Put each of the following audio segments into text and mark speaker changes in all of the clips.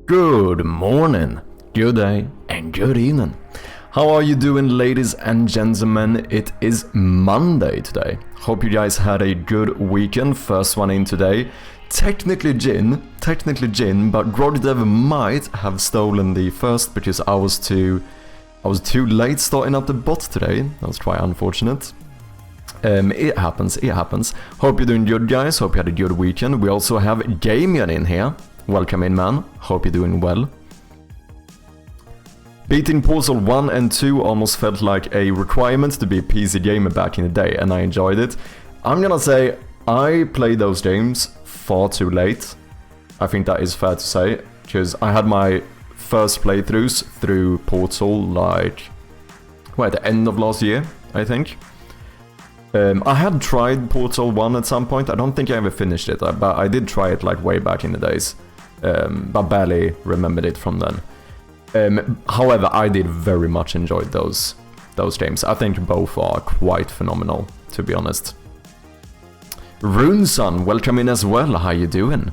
Speaker 1: Good morning, good day, and good evening. How are you doing, ladies and gentlemen? It is Monday today. Hope you guys had a good weekend. First one in today. Technically Jin, but gamedev might have stolen the first because I was too late starting up the bot today. That was quite unfortunate. It happens. Hope you're doing good, guys. Hope you had a good weekend. We also have Damian in here. Welcome in, man. Hope you're doing well. Beating Portal 1 and 2 almost felt like a requirement to be a PC gamer back in the day, and I enjoyed it. I'm gonna say I played those games far too late. I think that is fair to say, because I had my first playthroughs through Portal like at the end of last year, I think. I had tried Portal 1 at some point. I don't think I ever finished it, but I did try it like way back in the days. But barely remembered it from then. However, I did very much enjoy those games. I think both are quite phenomenal, to be honest. Runeson, welcome in as well. How you doing?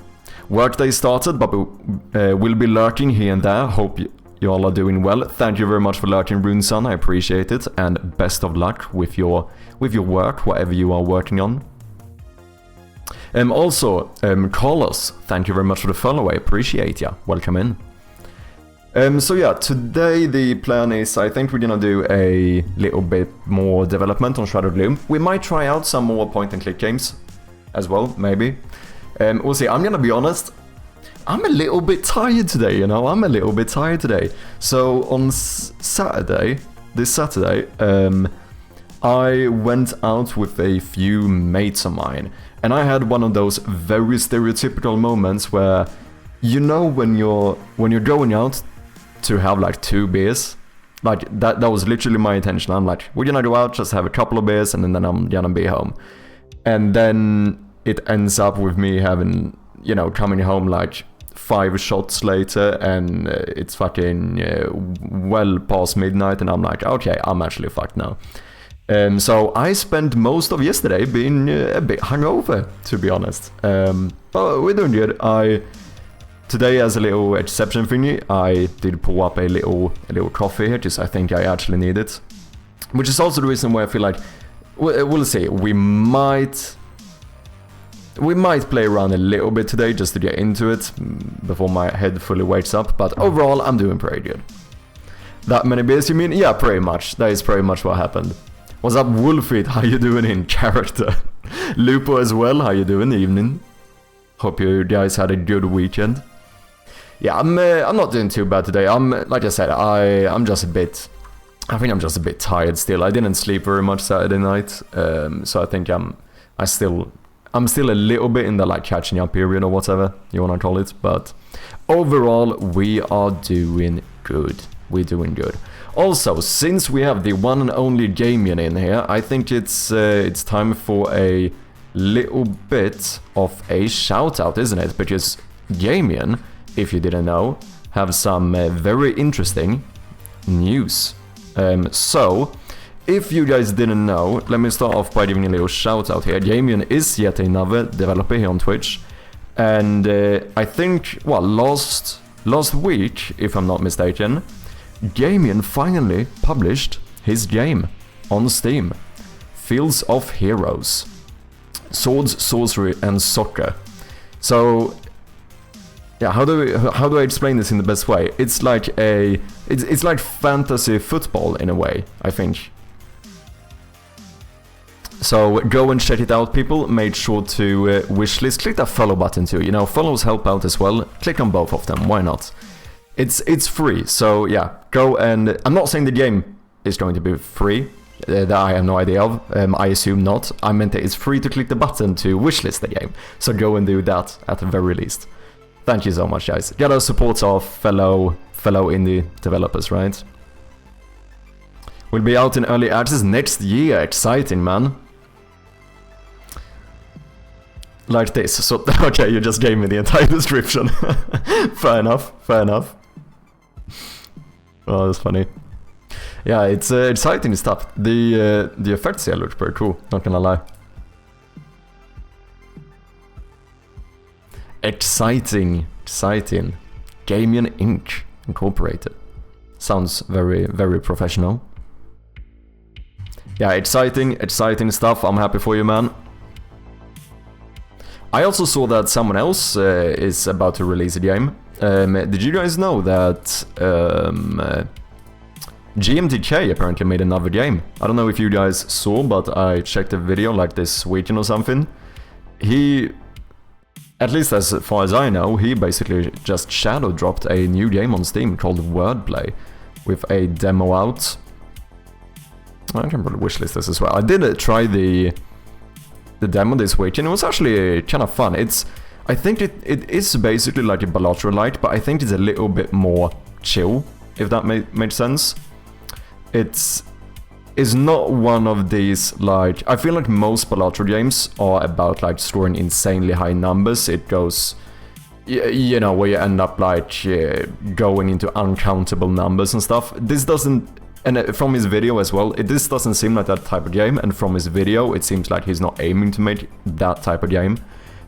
Speaker 1: Workday started, but we'll be lurking here and there. Hope you all are doing well. Thank you very much for lurking, Runeson. I appreciate it, and best of luck with your work, whatever you are working on. Also, Carlos, thank you very much for the follow. I appreciate ya. Welcome in. So yeah, today the plan is I think we're gonna do a little bit more development on Shadow Gloom. We might try out some more point-and-click games as well, maybe. We'll see. I'm gonna be honest, I'm a little bit tired today, you know? I'm a little bit tired today. So on Saturday, I went out with a few mates of mine, and I had one of those very stereotypical moments where, you know, when you're going out to have like 2 beers, like that was literally my intention. I'm like, we're gonna go out, just have a couple of beers, and then I'm gonna be home. And then it ends up with me having, you know, coming home like 5 shots later, and it's fucking well past midnight, and I'm like, okay, I'm actually fucked now. So I spent most of yesterday being a bit hungover, to be honest. But we're doing good. Today, as a little exception thingy, I did pour up a little coffee here, because I think I actually need it. Which is also the reason why I feel like we'll see. We might play around a little bit today just to get into it before my head fully wakes up. But overall, I'm doing pretty good. That many beers, you mean? Yeah, pretty much. That is pretty much what happened. What's up, Wolfit? How you doing in character? Lupo as well. How you doing? Evening. Hope you guys had a good weekend. Yeah, I'm not doing too bad today. Like I said, I'm just a bit. I think I'm just a bit tired still. I didn't sleep very much Saturday night, so I think I'm still a little bit in the like catching up period or whatever you wanna call it. But overall, we are doing good. We're doing good. Also, since we have the one and only Damian in here, I think it's time for a little bit of a shout out, isn't it? Because Damian, if you didn't know, have some very interesting news. So, if you guys didn't know, let me start off by giving a little shout out here. Damian is yet another developer here on Twitch, and I think, well, last week, if I'm not mistaken, Damian finally published his game on Steam. Fields of Heroes. Swords, sorcery, and soccer. So, yeah, how do I explain this in the best way? It's like it's like fantasy football in a way, I think. So go and check it out, people. Make sure to wishlist. Click that follow button too. You know, follows help out as well. Click on both of them. Why not? It's free. So yeah, go and I'm not saying the game is going to be free. That I have no idea of. I assume not. I meant that it's free to click the button to wishlist the game. So go and do that at the very least. Thank you so much, guys. Gotta support our fellow indie developers, right? We'll be out in early access next year. Exciting, man. Like this. So okay, you just gave me the entire description. Fair enough. Oh, that's funny. Yeah, it's exciting stuff. The effects here look pretty cool, not gonna lie. Exciting. Gamian Inc. Incorporated. Sounds very, very professional. Yeah, exciting stuff. I'm happy for you, man. I also saw that someone else is about to release a game. Did you guys know that GMTK apparently made another game? I don't know if you guys saw, but I checked a video like this weekend or something. He, at least as far as I know, he basically just shadow dropped a new game on Steam called Wordplay with a demo out. I can probably wishlist this as well. I did try the demo this weekend. It was actually kind of fun. I think it is basically like a Balatro Light, but I think it's a little bit more chill, if that makes sense. It's not one of these, like, I feel like most Balatro games are about like scoring insanely high numbers. It goes, you know, where you end up like going into uncountable numbers and stuff. This doesn't, and from his video as well, this doesn't seem like that type of game, and from his video it seems like he's not aiming to make that type of game.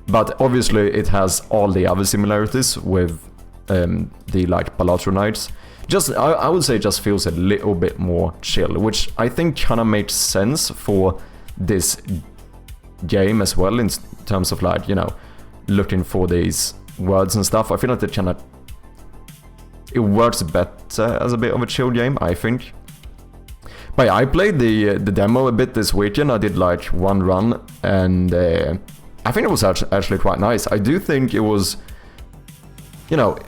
Speaker 1: But obviously it has all the other similarities with the like Balatro Knights. Just, I would say it just feels a little bit more chill, which I think kind of makes sense for this game as well, in terms of like, you know, looking for these words and stuff. I feel like it works better as a bit of a chill game, I think. But yeah, I played the demo a bit this weekend. I did like one run, and I think it was actually quite nice. I do think it was, you know,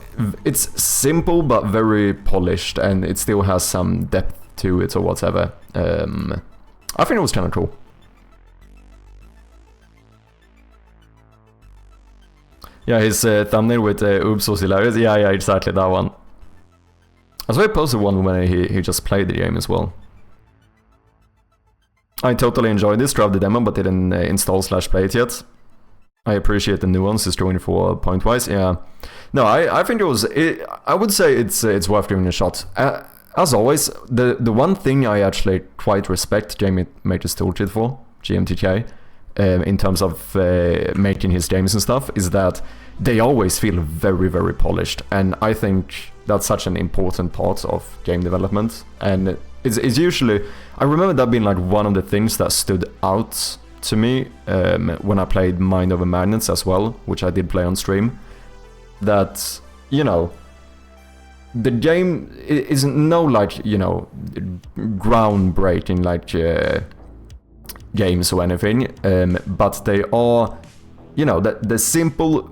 Speaker 1: it's simple but very polished, and it still has some depth to it or whatever. I think it was kind of cool. Yeah, his thumbnail with oops was hilarious. Yeah, exactly that one. I saw he posted one when he just played the game as well. I totally enjoyed this, tried the demo, but didn't install/play it yet. I appreciate the nuances going for point-wise, yeah. No, I think I would say it's worth giving a shot. As always, the one thing I actually quite respect Jamie Maker's toolkit for, GMTK, in terms of making his games and stuff, is that they always feel very, very polished. And I think that's such an important part of game development. And it's usually, I remember that being like one of the things that stood out to me when I played Mind Over Magnets as well, which I did play on stream. That, you know, the game isn't no like, you know, groundbreaking like games or anything, but they are, you know, they're simple,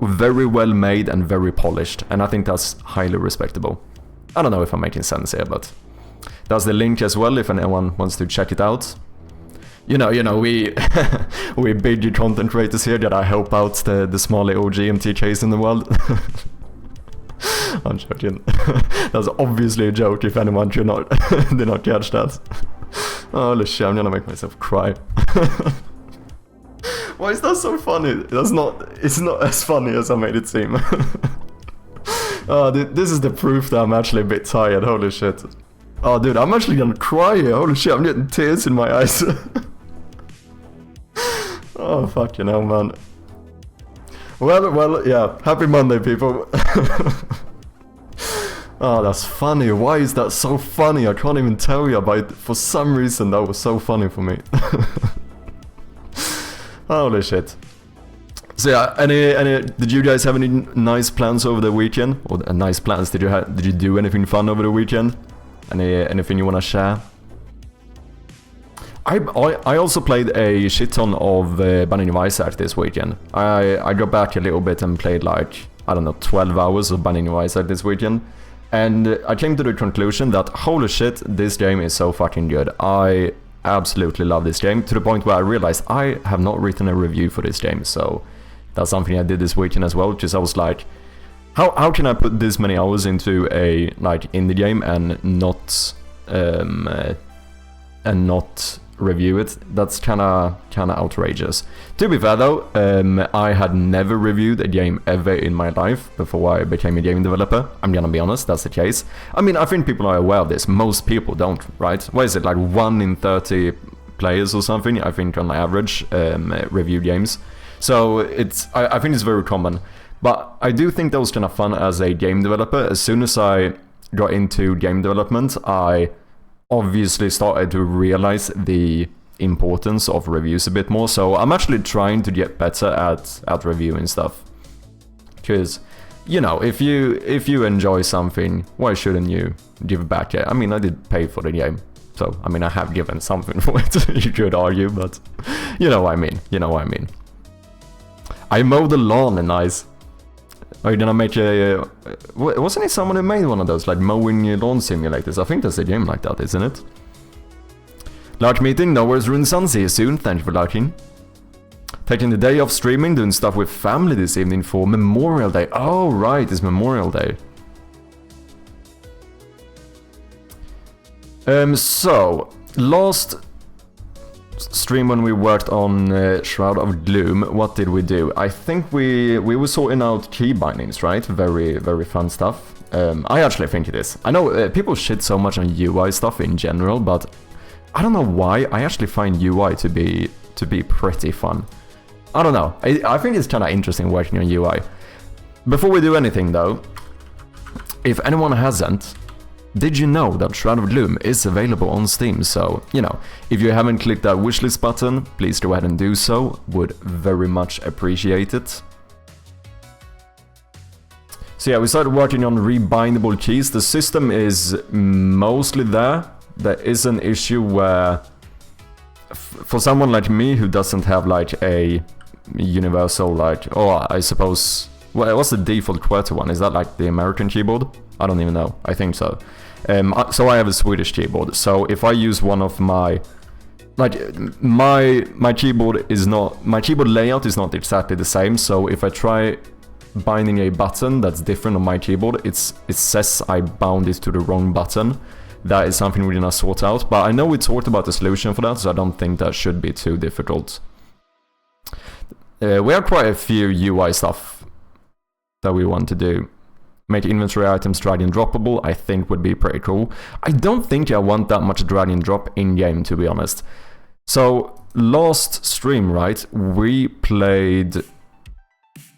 Speaker 1: very well made and very polished, and I think that's highly respectable. I don't know if I'm making sense here, but there's the link as well if anyone wants to check it out. You know, we we big content creators here that I help out the smaller OG MTKs in the world. I'm joking. That's obviously a joke if anyone did not catch that. Holy shit, I'm gonna make myself cry. Why is that so funny? It's not as funny as I made it seem. This is the proof that I'm actually a bit tired, holy shit. Oh dude, I'm actually gonna cry here, holy shit, I'm getting tears in my eyes. Oh fucking hell, man. Well, yeah, happy Monday, people. Oh, that's funny. Why is that so funny? I can't even tell you, but for some reason that was so funny for me. Holy shit. So yeah, did you guys have any nice plans over the weekend? Or nice plans? Did you do anything fun over the weekend? Anything you wanna share? I also played a shit ton of Binding of Isaac this weekend. I got back a little bit and played like, I don't know, 12 hours of Binding of Isaac this weekend. And I came to the conclusion that, holy shit, this game is so fucking good. I absolutely love this game, to the point where I realized I have not written a review for this game. So that's something I did this weekend as well, because I was like, how can I put this many hours into a like indie game and not and not review it. That's kind of outrageous. To be fair though, I had never reviewed a game ever in my life before I became a game developer. I'm gonna be honest, that's the case. I mean, I think people are aware of this. Most people don't, right? What is it, like 1 in 30 players or something, I think, on average, review games. So I think it's very common. But I do think that was kind of fun as a game developer. As soon as I got into game development, I obviously started to realize the importance of reviews a bit more. So I'm actually trying to get better at reviewing stuff. Because, you know, if you enjoy something, why shouldn't you give back? I mean, I did pay for the game. So, I mean, I have given something for it, you could argue, but you know what I mean. You know what I mean. I mowed the lawn, nice. Are you gonna make a... wasn't it someone who made one of those, like mowing lawn simulators? I think there's a game like that, isn't it? Lark meeting, no worries, Rune Sun, see you soon, thank you for liking. Taking the day off streaming, doing stuff with family this evening for Memorial Day. Oh, right, it's Memorial Day. So, last stream when we worked on Shroud of Gloom, what did we do? I think we were sorting out key bindings, right? Very, very fun stuff. I actually think it is. I know people shit so much on UI stuff in general, but I don't know why. I actually find UI to be pretty fun. I don't know. I think it's kind of interesting working on UI. Before we do anything though, if anyone hasn't, did you know that Shroud of Gloom is available on Steam? So, you know, if you haven't clicked that wishlist button, please go ahead and do so. Would very much appreciate it. So yeah, we started working on rebindable keys. The system is mostly there. There is an issue where, for someone like me who doesn't have like a universal, like, oh, I suppose, what's the default QWERTY one? Is that like the American keyboard? I don't even know. I think so. So I have a Swedish keyboard. So if I use one of my, like, my keyboard is not, my keyboard layout is not exactly the same. So if I try binding a button that's different on my keyboard, it says I bound it to the wrong button. That is something we're gonna sort out. But I know we talked about the solution for that, so I don't think that should be too difficult. We have quite a few UI stuff that we want to do. Make inventory items drag and droppable, I think would be pretty cool. I don't think I want that much drag and drop in-game, to be honest. So, last stream, right, we played...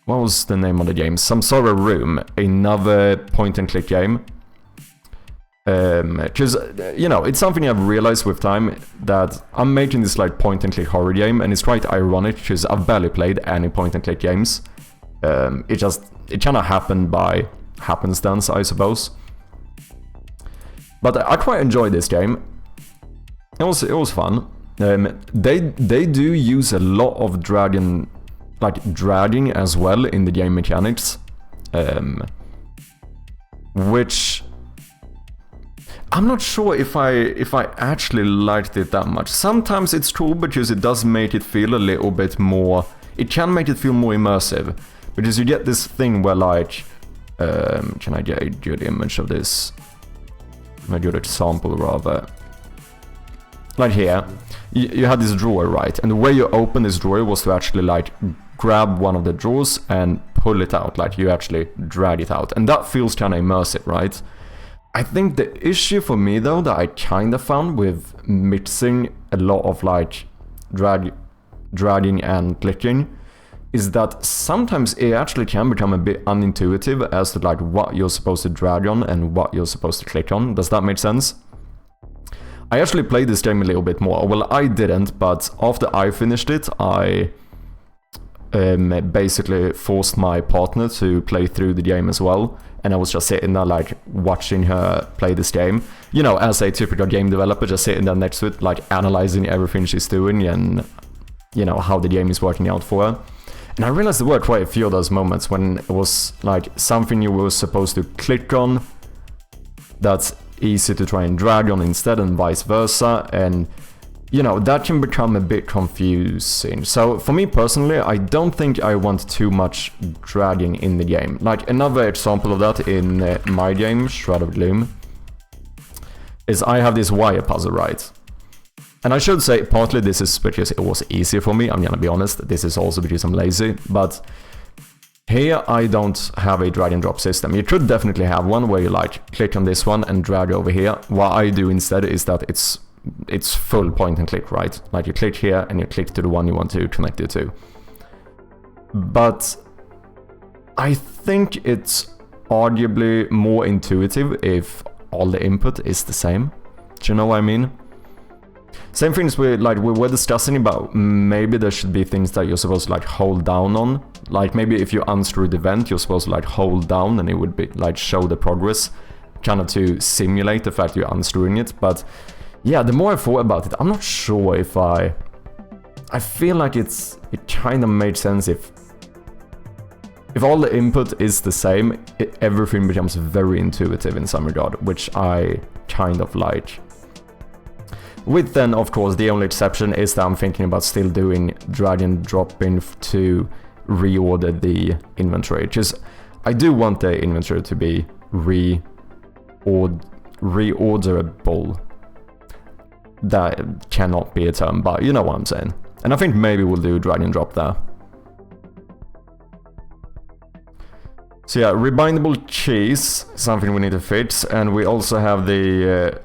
Speaker 1: What was the name of the game? Some sort of Room, another point-and-click game. Because, you know, it's something I've realized with time, that I'm making this, like, point-and-click horror game, and it's quite ironic, because I've barely played any point-and-click games. It kind of happened by happenstance, I suppose. But I quite enjoyed this game. It was fun. They do use a lot of dragging as well in the game mechanics, which I'm not sure if I actually liked it that much. Sometimes it's cool because it does make it feel a little bit more. It can make it feel more immersive because you get this thing where, like, can I get a good image of this? A good example, rather. Like here, you had this drawer, right? And the way you open this drawer was to actually, like, grab one of the drawers and pull it out. Like, you actually drag it out. And that feels kind of immersive, right? I think the issue for me, though, that I kind of found with mixing a lot of, like, dragging and clicking, is that sometimes it actually can become a bit unintuitive as to, like, what you're supposed to drag on and what you're supposed to click on. Does that make sense? I actually played this game a little bit more. Well, I didn't, but after I finished it, I basically forced my partner to play through the game as well. And I was just sitting there, like, watching her play this game. You know, as a typical game developer, just sitting there next to it, like, analyzing everything she's doing and, you know, how the game is working out for her. And I realized there were quite a few of those moments when it was, like, something you were supposed to click on that's easy to try and drag on instead, and vice versa. And, you know, that can become a bit confusing. So for me personally, I don't think I want too much dragging in the game. Like, another example of that in my game, Shroud of Gloom, is I have this wire puzzle, right? And I should say, partly this is because it was easier for me, I'm gonna be honest. This is also because I'm lazy, but here I don't have a drag and drop system. You could definitely have one where you like click on this one and drag over here. What I do instead is that it's full point and click, right? Like you click here and you click to the one you want to connect it to. But I think it's arguably more intuitive if all the input is the same. Do you know what I mean? Same things we were discussing about maybe there should be things that you're supposed to like hold down on. Like maybe if you unscrew the vent, you're supposed to like hold down and it would be like show the progress, kind of to simulate the fact you're unscrewing it. But yeah, the more I thought about it, I'm not sure if I feel like it kind of made sense if all the input is the same, everything becomes very intuitive in some regard, which I kind of like. With then, of course, the only exception is that I'm thinking about still doing drag and drop in to reorder the inventory. Because I do want the inventory to be reorderable. That cannot be a term, but you know what I'm saying. And I think maybe we'll do drag and drop there. So yeah, rebindable cheese, something we need to fix, and we also have the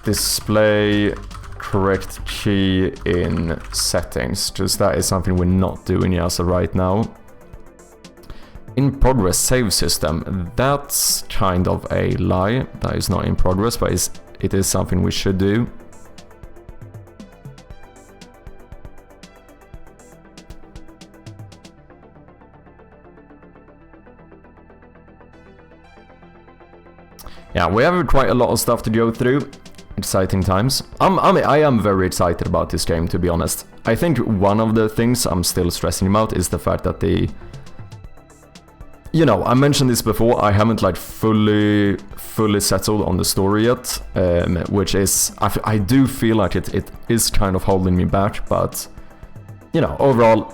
Speaker 1: display correct key in settings, just that is something we're not doing as of right now. In progress save system, that's kind of a lie, that is not in progress, but it is something we should do. Yeah, we have quite a lot of stuff to go through. Exciting times. I am very excited about this game, to be honest. I think one of the things I'm still stressing about is the fact that you know, I mentioned this before, I haven't like fully settled on the story yet, which is, I do feel like it is kind of holding me back, but you know, overall,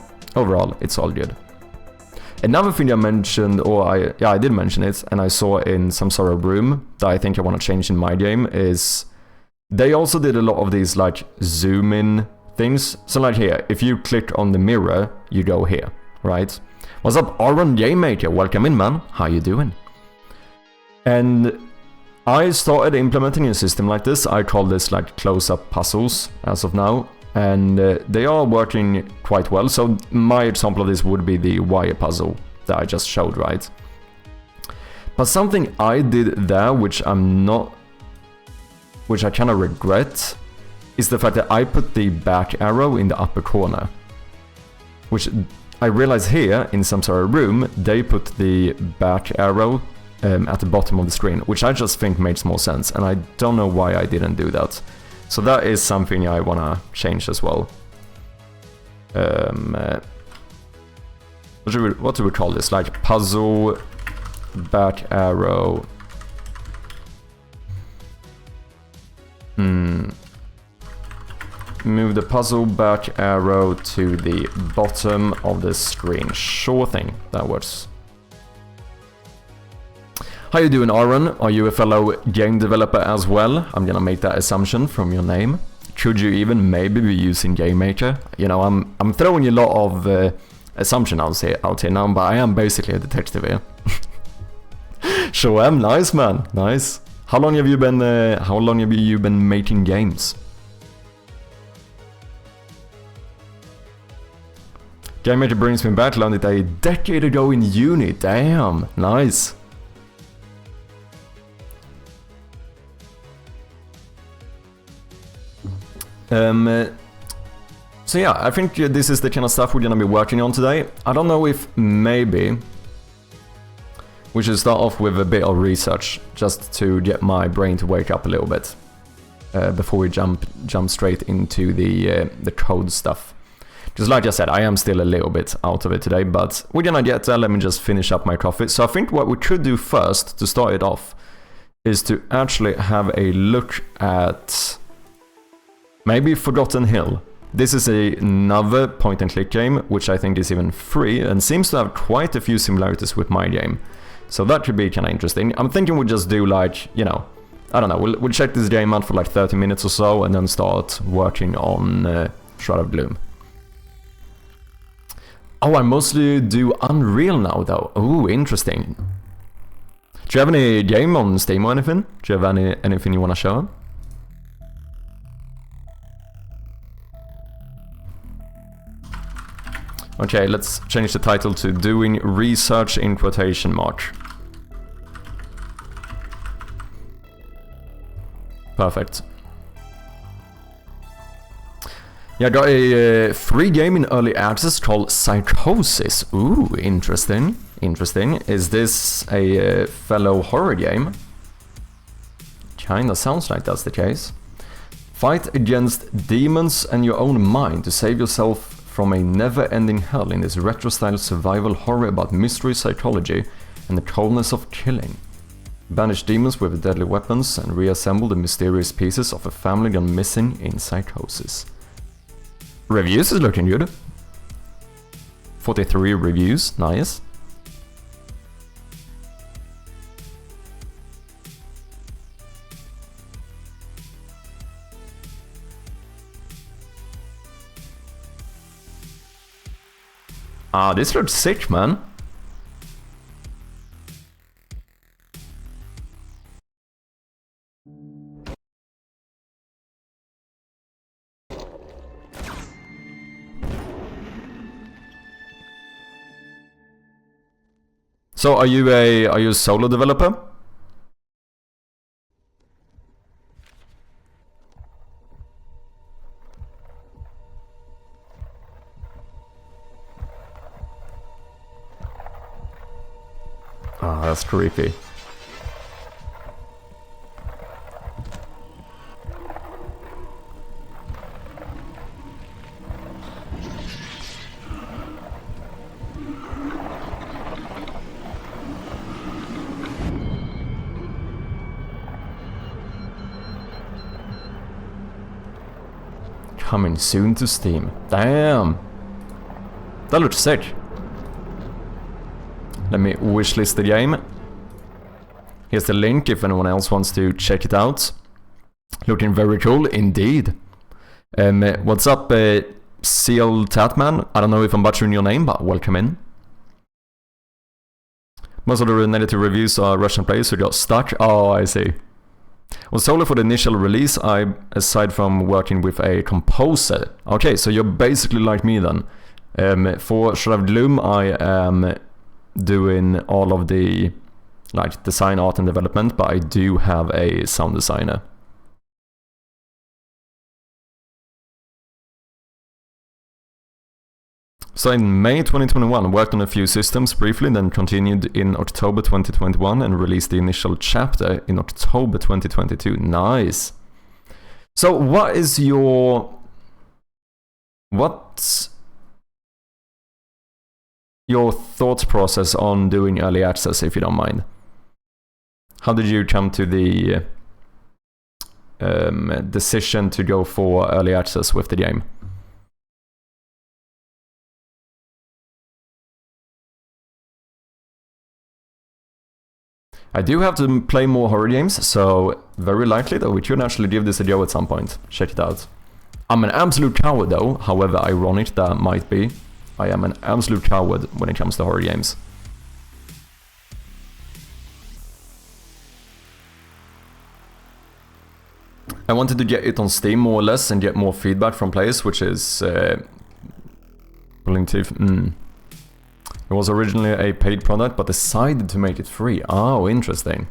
Speaker 1: it's all good. Another thing I mentioned, or I did mention it, and I saw in some sort of room that I think I want to change in my game is they also did a lot of these like zoom in things. So like here, if you click on the mirror, you go here, right? What's up, Aaron GameMaker? Welcome in, man. How you doing? And I started implementing a system like this. I call this like close-up puzzles as of now. And they are working quite well. So my example of this would be the wire puzzle that I just showed, right? But something I did there, which I kind of regret, is the fact that I put the back arrow in the upper corner. Which I realize here, in some sort of room, they put the back arrow at the bottom of the screen, which I just think makes more sense, and I don't know why I didn't do that. So that is something I wanna change as well. What do we call this? Like puzzle, back arrow. Move the puzzle back arrow to the bottom of the screen. Sure thing, that works. How you doing, Aaron? Are you a fellow game developer as well? I'm gonna make that assumption from your name. Could you even maybe be using GameMaker? You know, I'm throwing you a lot of assumption out here now, but I am basically a detective here. Sure am, nice man, nice. How long have you been making games? GameMaker brings me back, learned it a decade ago in uni. Damn, nice. So yeah, I think this is the kind of stuff we're gonna be working on today. I don't know if maybe we should start off with a bit of research, just to get my brain to wake up a little bit before we jump straight into the code stuff. Because like I said, I am still a little bit out of it today, but we're gonna get there. Let me just finish up my coffee. So I think what we could do first, to start it off, is to actually have a look at maybe Forgotten Hill. This is another point-and-click game, which I think is even free, and seems to have quite a few similarities with my game. So that could be kind of interesting. I'm thinking we'll just do like, you know, I don't know, we'll check this game out for like 30 minutes or so and then start working on Shroud of Gloom. Oh, I mostly do Unreal now though. Ooh, interesting. Do you have any game on Steam or anything? Do you have anything you want to show? Okay, let's change the title to Doing Research in quotation mark. Perfect. Yeah, I got a free game in early access called Psychosis. Ooh, interesting. Interesting. Is this a fellow horror game? Kinda sounds like that's the case. Fight against demons and your own mind to save yourself from a never-ending hell in this retro-style survival horror about mystery, psychology, and the coldness of killing. Banish demons with deadly weapons and reassemble the mysterious pieces of a family gone missing in Psychosis. Reviews is looking good. 43 reviews, nice. Ah, this looks sick, man. So are you a solo developer? Ah, that's creepy. Coming soon to Steam. Damn! That looks sick. Let me wishlist the game. Here's the link if anyone else wants to check it out. Looking very cool indeed. What's up, Seal Tatman? I don't know if I'm butchering your name, but welcome in. Most of the negative reviews are Russian players who got stuck. Oh, I see. Well, solely for the initial release, aside from working with a composer. Okay, so you're basically like me then. For Shroud of Gloom, I am doing all of the like design, art and development, but I do have a sound designer. So in May 2021, I worked on a few systems briefly, then continued in October 2021 and released the initial chapter in October 2022. Nice! So what's your thought process on doing early access, if you don't mind? How did you come to the decision to go for early access with the game? I do have to play more horror games, so very likely that we should actually give this a go at some point. Check it out. I'm an absolute coward though, however ironic that might be. I am an absolute coward when it comes to horror games. I wanted to get it on Steam more or less and get more feedback from players, which is pulling teeth. It was originally a paid product, but decided to make it free. Oh, interesting.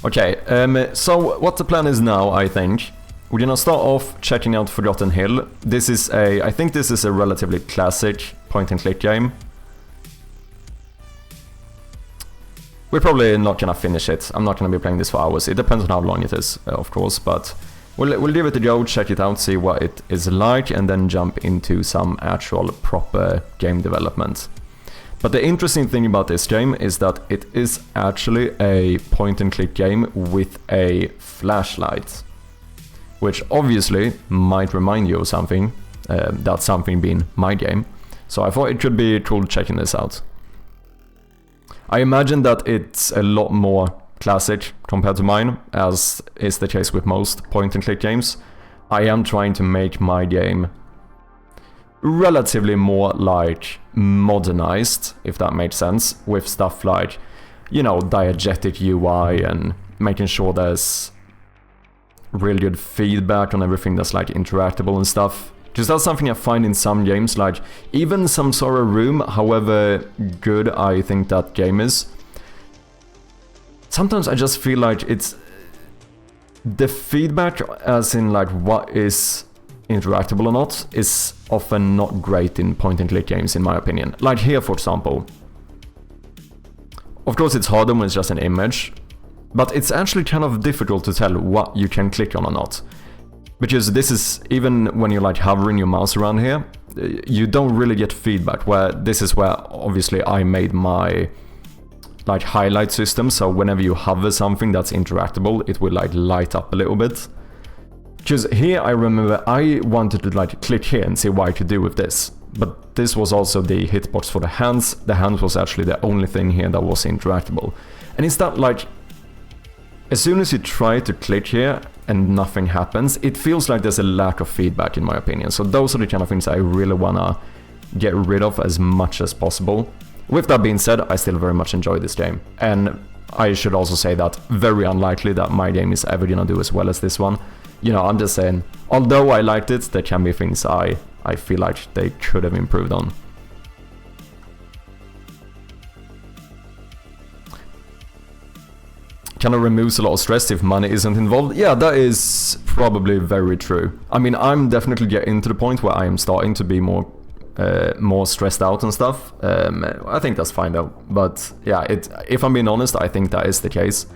Speaker 1: Okay, so what the plan is now, I think. We're gonna start off checking out Forgotten Hill. I think this is a relatively classic point-and-click game. We're probably not gonna finish it. I'm not gonna be playing this for hours. It depends on how long it is, of course, but we'll give it a go, check it out, see what it is like, and then jump into some actual proper game development. But the interesting thing about this game is that it is actually a point-and-click game with a flashlight, which obviously might remind you of something, that something being my game. So I thought it could be cool checking this out. I imagine that it's a lot more classic compared to mine, as is the case with most point-and-click games. I am trying to make my game relatively more like modernized, if that makes sense, with stuff like, you know, diegetic UI and making sure there's really good feedback on everything that's like interactable and stuff. Because that's something I find in some games, like even Samsara Room, however good I think that game is, sometimes I just feel like it's the feedback, as in like what is interactable or not, is often not great in point-and-click games, in my opinion. Like here, for example. Of course, it's harder when it's just an image, but it's actually kind of difficult to tell what you can click on or not. Because this is, even when you're like hovering your mouse around here, you don't really get feedback, where this is where obviously I made my like highlight system, so whenever you hover something that's interactable, it will like light up a little bit. Because here I remember I wanted to like click here and see what I could do with this, but this was also the hitbox for the hands. The hands was actually the only thing here that was interactable. And it's that like, as soon as you try to click here and nothing happens, it feels like there's a lack of feedback, in my opinion. So those are the kind of things I really wanna get rid of as much as possible. With that being said, I still very much enjoy this game. And I should also say that very unlikely that my game is ever gonna do as well as this one. You know, I'm just saying, although I liked it, there can be things I feel like they could have improved on. Kind of removes a lot of stress if money isn't involved. Yeah, that is probably very true. I mean, I'm definitely getting to the point where I am starting to be more stressed out and stuff. I think that's fine though. But yeah, if I'm being honest, I think that is the case.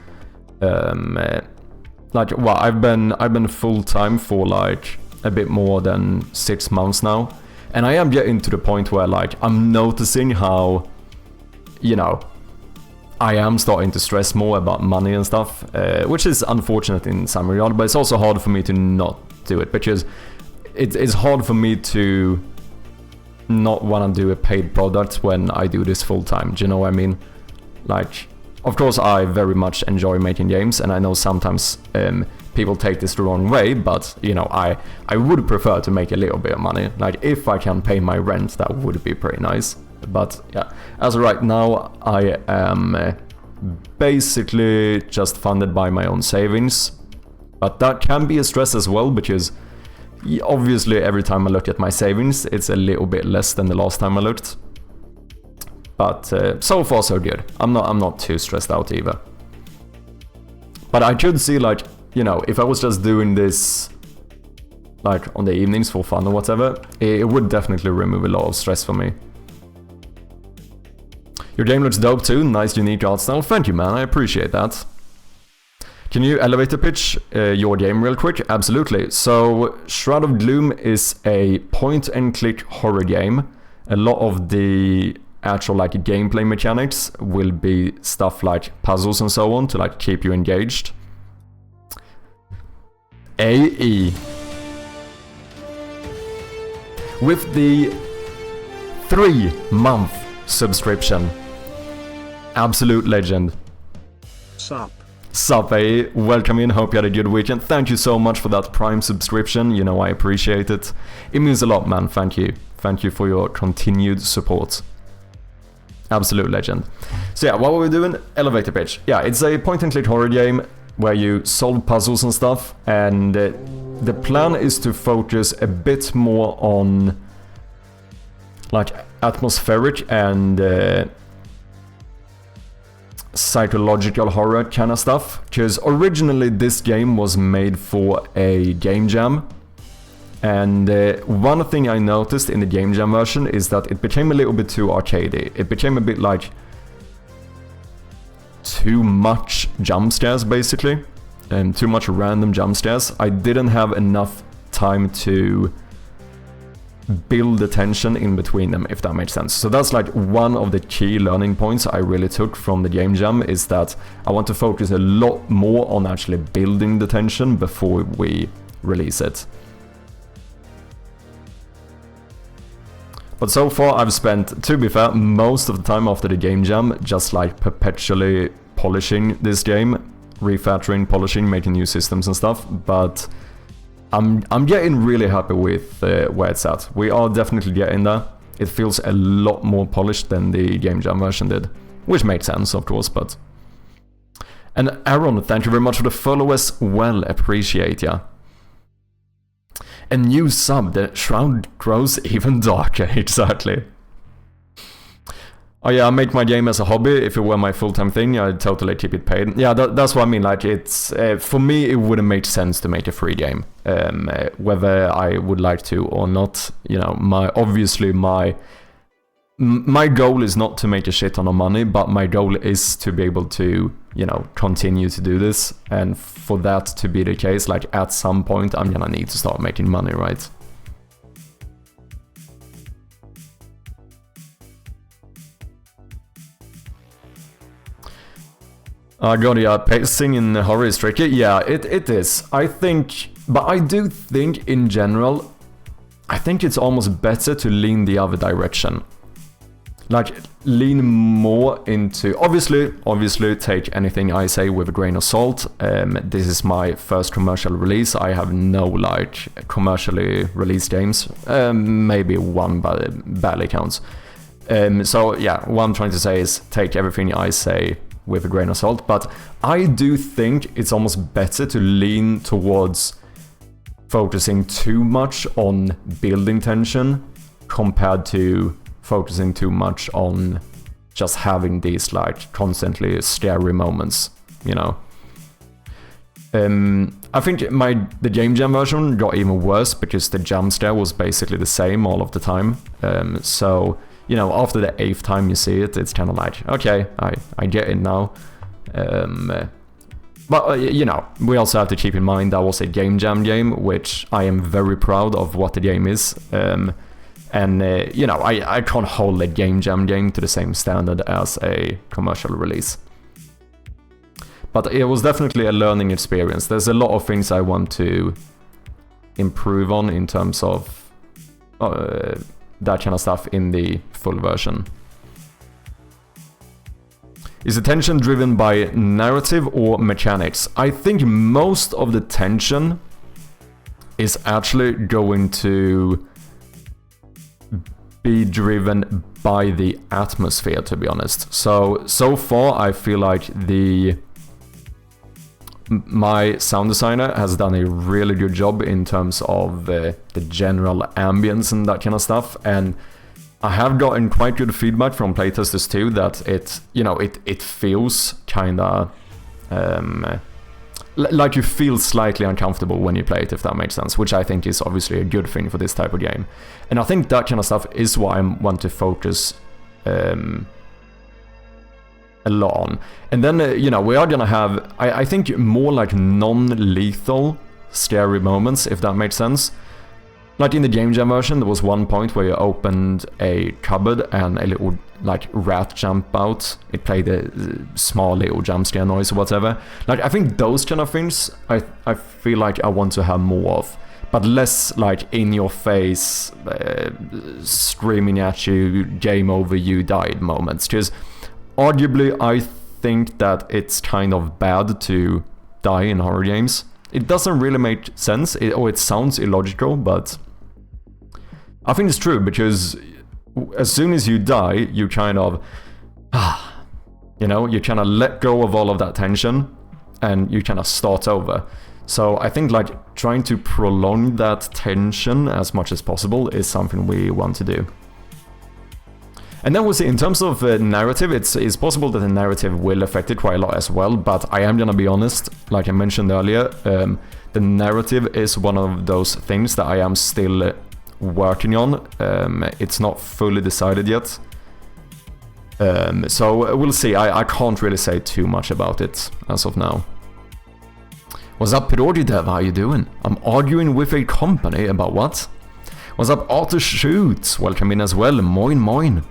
Speaker 1: Like, well, I've been full-time for like a bit more than 6 months now, and I am getting to the point where like I'm noticing how, you know, I am starting to stress more about money and stuff, which is unfortunate in some regard, but it's also hard for me to not do it, because it's hard for me to not want to do a paid product when I do this full-time. Do you know what I mean? Like, of course, I very much enjoy making games, and I know sometimes people take this the wrong way, but, you know, I would prefer to make a little bit of money. Like, if I can pay my rent, that would be pretty nice. But, yeah, as of right now, I am basically just funded by my own savings. But that can be a stress as well, because obviously every time I look at my savings, it's a little bit less than the last time I looked. But so far so good. I'm not too stressed out either. But I could see, like, you know, if I was just doing this like on the evenings for fun or whatever, it would definitely remove a lot of stress for me. Your game looks dope too, nice unique art style. Thank you, man, I appreciate that. Can you elevator pitch your game real quick? Absolutely. So Shroud of Gloom is a point and click horror game. A lot of the actual like gameplay mechanics will be stuff like puzzles and so on to like keep you engaged. AE. With the 3-month subscription. Absolute legend.
Speaker 2: Sup.
Speaker 1: Sup, AE. Welcome in, hope you had a good weekend. Thank you so much for that Prime subscription, you know, I appreciate it. It means a lot, man, thank you. Thank you for your continued support. Absolute legend. So yeah, what were we doing? Elevator pitch. Yeah, it's a point-and-click horror game where you solve puzzles and stuff, and the plan is to focus a bit more on like atmospheric and psychological horror kind of stuff, because originally this game was made for a game jam. And one thing I noticed in the Game Jam version is that it became a little bit too arcadey. It became a bit like too much jump scares, basically, and too much random jump scares. I didn't have enough time to build the tension in between them, if that makes sense. So that's like one of the key learning points I really took from the Game Jam, is that I want to focus a lot more on actually building the tension before we release it. But so far I've spent, to be fair, most of the time after the game jam just like perpetually polishing this game, refactoring, polishing, making new systems and stuff, but I'm getting really happy with where it's at. We are definitely getting there. It feels a lot more polished than the game jam version did, which makes sense, of course, but... And Aaron, thank you very much for the follow as well, appreciate ya. A new sub, the shroud grows even darker, exactly. Oh yeah, I make my game as a hobby. If it were my full-time thing, I'd totally keep it paid. Yeah, that's what I mean, like it's... for me, it wouldn't make sense to make a free game. Whether I would like to or not, you know, my goal is not to make a shit ton of money, but my goal is to be able to, you know, continue to do this. And for that to be the case, like at some point, I'm gonna need to start making money, right? God, yeah, pacing in horror is tricky. Yeah, it is. I think, but I do think in general, I think it's almost better to lean the other direction. Like, lean more into... Obviously, take anything I say with a grain of salt. This is my first commercial release. I have no, like, commercially released games. Maybe one, but it barely counts. So, yeah, what I'm trying to say is take everything I say with a grain of salt. But I do think it's almost better to lean towards focusing too much on building tension compared to focusing too much on just having these like constantly scary moments, you know. I think the game jam version got even worse because the jump scare was basically the same all of the time. So, you know, after the 8th time you see it, it's kind of like, okay, I get it now. But, you know, we also have to keep in mind that was a game jam game, which I am very proud of what the game is. And, you know, I can't hold a game jam game to the same standard as a commercial release. But it was definitely a learning experience. There's a lot of things I want to improve on in terms of that kind of stuff in the full version. Is the tension driven by narrative or mechanics? I think most of the tension is actually going to be driven by the atmosphere, to be honest. So far I feel like my sound designer has done a really good job in terms of the general ambience and that kind of stuff, and I have gotten quite good feedback from playtesters too that it feels kinda like you feel slightly uncomfortable when you play it, if that makes sense, which I think is obviously a good thing for this type of game. And I think that kind of stuff is what I want to focus a lot on. And then, you know, we are gonna have, I think, more like non-lethal scary moments, if that makes sense. Like in the game jam version, there was one point where you opened a cupboard and a little, like, rat jump out. It played a small little jump scare noise or whatever. Like, I think those kind of things, I feel like I want to have more of. But less, like, in your face, screaming at you, game over, you died moments. Because arguably, I think that it's kind of bad to die in horror games. It doesn't really make sense, or it sounds illogical, but I think it's true, because as soon as you die, you kind of, you know, you kind of let go of all of that tension, and you kind of start over. So I think, like, trying to prolong that tension as much as possible is something we want to do. And then we'll see, in terms of narrative, it's possible that the narrative will affect it quite a lot as well, but I am gonna be honest, like I mentioned earlier, the narrative is one of those things that I am still working on. It's not fully decided yet. So we'll see, I can't really say too much about it as of now. What's up, gamedev? How you doing? I'm arguing with a company about what? What's up, Arthur Shoots? Welcome in as well, moin moin.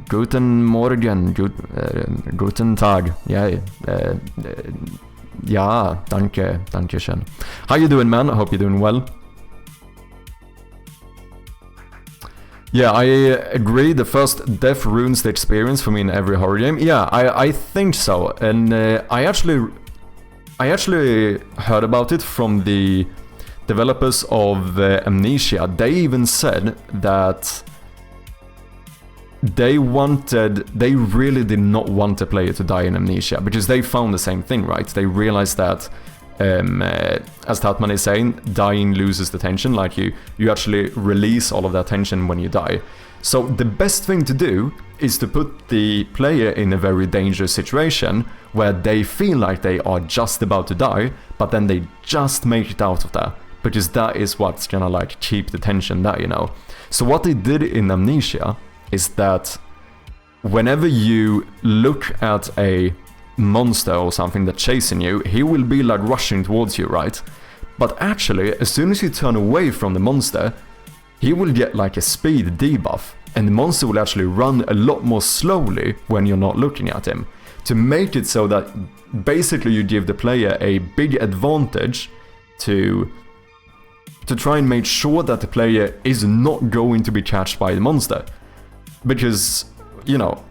Speaker 1: Guten Morgen, guten Tag. Yeah, danke schön. How you doing, man? I hope you're doing well. Yeah, I agree. The first death ruins the experience for me in every horror game. Yeah, I think so. And I actually heard about it from the developers of Amnesia. They even said that they really did not want the player to die in Amnesia, because they found the same thing, right? They realized that, as Tatman is saying, dying loses the tension, like you actually release all of that tension when you die. So the best thing to do is to put the player in a very dangerous situation where they feel like they are just about to die, but then they just make it out of that, because that is what's gonna like keep the tension there, you know. So what they did in Amnesia is that whenever you look at a monster or something that's chasing you, he will be like rushing towards you, right? But actually, as soon as you turn away from the monster, he will get like a speed debuff, and the monster will actually run a lot more slowly when you're not looking at him, to make it so that basically you give the player a big advantage to try and make sure that the player is not going to be catched by the monster. Because, you know,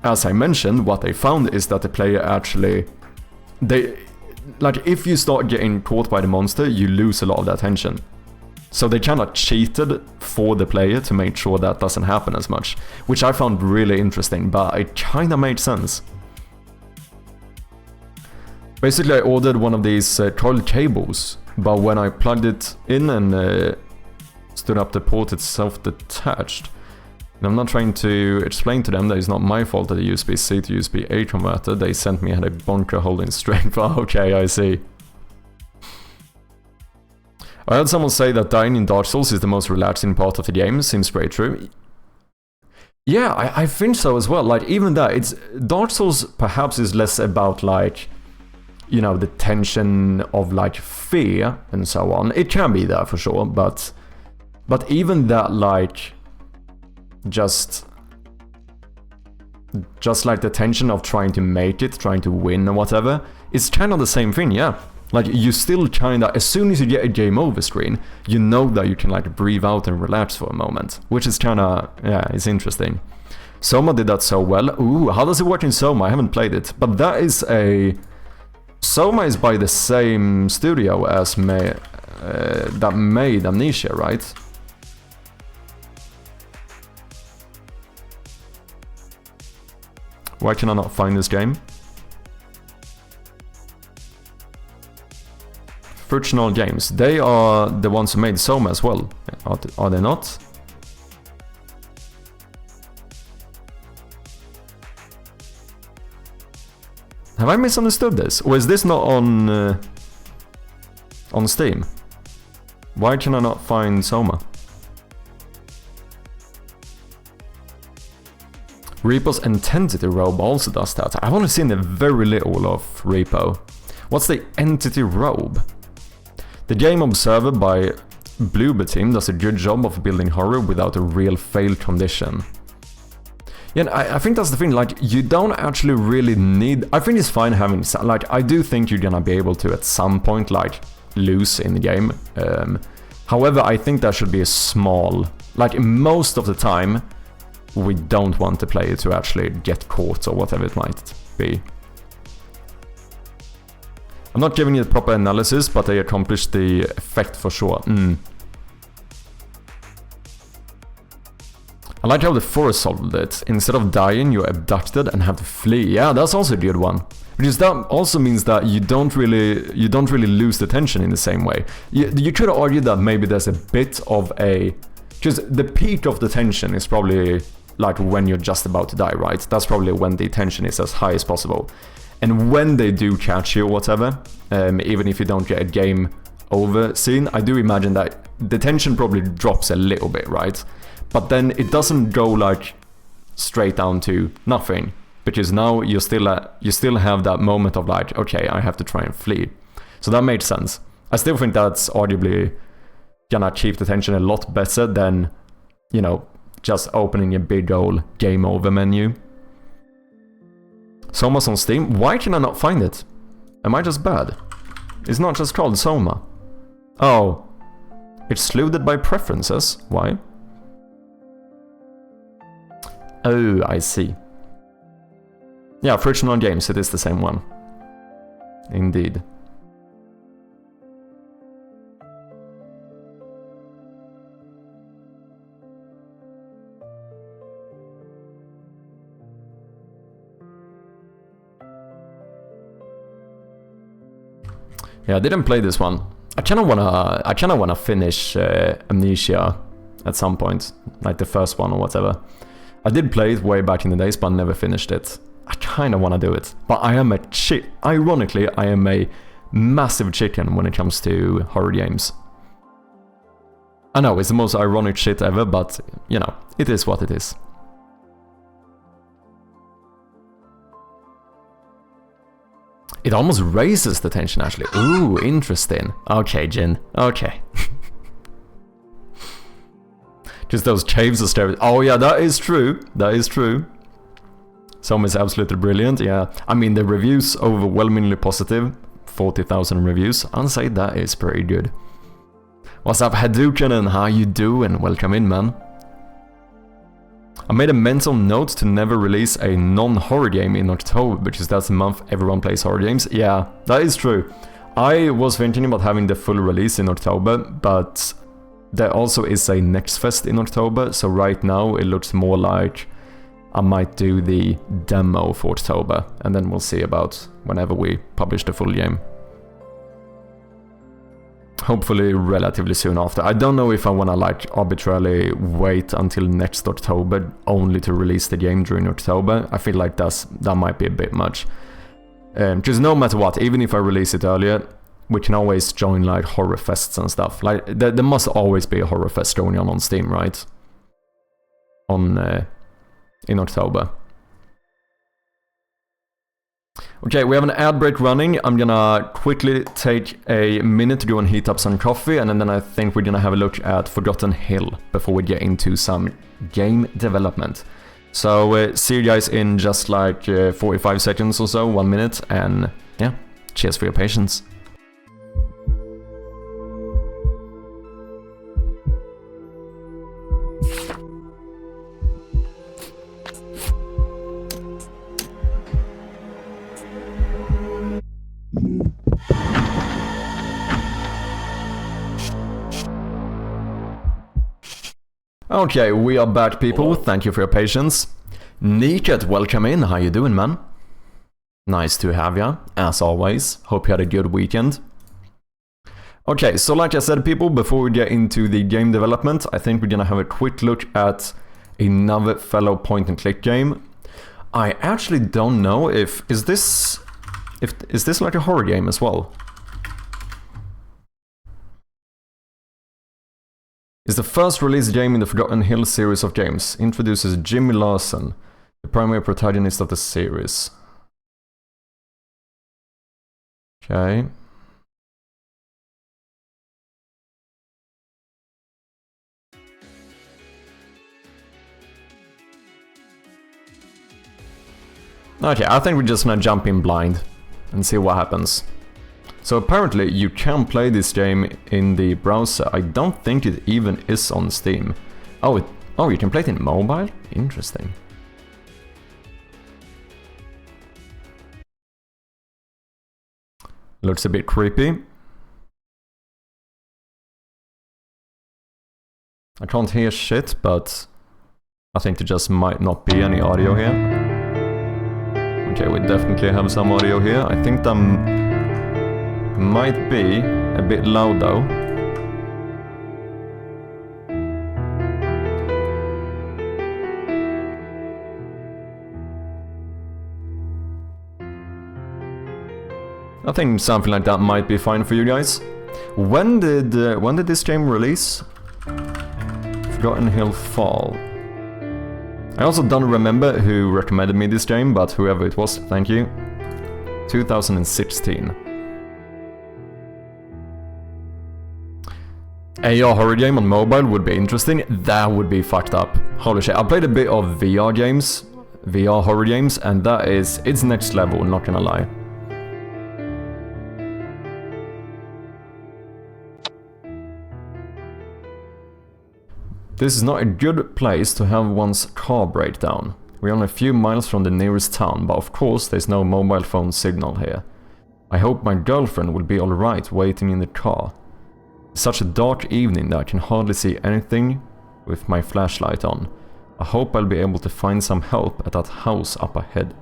Speaker 1: as I mentioned, what they found is that the player actually, like if you start getting caught by the monster, you lose a lot of that tension. So they kind of cheated for the player to make sure that doesn't happen as much, which I found really interesting, but it kind of made sense. Basically, I ordered one of these coiled cables, but when I plugged it in and stood up the port, it's self-detached. And I'm not trying to explain to them that it's not my fault that the USB-C to USB-A converter they sent me had a bunker hole in strength. Okay, I see. I heard someone say that dying in Dark Souls is the most relaxing part of the game. Seems very true. Yeah, I think so as well. Like, even that, it's Dark Souls perhaps is less about, like, you know, the tension of, like, fear and so on. It can be there for sure, but even that, like, just like the tension of trying to make it, trying to win or whatever, it's kind of the same thing, yeah. Like, you still kind of, as soon as you get a game over screen, you know that you can like breathe out and relax for a moment, which is kind of, yeah, it's interesting. Soma did that so well. Ooh, how does it work in Soma? I haven't played it, but that is Soma is by the same studio as that made Amnesia, right? Why can I not find this game? Frictional Games. They are the ones who made Soma as well. Are they not? Have I misunderstood this? Or is this not on Steam? Why can I not find Soma? Repo's Entity Robe also does that. I've only seen a very little of Repo. What's the Entity Robe? The Game Observer by Bloober Team does a good job of building horror without a real fail condition. Yeah, I think that's the thing, like, you don't actually really need... I think it's fine having... Like, I do think you're gonna be able to, at some point, like, lose in the game. However, I think that should be a small... Like, most of the time, we don't want the player to actually get caught or whatever it might be. I'm not giving it proper analysis, but they accomplished the effect for sure. I like how the forest solved it. Instead of dying, you're abducted and have to flee. Yeah, that's also a good one. Because that also means that you don't really lose the tension in the same way. You could argue that maybe there's a bit of a... Because the peak of the tension is probably like when you're just about to die, right? That's probably when the tension is as high as possible. And when they do catch you or whatever, even if you don't get a game over scene, I do imagine that the tension probably drops a little bit, right? But then it doesn't go like straight down to nothing, because now you still have that moment of like, okay, I have to try and flee. So that made sense. I still think that's arguably gonna keep the tension a lot better than, you know, just opening a big old game over menu. Soma's on Steam. Why can I not find it? Am I just bad? It's not just called Soma. Oh. It's excluded by preferences. Why? Oh, I see. Yeah, Frictional Games, it is the same one. Indeed. Yeah, I didn't play this one. I kinda wanna finish Amnesia at some point, like the first one or whatever. I did play it way back in the days, but I never finished it. I kinda wanna do it, but I am ironically, I am a massive chicken when it comes to horror games. I know, it's the most ironic shit ever, but, you know, it is what it is. It almost raises the tension, actually. Ooh, interesting. Okay, Jin. Okay. Just those caves of stairs. Oh yeah, that is true. That is true. Some is absolutely brilliant, yeah. I mean, the reviews overwhelmingly positive. 40,000 reviews. I'll say that is pretty good. What's up, Hadouken, and how you doing? Welcome in, man. I made a mental note to never release a non-horror game in October, because that's the month everyone plays horror games. Yeah, that is true. I was thinking about having the full release in October, but there also is a Next Fest in October, so right now it looks more like I might do the demo for October, and then we'll see about whenever we publish the full game. Hopefully relatively soon after. I don't know if I wanna like arbitrarily wait until next October only to release the game during October. I feel like that might be a bit much. Because no matter what, even if I release it earlier, we can always join like horror fests and stuff. Like there must always be a horror fest going on Steam, right? In October. Okay, we have an ad break running. I'm gonna quickly take a minute to go and heat up some coffee, and then I think we're gonna have a look at Forgotten Hill before we get into some game development. So see you guys in just like 45 seconds or so, 1 minute, and yeah, cheers for your patience. Okay, we are back, people. Hello. Thank you for your patience. Niket, welcome in. How you doing, man? Nice to have ya, as always. Hope you had a good weekend. Okay, so like I said, people, before we get into the game development, I think we're gonna have a quick look at another fellow point-and-click game. I actually don't know if is this like a horror game as well? It's the first released game in the Forgotten Hill series of games. Introduces Jimmy Larson, the primary protagonist of the series. Okay. Okay, I think we're just gonna jump in blind and see what happens. So apparently you can play this game in the browser. I don't think it even is on Steam. Oh, you can play it in mobile? Interesting. Looks a bit creepy. I can't hear shit, but I think there just might not be any audio here. Okay, we definitely have some audio here. I think might be a bit loud though. I think something like that might be fine for you guys. When did this game release? Forgotten Hill Fall. I also don't remember who recommended me this game, but whoever it was, thank you. 2016. AR horror game on mobile would be interesting. That would be fucked up. Holy shit, I played a bit of VR games, VR horror games, and it's next level, not gonna lie. This is not a good place to have one's car break down. We're only a few miles from the nearest town, but of course there's no mobile phone signal here. I hope my girlfriend will be alright waiting in the car. It's such a dark evening that I can hardly see anything with my flashlight on. I hope I'll be able to find some help at that house up ahead.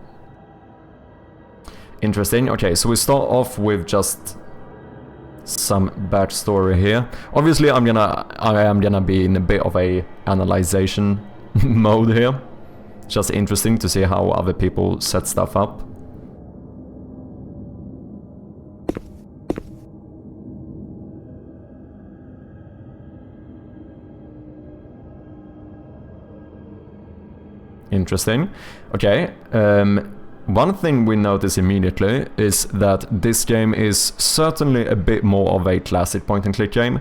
Speaker 1: Interesting. Okay, so we start off with just some backstory here. Obviously I am gonna be in a bit of a analyzation mode here. Just interesting to see how other people set stuff up. Interesting. Okay, one thing we notice immediately is that this game is certainly a bit more of a classic point-and-click game.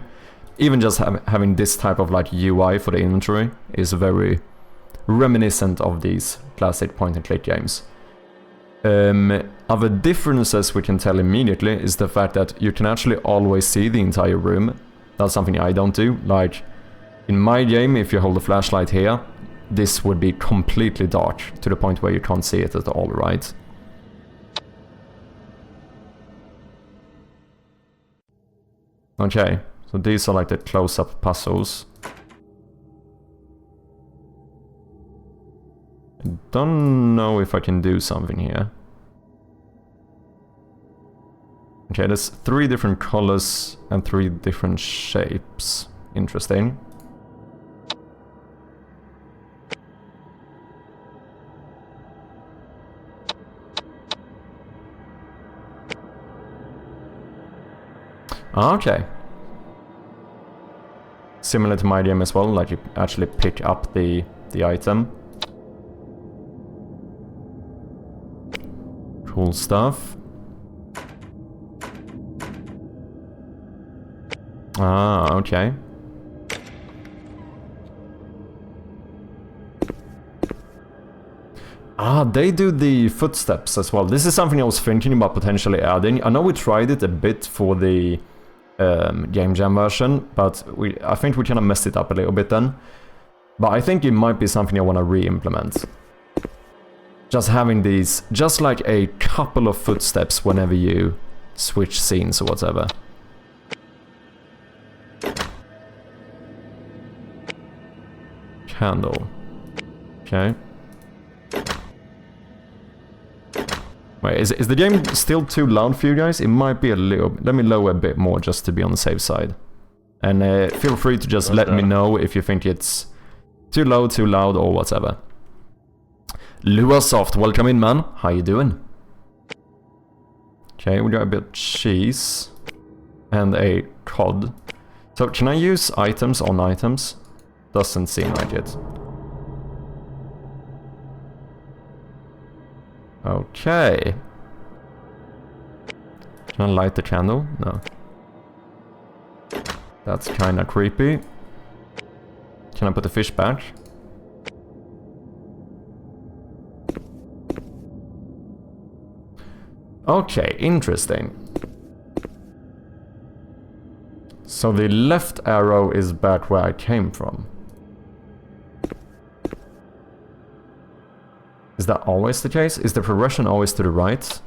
Speaker 1: Even just having this type of like UI for the inventory is very reminiscent of these classic point-and-click games. Other differences we can tell immediately is the fact that you can actually always see the entire room. That's something I don't do. Like, in my game, if you hold a flashlight here, this would be completely dark, to the point where you can't see it at all, right? Okay, so these are like the close-up puzzles. I don't know if I can do something here. Okay, there's 3 different colors and 3 different shapes. Interesting. Okay. Similar to my game as well, like you actually pick up the item. Cool stuff. Ah, okay. Ah, they do the footsteps as well. This is something I was thinking about potentially adding. I know we tried it a bit for the Game Jam version, but I think we kind of messed it up a little bit then. But I think it might be something I want to re-implement. Just having these, just like a couple of footsteps whenever you switch scenes or whatever. Candle. Okay. Wait, is the game still too loud for you guys? It might be a little... Let me lower a bit more just to be on the safe side. And feel free to just let me know if you think it's too low, too loud, or whatever. Luasoft, welcome in, man. How you doing? Okay, we got a bit of cheese. And a cod. So, can I use items on items? Doesn't seem like it. Okay. Can I light the candle? No. That's kinda creepy. Can I put the fish back? Okay, interesting. So the left arrow is back where I came from. Is that always the case? Is the progression always to the right?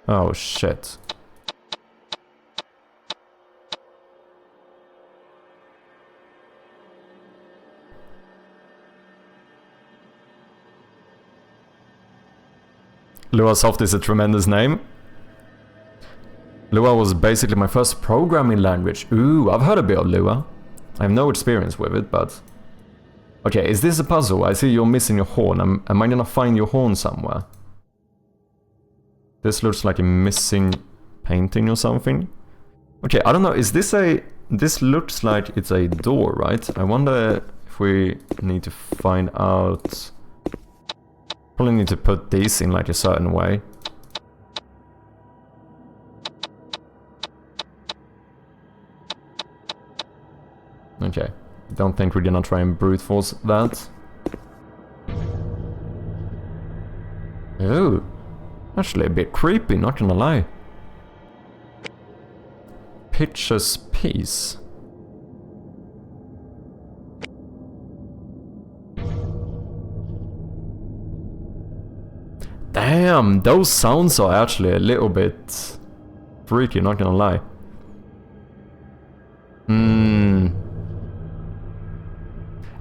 Speaker 1: Oh shit. Luasoft is a tremendous name. Lua was basically my first programming language. Ooh, I've heard a bit of Lua. I have no experience with it, but... Okay, is this a puzzle? I see you're missing your horn. Am I gonna find your horn somewhere? This looks like a missing painting or something. Okay, I don't know. Is this a... This looks like it's a door, right? I wonder if we need to find out... Probably need to put these in like a certain way. Okay. Don't think we're gonna try and brute force that. Oh. Actually a bit creepy, not gonna lie. Pictures keys. Damn, those sounds are actually a little bit freaky, not gonna lie.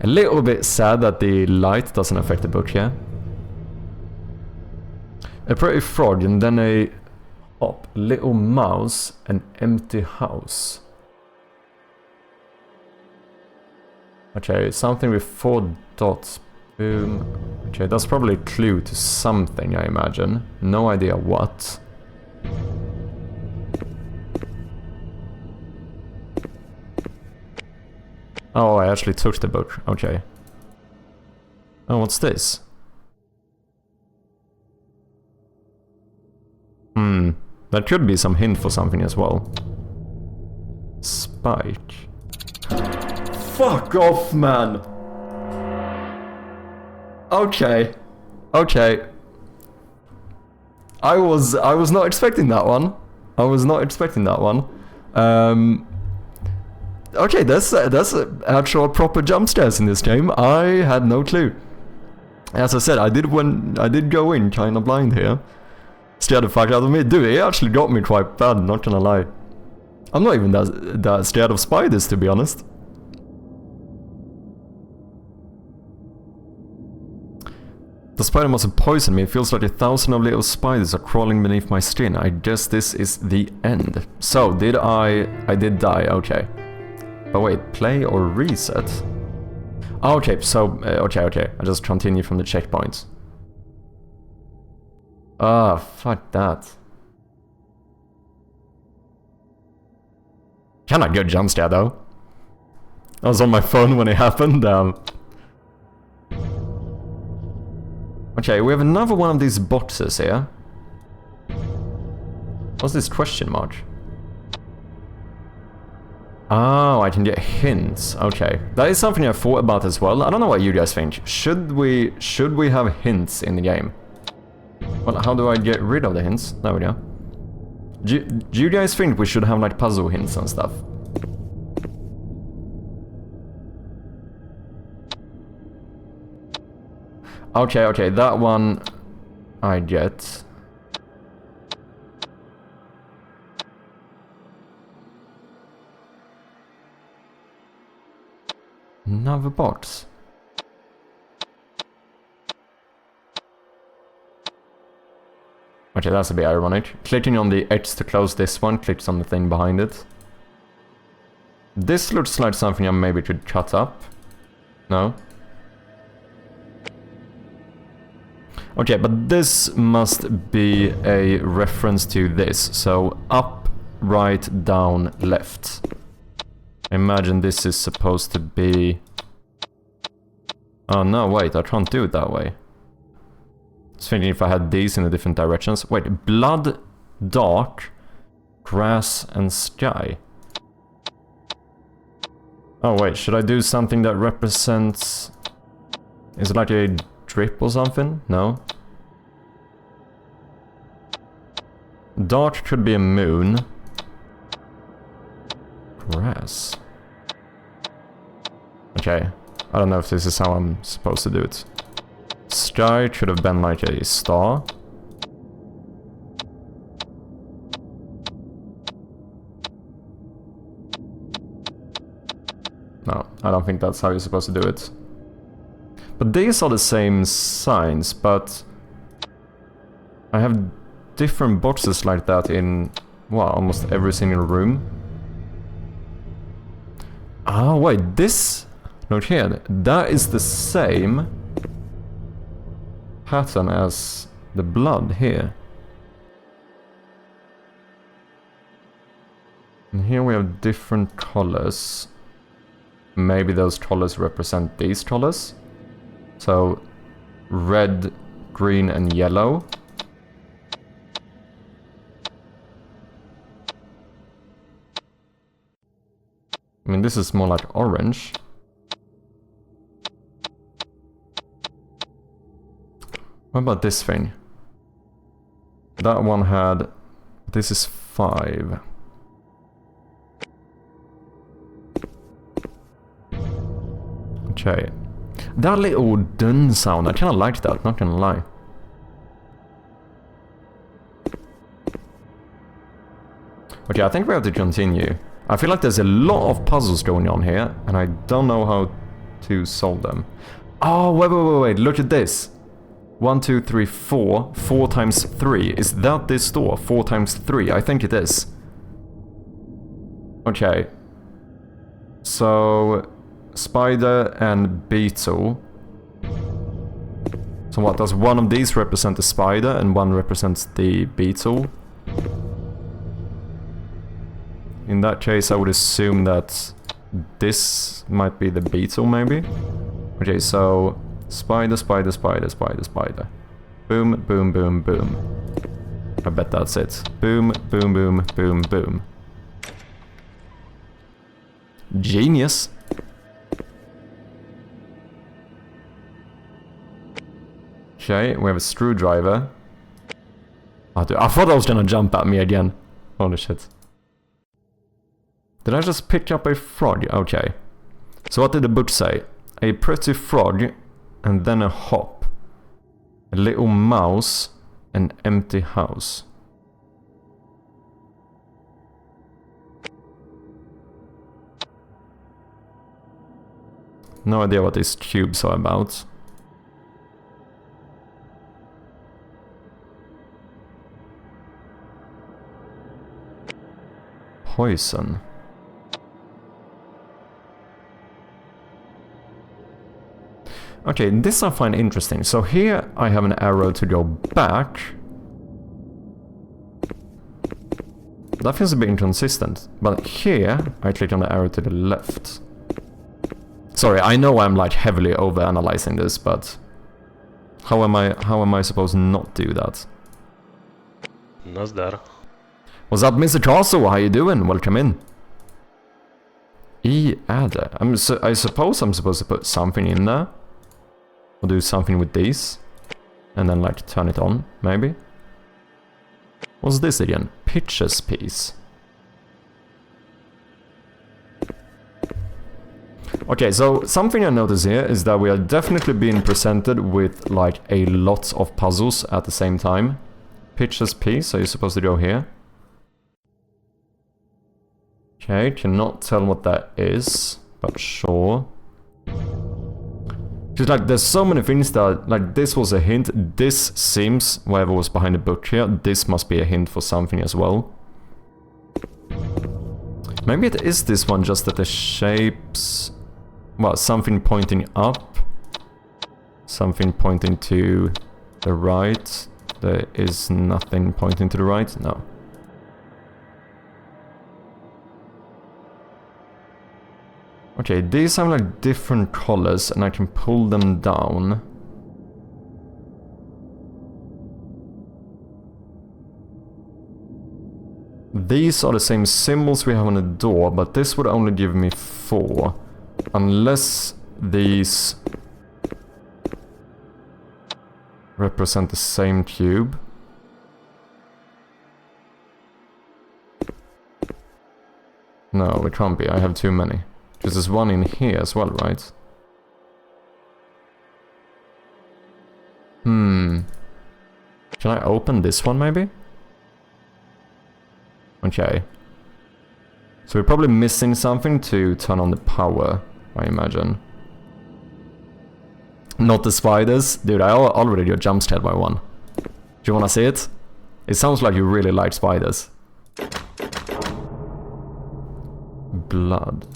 Speaker 1: A little bit sad that the light doesn't affect the book, yeah? A pretty frog and then a hop, little mouse, an empty house. Okay, something with 4 dots. Boom. Okay, that's probably a clue to something, I imagine. No idea what. Oh, I actually took the book. Okay. Oh, what's this? That could be some hint for something as well. Spike. Fuck off, man! Okay. Okay. I was not expecting that one. I was not expecting that one. Okay, that's actual proper jump scares in this game. I had no clue. As I said, I did go in kind of blind here. Scared the fuck out of me. Dude, it actually got me quite bad, not gonna lie. I'm not even that scared of spiders, to be honest. The spider must have poisoned me. It feels like 1,000 of little spiders are crawling beneath my skin. I guess this is the end. So, did I did die, okay. But wait, play or reset? Oh, okay, so, okay. I just continue from the checkpoint. Ah, fuck that. Kinda good jump scare though. I was on my phone when it happened. Okay, we have another one of these boxes here. What's this question mark? Oh, I can get hints. Okay, that is something I thought about as well. I don't know what you guys think. Should we have hints in the game? Well, how do I get rid of the hints? There we go. Do you guys think we should have like puzzle hints and stuff? Okay, that one I get. Another box. Okay, that's a bit ironic. Clicking on the X to close this one, clicks on the thing behind it. This looks like something I maybe could cut up. No? Okay, but this must be a reference to this. So, up, right, down, left. I imagine this is supposed to be... Oh no, wait, I can't do it that way. I was thinking if I had these in the different directions. Wait, blood, dark, grass, and sky. Oh wait, should I do something that represents... Is it like a drip or something? No. Dark could be a moon. Grass. Okay, I don't know if this is how I'm supposed to do it. Sky could have been like a star. No, I don't think that's how you're supposed to do it. But these are the same signs, but I have different boxes like that in, well, almost every single room. Ah, wait, this note here, that is the same pattern as the blood here. And here we have different colors. Maybe those colors represent these colors. So, red, green, and yellow. I mean, this is more like orange. What about this thing? That one had... This is 5. Okay. That little dun sound, I kinda liked that, not gonna lie. Okay, I think we have to continue. I feel like there's a lot of puzzles going on here, and I don't know how to solve them. Oh, wait, look at this. 1, 2, 3, 4. 4 times 3. Is that this door? 4 times 3. I think it is. Okay. So, spider and beetle. So what, does one of these represent the spider and one represents the beetle? In that case, I would assume that this might be the beetle, maybe? Okay, so spider, spider, spider, spider, spider. Boom, boom, boom, boom. I bet that's it. Boom, boom, boom, boom, boom. Genius. Okay, we have a screwdriver. Oh, dude, I thought I was gonna jump at me again. Holy shit. Did I just pick up a frog? Okay. So what did the book say? A pretty frog, and then a hop. A little mouse, an empty house. No idea what these cubes are about. Poison. Okay, this I find interesting. So here I have an arrow to go back. That feels a bit inconsistent. But here I click on the arrow to the left. Sorry, I know I'm like heavily over-analyzing this, but how am I supposed to not do that?
Speaker 2: Nazdar.
Speaker 1: What's up, Mr. Castle? How you doing? Welcome in. E-adder. I suppose I'm supposed to put something in there. Or do something with these. And then like turn it on, maybe. What's this again? Pitches piece. Okay, so something I notice here is that we are definitely being presented with like a lot of puzzles at the same time. Pitches piece, so you're supposed to go here. Okay, cannot tell what that is, but sure. Just like, there's so many things that, like, this was a hint. This seems, whatever was behind the book here, this must be a hint for something as well. Maybe it is this one, just that the shapes... Well, something pointing up. Something pointing to the right. There is nothing pointing to the right, no. Okay, these have like different colors and I can pull them down. These are the same symbols we have on the door, but this would only give me 4. Unless these represent the same cube. No, it can't be, I have too many. Because there's one in here as well, right? Can I open this one, maybe? Okay. So we're probably missing something to turn on the power, I imagine. Not the spiders. Dude, I already got jump scared by one. Do you wanna see it? It sounds like you really like spiders. Blood.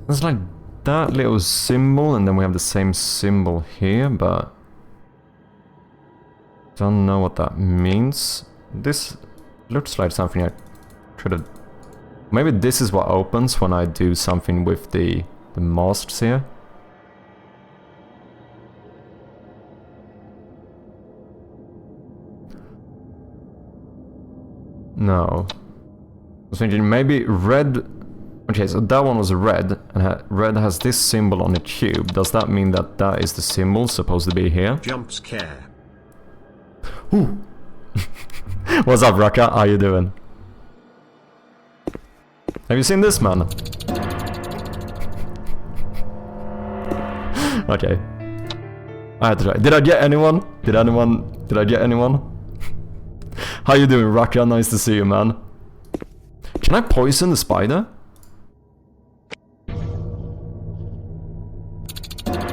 Speaker 1: It's like that little symbol, and then we have the same symbol here, but don't know what that means. This looks like something I could have... Maybe this is what opens when I do something with the masks here. No. I was thinking maybe red... Okay, so that one was red, and red has this symbol on the cube. Does that mean that that is the symbol supposed to be here?
Speaker 3: Jump scare.
Speaker 1: Ooh. What's up, Raka? How you doing? Have you seen this, man? Okay. I had to try. Did I get anyone? Did I get anyone? How you doing, Raka? Nice to see you, man. Can I poison the spider?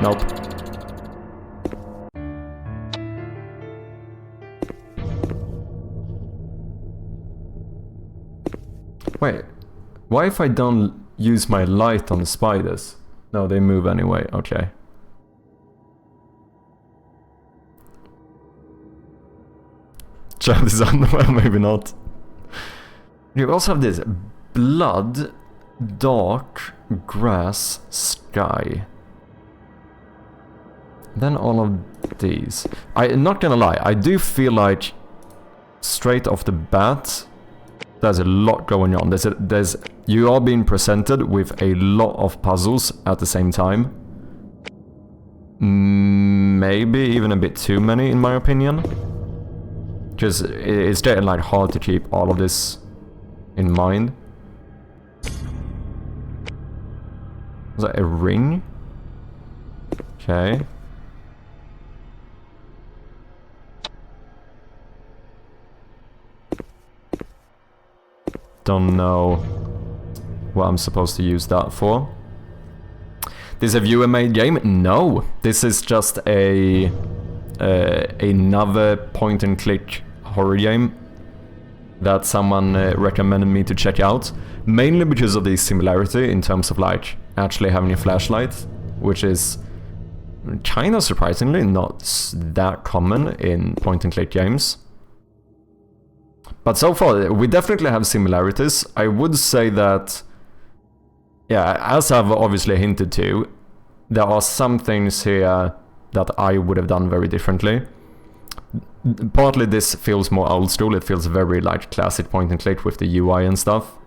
Speaker 1: Nope. Wait. Why if I don't use my light on the spiders? No, they move anyway. Okay. Try this on. Well, maybe not. You also have this blood, dark, grass, sky. Then all of these. I'm not gonna lie, I do feel like straight off the bat, there's a lot going on. You are being presented with a lot of puzzles at the same time. Maybe even a bit too many, in my opinion. Because it's getting like hard to keep all of this in mind. Was that a ring? Okay. Don't know what I'm supposed to use that for. This a viewer-made game? No, this is just another point-and-click horror game that someone recommended me to check out, mainly because of the similarity in terms of like actually having a flashlight, which is kind of surprisingly not that common in point-and-click games. But so far, we definitely have similarities. I would say that, yeah, as I've obviously hinted to, there are some things here that I would have done very differently. Partly this feels more old school, it feels very like classic point and click with the UI and stuff.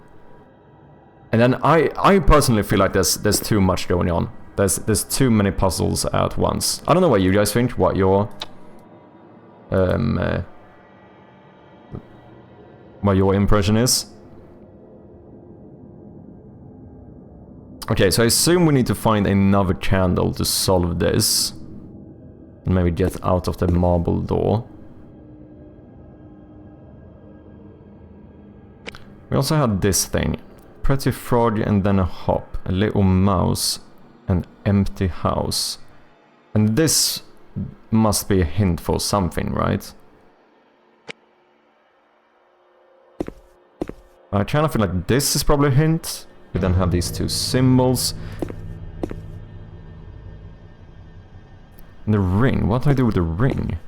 Speaker 1: And then I personally feel like there's too much going on. There's too many puzzles at once. I don't know what you guys think, what your impression is. Okay, so I assume we need to find another candle to solve this. And maybe get out of the marble door. We also had this thing. Pretty frog and then a hop. A little mouse. An empty house. And this must be a hint for something, right? I kind of feel like this is probably a hint. We then have these two symbols. And the ring. What do I do with the ring?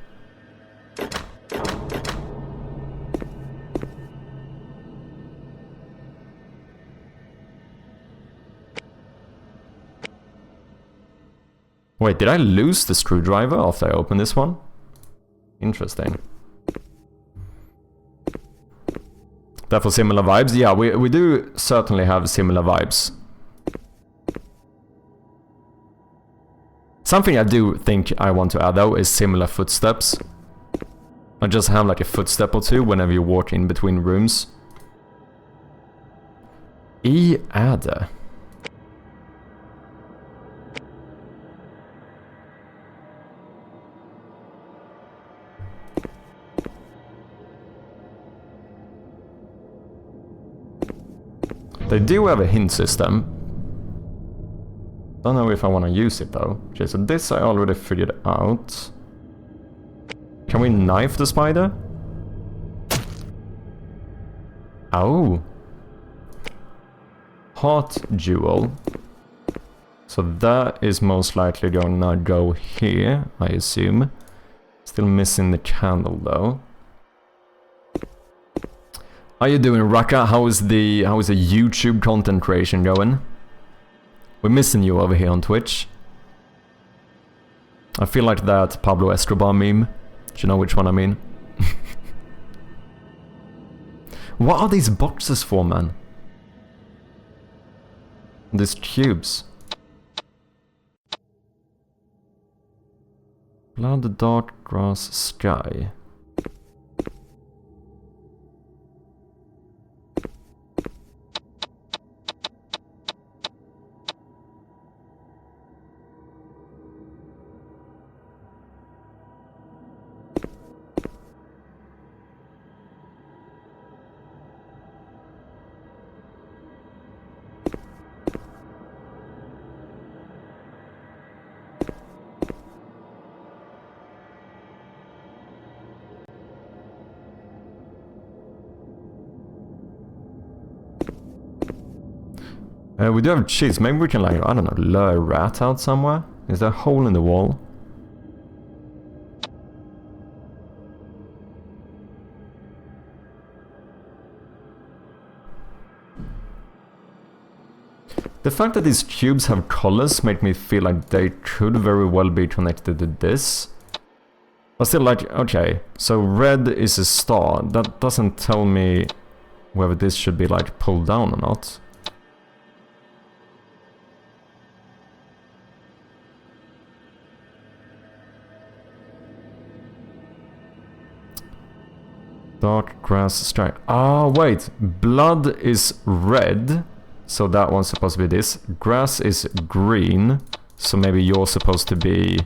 Speaker 1: Wait, did I lose the screwdriver after I opened this one? Interesting. Therefore similar vibes? Yeah, we do certainly have similar vibes. Something I do think I want to add though is similar footsteps. I just have like a footstep or two whenever you walk in between rooms. Adder. They do have a hint system. Don't know if I want to use it though. Okay, so this I already figured out. Can we knife the spider? Oh. Heart jewel. So that is most likely gonna go here, I assume. Still missing the candle though. How you doing, Raka? How is the YouTube content creation going? We're missing you over here on Twitch. I feel like that Pablo Escobar meme. Do you know which one I mean? What are these boxes for, man? These cubes. Blood, dark, grass, sky. We do have cheats. Maybe we can, like, I don't know, lure a rat out somewhere? Is there a hole in the wall? The fact that these cubes have colors make me feel like they could very well be connected to this. But still, like, okay, so red is a star. That doesn't tell me whether this should be, like, pulled down or not. Dark grass stripe. Ah, wait. Blood is red. So that one's supposed to be this. Grass is green. So maybe you're supposed to be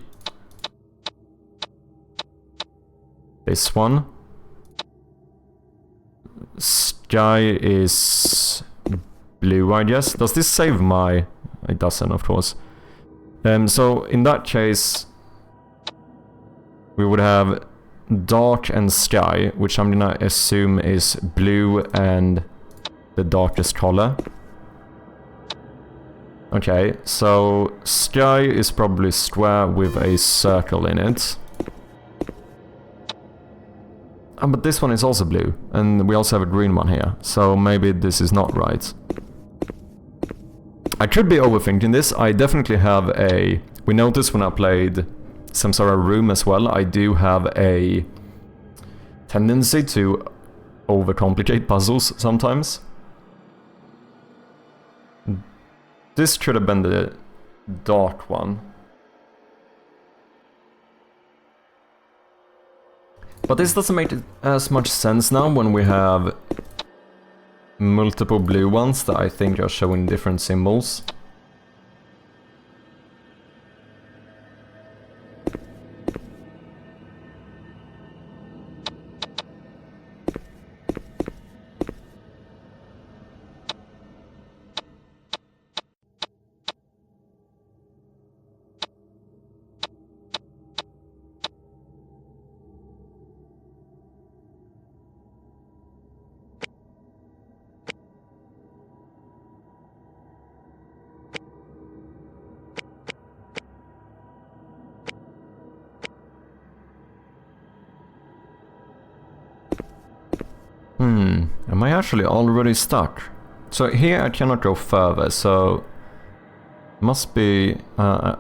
Speaker 1: this one. Sky is blue, I guess. Does this save my... It doesn't, of course. So in that case, we would have dark and sky, which I'm gonna assume is blue and the darkest color. Okay, so sky is probably square with a circle in it. But this one is also blue, and we also have a green one here, so maybe this is not right. I could be overthinking this. I definitely have a... We noticed when I played Samsara Room as well, I do have a tendency to overcomplicate puzzles sometimes. This should have been the dark one. But this doesn't make as much sense now when we have multiple blue ones that I think are showing different symbols. Am I actually already stuck? So here I cannot go further, so must be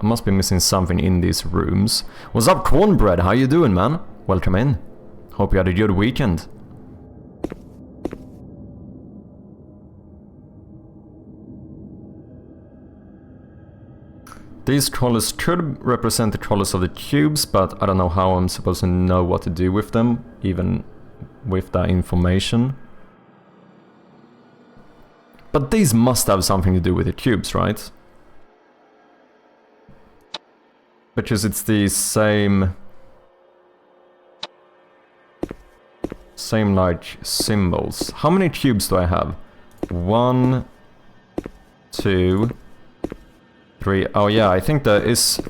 Speaker 1: missing something in these rooms. What's up, Cornbread? How you doing, man? Welcome in. Hope you had a good weekend. These colors could represent the colors of the cubes, but I don't know how I'm supposed to know what to do with them, even with that information. But these must have something to do with the cubes, right? Because it's the same like symbols. How many cubes do I have? 1, 2, 3. Oh yeah, I think there is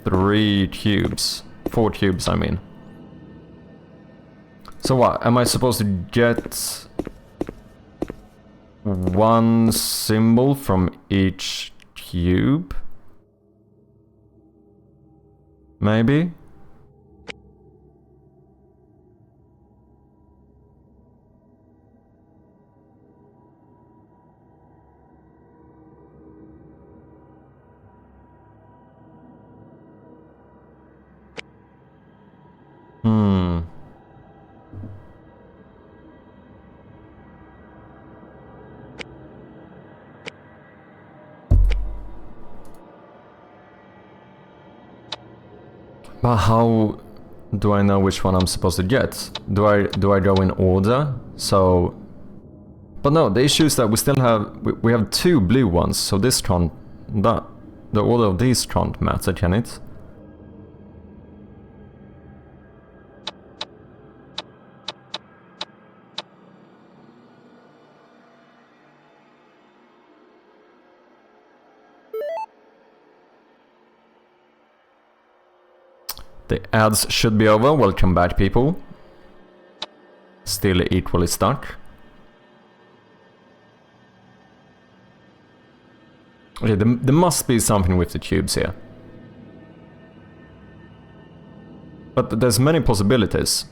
Speaker 1: 3 cubes. 4 cubes, I mean. So what? Am I supposed to get one symbol from each cube? Maybe? But how do I know which one I'm supposed to get? Do I go in order? So... But no, the issue is that we still have... We have 2 blue ones, so this can't... The order of these can't matter, can it? The ads should be over. Welcome back, people. Still equally stuck. Okay, there must be something with the tubes here. But there's many possibilities.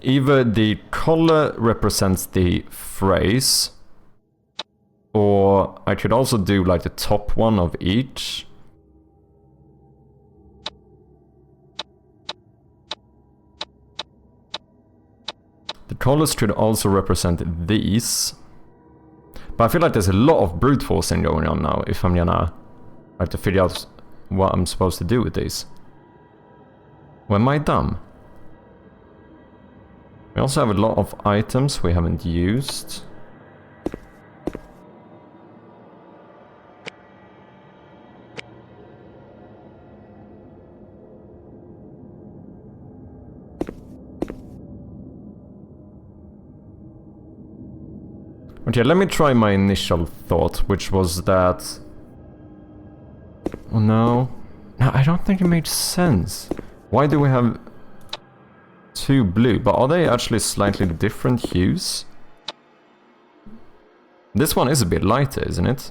Speaker 1: Either the color represents the phrase, or I could also do like the top one of each. The colors could also represent these. But I feel like there's a lot of brute forcing going on now if I'm gonna have to figure out what I'm supposed to do with these. Or am I dumb? We also have a lot of items we haven't used. Okay, let me try my initial thought, which was that... Oh no. No, I don't think it makes sense. Why do we have two blue? But are they actually slightly different hues? This one is a bit lighter, isn't it?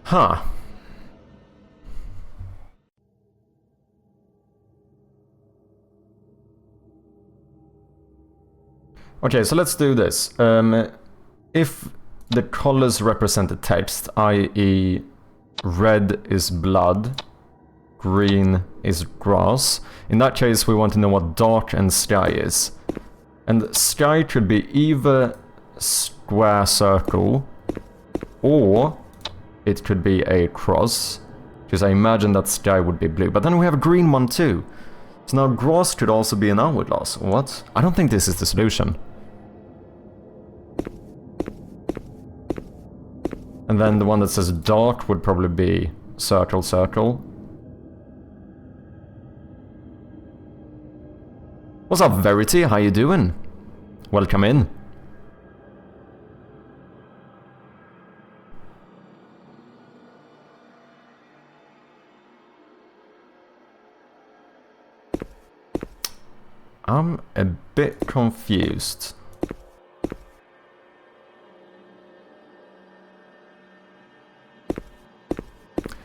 Speaker 1: Huh. Okay, so let's do this. If the colors represent the text, i.e. red is blood, green is grass, in that case we want to know what dark and sky is. And sky could be either square circle, or it could be a cross, because I imagine that sky would be blue. But then we have a green one too. So now grass could also be an hourglass. What? I don't think this is the solution. And then the one that says dark would probably be circle, circle. What's up, Verity? How you doing? Welcome in. I'm a bit confused.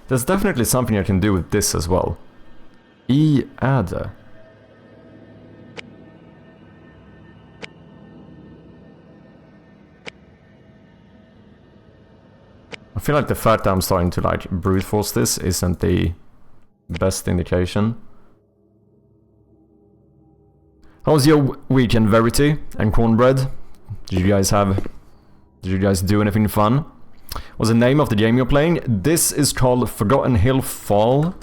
Speaker 1: There's definitely something I can do with this as well. E-adder. I feel like the fact that I'm starting to like brute force this isn't the best indication. How was your weekend, Verity and Cornbread? Did you guys do anything fun? What's the name of the game you're playing? This is called Forgotten Hill Fall.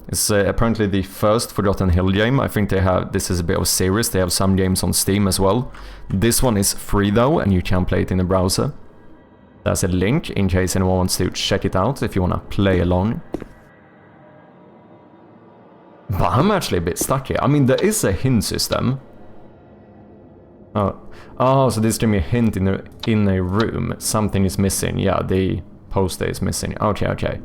Speaker 1: It's apparently the first Forgotten Hill game. I think this is a bit of a series. They have some games on Steam as well. This one is free though, and you can play it in the browser. There's a link in case anyone wants to check it out if you want to play along. But I'm actually a bit stuck here. I mean, there is a hint system. Oh, so this gives me a hint in a room. Something is missing. Yeah, the poster is missing. Okay, okay.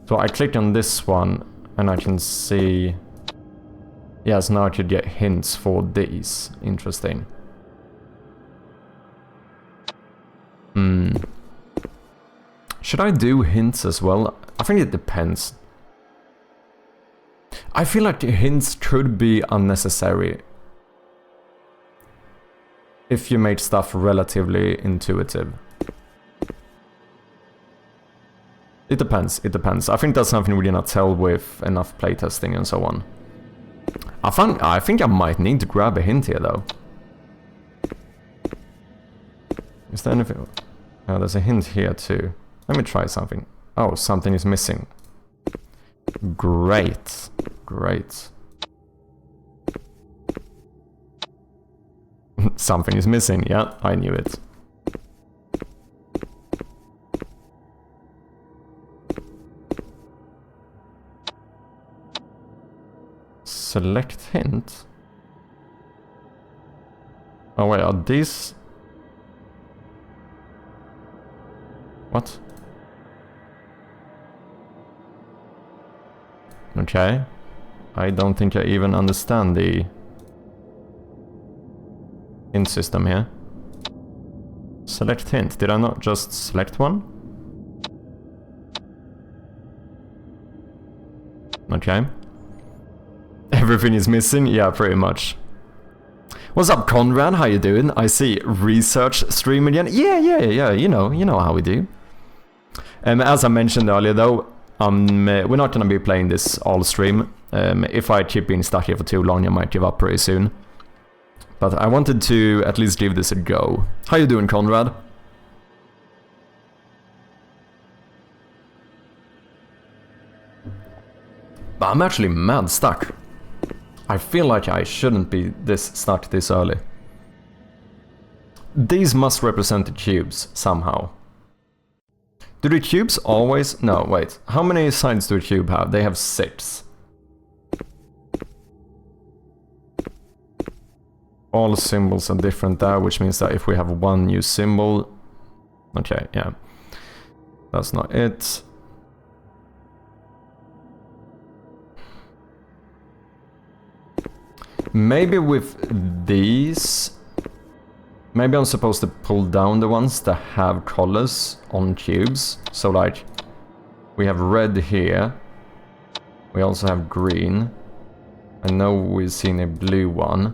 Speaker 1: So I click on this one, and I can see... Yes, now I could get hints for these. Interesting. Should I do hints as well? I think it depends. I feel like the hints could be unnecessary if you make stuff relatively intuitive. It depends, it depends. I think that's something we're gonna tell with enough playtesting and so on. I think I might need to grab a hint here though. Is there anything? Oh, there's a hint here too. Let me try something. Oh, something is missing. Great. Great. Something is missing. Yeah, I knew it. Select hint? Oh wait, are these... What? Okay. I don't think I even understand the hint system here. Select hint. Did I not just select one? Okay. Everything is missing? Yeah, pretty much. What's up, Conrad? How you doing? I see research stream again. Yeah. You know how we do. As I mentioned earlier, though, we're not gonna be playing this all stream. If I keep being stuck here for too long, I might give up pretty soon. But I wanted to at least give this a go. How you doing, Conrad? But I'm actually mad stuck. I feel like I shouldn't be this stuck this early. These must represent the cubes somehow. Do the cubes always... No, wait. How many sides do a cube have? They have 6. All symbols are different there, which means that if we have one new symbol... Okay, yeah. That's not it. Maybe with these... Maybe I'm supposed to pull down the ones that have colors on cubes. So like, we have red here. We also have green. I know we've seen a blue one.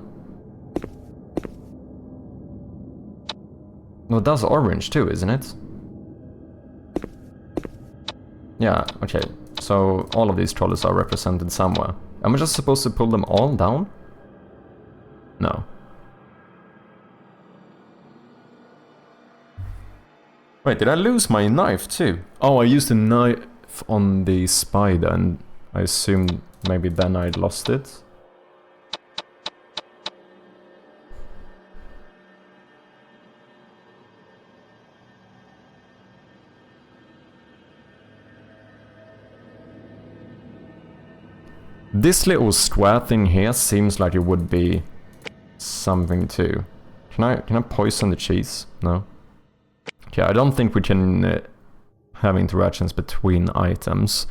Speaker 1: No, that's orange too, isn't it? Yeah, okay. So all of these colors are represented somewhere. Am I just supposed to pull them all down? No. Wait, did I lose my knife too? Oh, I used a knife on the spider and I assumed maybe then I'd lost it. This little square thing here seems like it would be something too. Can I poison the cheese? No. Okay, I don't think we can have interactions between items.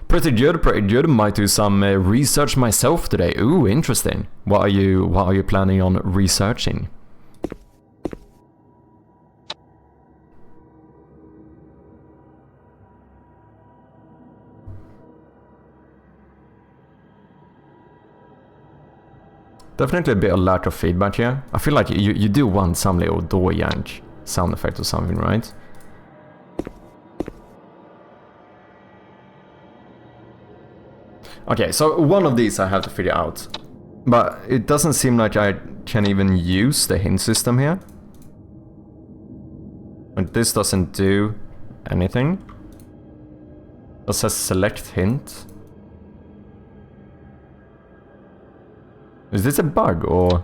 Speaker 1: Pretty good. Might do some research myself today. Ooh, interesting. What are you planning on researching? Definitely a bit of lack of feedback here. I feel like you do want some little door yank sound effect or something, right? Okay, so one of these I have to figure out. But it doesn't seem like I can even use the hint system here. And this doesn't do anything. It says select hint. Is this a bug or...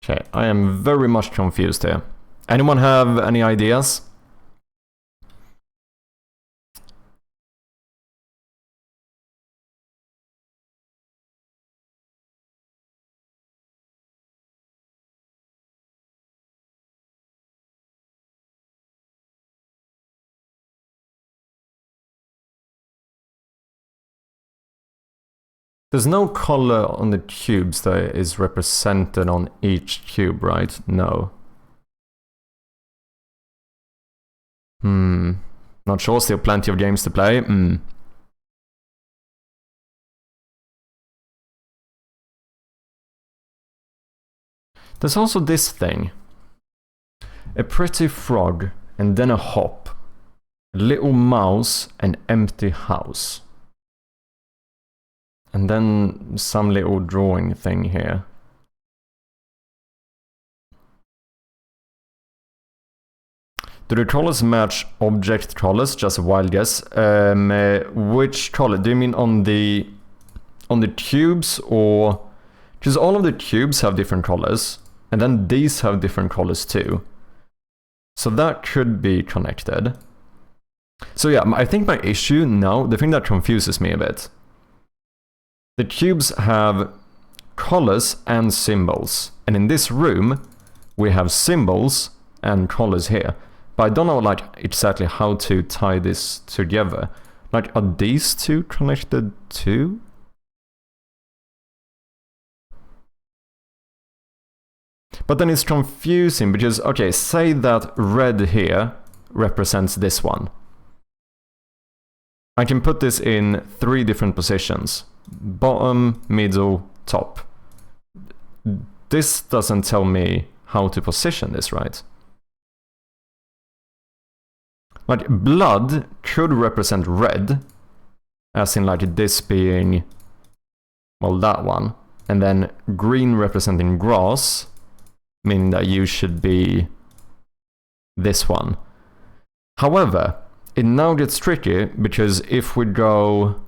Speaker 1: Okay, I am very much confused here. Anyone have any ideas? There's no color on the cubes that is represented on each cube, right? No. Not sure, still plenty of games to play. There's also this thing. A pretty frog, and then a hop. A little mouse, an empty house. And then some little drawing thing here. Do the trollers match object trollers? Just a wild guess. Which troller? Do you mean on the tubes, or... Because all of the tubes have different colors, and then these have different colors too. So that could be connected. So yeah, I think my issue now, the thing that confuses me a bit, the tubes have colors and symbols, and in this room we have symbols and colors here. But I don't know like exactly how to tie this together. Like, are these two connected too? But then it's confusing because, okay, say that red here represents this one. I can put this in 3 different positions. Bottom, middle, top. This doesn't tell me how to position this, right? Like, blood could represent red, as in like this being, well, that one. And then green representing grass, meaning that you should be this one. However, it now gets tricky, because if we go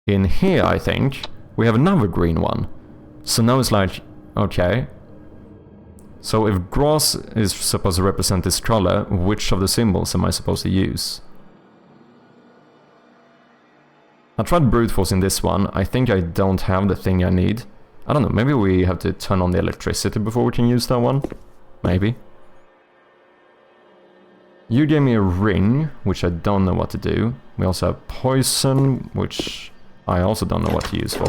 Speaker 1: in here, I think, we have another green one. So now it's like, okay. So if grass is supposed to represent this color, which of the symbols am I supposed to use? I tried brute force in this one. I think I don't have the thing I need. I don't know, maybe we have to turn on the electricity before we can use that one? Maybe. You gave me a ring, which I don't know what to do. We also have poison, which I also don't know what to use for.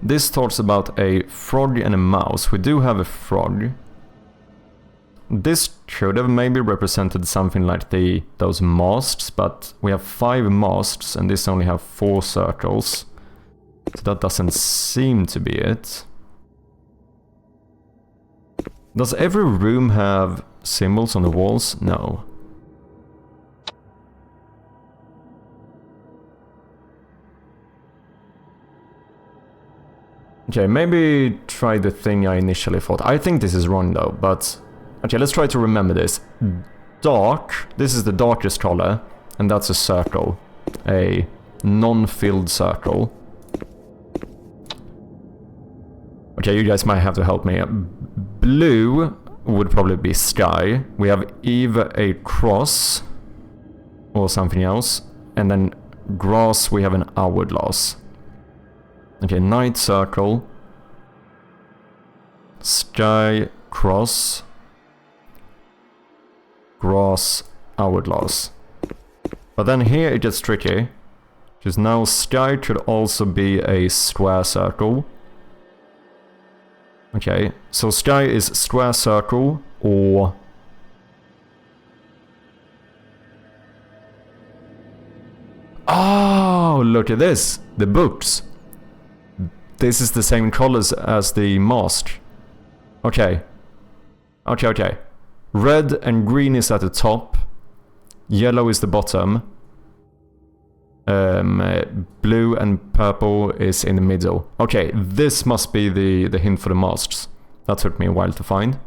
Speaker 1: This talks about a frog and a mouse. We do have a frog. This should have maybe represented something like those masts, but we have 5 masts and this only have 4 circles. So that doesn't seem to be it. Does every room have symbols on the walls? No. Okay, maybe try the thing I initially thought. I think this is wrong though, but... Okay, let's try to remember this. Dark, this is the darkest color, and that's a circle. A non-filled circle. Okay, you guys might have to help me. Blue would probably be sky. We have either a cross or something else, and then grass we have an hourglass. Okay, night circle, sky, cross, grass, hourglass. But then here it gets tricky, because now sky could also be a square circle. Okay, so sky is square circle, or... Oh, look at this! The books! This is the same colors as the mast. Okay. Okay. Red and green is at the top. Yellow is the bottom. Blue and purple is in the middle. Okay, this must be the hint for the masts. That took me a while to find.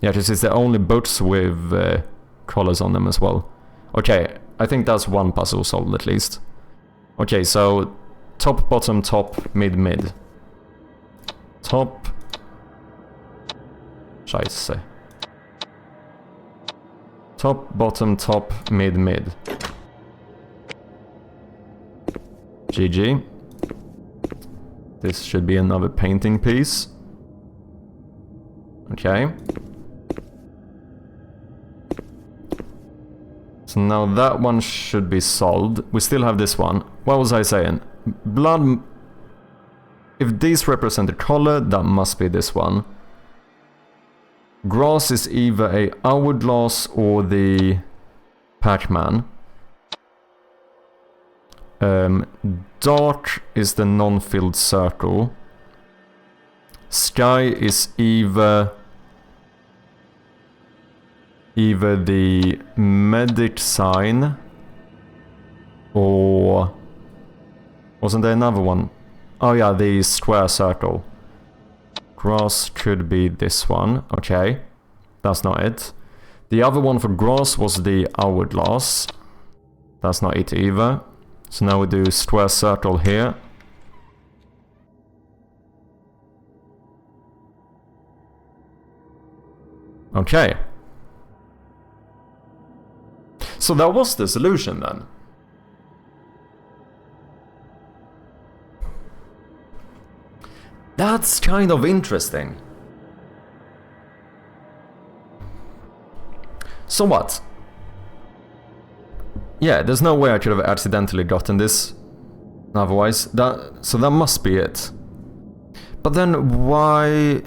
Speaker 1: Yeah, this is the only boats with colors on them as well. Okay, I think that's one puzzle solved at least. Okay, so... Top, bottom, top, mid, mid. Top. Scheiße. Top, bottom, top, mid, mid. GG. This should be another painting piece. Okay. So now that one should be solved. We still have this one. What was I saying? Blood... If these represent a color, that must be this one. Grass is either a hourglass or the Pac-Man. Dark is the non-filled circle. Sky is either the medic sign or... Wasn't there another one? Oh yeah, the square circle. grass should be this one. Okay, that's not it. The other one for grass was the hourglass. That's not it either. So now we do square circle here. Okay. So that was the solution then. That's kind of interesting. So what? Yeah, there's no way I could have accidentally gotten this otherwise. So that must be it. But then why...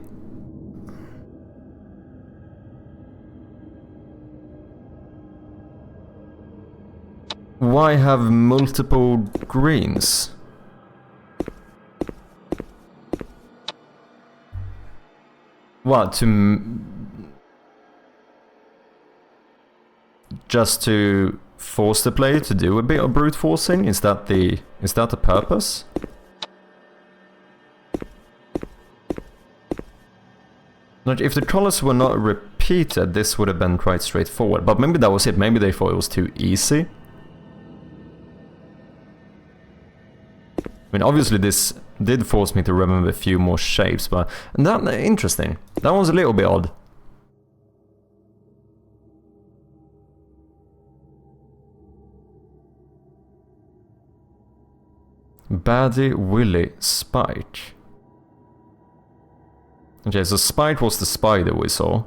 Speaker 1: Why have multiple greens? What, just to force the player to do a bit of brute forcing? Is that the purpose? Like, if the colors were not repeated, this would have been quite straightforward. But maybe that was it. Maybe they thought it was too easy. I mean, obviously this did force me to remember a few more shapes, but that interesting. That was a little bit odd. Baddie, Willy, Spike. Okay, so Spike was the spider we saw.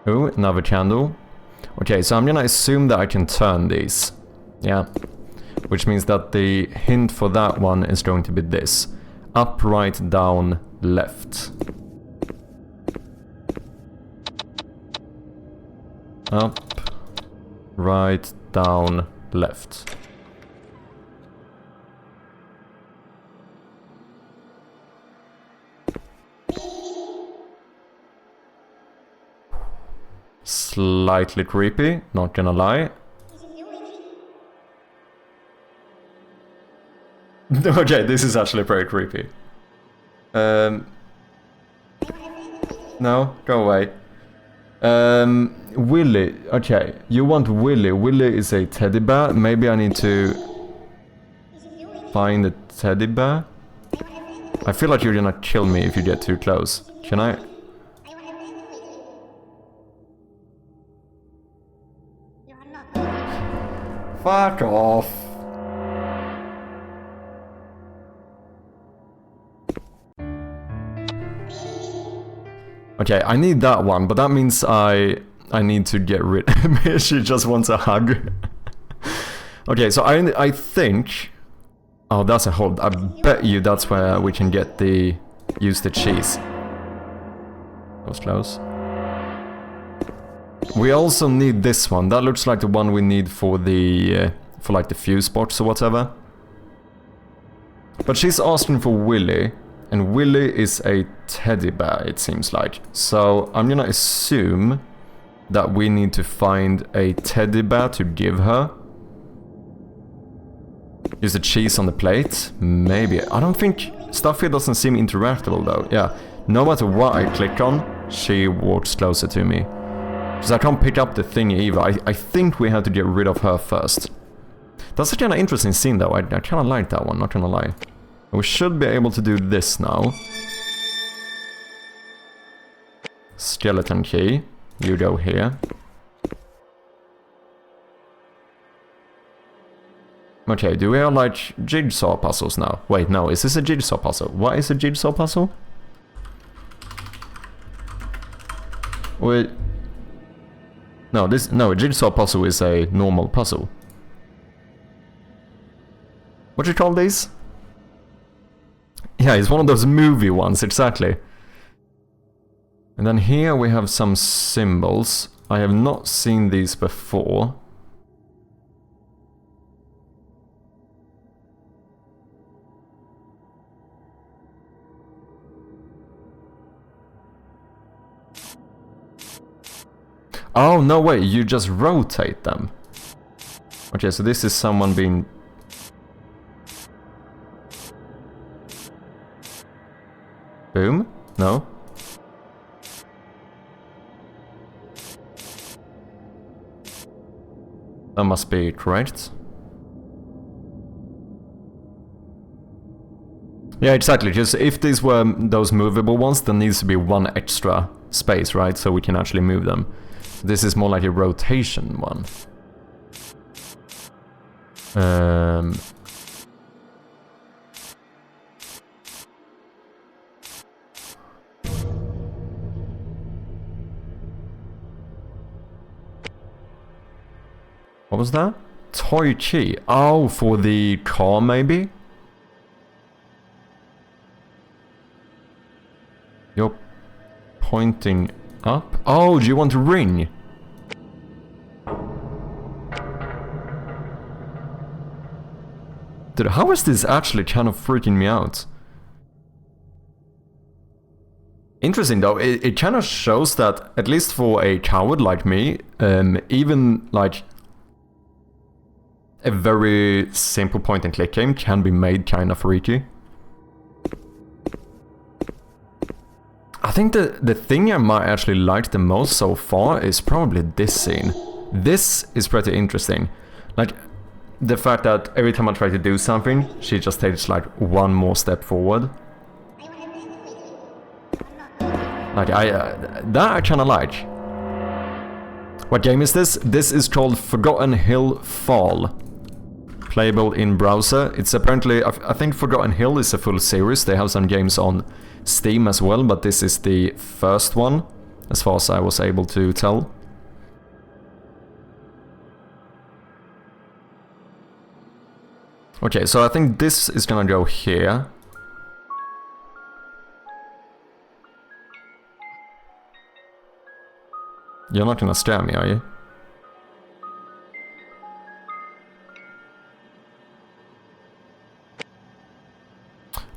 Speaker 1: Oh, another candle. Okay, so I'm gonna assume that I can turn these. Yeah. Which means that the hint for that one is going to be this. Up, right, down, left. Up, right, down, left. Slightly creepy, not gonna lie. Okay, this is actually very creepy. No, go away. Willy, okay, you want Willy. Willy is a teddy bear. Maybe I need to find a teddy bear. I feel like you're gonna kill me if you get too close. Can I? Fuck off. Okay, I need that one, but that means I need to get rid. She just wants a hug. Okay, so I think. Oh, that's a hold. I bet you that's where we can get the use the cheese. That was close. We also need this one. That looks like the one we need for the for like the fuse box or whatever. But she's asking for Willy. And Willy is a teddy bear, it seems like. So I'm gonna assume that we need to find a teddy bear to give her. Use the cheese on the plate? Maybe. I don't think... Stuff here doesn't seem interactable though. Yeah. No matter what I click on, she walks closer to me. Because I can't pick up the thing either. I think we have to get rid of her first. That's a kind of interesting scene though. I kind of like that one, not gonna lie. We should be able to do this now. Skeleton key. You go here. Okay, do we have like jigsaw puzzles now? Wait, no, is this a jigsaw puzzle? What is a jigsaw puzzle? Wait. No, a jigsaw puzzle is a normal puzzle. What do you call these? Yeah, it's one of those movie ones, exactly. And then here we have some symbols. I have not seen these before. Oh, no way, you just rotate them. Okay, so this is someone being... Boom? No? That must be correct. Yeah, exactly. Just if these were those movable ones, there needs to be one extra space, right? So we can actually move them. This is more like a rotation one. What was that? Toy key. Oh, for the car maybe? You're pointing up? Oh, do you want a ring? Dude, how is this actually kind of freaking me out? Interesting though, it kind of shows that, at least for a coward like me, even like a very simple point and click game can be made kind of freaky. I think the thing I might actually like the most so far is probably this scene. This is pretty interesting. Like, the fact that every time I try to do something, she just takes like one more step forward. Like, that I kinda like. What game is this? This is called Forgotten Hill Fall. Playable in browser. It's apparently, I think Forgotten Hill is a full series. They have some games on Steam as well, but this is the first one, as far as I was able to tell. Okay, so I think this is gonna go here. You're not gonna scare me, are you?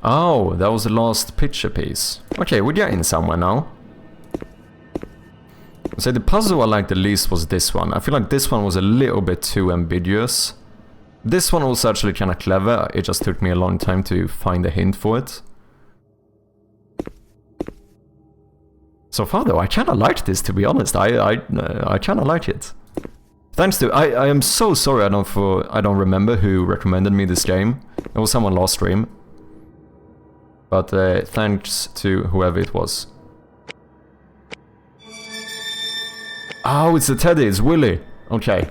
Speaker 1: Oh, that was the last picture piece. Okay, we're getting somewhere now. So the puzzle I liked the least was this one. I feel like this one was a little bit too ambiguous. This one was actually kind of clever. It just took me a long time to find a hint for it. So far though, I kind of liked this, to be honest. I kind of like it. Thanks to... I am so sorry I don't remember who recommended me this game. It was someone last stream. But thanks to whoever it was. Oh, it's a teddy, it's Willy. Okay.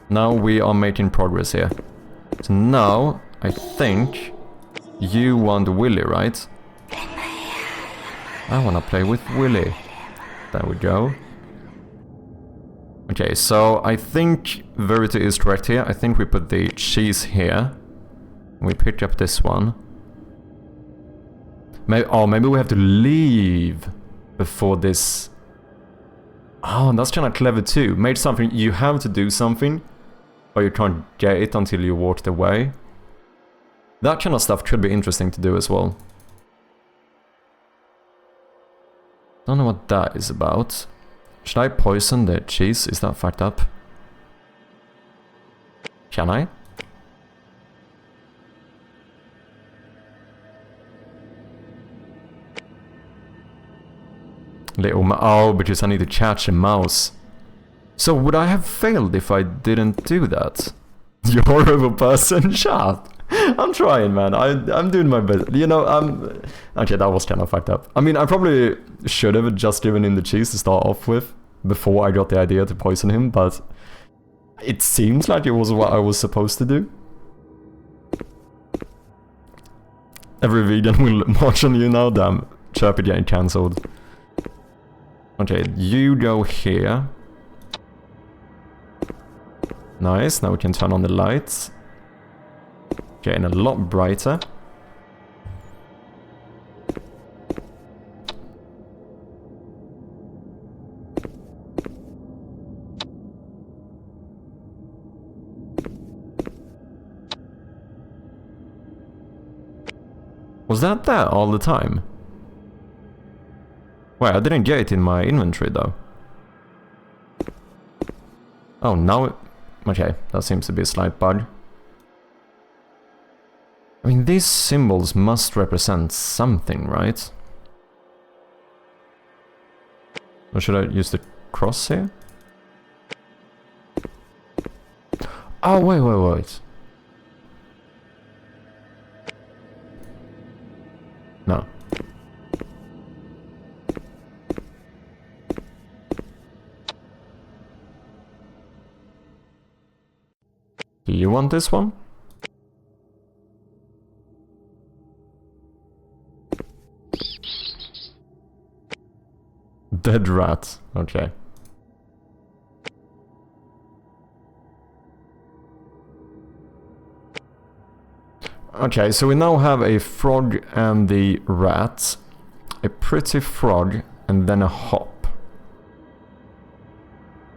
Speaker 1: Now we are making progress here. So now, I think you want Willy, right? I wanna play with Willy. There we go. Okay, so I think Verity is correct here. I think we put the cheese here. We pick up this one. Maybe we have to leave before this. Oh, that's kind of clever too. Made something, you have to do something, but you can't get it until you walked away. That kind of stuff could be interesting to do as well. Don't know what that is about. Should I poison the cheese? Is that fucked up? Can I? Oh, because I need to catch a mouse. So would I have failed if I didn't do that? You horrible person, shut up. I'm trying, man. I'm doing my best. You know, okay, that was kind of fucked up. I mean, I probably should have just given him the cheese to start off with before I got the idea to poison him, but it seems like it was what I was supposed to do. Every vegan will march on you now, damn. Chirpy getting cancelled. Okay, you go here. Nice, now we can turn on the lights. Getting a lot brighter. Was that there all the time? Wait, I didn't get it in my inventory though. Oh, now... Okay, that seems to be a slight bug. I mean, these symbols must represent something, right? Or should I use the cross here? Oh, wait. No. Do you want this one? Dead rat. Okay. Okay, so we now have a frog and the rat, a pretty frog, and then a hop.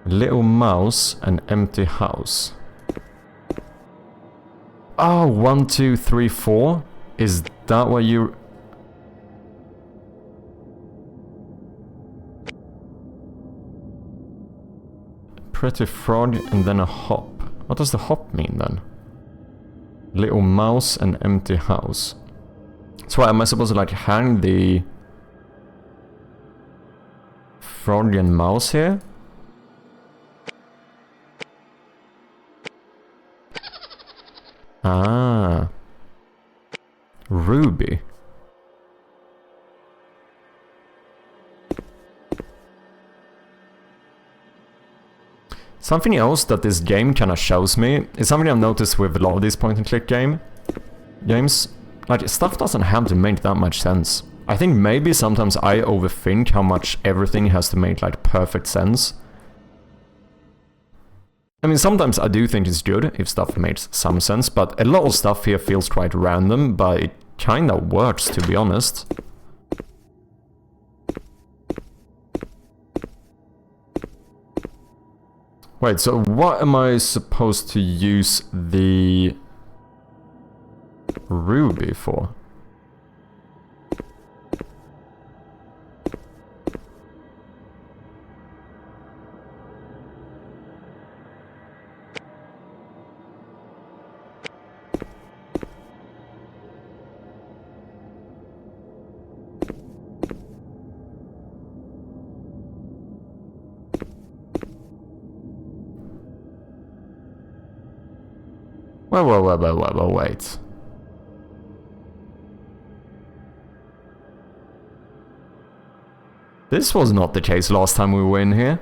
Speaker 1: A little mouse, an empty house. Oh, 1, 2, 3, 4? Is that what you... Pretty frog and then a hop. What does the hop mean then? Little mouse and empty house. So am I supposed to like hang the frog and mouse here? Ah. Ruby. Something else that this game kinda shows me is something I've noticed with a lot of these point-and-click games. Like, stuff doesn't have to make that much sense. I think maybe sometimes I overthink how much everything has to make, like, perfect sense. I mean, sometimes I do think it's good if stuff makes some sense, but a lot of stuff here feels quite random, but it kinda works, to be honest. Wait, so what am I supposed to use the ruby for? Well, wait. This was not the case last time we were in here.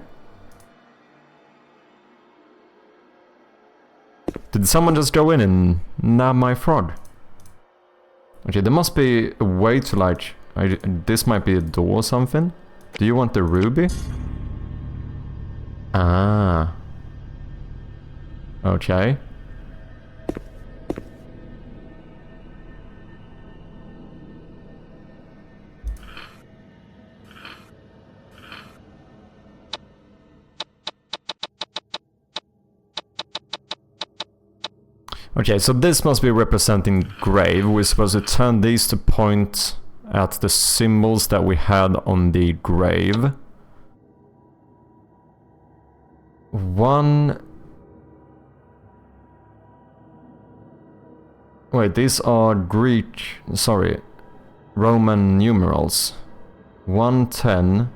Speaker 1: Did someone just go in and nab my frog? Okay, there must be a way to like... this might be a door or something. Do you want the ruby? Ah. Okay. Okay, so this must be representing grave. We're supposed to turn these to point at the symbols that we had on the grave. One... Wait, these are Greek... Sorry. Roman numerals. 110...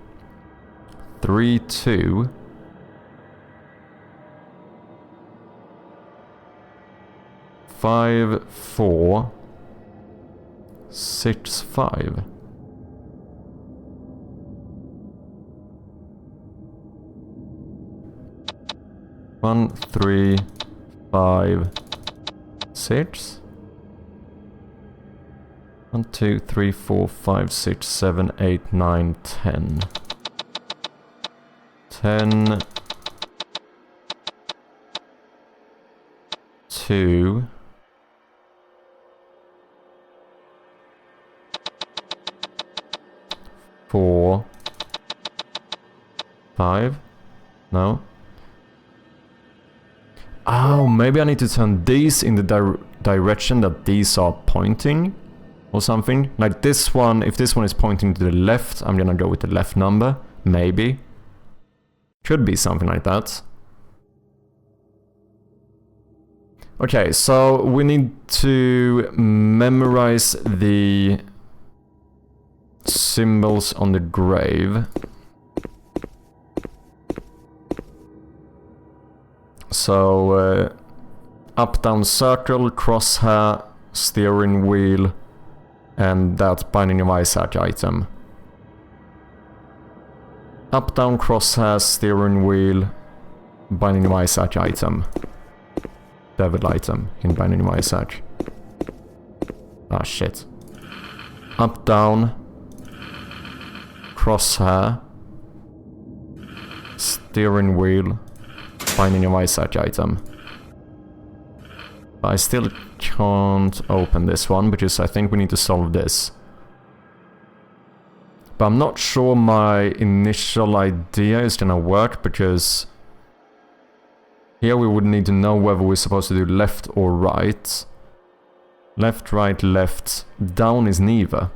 Speaker 1: 32... 5, 4, 6, 5. One, 3, 5, 6. 1, 2, 3, 4, 5, 6, 7, 8, 9, 10. 10, 2. 4, 5, no. Oh, maybe I need to turn these in the direction that these are pointing, or something. Like this one, if this one is pointing to the left, I'm gonna go with the left number, maybe. Could be something like that. Okay, so we need to memorize the symbols on the grave. So, up, down, circle, crosshair, steering wheel, and that Binding of Isaac item. Up, down, crosshair, steering wheel, Binding of Isaac item. Devil item in Binding of Isaac. Ah, shit. Up, down, crosshair, steering wheel, Binding of Isaac item. I still can't open this one because I think we need to solve this. But I'm not sure my initial idea is gonna work because here we would need to know whether we're supposed to do left or right. Left, right, left. Down is neither.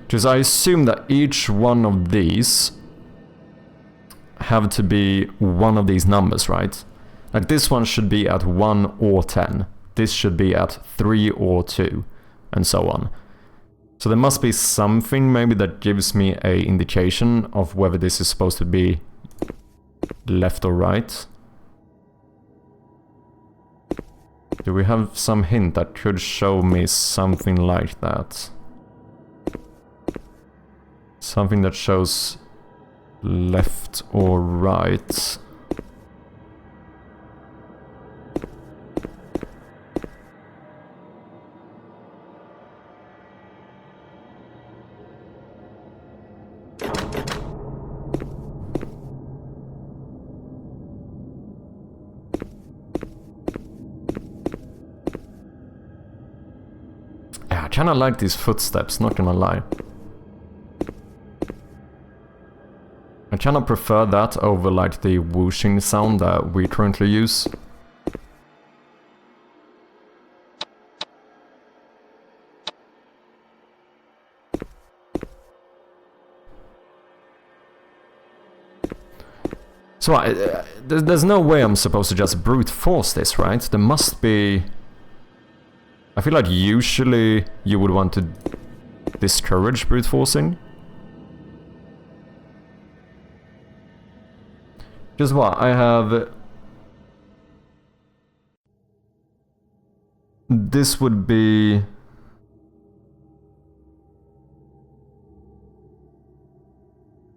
Speaker 1: Because I assume that each one of these have to be one of these numbers, right? Like this one should be at 1 or 10. This should be at 3 or 2, and so on. So there must be something maybe that gives me an indication of whether this is supposed to be left or right. Do we have some hint that could show me something like that? Something that shows left or right. Yeah, I kinda like these footsteps, not gonna lie. I kinda prefer that over like the whooshing sound that we currently use. So there's no way I'm supposed to just brute force this, right? There must be... I feel like usually you would want to discourage brute forcing. Just what? I have... This would be...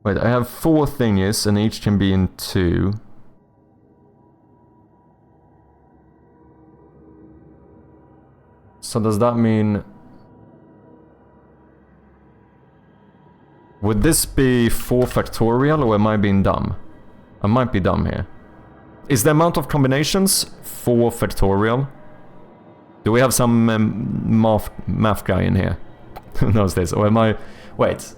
Speaker 1: Wait, I have 4 thingies and each can be in 2. So does that mean... Would this be 4 factorial or am I being dumb? I might be dumb here. Is the amount of combinations 4 factorial? Do we have some math guy in here who knows this? Or am I... Wait.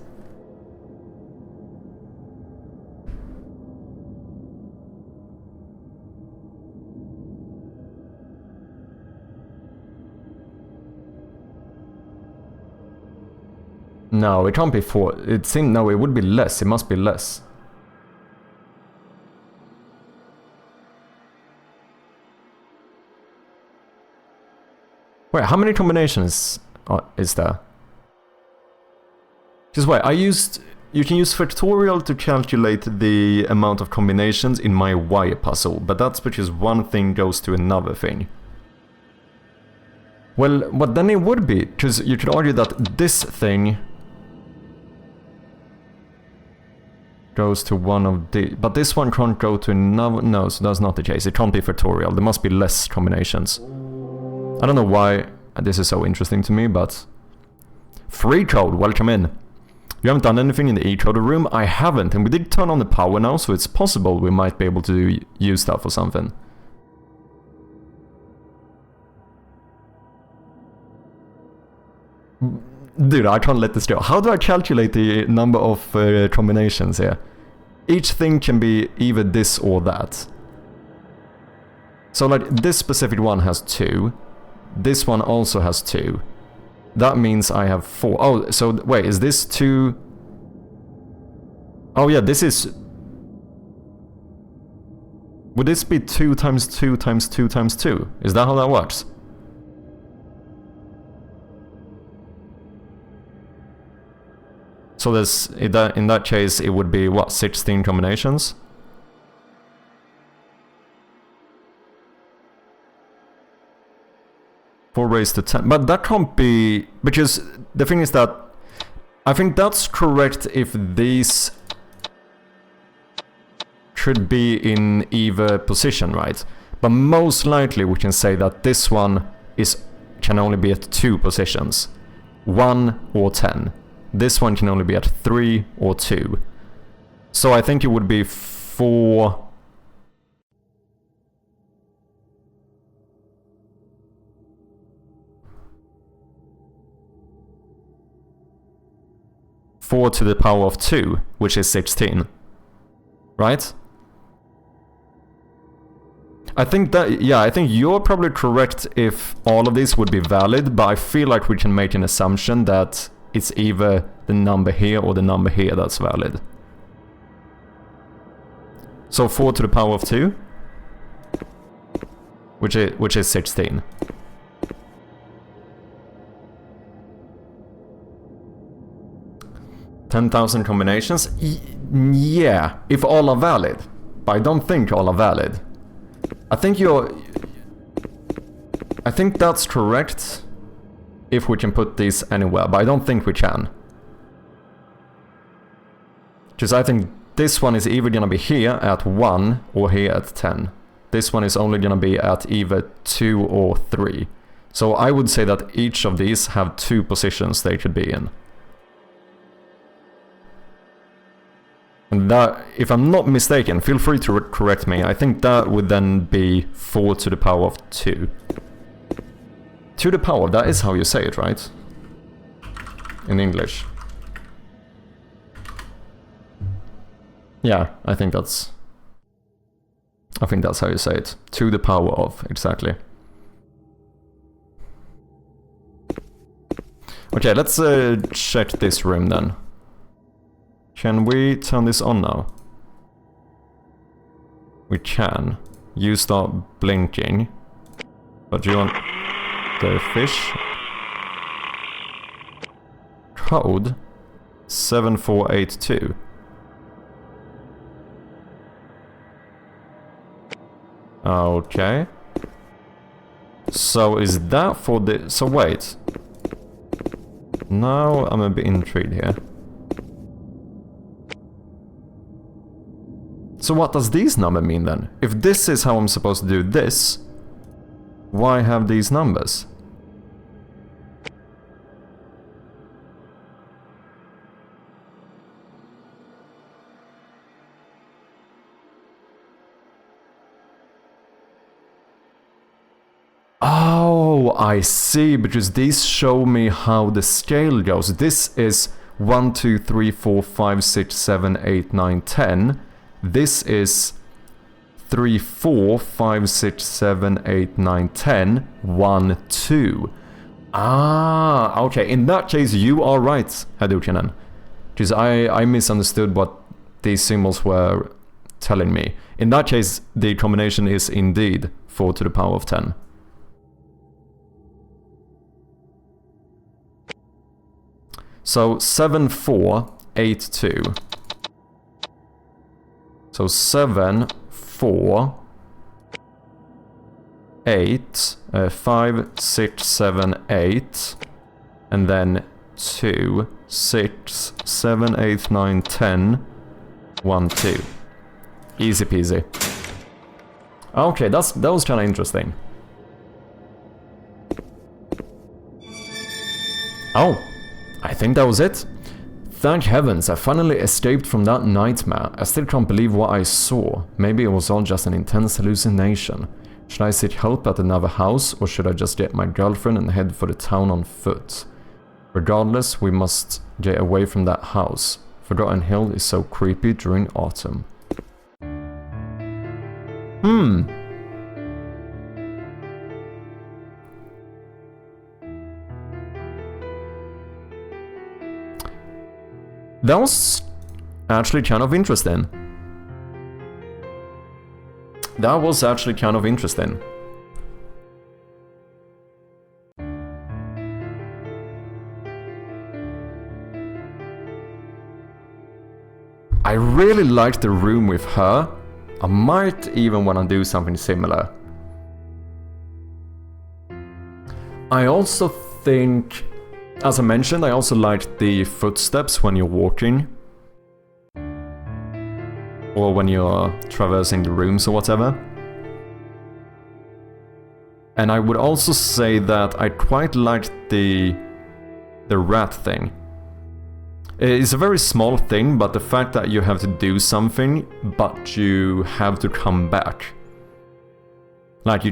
Speaker 1: No, it can't be 4. It seemed... No, it would be less. It must be less. Wait, how many combinations is there? Just wait, I used... You can use factorial to calculate the amount of combinations in my Y puzzle, but that's because one thing goes to another thing. Well, but then it would be, because you could argue that this thing goes to one of the... But this one can't go to another... No, so that's not the case. It can't be factorial. There must be less combinations. I don't know why this is so interesting to me, but... Free code, welcome in. You haven't done anything in the e-coder room? I haven't, and we did turn on the power now, so it's possible we might be able to use that for something. Dude, I can't let this go. How do I calculate the number of combinations here? Each thing can be either this or that. So like, this specific one has 2. This one also has 2. That means I have 4. Oh, so wait, is this 2 Oh yeah, this is... Would this be 2 times 2 times 2 times 2? Is that how that works? So this, in that case, it would be, what, 16 combinations? Four raised to 10. But that can't be... Because the thing is that... I think that's correct if these should be in either position, right? But most likely we can say that this one can only be at 2 positions. 1 or 10. This one can only be at 3 or 2. So I think it would be 4... Four to the power of 2, which is 16. Right? I think that, yeah, I think you're probably correct if all of these would be valid, but I feel like we can make an assumption that it's either the number here or the number here that's valid. So 4 to the power of 2, which is 16. $10,000 combinations? Yeah, if all are valid. But I don't think all are valid. I think that's correct if we can put these anywhere, but I don't think we can. Because I think this one is either gonna be here at 1 or here at 10. This one is only gonna be at either 2 or 3. So I would say that each of these have 2 positions they could be in. And that, if I'm not mistaken, feel free to correct me, I think that would then be 4 to the power of 2. To the power, that is how you say it, right? In English. Yeah, I think that's how you say it. To the power of, exactly. Okay, let's check this room then. Can we turn this on now? We can. You start blinking. But you want the fish? Code 7482. Okay. So is that for the... So wait. Now I'm a bit intrigued here. So what does these numbers mean then? If this is how I'm supposed to do this, why have these numbers? Oh, I see, because these show me how the scale goes. This is 1, 2, 3, 4, 5, 6, 7, 8, 9, 10. This is 3, 4, 5, 6, 7, 8, 9, 10, 1, 2. Ah, okay. In that case, you are right, Hadoukianen. Because I misunderstood what these symbols were telling me. In that case, the combination is indeed 4 to the power of 10. So 7, 4, 8, 2. So 7, 4, 8, 5, 6, 7, 8, and then 2, 6, 7, 8, 9, 10, 1, 2. Easy peasy. Okay, that was kind of interesting. Oh, I think that was it. Thank heavens, I finally escaped from that nightmare. I still can't believe what I saw. Maybe it was all just an intense hallucination. Should I seek help at another house, or should I just get my girlfriend and head for the town on foot? Regardless, we must get away from that house. Forgotten Hill is so creepy during autumn. That was actually kind of interesting. That was actually kind of interesting. I really liked the room with her. I might even want to do something similar. I also think, as I mentioned, I also liked the footsteps when you're walking. Or when you're traversing the rooms or whatever. And I would also say that I quite liked the rat thing. It's a very small thing, but the fact that you have to do something, but you have to come back. Like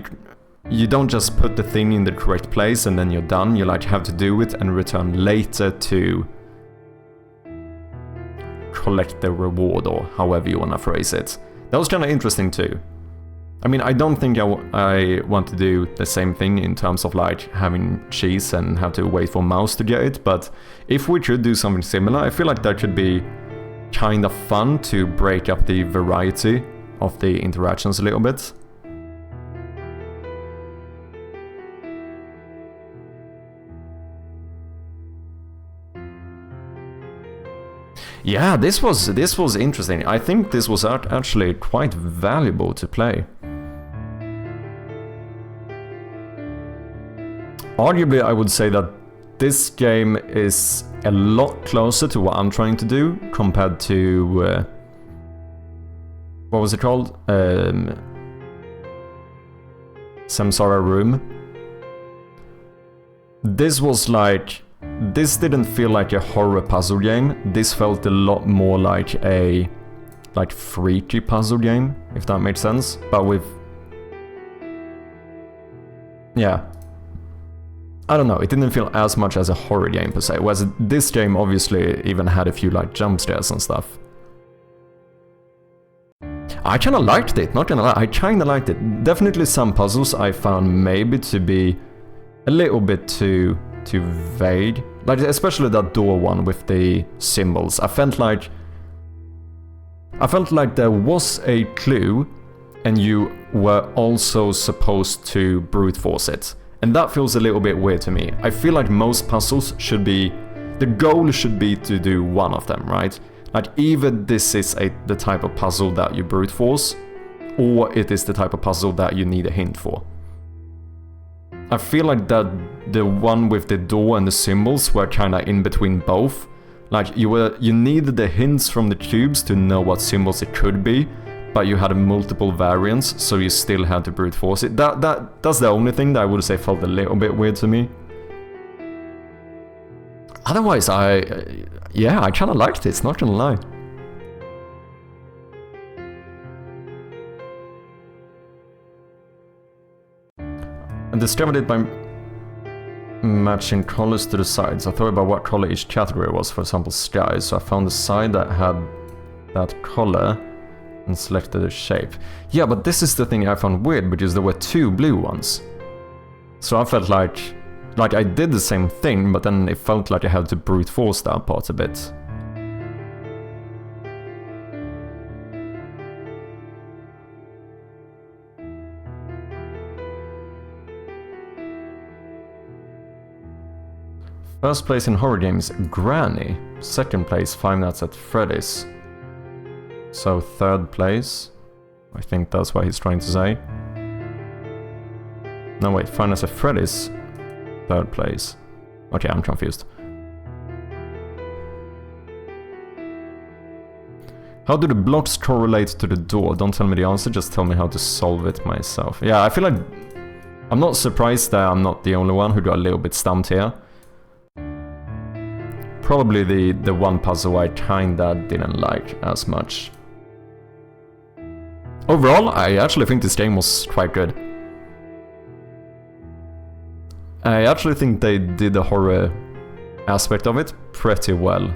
Speaker 1: you don't just put the thing in the correct place and then you're done. You like have to do it and return later to collect the reward, or however you want to phrase it. That was kind of interesting too. I mean, I don't think I want to do the same thing in terms of like having cheese and have to wait for mouse to get it, but if we could do something similar, I feel like that could be kind of fun to break up the variety of the interactions a little bit. Yeah, this was interesting. I think this was actually quite valuable to play. Arguably, I would say that this game is a lot closer to what I'm trying to do compared to what was it called? Samsara Room. This didn't feel like a horror puzzle game. This felt a lot more like a freaky puzzle game, if that makes sense. But with, yeah, I don't know. It didn't feel as much as a horror game per se. Whereas this game obviously even had a few like jump scares and stuff. I kind of liked it. Not gonna lie, I kind of liked it. Definitely some puzzles I found maybe to be a little bit too vague, like especially that door one with the symbols. I felt like there was a clue and you were also supposed to brute force it, and that feels a little bit weird to me. I feel like most puzzles should be, the goal should be to do one of them, right? Like either this is the type of puzzle that you brute force, or it is the type of puzzle that you need a hint for. I feel like that the one with the door and the symbols were kinda in between both. Like you needed the hints from the cubes to know what symbols it could be, but you had multiple variants, so you still had to brute force it. That's the only thing that I would say felt a little bit weird to me. Otherwise, I kinda liked it, not gonna lie. I discovered it by matching colors to the sides. I thought about what color each category was, for example sky, so I found the side that had that color and selected the shape. Yeah, but this is the thing I found weird, because there were two blue ones. So I felt like I did the same thing, but then it felt like I had to brute force that part a bit. First place in horror games, Granny. Second place, Five Nights at Freddy's. So third place, I think that's what he's trying to say. No wait, Five Nights at Freddy's, third place. Okay, I'm confused. How do the blocks correlate to the door? Don't tell me the answer, just tell me how to solve it myself. Yeah, I feel like I'm not surprised that I'm not the only one who got a little bit stumped here. Probably the one puzzle I kinda didn't like as much. Overall, I actually think this game was quite good. I actually think they did the horror aspect of it pretty well.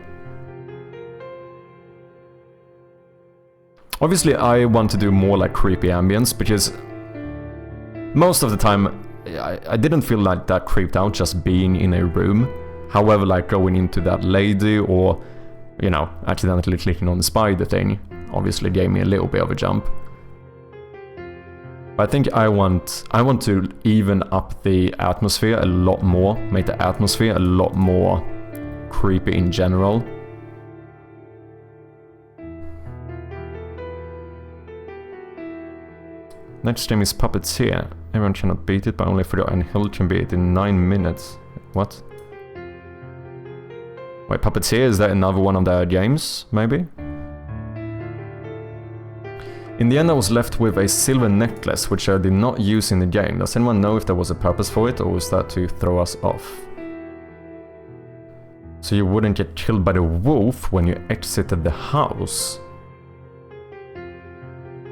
Speaker 1: Obviously, I want to do more like creepy ambience, because most of the time I didn't feel like that creeped out just being in a room. However, like going into that lady or you know, accidentally clicking on the spider thing obviously gave me a little bit of a jump. But I think I want to even up the atmosphere a lot more, make the atmosphere a lot more creepy in general. Next game is Puppeteer. Everyone cannot beat it, but only Frodo and Hill can beat it in 9 minutes. What? Wait, Puppeteer, is that another one of their games, maybe? In the end I was left with a silver necklace, which I did not use in the game. Does anyone know if there was a purpose for it, or was that to throw us off? So you wouldn't get killed by the wolf when you exited the house?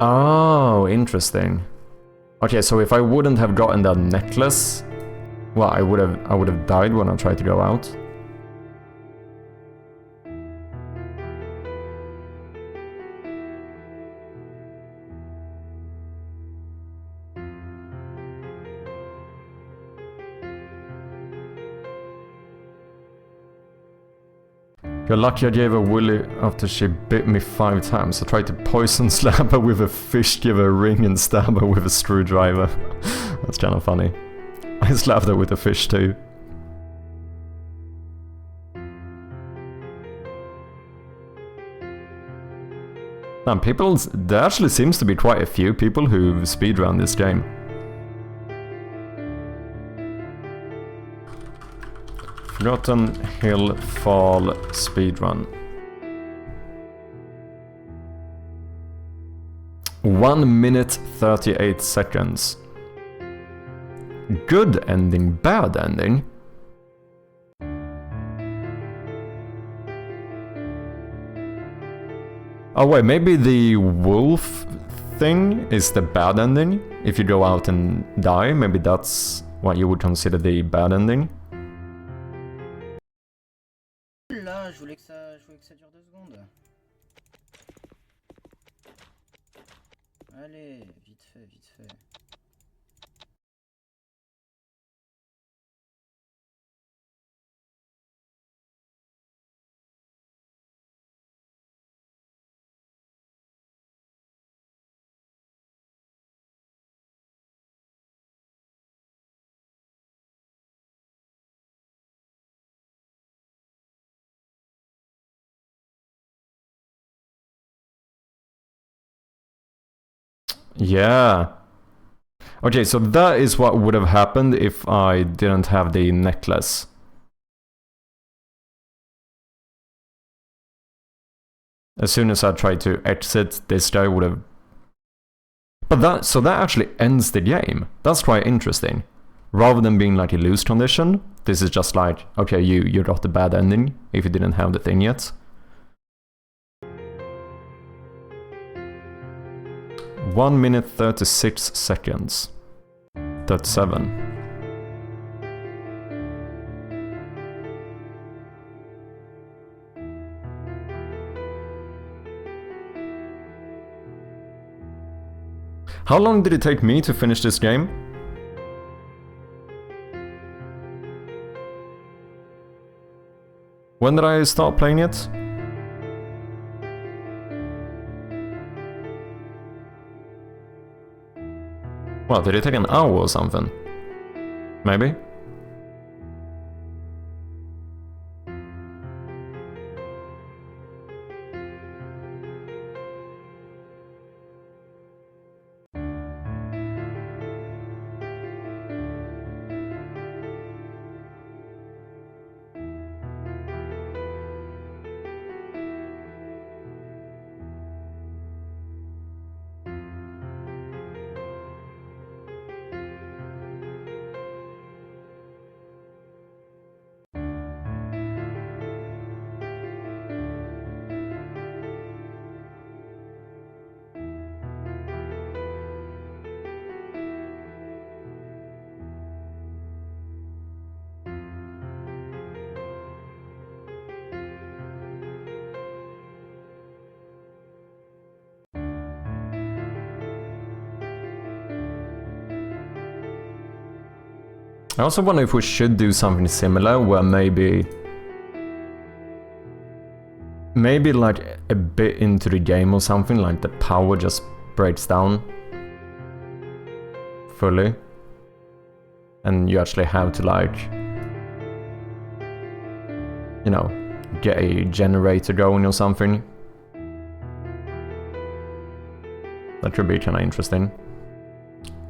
Speaker 1: Oh, interesting. Okay, so if I wouldn't have gotten that necklace, well, I would have died when I tried to go out. You're lucky I gave her Willy after she bit me 5 times. I tried to poison slap her with a fish, give her a ring and stab her with a screwdriver. That's kind of funny. I slapped her with a fish too. Now, there actually seems to be quite a few people who speedrun this game. Forgotten Hill Fall speedrun. 1 minute 38 seconds. Good ending, bad ending. Oh wait, maybe the wolf thing is the bad ending? If you go out and die, maybe that's what you would consider the bad ending?
Speaker 2: Là, je voulais que ça dure 2 secondes. Allez, vite fait, vite fait.
Speaker 1: Yeah. Okay, so that is what would have happened if I didn't have the necklace. As soon as I tried to exit, this guy would have... But so that actually ends the game. That's quite interesting. Rather than being like a lose condition, this is just like, okay, you got the bad ending if you didn't have the thing yet. 1 minute 36 seconds. 37. How long did it take me to finish this game? When did I start playing it? Well, did it take an hour or something? Maybe? I also wonder if we should do something similar, where maybe maybe like a bit into the game or something, like the power just breaks down fully. And you actually have to like, you know, get a generator going or something. That could be kind of interesting.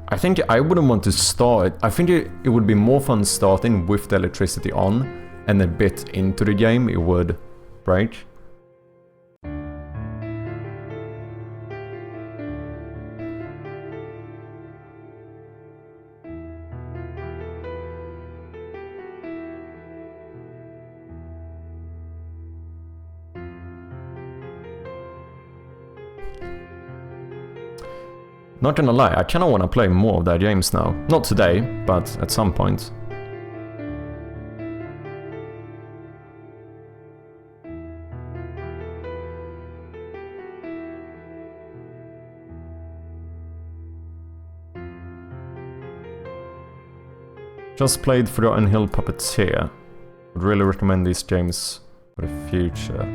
Speaker 1: I think I wouldn't want to start. I think it would be more fun starting with the electricity on, and a bit into the game it would break. Not gonna lie, I kinda wanna play more of their games now. Not today, but at some point. Just played Forgotten Hill Puppeteer. Would really recommend these games for the future.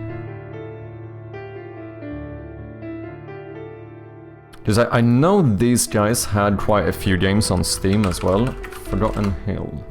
Speaker 1: Because I know these guys had quite a few games on Steam as well. Forgotten Hill.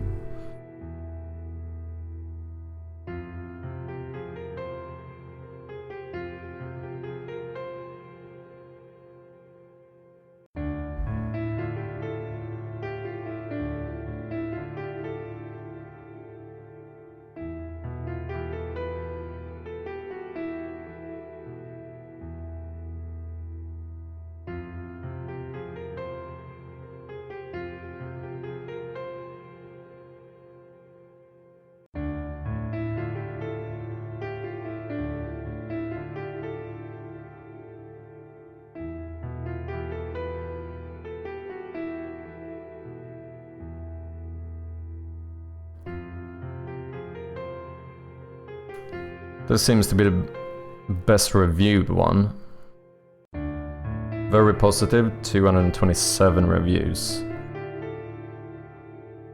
Speaker 1: This seems to be the best reviewed one. Very positive, 227 reviews.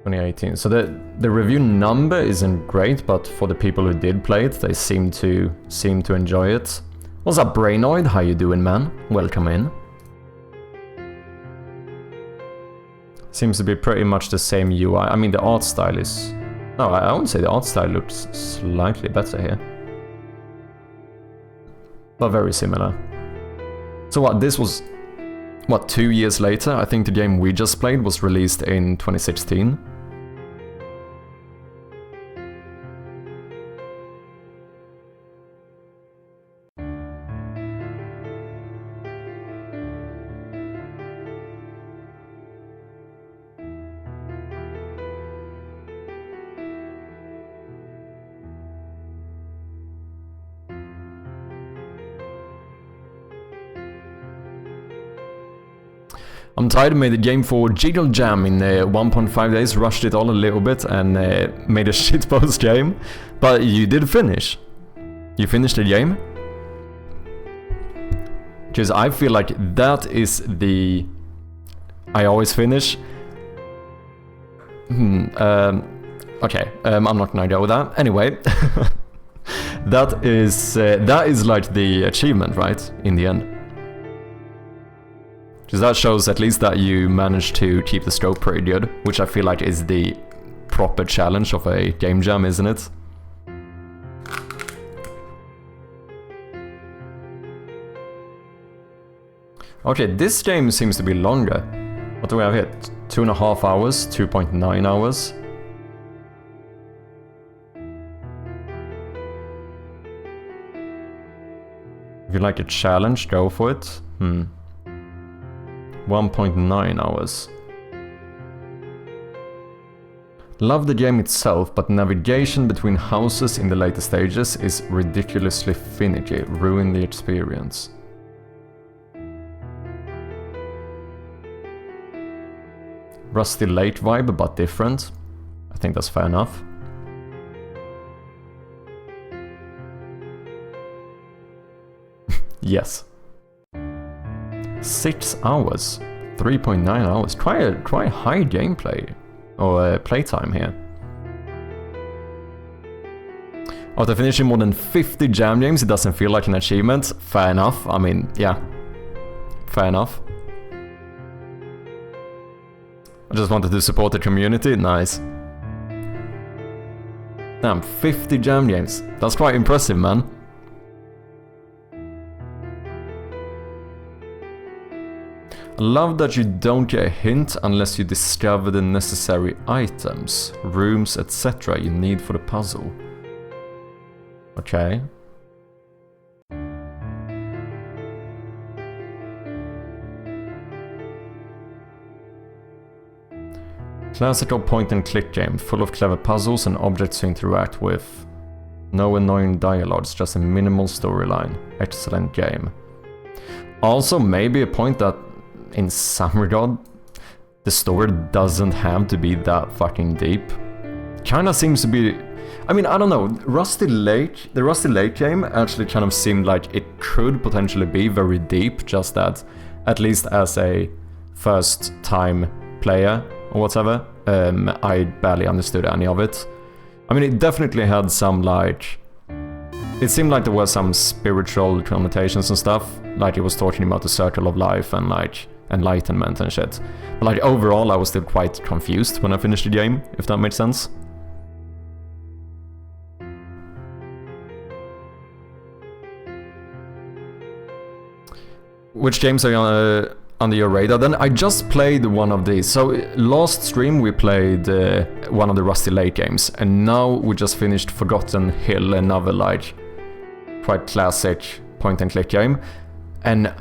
Speaker 1: 2018. So the review number isn't great, but for the people who did play it, they seem to enjoy it. What's up, Brainoid? How you doing, man? Welcome in. Seems to be pretty much the same UI. I mean, the art style is... No, I wouldn't say the art style looks slightly better here. But very similar. So what, this was, what, 2 years later? I think the game we just played was released in 2016. I'm tired, made the game for Jiggle Jam in 1.5 days, rushed it all a little bit and made a shitpost game. But you did finish. You finished the game? Because I feel like that is the... I always finish. Okay, I'm not gonna go with that. Anyway. that is like the achievement, right? In the end. Because that shows at least that you managed to keep the scope pretty good, which I feel like is the proper challenge of a game jam, isn't it? Okay, this game seems to be longer. What do we have here? 2.5 hours, 2.9 hours. If you like a challenge, go for it. 1.9 hours. Love the game itself, but navigation between houses in the later stages is ridiculously finicky, ruin the experience. Rusty Lake vibe, but different. I think that's fair enough. Yes. 6 hours, 3.9 hours. Try high gameplay or playtime here. After finishing more than 50 jam games, it doesn't feel like an achievement. Fair enough. I mean, yeah. Fair enough. I just wanted to support the community. Nice. Damn, 50 jam games. That's quite impressive, man. I love that you don't get a hint unless you discover the necessary items, rooms, etc. you need for the puzzle. Okay. Classical point-and-click game, full of clever puzzles and objects to interact with. No annoying dialogues, just a minimal storyline. Excellent game. Also, maybe a point that, in some regard, the story doesn't have to be that fucking deep. Kinda seems to be... I mean, I don't know, the Rusty Lake game actually kind of seemed like it could potentially be very deep, just that, at least as a first-time player, or whatever, I barely understood any of it. I mean, it definitely had some, like... It seemed like there were some spiritual connotations and stuff, like it was talking about the circle of life and, like, enlightenment and shit. But, like, overall, I was still quite confused when I finished the game, if that makes sense. Which games are under your radar then? I just played one of these. So last stream we played one of the Rusty Lake games, and now we just finished Forgotten Hill, another like quite classic point-and-click game. And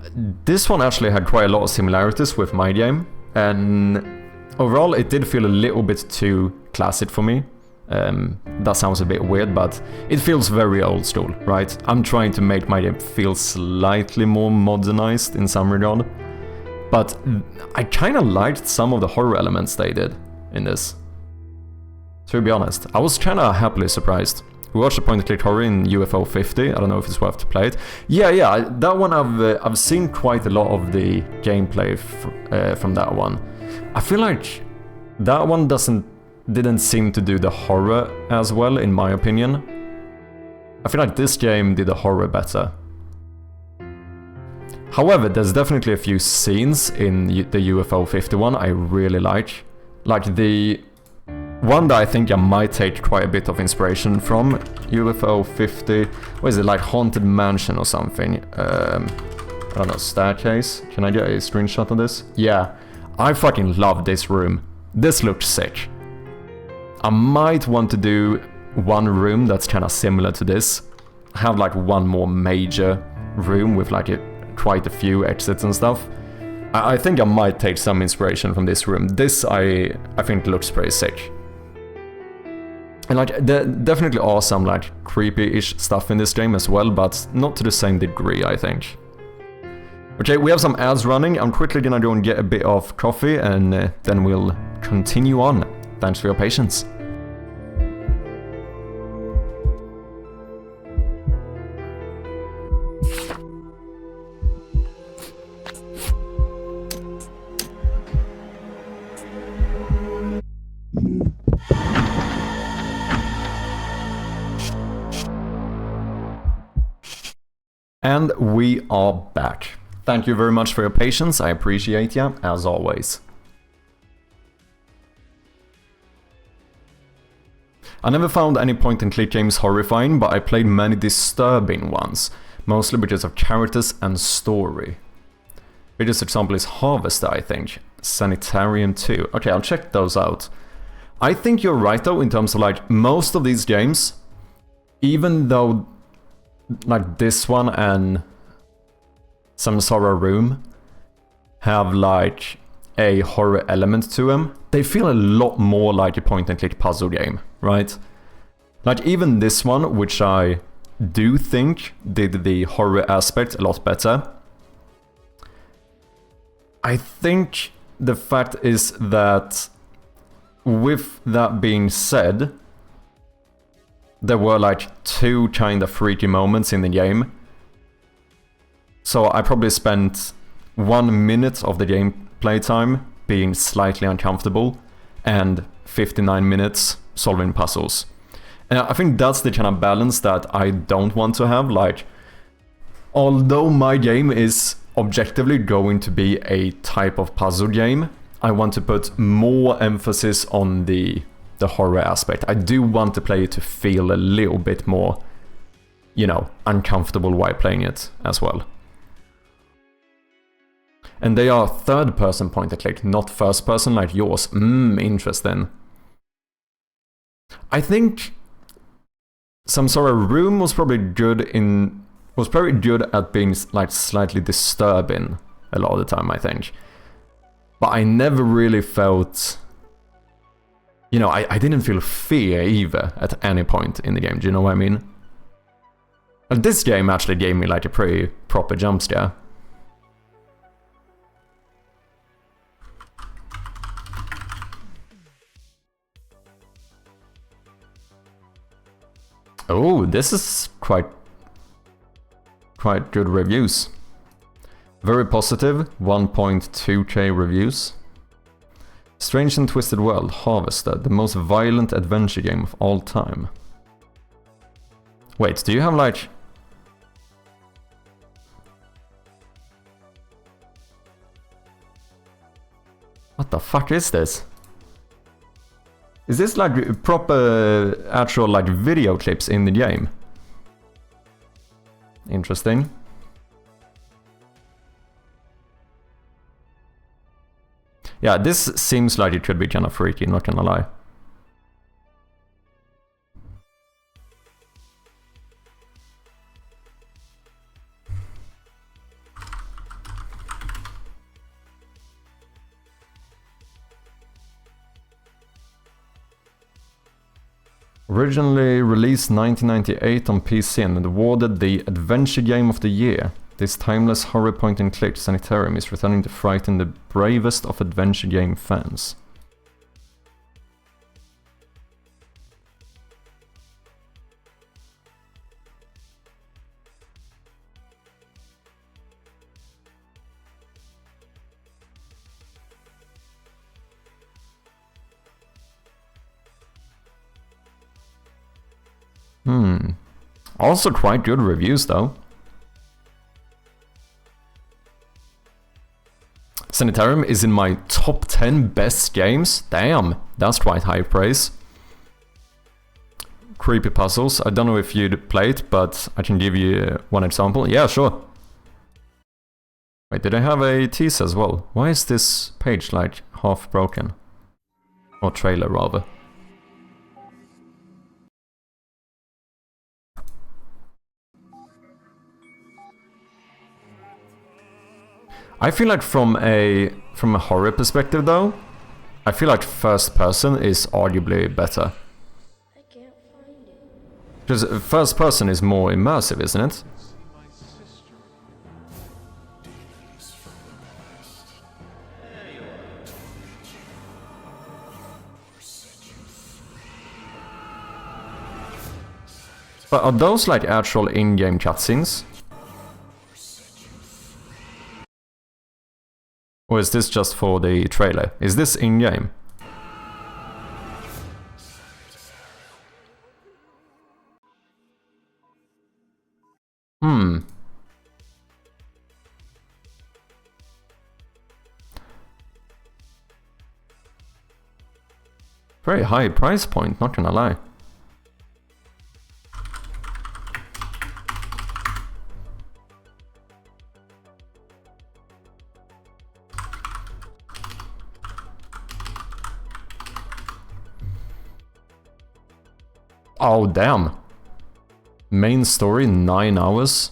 Speaker 1: this one actually had quite a lot of similarities with my game, and overall it did feel a little bit too classic for me. That sounds a bit weird, but it feels very old school, right? I'm trying to make my game feel slightly more modernized in some regard. But I kinda liked some of the horror elements they did in this. To be honest, I was kinda happily surprised. We watched a point-and-click horror in UFO 50, I don't know if it's worth to play it. Yeah, that one I've seen quite a lot of the gameplay from that one. I feel like that one didn't seem to do the horror as well, in my opinion. I feel like this game did the horror better. However, there's definitely a few scenes in the UFO 51 I really like. Like the one that I think I might take quite a bit of inspiration from, UFO 50, what is it, like Haunted Mansion or something? I don't know, staircase? Can I get a screenshot of this? Yeah, I fucking love this room. This looks sick. I might want to do one room that's kind of similar to this. Have like one more major room with like quite a few exits and stuff. I think I might take some inspiration from this room. This I think looks pretty sick. And like there definitely are some like creepy-ish stuff in this game as well, but not to the same degree, I think. Okay, we have some ads running. I'm quickly gonna go and get a bit of coffee, and then we'll continue on. Thanks for your patience. And we are back. Thank you very much for your patience. I appreciate you, as always. I never found any point-and-click games horrifying, but I played many disturbing ones, mostly because of characters and story. Biggest example is Harvester, I think. Sanitarium 2. Okay, I'll check those out. I think you're right though, in terms of like, most of these games, even though like this one and Samsara Room have like a horror element to them, they feel a lot more like a point-and-click puzzle game, right? Like even this one, which I do think did the horror aspect a lot better. I think the fact is that, with that being said, there were like two kind of freaky moments in the game. So I probably spent 1 minute of the gameplay time being slightly uncomfortable and 59 minutes solving puzzles. And I think that's the kind of balance that I don't want to have. Like, although my game is objectively going to be a type of puzzle game, I want to put more emphasis on the horror aspect. I do want the player to feel a little bit more, you know, uncomfortable while playing it as well. And they are third-person point-and-click, not first-person like yours. Interesting. I think Samsara Room was probably good at being like slightly disturbing a lot of the time, I think. But I never really felt, you know, I didn't feel fear either at any point in the game. Do you know what I mean? And this game actually gave me like a pretty proper jump scare. Oh, this is quite good reviews. Very positive, 1.2k reviews. Strange and Twisted World, Harvested, the most violent adventure game of all time. Wait, do you have like... What the fuck is this? Is this like proper actual like video clips in the game? Interesting. Yeah, this seems like it could be kind of freaky, not gonna lie. Originally released 1998 on PC and awarded the Adventure Game of the Year. This timeless horror point-and-click sanitarium is returning to frighten the bravest of adventure game fans. Also quite good reviews though. Sanitarium is in my top 10 best games. Damn, that's quite high praise. Creepy puzzles. I don't know if you'd play it, but I can give you one example. Yeah, sure. Wait, did I have a teaser as well? Why is this page like half broken? Or trailer rather. I feel like from a horror perspective though, I feel like first person is arguably better.
Speaker 3: I can't find it.
Speaker 1: Because first person is more immersive, isn't it? But are those like actual in-game cutscenes? Or is this just for the trailer? Is this in-game? Very high price point, not gonna lie. Oh, damn. Main story, 9 hours.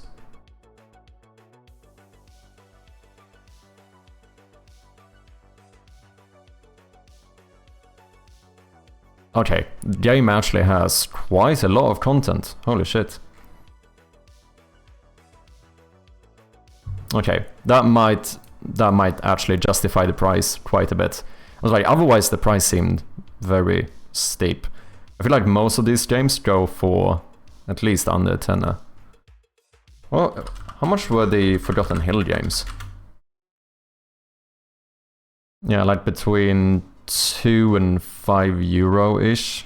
Speaker 1: Okay, the game actually has quite a lot of content. Holy shit. Okay, that might actually justify the price quite a bit. I was like, otherwise the price seemed very steep. I feel like most of these games go for at least under a tenner. Well, how much were the Forgotten Hill games? Yeah, like between 2 and 5 euro-ish.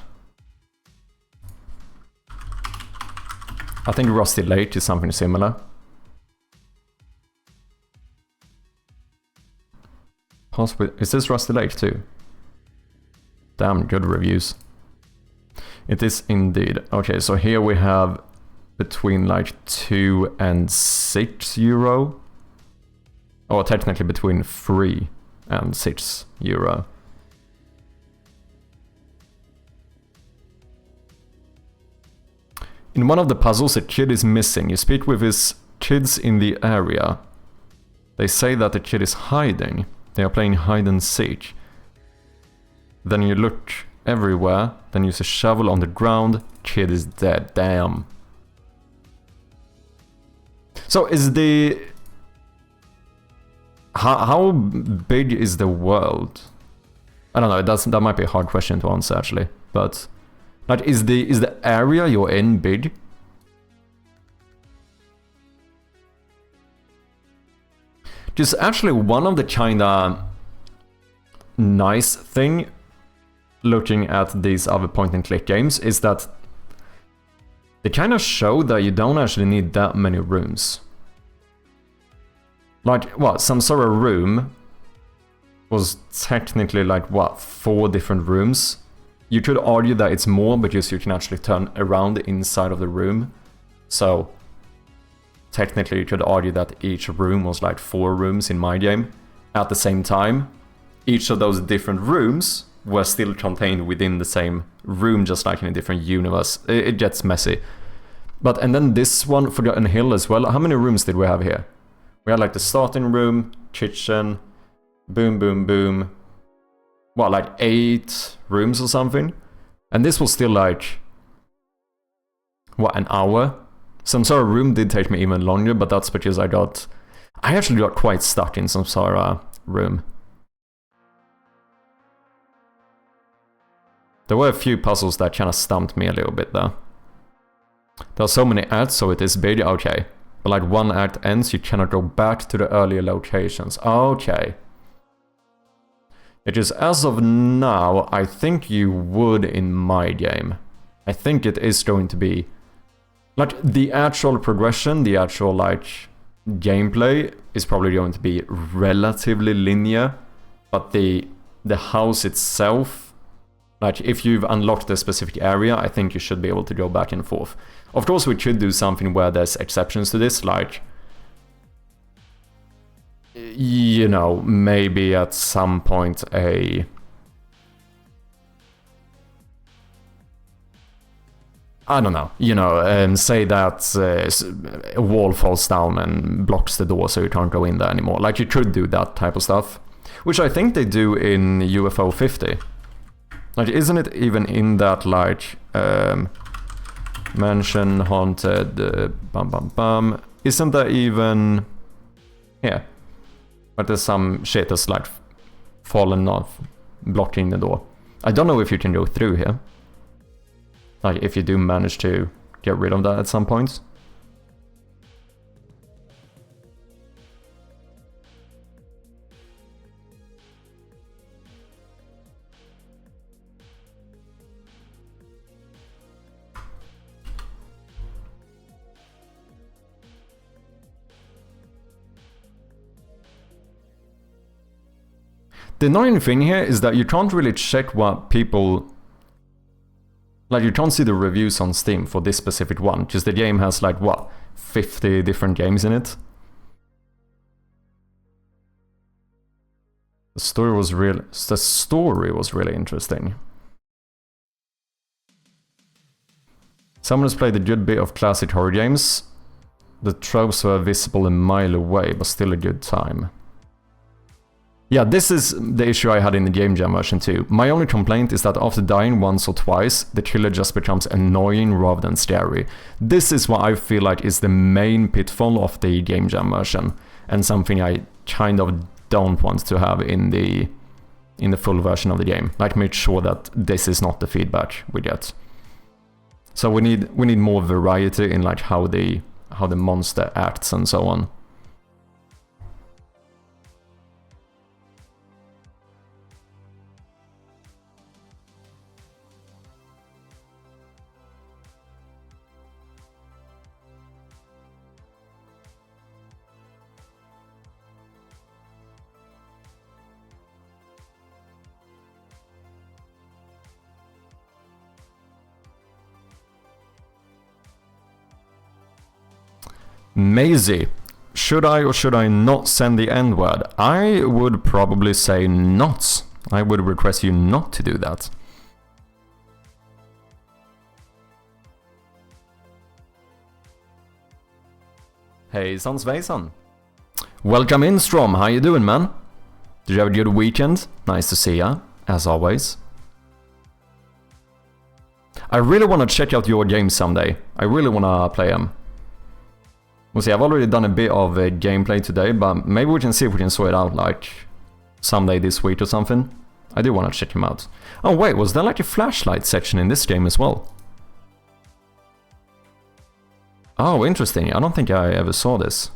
Speaker 1: I think Rusty Lake is something similar. Possibly, is this Rusty Lake too? Damn, good reviews. It is indeed. Okay, so here we have between like 2 and 6 euro. Or technically between 3 and 6 euro. In one of the puzzles, a kid is missing. You speak with his kids in the area. They say that the kid is hiding. They are playing hide and seek. Then you look everywhere, then use a shovel on the ground, kid is dead. Damn. So is the... How big is the world? I don't know, that might be a hard question to answer actually, but... Like, is the area you're in big? Just actually one of the kinda nice thing looking at these other point-and-click games is that they kind of show that you don't actually need that many rooms. Like, what, Samsara room was technically like, what, 4 different rooms? You could argue that it's more because you can actually turn around the inside of the room. So, technically you could argue that each room was like 4 rooms in my game. At the same time, each of those different rooms were still contained within the same room, just like in a different universe. It gets messy. But, and then this one, Forgotten Hill as well. How many rooms did we have here? We had like the starting room, kitchen, boom, boom, boom. What, like 8 rooms or something? And this was still like, what, an hour? Samsara room did take me even longer, but that's because I actually got quite stuck in Samsara room. There were a few puzzles that kind of stumped me a little bit though. There are so many acts, so it is big, okay. But like one act ends, you cannot go back to the earlier locations, okay. It is as of now, I think you would in my game. I think it is going to be... Like, the actual progression, the actual, like, gameplay is probably going to be relatively linear. But the house itself... Like, if you've unlocked a specific area, I think you should be able to go back and forth. Of course, we could do something where there's exceptions to this, like... You know, maybe at some point a... I don't know, you know, say that a wall falls down and blocks the door so you can't go in there anymore. Like, you could do that type of stuff. Which I think they do in UFO 50. Like, isn't it even in that, like, mansion, haunted, bum bum bum? Isn't there even... Yeah. But there's some shit that's, like, fallen off, blocking the door. I don't know if you can go through here. Like, if you do manage to get rid of that at some point. The annoying thing here is that you can't really check what people... Like, you can't see the reviews on Steam for this specific one, because the game has, like, what, 50 different games in it? The story was really interesting. Someone has played a good bit of classic horror games. The tropes were visible a mile away, but still a good time. Yeah, this is the issue I had in the Game Jam version too. My only complaint is that after dying once or twice, the killer just becomes annoying rather than scary. This is what I feel like is the main pitfall of the Game Jam version, and something I kind of don't want to have in the full version of the game. Like, make sure that this is not the feedback we get. So we need more variety in, like, how the monster acts and so on. Maisie, should I or should I not send the N-word? I would probably say not. I would request you not to do that. Hejsan svejsan. Welcome in, Strom. How you doing, man? Did you have a good weekend? Nice to see ya, as always. I really want to check out your games someday. I really want to play them. We'll see, I've already done a bit of gameplay today, but maybe we can see if we can sort it out, like, someday this week or something. I do want to check him out. Oh wait, was there like a flashlight section in this game as well? Oh, interesting. I don't think I ever saw this.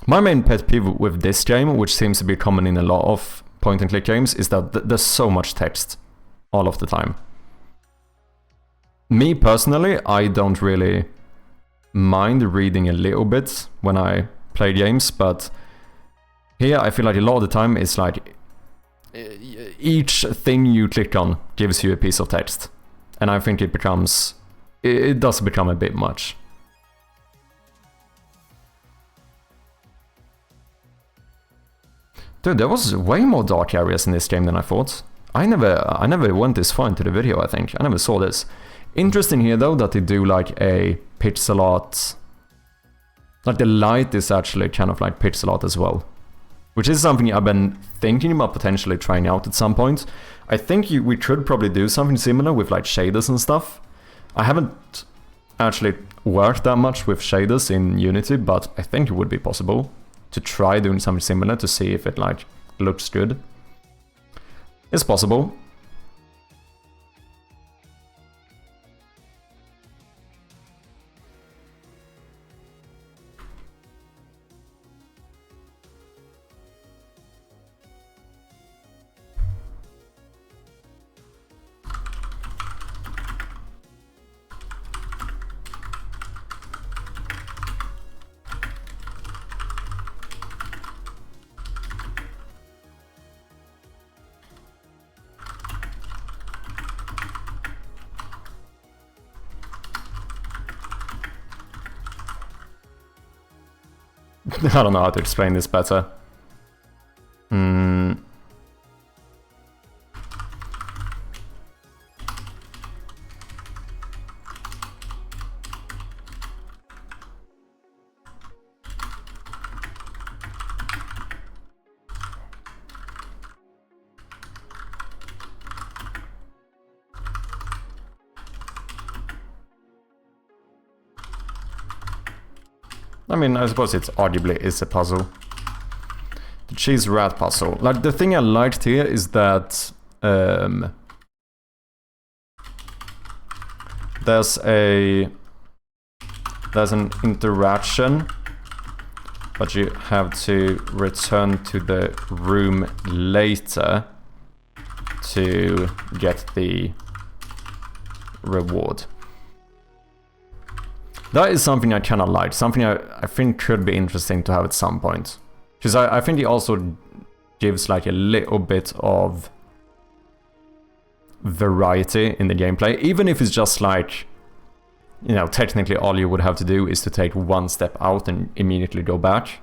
Speaker 1: My main pet peeve with this game, which seems to be common in a lot of point-and-click games, is that there's so much text all of the time. Me personally, I don't really mind reading a little bit when I play games, but here I feel like a lot of the time it's like each thing you click on gives you a piece of text, and I think it does become a bit much. Dude, there was way more dark areas in this game than I thought. I never went this far into the video, I think. I never saw this. Interesting here though that they do like a pixel art. Like the light is actually kind of like pixel art as well. Which is something I've been thinking about potentially trying out at some point. I think we could probably do something similar with like shaders and stuff. I haven't actually worked that much with shaders in Unity, but I think it would be possible to try doing something similar to see if it like looks good. It's possible. I don't know how to explain this better. I mean, I suppose it arguably is a puzzle. The cheese rat puzzle. Like, the thing I liked here is that there's an interaction, but you have to return to the room later to get the reward. That is something I kind of like, something I think could be interesting to have at some point. Because I think it also gives like a little bit of variety in the gameplay, even if it's just like, you know, technically all you would have to do is to take one step out and immediately go back.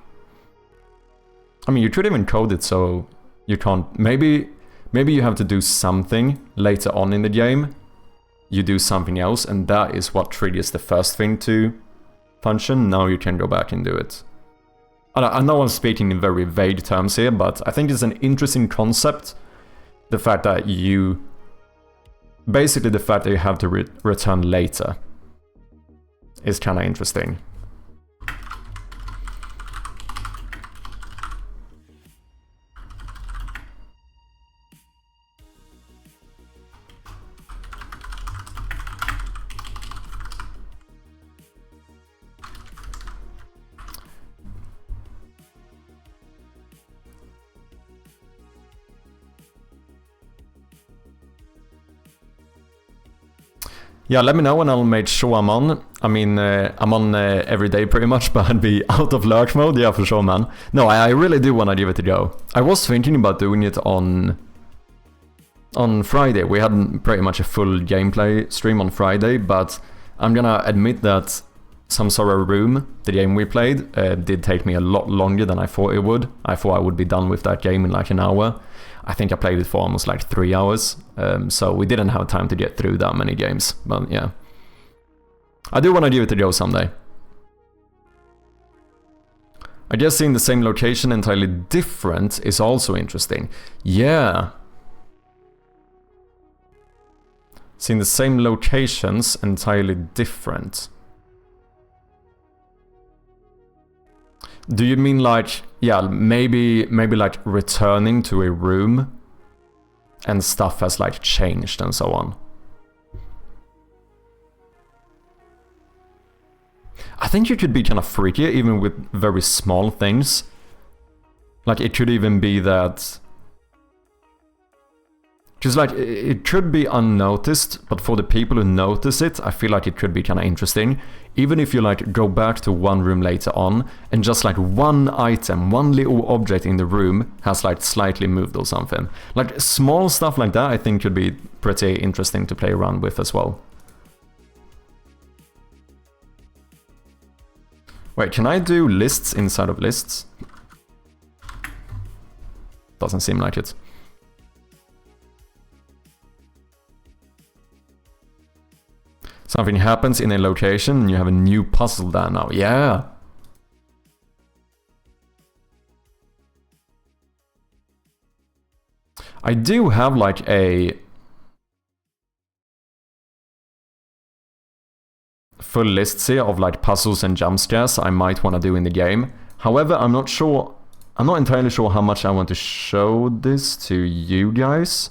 Speaker 1: I mean, you could even code it so you can't, maybe you have to do something later on in the game. You do something else, and that is what triggers the first thing to function. Now you can go back and do it. I know I'm speaking in very vague terms here, but I think it's an interesting concept. The fact that you... Basically the fact that you have to return later is kind of interesting. Yeah, let me know when I'll make sure I'm on. I mean, I'm on every day pretty much, but I'd be out of lurk mode. Yeah, for sure, man. No, I really do want to give it a go. I was thinking about doing it on on Friday. We had pretty much a full gameplay stream on Friday, but I'm gonna admit that Some Sorrow Room, the game we played, did take me a lot longer than I thought it would. I thought I would be done with that game in like an hour. I think I played it for almost like 3 hours, so we didn't have time to get through that many games, but yeah. I do want to give it a go someday. I guess seeing the same location entirely different is also interesting. Yeah. Seeing the same locations entirely different. Do you mean like, yeah, maybe like returning to a room and stuff has like changed and so on? I think you could be kind of freaky even with very small things. Like it could even be that... Because like it could be unnoticed, but for the people who notice it, I feel like it could be kind of interesting. Even if you like go back to one room later on and just like one item, one little object in the room has like slightly moved or something. Like small stuff like that I think could be pretty interesting to play around with as well. Wait, can I do lists inside of lists? Doesn't seem like it. Something happens in a location and you have a new puzzle there now. Yeah! I do have like a full list here of like puzzles and jump scares I might want to do in the game. However, I'm not entirely sure how much I want to show this to you guys.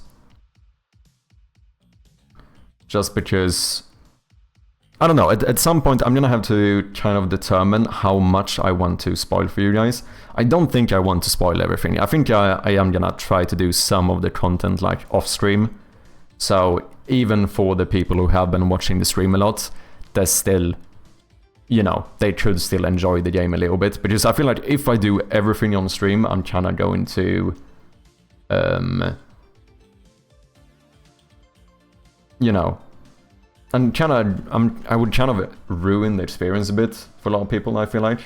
Speaker 1: Just because... I don't know, at some point I'm gonna have to kind of determine how much I want to spoil for you guys. I don't think I want to spoil everything. I think I am gonna try to do some of the content like off stream. So even for the people who have been watching the stream a lot, there's still, you know, they could still enjoy the game a little bit. Because I feel like if I do everything on stream, I'm kind of going to, you know, and kind of, I would kind of ruin the experience a bit for a lot of people, I feel like.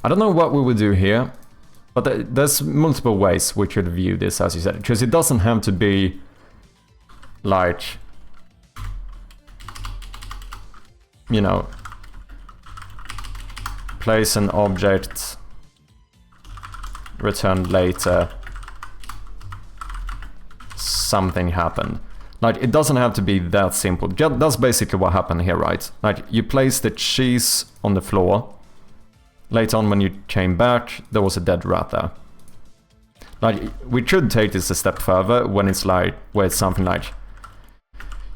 Speaker 1: I don't know what we would do here, but there's multiple ways we could view this, as you said, because it doesn't have to be like, you know, place an object, return later, something happened. Like, it doesn't have to be that simple. That's basically what happened here, right? Like, you place the cheese on the floor. Later on, when you came back, there was a dead rat there. Like, we could take this a step further when it's like, where it's something like,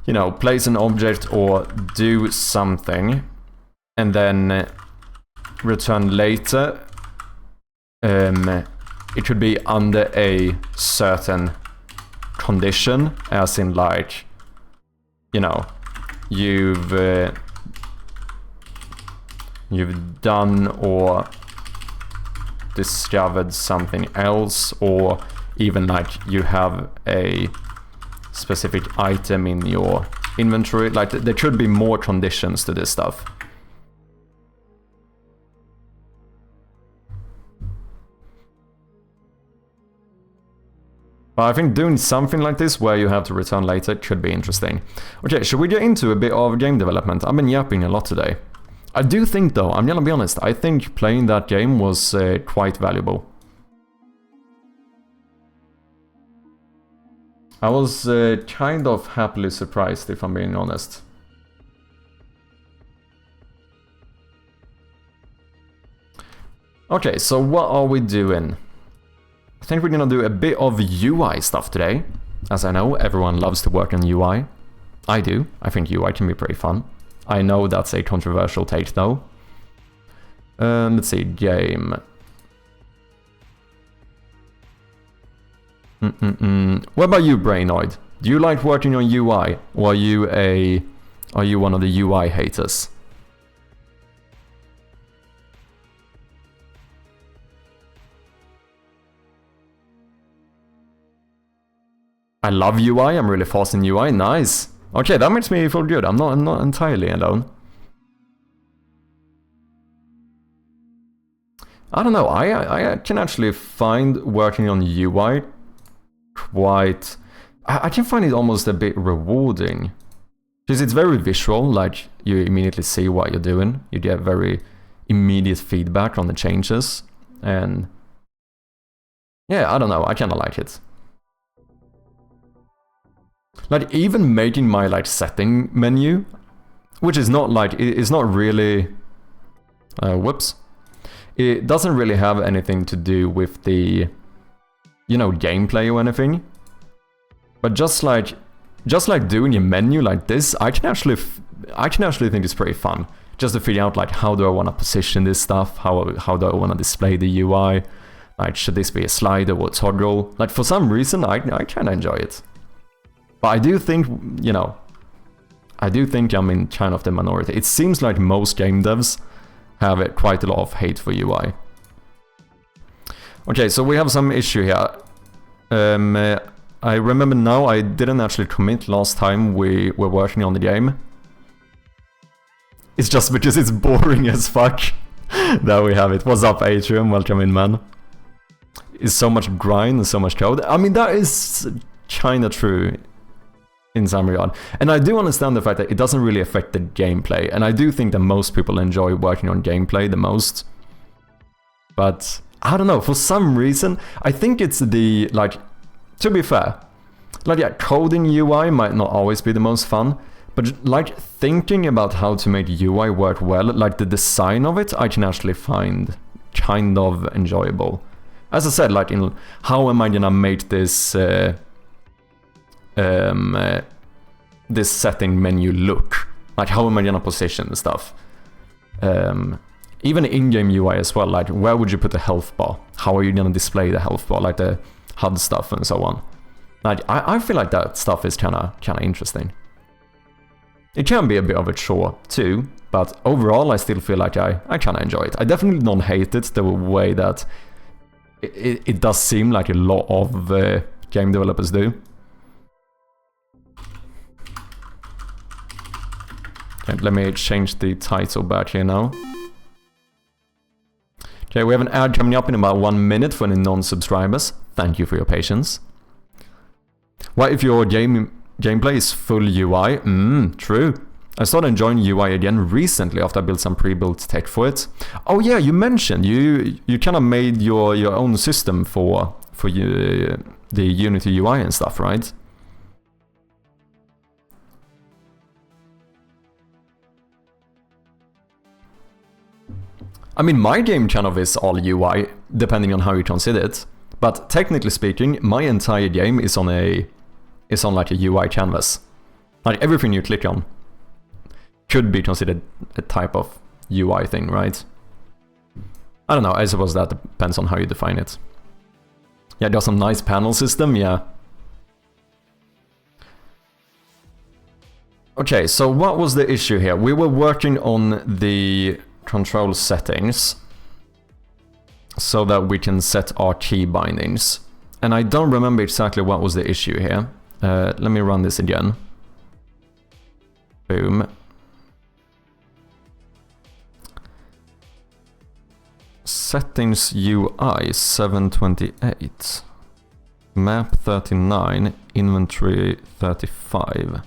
Speaker 1: you know, place an object or do something, and then return later. It could be under a certain condition, as in like, you know, you've done or discovered something else, or even like you have a specific item in your inventory. Like, there could be more conditions to this stuff. But I think doing something like this where you have to return later could be interesting. Okay, should we get into a bit of game development? I've been yapping a lot today. I do think, though, I'm gonna be honest, I think playing that game was quite valuable. I was kind of happily surprised, if I'm being honest. Okay, so what are we doing? I think we're gonna do a bit of UI stuff today. As I know, everyone loves to work on UI. I do. I think UI can be pretty fun. I know that's a controversial take though. Let's see, game. What about you, Brainoid? Do you like working on UI, or are you one of the UI haters? I love UI, I'm really fast in UI, nice. Okay, that makes me feel good, I'm not entirely alone. I don't know, I can actually find working on UI quite... I can find it almost a bit rewarding. Because it's very visual, like you immediately see what you're doing. You get very immediate feedback on the changes. And yeah, I don't know, I kinda like it. Like even making my like setting menu, which is not like, it's not really... whoops. It doesn't really have anything to do with the, you know, gameplay or anything. But just like doing a menu like this, I can actually think it's pretty fun. Just to figure out like how do I want to position this stuff, how do I want to display the UI, like should this be a slider or a toggle? Like for some reason I kind of enjoy it. But I do think, you know, I'm in kind of the minority. It seems like most game devs have quite a lot of hate for UI. Okay, so we have some issue here. I remember now I didn't actually commit last time we were working on the game. It's just because it's boring as fuck. There we have it. What's up, Atrium? Welcome in, man. It's so much grind and so much code. I mean, that is kinda true in some regard. And I do understand the fact that it doesn't really affect the gameplay. And I do think that most people enjoy working on gameplay the most. But I don't know, for some reason, I think it's the, like, to be fair, like, yeah, coding UI might not always be the most fun, but like thinking about how to make UI work well, like the design of it, I can actually find kind of enjoyable. As I said, like in how am I gonna make this this setting menu look? Like how am I gonna position the stuff? Even in-game UI as well, like where would you put the health bar? How are you gonna display the health bar? Like the HUD stuff and so on. Like I feel like that stuff is kinda interesting. It can be a bit of a chore too, but overall I still feel like I kinda enjoy it. I definitely don't hate it the way that it does seem like a lot of game developers do. Okay, let me change the title back here now. Okay, we have an ad coming up in about 1 minute for any non-subscribers. Thank you for your patience. What if your gameplay is full UI? True. I started enjoying UI again recently after I built some pre-built tech for it. Oh yeah, you mentioned you kind of made your own system for the Unity UI and stuff, right? I mean, my game kind of is all UI, depending on how you consider it. But technically speaking, my entire game is on like a UI canvas. Like everything you click on could be considered a type of UI thing, right? I don't know, I suppose that depends on how you define it. Yeah, there's some nice panel system, yeah. Okay, so what was the issue here? We were working on the control settings so that we can set our key bindings. And I don't remember exactly what was the issue here. Let me run this again. Boom. Settings UI 728. Map 39. Inventory 35.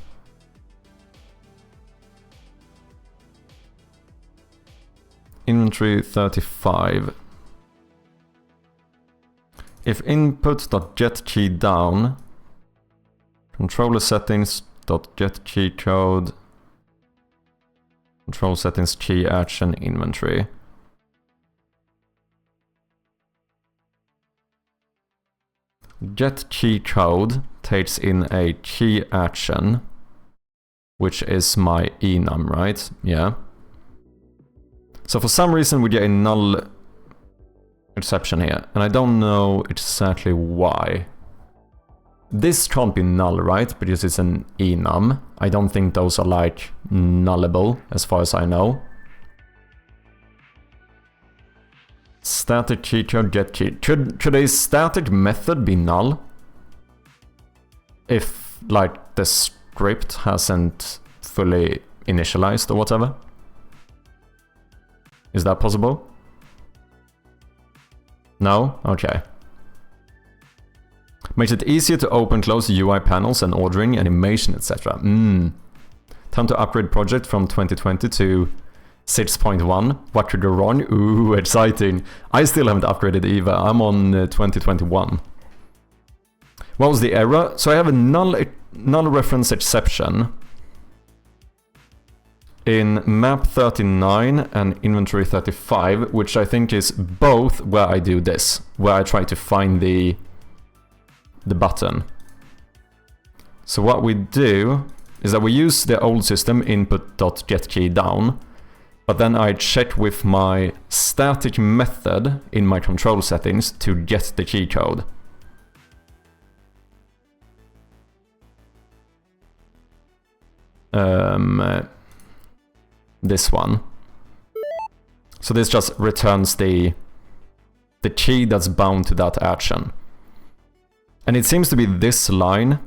Speaker 1: Inventory 35. If input.getKey down, controller settings.getKey code, control settings key action inventory. get cheat code takes in a key action, which is my enum, right? Yeah. So for some reason we get a null exception here, and I don't know exactly why. This can't be null, right? Because it's an enum. I don't think those are like nullable, as far as I know. Static cheat code, get cheat. Should a static method be null? If, like, the script hasn't fully initialized or whatever? Is that possible? No? Okay. Makes it easier to open, close UI panels and ordering, animation, etc. Time to upgrade project from 2020 to 6.1. What could go wrong? Ooh, exciting. I still haven't upgraded either. I'm on 2021. What was the error? So I have a null reference exception in map 39 and inventory 35, which I think is both where I do this, where I try to find the button. So what we do is that we use the old system input.getKeyDown, but then I check with my static method in my control settings to get the key code. This one. So this just returns the key that's bound to that action. And it seems to be this line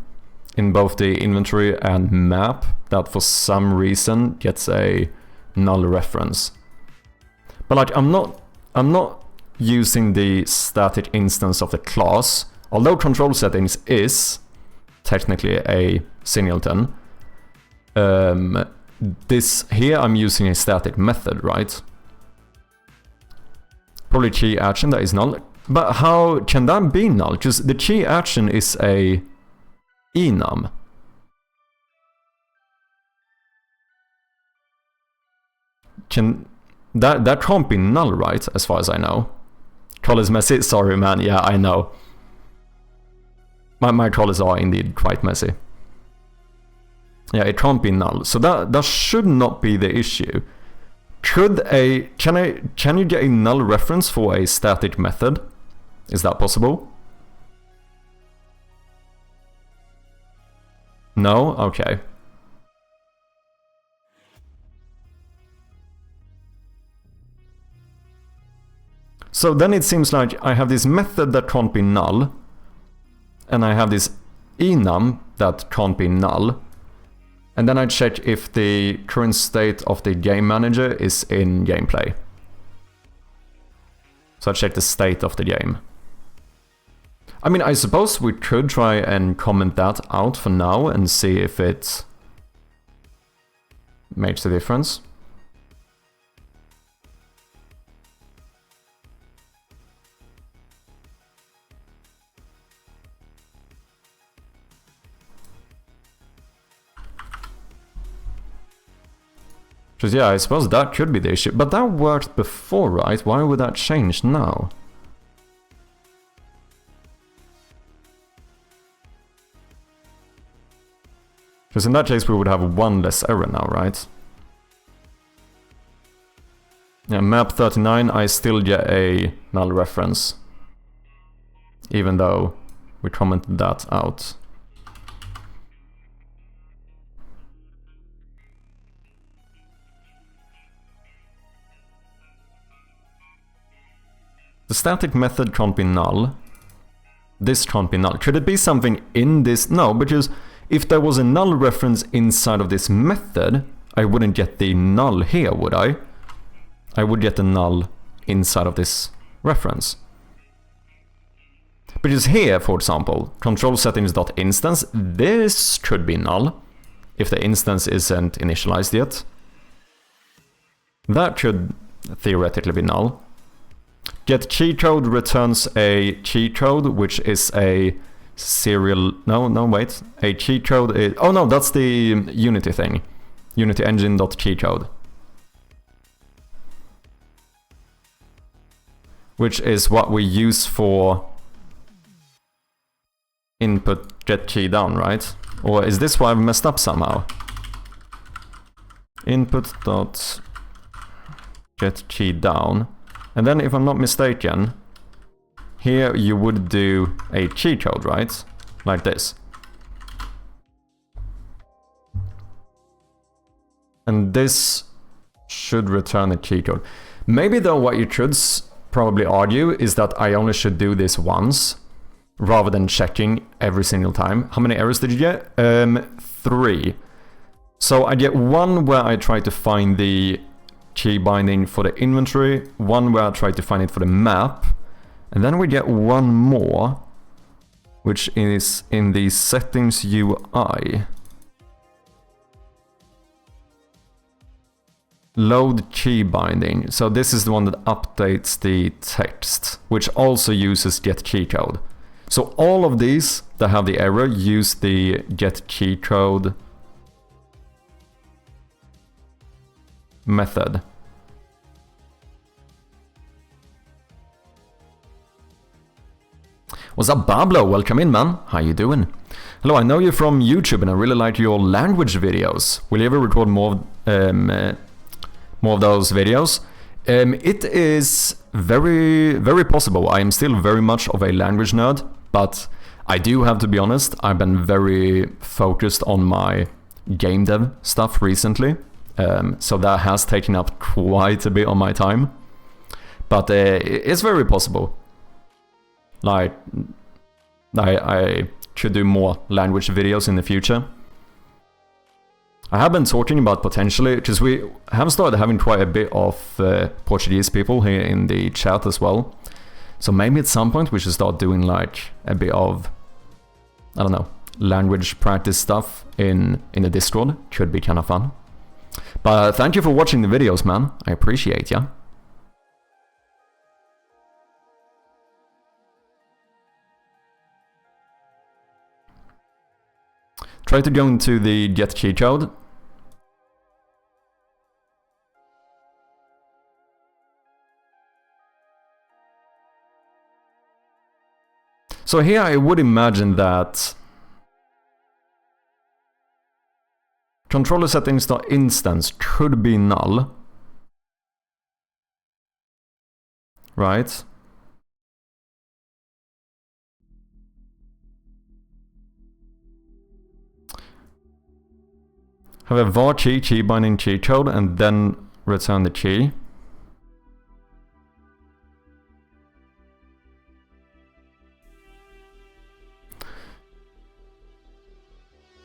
Speaker 1: in both the inventory and map that for some reason gets a null reference. But like I'm not using the static instance of the class, although control settings is technically a singleton. This here I'm using a static method, right? Probably key action that is null. But how can that be null? Because the key action is a enum. That can't be null, right? As far as I know. Troll is messy. Sorry, man. Yeah, I know. My trolls are indeed quite messy. Yeah, it can't be null. So that should not be the issue. Can you get a null reference for a static method? Is that possible? No? Okay. So then it seems like I have this method that can't be null, and I have this enum that can't be null, and then I check if the current state of the game manager is in gameplay. So I check the state of the game. I mean, I suppose we could try and comment that out for now and see if it makes a difference. Because yeah, I suppose that could be the issue. But that worked before, right? Why would that change now? Because in that case we would have one less error now, right? Yeah, map 39, I still get a null reference. Even though we commented that out. The static method can't be null. This can't be null. Could it be something in this? No, because if there was a null reference inside of this method, I wouldn't get the null here, would I? I would get the null inside of this reference. Because here, for example, control settings.instance, this could be null if the instance isn't initialized yet. That could theoretically be null. Get key code returns a key code, which is a serial... No, wait. A key code is... Oh no, that's the Unity thing. Unity engine.keycode. Which is what we use for input get key down, right? Or is this why I've messed up somehow? Input dot get key down. And then if I'm not mistaken, here you would do a key code, right? Like this. And this should return a key code. Maybe though what you should probably argue is that I only should do this once, rather than checking every single time. How many errors did you get? 3. So I get one where I try to find the key binding for the inventory, one where I try to find it for the map, and then we get one more, which is in the settings UI. Load key binding. So this is the one that updates the text, which also uses get key code. So all of these that have the error use the get key code method. What's up, Pablo? Welcome in, man. How you doing? Hello, I know you from YouTube and I really like your language videos. Will you ever record more of those videos? It is very possible. I am still very much of a language nerd, but I do have to be honest, I've been very focused on my game dev stuff recently. So that has taken up quite a bit of my time. But it's very possible. Like, I should do more language videos in the future. I have been talking about potentially, because we have started having quite a bit of Portuguese people here in the chat as well. So maybe at some point we should start doing like a bit of, I don't know, language practice stuff in the Discord. Could be kind of fun. But thank you for watching the videos, man. I appreciate ya. Try to go into the get key code. So here I would imagine that controller settings.instance could be null, right? Have a var key binding key code, and then return the key.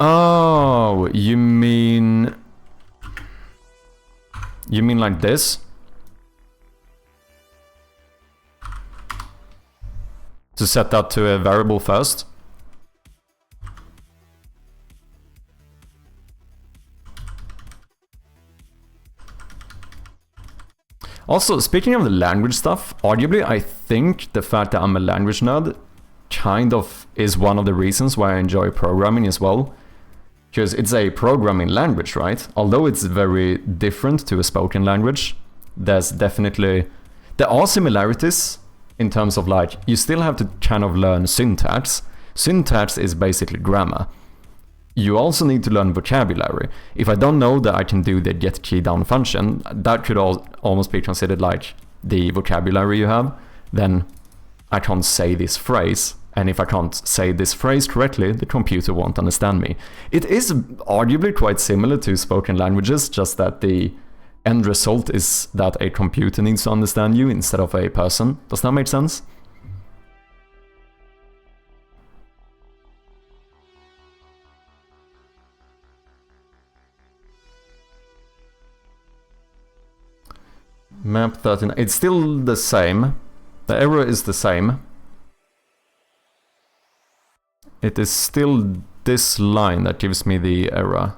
Speaker 1: Oh, you mean like this? To set that to a variable first? Also, speaking of the language stuff, arguably I think the fact that I'm a language nerd kind of is one of the reasons why I enjoy programming as well. Because it's a programming language, right? Although it's very different to a spoken language, there are similarities in terms of like, you still have to kind of learn syntax. Syntax is basically grammar. You also need to learn vocabulary. If I don't know that I can do the get key down function, that could almost be considered like the vocabulary you have. Then I can't say this phrase. And if I can't say this phrase correctly, the computer won't understand me. It is arguably quite similar to spoken languages, just that the end result is that a computer needs to understand you instead of a person. Does that make sense? Map 13, it's still the same. The error is the same. It is still this line that gives me the error.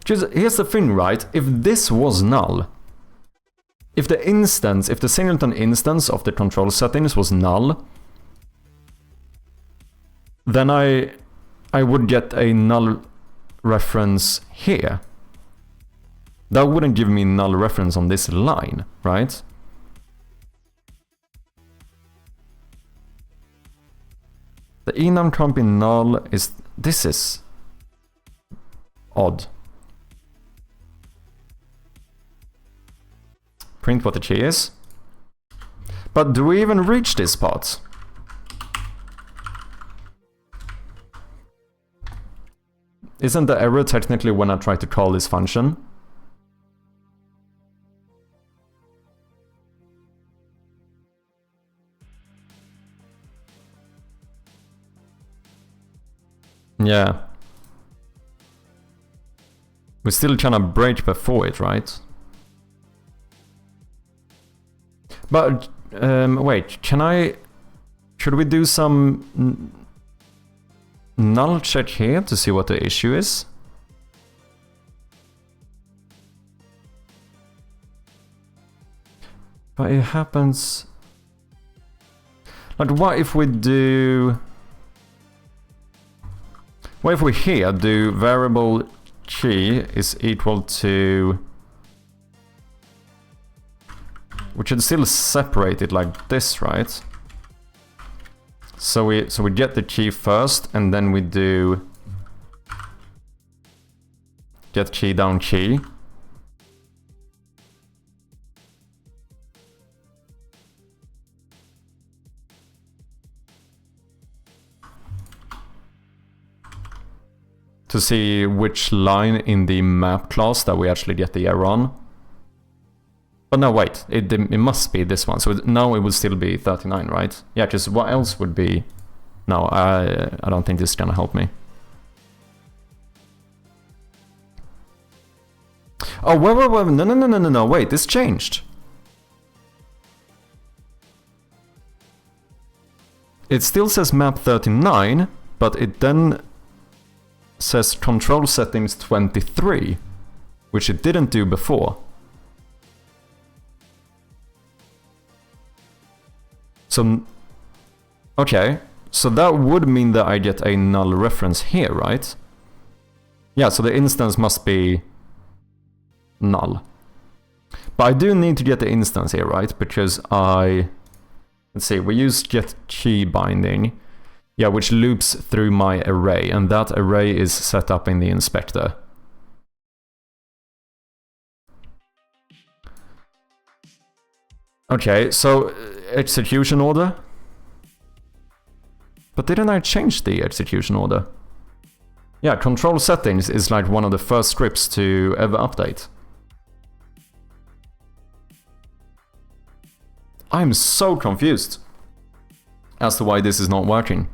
Speaker 1: Just, here's the thing, right? If this was null, if the singleton instance of the control settings was null, then I would get a null reference here. That wouldn't give me null reference on this line, right? The enum can't be null is... This is odd. Print what the key is. But do we even reach this part? Isn't the error technically when I try to call this function? Yeah. We're still trying to break before it, right? But, wait, can I... Should we do some null check here to see what the issue is? But it happens... Like, what if we do... What if we here do variable key is equal to... We should still separate it like this, right? So we get the key first, and then we do get key down key. To see which line in the map class that we actually get the error on. But no, wait, it must be this one. So now it would still be 39, right? Yeah, because what else would be... No, I don't think this is gonna help me. Oh, wait, no, wait, this changed. It still says map 39, but it then says control settings 23, which it didn't do before. So, okay, so that would mean that I get a null reference here, right? Yeah, so the instance must be null. But I do need to get the instance here, right? Because let's see, we use get key binding, yeah, which loops through my array, and that array is set up in the inspector. Okay, so execution order. But didn't I change the execution order? Yeah, control settings is like one of the first scripts to ever update. I'm so confused as to why this is not working.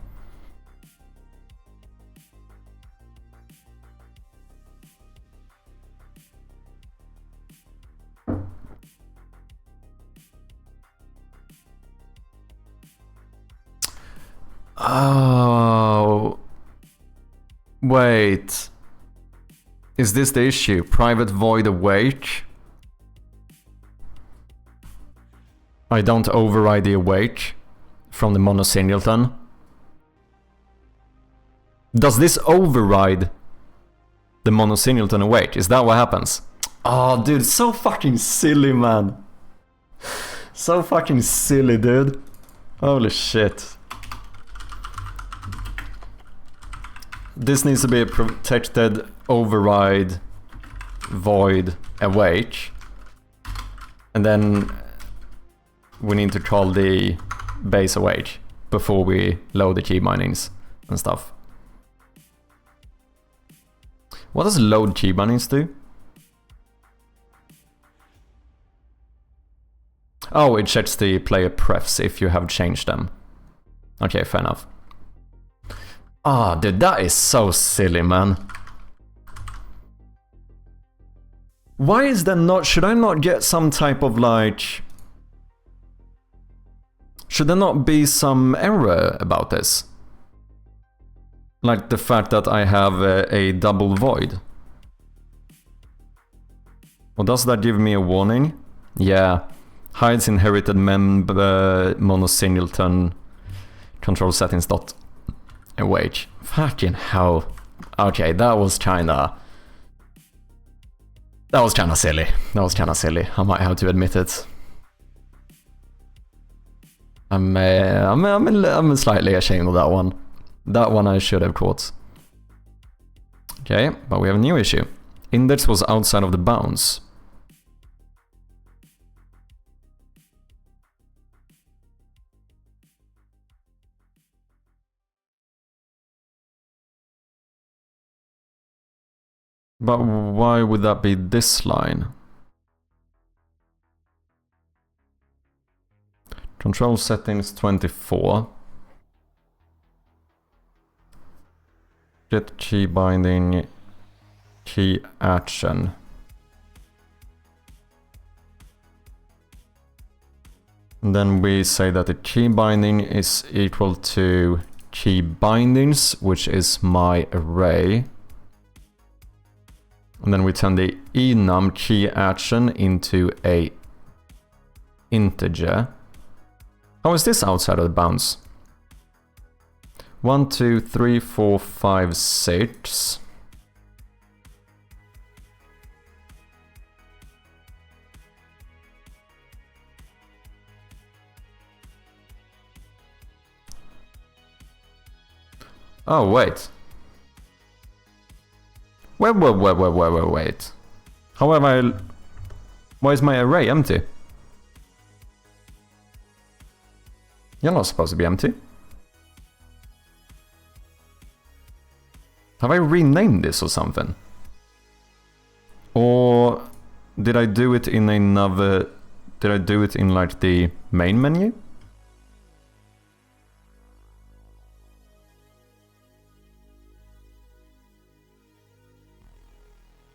Speaker 1: Oh, wait. Is this the issue? Private void awake? I don't override the awake from the monosingleton. Does this override the monosingleton awake? Is that what happens? Oh, dude, so fucking silly, man. So fucking silly, dude. Holy shit. This needs to be a protected override void awake. And then we need to call the base awake before we load the key bindings and stuff. What does load key bindings do? Oh, it checks the player prefs if you have changed them. Okay, fair enough. Ah, dude, that is so silly, man. Why is there not... Should I not get some type of, like... Should there not be some error about this? Like the fact that I have a double void. Well, does that give me a warning? Yeah. Hides inherited member monosingleton control settings dot awake. Fucking hell. Okay, that was kinda That was kind of silly. That was kind of silly. I might have to admit it. I'm slightly ashamed of that one. That one I should have caught. Okay, but we have a new issue. Index was outside of the bounds. But why would that be this line? Control settings 24. Get key binding, key action. And then we say that the key binding is equal to key bindings, which is my array. And then we turn the enum key action into a integer. How is this outside of the bounds? 1, 2, 3, 4, 5, 6. Oh, wait. Wait. How have I... Why is my array empty? You're not supposed to be empty. Have I renamed this or something? Or did I do it in another... Did I do it in like the main menu?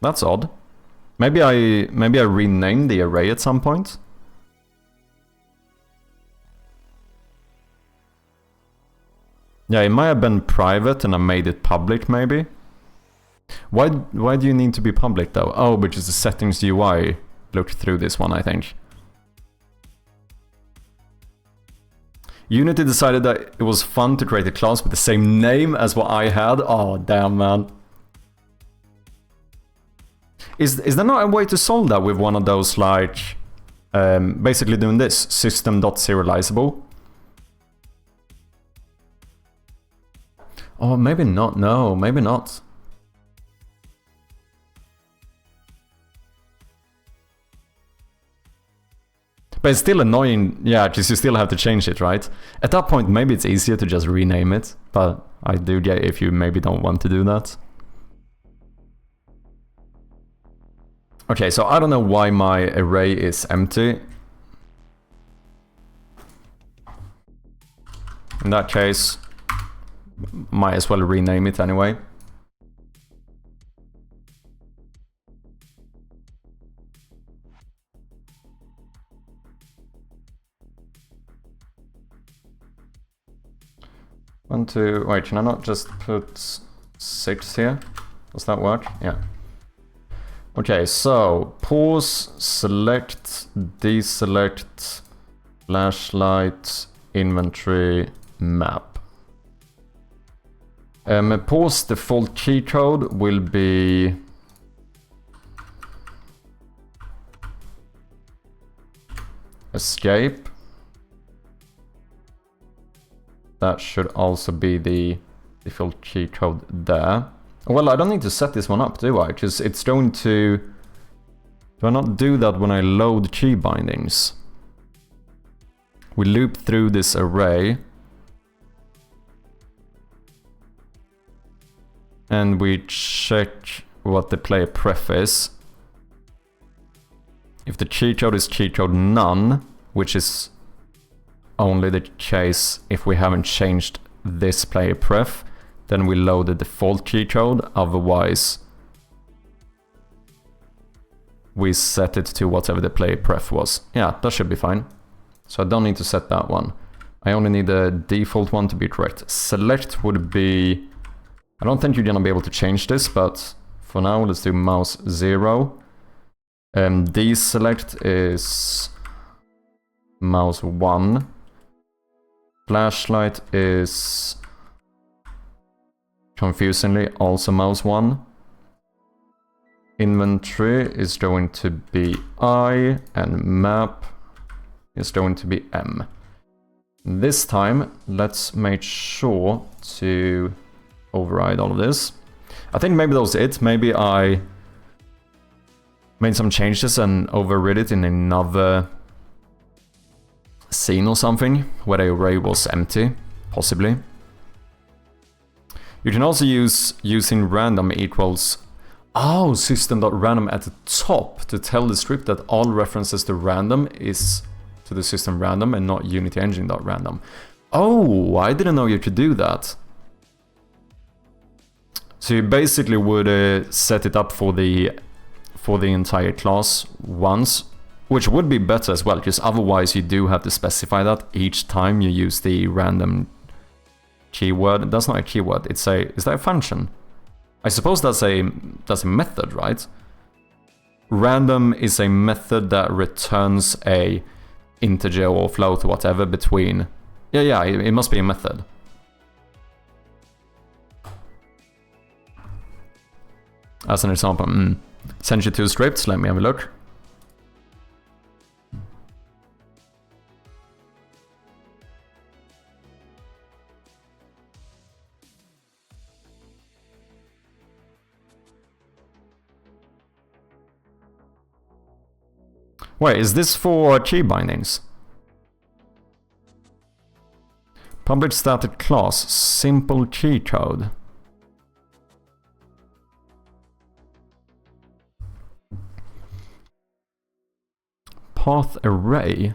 Speaker 1: That's odd. Maybe I renamed the array at some point. Yeah, it might have been private and I made it public, maybe. Why do you need to be public though? Oh, because the settings UI looked through this one, I think. Unity decided that it was fun to create a class with the same name as what I had. Oh, damn, man. Is there not a way to solve that with one of those, like, basically doing this, system.serializable? Oh, maybe not, no, maybe not. But it's still annoying, yeah, because you still have to change it, right? At that point, maybe it's easier to just rename it, but I do get if you maybe don't want to do that. Okay, so I don't know why my array is empty. In that case, might as well rename it anyway. One, two, wait, can I not just put 6 here? Does that work? Yeah. Okay, so pause, select, deselect, flashlight, inventory, map. Pause default key code will be escape. That should also be the default key code there. Well, I don't need to set this one up, do I? Because it's going to... Do I not do that when I load key bindings? We loop through this array. And we check what the player pref is. If the cheat code is cheat code none, which is only the case if we haven't changed this player pref, then we load the default cheat code, otherwise we set it to whatever the player pref was. Yeah, that should be fine. So I don't need to set that one. I only need the default one to be correct. Select would be... I don't think you're gonna be able to change this, but for now let's do mouse 0. Deselect is mouse 1. Flashlight is, confusingly, also mouse 1. inventory is going to be I, and map is going to be M. This time, let's make sure to override all of this. I think maybe that was it. Maybe I made some changes and overrid it in another scene or something, where the array was empty, possibly. You can also use using random equals system.random at the top to tell the script that all references to random is to the system random and not Unity engine.random. Oh, I didn't know you could do that. So you basically would set it up for the entire class once, which would be better as well, because otherwise you do have to specify that each time you use the random keyword. That's not a keyword, is that a function? I suppose that's a method, right? Random is a method that returns a integer or float or whatever between... Yeah, it must be a method. As an example, send you two scripts, let me have a look. Wait, is this for key bindings? Public static class, simple key code. Path array.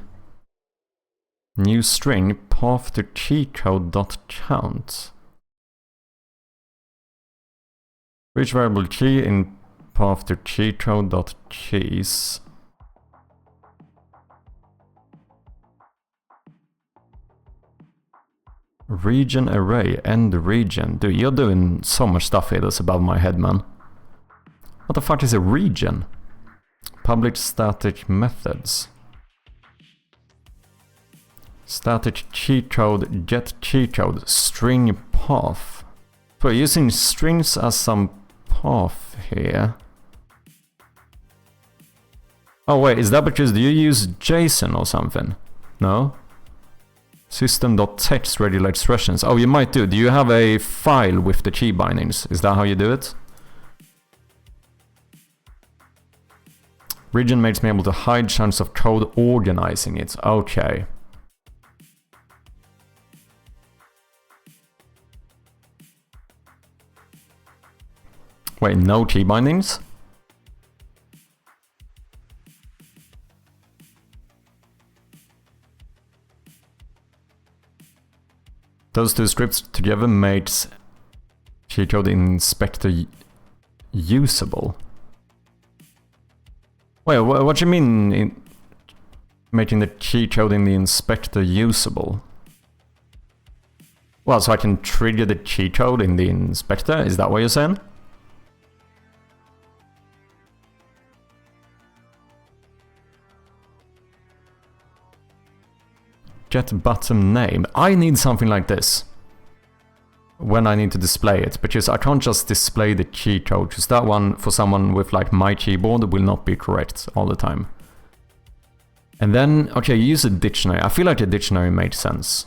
Speaker 1: New string, path to key code dot count. Which variable key in path to key code dot keys. Region array, end region. Dude, you're doing so much stuff here that's above my head, man. What the fuck is a region? Public static methods. Static key code, get key code, string path. So we're using strings as some path here. Oh wait, is that because do you use JSON or something? No? System.text regular expressions. Oh, you might do. Do you have a file with the key bindings? Is that how you do it? Region makes me able to hide chunks of code organizing it. Okay. Wait, no key bindings? Those two scripts together makes key code inspector usable. Wait, what do you mean in making the key code in the inspector usable? Well, so I can trigger the key code in the inspector? Is that what you're saying? Get button name. I need something like this when I need to display it, because I can't just display the key code, because that one for someone with like my keyboard will not be correct all the time. And then, okay, use a dictionary. I feel like a dictionary makes sense.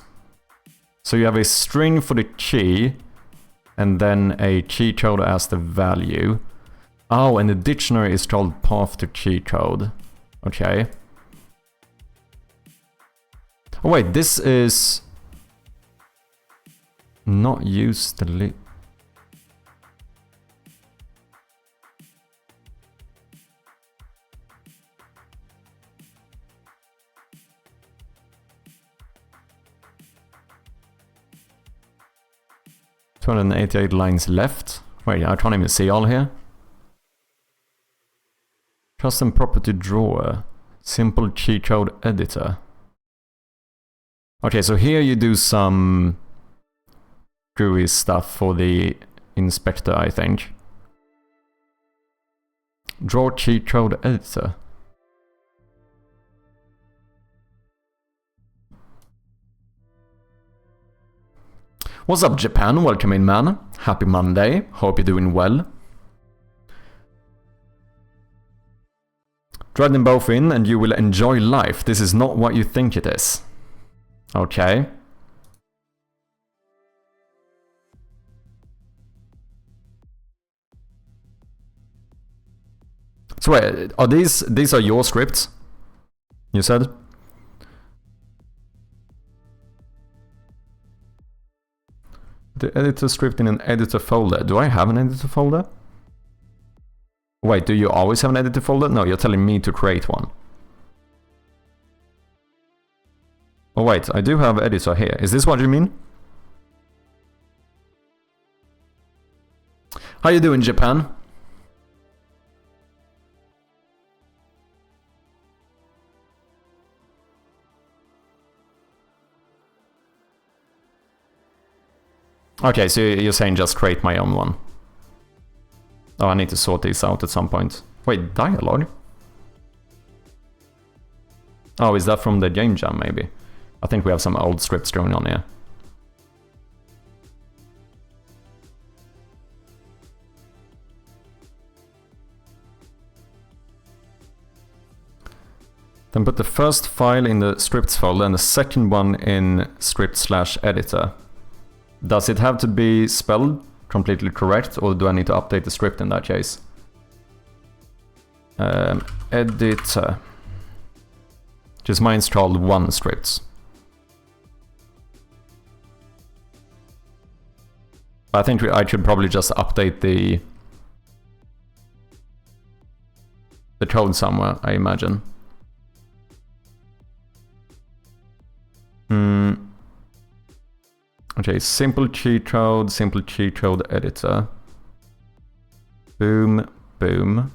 Speaker 1: So you have a string for the key, and then a key code as the value. Oh, and the dictionary is called path to key code. Okay. Oh wait, this is not used delete. ...288 lines left. Wait, I can't even see all here. Custom property drawer. Simple key code editor. Okay, so here you do some GUI stuff for the inspector, I think. Draw key code editor. What's up, Japan? Welcome in, man. Happy Monday. Hope you're doing well. Thread them both in and you will enjoy life. This is not what you think it is. Okay. So wait, are these are your scripts? You said? The editor script in an editor folder. Do I have an editor folder? Wait, do you always have an editor folder? No, you're telling me to create one. Oh wait, I do have editor here. Is this what you mean? How you doing, Japan? Okay, so you're saying just create my own one. Oh, I need to sort these out at some point. Wait, dialogue? Oh, is that from the game jam, maybe? I think we have some old scripts going on here. Then put the first file in the scripts folder and the second one in script/editor. Does it have to be spelled completely correct, or do I need to update the script in that case? Editor. Just mine's called one scripts. I think I should probably just update the code somewhere, I imagine. Okay, simple cheat code editor. Boom, boom.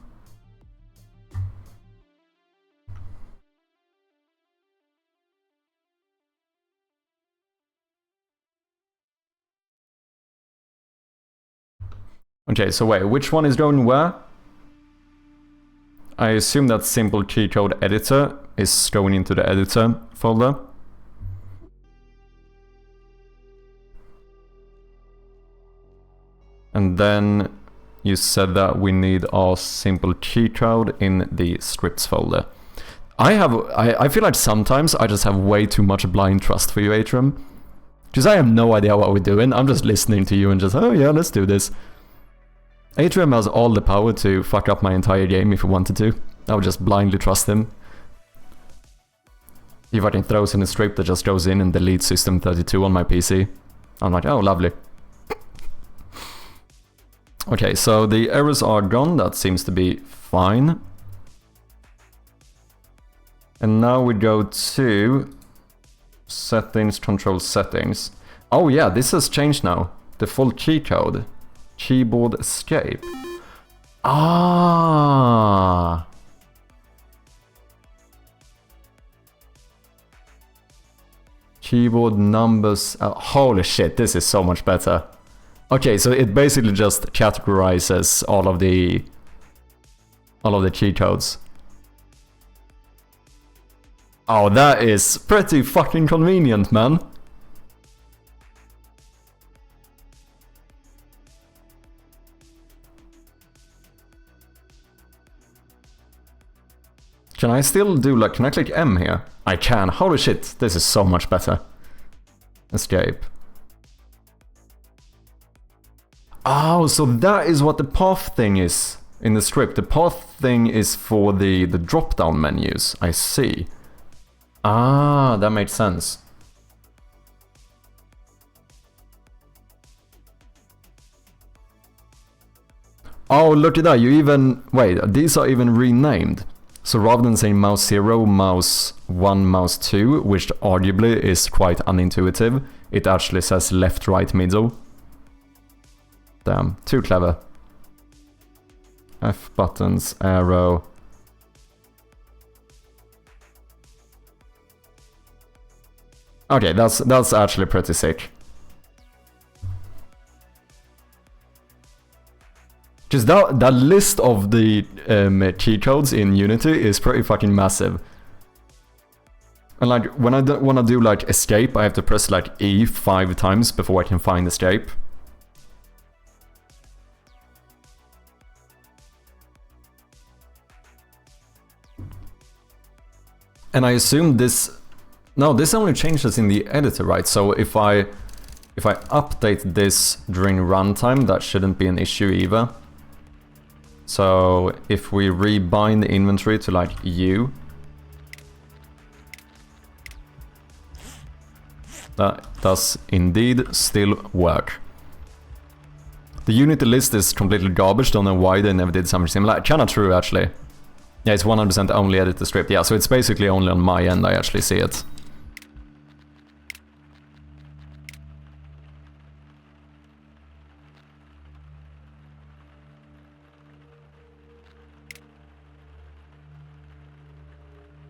Speaker 1: Okay, so wait, which one is going where? I assume that simple cheat code editor is going into the editor folder. And then you said that we need our simple cheat code in the scripts folder. I feel like sometimes I just have way too much blind trust for you, Atrium. Because I have no idea what we're doing. I'm just listening to you and just, oh yeah, let's do this. Atrium has all the power to fuck up my entire game if he wanted to. I would just blindly trust him. He fucking throws in a script that just goes in and deletes system32 on my PC. I'm like, oh, lovely. Okay, so the errors are gone, that seems to be fine. And now we go to settings, control settings. Oh yeah, this has changed now. Default cheat code. Keyboard escape. Ah. Keyboard numbers. Oh, holy shit, this is so much better. Okay, so it basically just categorizes all of the cheat codes. Oh, that is pretty fucking convenient, man. Can I still do like, can I click M here? I can. Holy shit, this is so much better. Escape. Oh, so that is what the path thing is in the script. The path thing is for the drop-down menus. I see. Ah, that makes sense. Oh, look at that. You even... Wait, these are even renamed. So rather than saying mouse 0, mouse 1, mouse 2, which arguably is quite unintuitive, it actually says left, right, middle. Damn, too clever. F buttons, arrow. Okay, that's actually pretty sick. Just that list of the cheat codes in Unity is pretty fucking massive. And like when I want to do like escape, I have to press like E 5 times before I can find escape. And I assume this... No, this only changes in the editor, right? So if I update this during runtime, that shouldn't be an issue either. So if we rebind the inventory to like U, that does indeed still work. The Unity list is completely garbage, don't know why they never did something similar. Kinda true actually. Yeah, it's 100% only edit the script. Yeah, so it's basically only on my end I actually see it.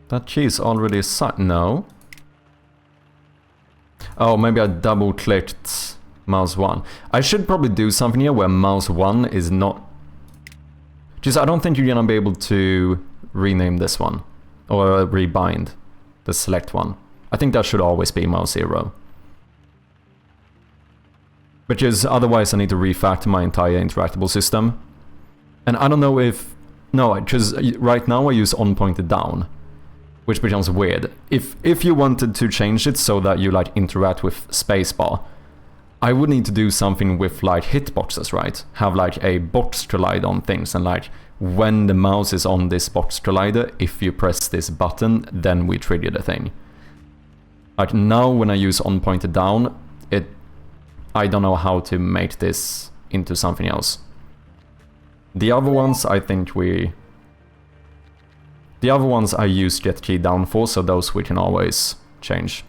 Speaker 1: That cheese already assigned? No. Oh, maybe I double clicked mouse 1. I should probably do something here where mouse 1 is not... Just, I don't think you're gonna be able to rename this one. Or rebind the select one. I think that should always be mouse 0. Because otherwise I need to refactor my entire interactable system. And I don't know if... No, because right now I use on pointed down. Which becomes weird. If you wanted to change it so that you like interact with spacebar, I would need to do something with like hitboxes, right? Have like a box collide on things, and like when the mouse is on this box collider, if you press this button, then we trigger the thing. Like now when I use on pointed down, I don't know how to make this into something else. The other ones I think The other ones I use get key down for, so those we can always change.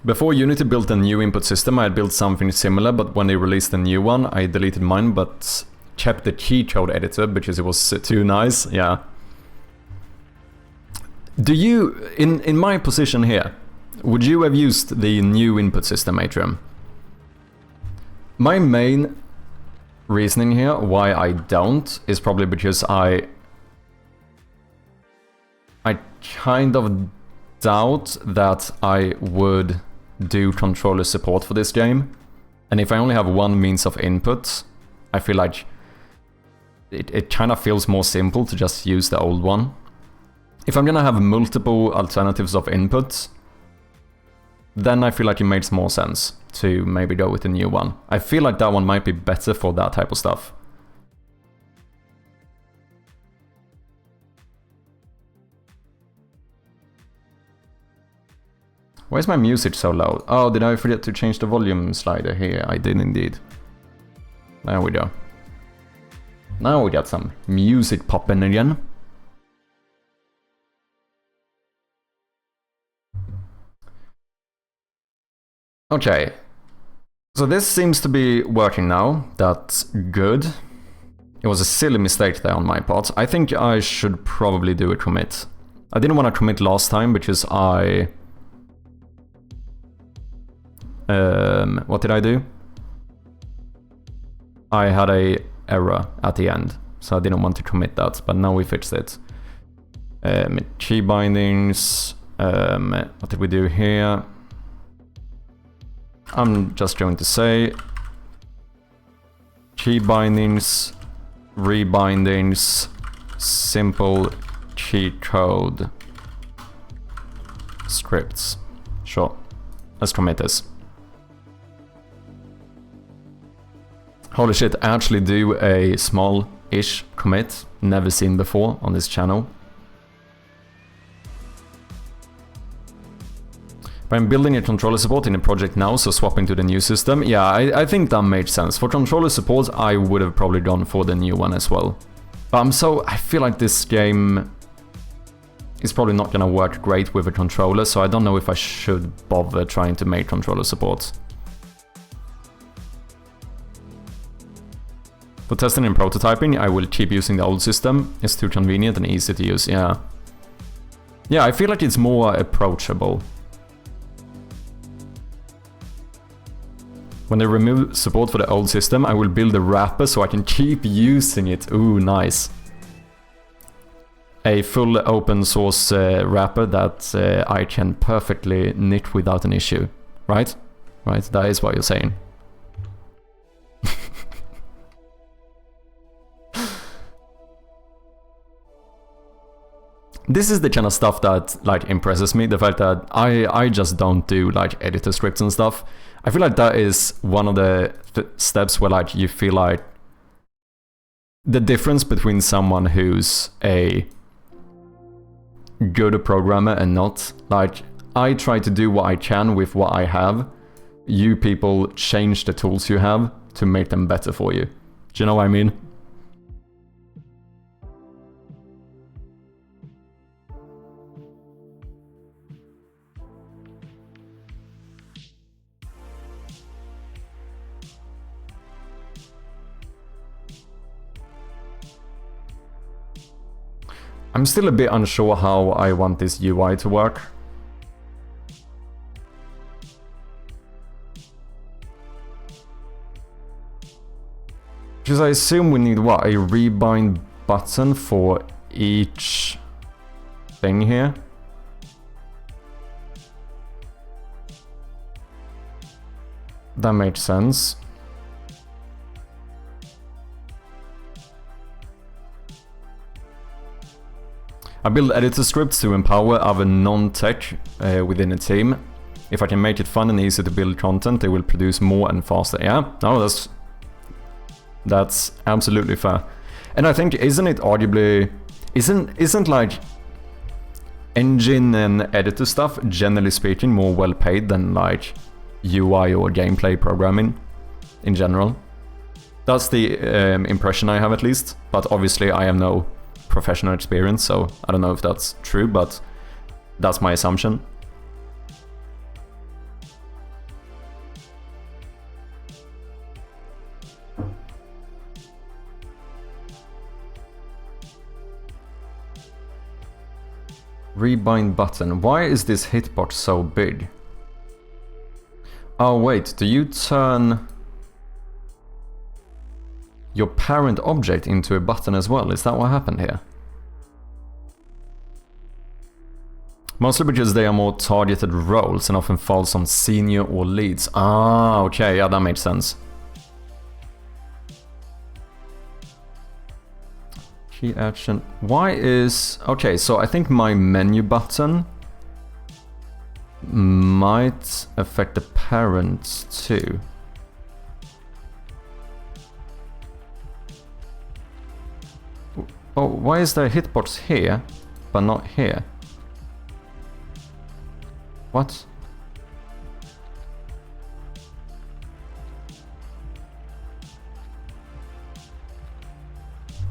Speaker 1: Before Unity built a new input system, I had built something similar, but when they released a new one, I deleted mine, but kept the key code editor because it was too nice, yeah. Do you, in my position here, would you have used the new input system, Atrium? My main reasoning here why I don't is probably because I kind of doubt that I would do controller support for this game. And if I only have one means of input, I feel like it kind of feels more simple to just use the old one. If I'm gonna have multiple alternatives of input, then I feel like it makes more sense to maybe go with the new one. I feel like that one might be better for that type of stuff. Why is my music so loud? Oh, did I forget to change the volume slider here? I did indeed. There we go. Now we got some music popping again. Okay, so this seems to be working now. That's good. It was a silly mistake there on my part. I think I should probably do a commit. I didn't want to commit last time because I... what did I do? I had a error at the end, so I didn't want to commit that, but now we fixed it. Key bindings, what did we do here? I'm just going to say key bindings, rebindings, simple cheat code scripts. Sure, let's commit this. Holy shit, I actually do a small-ish commit, never seen before on this channel. But I'm building a controller support in a project now, so swapping to the new system. Yeah, I think that made sense. For controller support, I would have probably gone for the new one as well. But I feel like this game is probably not gonna work great with a controller, so I don't know if I should bother trying to make controller support. For testing and prototyping, I will keep using the old system. It's too convenient and easy to use, yeah. Yeah, I feel like it's more approachable. When they remove support for the old system, I will build a wrapper so I can keep using it. Ooh, nice. A full open source wrapper that I can perfectly knit without an issue, right? Right? That is what you're saying. This is the kind of stuff that like impresses me, the fact that I just don't do like editor scripts and stuff. I feel like that is one of the steps where like you feel like the difference between someone who's a good programmer and not. Like, I try to do what I can with what I have. You people change the tools you have to make them better for you. Do you know what I mean? I'm still a bit unsure how I want this UI to work. Because I assume we need, what, a rebind button for each thing here? That makes sense. I build editor scripts to empower other non-tech within a team. If I can make it fun and easy to build content, they will produce more and faster. Yeah, no, that's absolutely fair. And I think, isn't it arguably, isn't like engine and editor stuff, generally speaking, more well paid than like UI or gameplay programming in general? That's the impression I have, at least. But obviously I have no professional experience, so I don't know if that's true, but that's my assumption. Rebind button. Why is this hitbox so big? Oh wait, do you turn your parent object into a button as well? Is that what happened here? Mostly because they are more targeted roles and often falls on senior or leads. Ah, okay, yeah, that makes sense. Key action. Why is... Okay, so I think my menu button might affect the parents too. Oh, why is there a hitbox here, but not here? What?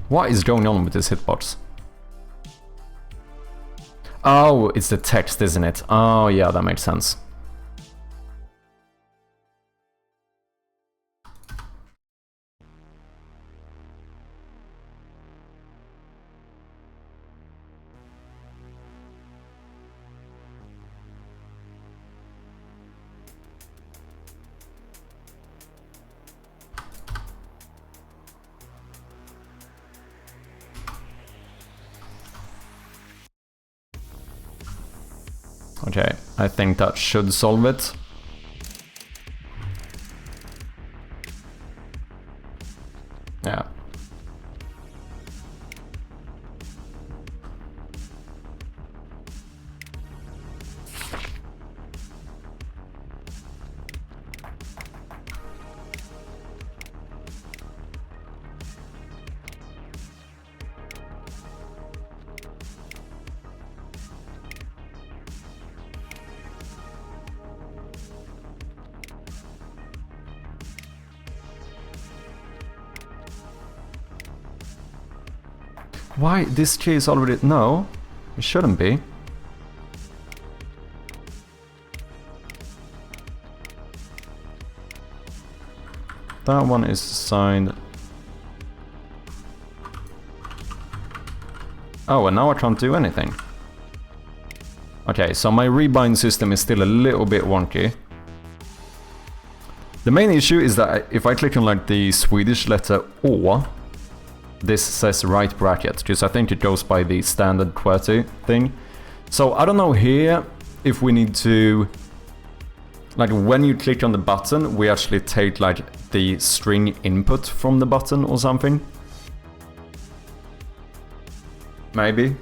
Speaker 1: What is going on with this hitbox? Oh, it's the text, isn't it? Oh, yeah, that makes sense. Okay, I think that should solve it. Yeah. Why? This key is already... No, it shouldn't be. That one is assigned. Oh, and now I can't do anything. Okay, so my rebind system is still a little bit wonky. The main issue is that if I click on like the Swedish letter O, this says right bracket, because I think it goes by the standard QWERTY thing. So I don't know here if we need to Like when you click on the button, we actually take like the string input from the button or something. Maybe.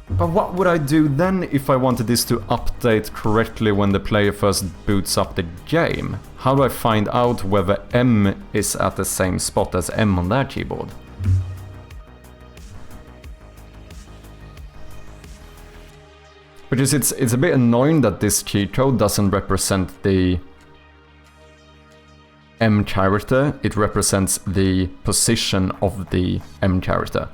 Speaker 1: But what would I do then if I wanted this to update correctly when the player first boots up the game? How do I find out whether M is at the same spot as M on their keyboard? Because it's a bit annoying that this cheat code doesn't represent the M character, it represents the position of the M character.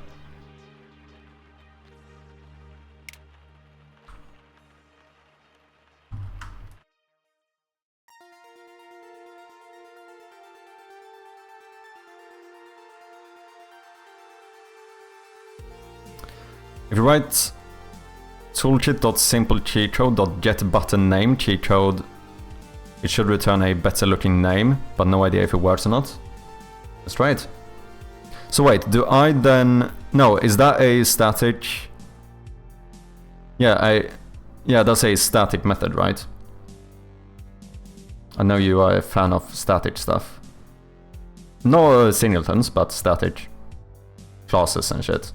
Speaker 1: If you write toolkit.simplecheatcode.getButtonName cheatcode, it should return a better looking name, but no idea if it works or not. Let's try it. So wait, do I then... No, is that a static... Yeah, that's a static method, right? I know you are a fan of static stuff. No singletons, but static classes and shit.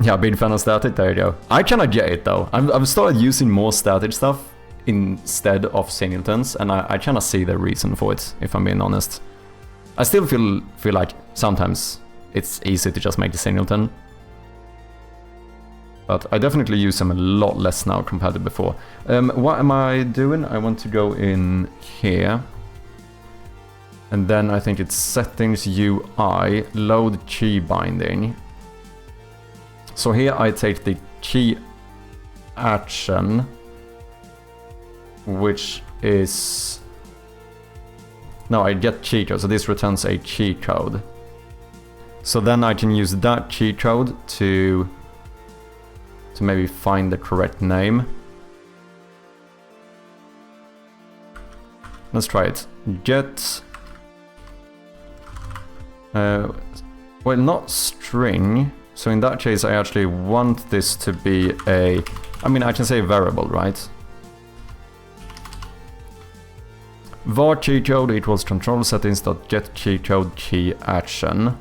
Speaker 1: Yeah, big fan of static, there you go. I kinda get it though. I've started using more static stuff instead of singletons, and I kinda see the reason for it, if I'm being honest. I still feel like sometimes it's easy to just make the singleton. But I definitely use them a lot less now compared to before. What am I doing? I want to go in here. And then I think it's settings UI, load key binding. So here I take the key action, which is... No, I get key code, so this returns a key code. So then I can use that key code to maybe find the correct name. Let's try it. Get... well, not string. So in that case, I actually want this to be a... I mean, I can say variable, right? var keycode equals control settings.get keycode key action.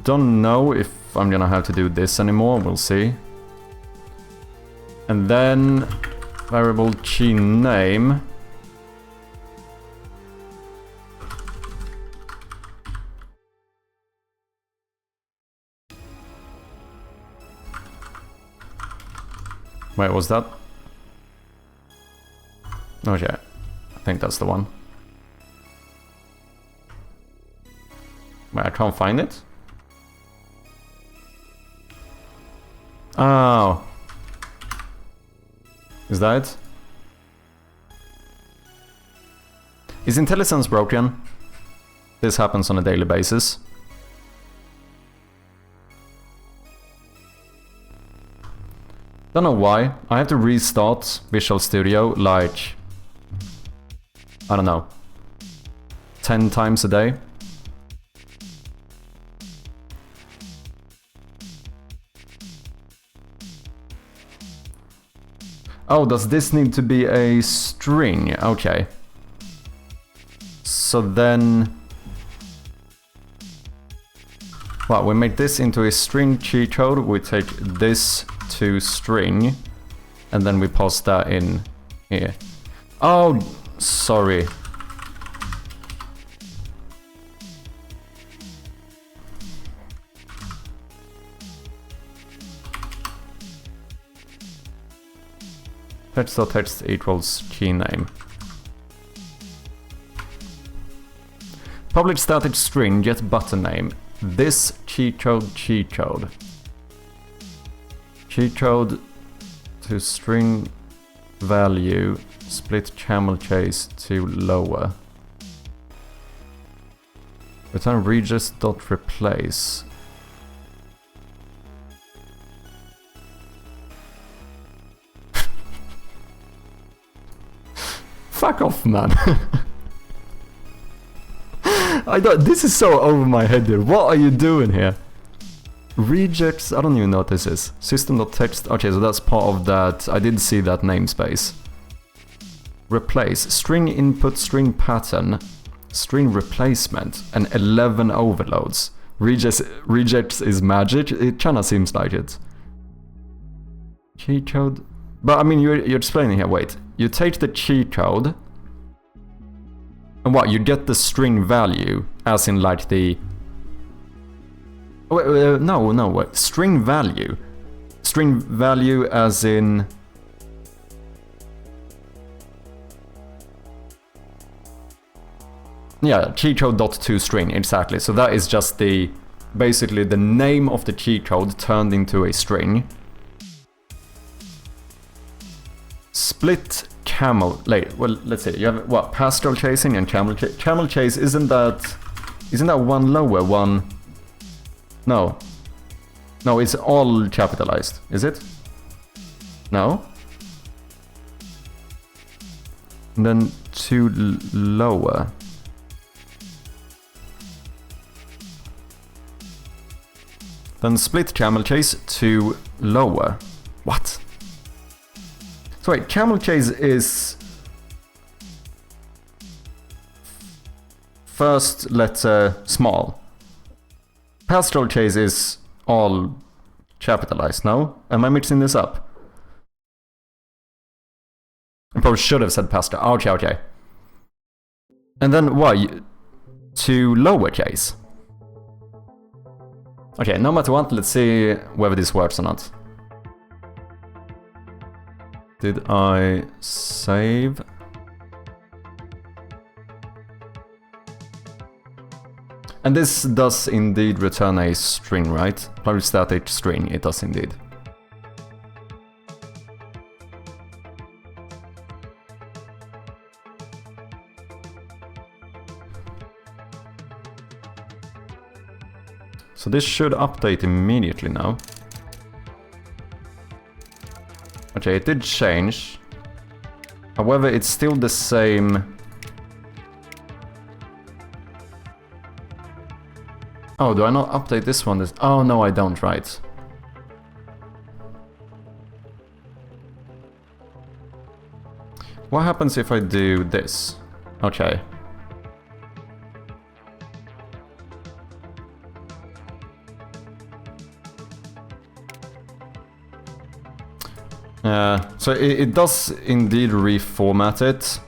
Speaker 1: Don't know if I'm gonna have to do this anymore, we'll see. And then variable key name. Wait, was that? Oh yeah, I think that's the one. Wait, I can't find it? Oh. Is that it? Is IntelliSense broken? This happens on a daily basis. Don't know why. I have to restart Visual Studio like... I don't know. 10 times a day. Oh, does this need to be a string? Okay. So then... Well, we make this into a string key code, we take this to string, and then we pass that in here. Oh, sorry. Text.text equals key name. Public static string get button name. This cheat code. Cheat code to string value split camel chase to lower. Return regis.replace. Fuck off, man. I don't. This is so over my head, dude. What are you doing here? Rejects. I don't even know what this is. System.text. Okay, so that's part of that. I did see that namespace. Replace string input, string pattern, string replacement, and 11 overloads. Rejects is magic. It kinda seems like it. Cheat code. But I mean, you're explaining here. Wait, you take the cheat code, and what? You get the string value, as in like the. Wait, no, wait. String value. String value, as in. Yeah, cheat code .toString, exactly. So that is just the basically the name of the cheat code turned into a string. Split camel. Well, let's see. You have what? Pastoral chasing and camel chase. Camel chase, isn't that one lower one? No. No, it's all capitalized. Is it? No. And then two lower. Then split camel chase to lower. What? So wait, camel chase is first letter small. Pastoral chase is all capitalized, no? Am I mixing this up? I probably should have said pastoral. Okay. And then why? To lowercase. Okay, no matter what, let's see whether this works or not. Did I save? And this does indeed return a string, right? Public static string, it does indeed. So this should update immediately now. Okay, it did change. However, it's still the same. Oh, do I not update this one? Oh, no, I don't, right. What happens if I do this? Okay. So it does indeed reformat it,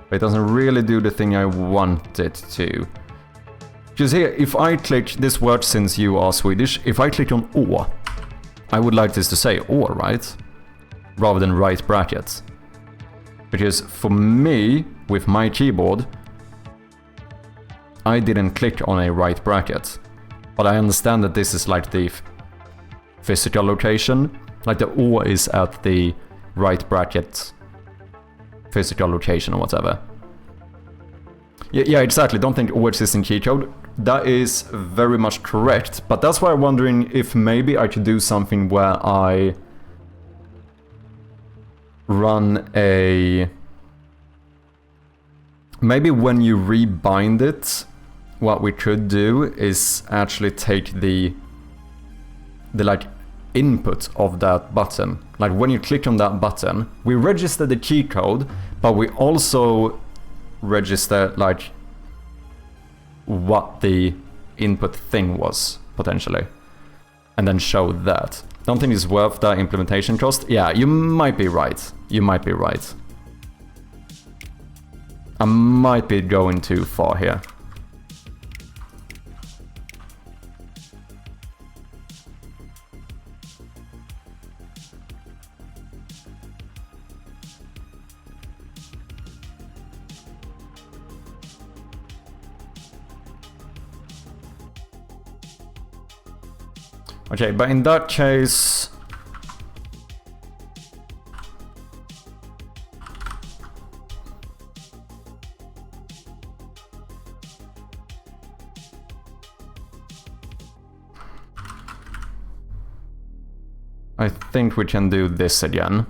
Speaker 1: but it doesn't really do the thing I want it to. Because here, if I click, this works since you are Swedish, if I click on Å, I would like this to say Å, right? Rather than right brackets. Because for me, with my keyboard, I didn't click on a right bracket. But I understand that this is like the physical location. Like the Å is at the right bracket physical location or whatever. Yeah, exactly. Don't think Å exists in key code. That is very much correct. But that's why I'm wondering if maybe I could do something where I run a... Maybe when you rebind it, what we could do is actually take the like input of that button. Like when you click on that button, we register the key code, but we also register like what the input thing was potentially, and then show that. Don't think it's worth that implementation cost. Yeah, you might be right. You might be right. I might be going too far here. Okay, but in that case... I think we can do this again.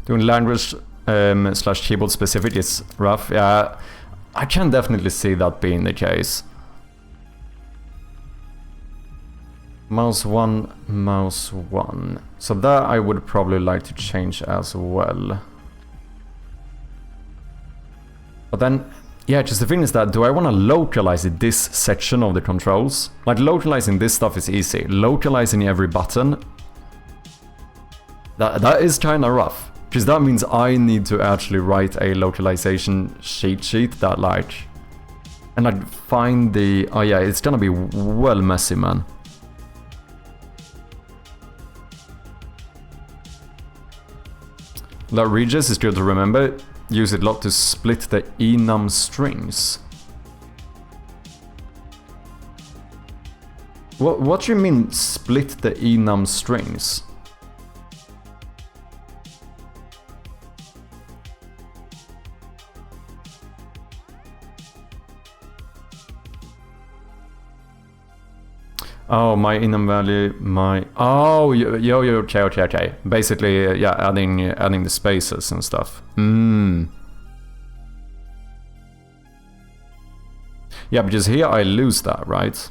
Speaker 1: Doing language slash keyboard specific is rough. Yeah, I can definitely see that being the case. Mouse 1, mouse 1. So that I would probably like to change as well. But then, yeah, just the thing is that, do I want to localize this section of the controls? Like, localizing this stuff is easy. Localizing every button, that is kind of rough. Because that means I need to actually write a localization cheat sheet that, like... And, like, find the... Oh, yeah, it's gonna be well messy, man. The Regis is good to remember. Use it a lot to split the enum strings. What do you mean, split the enum strings? Oh, my enum value, my... Oh, okay. Basically, yeah, adding the spaces and stuff. Yeah, because here I lose that, right?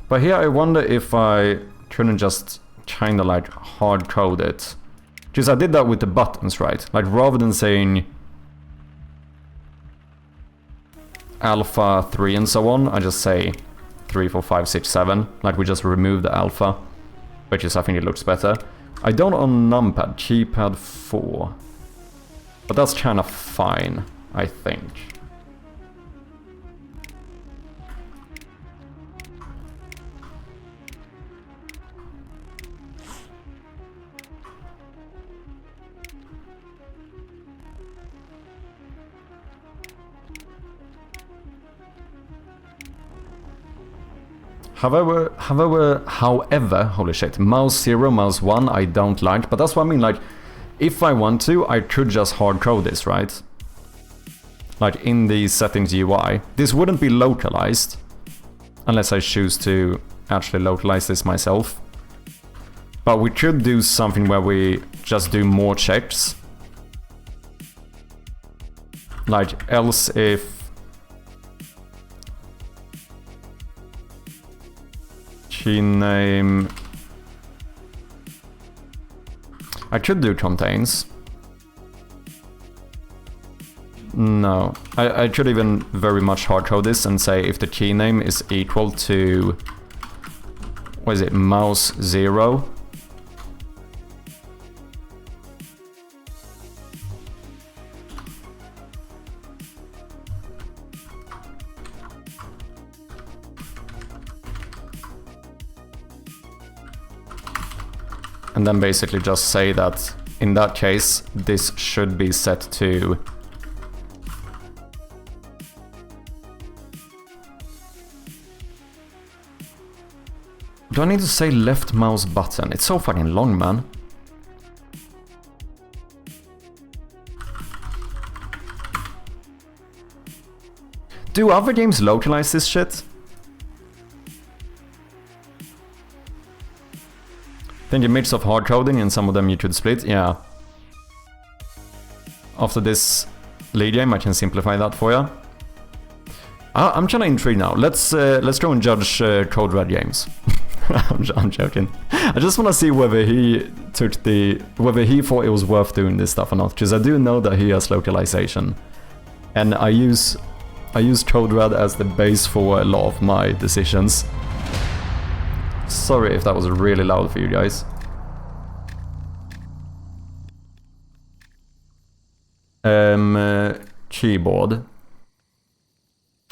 Speaker 1: But here I wonder if I couldn't just kinda like hard code it. Because I did that with the buttons, right? Like, rather than saying alpha 3 and so on, I just say 3, 4, 5, 6, 7. Like, we just remove the alpha, which is, I think it looks better. I don't on numpad, keypad 4. But that's kind of fine, I think. However, holy shit, mouse 0, mouse 1 I don't like, but that's what I mean, like, if I want to, I could just hardcode this, right? Like, in the settings UI. This wouldn't be localized, unless I choose to actually localize this myself. But we could do something where we just do more checks. Like, else if... key name... I could do contains. No, I could even very much hardcode this and say if the key name is equal to... what is it, mouse 0? And then basically just say that, in that case, this should be set to... Do I need to say left mouse button? It's so fucking long, man. Do other games localize this shit? I think a mix of hard coding and some of them you could split, yeah. After this lead game I can simplify that for you. I'm kinda intrigued now. Let's go and judge Code Red games. I'm joking. I just wanna see whether he whether he thought it was worth doing this stuff or not, because I do know that he has localization. And I use Code Red as the base for a lot of my decisions. Sorry if that was really loud for you guys. Keyboard.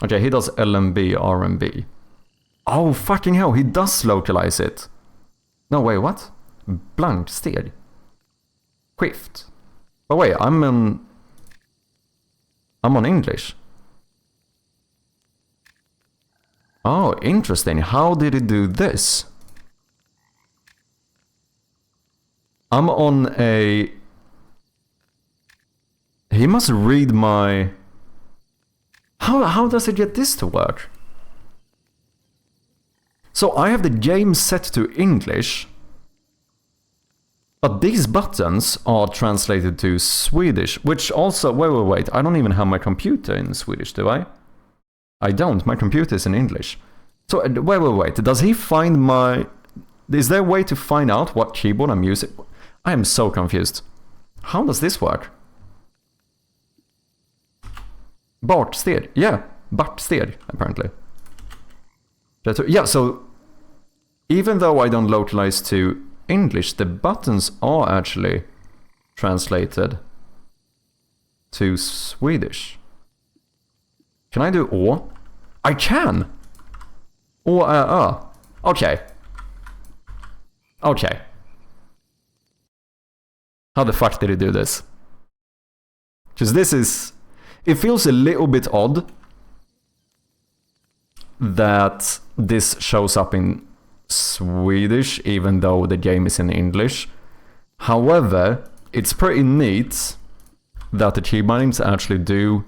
Speaker 1: Okay, he does LMB, RMB. Oh, fucking hell, he does localize it. No, wait, what? Blank steg. Skift. Oh wait, I'm on English. Oh, interesting. How did it do this? I'm on a... He must read my... How does it get this to work? So I have the game set to English. But these buttons are translated to Swedish, which also... Wait. I don't even have my computer in Swedish, do I? I don't. My computer is in English. So, wait. Does he find my... Is there a way to find out what keyboard I'm using? I am so confused. How does this work? Bartsted. Yeah, Bartsted, apparently. Yeah, so... Even though I don't localize to English, the buttons are actually translated to Swedish. Can I do å? I can! Å. Okay. Okay. How the fuck did he do this? Because this is... It feels a little bit odd that this shows up in Swedish, even though the game is in English. However, it's pretty neat that the key bindings actually do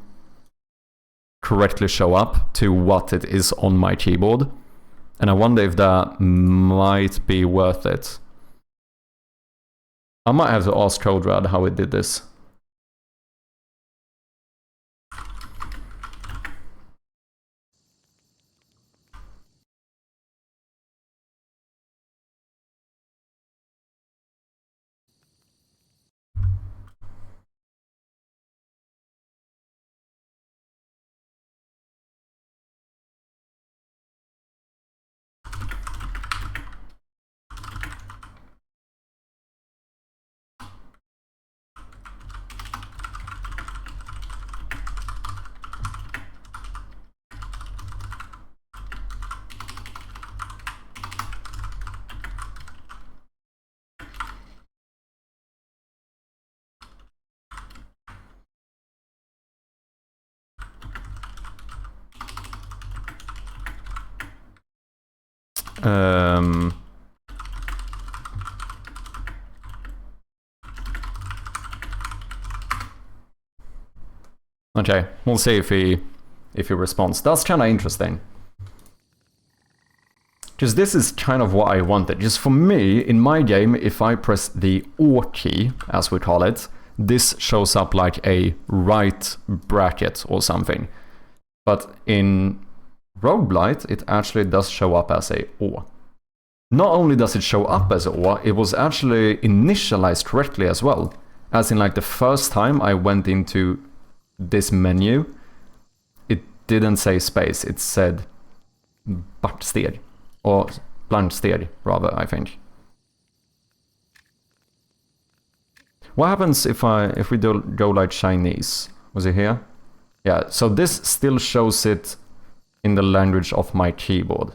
Speaker 1: correctly show up to what it is on my keyboard. And I wonder if that might be worth it. I might have to ask CodeRad how it did this. Okay, we'll see if he responds. That's kind of interesting. Because this is kind of what I wanted. Just for me, in my game, if I press the O key, as we call it, this shows up like a right bracket or something. But in Roguelite, it actually does show up as a O. Not only does it show up as a O, it was actually initialized correctly as well. As in, like, the first time I went into this menu, it didn't say space, it said Bartsted. Or Blanksted, rather, I think. What happens if we go like Chinese? Was it here? Yeah, so this still shows it in the language of my keyboard.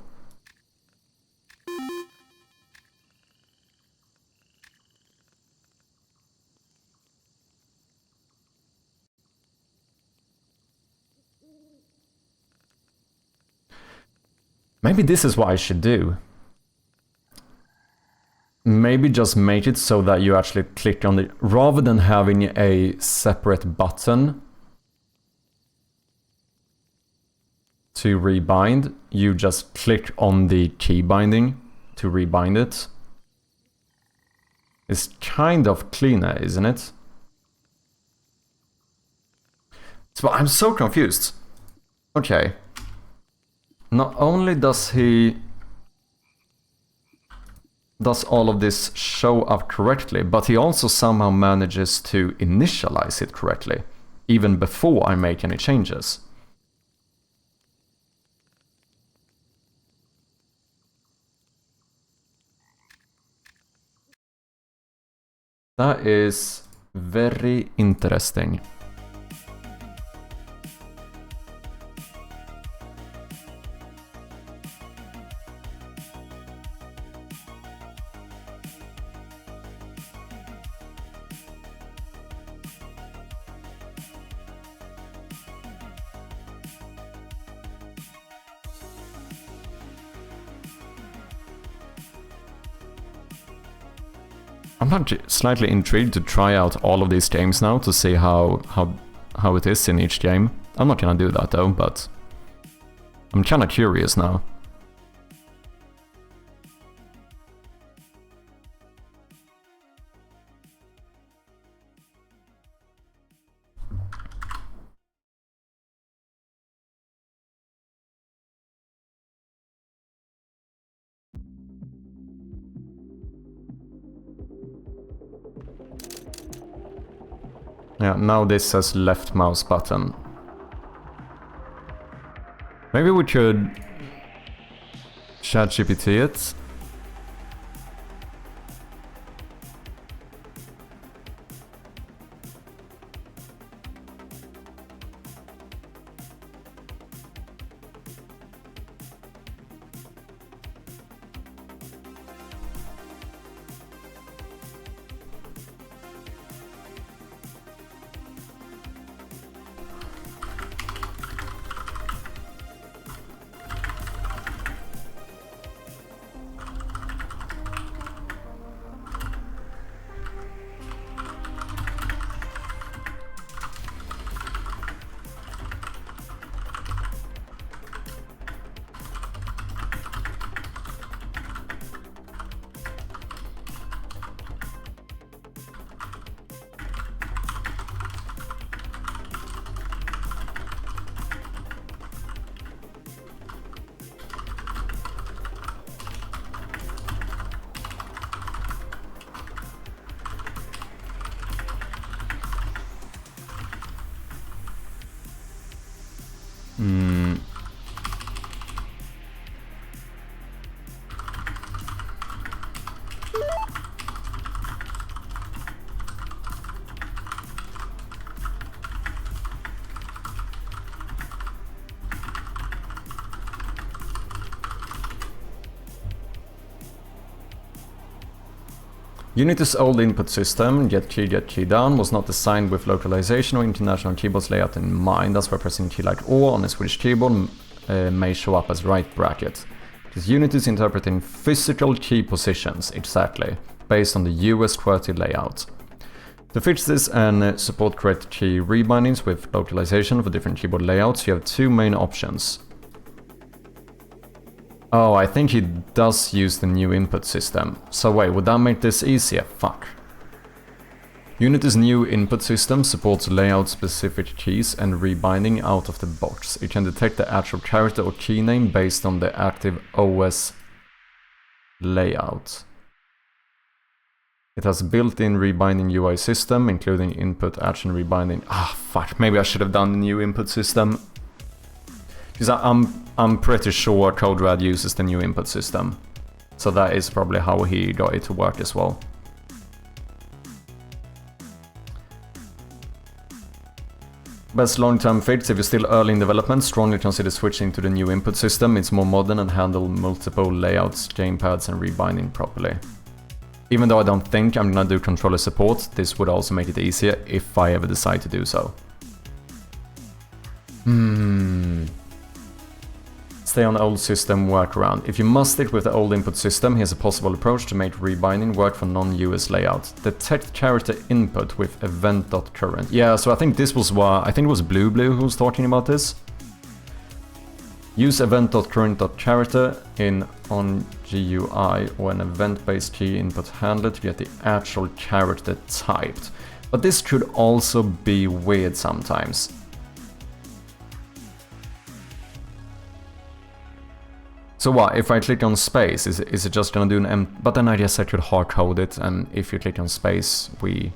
Speaker 1: Maybe this is what I should do. Maybe just make it so that you actually click on the... Rather than having a separate button to rebind, you just click on the key binding to rebind it. It's kind of cleaner, isn't it? So I'm so confused. Okay. Not only does all of this show up correctly, but he also somehow manages to initialize it correctly, even before I make any changes. That is very interesting. I'm actually slightly intrigued to try out all of these games now to see how it is in each game. I'm not gonna do that though, but I'm kinda curious now. Yeah, now this says left mouse button. Maybe we should ChatGPT it. Unity's old input system, get key down, was not designed with localization or international keyboards layout in mind. That's why pressing key like O on a Swedish keyboard may show up as right bracket. Because Unity is interpreting physical key positions, exactly, based on the US QWERTY layout. To fix this and support correct key rebindings with localization for different keyboard layouts, you have two main options. Oh, I think he does use the new input system. So wait, would that make this easier? Fuck. Unity's new input system supports layout-specific keys and rebinding out of the box. It can detect the actual character or key name based on the active OS layout. It has built-in rebinding UI system, including input action rebinding. Ah, fuck, maybe I should have done the new input system. Because I'm pretty sure CodeRad uses the new input system. So that is probably how he got it to work as well. Best long-term fix, if you're still early in development, strongly consider switching to the new input system. It's more modern and handle multiple layouts, gamepads and rebinding properly. Even though I don't think I'm gonna do controller support, this would also make it easier if I ever decide to do so. Stay on the old system workaround. If you must stick with the old input system, here's a possible approach to make rebinding work for non-US layouts. Detect character input with event.current. Yeah, so I think this was what, I think it was Blue who was talking about this. Use event.current.character in on GUI or an event-based key input handler to get the actual character typed. But this could also be weird sometimes. So what, if I click on space, is it just gonna do an but then I guess I could hard code it, and if you click on space, we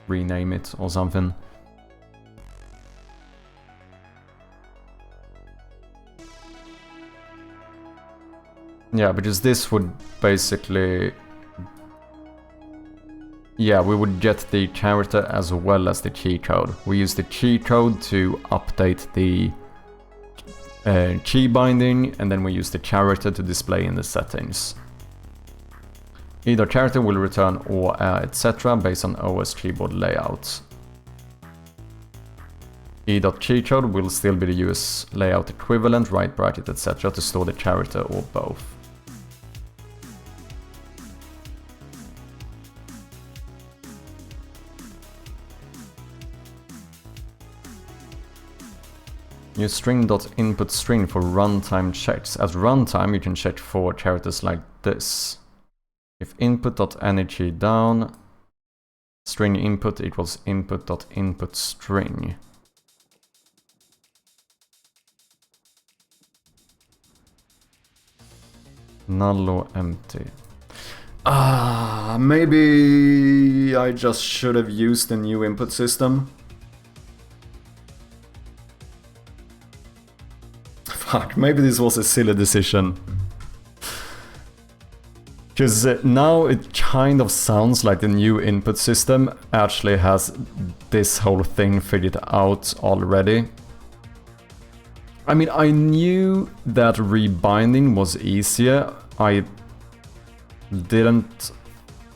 Speaker 1: rename it or something. Yeah, because this would basically... Yeah, we would get the character as well as the key code. We use the key code to update the key binding, and then we use the character to display in the settings. Either character will return or etc. based on OS keyboard layout. E.keycode will still be the US layout equivalent, right bracket etc. to store the character or both. Use string.inputString for runtime checks. At runtime you can check for characters like this. If input.energy down, string input equals input.inputString. Null or empty. Maybe I just should have used the new input system. Fuck, maybe this was a silly decision. Because now it kind of sounds like the new input system actually has this whole thing figured out already. I mean, I knew that rebinding was easier. I didn't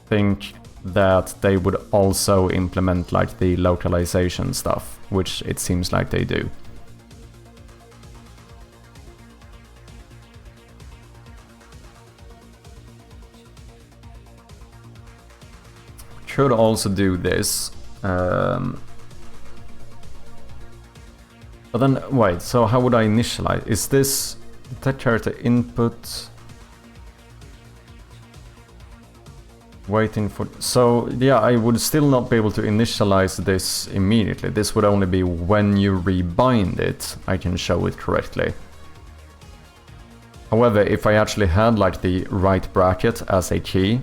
Speaker 1: think that they would also implement like the localization stuff, which it seems like they do. Should also do this. But then, wait, so how would I initialize? Is this that character input? Waiting for... So, yeah, I would still not be able to initialize this immediately. This would only be when you rebind it, I can show it correctly. However, if I actually had like the right bracket as a key,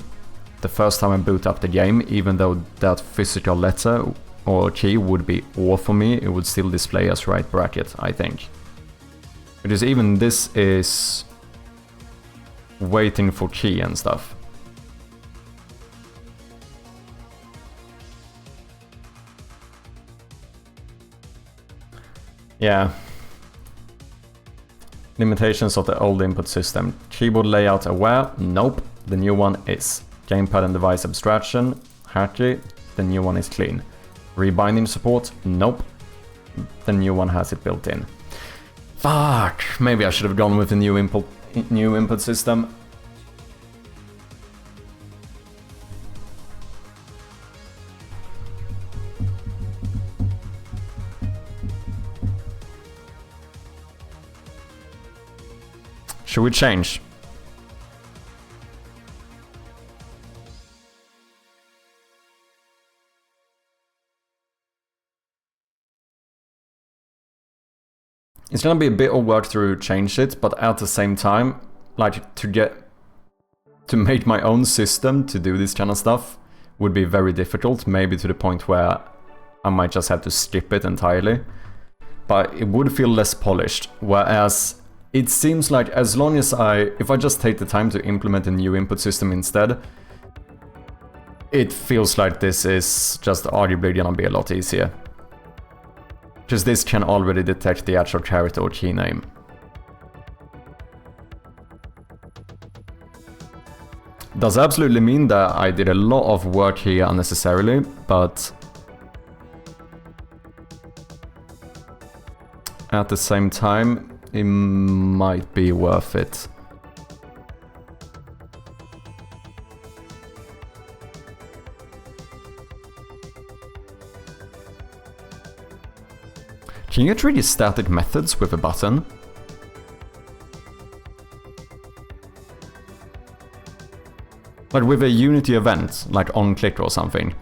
Speaker 1: the first time I boot up the game, even though that physical letter or key would be O for me, it would still display as right bracket, I think. Because even this is waiting for key and stuff. Yeah. Limitations of the old input system. Keyboard layout aware? Nope. The new one is. Gamepad and device abstraction? Hacky. The new one is clean. Rebinding support? Nope. The new one has it built in. Fuck! Maybe I should have gone with the new input system. Should we change? It's gonna be a bit of work to change it, but at the same time, like to make my own system to do this kind of stuff would be very difficult, maybe to the point where I might just have to skip it entirely. But it would feel less polished, whereas it seems like as long as if I just take the time to implement a new input system instead, it feels like this is just arguably gonna be a lot easier. Because this can already detect the actual character or key name. Does absolutely mean that I did a lot of work here unnecessarily, but at the same time, it might be worth it. Can you treat static methods with a button? Like with a Unity event, like on-click or something.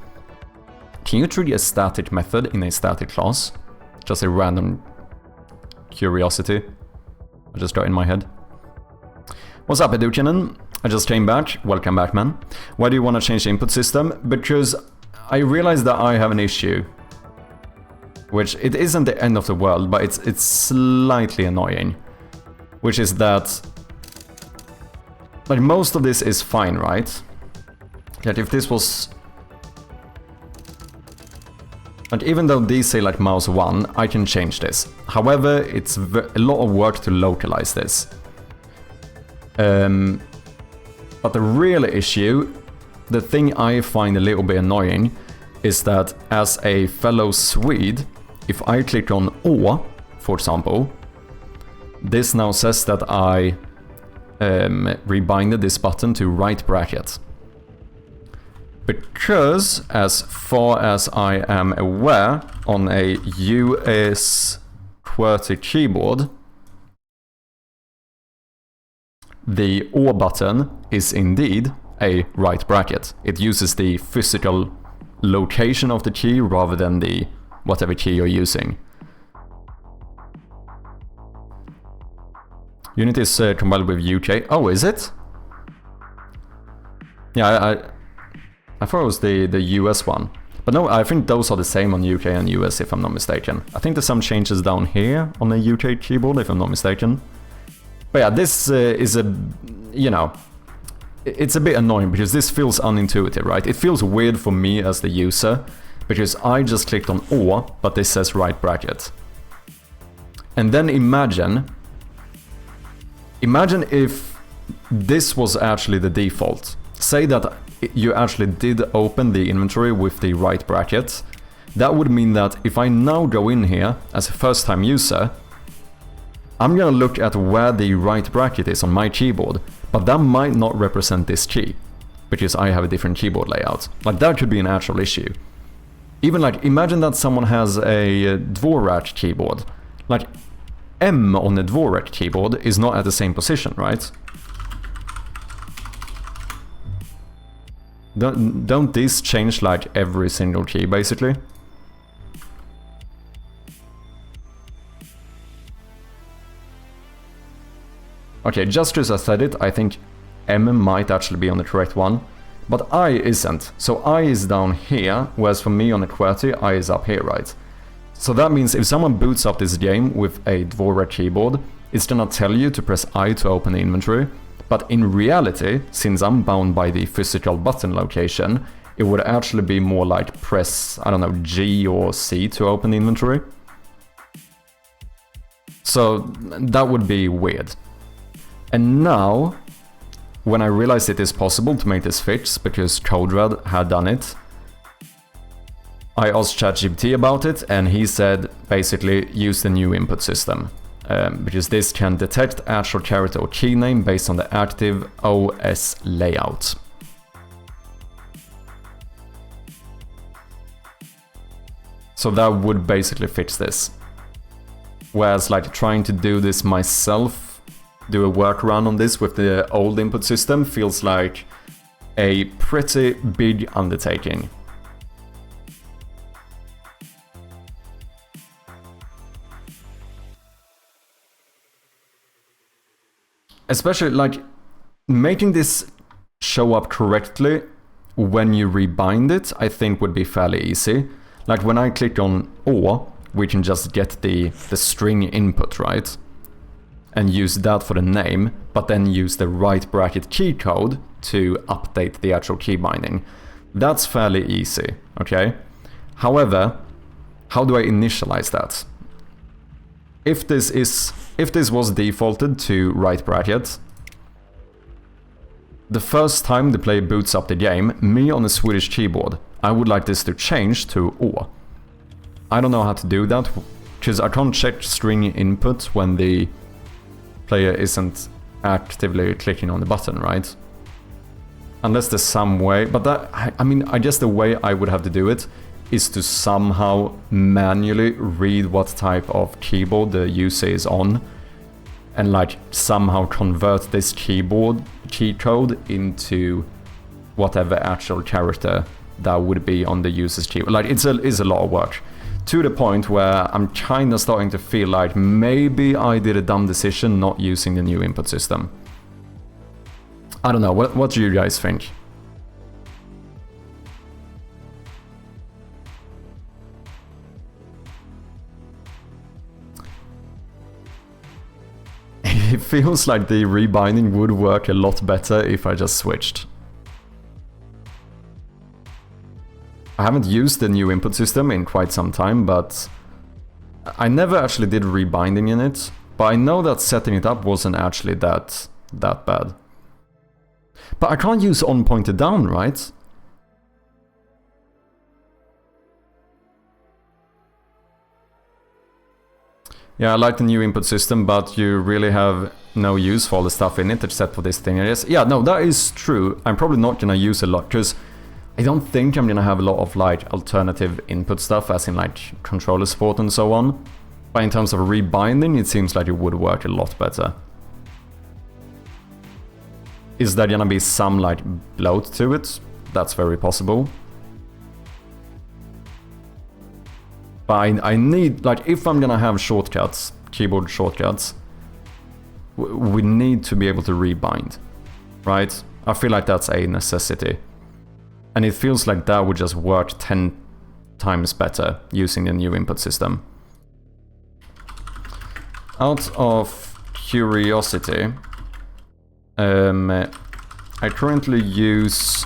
Speaker 1: Can you treat a static method in a static class? Just a random curiosity I just got in my head. What's up, Educanon? I just came back. Welcome back, man. Why do you want to change the input system? Because I realized that I have an issue. Which, it isn't the end of the world, but it's slightly annoying. Which is that... like, most of this is fine, right? That if this was... like, even though these say, like, mouse 1, I can change this. However, it's a lot of work to localize this. But the real issue, the thing I find a little bit annoying, is that as a fellow Swede, if I click on Å, for example, this now says that I rebinded this button to right bracket. Because, as far as I am aware, on a US QWERTY keyboard, the Å button is indeed a right bracket. It uses the physical location of the key rather than the whatever key you're using. Unity is compiled with UK. Oh, is it? Yeah, I thought it was the US one. But no, I think those are the same on UK and US if I'm not mistaken. I think there's some changes down here on the UK keyboard if I'm not mistaken. But yeah, this is a, you know, it's a bit annoying because this feels unintuitive, right? It feels weird for me as the user because I just clicked on or, but this says right bracket. And then imagine if this was actually the default. Say that you actually did open the inventory with the right bracket. That would mean that if I now go in here as a first time user, I'm gonna look at where the right bracket is on my keyboard, but that might not represent this key, because I have a different keyboard layout. Like, that could be an actual issue. Even like, imagine that someone has a Dvorak keyboard. Like, M on the Dvorak keyboard is not at the same position, right? Don't these change like every single key, basically? Okay, just as I said it, I think M might actually be on the correct one, but I isn't. So I is down here, whereas for me on the QWERTY, I is up here, right? So that means if someone boots up this game with a Dvorak keyboard, it's gonna tell you to press I to open the inventory, but in reality, since I'm bound by the physical button location, it would actually be more like press, I don't know, G or C to open the inventory. So that would be weird. And now, when I realized it is possible to make this fix, because CodeRed had done it, I asked ChatGPT about it, and he said, basically, use the new input system. Because this can detect actual character or key name based on the active OS layout. So that would basically fix this. Whereas like trying to do this myself, do a workaround on this with the old input system feels like a pretty big undertaking. Especially like making this show up correctly when you rebind it, I think would be fairly easy. Like when I click on or, we can just get the string input, right? And use that for the name, but then use the right bracket key code to update the actual key binding. That's fairly easy, okay? However, how do I initialize that? If this was defaulted to right bracket, the first time the player boots up the game, me on a Swedish keyboard, I would like this to change to or. I don't know how to do that, because I can't check string input when the player isn't actively clicking on the button, right? Unless there's some way, but that, I mean, I guess the way I would have to do it is to somehow manually read what type of keyboard the user is on and like somehow convert this keyboard key code into whatever actual character that would be on the user's keyboard. Like it's a lot of work. To the point where I'm kind of starting to feel like maybe I did a dumb decision not using the new input system. I don't know, what do you guys think? It feels like the rebinding would work a lot better if I just switched. I haven't used the new input system in quite some time, but I never actually did rebinding in it. But I know that setting it up wasn't actually that bad. But I can't use on pointed down, right? Yeah, I like the new input system, but you really have no use for all the stuff in it except for this thing, I guess. Yeah, no, that is true. I'm probably not gonna use a lot, because I don't think I'm gonna have a lot of like alternative input stuff, as in like controller support and so on. But in terms of rebinding, it seems like it would work a lot better. Is there gonna be some like bloat to it? That's very possible. But I need, like, if I'm gonna have shortcuts, keyboard shortcuts, we need to be able to rebind, right? I feel like that's a necessity. And it feels like that would just work 10 times better using the new input system. Out of curiosity, I currently use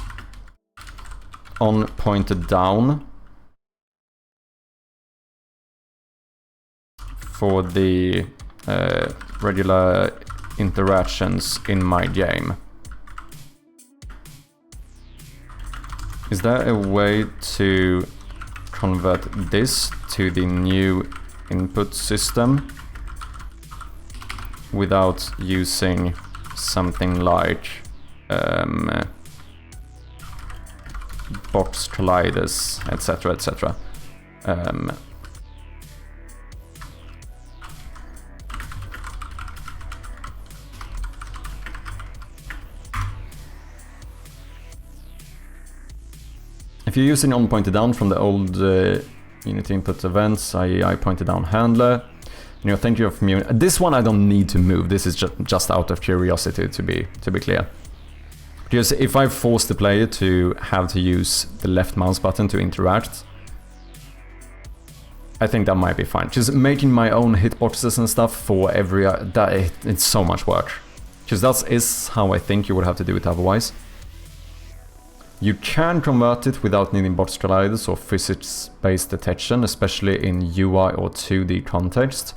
Speaker 1: on pointed down for the regular interactions in my game. Is there a way to convert this to the new input system without using something like box colliders, etc, etc. If you're using on pointed down from the old Unity input events, I pointed down handler, and you're thinking of this one I don't need to move. This is just out of curiosity, to be clear. Because if I force the player to have to use the left mouse button to interact, I think that might be fine. Just making my own hitboxes and stuff for every it's so much work. Because that is how I think you would have to do it otherwise. You can convert it without needing box colliders or physics-based detection, especially in UI or 2D context.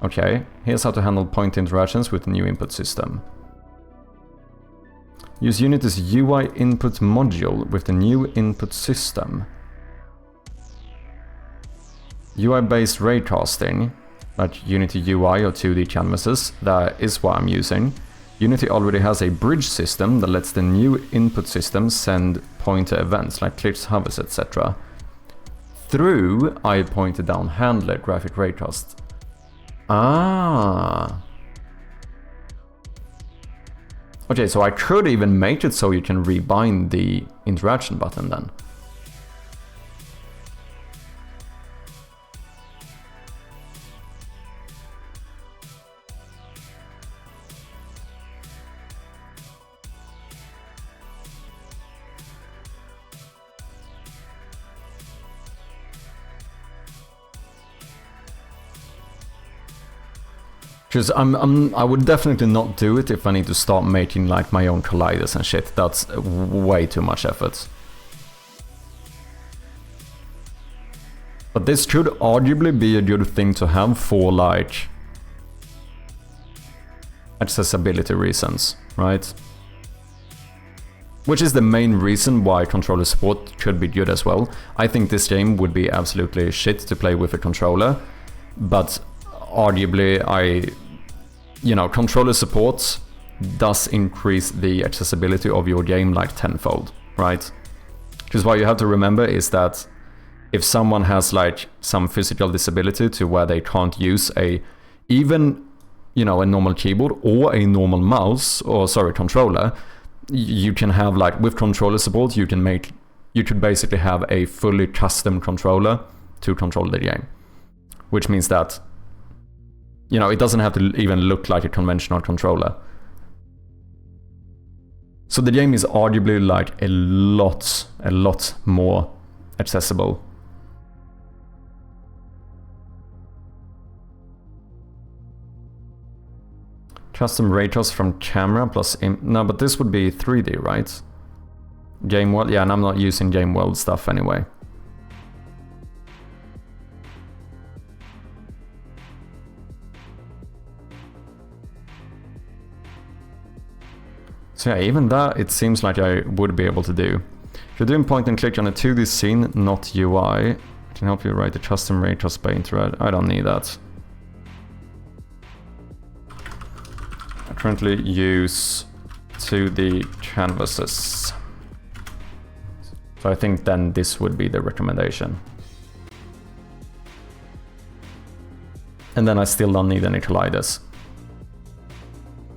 Speaker 1: Okay, here's how to handle point interactions with the new input system. Use Unity's UI input module with the new input system. UI-based raycasting, like Unity UI or 2D canvases, that is what I'm using. Unity already has a bridge system that lets the new input system send pointer events like clicks, hovers, etc. through I pointed down handler graphic raycast. Ah. Okay, so I could even make it so you can rebind the interaction button then. Because I would definitely not do it if I need to start making like my own colliders and shit. That's way too much effort. But this could arguably be a good thing to have for like accessibility reasons, right? Which is the main reason why controller support could be good as well. I think this game would be absolutely shit to play with a controller, but arguably, controller support does increase the accessibility of your game like tenfold, right? Because what you have to remember is that if someone has like some physical disability to where they can't use a normal keyboard or a normal mouse, or sorry, controller, you can have like, with controller support, you could basically have a fully custom controller to control the game. Which means that it doesn't have to even look like a conventional controller. So the game is arguably like a lot more accessible. Custom raycast from camera plus... No, but this would be 3D, right? Game world? Yeah, and I'm not using game world stuff anyway. So yeah, even that, it seems like I would be able to do. If you're doing point and click on a 2D scene, not UI, I can help you write a custom raycast by interact. I don't need that. I currently use 2D canvases. So I think then this would be the recommendation. And then I still don't need any colliders.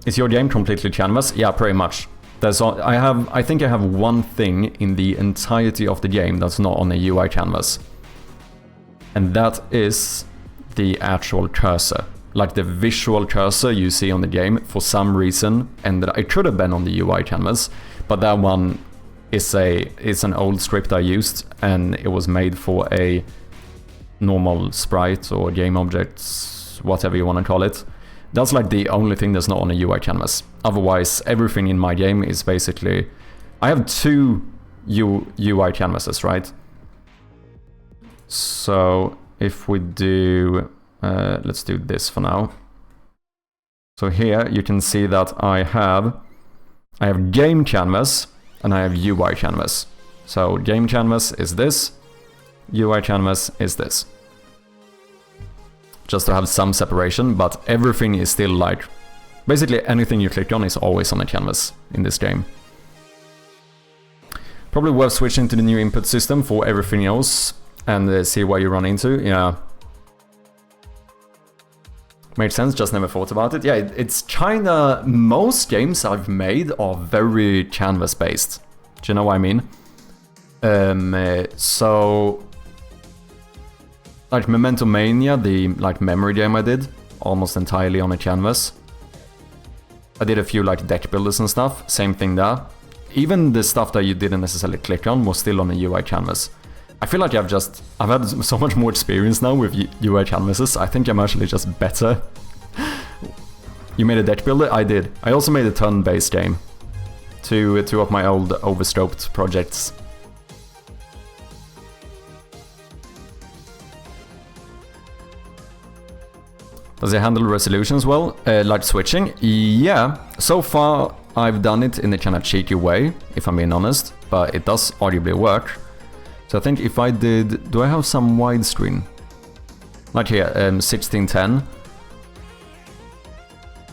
Speaker 1: Is your game completely canvas? Yeah, pretty much. I think I have one thing in the entirety of the game that's not on a UI canvas. And that is the actual cursor. Like the visual cursor you see on the game for some reason, and that it could have been on the UI canvas, but that one is an old script I used, and it was made for a normal sprite or game objects, whatever you want to call it. That's like the only thing that's not on a UI canvas. Otherwise, everything in my game is basically... I have 2 UI canvases, right? So if we do... let's do this for now. So here you can see that I have game canvas and I have UI canvas. So game canvas is this, UI canvas is this. Just to have some separation, but everything is still like... Basically anything you click on is always on a canvas in this game. Probably worth switching to the new input system for everything else and see what you run into, yeah. Makes sense, just never thought about it. Yeah, it's kinda... Most games I've made are very canvas based. Do you know what I mean? So... Like Memento Mania, the like memory game I did, almost entirely on a canvas. I did a few like deck builders and stuff, same thing there. Even the stuff that you didn't necessarily click on was still on a UI canvas. I feel like I've had so much more experience now with UI canvases. I think I'm actually just better. You made a deck builder? I did. I also made a turn-based game. Two of my old overscoped projects. Does it handle resolutions well? Like switching? Yeah. So far, I've done it in a kind of cheeky way, if I'm being honest. But it does arguably work. So I think if I did... Do I have some widescreen? Like here, 1610.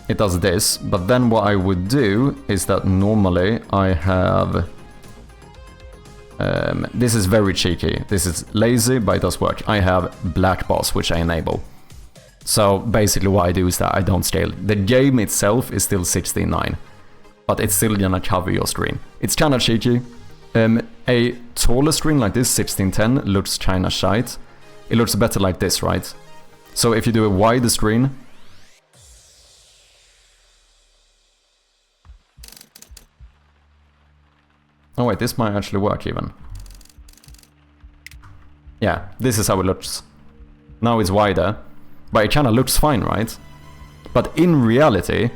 Speaker 1: It does this. But then what I would do is that normally I have... this is very cheeky. This is lazy, but it does work. I have black bars, which I enable. So basically what I do is that I don't scale. The game itself is still 16:9, but it's still gonna cover your screen. It's kinda cheeky. A taller screen like this, 1610, looks kinda shite. It looks better like this, right? So if you do a wider screen... Oh wait, this might actually work even. Yeah, this is how it looks. Now it's wider. But it kinda looks fine, right? But in reality...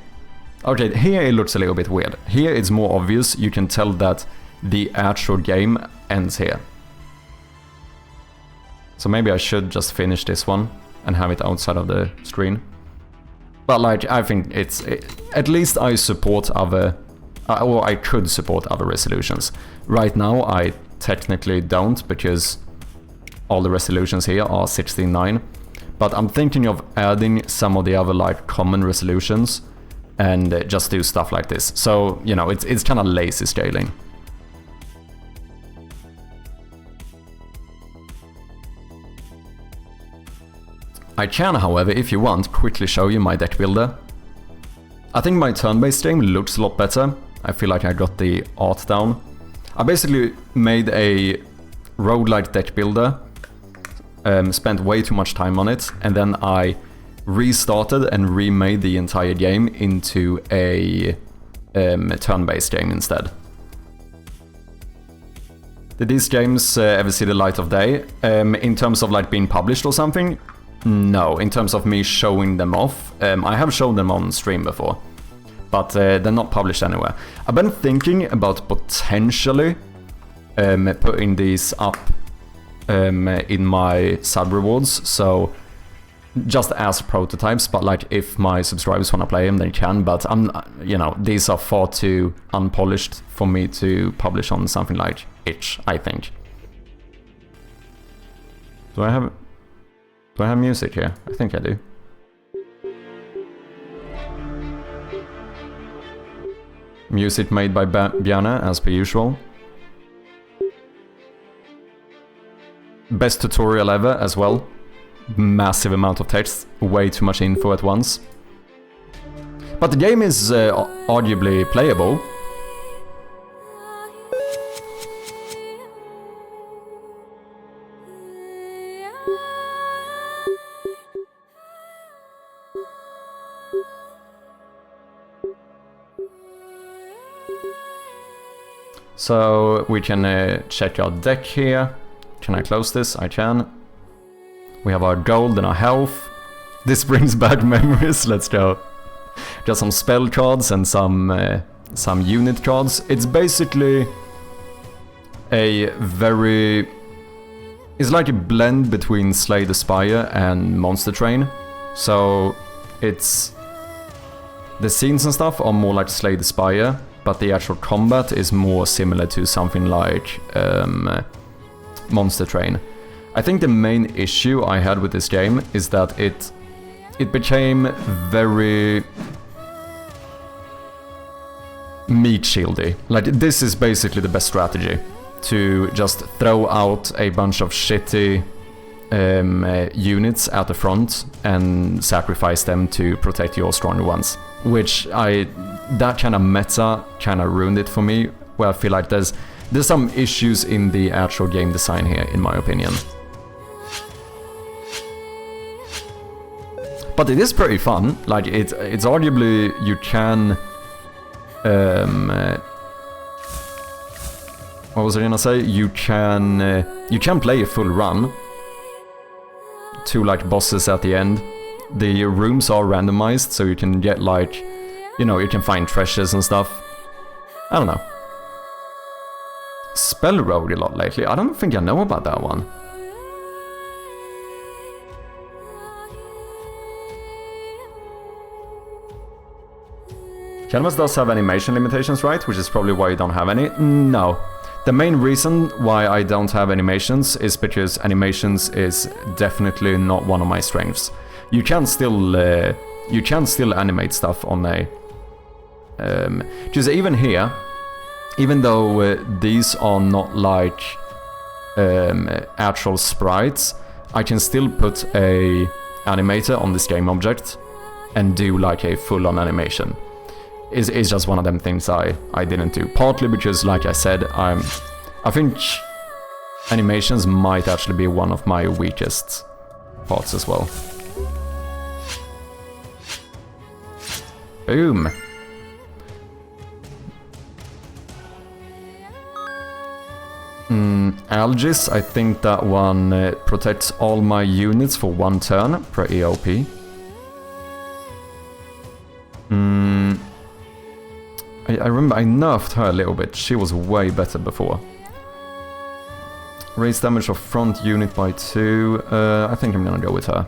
Speaker 1: Okay, here it looks a little bit weird. Here it's more obvious, you can tell that the actual game ends here. So maybe I should just finish this one and have it outside of the screen. But like, I think at least I support other... or I could support other resolutions. Right now I technically don't, because all the resolutions here are 16:9. But I'm thinking of adding some of the other like common resolutions and just do stuff like this. So, you know, it's kind of lazy scaling. I can, however, if you want, quickly show you my deck builder. I think my turn-based game looks a lot better. I feel like I got the art down. I basically made a roguelike deck builder. Spent way too much time on it, and then I restarted and remade the entire game into a turn-based game instead. Did these games ever see the light of day? In terms of like being published or something? No, in terms of me showing them off. I have shown them on stream before, but they're not published anywhere. I've been thinking about potentially putting these up in my sub rewards, so just as prototypes, but like if my subscribers want to play them, they can, but you know, these are far too unpolished for me to publish on something like itch, I think. Do I have music here? I think I do. Music made by Bjarne, as per usual. Best tutorial ever as well. Massive amount of text, way too much info at once. But the game is arguably playable. So we can check our deck here. Can I close this? I can. We have our gold and our health. This brings back memories. Let's go. just some spell cards and some unit cards. It's basically a very... It's like a blend between Slay the Spire and Monster Train. So it's... The scenes and stuff are more like Slay the Spire, but the actual combat is more similar to something like Monster Train. I think the main issue I had with this game is that it became very meat shieldy. Like, this is basically the best strategy, to just throw out a bunch of shitty units at the front and sacrifice them to protect your stronger ones. Which that kind of meta kind of ruined it for me, where I feel like there's some issues in the actual game design here, in my opinion. But it is pretty fun. Like, it's arguably you can... what was I gonna say? You can play a full run to like bosses at the end. The rooms are randomized, so you can get like, you know, you can find treasures and stuff. I don't know. Spell rogue a lot lately. I don't think I know about that one. Canvas does have animation limitations, right? Which is probably why you don't have any. No. The main reason why I don't have animations is because animations is definitely not one of my strengths. You can still animate stuff on a... just even here, even though these are not like actual sprites, I can still put a animator on this game object and do like a full-on animation. Is just one of them things I didn't do. Partly because, like I said, I think animations might actually be one of my weakest parts as well. Boom. Algis, I think that one protects all my units for 1 turn per EOP. I remember I nerfed her a little bit. She was way better before. Raise damage of front unit by 2. I think I'm gonna go with her.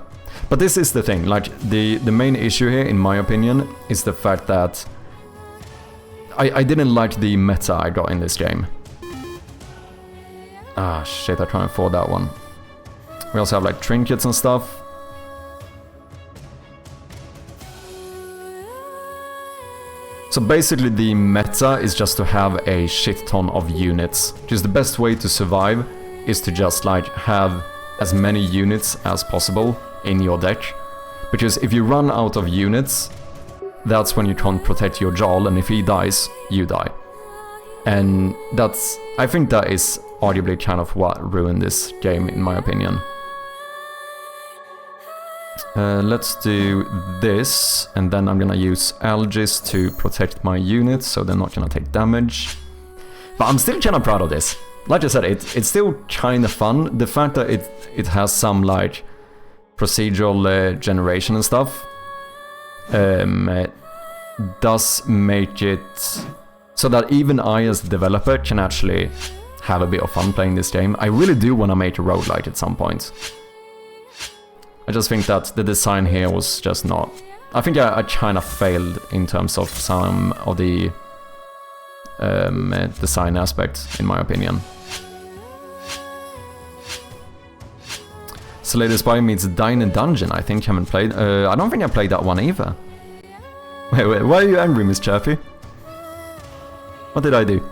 Speaker 1: But this is the thing, like, the main issue here, in my opinion, is the fact that I didn't like the meta I got in this game. Ah, shit, I can't afford that one. We also have, like, trinkets and stuff. So basically the meta is just to have a shit ton of units. Just the best way to survive is to just, like, have as many units as possible in your deck. Because if you run out of units, that's when you can't protect your Jarl, and if he dies, you die. And that's... I think that is arguably kind of what ruined this game, in my opinion. Let's do this, and then I'm gonna use Algis to protect my units, so they're not gonna take damage. But I'm still kind of proud of this. Like I said, it's still kind of fun. The fact that it has some, like, procedural generation and stuff does make it so that even I, as a developer, can actually have a bit of fun playing this game. I really do want to make a roguelite at some point. I just think that the design here was just not... I think I kind of failed in terms of some of the design aspects, in my opinion. Slay the Spire meets Dine in Dungeon, I think I haven't played. I don't think I played that one either. Wait, why are you angry, Miss Chappy? What did I do?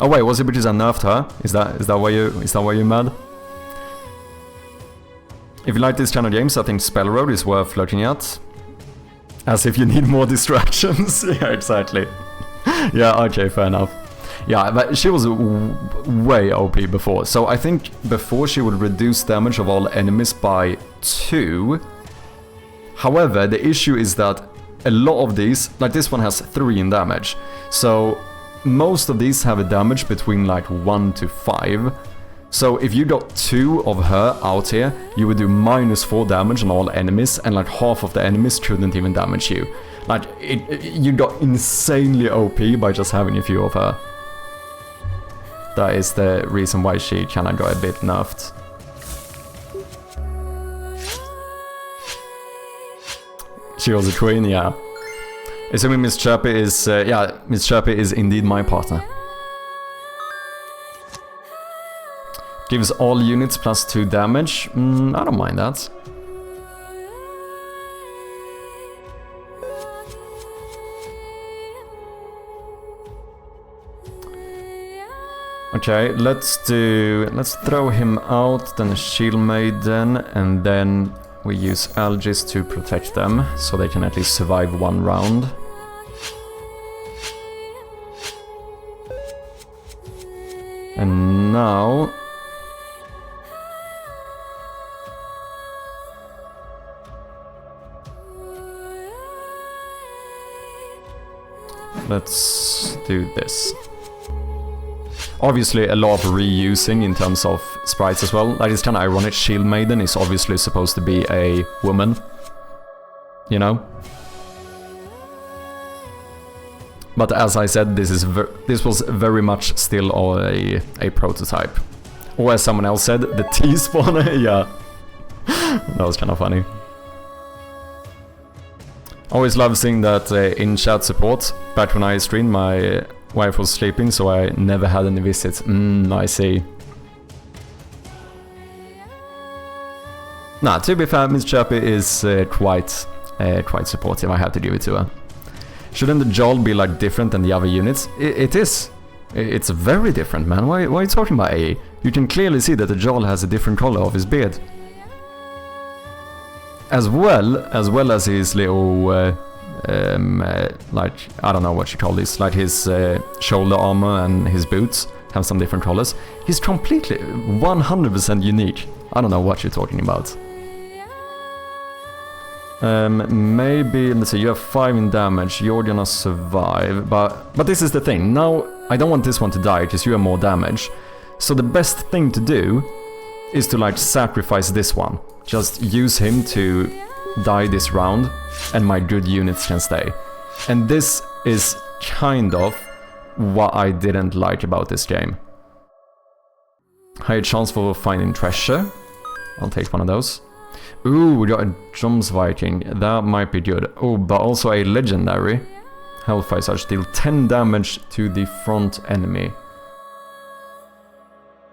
Speaker 1: Oh wait, was it because I nerfed her? Is that why you're mad? If you like this kind of games, I think Spell Road is worth looking at. As if you need more distractions. Yeah, exactly. Yeah, okay, fair enough. Yeah, but she was way OP before. So I think before she would reduce damage of all enemies by 2. However, the issue is that a lot of these, like this one has 3 in damage. So most of these have a damage between like 1 to 5. So if you got 2 of her out here, you would do -4 damage on all enemies, and like half of the enemies couldn't even damage you. Like, you got insanely OP by just having a few of her. That is the reason why she kinda got a bit nerfed. She was a queen, yeah. Assuming Miss Chirpy is, yeah, Miss Chirpy is indeed my partner. Gives all units +2 damage. I don't mind that. Okay, let's throw him out, then a Shield Maiden, and then we use Algis to protect them, so they can at least survive 1 round. And now... let's do this. Obviously a lot of reusing in terms of sprites as well. That is kind of ironic. Shield Maiden is obviously supposed to be a woman. You know? But as I said, this was very much still a prototype. Or as someone else said, the T-spawner, yeah. That was kind of funny. Always love seeing that in-chat support. Back when I streamed, my wife was sleeping, so I never had any visits. I see. Nah, to be fair, Miss Chirpy is quite supportive, I have to give it to her. Shouldn't the Joel be like different than the other units? It is. It's very different, man. Why are you talking about AE? You can clearly see that the Joel has a different color of his beard. As well as his little, like, I don't know what you call this, like his shoulder armor and his boots have some different colors. He's completely, 100% unique. I don't know what you're talking about. Maybe, let's see, you have 5 in damage, you're gonna survive, but this is the thing, now I don't want this one to die because you have more damage. So the best thing to do is to like sacrifice this one. Just use him to die this round, and my good units can stay. And this is kind of what I didn't like about this game. Higher chance for finding treasure. I'll take one of those. Ooh, we got a Drums Viking. That might be good. Oh, but also a legendary. Hellfire Surge. Deal 10 damage to the front enemy.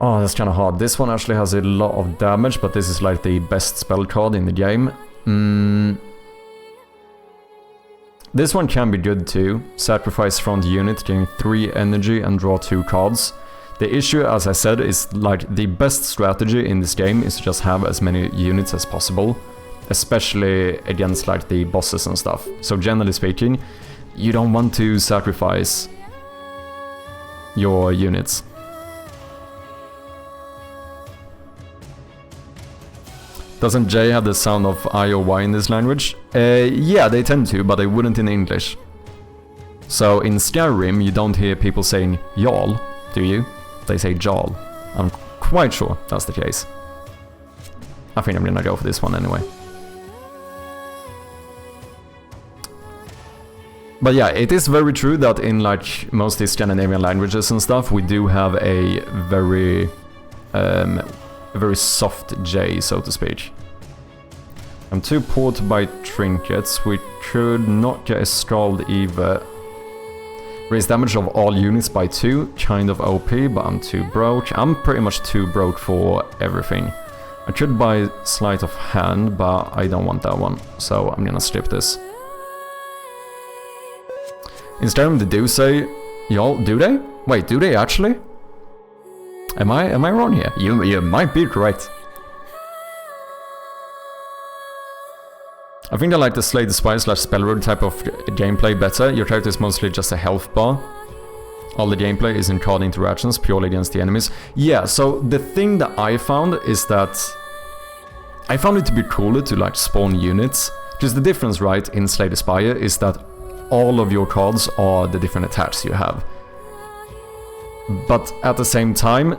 Speaker 1: Oh, that's kind of hard. This one actually has a lot of damage, but this is like the best spell card in the game. This one can be good too. Sacrifice front unit, gain 3 energy and draw 2 cards. The issue, as I said, is like the best strategy in this game is to just have as many units as possible. Especially against like the bosses and stuff. So generally speaking, you don't want to sacrifice your units. Doesn't J have the sound of I or Y in this language? Yeah, they tend to, but they wouldn't in English. So in Skyrim, you don't hear people saying y'all, do you? They say jal. I'm quite sure that's the case. I think I'm gonna go for this one anyway. But yeah, it is very true that in like most of the Scandinavian languages and stuff, we do have a very soft J, so to speak. I'm too poor to buy trinkets. We could not get a Scald either. Raise damage of all units by 2, kind of OP, but I'm too broke. I'm pretty much too broke for everything. I could buy Sleight of Hand, but I don't want that one, so I'm gonna skip this. Instead of the do say, y'all, do they? Wait, do they actually? Am I wrong here? You might be correct. I think I like the Slay the Spire / Spell Rogue type of gameplay better. Your character is mostly just a health bar. All the gameplay is in card interactions, purely against the enemies. Yeah, so the thing that I found is that I found it to be cooler to like spawn units. Because the difference, right, in Slay the Spire is that all of your cards are the different attacks you have. But at the same time,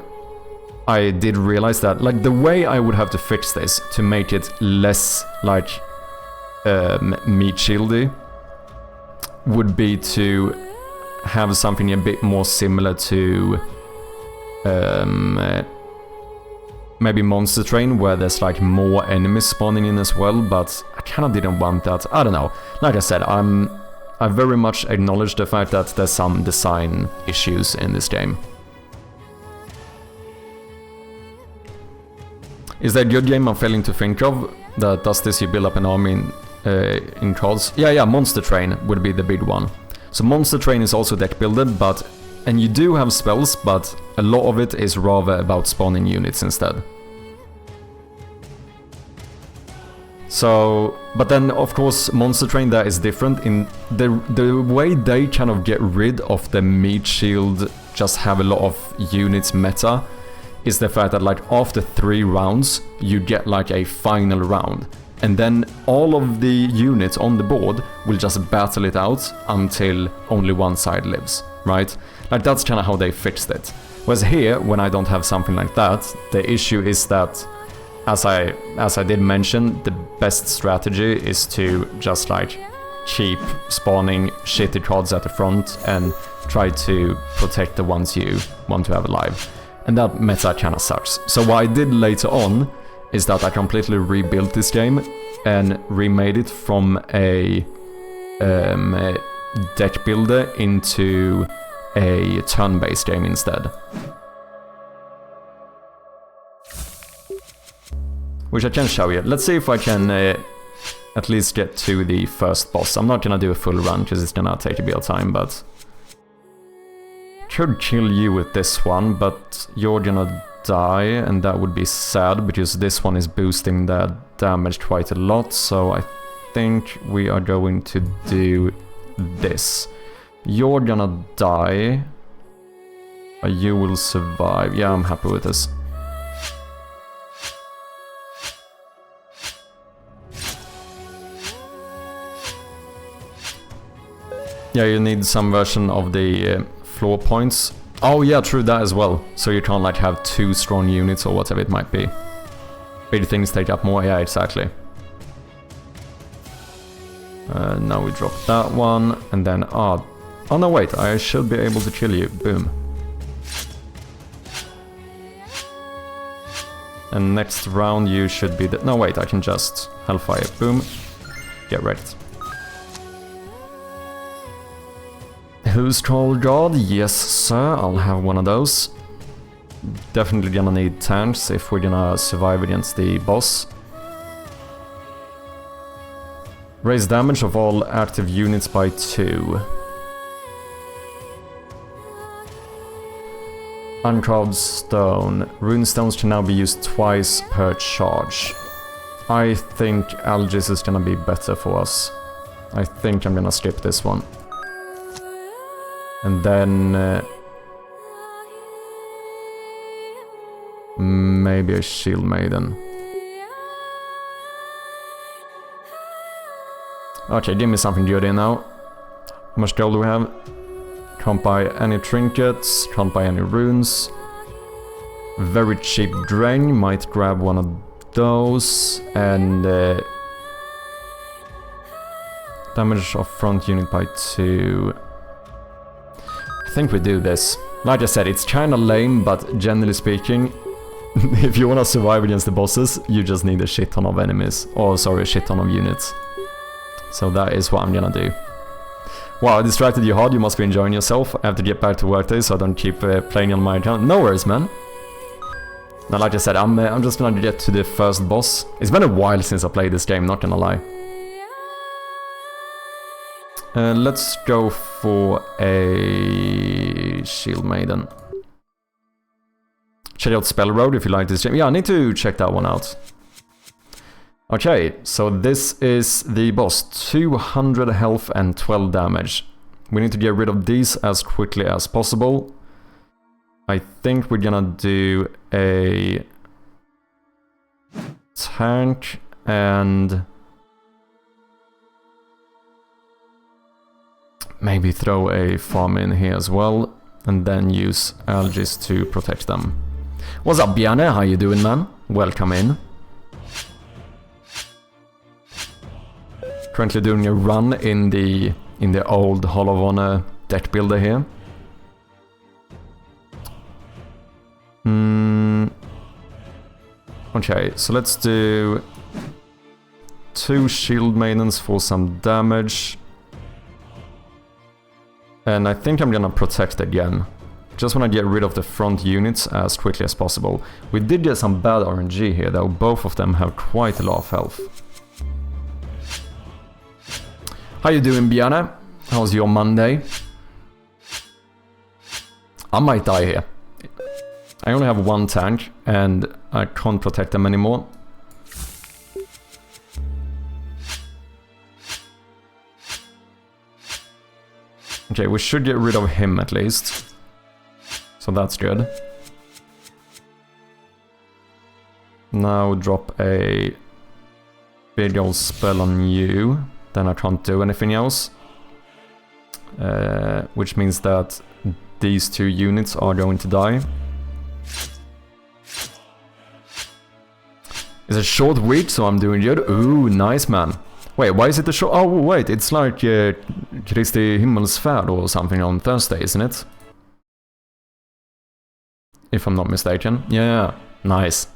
Speaker 1: I did realize that, like, the way I would have to fix this to make it less, like, meat shieldy would be to have something a bit more similar to maybe Monster Train, where there's like more enemies spawning in as well, but I kind of didn't want that. I don't know. Like I said, I very much acknowledge the fact that there's some design issues in this game. Is that a good game I'm failing to think of? That does this, you build up an army in cards? Yeah, Monster Train would be the big one. So Monster Train is also deck builded, and you do have spells, but a lot of it is rather about spawning units instead. So, but then of course Monster Train there is different in the way they kind of get rid of the meat shield, just have a lot of units meta, is the fact that like after 3 rounds you get like a final round. And then all of the units on the board will just battle it out until only one side lives, right? Like that's kind of how they fixed it. Whereas here, when I don't have something like that, the issue is that, as I did mention, the best strategy is to just like keep spawning shitty cards at the front and try to protect the ones you want to have alive. And that meta kind of sucks. So what I did later on is that I completely rebuilt this game and remade it from a deck builder into a turn-based game instead. Which I can show you. Let's see if I can at least get to the first boss. I'm not gonna do a full run because it's gonna take a bit of time, but could kill you with this one, but you're gonna die, and that would be sad because this one is boosting the damage quite a lot, so I think we are going to do this. You're gonna die, but you will survive. Yeah, I'm happy with this. Yeah, you need some version of the floor points. Oh yeah, true, that as well. So you can't like have 2 strong units or whatever it might be. Big things take up more, yeah, exactly. Now we drop that one, and then, oh no, wait, I should be able to kill you, boom. And next round you should be no wait, I can just Hellfire, boom, get wrecked. Who's Troll God? Yes, sir, I'll have one of those. Definitely gonna need tanks if we're gonna survive against the boss. Raise damage of all active units by 2. Uncarved stone. Runestones can now be used twice per charge. I think Algis is gonna be better for us. I think I'm gonna skip this one. And then maybe a Shield Maiden. Okay, give me something good in now. How much gold do we have? Can't buy any trinkets, can't buy any runes. Very cheap drain, might grab one of those. And damage of front unit by 2. I think we do this. Like I said, it's kinda lame, but generally speaking, if you wanna survive against the bosses, you just need a shit ton of enemies. Or sorry, a shit ton of units. So that is what I'm gonna do. Wow, I distracted you hard, you must be enjoying yourself. I have to get back to work today, so I don't keep playing on my account. No worries, man. Now, like I said, I'm just gonna get to the first boss. It's been a while since I played this game, not gonna lie. Let's go for a Shield Maiden. Check out Spell Road if you like this game. Yeah, I need to check that one out. Okay, so this is the boss. 200 health and 12 damage. We need to get rid of these as quickly as possible. I think we're gonna do a tank and maybe throw a farm in here as well, and then use Algis to protect them. What's up, Bjarne? How you doing, man? Welcome in. Currently doing a run in the old Hall of Honor deck builder here. Okay, so let's do 2 shield maidens for some damage. And I think I'm gonna protect again. Just wanna get rid of the front units as quickly as possible. We did get some bad RNG here though, both of them have quite a lot of health. How you doing, Bjarne? How's your Monday? I might die here. I only have 1 tank and I can't protect them anymore. Okay, we should get rid of him at least. So that's good. Now drop a big old spell on you. Then I can't do anything else. Which means that these 2 units are going to die. It's a short week, so I'm doing good. Ooh, nice, man. Wait, why is it a short... Oh, wait, it's like Kristi Himmelsfärd or something on Thursday, isn't it? If I'm not mistaken. Yeah, nice.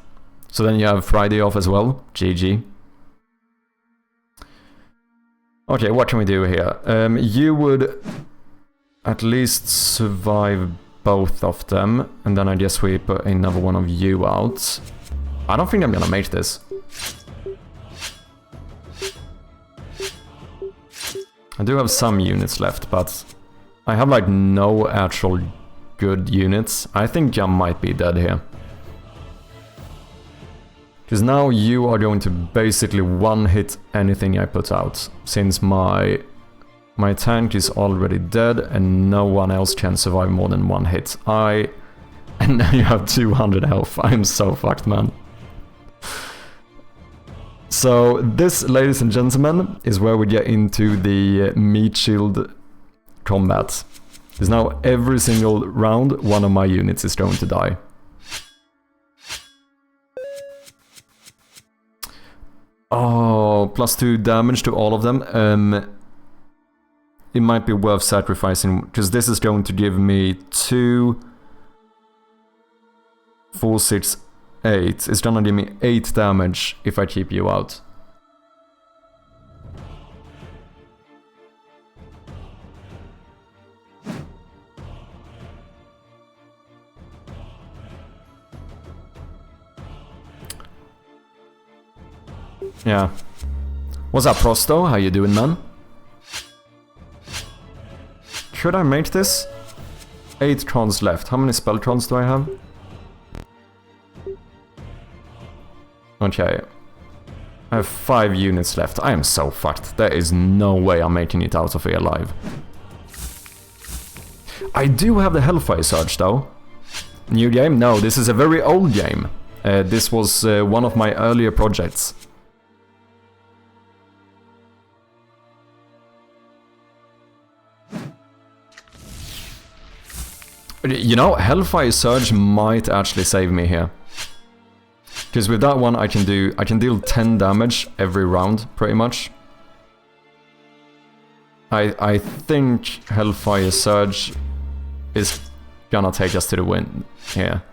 Speaker 1: So then you have Friday off as well. GG. Okay, what can we do here? You would at least survive both of them, and then I guess we put another one of you out. I don't think I'm gonna make this. I do have some units left, but I have like no actual good units. I think I might be dead here. Because now you are going to basically one-hit anything I put out, since my tank is already dead and no one else can survive more than 1 hit. And now you have 200 health. I'm so fucked, man. So this, ladies and gentlemen, is where we get into the meat shield combat. Because now every single round, one of my units is going to die. Oh, +2 damage to all of them. It might be worth sacrificing, because this is going to give me 2, 4, 6, 8. It's gonna give me 8 damage if I keep you out. Yeah. What's up, Prosto? How you doing, man? Should I make this? 8 crons left. How many spell crons do I have? Okay. I have 5 units left. I am so fucked. There is no way I'm making it out of here alive. I do have the Hellfire Surge, though. New game? No, this is a very old game. This was one of my earlier projects. You know, Hellfire Surge might actually save me here. Because with that one I can deal 10 damage every round, pretty much. I think Hellfire Surge is gonna take us to the win here.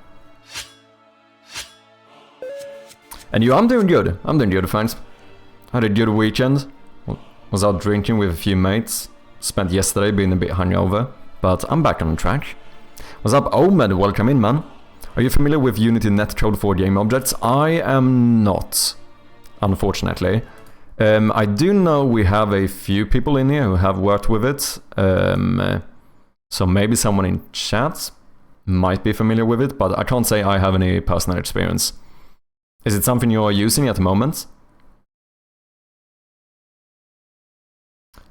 Speaker 1: And I'm doing good. I'm doing good, thanks. Had a good weekend. Was out drinking with a few mates. Spent yesterday being a bit hungover. But I'm back on track. What's up, Omed? Welcome in, man. Are you familiar with Unity netcode for game objects? I am not, unfortunately. I do know we have a few people in here who have worked with it. So maybe someone in chat might be familiar with it, but I can't say I have any personal experience. Is it something you are using at the moment?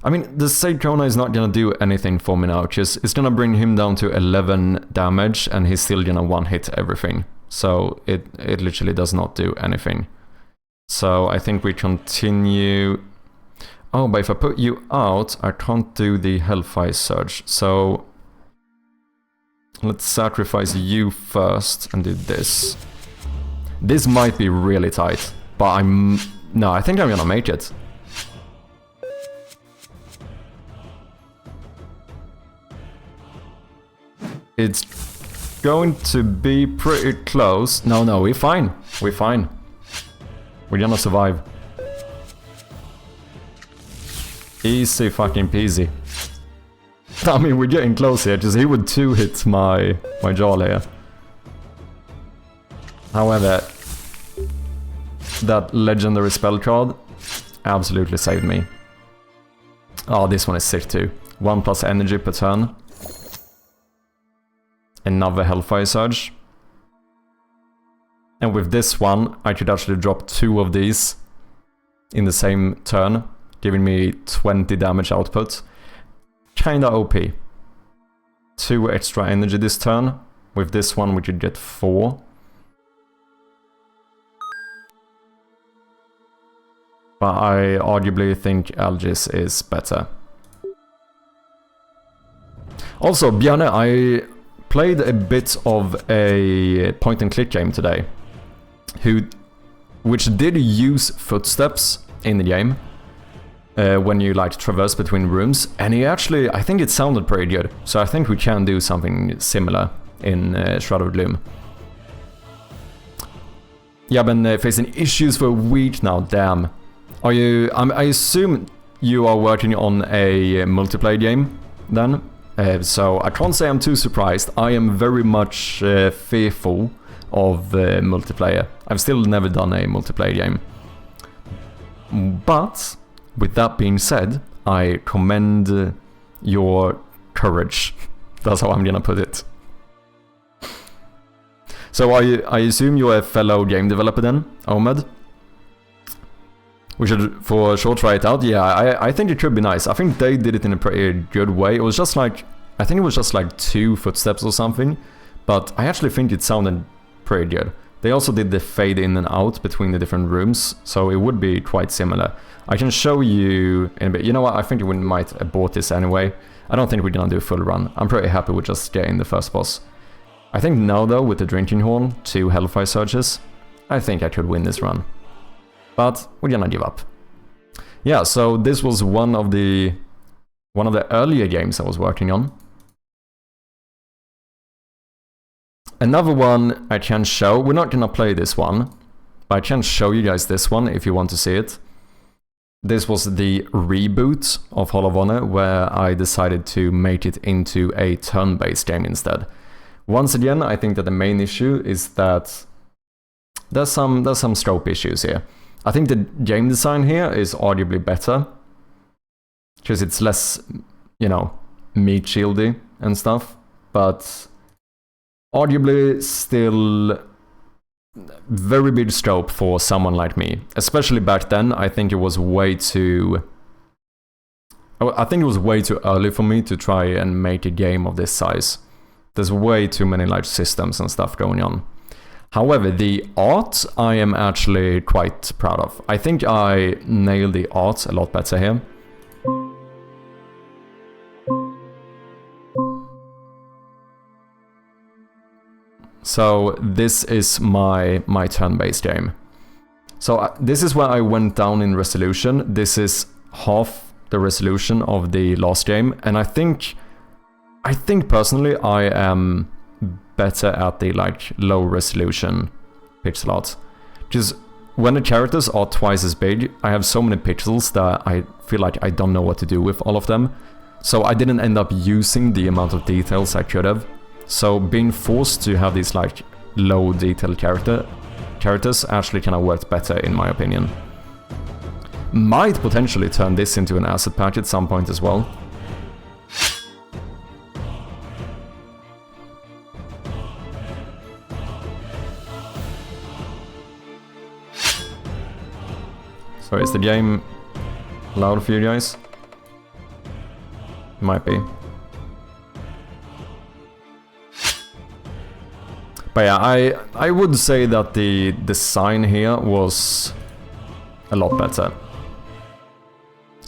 Speaker 1: I mean, the Sage Kona is not gonna do anything for me now, because it's gonna bring him down to 11 damage, and he's still gonna one-hit everything. So it literally does not do anything. So I think we continue... Oh, but if I put you out, I can't do the Hellfire Surge. So Let's sacrifice you first and do this. This might be really tight, but no, I think I'm gonna make it. It's going to be pretty close. No, we're fine. We're fine. We're gonna survive. Easy fucking peasy. I mean, we're getting close here, just he would 2-hit my Jarl here. However, that legendary spell card absolutely saved me. Oh, this one is sick too. 1+ energy per turn. Another Hellfire Surge. And with this one, I could actually drop 2 of these in the same turn, giving me 20 damage output. Kinda OP. 2 extra energy this turn. With this one, we could get 4. But I arguably think Algis is better. Also, Bjarne, I played a bit of a point-and-click game today, which did use footsteps in the game when you like traverse between rooms, and I think it sounded pretty good. So I think we can do something similar in Shroud of Gloom. Yeah, been facing issues for a week now. Damn. Are you? I assume you are working on a multiplayer game then. So I can't say I'm too surprised. I am very much fearful of multiplayer. I've still never done a multiplayer game. But with that being said, I commend your courage. That's how I'm gonna put it. So I assume you're a fellow game developer then, Ahmed? We should for sure try it out. Yeah, I think it could be nice. I think they did it in a pretty good way. It was just like, I think it was just like 2 footsteps or something, but I actually think it sounded pretty good. They also did the fade in and out between the different rooms, so it would be quite similar. I can show you in a bit. You know what, I think we might abort this anyway. I don't think we're gonna do a full run. I'm pretty happy with just getting the first boss. I think now though, with the Drinking Horn, 2 Hellfire Surges, I think I could win this run. But we're gonna give up. Yeah, so this was one of the earlier games I was working on. Another one I can show, we're not gonna play this one, but I can show you guys this one if you want to see it. This was the reboot of Hall of Honor, where I decided to make it into a turn-based game instead. Once again, I think that the main issue is that there's some scope issues here. I think the game design here is arguably better, because it's less, you know, meat shieldy and stuff, but arguably still very big scope for someone like me. Especially back then, I think it was way too early for me to try and make a game of this size. There's way too many like systems and stuff going on. However, the art I am actually quite proud of. I think I nailed the art a lot better here. So this is my turn-based game. So this is where I went down in resolution. This is half the resolution of the last game, and I think personally I am better at the like low resolution pixel art. Just when the characters are twice as big, I have so many pixels that I feel like I don't know what to do with all of them. So I didn't end up using the amount of details I could have. So being forced to have these like low detail characters actually kind of worked better in my opinion. Might potentially turn this into an asset pack at some point as well. So is the game loud for you guys? Might be. But yeah, I would say that the design here was a lot better.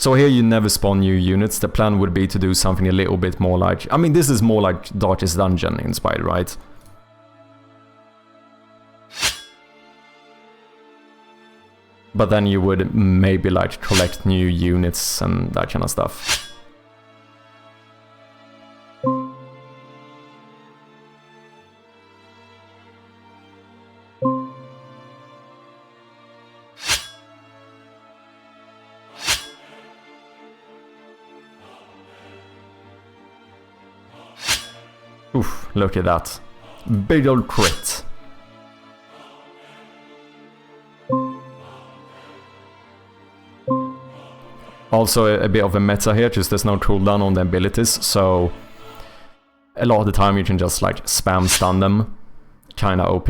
Speaker 1: So here you never spawn new units. The plan would be to do something a little bit more like... I mean, this is more like Darkest Dungeon inspired, right? But then you would maybe like collect new units and that kind of stuff. Oof, look at that. Big old crit. Also a bit of a meta here, just there's no cooldown on the abilities, so a lot of the time you can just like spam stun them. Kinda OP.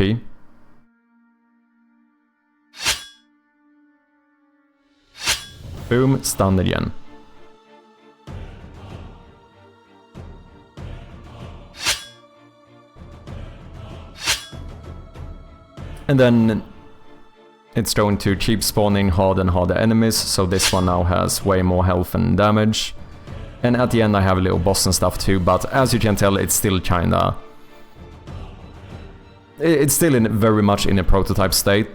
Speaker 1: Boom, stunned again. And then it's going to keep spawning harder and harder enemies, so this one now has way more health and damage. And at the end I have a little boss and stuff too, but as you can tell it's still kinda... It's still very much in a prototype state.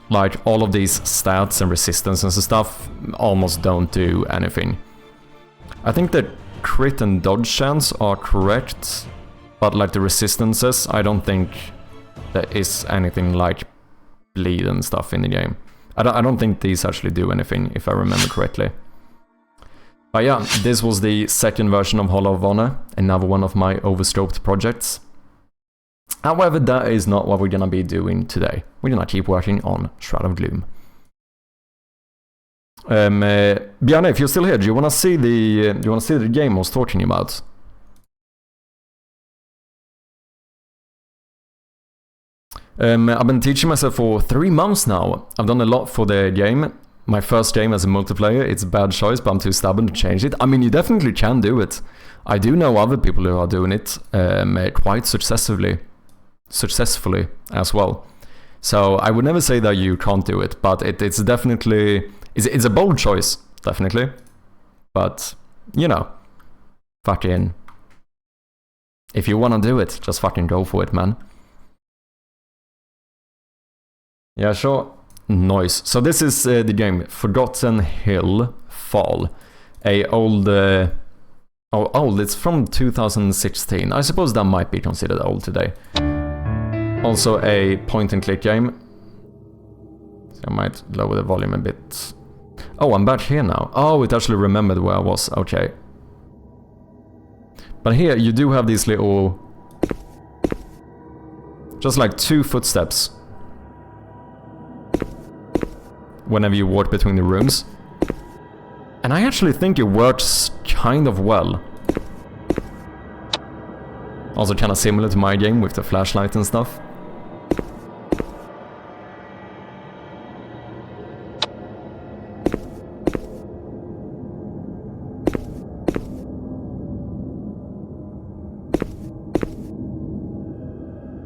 Speaker 1: Like all of these stats and resistance and stuff almost don't do anything. I think the crit and dodge chance are correct, but like the resistances, I don't think there is anything like bleed and stuff in the game. I don't think these actually do anything, if I remember correctly. But yeah, this was the second version of Hollow of Honor, another one of my overscoped projects. However, that is not what we're gonna be doing today. We're gonna keep working on Shroud of Gloom. Bjarne, if you're still here, do you wanna see the game I was talking about? I've been teaching myself for 3 months now. I've done a lot for the game. My first game as a multiplayer, it's a bad choice, but I'm too stubborn to change it. I mean, you definitely can do it. I do know other people who are doing it quite successfully as well. So I would never say that you can't do it, but it's definitely... It's a bold choice, definitely. But, you know, fucking... If you wanna do it, just fucking go for it, man. Yeah, sure. Noise. So this is the game Forgotten Hill Fall. Old, it's from 2016. I suppose that might be considered old today. Also a point-and-click game. So I might lower the volume a bit. Oh, I'm back here now. Oh, it actually remembered where I was. Okay. But here you do have these little... just like 2 footsteps. Whenever you walk between the rooms. And I actually think it works kind of well. Also kind of similar to my game with the flashlight and stuff.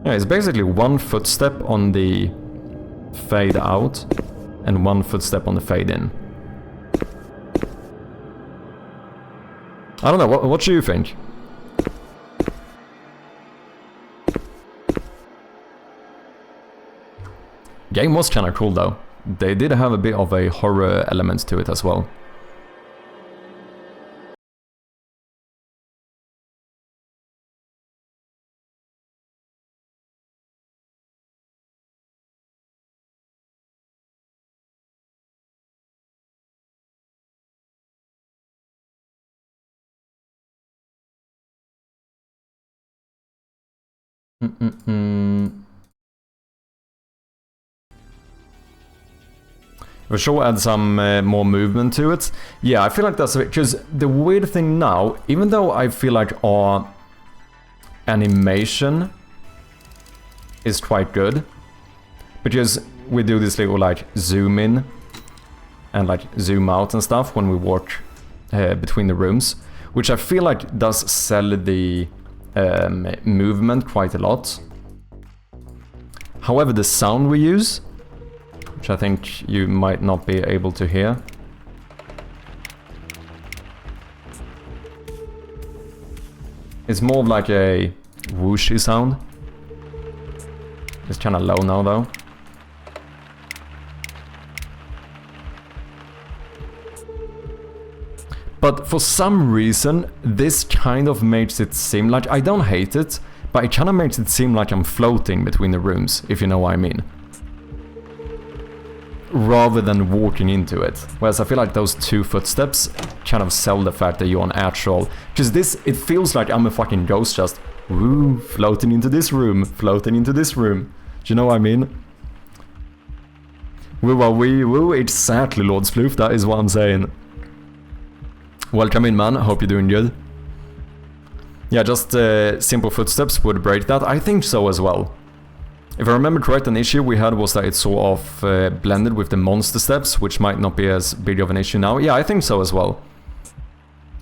Speaker 1: Yeah, it's basically 1 footstep on the fade out and 1 footstep on the fade in. I don't know, what do you think? Game was kinda cool though. They did have a bit of a horror element to it as well. For sure add some more movement to it. Yeah, I feel like that's a bit... because the weird thing now, even though I feel like our animation is quite good, because we do this little like zoom in and like zoom out and stuff when we walk between the rooms, which I feel like does sell the movement quite a lot. However, the sound we use, which I think you might not be able to hear. It's more of like a whooshy sound. It's kind of low now though. But for some reason, this kind of makes it seem like, I don't hate it, but it kind of makes it seem like I'm floating between the rooms, if you know what I mean. Rather than walking into it. Whereas I feel like those 2 footsteps kind of sell the fact that you're on actual... Because this, it feels like I'm a fucking ghost just, woo, floating into this room, floating into this room. Do you know what I mean? Woo are we, woo, exactly, Lord Sploof, that is what I'm saying. Welcome in, man, hope you're doing good. Yeah, just simple footsteps would break that. I think so as well. If I remember correct, an issue we had was that it sort of blended with the monster steps, which might not be as big of an issue now. Yeah, I think so as well.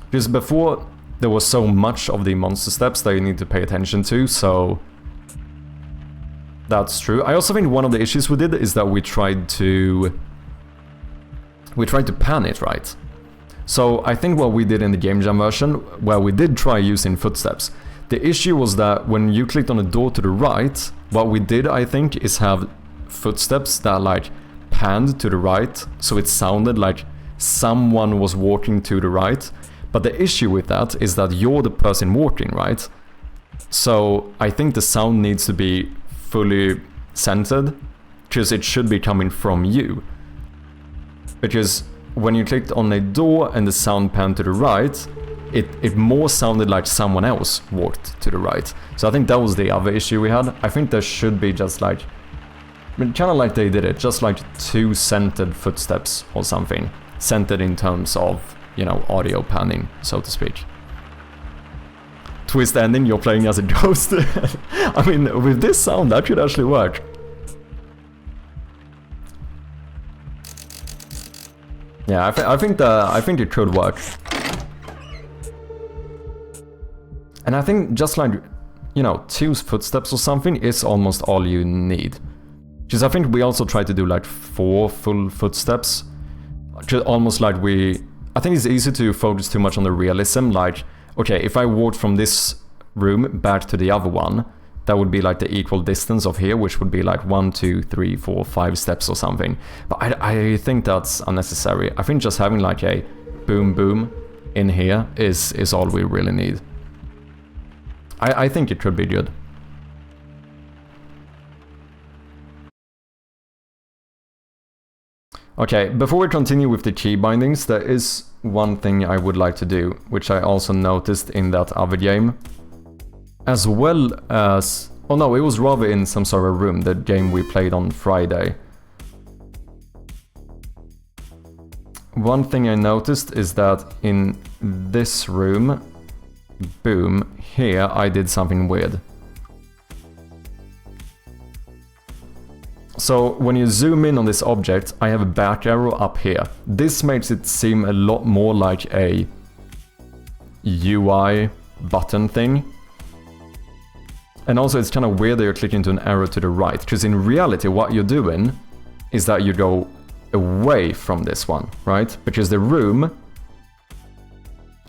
Speaker 1: Because before, there was so much of the monster steps that you need to pay attention to, so... That's true. I also think one of the issues we did is that we tried to pan it, right? So I think what we did in the game jam version, where we did try using footsteps, the issue was that when you clicked on a door to the right, what we did, I think, is have footsteps that like panned to the right, so it sounded like someone was walking to the right. But the issue with that is that you're the person walking, right? So I think the sound needs to be fully centered, because it should be coming from you. Because when you clicked on a door and the sound panned to the right, it more sounded like someone else walked to the right. So I think that was the other issue we had. I think there should be just like, kind of like they did it, just like 2 centered footsteps or something. Centered in terms of, you know, audio panning, so to speak. Twist ending, you're playing as a ghost. I mean, with this sound, that could actually work. Yeah, I think it could work. And I think just like, you know, 2 footsteps or something is almost all you need. Because I think we also tried to do like 4 full footsteps. Just almost like I think it's easy to focus too much on the realism, like, okay, if I walked from this room back to the other one, that would be like the equal distance of here, which would be like 1, 2, 3, 4, 5 steps or something. But I think that's unnecessary. I think just having like a boom boom in here is all we really need. I think it could be good. Okay, before we continue with the key bindings, there is one thing I would like to do, which I also noticed in that other game. As well as... Oh no, it was rather in some sort of room, the game we played on Friday. One thing I noticed is that in this room, boom, here I did something weird. So when you zoom in on this object, I have a back arrow up here. This makes it seem a lot more like a UI button thing. And also it's kind of weird that you're clicking to an arrow to the right, because in reality what you're doing is that you go away from this one, right? Because the room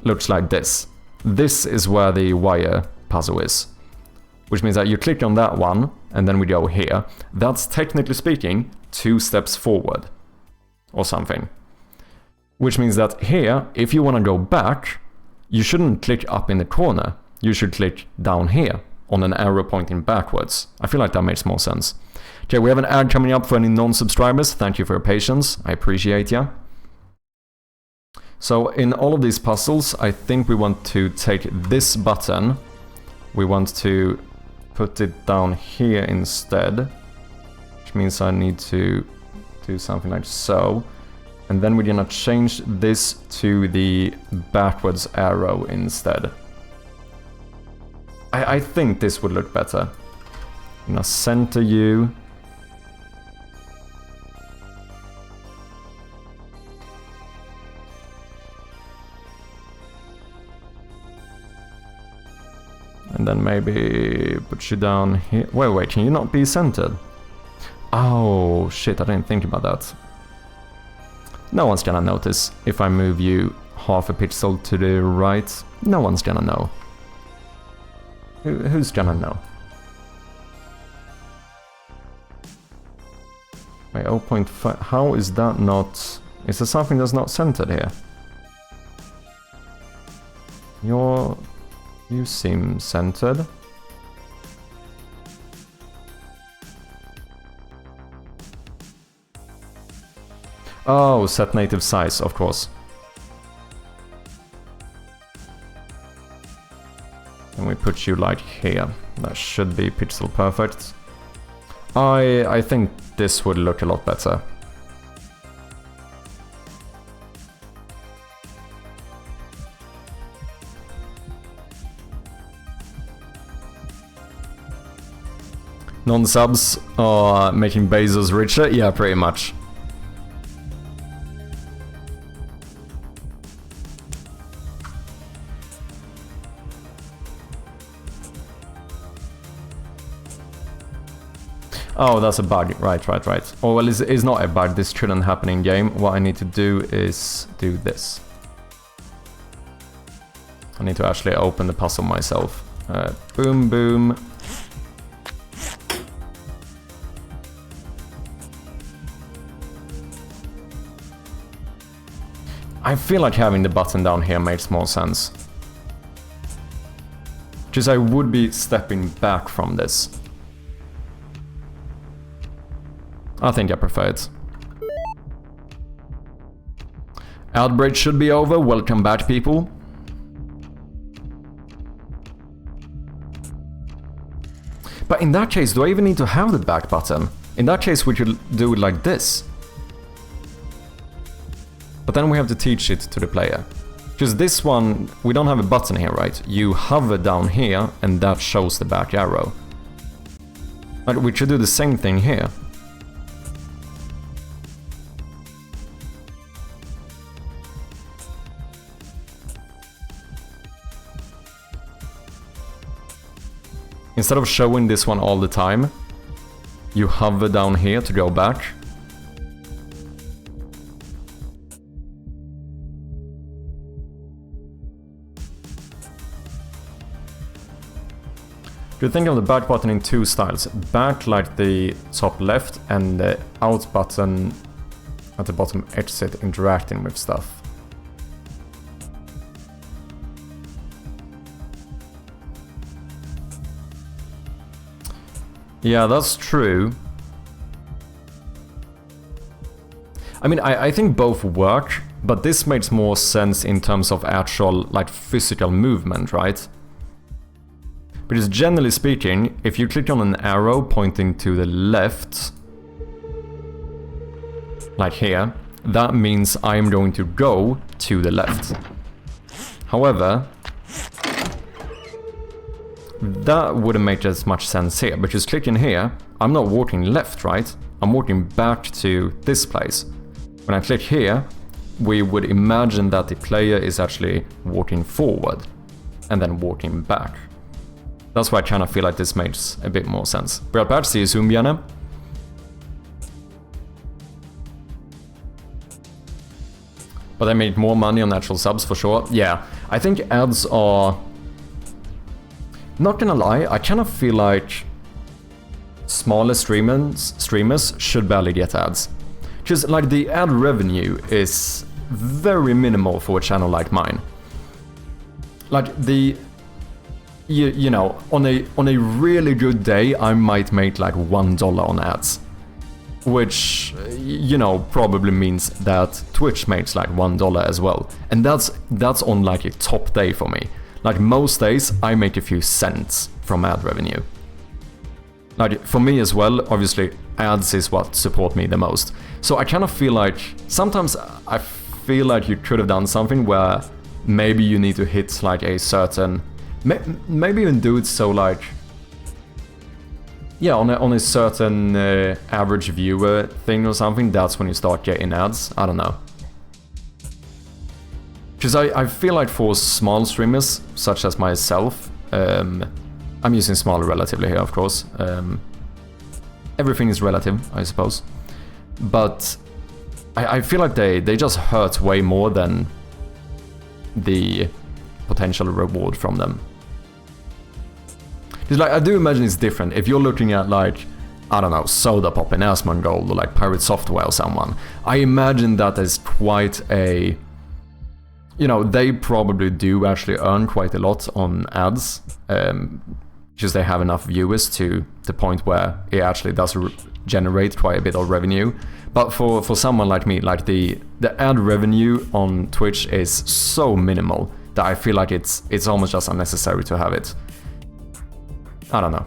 Speaker 1: looks like this. This is where the wire puzzle is. Which means that you click on that one, and then we go here. That's technically speaking 2 steps forward, or something. Which means that here, if you want to go back, you shouldn't click up in the corner. You should click down here, on an arrow pointing backwards. I feel like that makes more sense. Okay, we have an ad coming up for any non-subscribers. Thank you for your patience. I appreciate ya. So in all of these puzzles, I think we want to take this button. We want to put it down here instead, which means I need to do something like so. And then we're gonna change this to the backwards arrow instead. I think this would look better. I'm gonna center you. And then maybe put you down here. Wait, can you not be centered? Oh, shit, I didn't think about that. No one's gonna notice if I move you half a pixel to the right. No one's gonna know. Who's gonna know? Wait, 0.5. How is that not? Is there something that's not centered here? You seem centered. Oh, set native size, of course. And we put you like here. That should be pixel perfect. I think this would look a lot better. Non-subs are making Bezos richer? Yeah, pretty much. Oh, that's a bug. Right. Oh, well, it's not a bug. This shouldn't happen in game. What I need to do is do this. I need to actually open the puzzle myself. Boom, boom. I feel like having the button down here makes more sense. Just I would be stepping back from this. I think I prefer it. Outbreak should be over. Welcome back, people. But in that case, do I even need to have the back button? In that case, we could do it like this. But then we have to teach it to the player. Because this one, we don't have a button here, right? You hover down here, and that shows the back arrow. But we should do the same thing here. Instead of showing this one all the time, you hover down here to go back. You think of the back button in two styles. Back like the top left and the out button at the bottom exit interacting with stuff. Yeah, that's true. I mean, I think both work, but this makes more sense in terms of actual, like, physical movement, right? Because generally speaking, if you click on an arrow pointing to the left, like here, that means I'm going to go to the left. However, that wouldn't make as much sense here, because clicking here, I'm not walking left, right? I'm walking back to this place. When I click here, we would imagine that the player is actually walking forward and then walking back. That's why I kind of feel like this makes a bit more sense. Bra patch, see you soon, Bjarne. But they make more money on natural subs for sure. Yeah, I think ads are... Not gonna lie, I kind of feel like smaller streamers should barely get ads. Because like the ad revenue is very minimal for a channel like mine. Like the... You know, on a really good day, I might make like $1 on ads. Which, you know, probably means that Twitch makes like $1 as well. And that's on like a top day for me. Like most days, I make a few cents from ad revenue. Like for me as well, obviously, ads is what support me the most. So I kind of feel like, sometimes I feel like you could have done something where maybe you need to hit like a certain... Maybe even do it so like... Yeah, on a certain average viewer thing or something, that's when you start getting ads. I don't know. Because I feel like for small streamers, such as myself, I'm using small relatively here, of course. Everything is relative, I suppose. But I feel like they just hurt way more than the potential reward from them. Because like, I do imagine it's different. If you're looking at like, I don't know, Soda Pop in Asmongold or like Pirate Software or someone, I imagine that is quite a... You know, they probably do actually earn quite a lot on ads, because they have enough viewers to the point where it actually does generate quite a bit of revenue. But for someone like me, like the ad revenue on Twitch is so minimal that I feel like it's almost just unnecessary to have it. I don't know.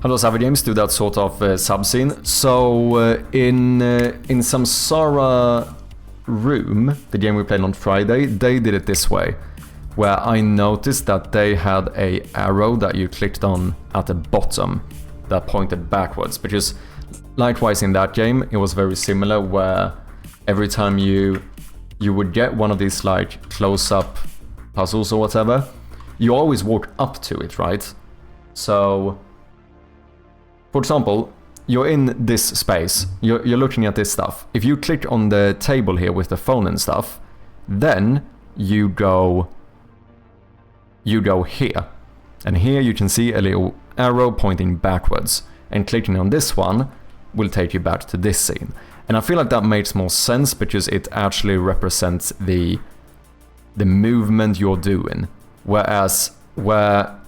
Speaker 1: How does other games do that sort of sub-scene? So in Samsara Room, the game we played on Friday, they did it this way, where I noticed that they had a arrow that you clicked on at the bottom that pointed backwards, because likewise in that game it was very similar, where every time you would get one of these like close-up puzzles or whatever, you always walk up to it, right? So for example, you're in this space, you're looking at this stuff. If you click on the table here with the phone and stuff, then you go here. And here you can see a little arrow pointing backwards. And clicking on this one will take you back to this scene. And I feel like that makes more sense because it actually represents the movement you're doing. Whereas where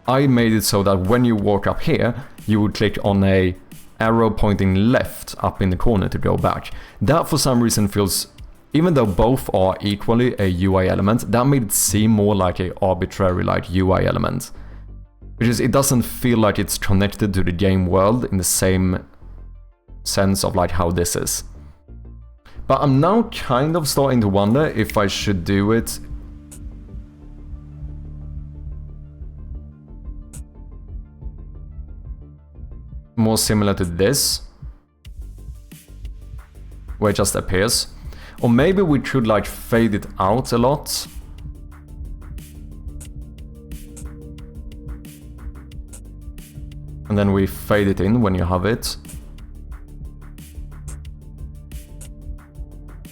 Speaker 1: I made it so that when you walk up here, you would click on a arrow pointing left up in the corner to go back. That for some reason feels, even though both are equally a UI element, that made it seem more like a arbitrary like UI element. Because it doesn't feel like it's connected to the game world in the same sense of like how this is. But I'm now kind of starting to wonder if I should do it more similar to this, where it just appears. Or maybe we should like fade it out a lot. And then we fade it in when you have it.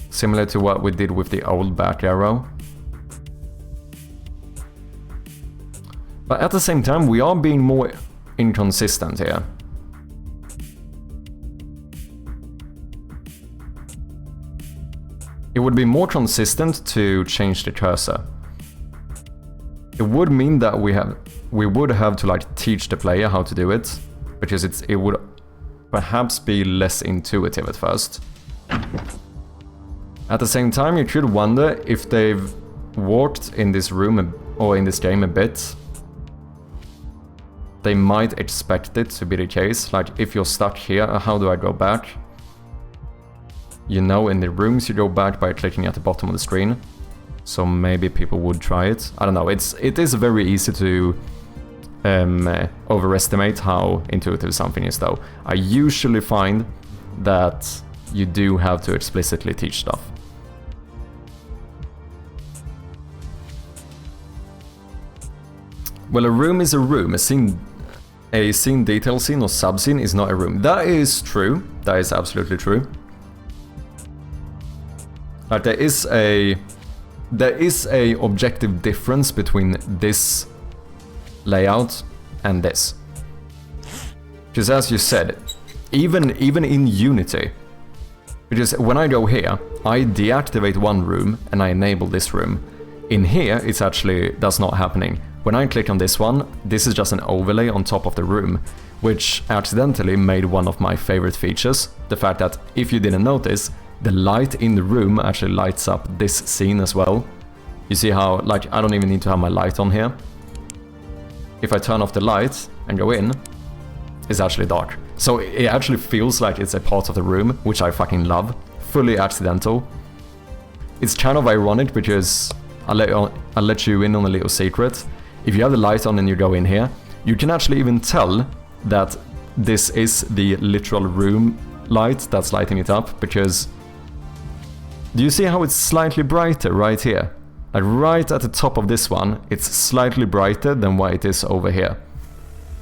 Speaker 1: Similar to what we did with the old back arrow. But at the same time, we are being more inconsistent here. It would be more consistent to change the cursor. It would mean that we would have to like teach the player how to do it, because it would perhaps be less intuitive at first. At the same time, you could wonder if they've worked in this room or in this game a bit. They might expect it to be the case, like if you're stuck here, how do I go back? You know, in the rooms you go back by clicking at the bottom of the screen. So maybe people would try it. I don't know, it is very easy to overestimate how intuitive something is though. I usually find that you do have to explicitly teach stuff. Well, a room is a room. A scene detail scene or sub-scene is not a room. That is true. That is absolutely true. Like there is a objective difference between this layout and this. Because as you said, even in Unity, because when I go here, I deactivate one room and I enable this room. In here, it's actually that's not happening. When I click on this one, this is just an overlay on top of the room, which accidentally made one of my favorite features, the fact that if you didn't notice, the light in the room actually lights up this scene as well. You see how, like, I don't even need to have my light on here. If I turn off the light and go in, it's actually dark. So it actually feels like it's a part of the room, which I fucking love. Fully accidental. It's kind of ironic because I'll let you in on a little secret. If you have the light on and you go in here, you can actually even tell that this is the literal room light that's lighting it up, because do you see how it's slightly brighter right here? Like right at the top of this one, it's slightly brighter than what it is over here.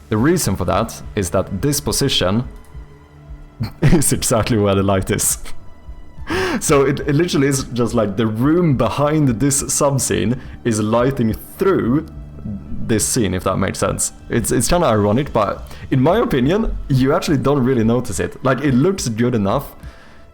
Speaker 1: The reason for that is that this position is exactly where the light is. So it literally is just like the room behind this subscene is lighting through this scene, if that makes sense. It's kind of ironic, but in my opinion, you actually don't really notice it. Like, it looks good enough,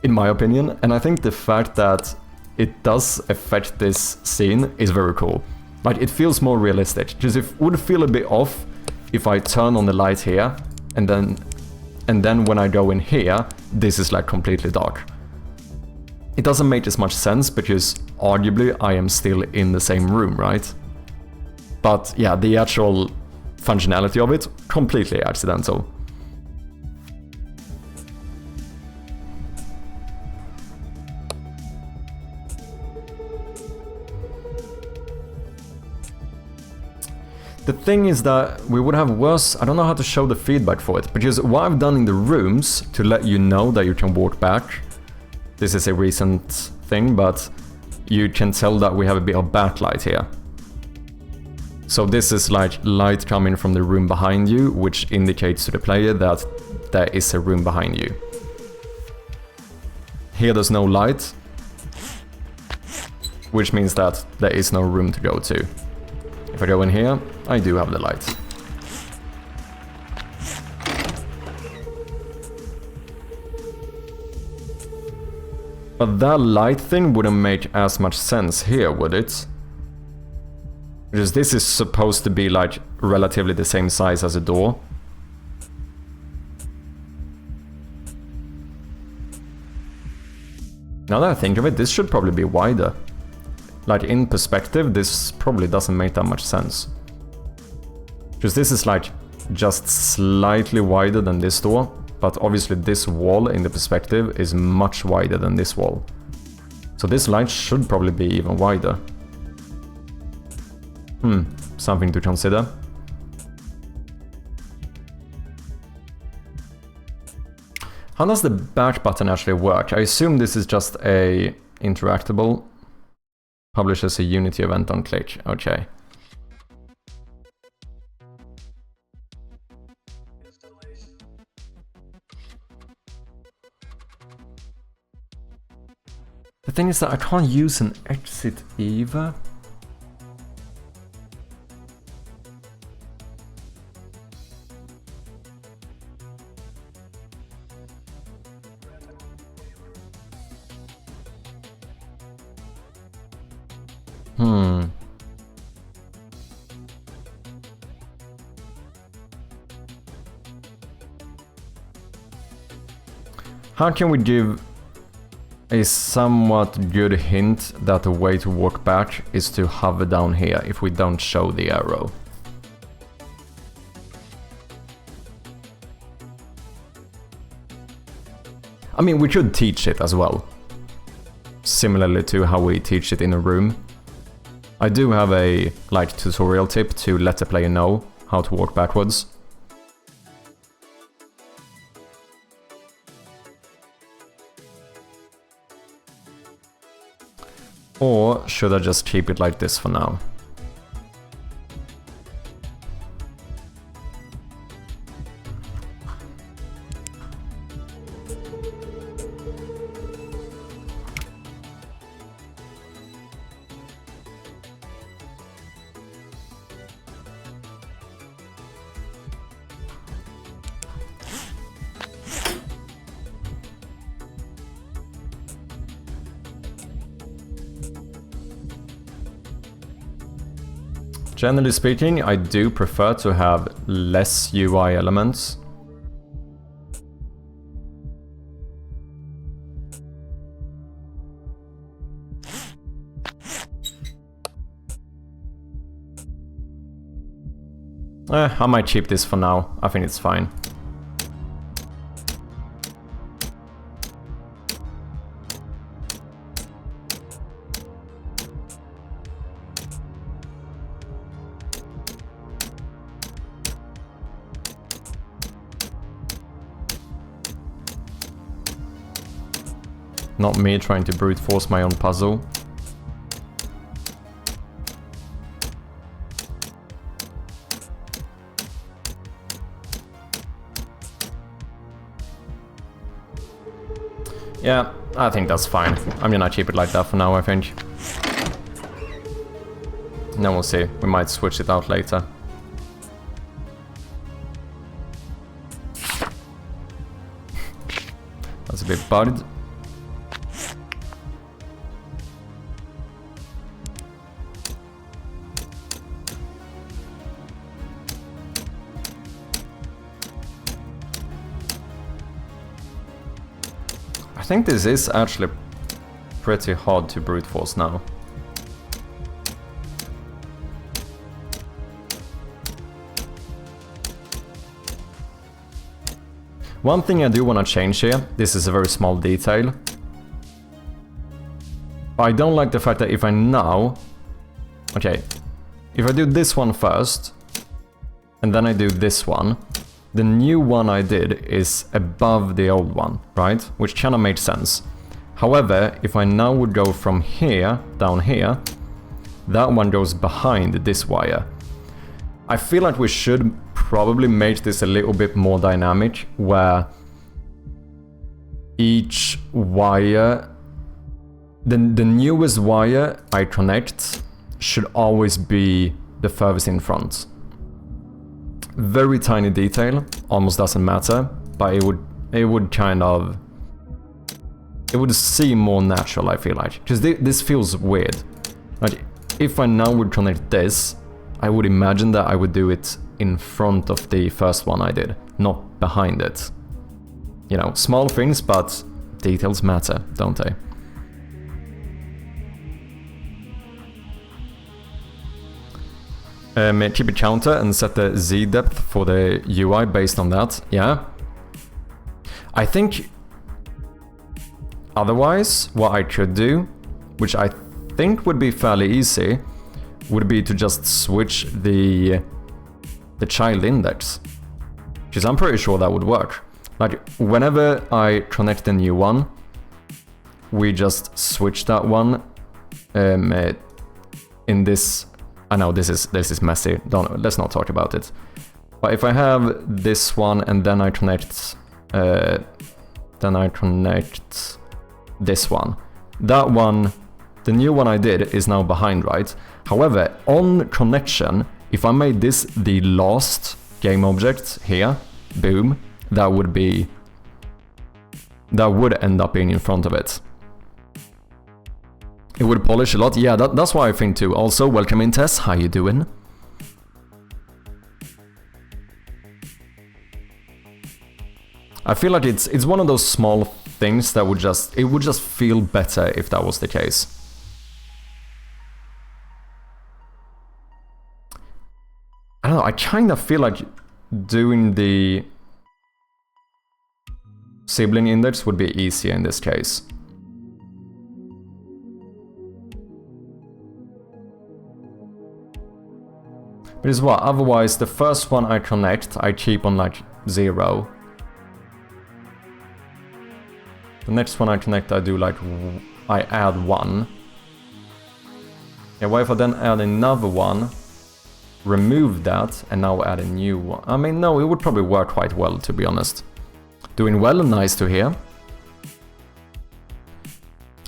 Speaker 1: in my opinion, and I think the fact that it does affect this scene is very cool. Like, it feels more realistic. Because it would feel a bit off if I turn on the light here, and then when I go in here, this is like completely dark. It doesn't make as much sense because arguably I am still in the same room, right? But yeah, the actual functionality of it, completely accidental. The thing is that we would have worse, I don't know how to show the feedback for it, because what I've done in the rooms to let you know that you can walk back, this is a recent thing, but you can tell that we have a bit of backlight here. So this is like light coming from the room behind you, which indicates to the player that there is a room behind you. Here there's no light, which means that there is no room to go to. If I go in here, I do have the light. But that light thing wouldn't make as much sense here, would it? Because this is supposed to be like relatively the same size as a door. Now that I think of it, this should probably be wider. Like, in perspective, this probably doesn't make that much sense. Because this is like just slightly wider than this door, but obviously this wall in the perspective is much wider than this wall. So this light should probably be even wider. Something to consider. How does the back button actually work? I assume this is just a interactable. Publishes a Unity event on click. Okay. The thing is that I can't use an exit either. How can we give a somewhat good hint that the way to walk back is to hover down here if we don't show the arrow? I mean, we could teach it as well. Similarly to how we teach it in a room. I do have a like tutorial tip to let the player know how to walk backwards. Or should I just keep it like this for now? Generally speaking, I do prefer to have less UI elements. I might keep this for now. I think it's fine. Not me trying to brute force my own puzzle. Yeah, I think that's fine. I'm gonna keep it like that for now, I think. And then we'll see. We might switch it out later. That's a bit bugged. I think this is actually pretty hard to brute force now. One thing I do want to change here, this is a very small detail. I don't like the fact that if I now... Okay, if I do this one first, and then I do this one, the new one I did is above the old one, right? Which kind of makes sense. However, if I now would go from here, down here, that one goes behind this wire. I feel like we should probably make this a little bit more dynamic, where each wire, the newest wire I connect should always be the furthest in front. Very tiny detail, almost doesn't matter, but it would kind of... It would seem more natural, I feel like. Because this feels weird. Like, if I now would connect this, I would imagine that I would do it in front of the first one I did, not behind it. You know, small things, but details matter, don't they? Keep it counter and set the Z depth for the UI based on that, yeah. I think otherwise what I could do, which I think would be fairly easy, would be to just switch the child index. Because I'm pretty sure that would work. Like, whenever I connect a new one, we just switch that one in this... I know this is messy. Let's not talk about it. But if I have this one and then I connect this one, that one, the new one I did is now behind, right? However, on connection, if I made this the last game object here, boom, that would end up being in front of it. It would polish a lot. Yeah, that's what I think too. Also, welcome in, Tess. How you doing? I feel like it's one of those small things that would just feel better if that was the case. I don't know, I kind of feel like doing the sibling index would be easier in this case. But it's what, otherwise the first one I connect, I keep on like 0. The next one I connect, I do like, I add 1. Yeah, what if I then add another one, remove that, and now add a new one? I mean, no, it would probably work quite well, to be honest. Doing well, nice to hear.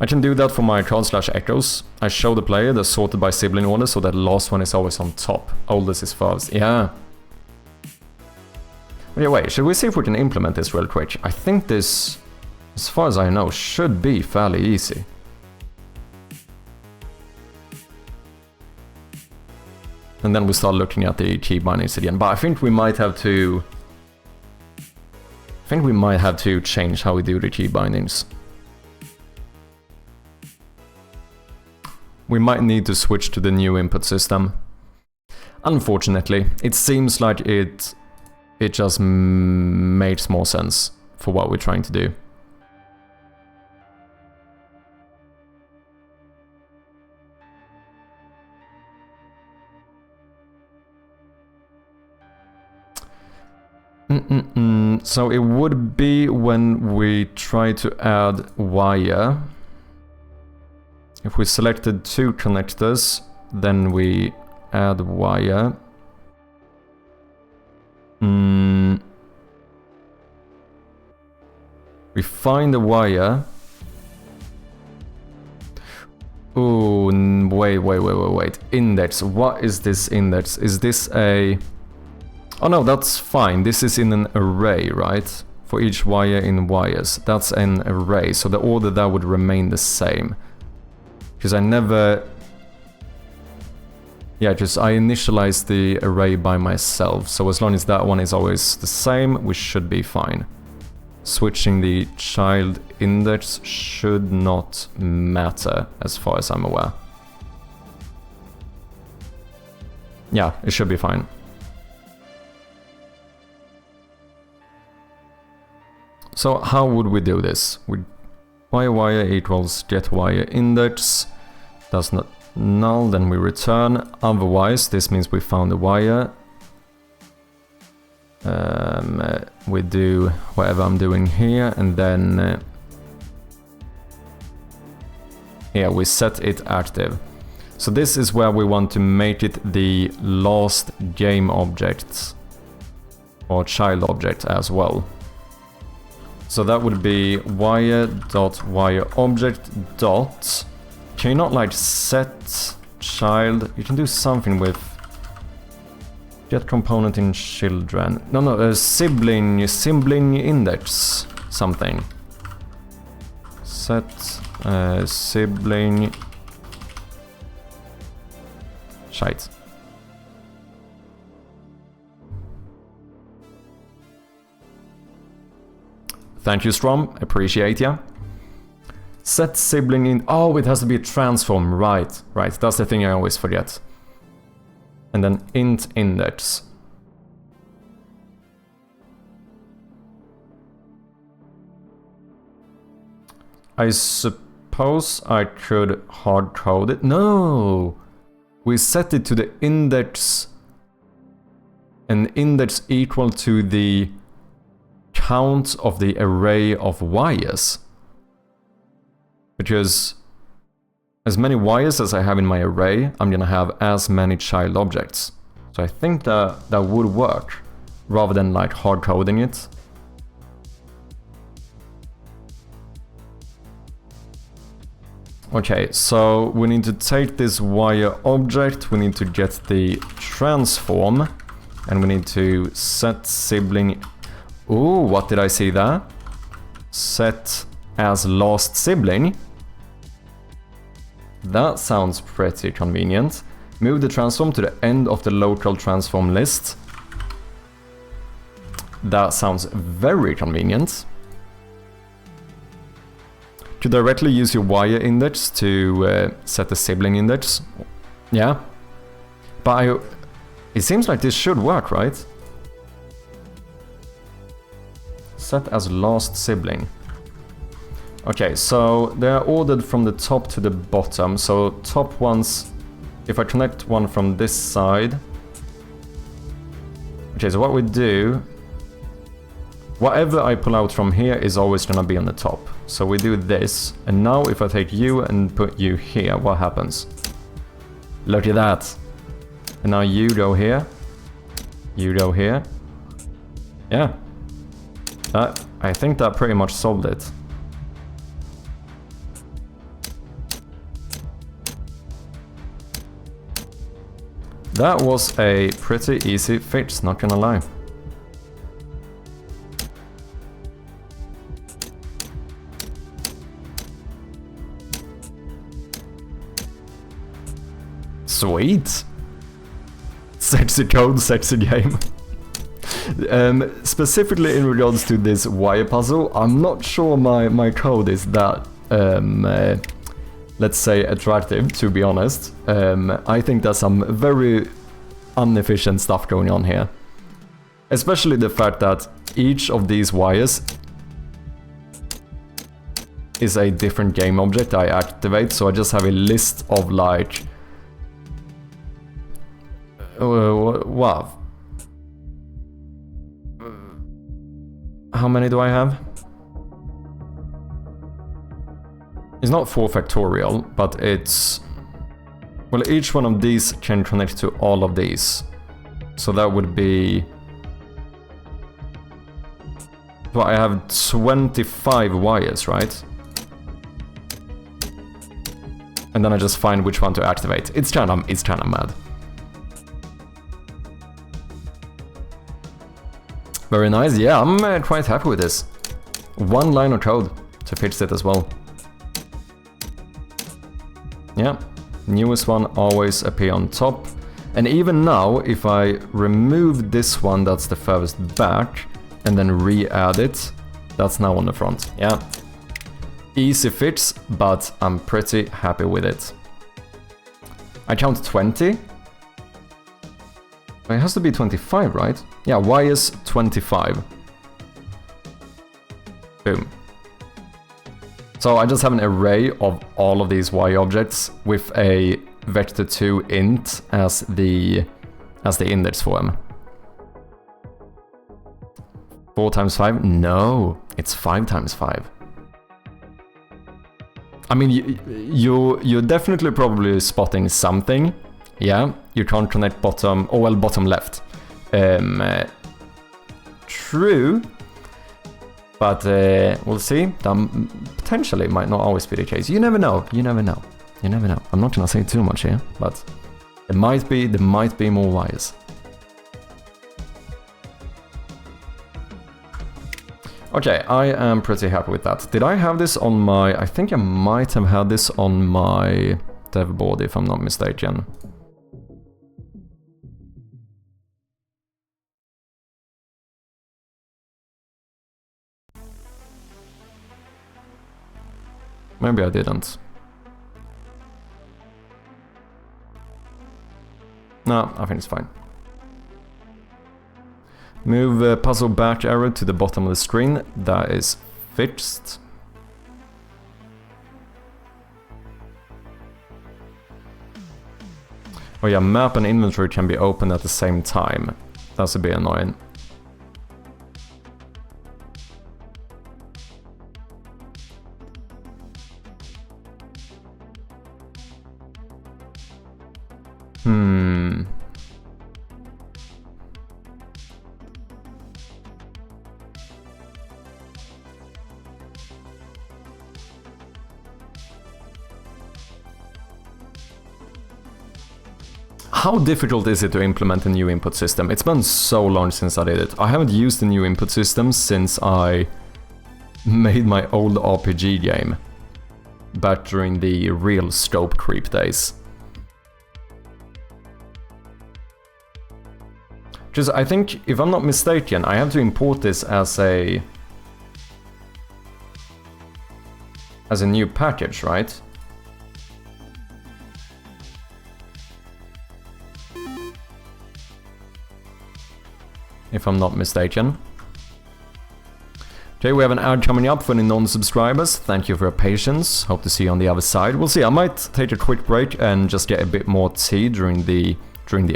Speaker 1: I can do that for my card/echoes. I show the player they're sorted by sibling order, so that last one is always on top. Oldest is first. Yeah. But yeah, wait, should we see if we can implement this real quick? I think this, as far as I know, should be fairly easy. And then we start looking at the key bindings again. But I think we might have to... change how we do the key bindings. We might need to switch to the new input system. Unfortunately, it seems like it just makes more sense for what we're trying to do. So it would be when we try to add wire. If we selected 2 connectors, then we add wire. We find a wire. Oh, wait. Index. What is this index? Is this a... Oh no, that's fine. This is in an array, right? For each wire in wires. That's an array, so the order that would remain the same. Because I never... Yeah, just I initialized the array by myself, so as long as that one is always the same, we should be fine. Switching the child index should not matter, as far as I'm aware. Yeah, it should be fine. So how would we do this? We wire equals get wire index. Does not null, then we return. Otherwise, this means we found a wire. We do whatever I'm doing here, and then yeah, we set it active. So this is where we want to make it the last game object or child object as well. So that would be wire.wireObject dot. Can you not like set child? You can do something with get component in children. No, sibling index something. Set sibling shite. Thank you, Strom. Appreciate ya. Set sibling in... Oh, it has to be a transform. Right. That's the thing I always forget. And then int index. I suppose I could hard code it. No! We set it to the index. An index equal to the count of the array of wires. Because as many wires as I have in my array, I'm gonna have as many child objects. So I think that would work, rather than like hard coding it. Okay, so we need to take this wire object, we need to get the transform, and we need to set sibling... Ooh, what did I see there? Set as last sibling. That sounds pretty convenient. Move the transform to the end of the local transform list. That sounds very convenient. To directly use your wire index to set the sibling index. Yeah. But it seems like this should work, right? Set as last sibling. Okay, so they're ordered from the top to the bottom. So top ones, if I connect one from this side. Okay, so what we do, whatever I pull out from here is always gonna be on the top. So we do this, and now if I take you and put you here, what happens? Look at that. And now you go here. You go here. Yeah. I think that pretty much solved it. That was a pretty easy fix, not gonna lie. Sweet! Sexy code, sexy game. Specifically in regards to this wire puzzle, I'm not sure my code is that, let's say, attractive, to be honest. I think there's some very inefficient stuff going on here. Especially the fact that each of these wires is a different game object I activate, so I just have a list of like... wow. How many do I have? It's not 4 factorial, but it's... Well, each one of these can connect to all of these. So that would be... Well, I have 25 wires, right? And then I just find which one to activate. It's kinda mad. Very nice. Yeah, I'm quite happy with this. One line of code to fix it as well. Yeah, newest one always appear on top. And even now, if I remove this one that's the furthest back and then re-add it, that's now on the front. Yeah. Easy fix, but I'm pretty happy with it. I count 20. It has to be 25, right? Yeah, Y is 25. Boom. So I just have an array of all of these Y objects with a vector2 int as the index for them. 4 times 5? No, it's 5 times 5. I mean, you're definitely probably spotting something. Yeah, you can't connect bottom, oh well, bottom left. True, but we'll see. That potentially might not always be the case. You never know. You never know. You never know. I'm not gonna say too much here, but there might be more wires. Okay, I am pretty happy with that. Did I have this on my... I think I might have had this on my dev board, if I'm not mistaken. Maybe I didn't. No, I think it's fine. Move puzzle back arrow to the bottom of the screen. That is fixed. Oh yeah, map and inventory can be opened at the same time. That's a bit annoying. How difficult is it to implement a new input system? It's been so long since I did it. I haven't used the new input system since I made my old RPG game back during the real scope creep days. Because I think, if I'm not mistaken, I have to import this as a new package, right? If I'm not mistaken. Okay, we have an ad coming up for the non-subscribers. Thank you for your patience. Hope to see you on the other side. We'll see. I might take a quick break and just get a bit more tea during the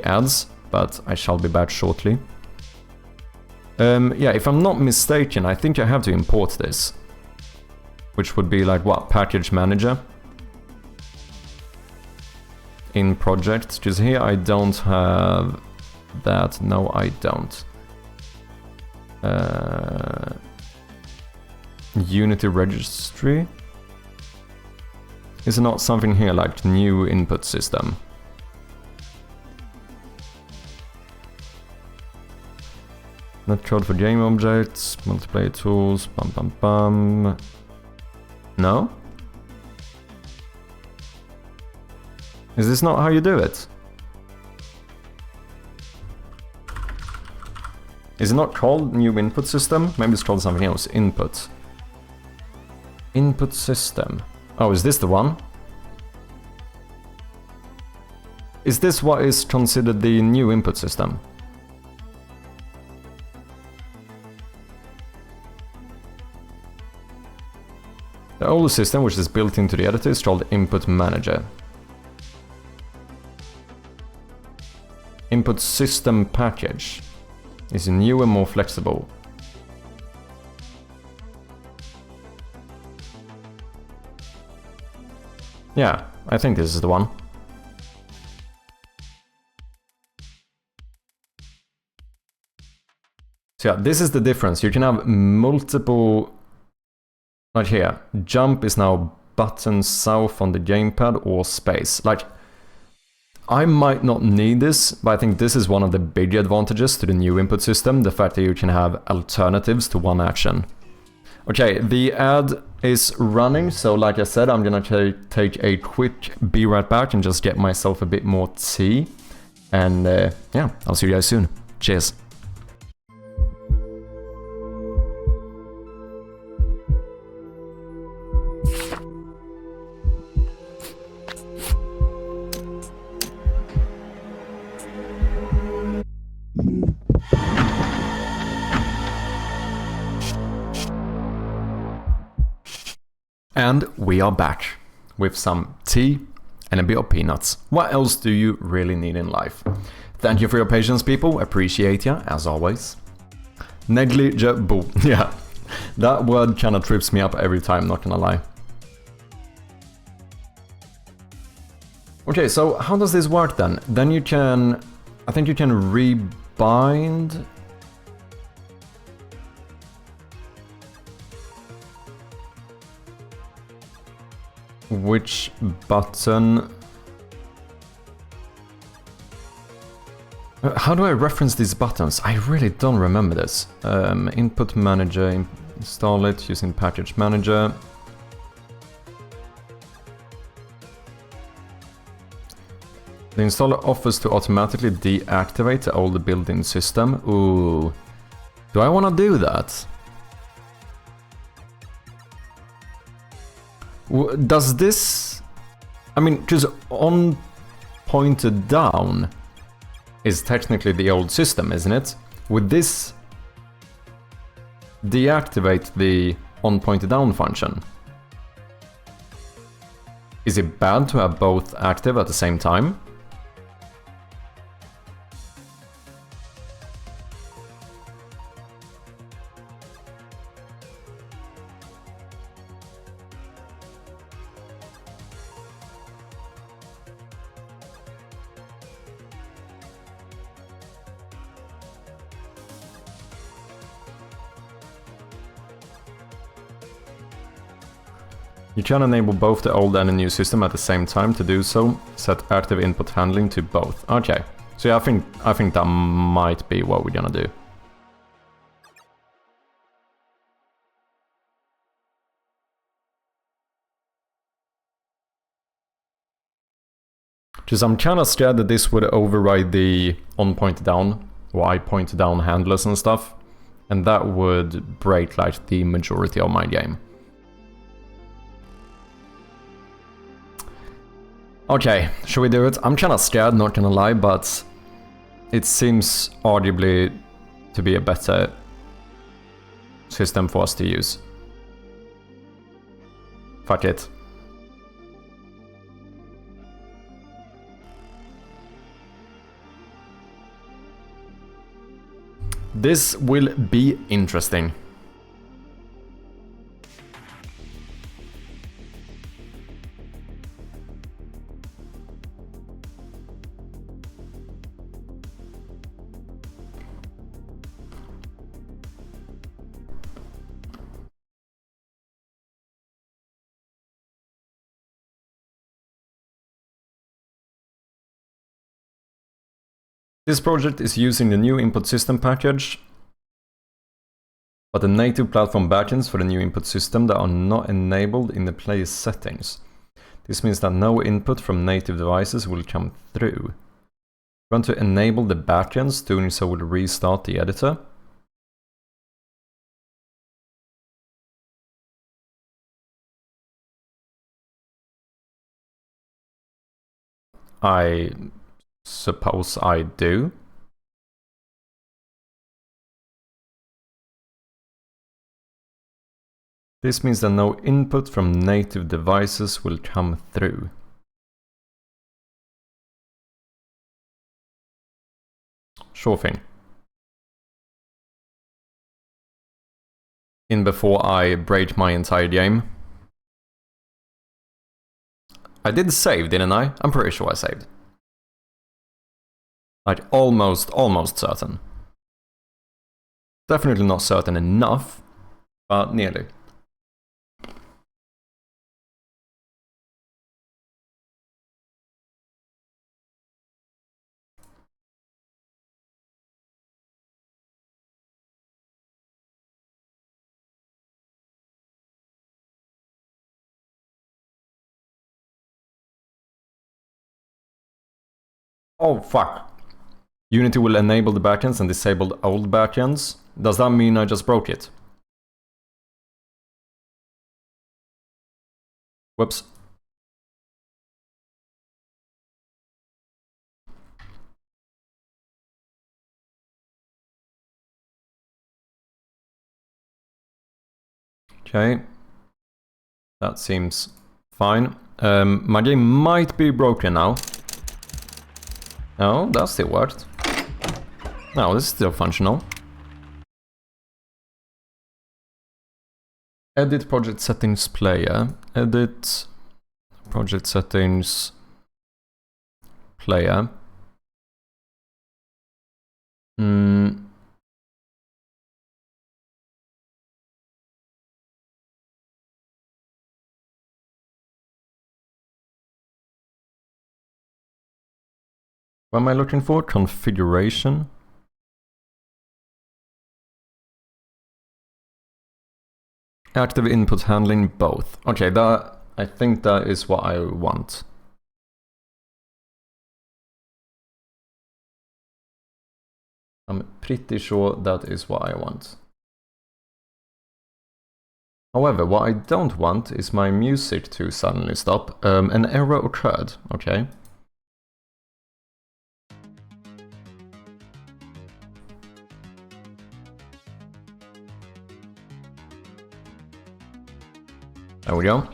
Speaker 1: ads, but I shall be back shortly. Yeah, if I'm not mistaken, I think I have to import this, which would be like what, package manager in project. Because here I don't have that. No, I don't. Unity registry? Is it not something here like new input system? Net code for game objects, multiplayer tools, bum bum bum. No? Is this not how you do it? Is it not called new input system? Maybe it's called something else. Input. Input system. Oh, is this the one? Is this what is considered the new input system? The older system, which is built into the editor, is called Input Manager. Input System Package is new and more flexible. Yeah, I think this is the one. So yeah, this is the difference. You can have multiple, like here, jump is now button south on the gamepad or space. Like, I might not need this, but I think this is one of the big advantages to the new input system, the fact that you can have alternatives to one action. Okay, the ad is running, so like I said, I'm gonna take a quick be right back and just get myself a bit more tea. And yeah, I'll see you guys soon. Cheers. And we are back with some tea and a bit of peanuts. What else do you really need in life? Thank you for your patience, people. Appreciate ya, as always. Negligible. Yeah, that word kind of trips me up every time, not gonna lie. Okay, so how does this work then? Then you can... I think you can rebind... Which button... How do I reference these buttons? I really don't remember this. Input manager, install it using package manager. The installer offers to automatically deactivate the old built-in system. Ooh. Do I want to do that? Does this... I mean, because on pointed down is technically the old system, isn't it? Would this deactivate the on pointed down function? Is it bad to have both active at the same time? You can enable both the old and the new system at the same time. To do so, set active input handling to both. Okay, so yeah, I think that might be what we're gonna do. Because I'm kind of scared that this would override the on point down, or I point down handlers and stuff, and that would break like the majority of my game. Okay, should we do it? I'm kinda scared, not gonna lie, but it seems arguably to be a better system for us to use. Fuck it. This will be interesting. This project is using the new input system package, but the native platform backends for the new input system that are not enabled in the player settings. This means that no input from native devices will come through. If you want to enable the backends, doing so will restart the editor. I suppose I do. This means that no input from native devices will come through. Sure thing. In before I break my entire game. I did save, didn't I? I'm pretty sure I saved. Like almost certain. Definitely not certain enough, but nearly. Oh fuck. Unity will enable the backends and disable the old backends. Does that mean I just broke it? Whoops. Okay. That seems fine. My game might be broken now. No, that still worked. No, this is still functional. Edit project settings player. Edit project settings player. What am I looking for? Configuration. Active input handling both. Okay, that I think that is what I want. I'm pretty sure that is what I want. However, what I don't want is my music to suddenly stop. An error occurred, okay. There we go.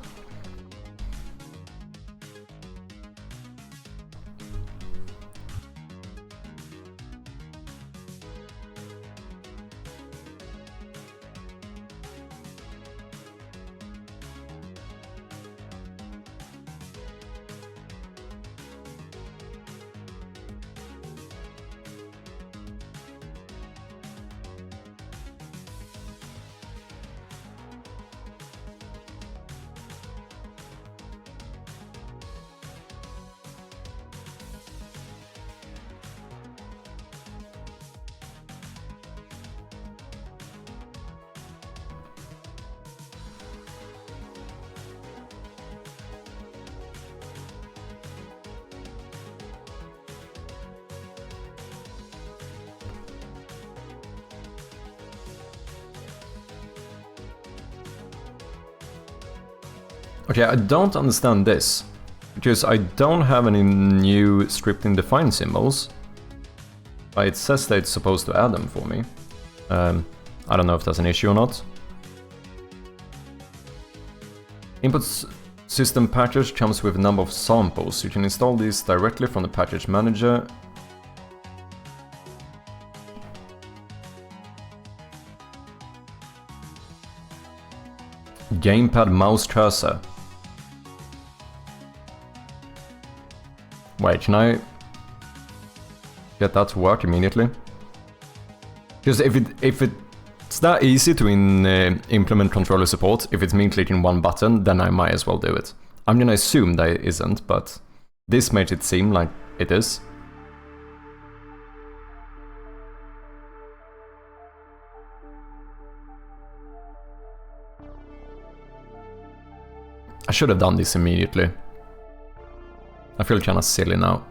Speaker 1: Okay, I don't understand this, because I don't have any new scripting defined symbols, but it says that it's supposed to add them for me. I don't know if that's an issue or not. Input system package comes with a number of samples. You can install these directly from the package manager. Gamepad mouse cursor. Wait, can I get that to work immediately? Because if it's that easy to implement controller support, if it's me clicking one button, then I might as well do it. I'm gonna assume that it isn't, but this makes it seem like it is. I should have done this immediately. I feel kinda silly now.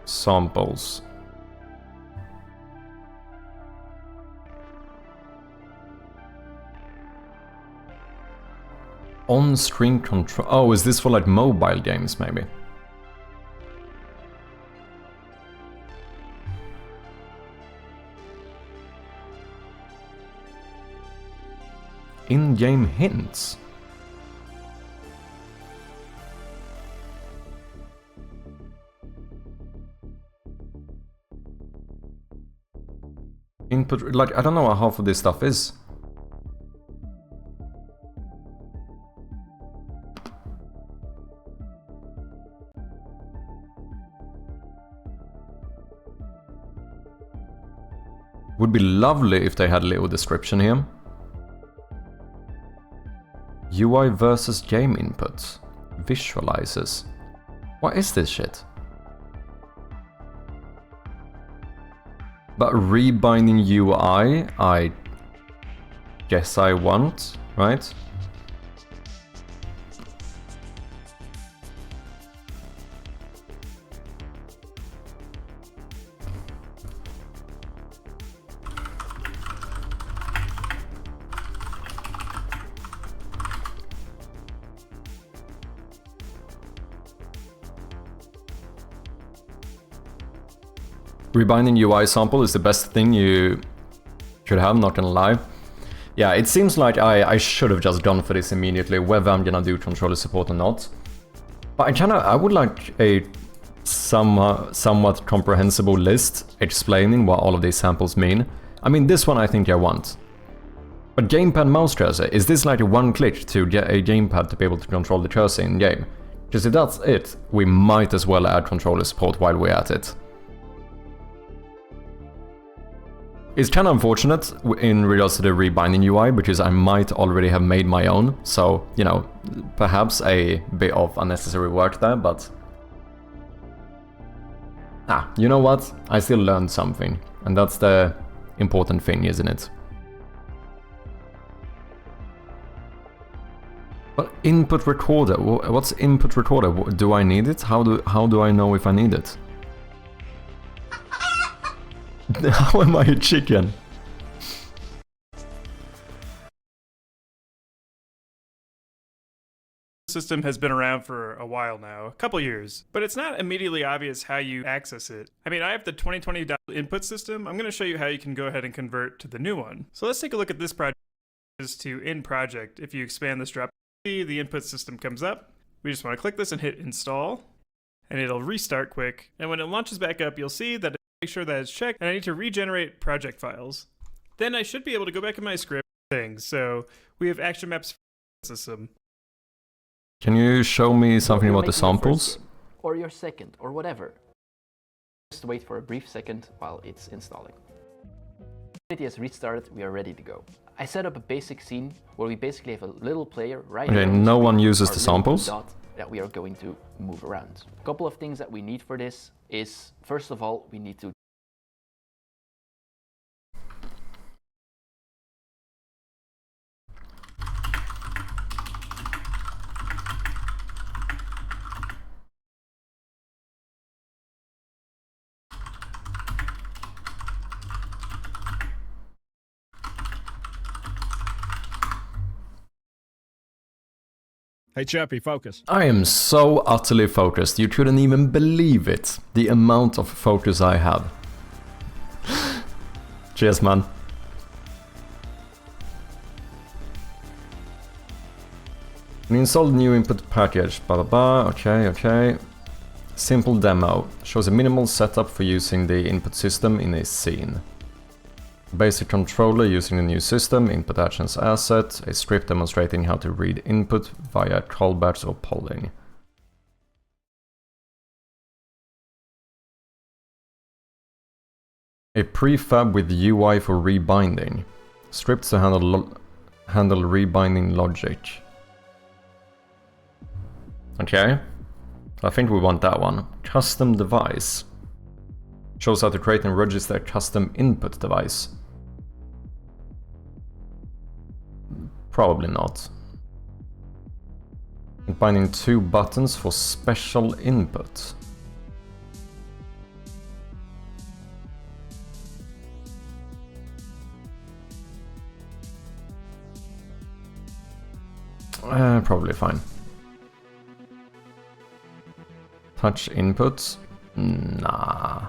Speaker 1: Samples. On-screen control. Oh, is this for like mobile games maybe? In-game hints. Input, like, I don't know what half of this stuff is. Would be lovely if they had a little description here. UI versus game input. Visualizes. What is this shit? But rebinding UI, I guess I want, right? Rebinding UI sample is the best thing you should have, not gonna lie. Yeah, it seems like I should have just gone for this immediately, whether I'm gonna do controller support or not. But I would like a somewhat comprehensible list explaining what all of these samples mean. I mean, this one I think I want. But gamepad mouse cursor, is this like a one click to get a gamepad to be able to control the cursor in game? Because if that's it, we might as well add controller support while we're at it. It's kind of unfortunate in regards to the rebinding UI, because I might already have made my own, so, you know, perhaps a bit of unnecessary work there, but... you know what? I still learned something, and that's the important thing, isn't it? But input recorder, what's input recorder? Do I need it? How do I know if I need it? How am I a chicken?
Speaker 4: System has been around for a while now, a couple years, but it's not immediately obvious how you access it. I mean, I have the 2020 input system. I'm going to show you how you can go ahead and convert to the new one. So let's take a look at this project. Is to in project. If you expand this drop, see the input system comes up. We just want to click this and hit install, and it'll restart quick. And when it launches back up, you'll see that make sure that it's checked, and I need to regenerate project files. Then I should be able to go back in my script things. So we have action maps for the system.
Speaker 1: Can you show me something about the samples?
Speaker 5: Or your second, or whatever. Just wait for a brief second while it's installing. When it has restarted, we are ready to go. I set up a basic scene where we basically have a little player right here.
Speaker 1: Okay, no one uses the samples.
Speaker 5: Dot that we are going to move around. A couple of things that we need for this is, first of all, we need to
Speaker 6: Hey Chappie, focus.
Speaker 1: I am so utterly focused, you couldn't even believe it. The amount of focus I have. Cheers, man. We installed new input package, blah blah blah, okay. Simple demo. Shows a minimal setup for using the input system in a scene. Basic controller using the new system, input actions asset, a script demonstrating how to read input via callbacks or polling. A prefab with UI for rebinding. Scripts to handle rebinding logic. Okay, I think we want that one. Custom device. Shows how to create and register a custom input device. Probably not. Binding 2 buttons for special input. Probably fine. Touch input? Nah.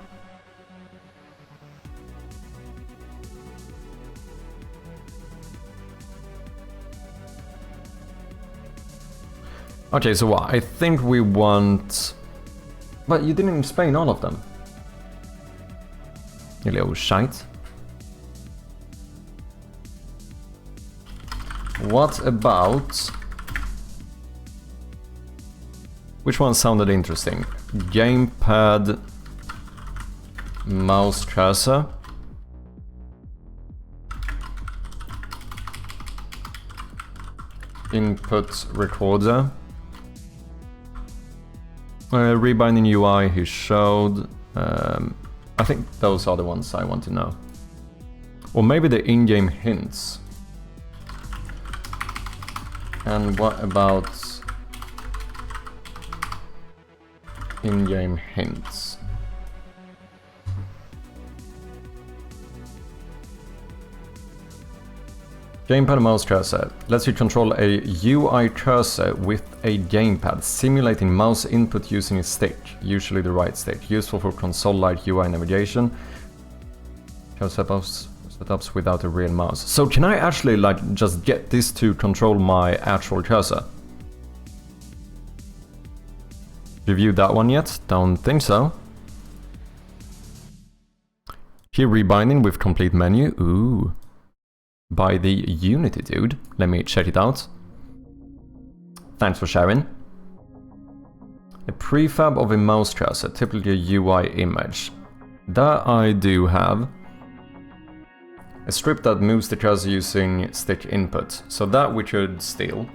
Speaker 1: Okay, so what? I think we want... But you didn't explain all of them. You little shite. What about... Which one sounded interesting? Gamepad... Mouse cursor. input recorder. Rebinding UI he showed. I think those are the ones I want to know. Or maybe the in-game hints. And what about in-game hints? Gamepad and mouse cursor lets you control a UI cursor with a gamepad, simulating mouse input using a stick, usually the right stick, useful for console-like UI navigation. Setups without a real mouse. So can I actually like just get this to control my actual cursor? Reviewed that one yet? Don't think so. Here rebinding with complete menu. Ooh. By the Unity dude. Let me check it out. Thanks for sharing. A prefab of a mouse cursor, typically a UI image. That I do have. A script that moves the cursor using stick input. So that we could steal.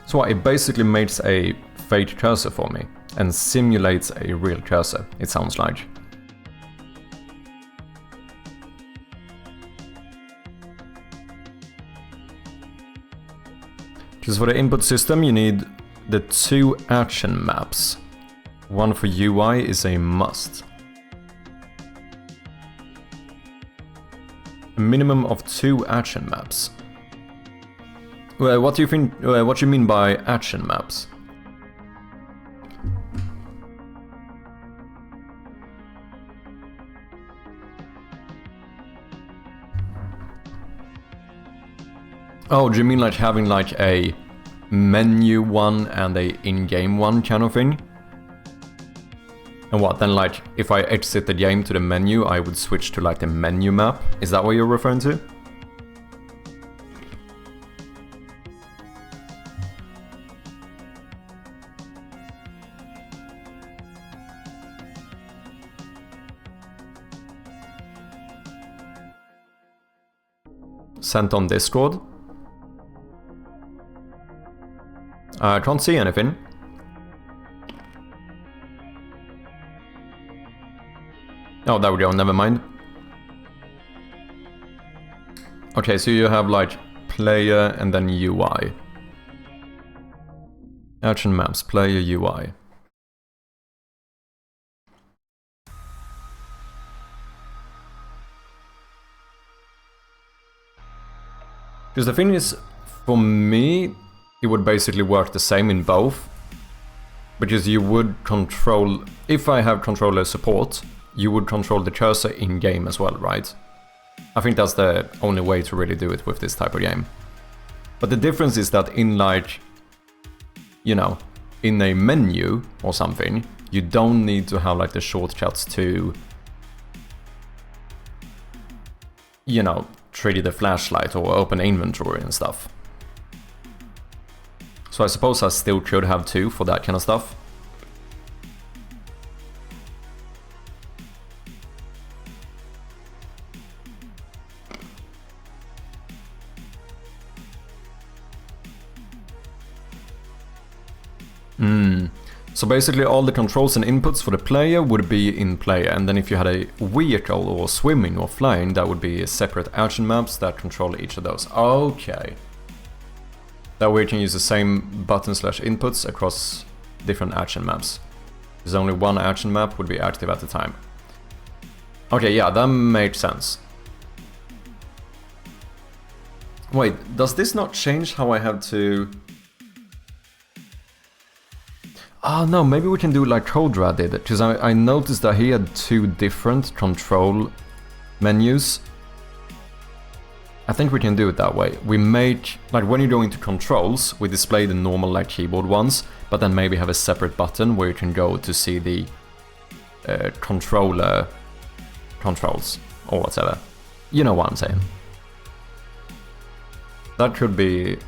Speaker 1: So what, it basically makes a fake cursor for me and simulates a real cursor, it sounds like. Because for the input system you need the 2 action maps. One for UI is a must. A minimum of 2 action maps. Well, what do you think? What do you mean by action maps? Oh, do you mean like having like a menu one and a in-game one kind of thing? And what then, like if I exit the game to the menu, I would switch to like the menu map? Is that what you're referring to? Sent on Discord. I can't see anything. Oh, there we go, never mind. Okay, so you have like player and then UI. Action maps, player, UI. Because the thing is, for me, it would basically work the same in both. Because you would control, if I have controller support, you would control the cursor in-game as well, right? I think that's the only way to really do it with this type of game. But the difference is that in like, you know, in a menu or something, you don't need to have like the shortcuts to, you know, trigger the flashlight or open inventory and stuff. So I suppose I still could have 2 for that kind of stuff. So basically all the controls and inputs for the player would be in player, and then if you had a vehicle or swimming or flying, that would be separate action maps that control each of those. Okay. That way you can use the same button/inputs across different action maps. There's only one action map would be active at the time. Okay, yeah, that makes sense. Wait, does this not change how I have to... Oh no, maybe we can do like Codra did, because I noticed that he had 2 different control menus. I think we can do it that way. We make, like when you go into controls, we display the normal like keyboard ones, but then maybe have a separate button where you can go to see the controller controls or whatever. You know what I'm saying. That could be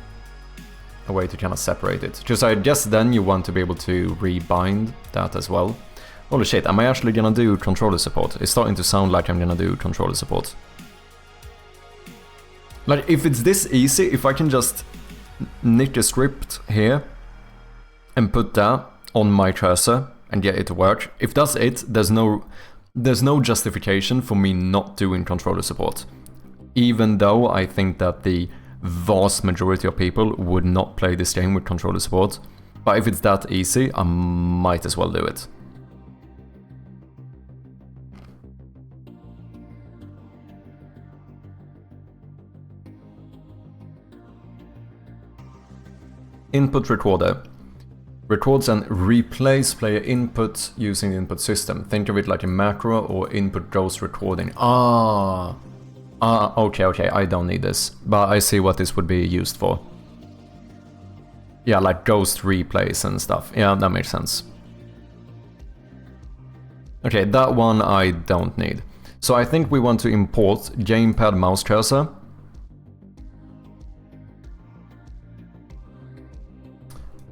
Speaker 1: a way to kind of separate it. Because I guess then you want to be able to rebind that as well. Holy shit, am I actually gonna do controller support? It's starting to sound like I'm gonna do controller support. Like, if it's this easy, if I can just nick a script here and put that on my cursor and get it to work, if that's it, there's no justification for me not doing controller support. Even though I think that the vast majority of people would not play this game with controller support. But if it's that easy, I might as well do it. Input recorder. Records and replays player input using the input system. Think of it like a macro or input ghost recording. Okay, I don't need this. But I see what this would be used for. Yeah, like ghost replays and stuff. Yeah, that makes sense. Okay, that one I don't need. So I think we want to import gamepad mouse cursor.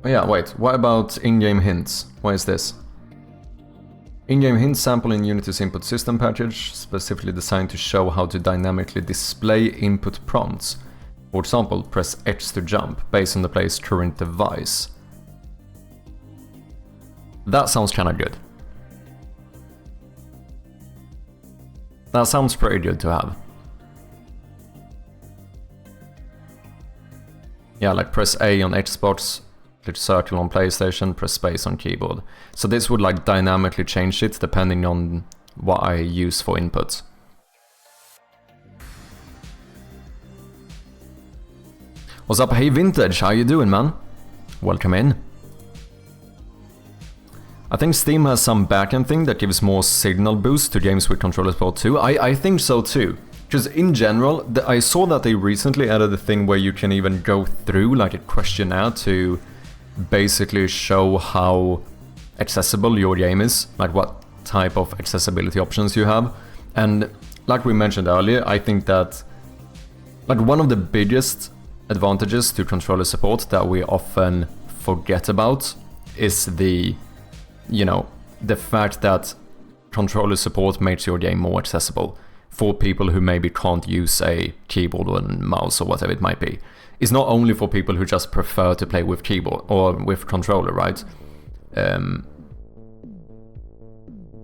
Speaker 1: Oh yeah, wait, what about in-game hints? What is this? In-game hints sample in Unity's input system package, specifically designed to show how to dynamically display input prompts. For example, press X to jump, based on the player's current device. That sounds kinda good. That sounds pretty good to have. Yeah, like press A on Xbox, click circle on PlayStation, press space on keyboard. So this would like dynamically change it depending on what I use for input. What's up, hey Vintage, how you doing, man? Welcome in. I think Steam has some backend thing that gives more signal boost to games with controller support too. I think so too. Because in general, I saw that they recently added a thing where you can even go through like a questionnaire to basically show how accessible your game is, like what type of accessibility options you have. And like we mentioned earlier, I think that like one of the biggest advantages to controller support that we often forget about is the, you know, the fact that controller support makes your game more accessible for people who maybe can't use a keyboard or mouse or whatever it might be. It's not only for people who just prefer to play with keyboard or with controller, right?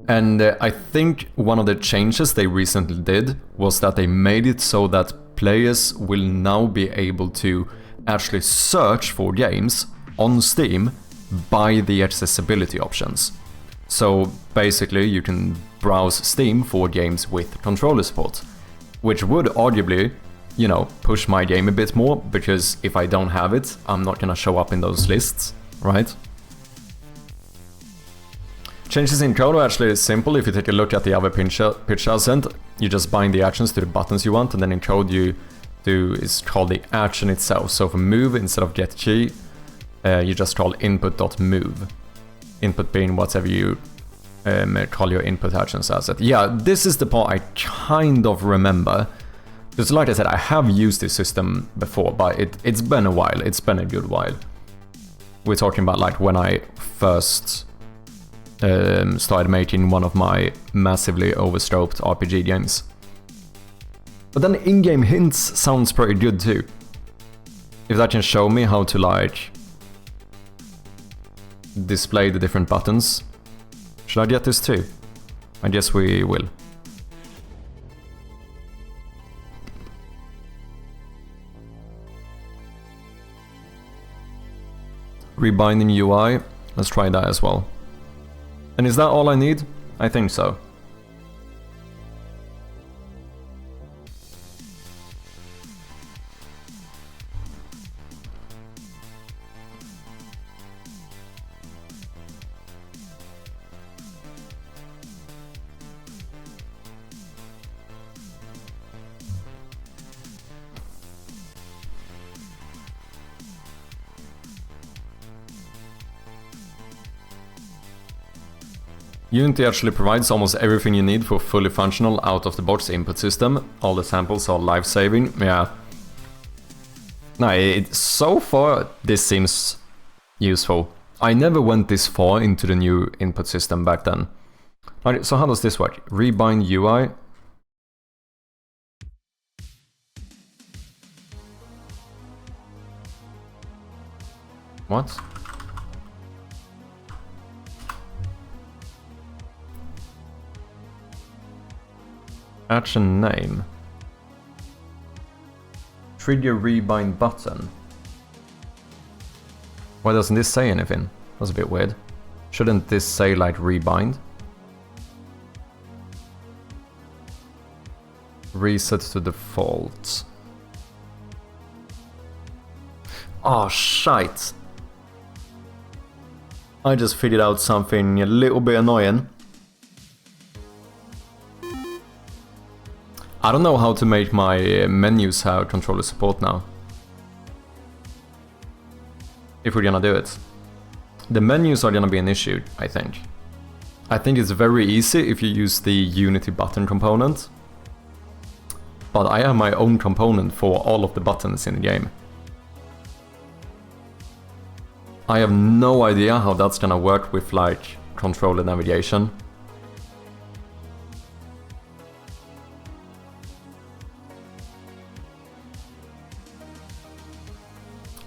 Speaker 1: And I think one of the changes they recently did was that they made it so that players will now be able to actually search for games on Steam by the accessibility options. So basically you can browse Steam for games with controller support, which would arguably, you know, push my game a bit more, because if I don't have it, I'm not gonna show up in those lists, right? Changes in code are actually simple. If you take a look at the other pitch I sent, you just bind the actions to the buttons you want, and then in code you do is called the action itself. So for move, instead of get key, you just call input.move. Input being whatever you call your input actions as it. Yeah, this is the part I kind of remember. Because like I said, I have used this system before, but it's been a while. It's been a good while. We're talking about like when I first started making one of my massively overscoped RPG games. But then in-game hints sounds pretty good too. If that can show me how to like display the different buttons. Should I get this too? I guess we will. Rebinding UI, let's try that as well. And is that all I need? I think so. Unity actually provides almost everything you need for a fully functional out-of-the-box input system. All the samples are life-saving, yeah. No, so far this seems useful. I never went this far into the new input system back then. Alright, so how does this work? Rebind UI. What? Action name. Trigger rebind button. Why doesn't this say anything? That's a bit weird. Shouldn't this say like rebind? Reset to default. Oh, shite. I just figured out something a little bit annoying. I don't know how to make my menus have controller support now. If we're gonna do it. The menus are gonna be an issue, I think. I think it's very easy if you use the Unity button component. But I have my own component for all of the buttons in the game. I have no idea how that's gonna work with like controller navigation.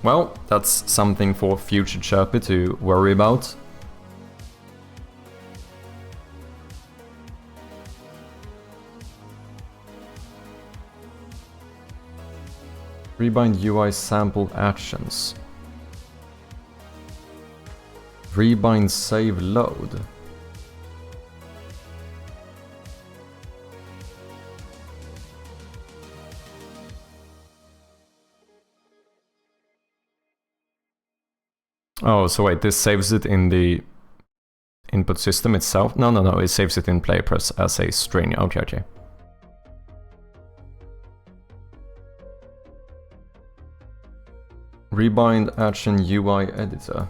Speaker 1: Well, that's something for future Chirpy to worry about. Rebind UI sample actions. Rebind save load. Oh, so wait, this saves it in the input system itself? No, it saves it in playpress as a string. Okay. Rebind action UI editor.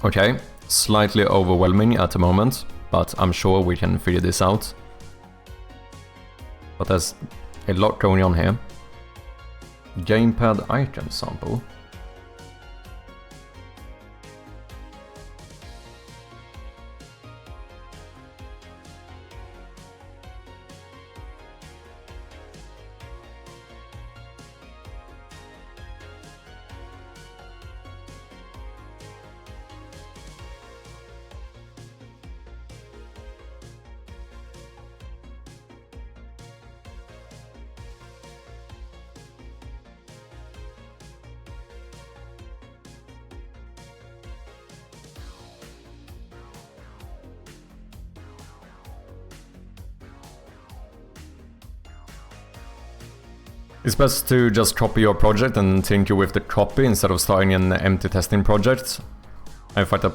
Speaker 1: Okay, slightly overwhelming at the moment, but I'm sure we can figure this out. But there's a lot going on here. Gamepad item sample. It's best to just copy your project and tinker with the copy instead of starting an empty testing project. I fucked up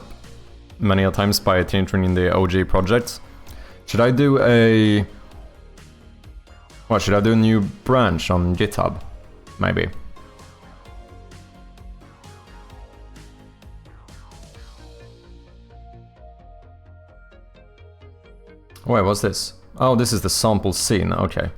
Speaker 1: many a times by tinkering in the OG project. Should I do a... What, should I do a new branch on GitHub? Maybe. Wait, what's this? Oh, this is the sample scene, okay.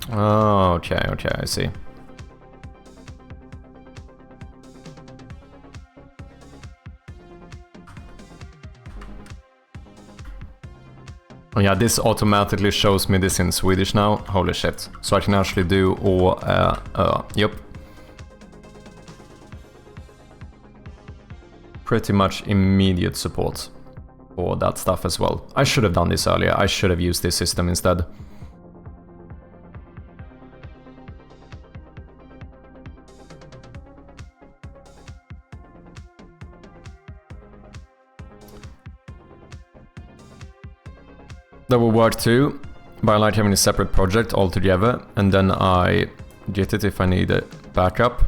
Speaker 1: Oh, okay, I see. Oh yeah, this automatically shows me this in Swedish now. Holy shit. So I can actually do yep. Pretty much immediate support for that stuff as well. I should have done this earlier. I should have used this system instead. That will work too, but I like having a separate project altogether, and then I get it if I need a backup.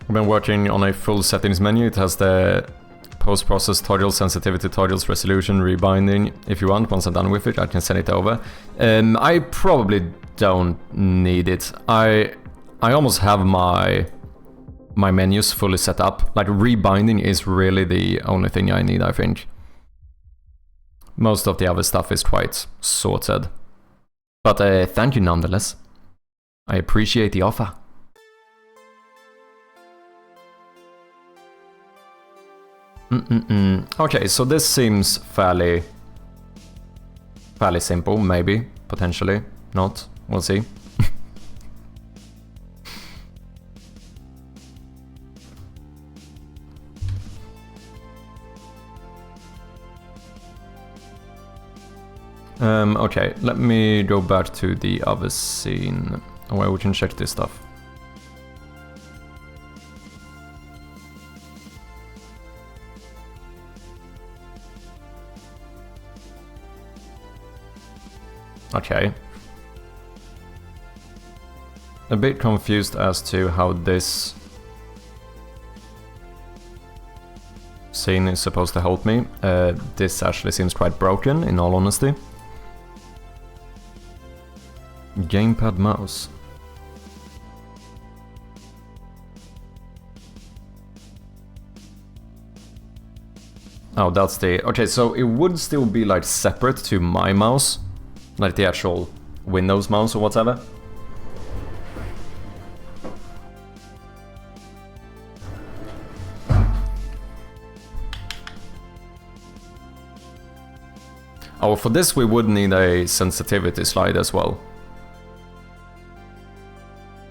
Speaker 1: I've been working on a full settings menu. It has the post-process toggle, sensitivity toggles, resolution, rebinding. If you want, once I'm done with it, I can send it over. I probably don't need it. I almost have my menus fully set up. Like, rebinding is really the only thing I need, I think. Most of the other stuff is quite sorted. But thank you nonetheless. I appreciate the offer. Okay, so this seems fairly simple, maybe, potentially, not, we'll see. Okay, let me go back to the other scene where we can check this stuff. Okay. A bit confused as to how this scene is supposed to help me. This actually seems quite broken, in all honesty. Gamepad mouse. Oh, that's the... Okay, so it would still be like separate to my mouse. Like the actual Windows mouse or whatever. Oh, for this we would need a sensitivity slide as well.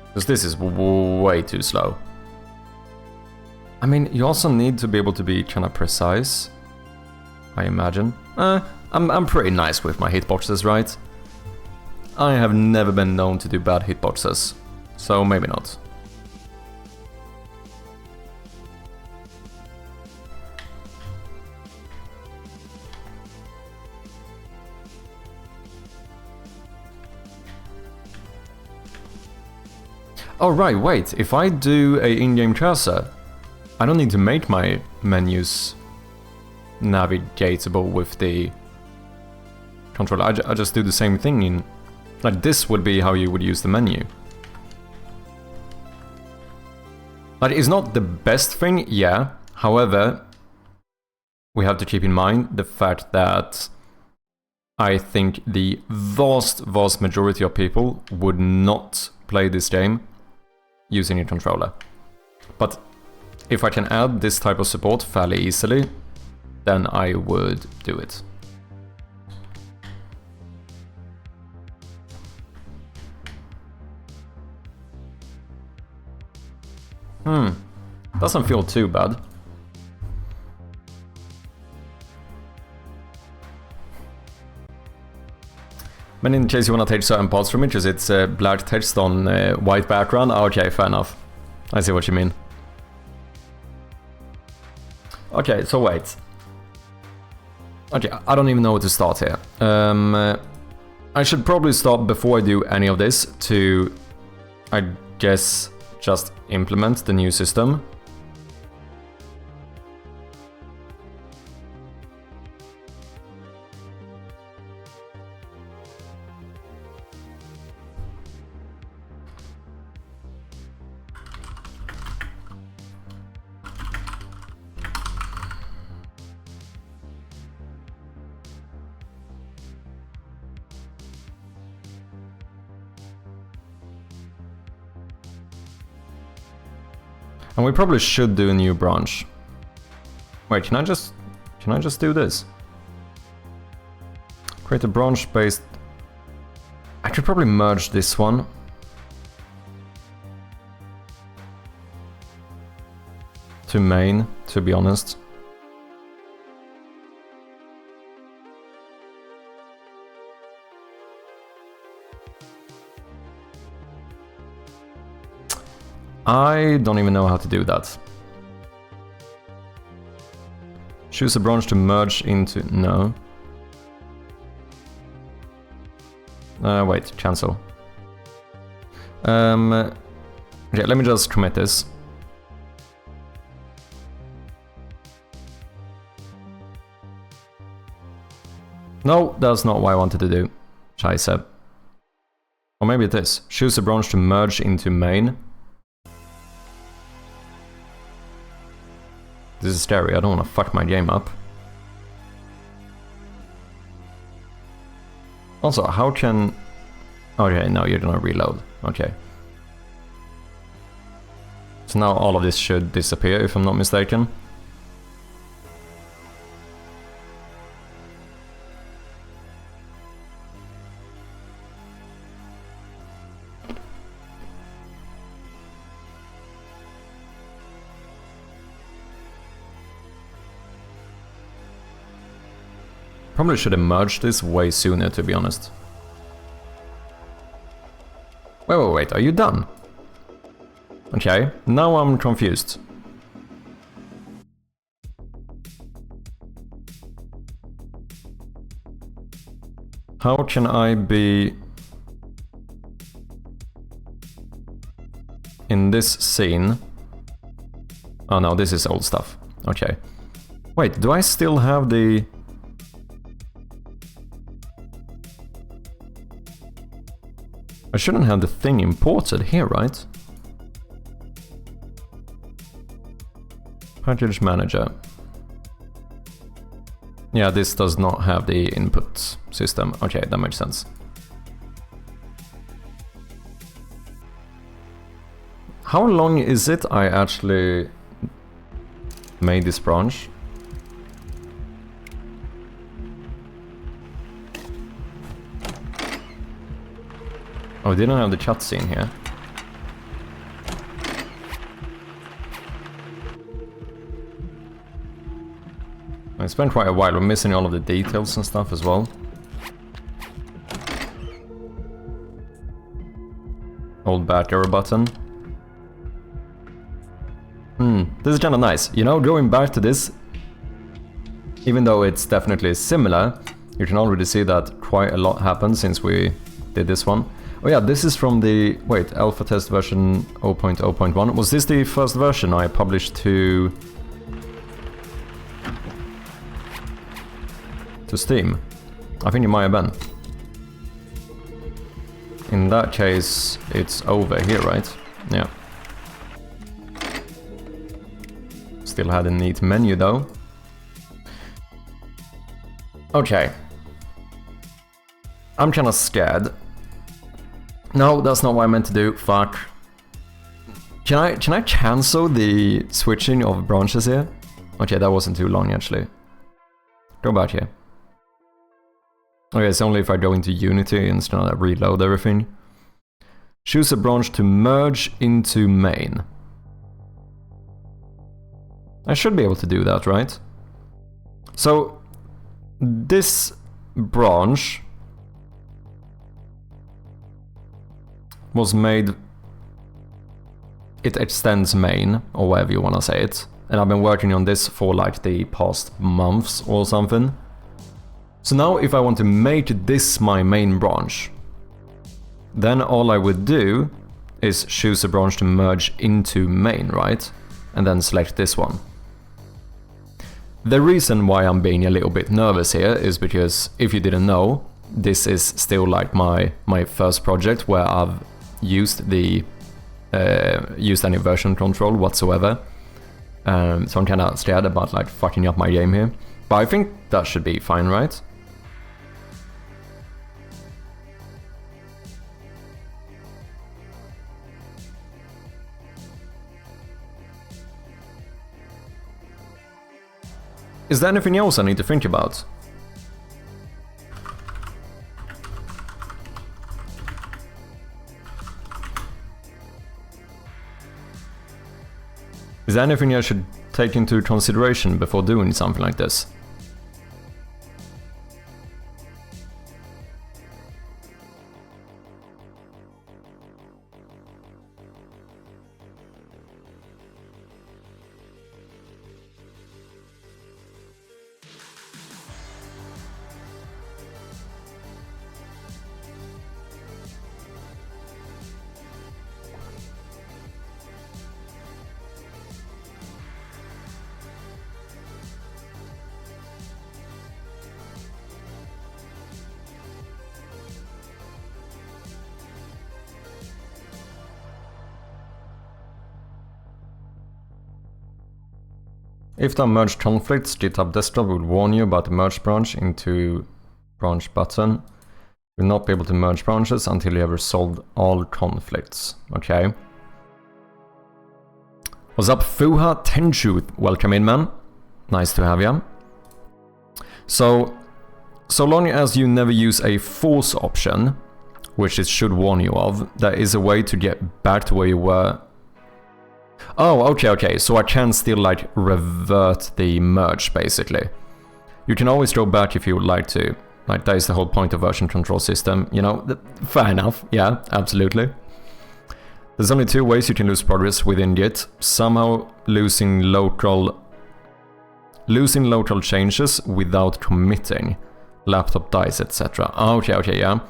Speaker 1: Because this is way too slow. I mean, you also need to be able to be kind of precise, I imagine. I'm pretty nice with my hitboxes, right? I have never been known to do bad hitboxes, so maybe not. Oh right, wait, if I do a in-game cursor, I don't need to make my menus navigatable with the controller. I just do the same thing in... Like, this would be how you would use the menu. Like, it's not the best thing, yeah. However, we have to keep in mind the fact that I think the vast majority of people would not play this game using a controller. But if I can add this type of support fairly easily, then I would do it. Doesn't feel too bad. But in case you want to take certain parts from it, because it's black text on white background, okay, fair enough. I see what you mean. Okay, so wait. Okay, I don't even know where to start here. I should probably start before I do any of this to, I guess, just implement the new system. And we probably should do a new branch. Wait, can I just do this? Create a branch based... I could probably merge this one. To main, to be honest. I don't even know how to do that. Choose a branch to merge into... No. Wait, cancel. Okay, let me just commit this. No, that's not what I wanted to do. Scheisse. Or maybe it is. Choose a branch to merge into main. This is scary, I don't want to fuck my game up. Also, how can... Okay, no, you're gonna reload. Okay. So now all of this should disappear, if I'm not mistaken. Probably should have merged this way sooner, to be honest. Wait, are you done? Okay, now I'm confused. How can I be in this scene? Oh no, this is old stuff. Okay. Wait, do I still have the... I shouldn't have the thing imported here, right? Package manager. Yeah, this does not have the input system. Okay, that makes sense. How long is it I actually made this branch? Oh, we didn't have the cutscene here. I spent quite a while. We're missing all of the details and stuff as well. Old back arrow button. This is kind of nice. You know, going back to this, even though it's definitely similar, you can already see that quite a lot happened since we did this one. Oh yeah, this is from the... Wait, alpha test version 0.0.1. Was this the first version I published to Steam? I think it might have been. In that case, it's over here, right? Yeah. Still had a neat menu though. Okay. I'm kinda scared. No, that's not what I meant to do. Fuck. Can I cancel the switching of branches here? Okay, that wasn't too long actually. Go back here. Okay, it's only if I go into Unity and just gonna reload everything. Choose a branch to merge into main. I should be able to do that, right? So, this branch was made... It extends main, or whatever you wanna say it. And I've been working on this for like the past months or something. So now if I want to make this my main branch, then all I would do is choose a branch to merge into main, right? And then select this one. The reason why I'm being a little bit nervous here is because, if you didn't know, this is still like my first project where I've used the used any version control whatsoever. So I'm kinda scared about like fucking up my game here. But I think that should be fine, right? Is there anything else I need to think about? Is there anything I should take into consideration before doing something like this? If there are merged conflicts, GitHub Desktop will warn you about the merge branch into branch button. You will not be able to merge branches until you have resolved all conflicts. Okay. What's up, Fuha Tenchu? Welcome in, man. Nice to have you. So long as you never use a force option, which it should warn you of, there is a way to get back to where you were. Oh, okay, so I can still, like, revert the merge, basically. You can always go back if you would like to. Like, that is the whole point of version control system, you know? Fair enough, yeah, absolutely. There's only two ways you can lose progress within Git. Somehow losing local changes without committing. Laptop dies, etc. Okay, yeah.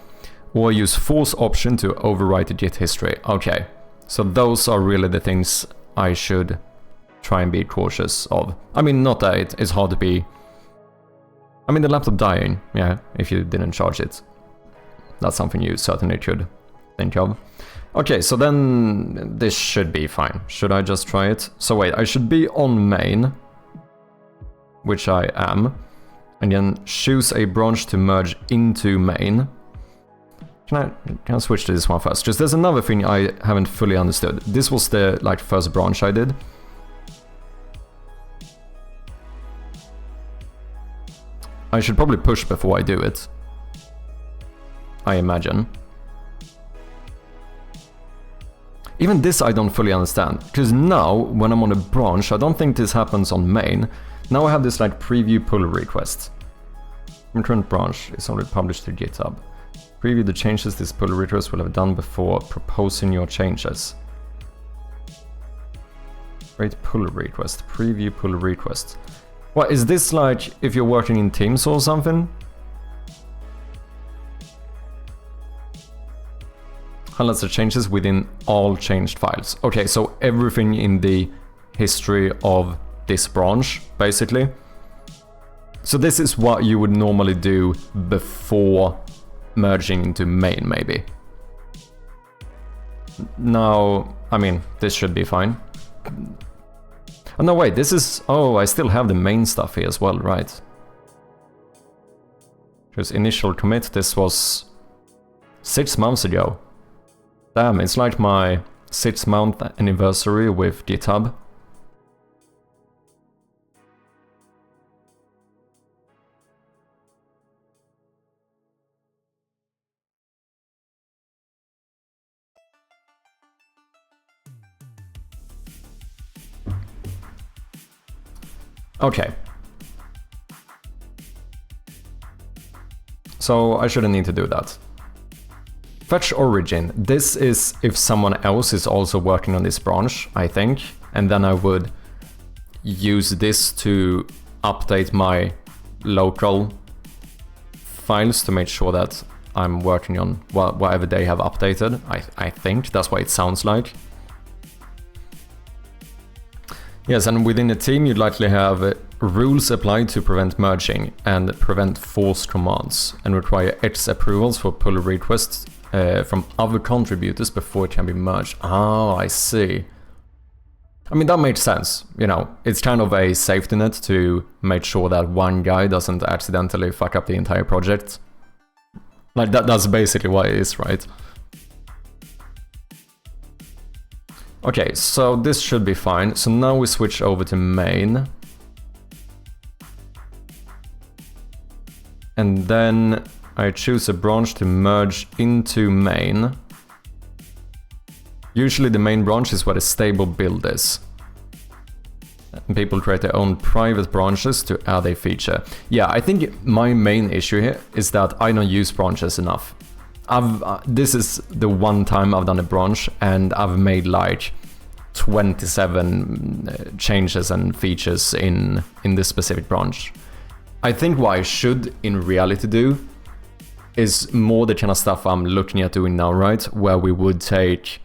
Speaker 1: Or use force option to overwrite the Git history. Okay, so those are really the things I should try and be cautious of. I mean, not that it's hard to be... I mean, the laptop dying, yeah, if you didn't charge it. That's something you certainly should think of. Okay, so then this should be fine. Should I just try it? So wait, I should be on main, which I am, and then choose a branch to merge into main. Can I switch to this one first? Just there's another thing I haven't fully understood. This was the like first branch I did. I should probably push before I do it, I imagine. Even this I don't fully understand, because now when I'm on a branch, I don't think this happens on main. Now I have this like preview pull request. My current branch is already published to GitHub. Preview the changes this pull request will have done before proposing your changes. Create pull request. Preview pull request. What is this, like if you're working in Teams or something? Highlights the changes within all changed files. Okay, so everything in the history of this branch, basically. So this is what you would normally do before merging into main, maybe. Now, I mean, this should be fine. Oh no, wait, this is... Oh, I still have the main stuff here as well, right? Because initial commit, this was 6 months ago. Damn, it's like my 6-month anniversary with GitHub. Okay. So I shouldn't need to do that. Fetch origin. This is if someone else is also working on this branch, I think. And then I would use this to update my local files to make sure that I'm working on whatever they have updated. I think that's what it sounds like. Yes, and within a team you'd likely have rules applied to prevent merging and prevent forced commands, and require X approvals for pull requests from other contributors before it can be merged. Oh, I see. I mean, that makes sense, you know, it's kind of a safety net to make sure that one guy doesn't accidentally fuck up the entire project. Like, that's basically what it is, right? Okay, so this should be fine. So now we switch over to main. and then I choose a branch to merge into main. Usually the main branch is where the stable build is. And people create their own private branches to add a feature. Yeah, I think my main issue here is that I don't use branches enough. This is the one time I've done a branch and I've made like 27 changes and features in this specific branch. I think what I should in reality do is more the kind of stuff I'm looking at doing now, right? Where we would take...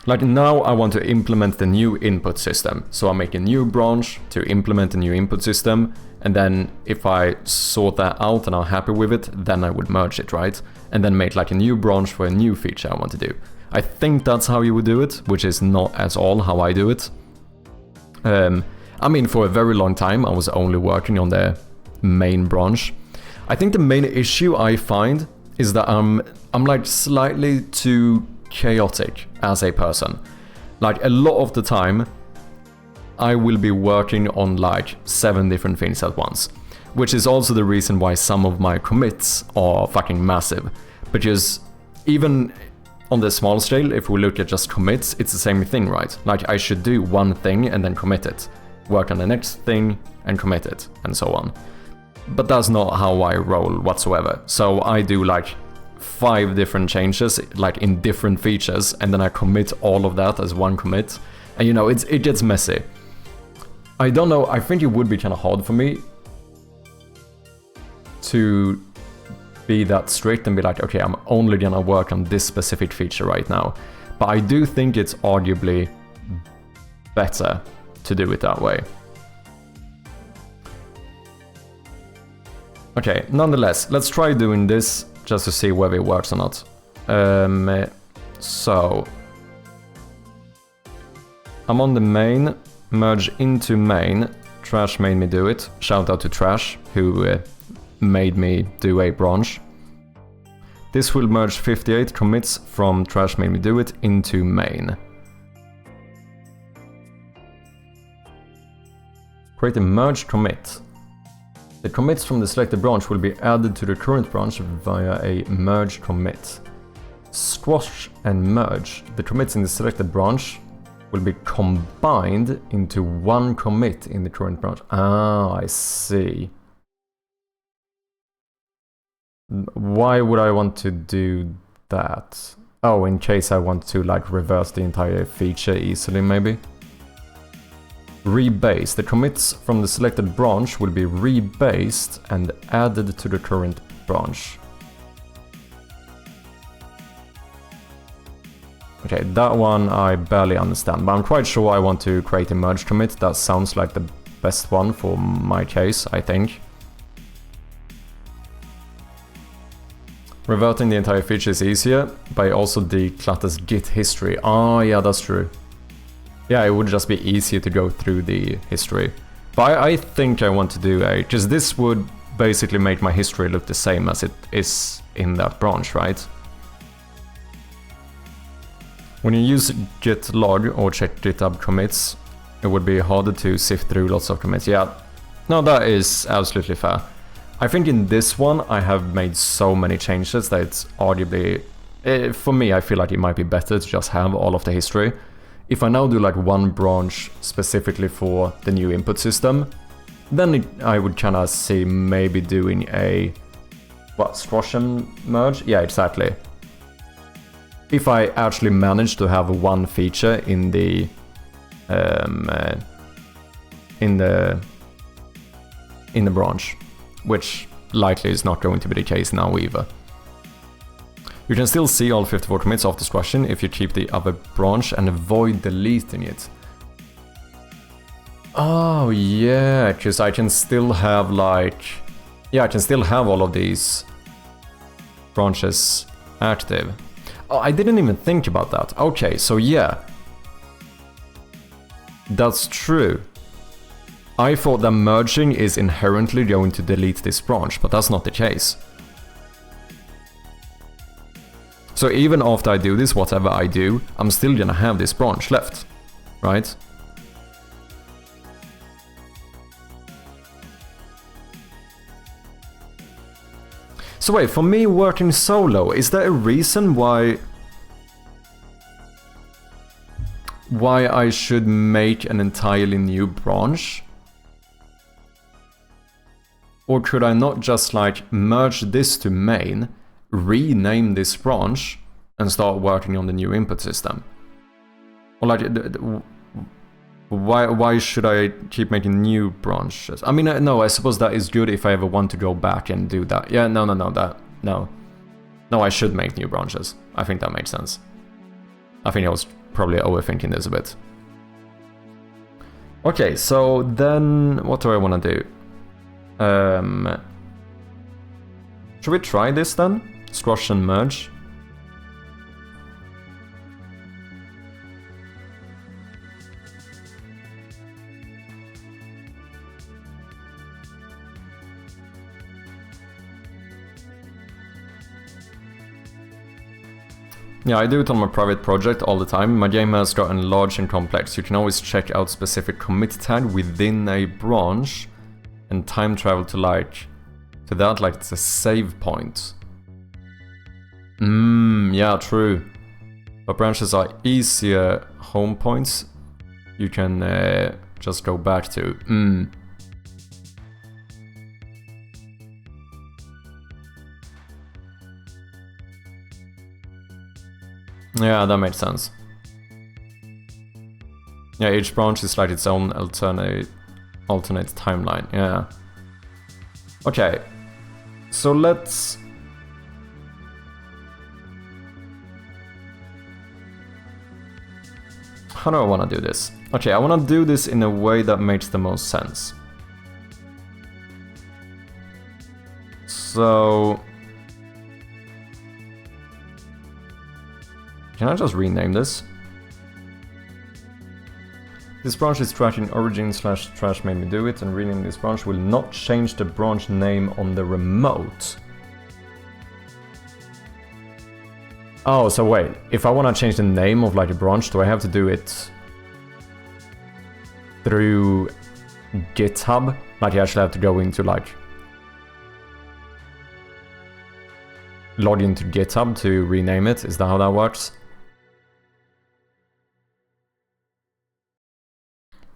Speaker 1: Like now I want to implement the new input system. So I make a new branch to implement the new input system. And then if I sort that out and I'm happy with it, then I would merge it, right? And then make like a new branch for a new feature I want to do. I think that's how you would do it, which is not at all how I do it. I mean, for a very long time I was only working on the main branch. I think the main issue I find is that I'm like slightly too chaotic as a person. Like a lot of the time I will be working on like 7 different things at once, which is also the reason why some of my commits are fucking massive, because even on the small scale, if we look at just commits, it's the same thing, right? Like I should do one thing and then commit it, work on the next thing and commit it, and so on. But that's not how I roll whatsoever. So I do like 5 different changes, like in different features, and then I commit all of that as one commit. And you know, it gets messy. I don't know, I think it would be kind of hard for me to be that strict and be like, okay, I'm only gonna work on this specific feature right now. But I do think it's arguably better to do it that way. Okay, nonetheless, let's try doing this just to see whether it works or not. So I'm on the main, merge into main. Trash made me do it. Shout out to Trash, who made me do a branch. This will merge 58 commits from Trash made me do it into main. Create a merge commit. The commits from the selected branch will be added to the current branch via a merge commit. Squash and merge. The commits in the selected branch will be combined into one commit in the current branch. Ah, I see. Why would I want to do that? Oh, in case I want to like reverse the entire feature easily, maybe? Rebase. The commits from the selected branch will be rebased and added to the current branch. Okay, that one I barely understand, but I'm quite sure I want to create a merge commit. That sounds like the best one for my case, I think. Reverting the entire feature is easier, but it also declutters Git history. Oh yeah, that's true. Yeah, it would just be easier to go through the history. But I think I want to do because this would basically make my history look the same as it is in that branch, right? When you use git log or check GitHub commits, it would be harder to sift through lots of commits. Yeah, no, that is absolutely fair. I think in this one I have made so many changes that it's arguably, for me, I feel like it might be better to just have all of the history. If I now do like one branch specifically for the new input system, then I would kind of see maybe doing a, what, squash and merge? Yeah, exactly. If I actually manage to have one feature in the branch, which likely is not going to be the case now either. You can still see all 54 commits after squashing if you keep the other branch and avoid deleting it. Oh yeah, because I can still have like... Yeah, I can still have all of these branches active. Oh, I didn't even think about that. Okay, so yeah. That's true. I thought that merging is inherently going to delete this branch, but that's not the case. So even after I do this, whatever I do, I'm still gonna have this branch left, right? So wait, for me working solo, is there a reason why I should make an entirely new branch? Or could I not just like merge this to main, rename this branch, and start working on the new input system? Or like, why should I keep making new branches? I mean, no, I suppose that is good if I ever want to go back and do that. Yeah, no, I should make new branches. I think that makes sense. I think I was probably overthinking this a bit. Okay, so then what do I want to do? Should we try this then? Squash and merge. Yeah, I do it on my private project all the time. My game has gotten large and complex. You can always check out specific commit tag within a branch and time travel to that like it's a save point. Yeah, true. But branches are easier home points. You can just go back to. Yeah, that makes sense. Yeah, each branch is like its own alternate timeline, yeah. Okay, so let's... How do I want to do this? Okay, I want to do this in a way that makes the most sense. So... Can I just rename this? This branch is trashing origin/trash made me do it, and renaming this branch will not change the branch name on the remote. Oh, so wait, if I want to change the name of like a branch, do I have to do it through GitHub? Like you actually have to go into like log into GitHub to rename it? Is that how that works?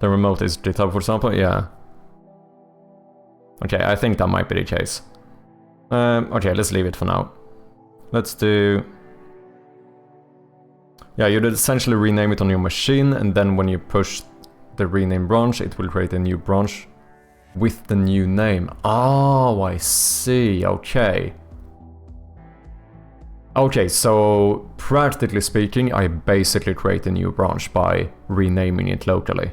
Speaker 1: The remote is GitHub, for example? Yeah. Okay, I think that might be the case. Okay, let's leave it for now. Let's do... Yeah, you'd essentially rename it on your machine, and then when you push the rename branch, it will create a new branch with the new name. Oh, I see. Okay. Okay, so practically speaking, I basically create a new branch by renaming it locally.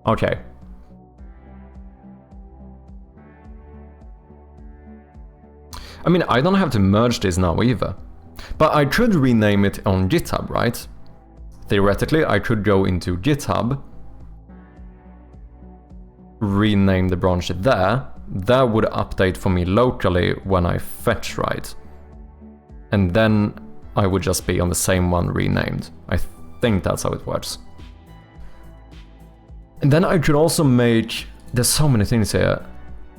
Speaker 1: Okay. I mean, I don't have to merge this now either. But I could rename it on GitHub, right? Theoretically, I could go into GitHub, rename the branch there. That would update for me locally when I fetch, right? And then I would just be on the same one renamed. I think that's how it works. And then I could also make... There's so many things here.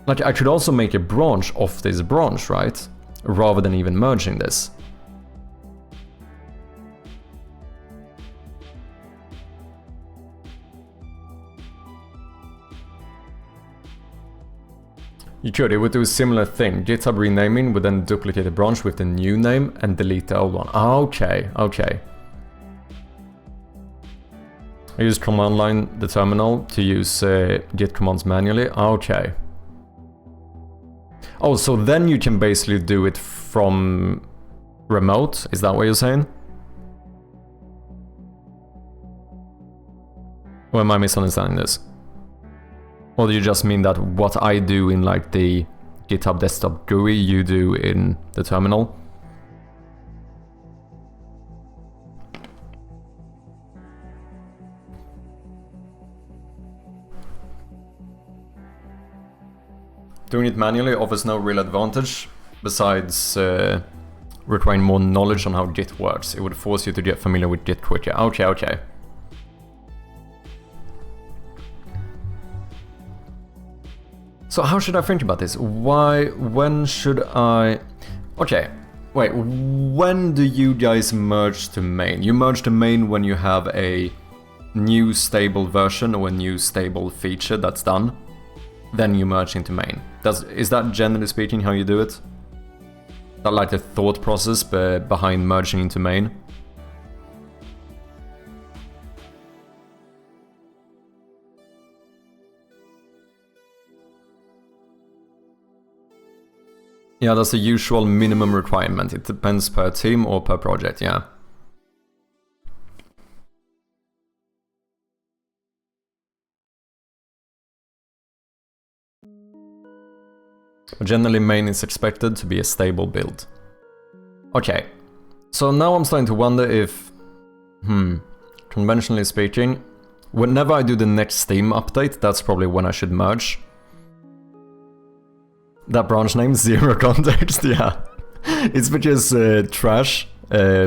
Speaker 1: Like, I could also make a branch of this branch, right? Rather than even merging this. You could, it would do a similar thing. GitHub renaming would then duplicate the branch with the new name and delete the old one. Okay, okay. I use command line, the terminal, to use git commands manually. Okay. Oh, so then you can basically do it from remote? Is that what you're saying? Or am I misunderstanding this? Or do you just mean that what I do in like the GitHub desktop GUI, you do in the terminal? Doing it manually offers no real advantage, besides requiring more knowledge on how Git works. It would force you to get familiar with Git quicker. Okay, okay. So how should I think about this? When should I... Okay, wait, when do you guys merge to main? You merge to main when you have a new stable version or a new stable feature that's done. Then you merge into main. Is that generally speaking how you do it? That like the thought process behind merging into main? Yeah, that's the usual minimum requirement. It depends per team or per project, yeah. Generally, main is expected to be a stable build. Okay, so now I'm starting to wonder if... conventionally speaking, whenever I do the next Steam update, that's probably when I should merge. That branch name, zero context, yeah. It's because Trash, a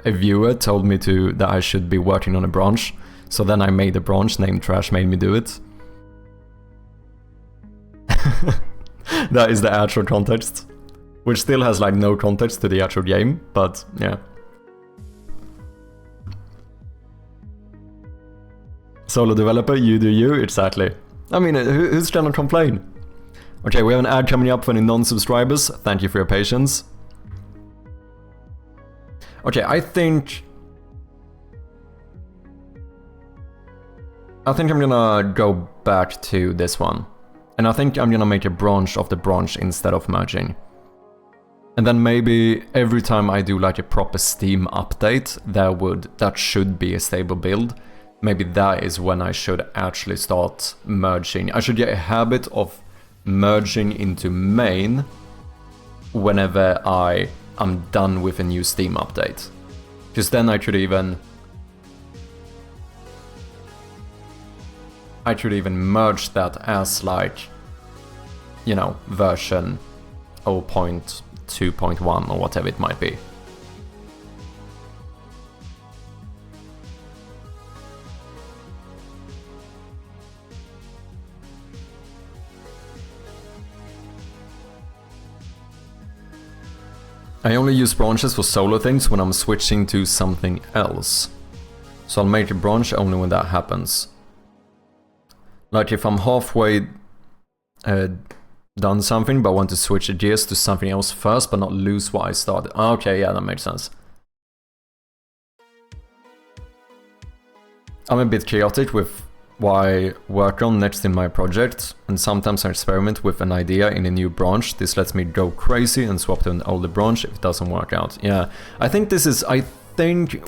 Speaker 1: viewer told me that I should be working on a branch. So then I made a branch named Trash, made me do it. That is the actual context. Which still has like no context to the actual game, but yeah. Solo developer, you do you, exactly. I mean, who's gonna complain? Okay, we have an ad coming up for any non-subscribers. Thank you for your patience. Okay, I think I'm gonna go back to this one. And I think I'm gonna make a branch of the branch instead of merging. And then maybe every time I do like a proper Steam update, that should be a stable build. Maybe that is when I should actually start merging. I should get a habit of merging into main whenever I'm done with a new Steam update. Because then I could even merge that as like, you know, version 0.2.1 or whatever it might be. I only use branches for solo things when I'm switching to something else. So I'll make a branch only when that happens. Like if I'm halfway done something but want to switch gears to something else first but not lose what I started. Okay, yeah, that makes sense. I'm a bit chaotic with what I work on next in my project, and sometimes I experiment with an idea in a new branch. This lets me go crazy and swap to an older branch if it doesn't work out. Yeah, I think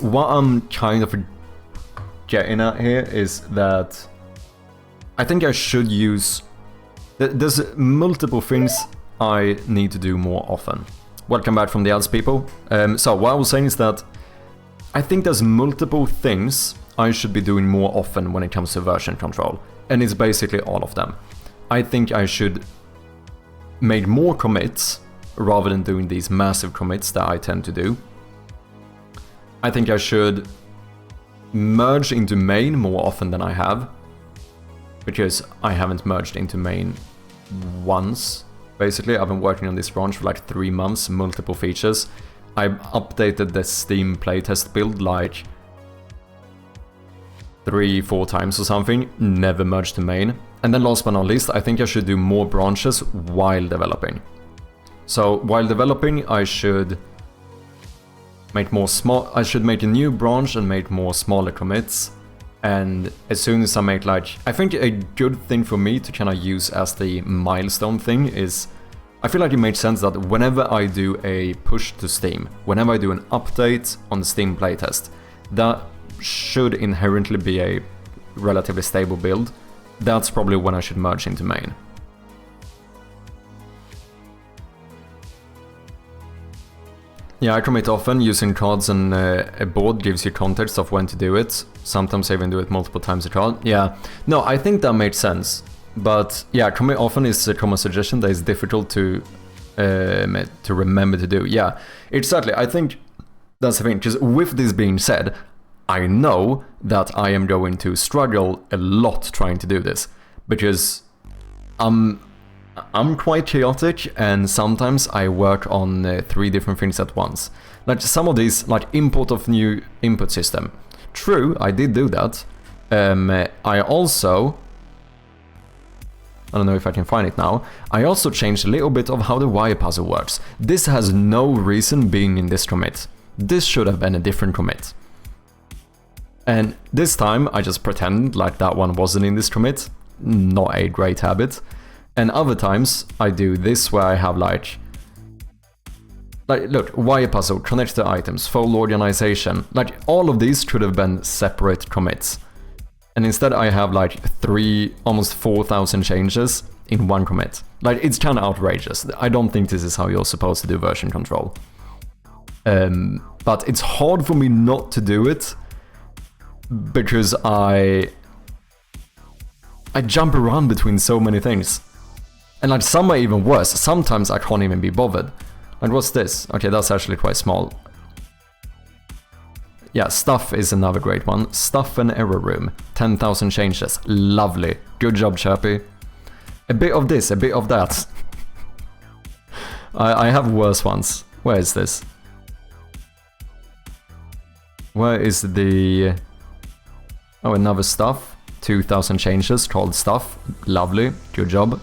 Speaker 1: what I'm kind of getting at here is that I think I should use... There's multiple things I need to do more often. Welcome back from the ads, people. So what I was saying is that I think there's multiple things I should be doing more often when it comes to version control. And it's basically all of them. I think I should make more commits rather than doing these massive commits that I tend to do. I think I should merge into main more often than I have. Because I haven't merged into main once. Basically, I've been working on this branch for like 3 months, multiple features. I updated the Steam playtest build like 3-4 times or something, never merged to main. And then last but not least, I think I should do more branches while developing. So while developing, I should make a new branch and make more smaller commits. And as soon as I make I think a good thing for me to kind of use as the milestone thing is, I feel like it makes sense that whenever I do a push to Steam, whenever I do an update on the Steam playtest, that should inherently be a relatively stable build. That's probably when I should merge into main. Yeah, I commit often. Using cards and a board gives you context of when to do it. Sometimes I even do it multiple times a card. Yeah, no, I think that makes sense. But yeah, commit often is a common suggestion that is difficult to remember to do. Yeah, exactly. I think that's the thing. Because with this being said, I know that I am going to struggle a lot trying to do this. because I'm quite chaotic, and sometimes I work on 3 different things at once. Like some of these, like import of new input system. True, I did do that. I also, I don't know if I can find it now. I also changed a little bit of how the wire puzzle works. This has no reason being in this commit. This should have been a different commit. And this time I just pretend like that one wasn't in this commit. Not a great habit. And other times I do this where I have like look, wire puzzle, connect to items, fold organization. Like all of these should have been separate commits. And instead I have like almost 4,000 changes in one commit. Like it's kind of outrageous. I don't think this is how you're supposed to do version control. But it's hard for me not to do it because I jump around between so many things. And like some are even worse. Sometimes I can't even be bothered. And what's this? Okay, that's actually quite small. Yeah, stuff is another great one. Stuff and error room. 10,000 changes. Lovely. Good job, Chirpy. A bit of this, a bit of that. I have worse ones. Where is this? Where is the... Oh, another stuff. 2,000 changes called stuff. Lovely. Good job.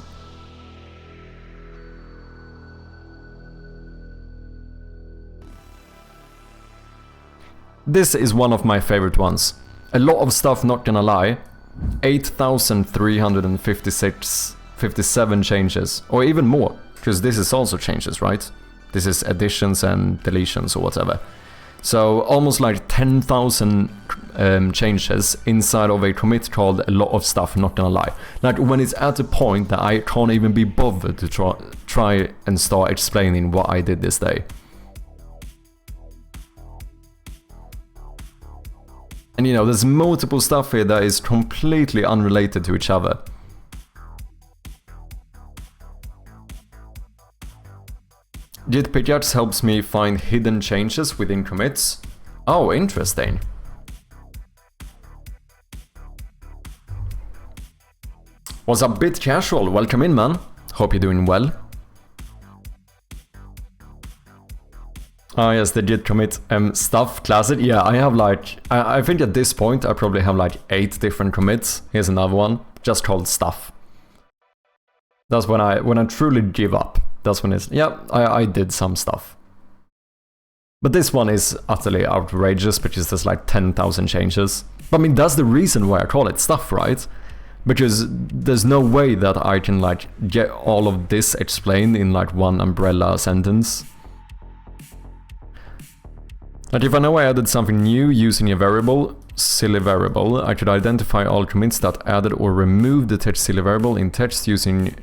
Speaker 1: This is one of my favorite ones. A lot of stuff, not gonna lie. 8,357 changes. Or even more. Because this is also changes, right? This is additions and deletions or whatever. So almost like 10,000 changes inside of a commit called a lot of stuff, not gonna lie. Like when it's at a point that I can't even be bothered to try and start explaining what I did this day. And you know, there's multiple stuff here that is completely unrelated to each other. Git pickaxe helps me find hidden changes within commits. Oh, interesting. What's up, Bit Casual? Welcome in, man. Hope you're doing well. Oh yes, the git commit stuff classic. Yeah, I have like, I think at this point I probably have like 8 different commits. Here's another one, just called stuff. That's when I truly give up. That's when it's, yeah, I did some stuff. But this one is utterly outrageous because there's like 10,000 changes. But I mean, that's the reason why I call it stuff, right? Because there's no way that I can like get all of this explained in like one umbrella sentence. Like if I know I added something new using a variable, silly variable, I could identify all commits that added or removed the text silly variable in text using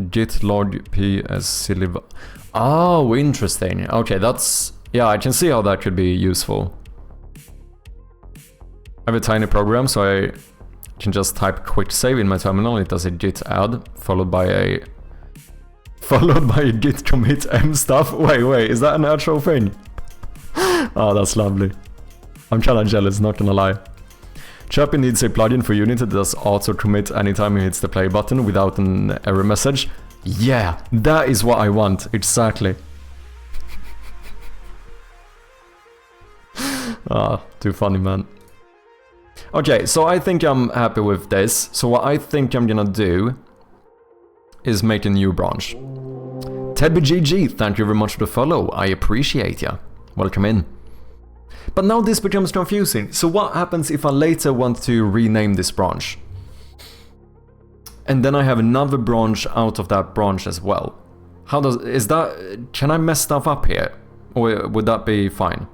Speaker 1: git log p as silly. Oh, interesting. Okay, that's, yeah, I can see how that could be useful. I have a tiny program, so I can just type quick save in my terminal. It does a git add followed by a git commit m stuff. Wait, is that an actual thing? Oh, that's lovely. I'm kinda jealous, not gonna lie. Chirpy needs a plugin for Unity that does auto commit anytime he hits the play button without an error message. Yeah, that is what I want, exactly. Ah, too funny, man. Okay, so I think I'm happy with this. So what I think I'm gonna do is make a new branch. TedBGG, thank you very much for the follow. I appreciate ya. Welcome in. But now this becomes confusing. So what happens if I later want to rename this branch? And then I have another branch out of that branch as well. How does, is that, can I mess stuff up here? Or would that be fine?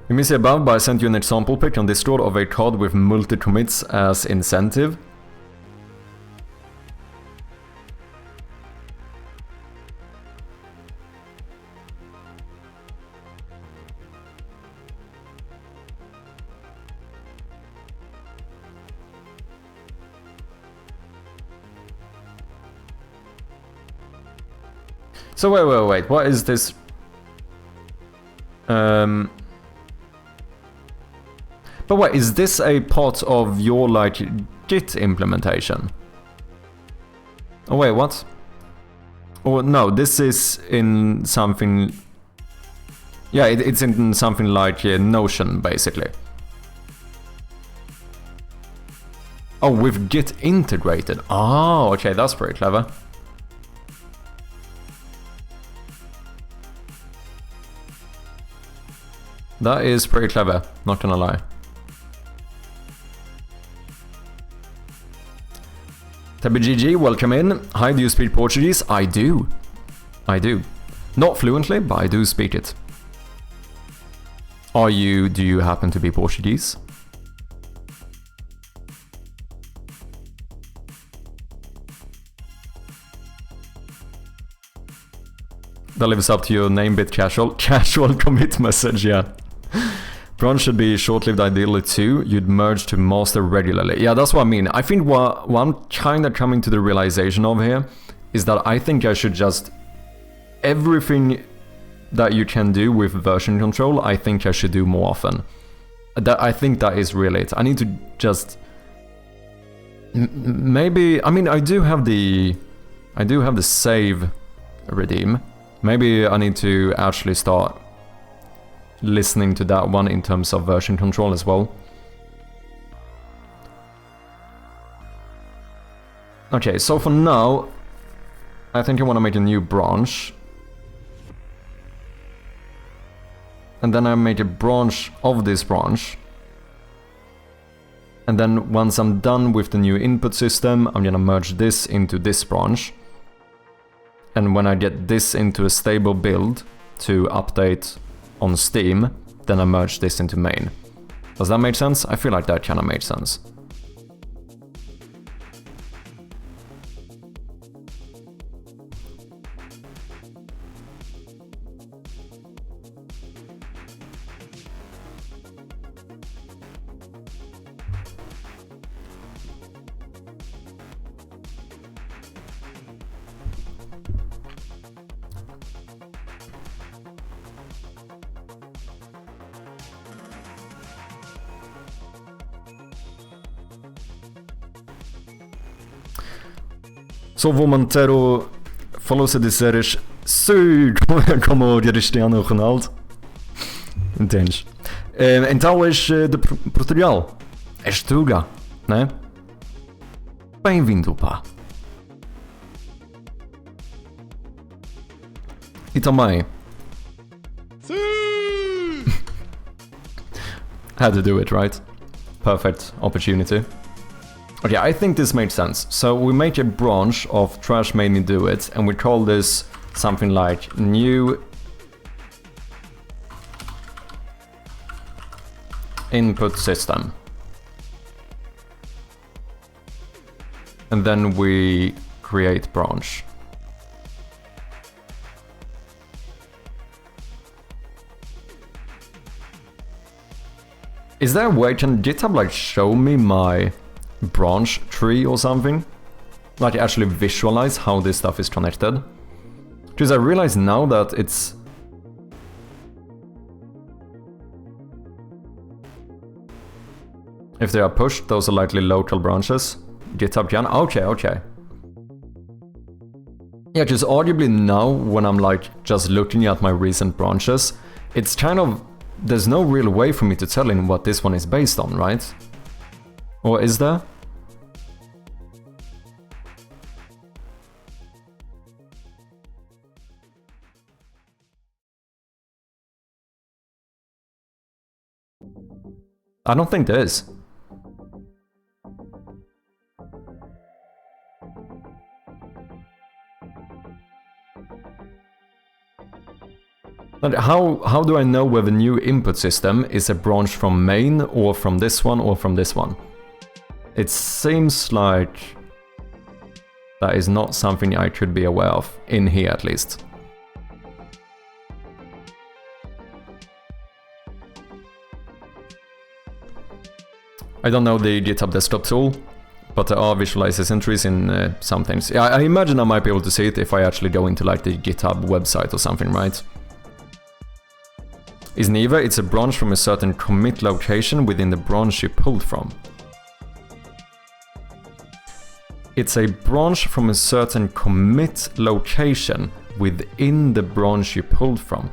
Speaker 1: You may see above, but I sent you an example pic on Discord of a card with multi-commits as incentive. So wait, what is this? But wait, is this a part of your like Git implementation? Oh wait, what? Oh no, this is in something... Yeah, it's in something like Notion, basically. Oh, with Git integrated. Oh, okay, that's pretty clever. That is pretty clever, not gonna lie. TBGG, welcome in. Hi, do you speak Portuguese? I do. I do. Not fluently, but I do speak it. Do you happen to be Portuguese? That lives up to your name bit casual. Casual commit message, yeah. Branch should be short-lived ideally too. You'd merge to master regularly. Yeah, that's what I mean. I think what I'm kind of coming to the realization of here is that I think I should just... Everything that you can do with version control, I think I should do more often. I think that is really it. I need to just... Maybe... I mean, I do have the save redeem. Maybe I need to actually start listening to that one in terms of version control as well. Okay, so for now, I think I want to make a new branch. And then I make a branch of this branch. And then once I'm done with the new input system, I'm gonna merge this into this branch. And when I get this into a stable build to update on Steam, then I merge this into main. Does that make sense? I feel like that kind of made sense. So, wo Montero falou se disseres sim, como Cristiano Ronaldo, entendes? Então és de Portugal, és Tuga, né? Bem-vindo, pá. E também... Had to do it, right? Perfect opportunity. Okay, I think this made sense. So we make a branch of trash made me do it, and we call this something like new input system. And then we create branch. Is there a way, can GitHub like show me my branch tree or something? Like actually visualize how this stuff is connected? Because I realize now that it's... If they are pushed, those are likely local branches. GitHub can... Okay, okay. Yeah, because arguably now, when I'm like just looking at my recent branches, it's kind of... There's no real way for me to tell in what this one is based on, right? Or is there? I don't think there is. But how do I know whether the new input system is a branch from main or from this one or from this one? It seems like that is not something I could be aware of, in here at least. I don't know the GitHub desktop tool, but there are visualizes entries in some things. Yeah, I imagine I might be able to see it if I actually go into like the GitHub website or something, right? Is neither. It's a branch from a certain commit location within the branch you pulled from. It's a branch from a certain commit location within the branch you pulled from.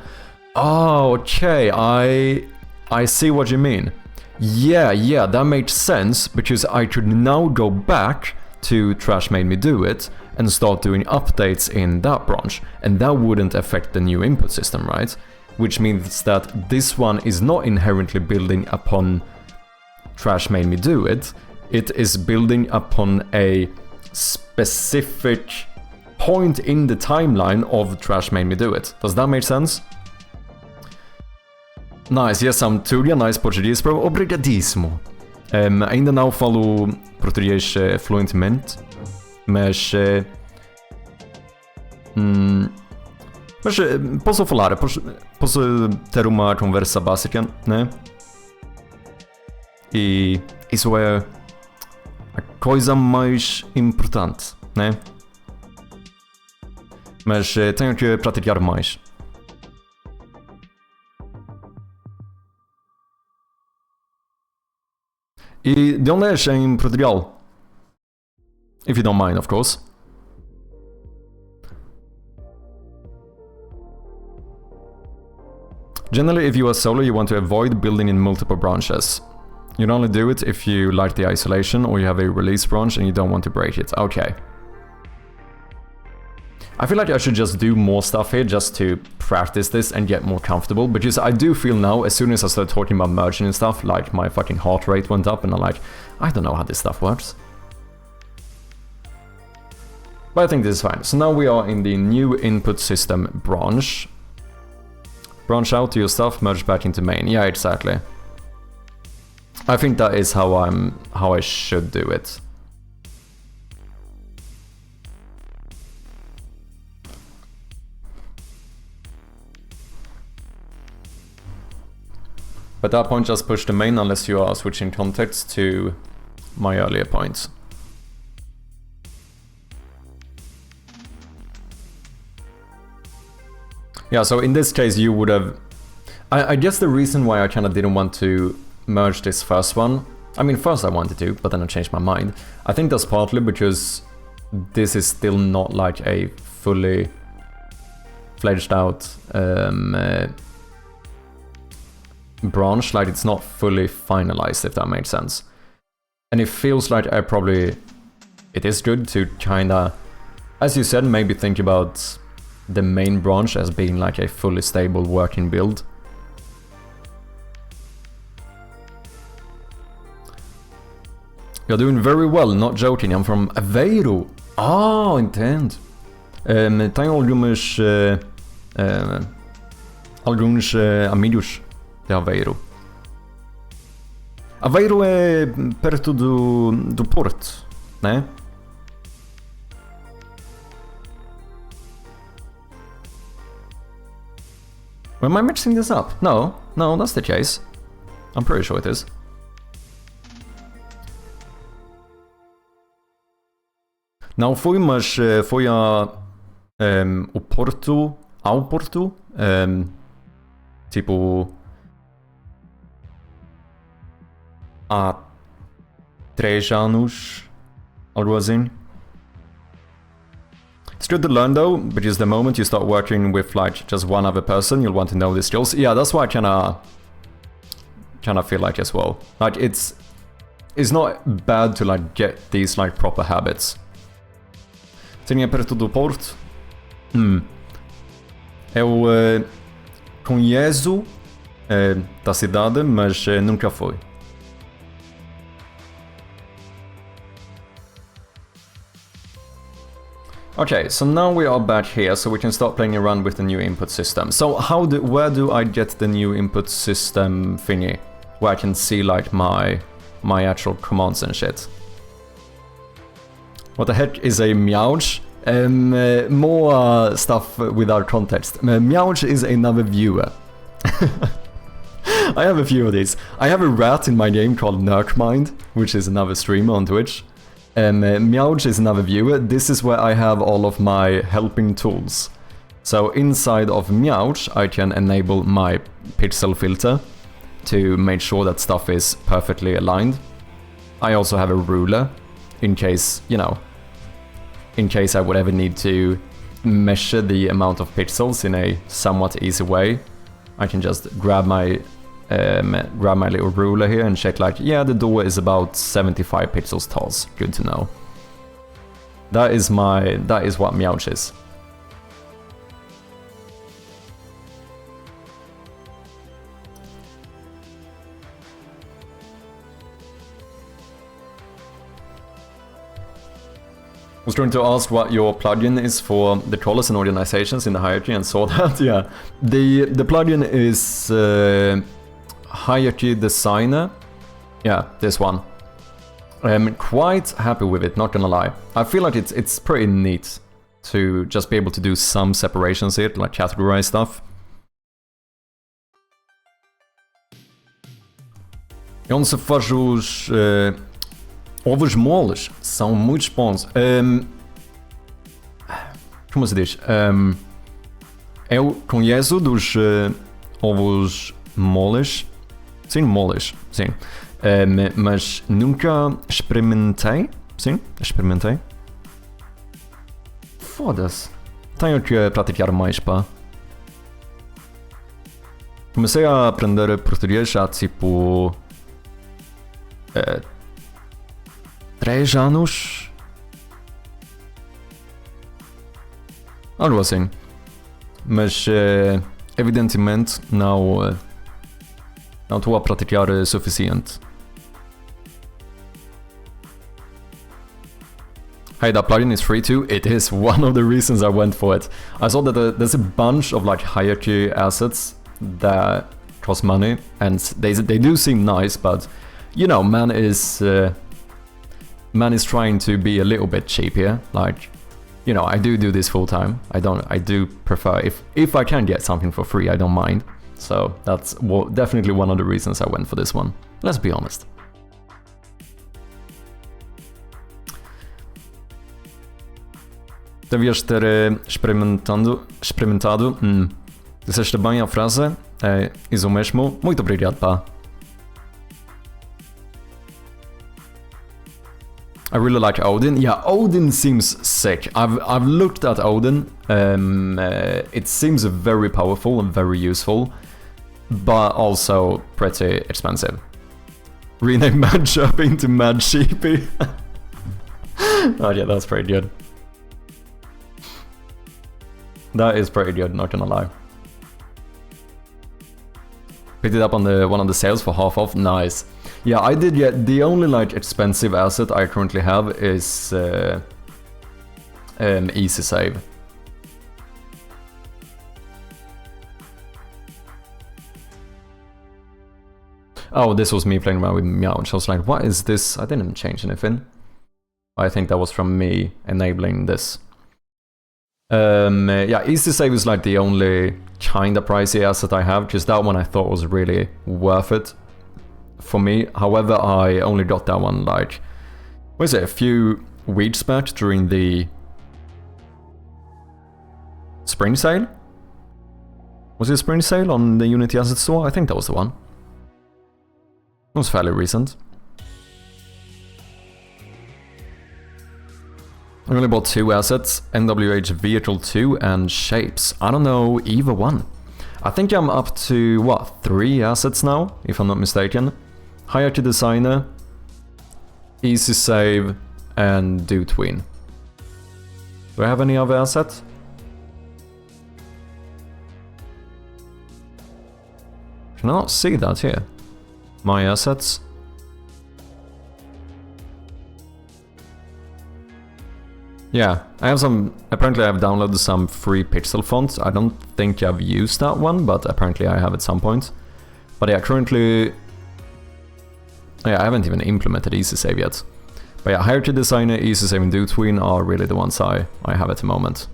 Speaker 1: Oh, okay, I see what you mean. Yeah, that makes sense, because I could now go back to Trash Made Me Do It and start doing updates in that branch, and that wouldn't affect the new input system, right? Which means that this one is not inherently building upon Trash Made Me Do It, it is building upon a specific point in the timeline of Trash Made Me Do It. Does that make sense? Nice, yes, Turia, nice português, bro. Obrigadíssimo. Ainda não falo português fluentemente, mas posso falar, posso ter uma conversa básica, né? E isso é a coisa mais importante, né? Mas tenho que praticar mais. E de onde és em Portugal? If you don't mind, of course. Generally, if you are solo, you want to avoid building in multiple branches. You'd only do it if you like the isolation or you have a release branch and you don't want to break it. Okay. I feel like I should just do more stuff here just to practice this and get more comfortable, because I do feel now, as soon as I start talking about merging and stuff, like my fucking heart rate went up and I'm like, I don't know how this stuff works. But I think this is fine. So now we are in the new input system branch. Branch out to your stuff, merge back into main. Yeah, exactly. I think that is how I should do it. But at that point, just push the main unless you are switching context to my earlier points. Yeah, so in this case you would have... I guess the reason why I kind of didn't want to merge this first one... I mean, first I wanted to, but then I changed my mind. I think that's partly because this is still not like a fully fledged out branch, like it's not fully finalized, if that makes sense. And it feels like it is good to kinda, as you said, maybe think about the main branch as being like a fully stable working build. You're doing very well, not joking, I'm from Aveiro. Ah, entendo. Tenho alguns amigos de Aveiro. Aveiro é perto do Porto, né? Am I mixing this up? No, that's the case. I'm pretty sure it is. Não fui, mas fui ao Porto, tipo, há 3 anos, algo assim. It's good to learn though, because the moment you start working with like just one other person, you'll want to know the skills. Yeah, that's why I kinda feel like as well. Like it's not bad to like get these like proper habits. Tinha perto do Porto? Eu conheço da cidade, mas nunca fui. Okay, so now we are back here, so we can start playing around with the new input system. So where do I get the new input system thingy? Where I can see like my actual commands and shit. What the heck is a Meowch? More stuff without context. Meowch is another viewer. I have a few of these. I have a rat in my game called Nerkmind, which is another streamer on Twitch. Meowch is another viewer. This is where I have all of my helping tools. So inside of Meowch, I can enable my pixel filter to make sure that stuff is perfectly aligned. I also have a ruler in case, you know, in case I would ever need to measure the amount of pixels in a somewhat easy way. I can just grab my little ruler here and check like, yeah, the door is about 75 pixels tall. Good to know. That is what Meowch is. I was trying to ask what your plugin is for the crawlers and organizations in the hierarchy and saw that, yeah. The plugin is Hierarchy Designer. Yeah, this one. I'm quite happy with it, not gonna lie. I feel like it's pretty neat to just be able to do some separations here, like categorize stuff. E onde se faz os ovos moles, são muito bons. Como se diz? Eu conheço dos ovos moles. Sim, moles, sim. Mas nunca experimentei. Sim, experimentei. Foda-se. Tenho que praticar mais, pá. Comecei a aprender português há tipo... 3 anos? Algo assim. Mas evidentemente não estou a praticar o suficiente. Hey, that plugin is free too. It is one of the reasons I went for it. I saw that there's a bunch of like hierarchy assets that cost money, and they do seem nice, but you know, man is trying to be a little bit cheap here. Like, you know, I do this full time. I do prefer if I can get something for free, I don't mind. So that's definitely one of the reasons I went for this one. Let's be honest. Devias ter experimentado. Disseste bem a frase. É isso mesmo. Muito obrigado, pá. I really like Odin. Yeah, Odin seems sick. I've looked at Odin. It seems very powerful and very useful, but also pretty expensive. Rename Mad Shop into Mad Sheepy. Oh yeah, that's pretty good. That is pretty good, not gonna lie. Picked it up on one of the sales for half off. Nice. Yeah, I did get the only like expensive asset I currently have is Easy Save. Oh, this was me playing around with Meowch. I was like, what is this? I didn't change anything. I think that was from me enabling this. Yeah, Easy Save is like the only kinda pricey asset I have, because that one I thought was really worth it for me. However, I only got that one like, what is it, a few weeks back during the spring sale? Was it a spring sale on the Unity Asset Store? I think that was the one. It was fairly recent. I only bought 2 assets, NWH Vehicle 2 and Shapes. I don't know either one. I think I'm up to, what, 3 assets now, if I'm not mistaken. Hierarchy Designer, Easy Save, and Do Tween. Do I have any other assets? Can I not see that here? My assets. Yeah, I have some. Apparently, I've downloaded some free pixel fonts. I don't think I've used that one, but apparently, I have at some point. But yeah, currently. Yeah, I haven't even implemented Easy Save yet. But yeah, Hierarchy Designer, Easy Save, and Do Tween are really the ones I have at the moment.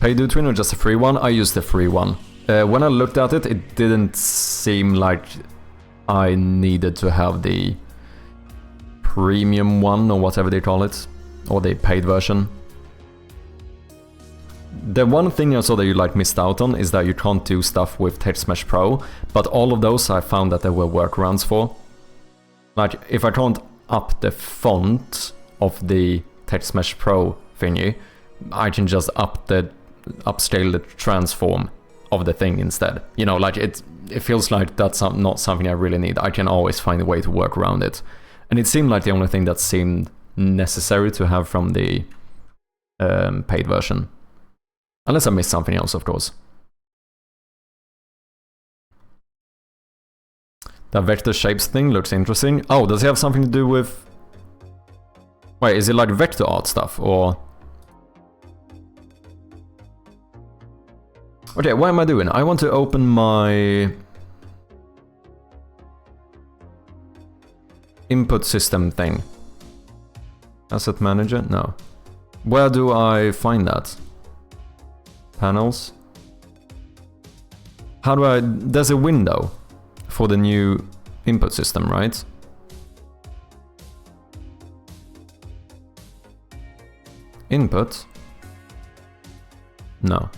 Speaker 1: Pay Do Tween or just a free one? I used the free one. When I looked at it, it didn't seem like I needed to have the premium one or whatever they call it. or the paid version. The one thing I saw that you like missed out on is that you can't do stuff with TextMesh Pro, but all of those I found that there were workarounds for. Like, if I can't up the font of the TextMesh Pro thingy, I can just upscale the transform of the thing instead. You know, like it feels like that's not something I really need. I can always find a way to work around it. And it seemed like the only thing that seemed necessary to have from the paid version. Unless I missed something else, of course. That vector shapes thing looks interesting. Oh, does it have something to do with... Wait, is it like vector art stuff, or... Okay, what am I doing? I want to open my... input system thing. Asset manager? No. Where do I find that? Panels? How do I... There's a window for the new input system, right? Input? No.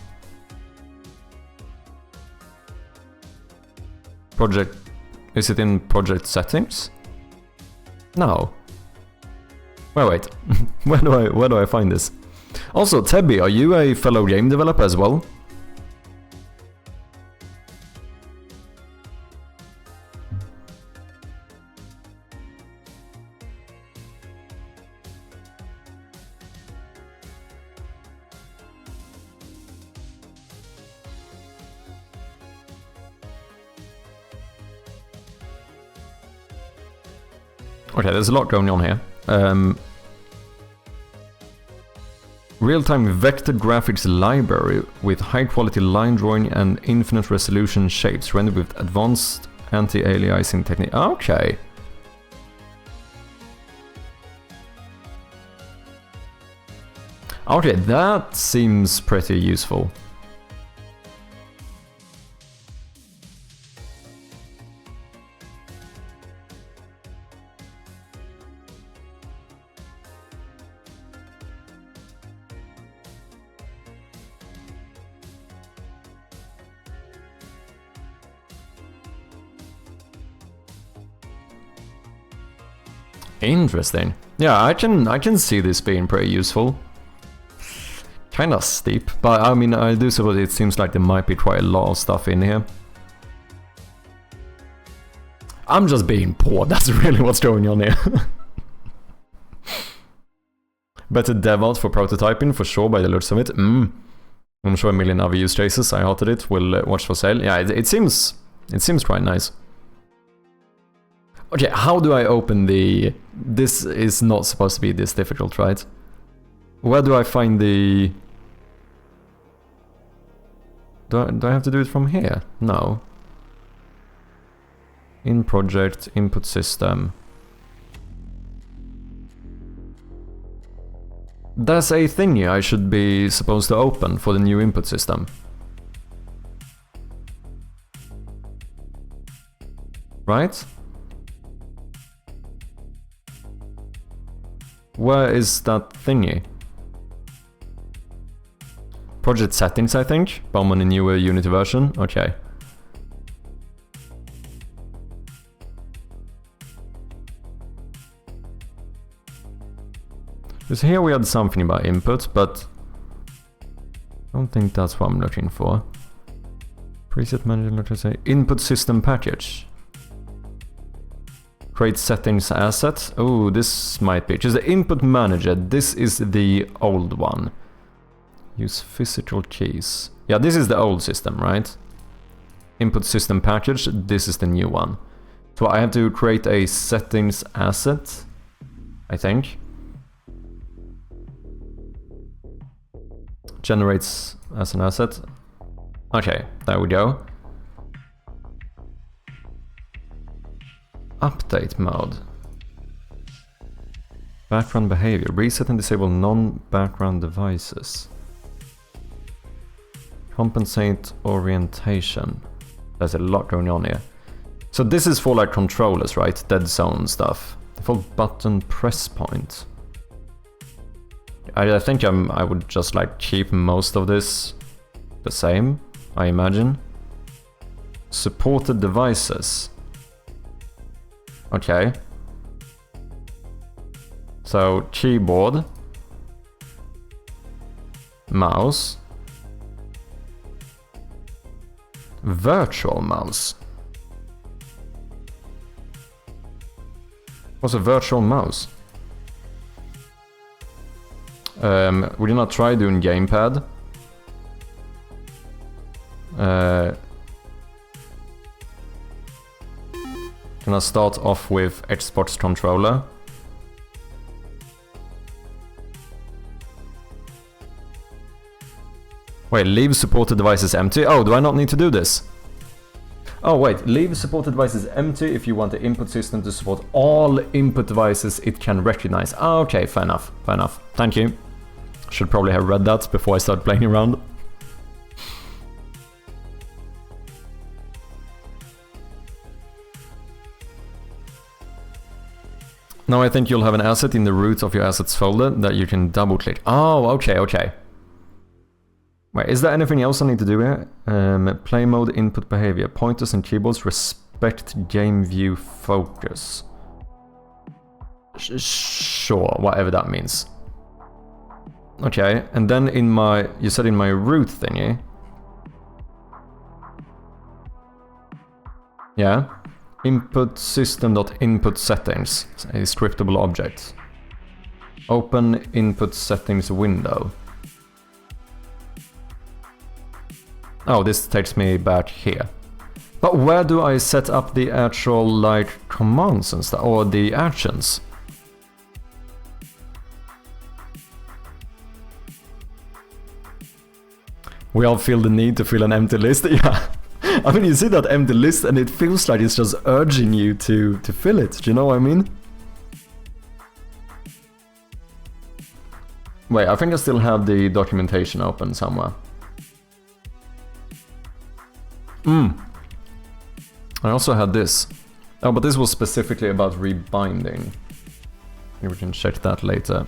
Speaker 1: Project... Is it in project settings? No. Well, wait. Where do I find this? Also, Tebby, are you a fellow game developer as well? Okay, there's a lot going on here. Real-time vector graphics library with high-quality line drawing and infinite resolution shapes rendered with advanced anti-aliasing technique. Okay. Okay, that seems pretty useful. Interesting. Yeah, I can see this being pretty useful. Kinda steep, but I mean, I do suppose it seems like there might be quite a lot of stuff in here. I'm just being poor, that's really what's going on here. Better dev out for prototyping, for sure, by the looks of it. I'm sure a million other use cases, I hearted it, will watch for sale. Yeah, it seems quite nice. Okay, how do I open the... This is not supposed to be this difficult, right? Where do I find the... Do I have to do it from here? No. In project, input system. There's a thingy I should be supposed to open for the new input system. Right? Where is that thingy? Project settings, I think. But on a newer Unity version. Okay. Because here we had something about input, but I don't think that's what I'm looking for. Preset manager, let's say input system package. Create settings asset. Oh, this might be. Just the input manager. This is the old one. Use physical keys. Yeah, this is the old system, right? Input system package. This is the new one. So I have to create a settings asset, I think. Generates as an asset. Okay, there we go. Update mode. Background behavior. Reset and disable non-background devices. Compensate orientation. There's a lot going on here. So this is for like controllers, right? Dead zone stuff. Default button press point. I think I would just like keep most of this the same, I imagine. Supported devices. Okay. So keyboard, mouse, virtual mouse. What's a virtual mouse? Would you not try doing gamepad? Can I start off with Xbox controller? Wait, leave supported devices empty? Oh, do I not need to do this? Oh wait, leave supported devices empty if you want the input system to support all input devices it can recognize. Ah, okay, fair enough, fair enough. Thank you. Should probably have read that before I start playing around. Now I think you'll have an asset in the root of your assets folder that you can double click. Oh, okay, okay. Wait, is there anything else I need to do here? Play mode, input behavior, pointers and keyboards, respect game view focus. Sure, whatever that means. Okay, and then in my, you said in my root thingy. Yeah. Input system.input settings, a scriptable object. Open input settings window. Oh, this takes me back here. But where do I set up the actual, like, commands and stuff, or the actions? We all feel the need to fill an empty list, yeah. I mean, you see that empty list and it feels like it's just urging you to fill it, do you know what I mean? Wait, I think I still have the documentation open somewhere. I also had this. Oh, but this was specifically about rebinding. Maybe we can check that later.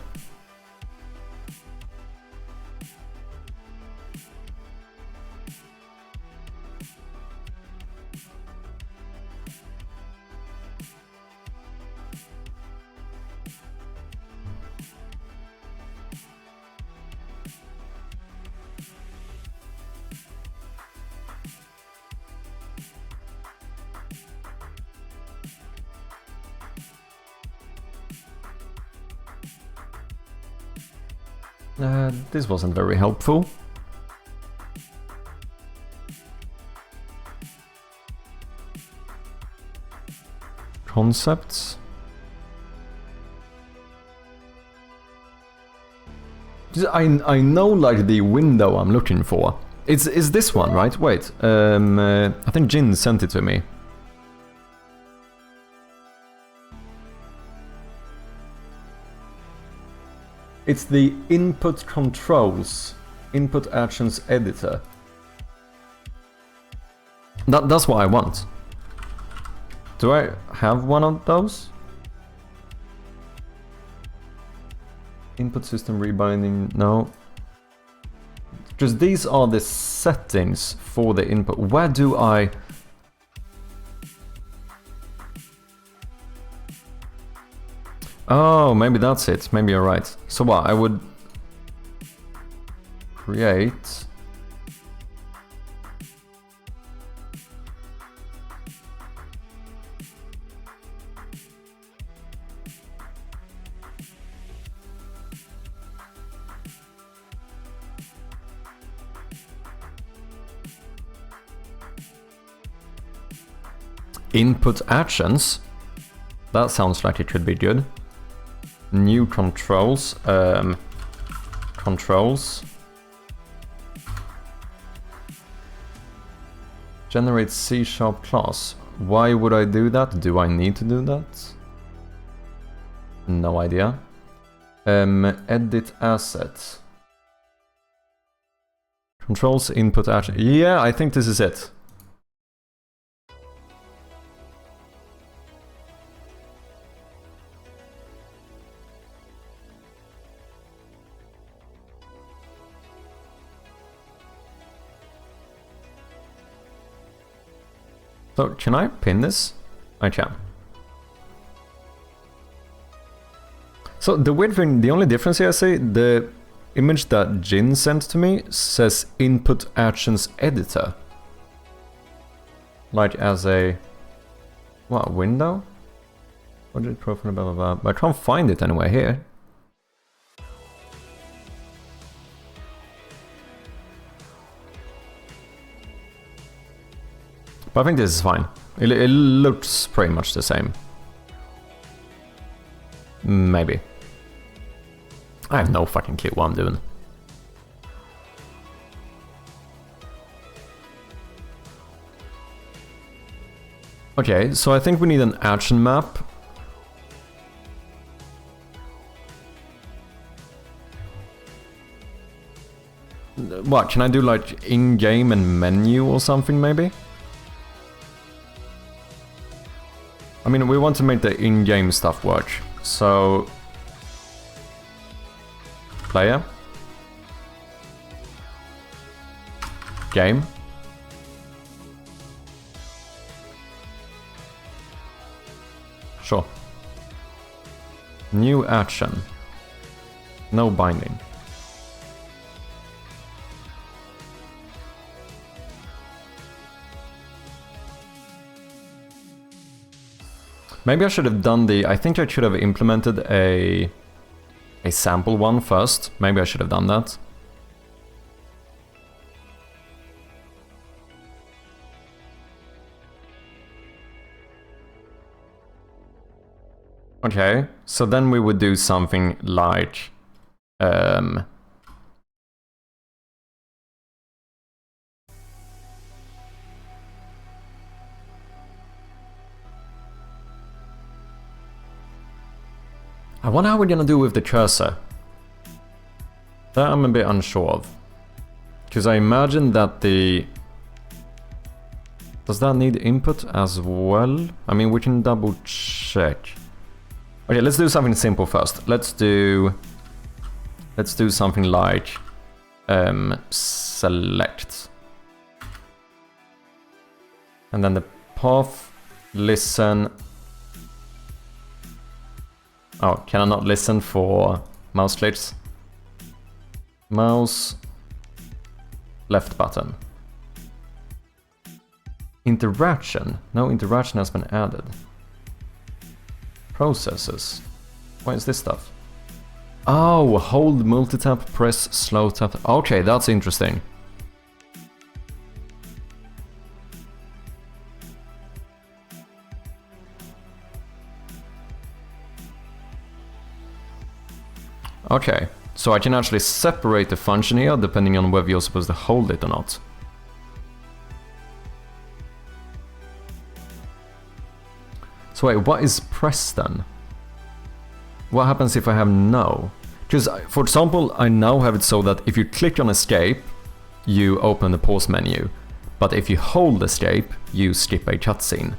Speaker 1: This wasn't very helpful. Concepts. I know like the window I'm looking for. It's this one, right? Wait, I think Jin sent it to me. It's the input controls, input actions editor. That's what I want. Do I have one of those? Input system rebinding, no. Because these are the settings for the input. Where do I... Oh, maybe that's it. Maybe you're right. So what? I would create input actions. That sounds like it could be good. New controls. Controls. Generate C# class. Why would I do that? Do I need to do that? No idea. Edit asset. Controls input action. Yeah, I think this is it. So, can I pin this? I can. So, the weird thing, the only difference here I see, the image that Jin sent to me says input actions editor. Like as a... what, window? Budget profile, blah blah blah. But I can't find it anywhere here. But I think this is fine. It looks pretty much the same. Maybe. I have no fucking clue what I'm doing. Okay, so I think we need an action map. What, can I do like in-game and menu or something maybe? I mean, we want to make the in-game stuff work, so... Player. Game. Sure. New action. No binding. Maybe I should have done the... I think I should have implemented a sample one first. Maybe I should have done that. Okay, so then we would do something like... I wonder how we're gonna do with the cursor. That I'm a bit unsure of. Because I imagine that the... Does that need input as well? I mean, we can double check. Okay, let's do something simple first. Let's do something like select. And then the path, listen. Oh, can I not listen for mouse clicks? Mouse, left button. Interaction. No interaction has been added. Processes. What is this stuff? Oh, hold multitap, press slow tap. Okay, that's interesting. Okay, so I can actually separate the function here depending on whether you're supposed to hold it or not. So wait, what is press then? What happens if I have no? Because, for example, I now have it so that if you click on escape, you open the pause menu. But if you hold escape, you skip a cutscene.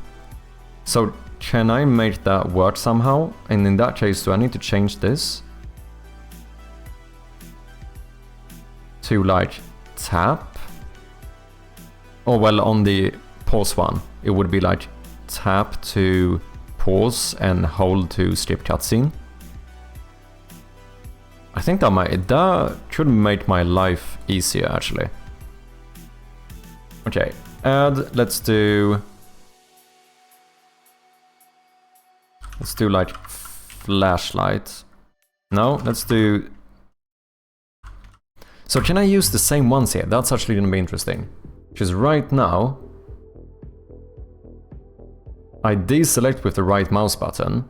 Speaker 1: So can I make that work somehow? And in that case, do I need to change this? To like tap? Oh well, on the pause one, it would be like tap to pause and hold to skip cutscene. I think that could make my life easier actually. Okay, add, let's do like flashlight. No, let's do... So can I use the same ones here? That's actually gonna be interesting. Because right now, I deselect with the right mouse button.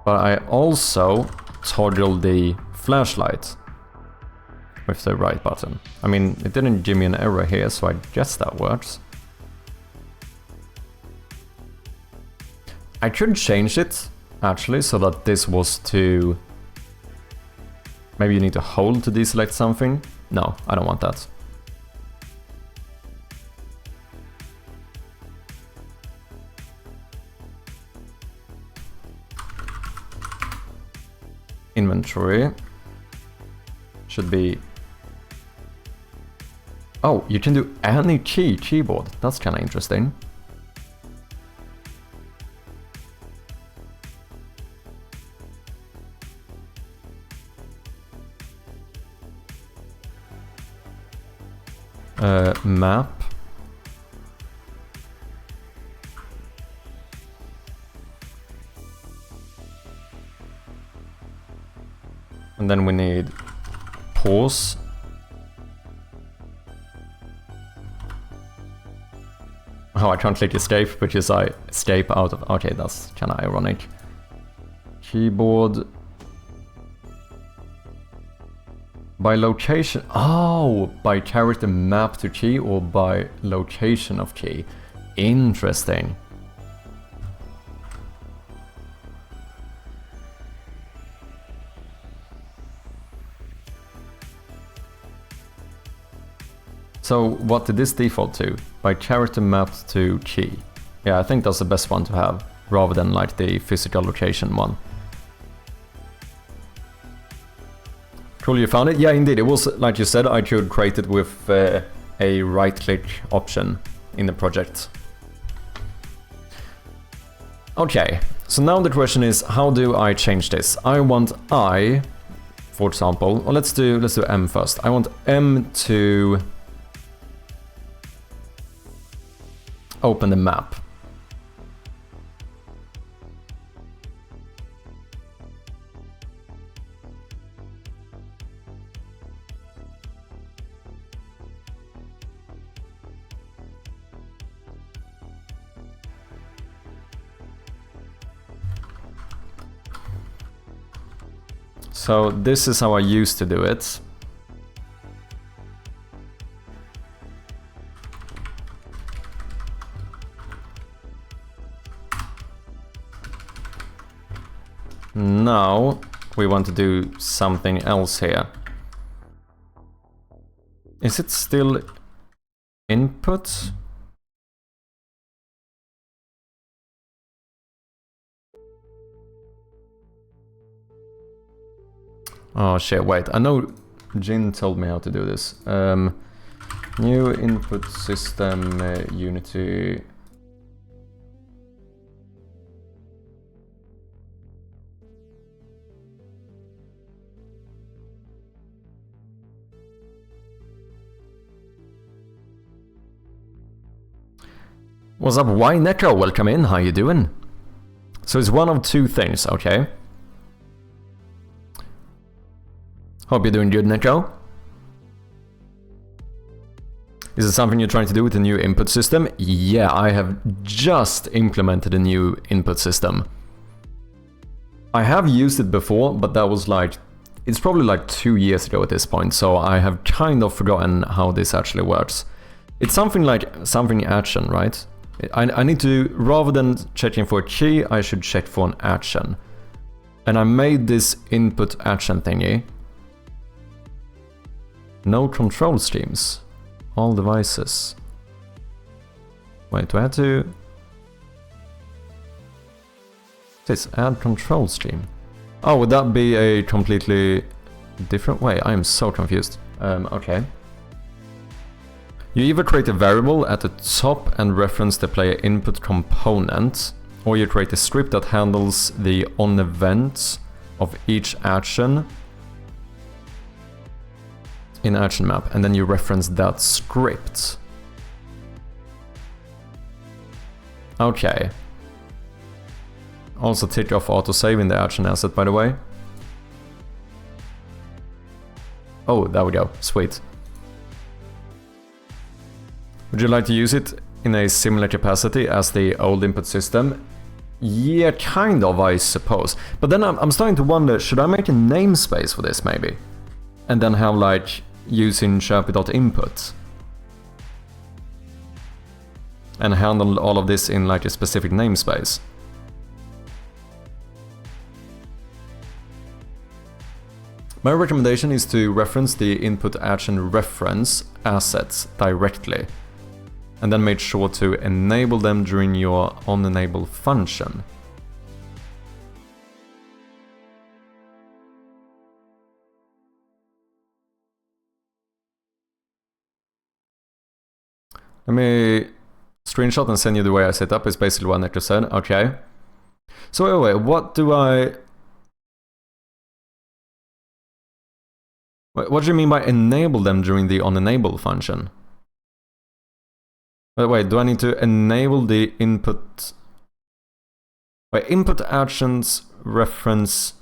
Speaker 1: But I also toggle the flashlight with the right button. I mean, it didn't give me an error here, so I guess that works. I could change it, actually, so that this was to... Maybe you need to hold to deselect something. No, I don't want that. Inventory should be Oh, you can do any keyboard. That's kind of interesting. Map. And then we need pause. Oh, I can't click escape, which is I escape out of... Okay, that's kind of ironic. Keyboard. By location... Oh, by character map to key or by location of key. Interesting. So what did this default to? By character mapped to key. Yeah, I think that's the best one to have, rather than like the physical location one. Cool, you found it? Yeah, indeed. It was, like you said, I could create it with a right-click option in the project. Okay, so now the question is, how do I change this? I want I, for example, or let's do M first. I want M to open the map. So this is how I used to do it. Now we want to do something else here. Is it still input? Oh shit, wait, I know Jin told me how to do this. New input system, Unity. What's up, Why Neko? Welcome in, how you doing? So it's one of two things, okay? Hope you're doing good, Neko. Is it something you're trying to do with the new input system? Yeah, I have just implemented a new input system. I have used it before, but that was like... It's probably like 2 years ago at this point, so I have kind of forgotten how this actually works. It's something like something action, right? I need to, rather than checking for a key, I should check for an action. And I made this input action thingy. No control schemes. All devices. Wait, do I have to... This add control scheme. Oh, would that be a completely different way? I am so confused. Okay. You either create a variable at the top and reference the player input component, or you create a script that handles the on events of each action in action map, and then you reference that script. Okay. Also tick off autosave in the action asset, by the way. Oh, there we go. Sweet. Would you like to use it in a similar capacity as the old input system? Yeah, kind of, I suppose. But then I'm starting to wonder, should I make a namespace for this, maybe? And then have, like, using sharpie.input. And handle all of this in, like, a specific namespace. My recommendation is to reference the input action reference assets directly. And then make sure to enable them during your onEnable function. Let me screenshot and send you the way I set up. It's basically what Necro said. Okay. So anyway, what do I... What do you mean by enable them during the onEnable function? Wait, do I need to enable the input... Wait, input actions reference...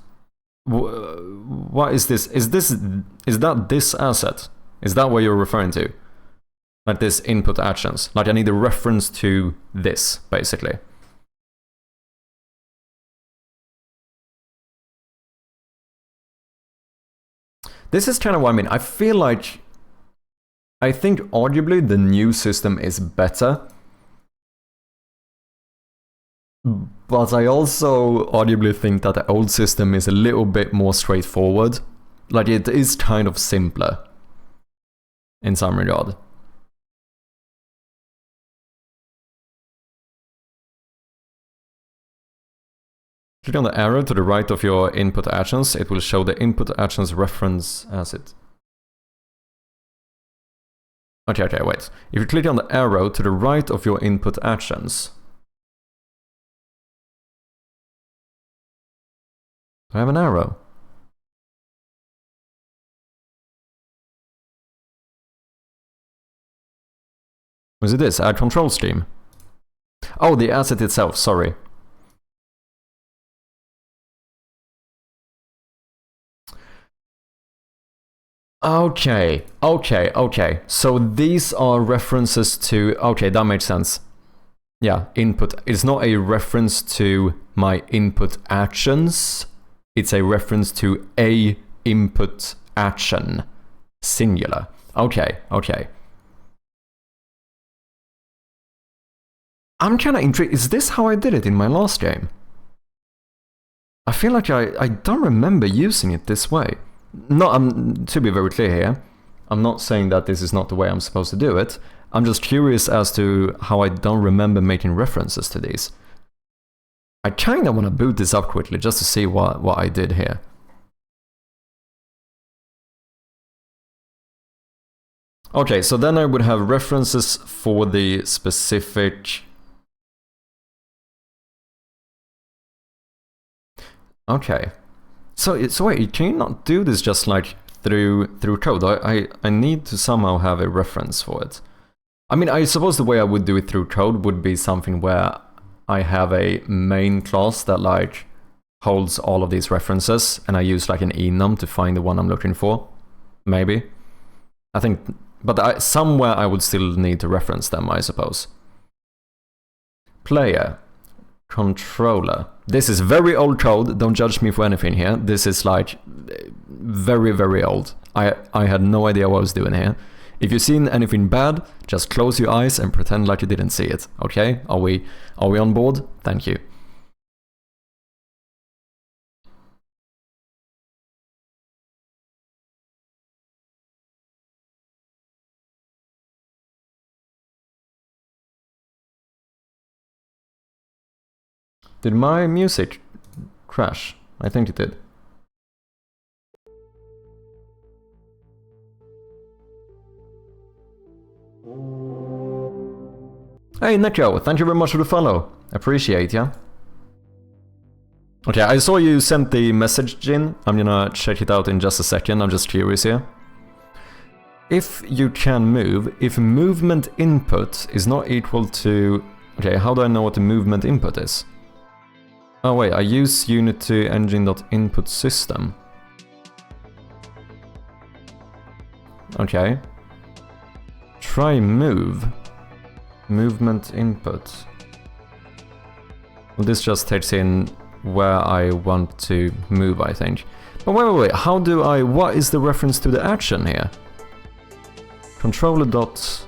Speaker 1: What is this? Is that this asset? Is that what you're referring to? Like this input actions? Like I need a reference to this, basically. This is kind of what I mean. I feel like... I think arguably the new system is better. But I also arguably think that the old system is a little bit more straightforward. Like it is kind of simpler. In some regard. Click on the arrow to the right of your input actions. It will show the input actions reference as it. Okay, wait. If you click on the arrow to the right of your input actions. Do I have an arrow? Was it this? Add control stream? Oh, the asset itself, sorry. Okay. So these are references to... Okay, that makes sense. Yeah, input. It's not a reference to my input actions. It's a reference to a input action. Singular. Okay. I'm kind of intrigued. Is this how I did it in my last game? I feel like I don't remember using it this way. No, to be very clear here, I'm not saying that this is not the way I'm supposed to do it. I'm just curious as to how I don't remember making references to these. I kind of want to boot this up quickly just to see what I did here. Okay, so then I would have references for the specific... Okay. So wait, can you not do this just like through code? I need to somehow have a reference for it. I mean, I suppose the way I would do it through code would be something where I have a main class that like holds all of these references and I use like an enum to find the one I'm looking for. Maybe. I think, but somewhere I would still need to reference them, I suppose. Player. Controller. This is very old code, don't judge me for anything here. This is like very, very old. I had no idea what I was doing here. If you've seen anything bad, just close your eyes and pretend like you didn't see it, okay? Are we on board? Thank you. Did my music crash? I think it did. Hey Nico, thank you very much for the follow. Appreciate ya. Okay, I saw you sent the message, Jin. I'm gonna check it out in just a second, I'm just curious here. If you can move, if movement input is not equal to... Okay, how do I know what the movement input is? Oh wait, I use Unity engine.input system. Okay. Try move. Movement input. Well, this just takes in where I want to move, I think. But wait, how do I... What is the reference to the action here? Controller dot...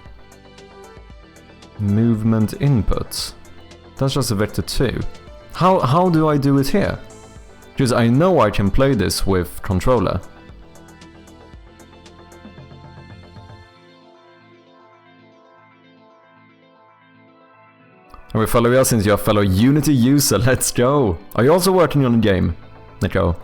Speaker 1: Movement input. That's just a vector 2. How do I do it here? Because I know I can play this with controller. And we follow you since you're a fellow Unity user, let's go! Are you also working on a game, Nico?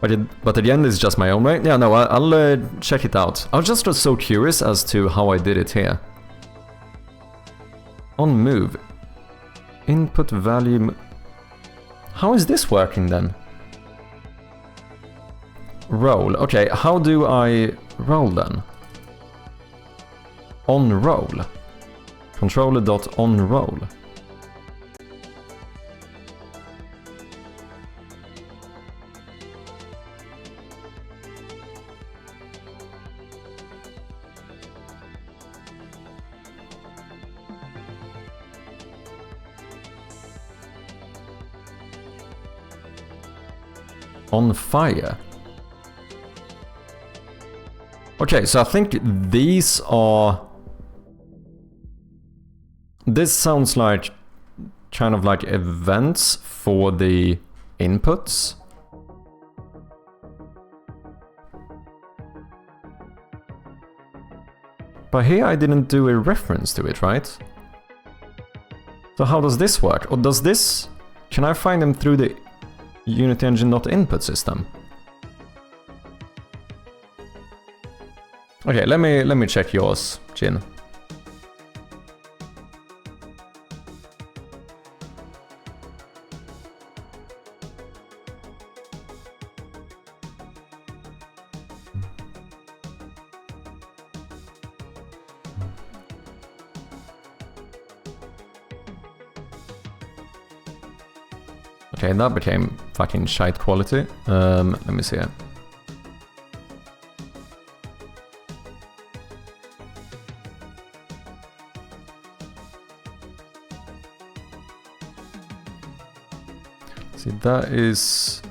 Speaker 1: But at the end it's just my own way. Yeah, no, I'll check it out. I was just so curious as to how I did it here. On move. Input value... How is this working then? Roll. Okay, how do I roll then? On roll. Controller.onRoll. On fire. Okay, so I think these are... This sounds like kind of like events for the inputs. But here I didn't do a reference to it, right? So how does this work? Or does this... Can I find them through the Unity Engine.input system? Okay, let me check yours, Jin. Okay, that became fucking shite quality. Let me see. See, that is...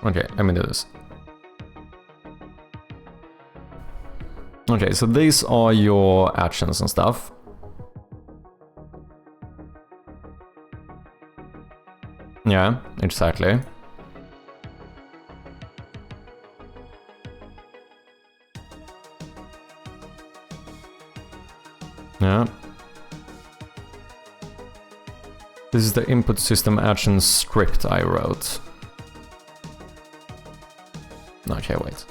Speaker 1: Okay, let me do this. Okay, so these are your actions and stuff. Yeah, exactly. Yeah. This is the input system action script I wrote. Okay, wait.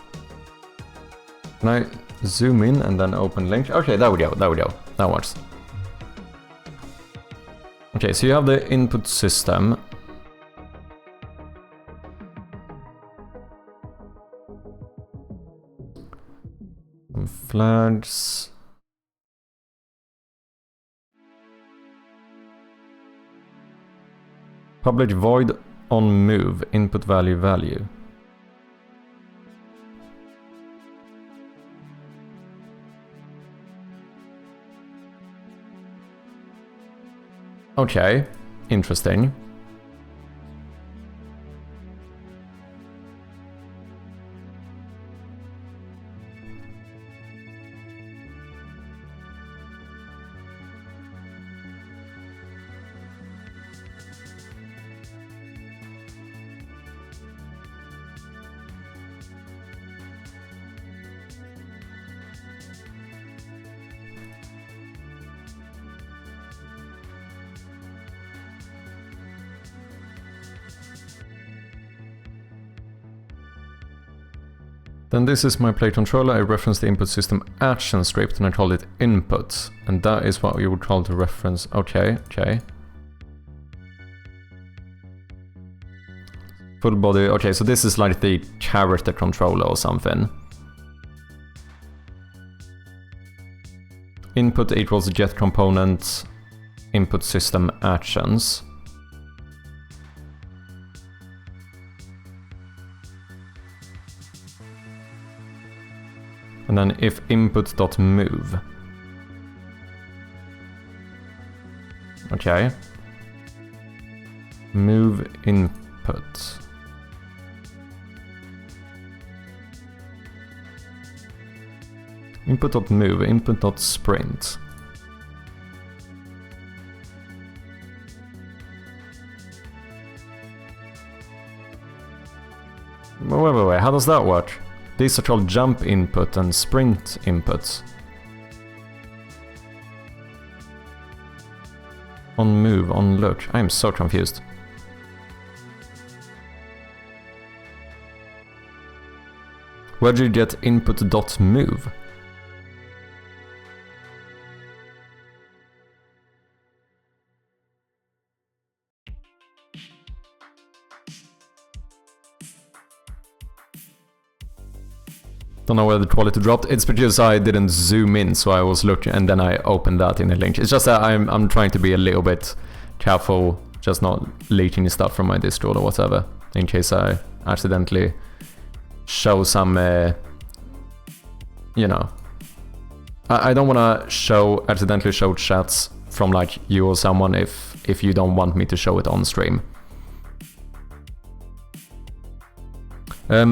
Speaker 1: Can I zoom in and then open link? Okay, there we go, there we go. That works. Okay, so you have the input system. Flags. Public void on move, input value value. Okay, interesting. Then this is my play controller. I reference the input system action script and I call it input. And that is what we would call the reference. Okay, okay. Full body. Okay, so this is like the character controller or something. Input equals get component input system actions. And then if input.move. Okay. Move input. Input.move, input.sprint. Wait, how does that work? These are called jump input and sprint inputs. On move, on look. I am so confused. Where did you get input.move? Don't know where the quality dropped. It's because I didn't zoom in, so I was looking, and then I opened that in a link. It's just that I'm trying to be a little bit careful, just not leaking stuff from my Discord or whatever, in case I accidentally show some, you know. I don't want to accidentally show chats from like you or someone if you don't want me to show it on stream. Let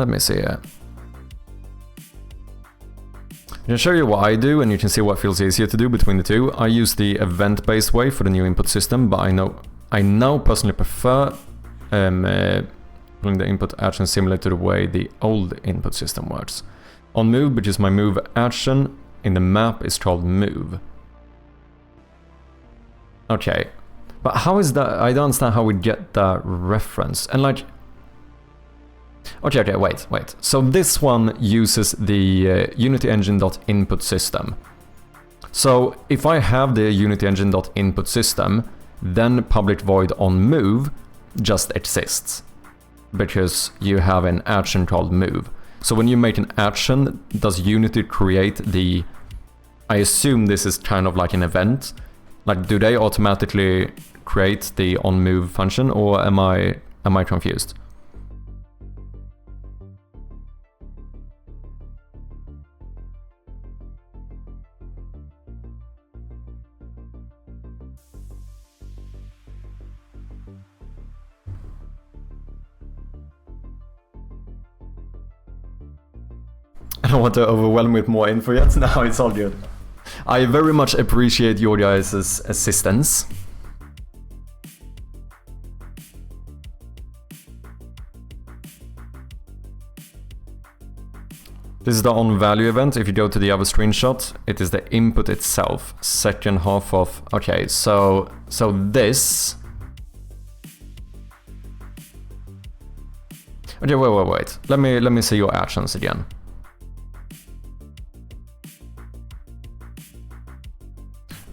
Speaker 1: me see here. I can show you what I do, and you can see what feels easier to do between the two. I use the event-based way for the new input system, but I now personally prefer pulling the input action similar to the way the old input system works. On move, which is my move action, in the map is called move. Okay, but how is that? I don't understand how we get that reference. And like, okay, wait. So this one uses the Unity Engine.input system. So if I have the Unity Engine.input system, then public void on move just exists, because you have an action called move. So when you make an action, does Unity create the... I assume this is kind of like an event. Like, do they automatically create the onMove function, or am I confused? I don't want to overwhelm with more info yet. No, it's all good. I very much appreciate your guys' assistance. This is the onValue event. If you go to the other screenshot, it is the input itself. Second half of... Okay, so this... Okay, wait. Let me see your actions again.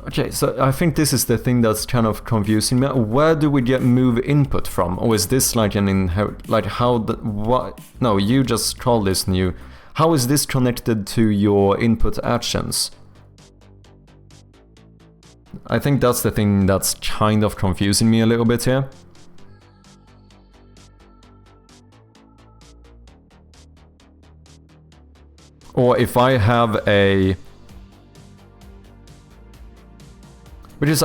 Speaker 1: Okay, so I think this is the thing that's kind of confusing me. Where do we get move input from? Or is this like an inherit... Like how the... What? No, you just call this new... How is this connected to your input actions? I think that's the thing that's kind of confusing me a little bit here. Or if I have a... Because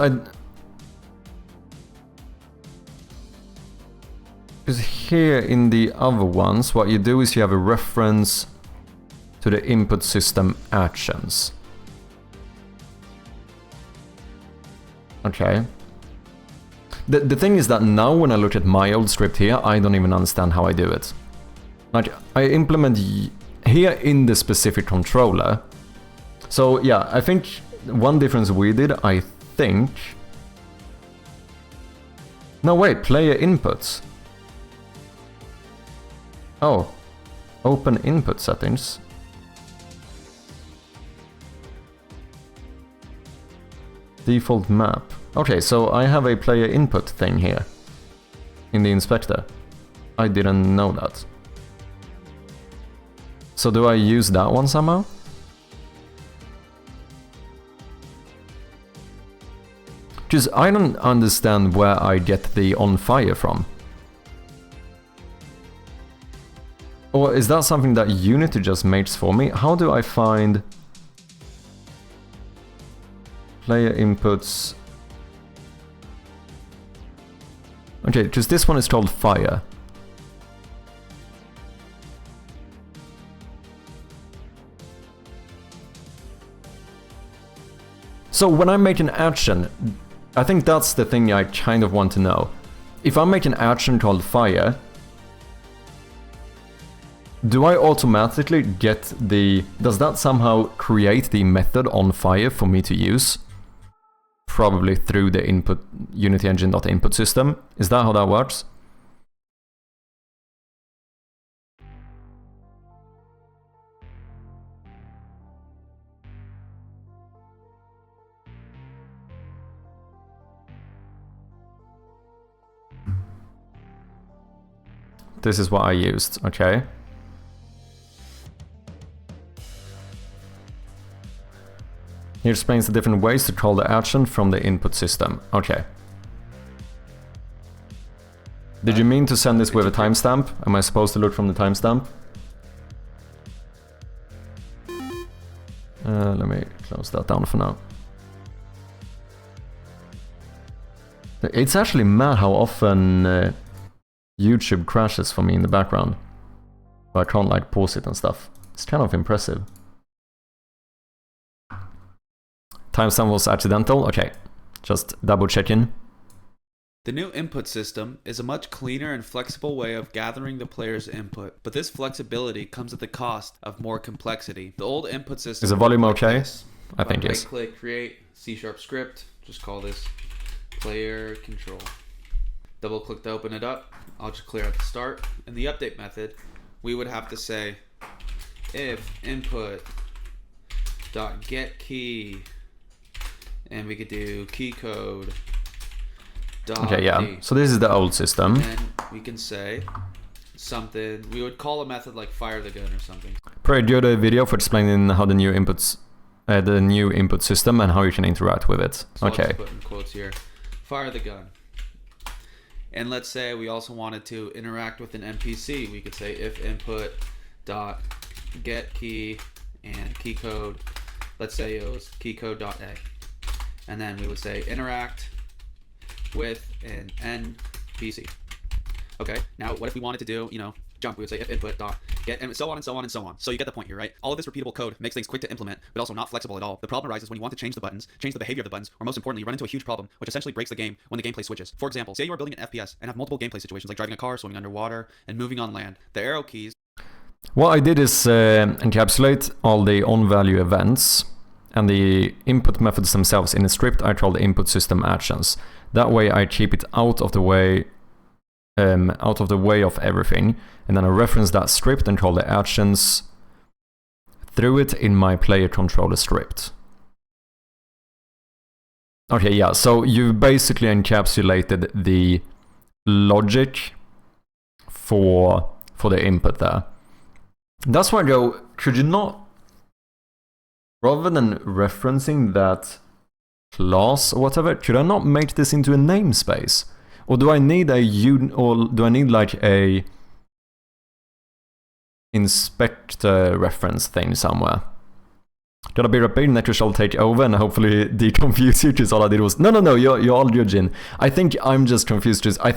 Speaker 1: here in the other ones, what you do is you have a reference to the input system actions. Okay. The thing is that now when I look at my old script here, I don't even understand how I do it. Like, I implement here in the specific controller. So yeah, I think one difference we did, I think... No wait, player inputs. Oh, open input settings. Default map. Okay, so I have a player input thing here in the inspector. I didn't know that. So do I use that one somehow? Because I don't understand where I get the on fire from. Or is that something that Unity just makes for me? How do I find player inputs? Okay, because this one is called fire. So when I make an action, I think that's the thing I kind of want to know. If I make an action called fire, do I automatically get the... Does that somehow create the method on fire for me to use? Probably through the input Unity Engine.input system. Is that how that works? this is what I used, okay? Here explains the different ways to call the action from the input system. Okay. Did you mean to send this with a timestamp? Am I supposed to look from the timestamp? Let me close that down for now. It's actually mad how often YouTube crashes for me in the background. But I can't like pause it and stuff. It's kind of impressive. Timestamp was accidental? Okay. Just double checking.
Speaker 7: The new input system is a much cleaner and flexible way of gathering the player's input, but this flexibility comes at the cost of more complexity. The old input system
Speaker 1: Is the volume okay?
Speaker 7: this.
Speaker 1: I think yes.
Speaker 7: Right-click, create, C# script, just call this player control. Double-click to open it up. I'll just clear at the start. In the update method, we would have to say if input dot get key, and we could do key code.
Speaker 1: Okay, yeah. So this is the old system.
Speaker 7: And we can say something. We would call a method like fire the gun or something.
Speaker 1: Probably do the video for explaining how the new input system and how you can interact with it.
Speaker 7: So
Speaker 1: Okay.
Speaker 7: I'll just put in quotes here. Fire the gun. And let's say we also wanted to interact with an NPC. We could say if input dot get key and key code. Let's say it was key code dot a. And then we would say interact with an NPC. Okay, now what if we wanted to do, jump? We would say if input dot get, and so on and so on and so on. So you get the point here, right? All of this repeatable code makes things quick to implement, but also not flexible at all. The problem arises when you want to change the buttons, change the behavior of the buttons, or most importantly, you run into a huge problem, which essentially breaks the game when the gameplay switches. For example, say you are building an FPS and have multiple gameplay situations like driving a car, swimming underwater, and moving on land. The arrow keys.
Speaker 1: What I did is encapsulate all the on-value events and the input methods themselves in a script I call the input system actions. That way I keep it out of the way of everything, and then I reference that script and call the actions through it in my player controller script. Okay, yeah, so you've basically encapsulated the logic for the input there. That's why I go, could you not, rather than referencing that class or whatever, could I not make this into a namespace? Or do I need like a inspector reference thing somewhere? Gotta be repeating that you shall take over and hopefully deconfuse you, because all I did was no, you're all good, Jin. I think I'm just confused, because I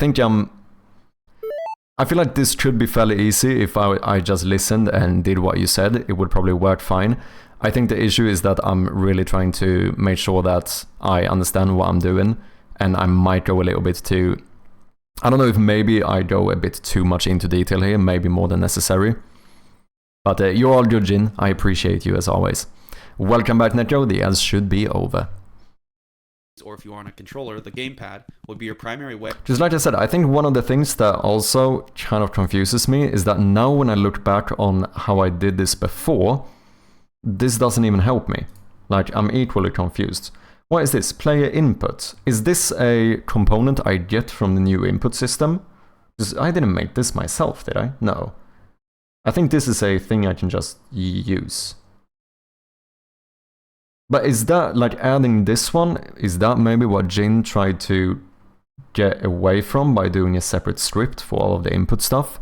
Speaker 1: feel like this should be fairly easy if I just listened and did what you said. It would probably work fine. I think the issue is that I'm really trying to make sure that I understand what I'm doing, and I might go a little bit too... I don't know if maybe I go a bit too much into detail here, maybe more than necessary. But you're all good, Jin. I appreciate you as always. Welcome back, Netjo. The ads should be over.
Speaker 7: Or if you are on a controller, the gamepad would be your primary way.
Speaker 1: Just like I said, I think one of the things that also kind of confuses me is that now when I look back on how I did this before, this doesn't even help me. Like, I'm equally confused. What is this? Player input. Is this a component I get from the new input system? Because I didn't make this myself, did I? No. I think this is a thing I can just use. But is that, like, adding this one, is that maybe what Jin tried to get away from by doing a separate script for all of the input stuff?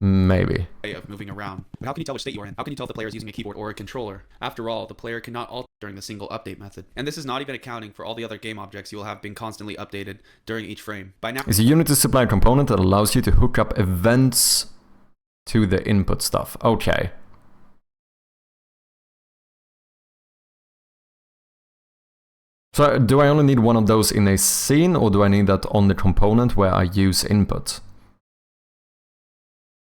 Speaker 1: Maybe.
Speaker 7: Of moving around. But how can you tell which state you're in? How can you tell if the player is using a keyboard or a controller? After all, the player cannot alter during the single update method. And this is not even accounting for all the other game objects you will have been constantly updated during each frame. By now,
Speaker 1: it's a Unity supply component that allows you to hook up events to the input stuff. Okay. So do I only need one of those in a scene, or do I need that on the component where I use input?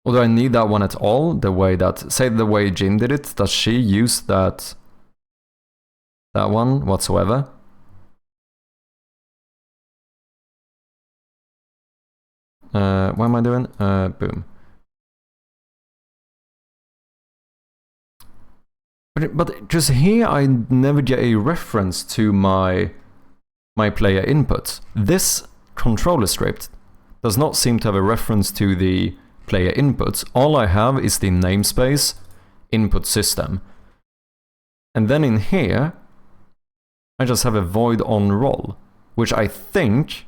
Speaker 1: Or do I need that one at all? The way that, say the way Jin did it, does she use that one whatsoever? What am I doing? Boom. But just here I never get a reference to my player input. This controller script does not seem to have a reference to the player inputs. All I have is the namespace input system. And then in here, I just have a void on roll, which I think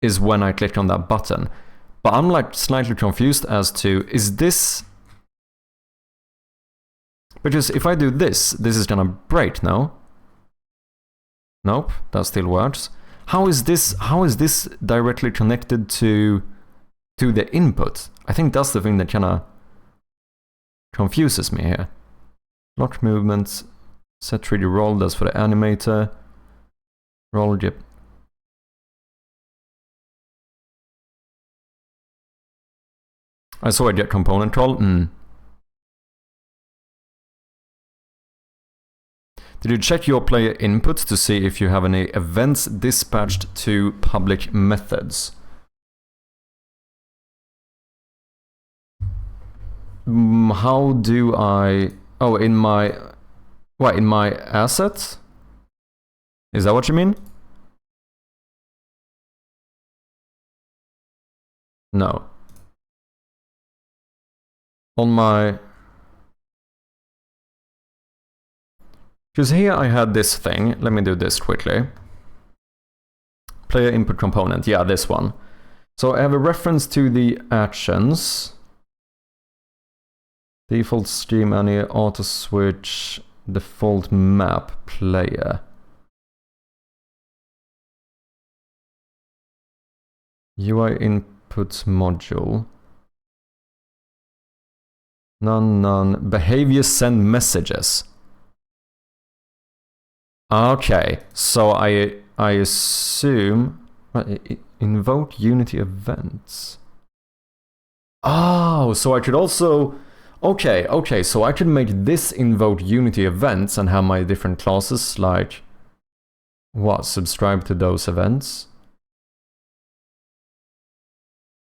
Speaker 1: is when I click on that button. But I'm like slightly confused as to, is this... Because if I do this, this is gonna break now. Nope, that still works. How is this directly connected to the input? I think that's the thing that kinda confuses me here. Lock movements, set 3D roll, that's for the animator. Roll jip. I saw a get component roll. Did you check your player inputs to see if you have any events dispatched to public methods? How do I... Oh, in my... What, in my assets? Is that what you mean? No. On my... Because here I had this thing. Let me do this quickly. Player input component. Yeah, this one. So I have a reference to the actions. Default stream any auto switch default map player. UI inputs module. None. Behavior send messages. Okay, so I assume invoke Unity events. Oh, so I could also okay, so I could make this invoke Unity events and have my different classes like what, subscribe to those events?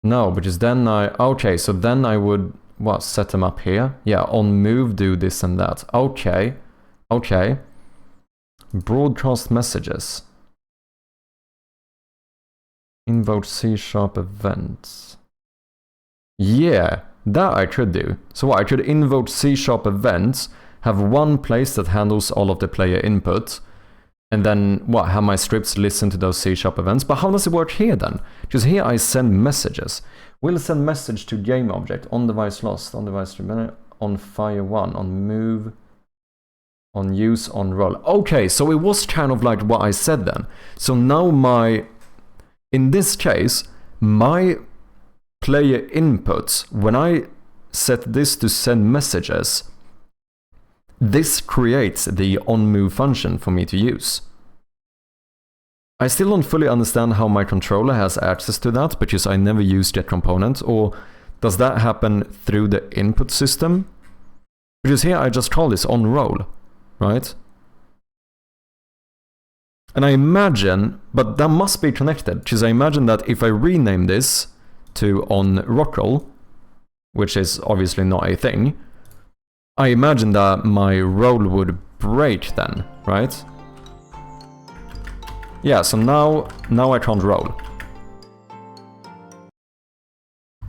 Speaker 1: No, because then okay, so then I would what, set them up here? Yeah, on move do this and that. Okay. Broadcast messages. Invoke C# events. Yeah, that I could do. So I could invoke C# events, have one place that handles all of the player input, and then what, have my scripts listen to those C# events. But how does it work here then? Because here I send messages. We'll send message to game object, on device lost, on device remaining, on fire 1, on move, on use, on roll. Okay, so it was kind of like what I said then. So now in this case, my player inputs, when I set this to send messages, this creates the onMove function for me to use. I still don't fully understand how my controller has access to that, because I never used getComponent, or does that happen through the input system? Because here I just call this onRoll. Right? And I imagine, but that must be connected, because I imagine that if I rename this to onRockroll, which is obviously not a thing, I imagine that my roll would break then, right? Yeah, so now I can't roll.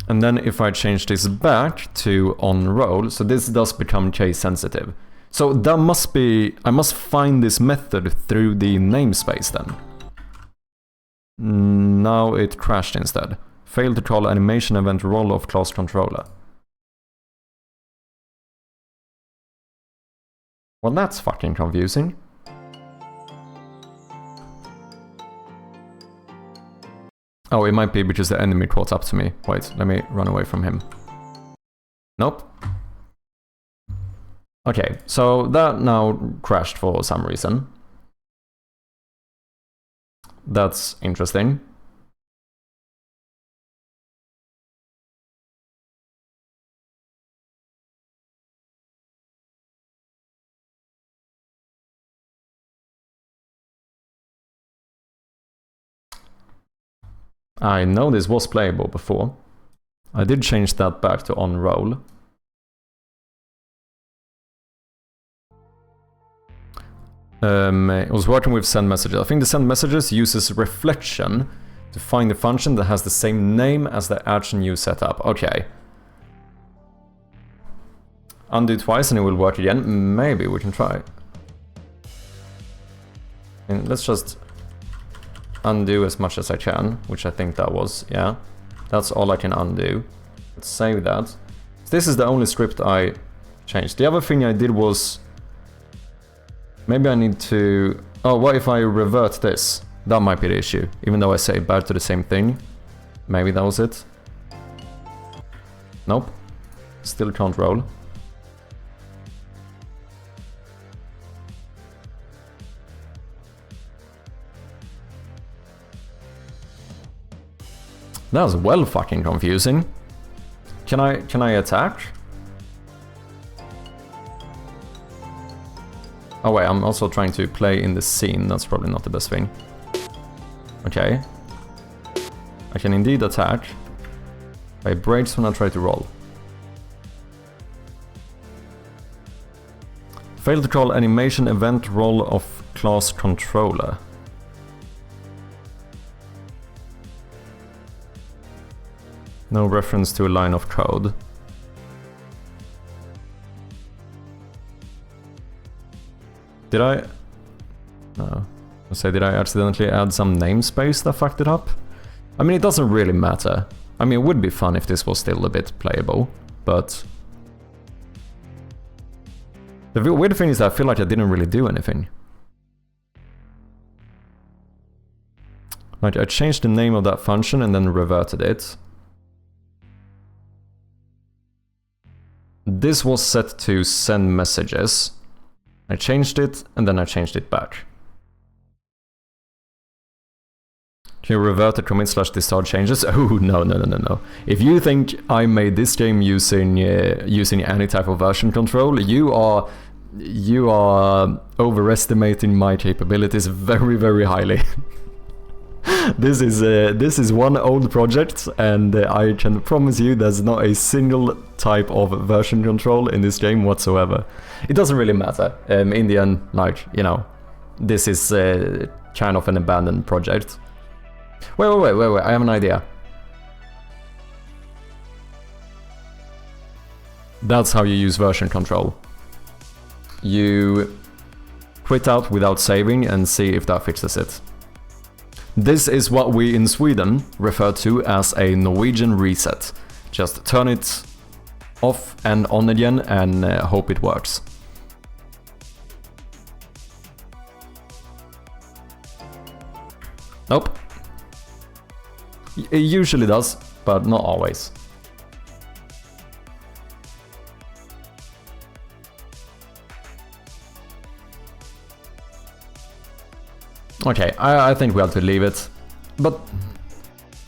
Speaker 1: And then if I change this back to onRoll, so this does become case sensitive. So that must be, I must find this method through the namespace then. Now it crashed instead. Failed to call animation event roll of class controller. Well, that's fucking confusing. Oh, it might be because the enemy caught up to me. Wait, let me run away from him. Nope. Okay, so that now crashed for some reason. That's interesting. I know this was playable before. I did change that back to onRoll. It was working with send messages. I think the send messages uses reflection To find the function that has the same name as the action you set up. Okay. Undo twice and it will work again. Maybe we can try. And let's just undo as much as I can, which I think that was, yeah. That's all I can undo. Let's save that. This is the only script I changed. The other thing I did was... Maybe I need to... Oh, what if I revert this? That might be the issue. Even though I say back to the same thing. Maybe that was it. Nope. Still can't roll. That was well fucking confusing. Can I attack? Oh wait, I'm also trying to play in the scene. That's probably not the best thing. Okay. I can indeed attack. It breaks when I try to roll. Failed to call animation event role of class controller. No reference to a line of code. Did I... No. I'll say, did I accidentally add some namespace that fucked it up? I mean, it doesn't really matter. I mean, it would be fun if this was still a bit playable, but... The weird thing is that I feel like I didn't really do anything. Like, I changed the name of that function and then reverted it. This was set to send messages. I changed it, and then I changed it back. Can you revert the commit / discard changes? Oh, no. If you think I made this game using any type of version control, you are overestimating my capabilities very, very highly. This is one old project, and I can promise you there's not a single type of version control in this game whatsoever. It doesn't really matter. In the end, like, you know, this is kind of an abandoned project. Wait, I have an idea. That's how you use version control. You quit out without saving and see if that fixes it. This is what we in Sweden refer to as a Norwegian reset. Just turn it off and on again and hope it works. Nope. It usually does, but not always. Okay, I think we have to leave it. But...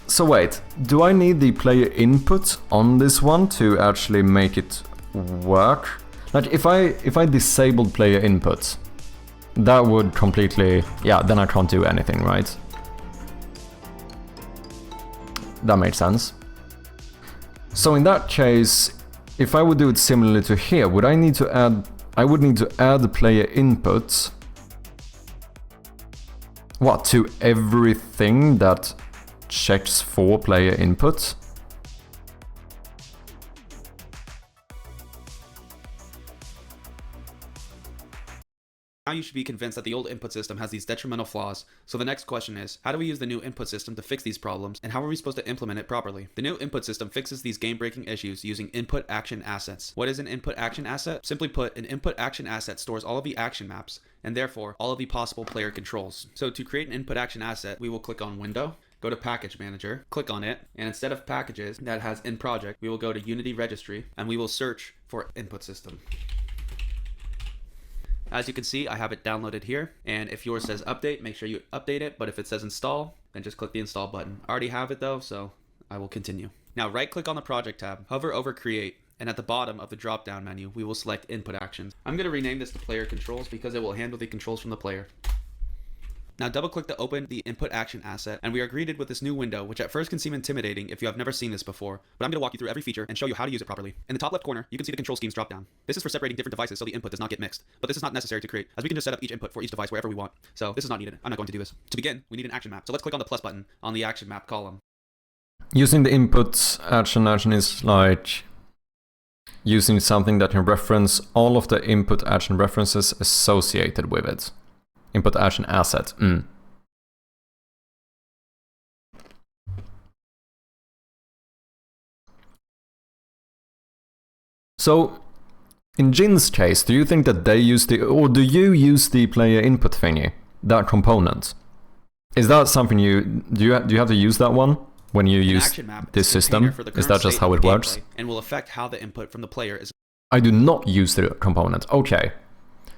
Speaker 1: So wait, do I need the player input on this one to actually make it work? Like, if I disabled player input, that would completely... Yeah, then I can't do anything, right? That makes sense. So in that case, if I would do it similarly to here, would I need to add... I would need to add the player input... What, to everything that checks for player input?
Speaker 7: Now you should be convinced that the old input system has these detrimental flaws. So the next question is, how do we use the new input system to fix these problems, and how are we supposed to implement it properly? The new input system fixes these game-breaking issues using input action assets. What is an input action asset? Simply put, an input action asset stores all of the action maps, and therefore all of the possible player controls. So to create an input action asset, we will click on Window, go to Package Manager, click on it, and instead of Packages that has in project, we will go to Unity Registry, and we will search for input system. As you can see, I have it downloaded here, and if yours says update, make sure you update it, but if it says install, then just click the install button. I already have it though, so I will continue. Now right click on the project tab, hover over create, and at the bottom of the drop down menu, we will select input actions. I'm going to rename this to player controls because it will handle the controls from the player. Now double click to open the input action asset, and we are greeted with this new window, which at first can seem intimidating if you have never seen this before, but I'm going to walk you through every feature and show you how to use it properly. In the top left corner, you can see the control schemes drop down. This is for separating different devices so the input does not get mixed, but this is not necessary to create, as we can just set up each input for each device wherever we want. So this is not needed. I'm not going to do this. To begin, we need an action map. So let's click on the plus button on the action map column.
Speaker 1: Using the input action is like using something that can reference all of the input action references associated with it. Input action asset. So, in Jin's case, do you think that they use or do you use the player input thingy, that component? Is that something do you have to use that one when you use this system? Is that just how it works?
Speaker 7: And will affect how the input from the player is.
Speaker 1: I do not use the component. Okay.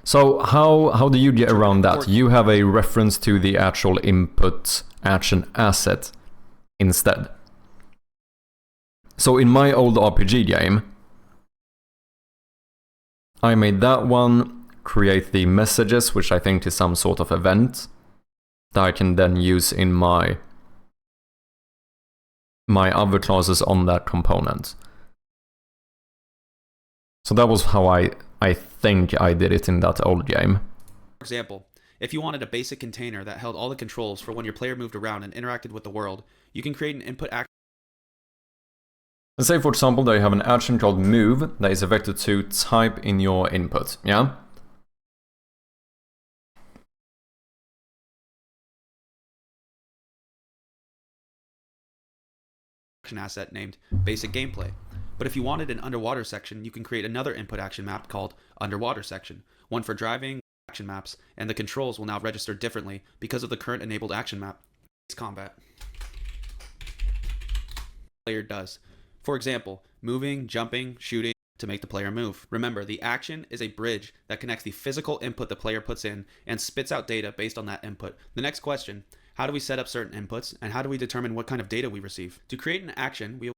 Speaker 1: So how do you get around that? You have a reference to the actual input action asset instead. So in my old RPG game, I made that one create the messages, which I think is some sort of event that I can then use in my other classes on that component. So that was how I think I did it in that old game.
Speaker 7: For example, if you wanted a basic container that held all the controls for when your player moved around and interacted with the world, you can create an input action.
Speaker 1: Let's say, for example, that you have an action called move that is a vector to type in your input, yeah?
Speaker 7: Asset named basic gameplay. But if you wanted an underwater section, you can create another input action map called underwater section, one for driving action maps, and the controls will now register differently because of the current enabled action map. It's combat. Player does. For example, moving, jumping, shooting to make the player move. Remember, the action is a bridge that connects the physical input the player puts in and spits out data based on that input. The next question: how do we set up certain inputs, and how do we determine what kind of data we receive? To create an action, we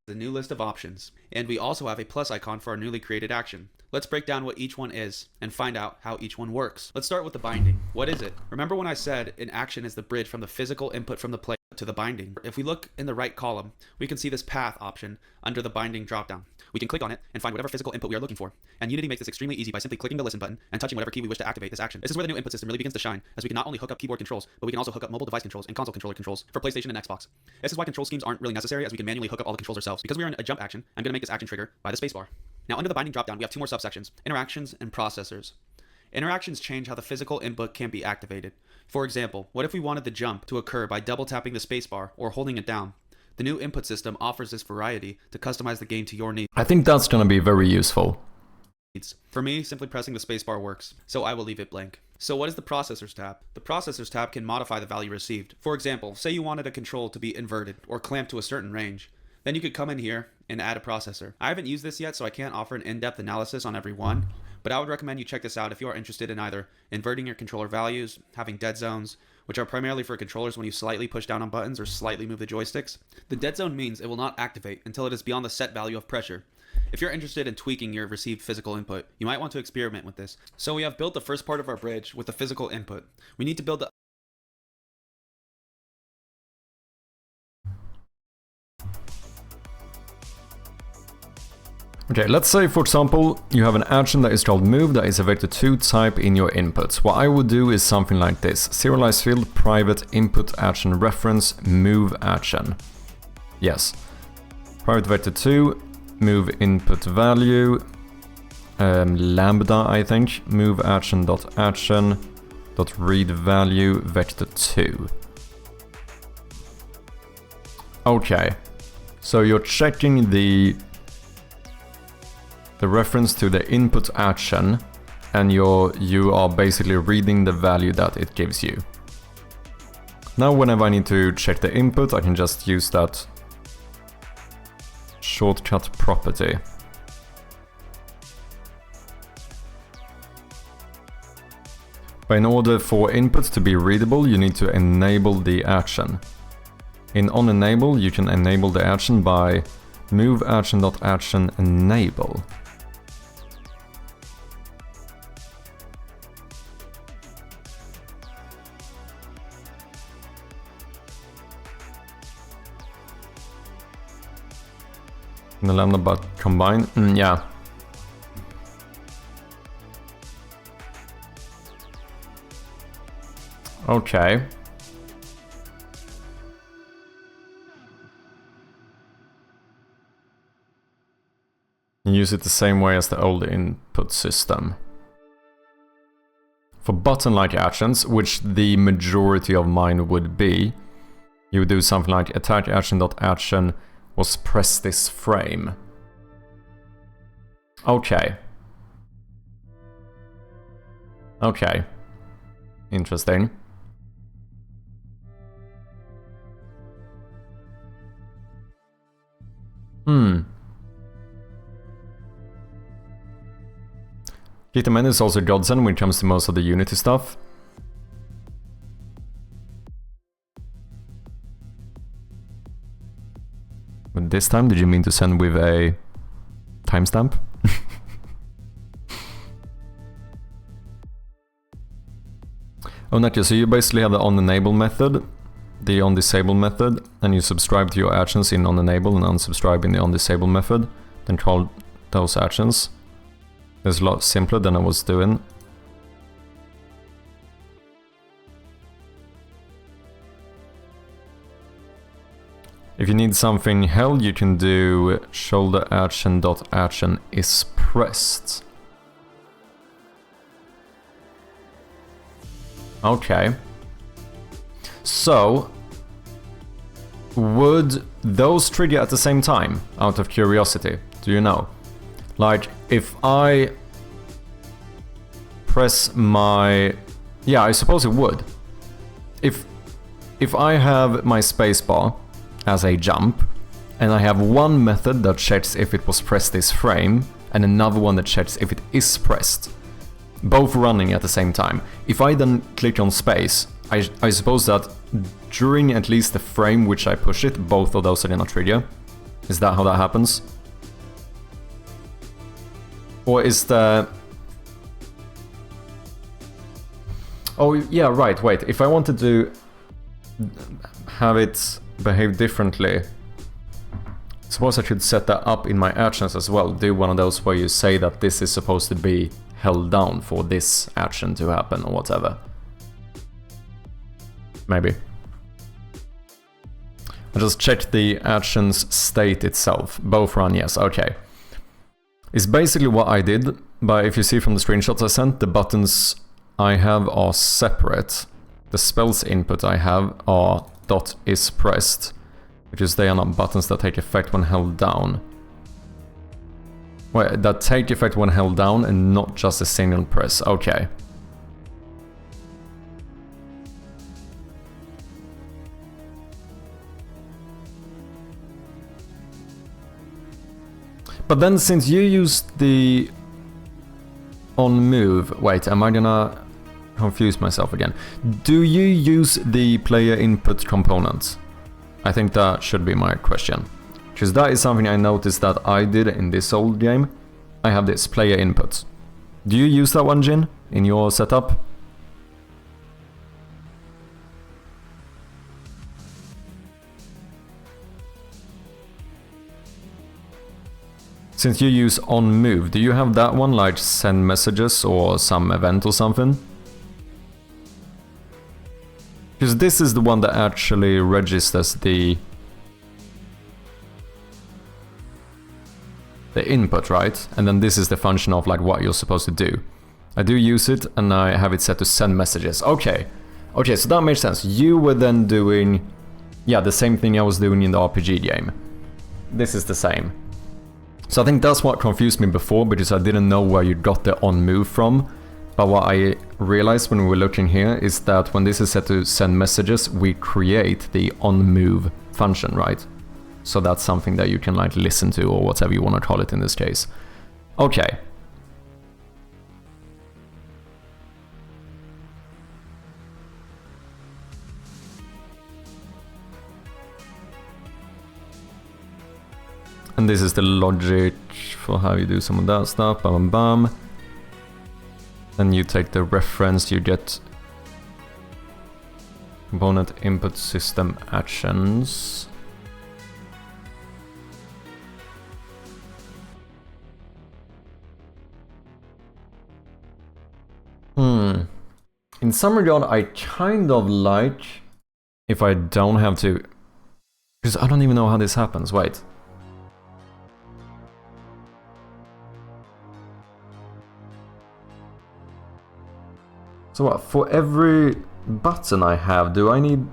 Speaker 7: the new list of options, and we also have a plus icon for our newly created action. Let's break down what each one is and find out how each one works. Let's start with the binding. What is it? Remember when I said an action is the bridge from the physical input from the player to the binding? If we look in the right column, we can see this path option under the binding dropdown. We can click on it and find whatever physical input we are looking for. And Unity makes this extremely easy by simply clicking the listen button and touching whatever key we wish to activate this action. This is where the new input system really begins to shine, as we can not only hook up keyboard controls, but we can also hook up mobile device controls and console controller controls for PlayStation and Xbox. This is why control schemes aren't really necessary, as we can manually hook up all the controls ourselves. Because we are in a jump action, I'm going to make this action trigger by the spacebar. Now under the binding dropdown, we have two more subsections: interactions and processors. Interactions change how the physical input can be activated. For example, what if we wanted the jump to occur by double tapping the spacebar or holding it down? The new input system offers this variety to customize the game to your needs.
Speaker 1: I think that's going to be very useful.
Speaker 7: For me, simply pressing the spacebar works, so I will leave it blank. So what is the Processors tab? The Processors tab can modify the value received. For example, say you wanted a control to be inverted or clamped to a certain range. Then you could come in here and add a processor. I haven't used this yet, so I can't offer an in-depth analysis on every one, but I would recommend you check this out if you are interested in either inverting your controller values, having dead zones, which are primarily for controllers when you slightly push down on buttons or slightly move the joysticks. The dead zone means it will not activate until it is beyond the set value of pressure. If you're interested in tweaking your received physical input, you might want to experiment with this. So we have built the first part of our bridge with the physical input. We need to build the
Speaker 1: Okay, let's say, for example, you have an action that is called move that is a vector 2 type in your inputs. What I would do is something like this: serialized field, private input action reference, move action. Yes. Private vector 2, move input value, lambda, I think, move action dot read value vector 2. Okay. So you're checking the reference to the input action, and you are basically reading the value that it gives you. Now whenever I need to check the input, I can just use that shortcut property. But in order for inputs to be readable, you need to enable the action. In onEnable, you can enable the action by move action.action enable. The lambda but combine. Yeah. Okay. Use it the same way as the old input system. For button-like actions, which the majority of mine would be, you would do something like attack action.action was press this frame. Okay. Okay. Interesting. Gitamen is also godsend when it comes to most of the Unity stuff. But this time, did you mean to send with a timestamp? Oh, Nakia, so you basically have the on-enable method, the on-disable method, and you subscribe to your actions in on-enable and unsubscribe in the on-disable method, then call those actions. It's a lot simpler than I was doing. If you need something held, you can do shoulder action.action is pressed. Okay. So, would those trigger at the same time, out of curiosity? Do you know? Like, if I press my... Yeah, I suppose it would. If I have my spacebar as a jump, and I have one method that checks if it was pressed this frame, and another one that checks if it is pressed, both running at the same time. If I then click on space, I suppose that during at least the frame which I push it, both of those are gonna trigger. Is that how that happens? Or is the... Oh, yeah, right, wait. If I wanted to have it behave differently, suppose I should set that up in my actions as well. Do one of those where you say that this is supposed to be held down for this action to happen or whatever. Maybe. I just checked the action's state itself. Both run, yes, okay. It's basically what I did, but if you see from the screenshots I sent, the buttons I have are separate. The spells input I have are .is pressed, because they are not buttons that take effect when held down. Wait, that take effect when held down and not just a single press, okay. But then since you used the on move, wait, am I gonna confuse myself again? Do you use the player input component? I think that should be my question. Because that is something I noticed that I did in this old game. I have this player input. Do you use that one, Jin, in your setup? Since you use on move, do you have that one, like send messages or some event or something? Because this is the one that actually registers the input, right? And then this is the function of like what you're supposed to do. I do use it and I have it set to send messages. Okay. Okay, so that makes sense. You were then doing, yeah, the same thing I was doing in the RPG game. This is the same. So I think that's what confused me before, because I didn't know where you got the on move from. But what I realized when we were looking here is that when this is set to send messages, we create the on move function, right? So that's something that you can like listen to or whatever you want to call it in this case. Okay. And this is the logic for how you do some of that stuff. Bam, bam, bam. Then you take the reference, you get component input system actions. In some regard, I kind of like if I don't have to... Because I don't even know how this happens, wait. So what, for every button I have, do I need...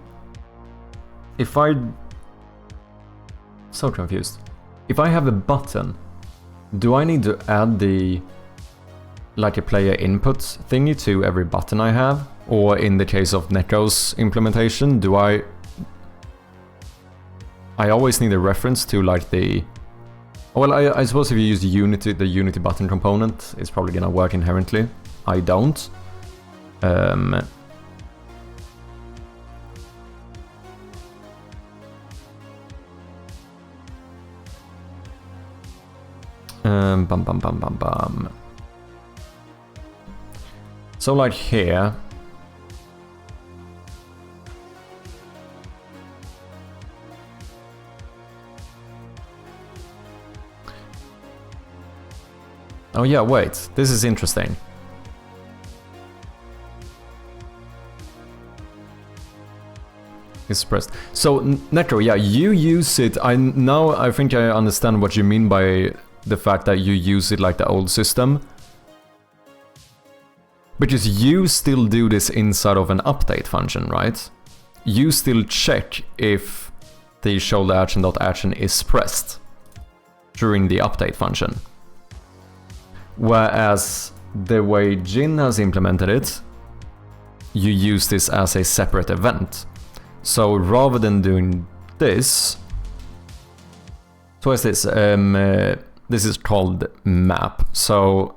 Speaker 1: If I... So confused. If I have a button, do I need to add the... like a player input thingy to every button I have? Or in the case of Necro's implementation, do I always need a reference to like the... Well, I suppose if you use the Unity button component, it's probably gonna work inherently. I don't. Bum bum bum bum bum. So like here, oh yeah, wait, this is interesting. It's pressed. So Necro, yeah, you use it. I think I understand what you mean by the fact that you use it like the old system. Because you still do this inside of an update function, right? You still check if the shoulder action.action is pressed during the update function. Whereas the way Jin has implemented it, you use this as a separate event. So rather than doing this, so what's this? This is called map. So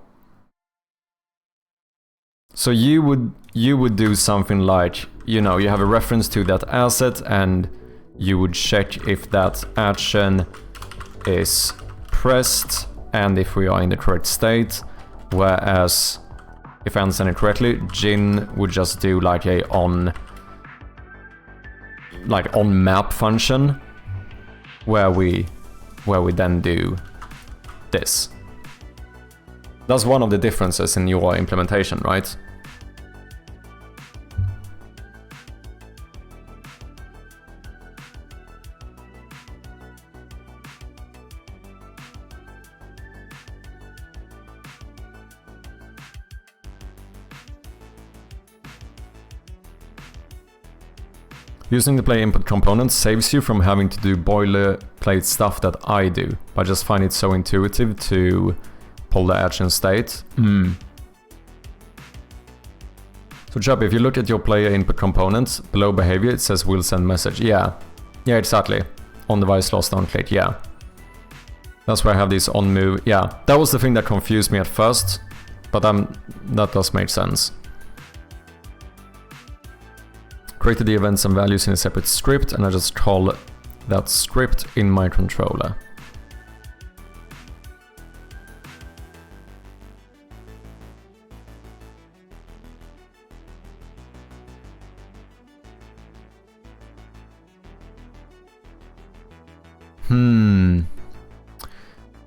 Speaker 1: you would do something like, you know, you have a reference to that asset and you would check if that action is pressed and if we are in the correct state. Whereas, if I understand it correctly, Jin would just do like a on map function where we then do this. That's one of the differences in your implementation, right? Using the play input component saves you from having to do boilerplate stuff that I do. I just find it so intuitive to pull the action state. So Chub, if you look at your player input components, below behavior it says will send message. Yeah, exactly. On device lost on click, yeah. That's where I have this on move. Yeah, that was the thing that confused me at first, but that does make sense. Created the events and values in a separate script, and I just call that script in my controller.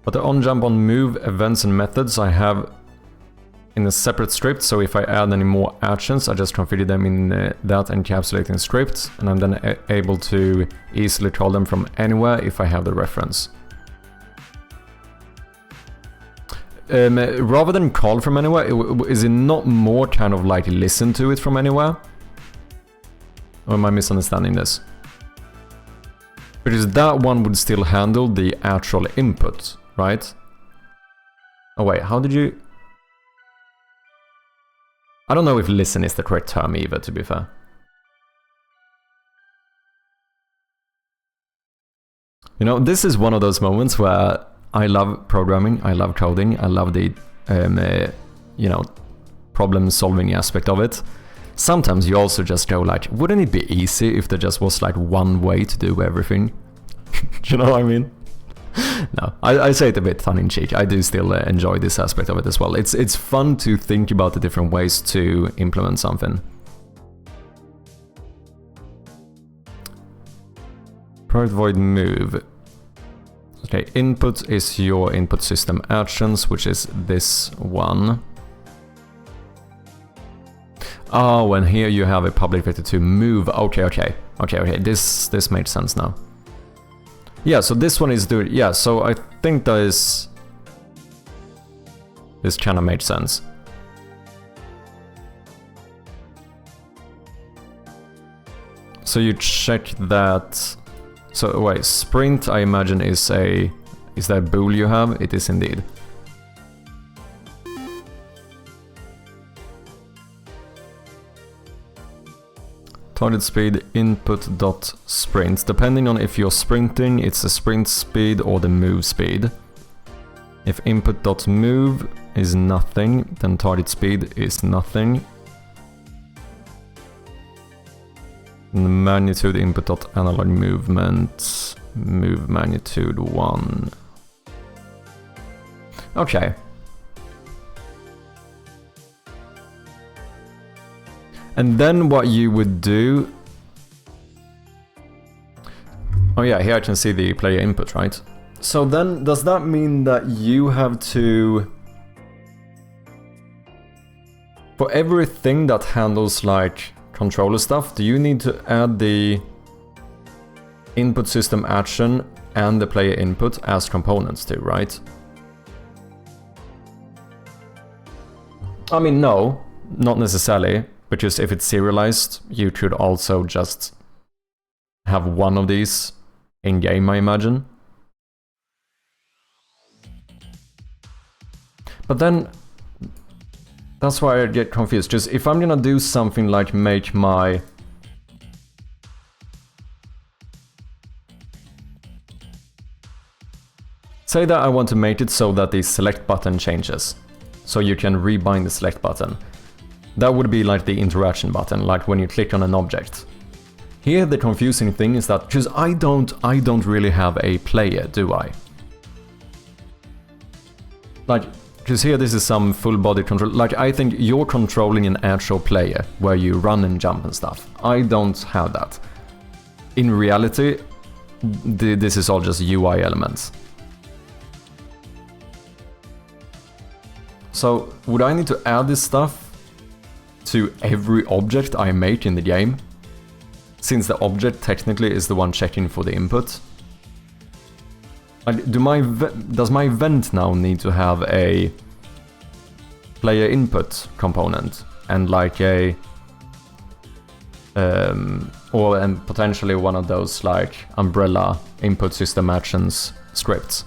Speaker 1: But the on jump on move events and methods I have in a separate script, so if I add any more actions, I just configure them in that encapsulating script, and I'm then able to easily call them from anywhere if I have the reference. Rather than call from anywhere, is it not more kind of like listen to it from anywhere? Or am I misunderstanding this? Because that one would still handle the actual input, right? Oh wait, how did you... I don't know if listen is the correct term either, to be fair. You know, this is one of those moments where I love programming, I love coding, I love the, you know, problem-solving aspect of it. Sometimes you also just go like, wouldn't it be easy if there just was like one way to do everything? Do you know what I mean? No, I say it a bit tongue-in-cheek. I do still enjoy this aspect of it as well. It's fun to think about the different ways to implement something. Product void move. Okay, input is your input system actions, which is this one. Oh, and here you have a public vector to move. Okay. This made sense now. Yeah, so this one is doing... Yeah, so I think that is... This kind of made sense. So you check that... So wait, sprint I imagine is a... Is that a bool you have? It is indeed. Target speed input dot sprint. Depending on if you're sprinting, it's the sprint speed or the move speed. If input dot move is nothing, then target speed is nothing. And magnitude input dot analog movement, move magnitude 1. Okay. And then what you would do... Oh yeah, here I can see the player input, right? So then, does that mean that you have to... For everything that handles like controller stuff, do you need to add the input system action and the player input as components too, right? I mean, no, not necessarily. Because if it's serialized, you could also just have one of these in-game, I imagine. But then, that's why I get confused. Just if I'm gonna do something like make my... Say that I want to make it so that the select button changes. So you can rebind the select button. That would be like the interaction button, like when you click on an object. Here the confusing thing is that, because I don't really have a player, do I? Like, because here this is some full body control, like I think you're controlling an actual player, where you run and jump and stuff. I don't have that. In reality, this is all just UI elements. So, would I need to add this stuff to every object I make in the game, since the object technically is the one checking for the input? Like, does my event now need to have a player input component and like a and potentially one of those like umbrella input system actions scripts?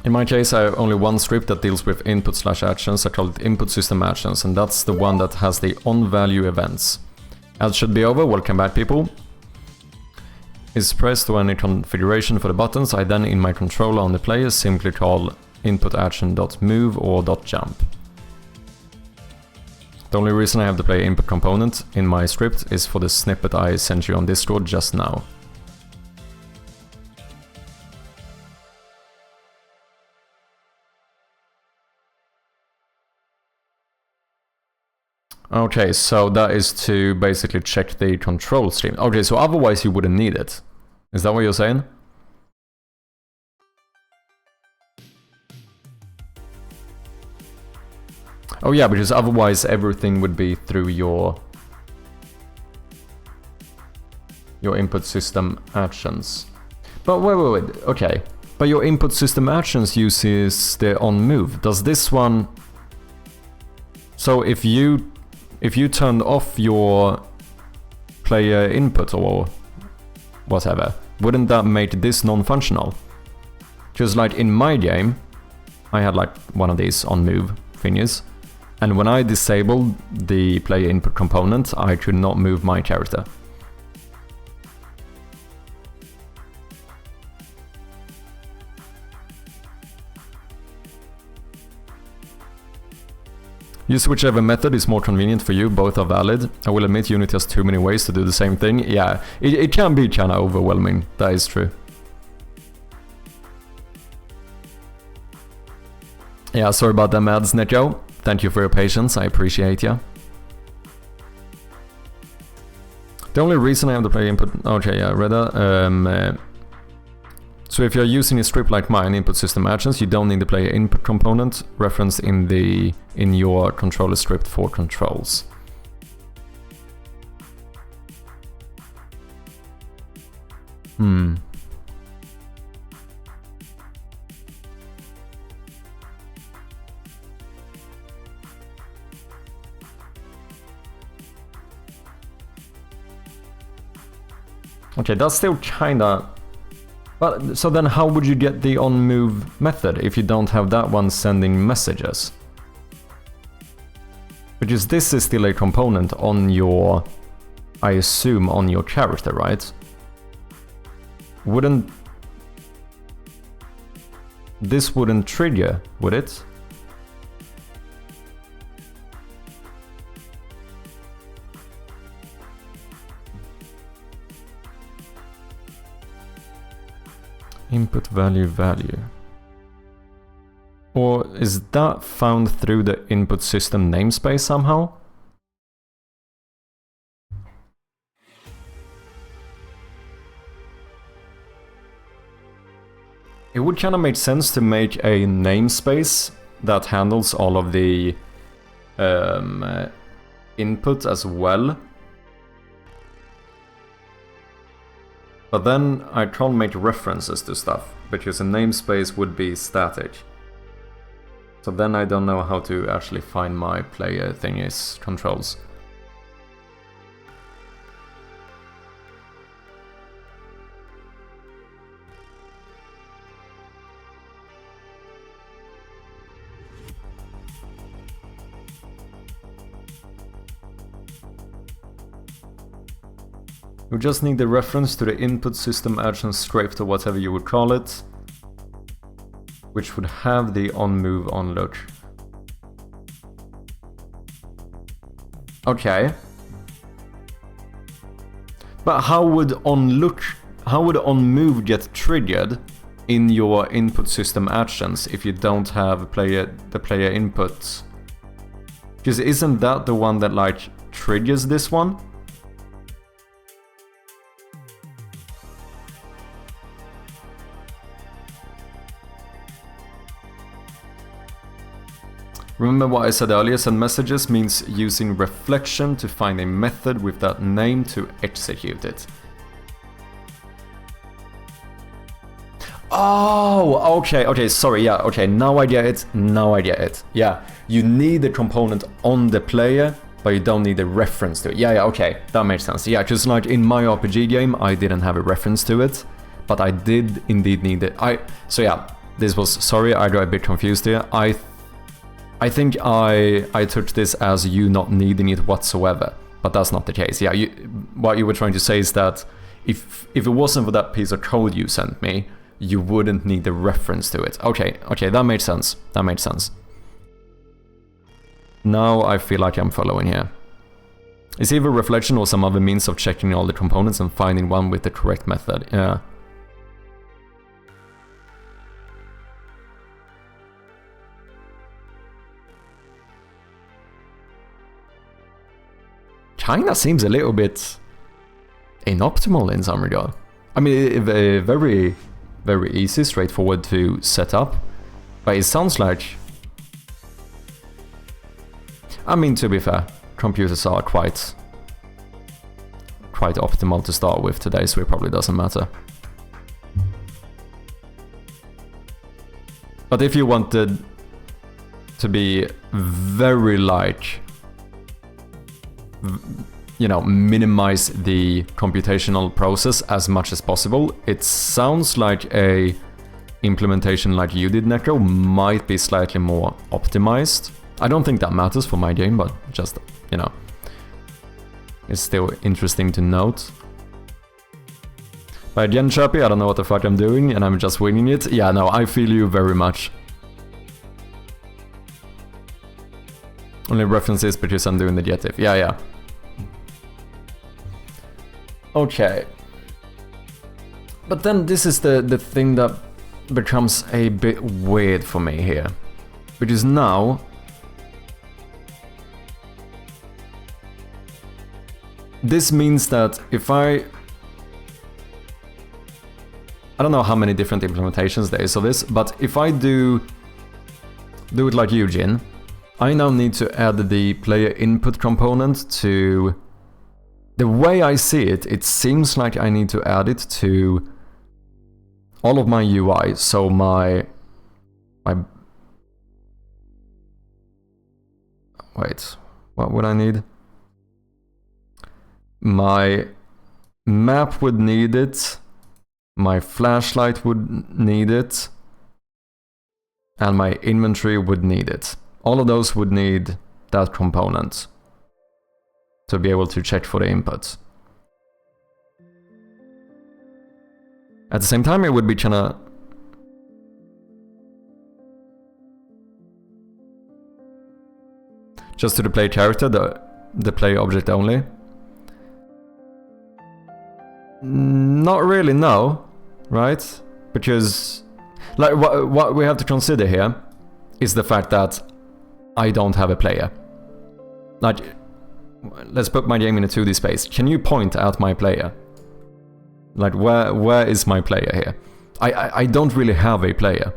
Speaker 1: In my case, I have only one script that deals with input/actions. I call it input system actions, and that's the one that has the on-value events. Ads should be over, welcome back people. Is pressed when any configuration for the buttons. I then, in my controller on the player, simply call input_action.move or .jump. The only reason I have the player input component in my script is for the snippet I sent you on Discord just now. Okay, so that is to basically check the control stream. Okay, so otherwise you wouldn't need it. Is that what you're saying? Oh yeah, because otherwise everything would be through your input system actions. But wait, okay. But your input system actions uses the on move. Does this one... So if you turned off your player input or whatever, wouldn't that make this non-functional? Because like in my game, I had like one of these on move thingies, and when I disabled the player input component, I could not move my character. Use whichever method is more convenient for you, both are valid. I will admit Unity has too many ways to do the same thing. Yeah, it can be kinda overwhelming, that is true. Yeah, sorry about them ads, Neko. Thank you for your patience, I appreciate ya. The only reason I have to play input... Okay, yeah, Reda. So if you're using a script like mine, input system actions, you don't need the player input component referenced in your controller script for controls. Okay, that's still kinda... But, so then how would you get the onMove method if you don't have that one sending messages? Because this is still a component on your... I assume on your character, right? Wouldn't... This wouldn't trigger, would it? Input value. Or is that found through the input system namespace somehow? It would kind of make sense to make a namespace that handles all of the input as well. But then I can't make references to stuff, because a namespace would be static. So then I don't know how to actually find my player thingies controls. We just need the reference to the input system actions script or whatever you would call it, which would have the onMove onLook. Okay. But how would onMove get triggered in your input system actions if you don't have the player input? Because isn't that the one that like triggers this one? Remember what I said earlier, send messages means using reflection to find a method with that name to execute it. Oh, okay, sorry, yeah, okay, now I get it, yeah. You need the component on the player, but you don't need a reference to it. Yeah, okay, that makes sense. Yeah, because like in my RPG game, I didn't have a reference to it, but I did indeed need it. So yeah, this was, sorry, I got a bit confused here. I think I took this as you not needing it whatsoever, but that's not the case. Yeah, what you were trying to say is that if it wasn't for that piece of code you sent me, you wouldn't need the reference to it. Okay, that makes sense. That makes sense. Now I feel like I'm following here. It's either reflection or some other means of checking all the components and finding one with the correct method. Yeah. Kinda seems a little bit inoptimal in some regard. I mean, very, very easy, straightforward to set up, but it sounds like... I mean, to be fair, computers are quite optimal to start with today, so it probably doesn't matter. But if you wanted to be very like... you know, minimize the computational process as much as possible, it sounds like a implementation like you did, Necro, might be slightly more optimized. I don't think that matters for my game, but just, you know, it's still interesting to note. But again, Chirpy, I don't know what the fuck I'm doing, and I'm just winging it. Yeah, no, I feel you very much. Only references because I'm doing the gamedev. Yeah. Okay. But then this is the thing that becomes a bit weird for me here. Because now... this means that if I I don't know how many different implementations there is of this, but if I do it like Eugene, I now need to add the player input component to... The way I see it, it seems like I need to add it to all of my UI, so my wait, what would I need? My map would need it, my flashlight would need it, and my inventory would need it. All of those would need that component to be able to check for the inputs. At the same time, it would be kinda... Just to the play character, the play object only. Not really, no. Right? Because... Like, what we have to consider here is the fact that I don't have a player. Like, let's put my game in a 2D space. Can you point out my player? Like, where is my player here? I don't really have a player.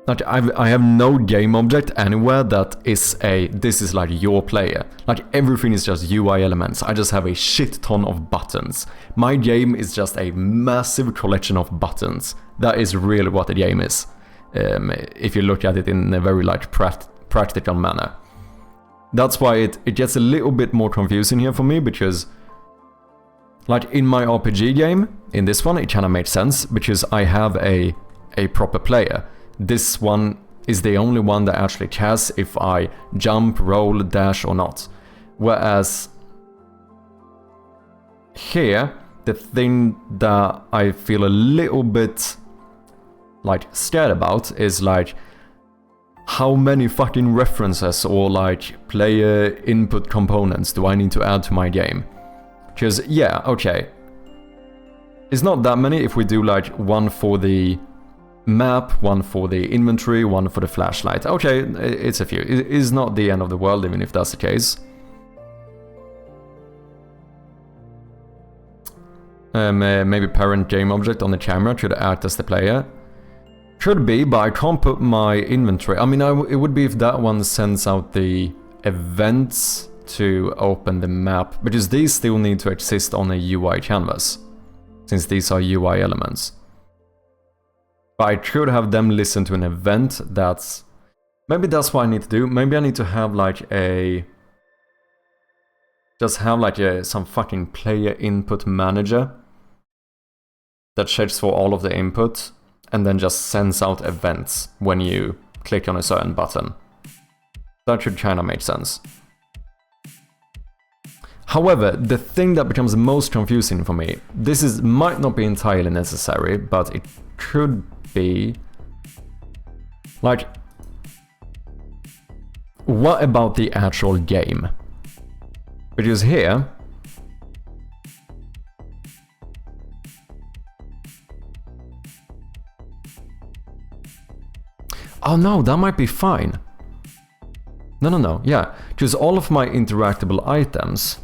Speaker 1: Like, I have no game object anywhere that is this is like your player. Like, everything is just UI elements. I just have a shit ton of buttons. My game is just a massive collection of buttons. That is really what the game is. If you look at it in a very like practical manner. That's why it gets a little bit more confusing here for me, because like in my RPG game, in this one, it kind of makes sense because I have a proper player. This one is the only one that actually cares if I jump, roll, dash or not. Whereas here, the thing that I feel a little bit like scared about is like how many fucking references or like player input components do I need to add to my game? Because yeah, okay, it's not that many if we do like one for the map, one for the inventory, one for the flashlight. Okay, it's a few. It is not the end of the world, even if that's the case. Maybe parent game object on the camera could act as the player. Could be, but I can't put my inventory. I mean, it would be if that one sends out the events to open the map, because these still need to exist on a UI canvas, since these are UI elements. But I could have them listen to an event that's... Maybe that's what I need to do. Maybe I need to have like a... Just have like some fucking player input manager that checks for all of the input and then just sends out events when you click on a certain button. That should kind of make sense. However, the thing that becomes most confusing for me, might not be entirely necessary, but it could be like, what about the actual game? Because here oh no, that might be fine. No, yeah, because all of my interactable items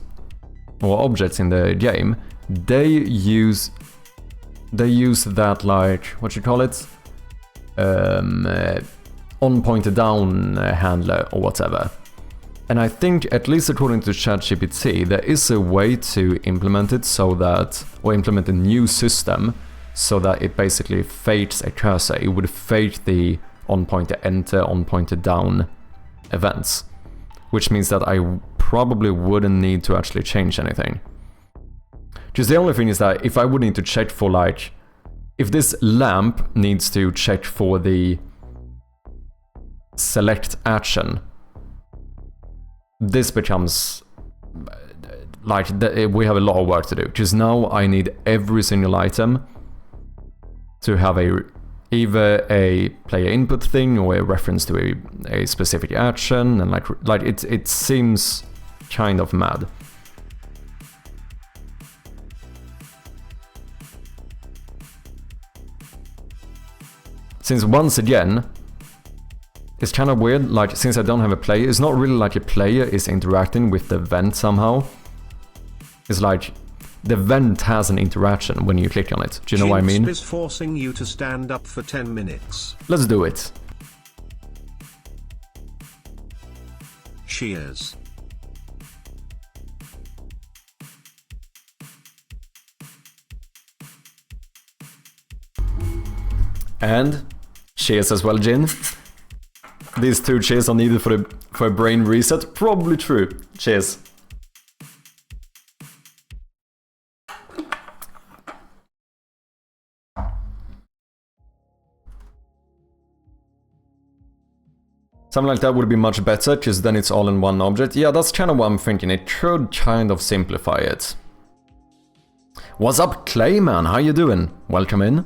Speaker 1: or objects in the game, they use that like, what you call it? On pointed down handler or whatever. And I think, at least according to ChatGPT, there is a way to implement it so that, or implement a new system so that it basically fades a cursor. It would fade the on pointer enter, on pointer down events, which means that I probably wouldn't need to actually change anything. Just the only thing is that if I would need to check for like, if this lamp needs to check for the select action, this becomes like we have a lot of work to do, because now I need every single item to have either a player input thing or a reference to a specific action, and like it seems kind of mad. Since once again, it's kind of weird, like since I don't have a player, it's not really like a player is interacting with the event somehow. It's like the vent has an interaction when you click on it. Do you know what I mean?
Speaker 8: Jinx is forcing you to stand up for 10 minutes.
Speaker 1: Let's do it.
Speaker 8: Cheers.
Speaker 1: And cheers as well, Jin. These 2 cheers are needed for a brain reset. Probably true. Cheers. Something like that would be much better, because then it's all in one object. Yeah, that's kind of what I'm thinking. It should kind of simplify it. What's up, Clayman? How you doing? Welcome in.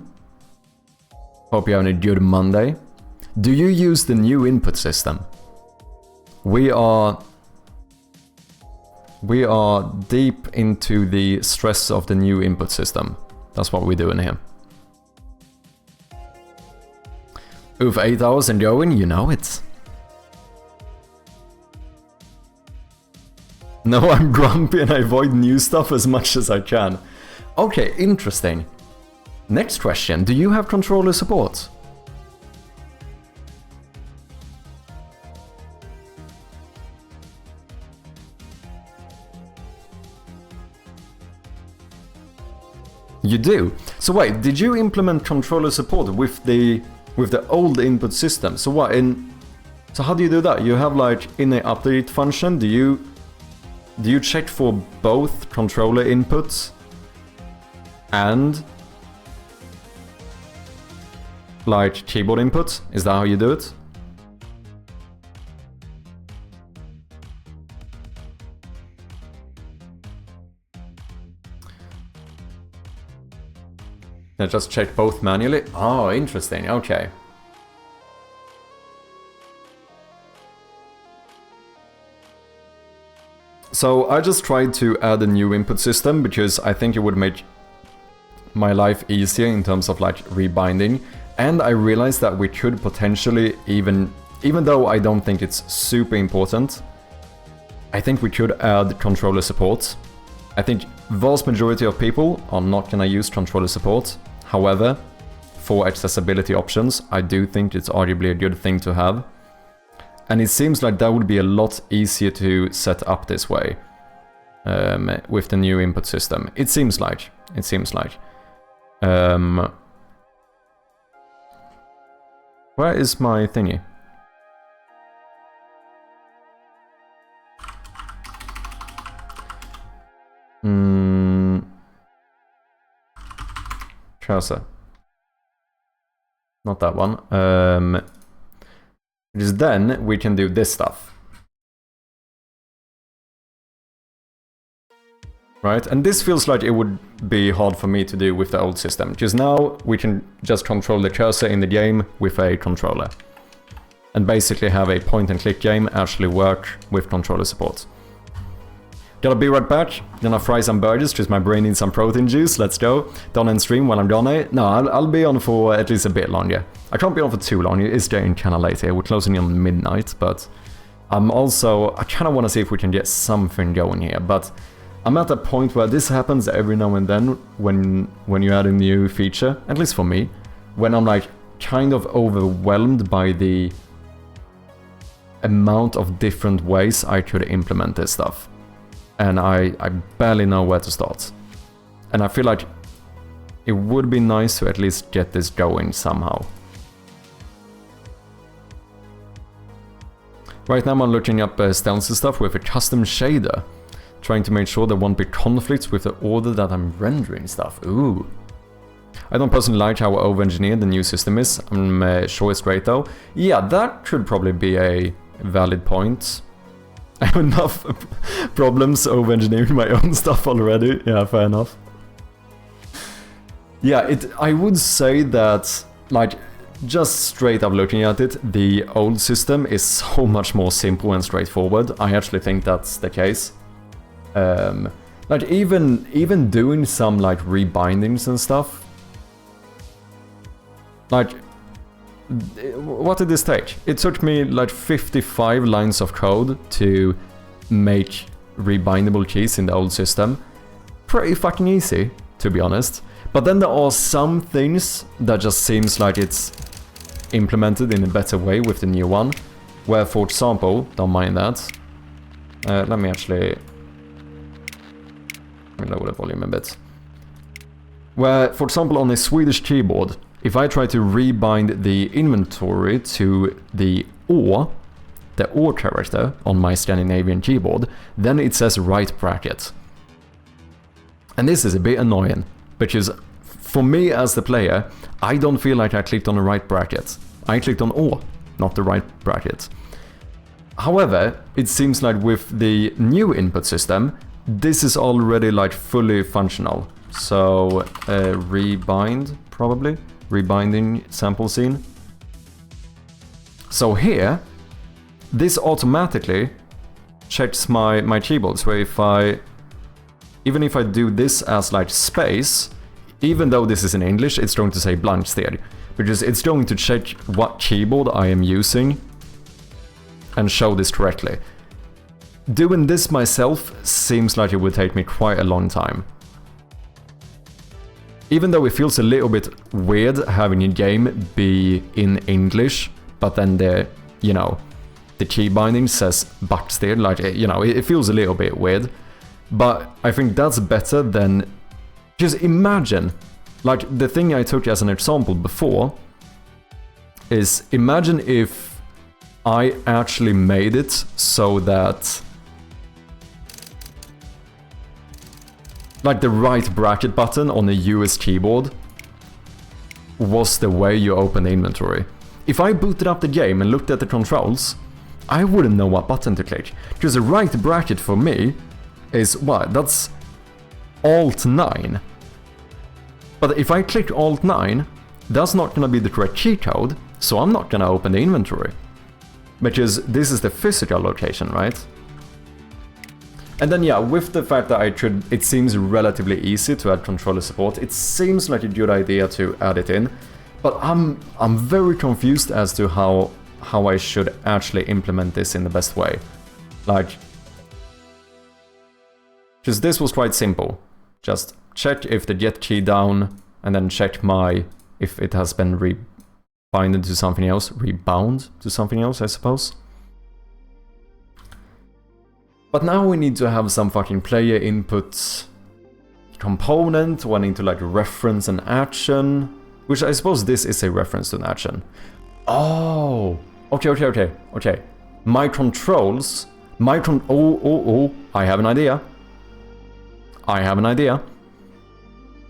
Speaker 1: Hope you're having a good Monday. Do you use the new input system? We are deep into the stress of the new input system. That's what we're doing here. Oof, 8 hours and going, you know it. No, I'm grumpy and I avoid new stuff as much as I can. Okay, interesting. Next question, do you have controller support? You do? So wait, did you implement controller support with the old input system? So what, so how do you do that? You have like in a update function, do you check for both controller inputs and like keyboard inputs? Is that how you do it? I just check both manually? Oh, interesting, okay. So I just tried to add a new input system because I think it would make my life easier in terms of like rebinding, and I realized that we could potentially even though I don't think it's super important, I think we could add controller support. I think vast majority of people are not gonna use controller support. However, for accessibility options, I do think it's arguably a good thing to have. And it seems like that would be a lot easier to set up this way with the new input system. It seems like. Where is my thingy? Cursor. Not that one. Because then we can do this stuff. Right? And this feels like it would be hard for me to do with the old system. Because now we can just control the cursor in the game with a controller. And basically have a point and click game actually work with controller support. Gotta be right back. Gonna fry some burgers because my brain needs some protein juice. Let's go. Don't end stream while I'm gone. No, I'll be on for at least a bit longer. I can't be on for too long. It's getting kind of late here. We're closing in on midnight, but I kind of want to see if we can get something going here. But I'm at a point where this happens every now and then when you add a new feature, at least for me, when I'm like kind of overwhelmed by the amount of different ways I could implement this stuff. And I barely know where to start. And I feel like it would be nice to at least get this going somehow. Right now I'm looking up stencil stuff with a custom shader, trying to make sure there won't be conflicts with the order that I'm rendering stuff. Ooh. I don't personally like how over-engineered the new system is. I'm sure it's great though. Yeah, that could probably be a valid point. I have enough problems over-engineering my own stuff already. Yeah, fair enough. Yeah, I would say that, like, just straight up looking at it, the old system is so much more simple and straightforward. I actually think that's the case. Like, even doing some, like, rebindings and stuff. Like, what did this take? It took me like 55 lines of code to make rebindable keys in the old system, pretty fucking easy, to be honest. But then there are some things that just seems like it's implemented in a better way with the new one. Where, for example, don't mind that. Let me lower the volume a bit. Where, for example, on a Swedish keyboard, if I try to rebind the inventory to the OR character on my Scandinavian keyboard, then it says right bracket. And this is a bit annoying, because for me as the player, I don't feel like I clicked on the right bracket. I clicked on OR, not the right bracket. However, it seems like with the new input system, this is already like fully functional. So, rebind, probably. Rebinding sample scene. So here, this automatically checks my keyboard. So even if I do this as like space, even though this is in English, it's going to say blank still. Because it's going to check what keyboard I am using and show this correctly. Doing this myself seems like it would take me quite a long time. Even though it feels a little bit weird having a game be in English, but then the key binding says backsteer, like, it feels a little bit weird. But I think that's better than... Just imagine, like the thing I took as an example before, is imagine if I actually made it so that... like the right bracket button on a US keyboard was the way you open the inventory. If I booted up the game and looked at the controls, I wouldn't know what button to click. Because the right bracket for me is what? That's Alt 9. But if I click Alt 9, that's not gonna be the correct key code, so I'm not gonna open the inventory. Because this is the physical location, right? And then yeah, with the fact that it seems relatively easy to add controller support, it seems like a good idea to add it in. But I'm very confused as to how I should actually implement this in the best way. Like, because this was quite simple. Just check if the get key down, and then check if it has been rebinded to something else, rebound to something else, I suppose. But now we need to have some fucking player input component, wanting to like reference an action, which I suppose this is a reference to an action. Oh, okay. My controls, oh, I have an idea.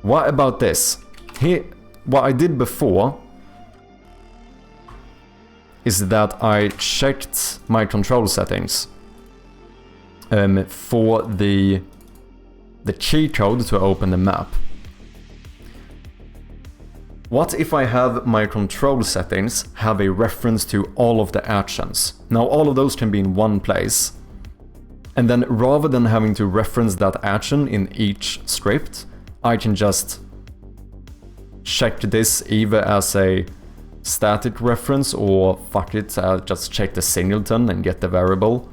Speaker 1: What about this? Here, what I did before is that I checked my control settings for the key code to open the map. What if I have my control settings have a reference to all of the actions? Now all of those can be in one place. And then rather than having to reference that action in each script, I can just check this either as a static reference or fuck it, I'll just check the singleton and get the variable.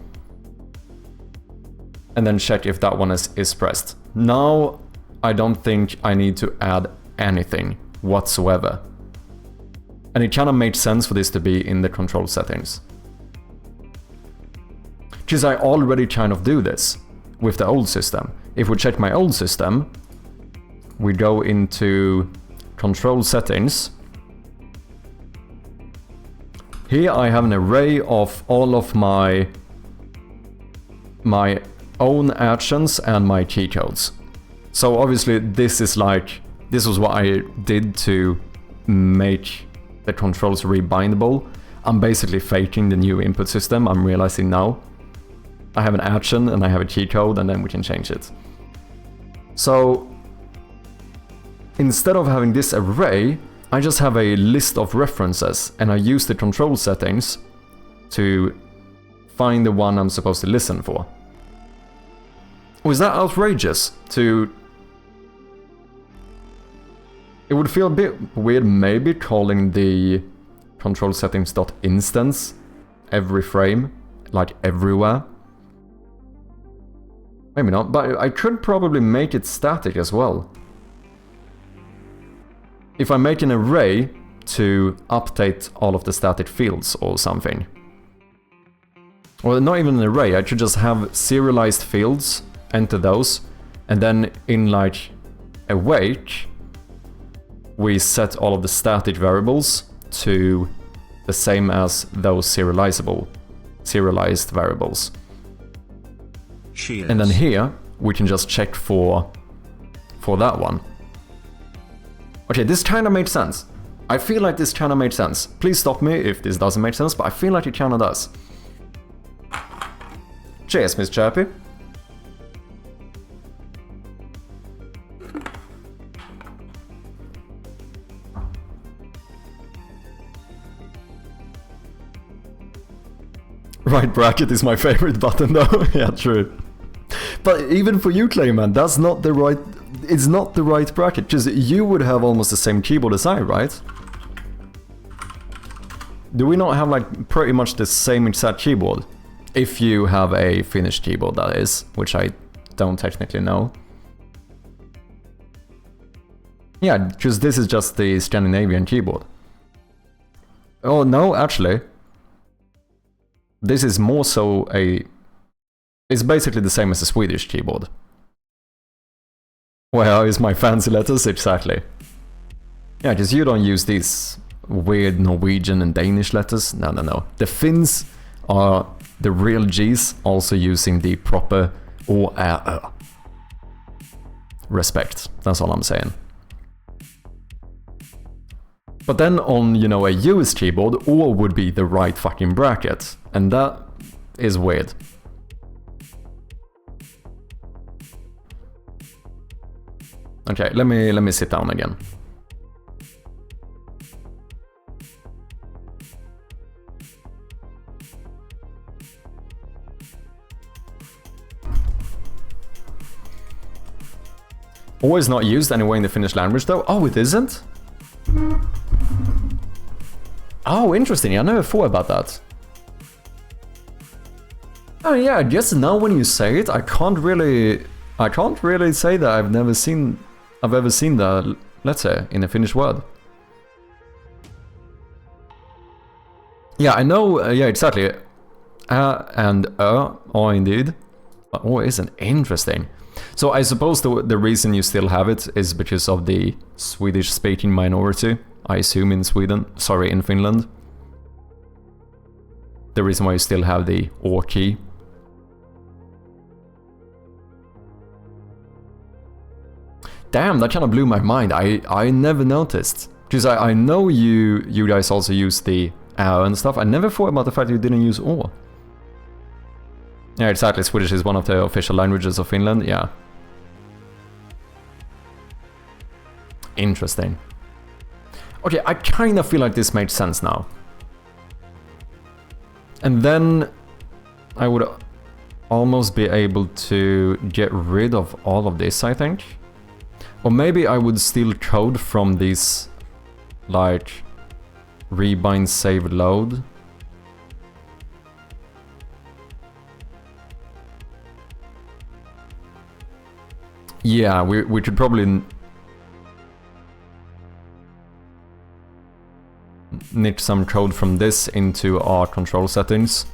Speaker 1: And then check if that one is pressed. Now, I don't think I need to add anything whatsoever. And it kind of makes sense for this to be in the control settings. Because I already kind of do this with the old system. If we check my old system, we go into control settings. Here I have an array of all of my own actions and my key codes. So obviously this was what I did to make the controls rebindable. I'm basically faking the new input system, I'm realizing now. I have an action and I have a key code and then we can change it. So instead of having this array, I just have a list of references and I use the control settings to find the one I'm supposed to listen for. Was that outrageous? It would feel a bit weird maybe calling the control settings.instance every frame, like everywhere. Maybe not, but I could probably make it static as well. If I make an array to update all of the static fields or something. Or not even an array, I should just have serialized fields, enter those, and then in like await, we set all of the static variables to the same as those serialized variables.
Speaker 8: Cheers.
Speaker 1: And then here, we can just check for that one. Okay, this kinda made sense. I feel like this kinda made sense. Please stop me if this doesn't make sense, but I feel like it kinda does. Cheers, Miss Chirpy. Right bracket is my favorite button though. Yeah, true. But even for you, Clayman, that's not the right... It's not the right bracket, because you would have almost the same keyboard as I, right? Do we not have like pretty much the same exact keyboard? If you have a Finnish keyboard, that is, which I don't technically know. Yeah, because this is just the Scandinavian keyboard. Oh no, actually. This is more so a... It's basically the same as a Swedish keyboard. Where is my fancy letters? Exactly. Yeah, because you don't use these weird Norwegian and Danish letters. No, no, no. The Finns are the real G's, also using the proper O, Ä, Ö. Respect. That's all I'm saying. But then on, you know, a US keyboard, O would be the right fucking bracket. And that is weird. Okay, let me sit down again. O is not used anyway in the Finnish language though. Oh, it isn't? Oh, interesting. I never thought about that. Oh yeah, I guess now when you say it, I can't really say that I've ever seen the letter in a Finnish word. Yeah, I know. Yeah, exactly. And are indeed. Oh, isn't interesting. So I suppose the reason you still have it is because of the Swedish-speaking minority. I assume in in Finland. The reason why you still have the O key. Damn, that kind of blew my mind. I never noticed. Because I know you guys also use the Ä and stuff. I never thought about the fact that you didn't use O. Yeah, exactly. Swedish is one of the official languages of Finland, yeah. Interesting. Okay, I kind of feel like this made sense now. And then I would almost be able to get rid of all of this, I think. Or maybe I would steal code from these, like, rebind, save, load. Yeah, we could probably nick some code from this into our control settings.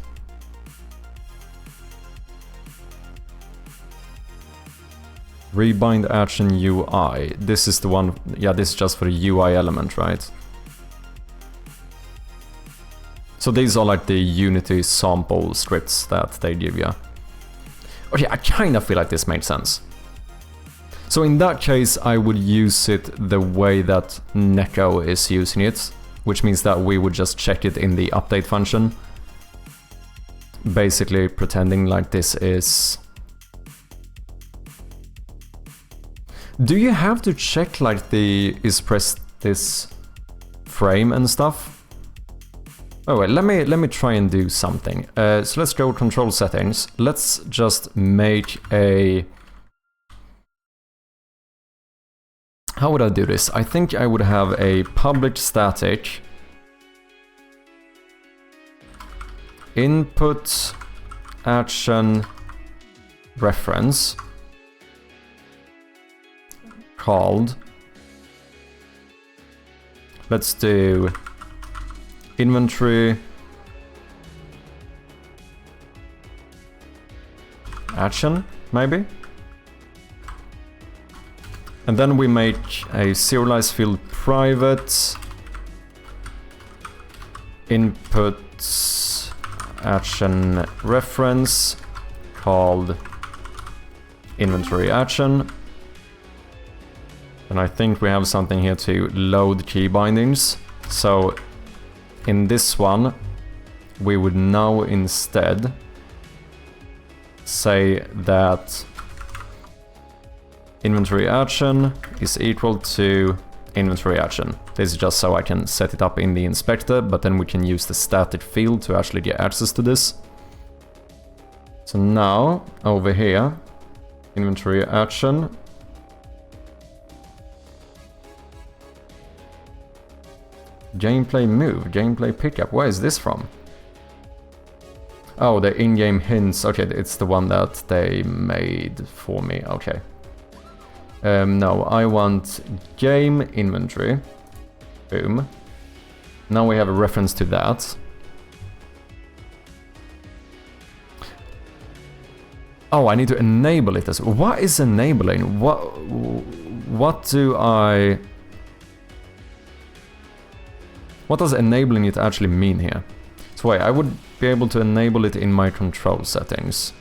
Speaker 1: Rebind action UI. This is the one, yeah, this is just for the UI element, right? So these are like the Unity sample scripts that they give you. Okay, I kind of feel like this made sense. So in that case, I would use it the way that Neko is using it, which means that we would just check it in the update function. Basically pretending like this is... Do you have to check like the is pressed this frame and stuff? Oh wait, let me try and do something. So let's go control settings. Let's just make a... How would I do this? I think I would have a public static input action reference called, let's do inventory action, maybe? And then we make a serialized field private inputs action reference called inventory action. And I think we have something here to load key bindings. So in this one, we would now instead say that inventory action is equal to inventory action. This is just so I can set it up in the inspector, but then we can use the static field to actually get access to this. So now, over here, inventory action. Gameplay move, gameplay pickup. Where is this from? Oh, the in-game hints. Okay, it's the one that they made for me. Okay. No, I want game inventory. Boom. Now we have a reference to that. Oh, I need to enable it as well. What is enabling? What does enabling it actually mean here? So wait, I would be able to enable it in my control settings.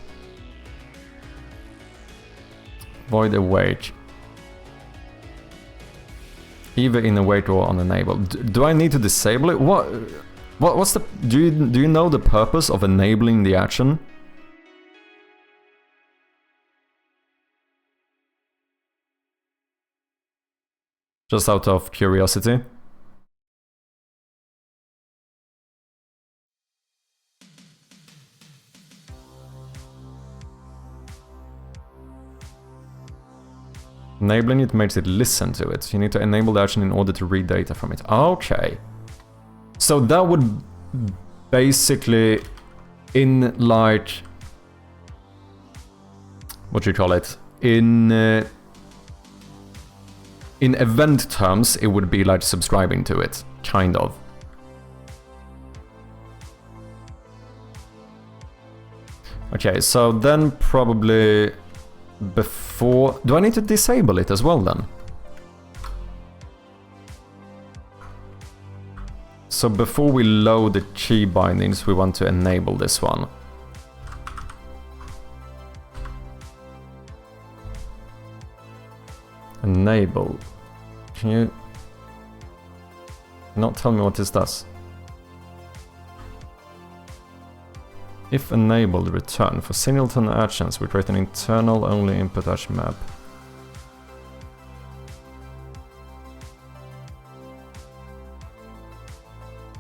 Speaker 1: Void awake. Either in awake or on enable. Do I need to disable it? What's the... Do you know the purpose of enabling the action? Just out of curiosity. Enabling it makes it listen to it. You need to enable the action in order to read data from it. Okay. So that would basically, in like... what do you call it? In event terms, it would be like subscribing to it. Kind of. Okay, so then probably... before... Do I need to disable it as well then? So before we load the key bindings, we want to enable this one. Enable. Can you not tell me what this does? If enabled, return. For singleton actions, we create an internal only input action map.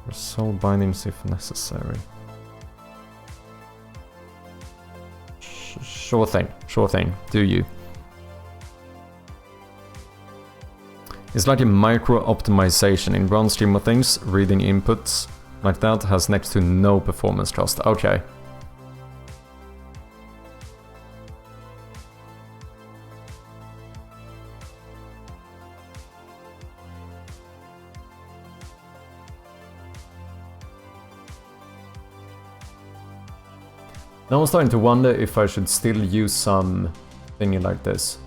Speaker 1: Resolve bindings if necessary. Sure thing, do you. It's like a micro optimization. In grand scheme of things, reading inputs like that has next to no performance cost. Okay. Now I'm starting to wonder if I should still use some thingy like this.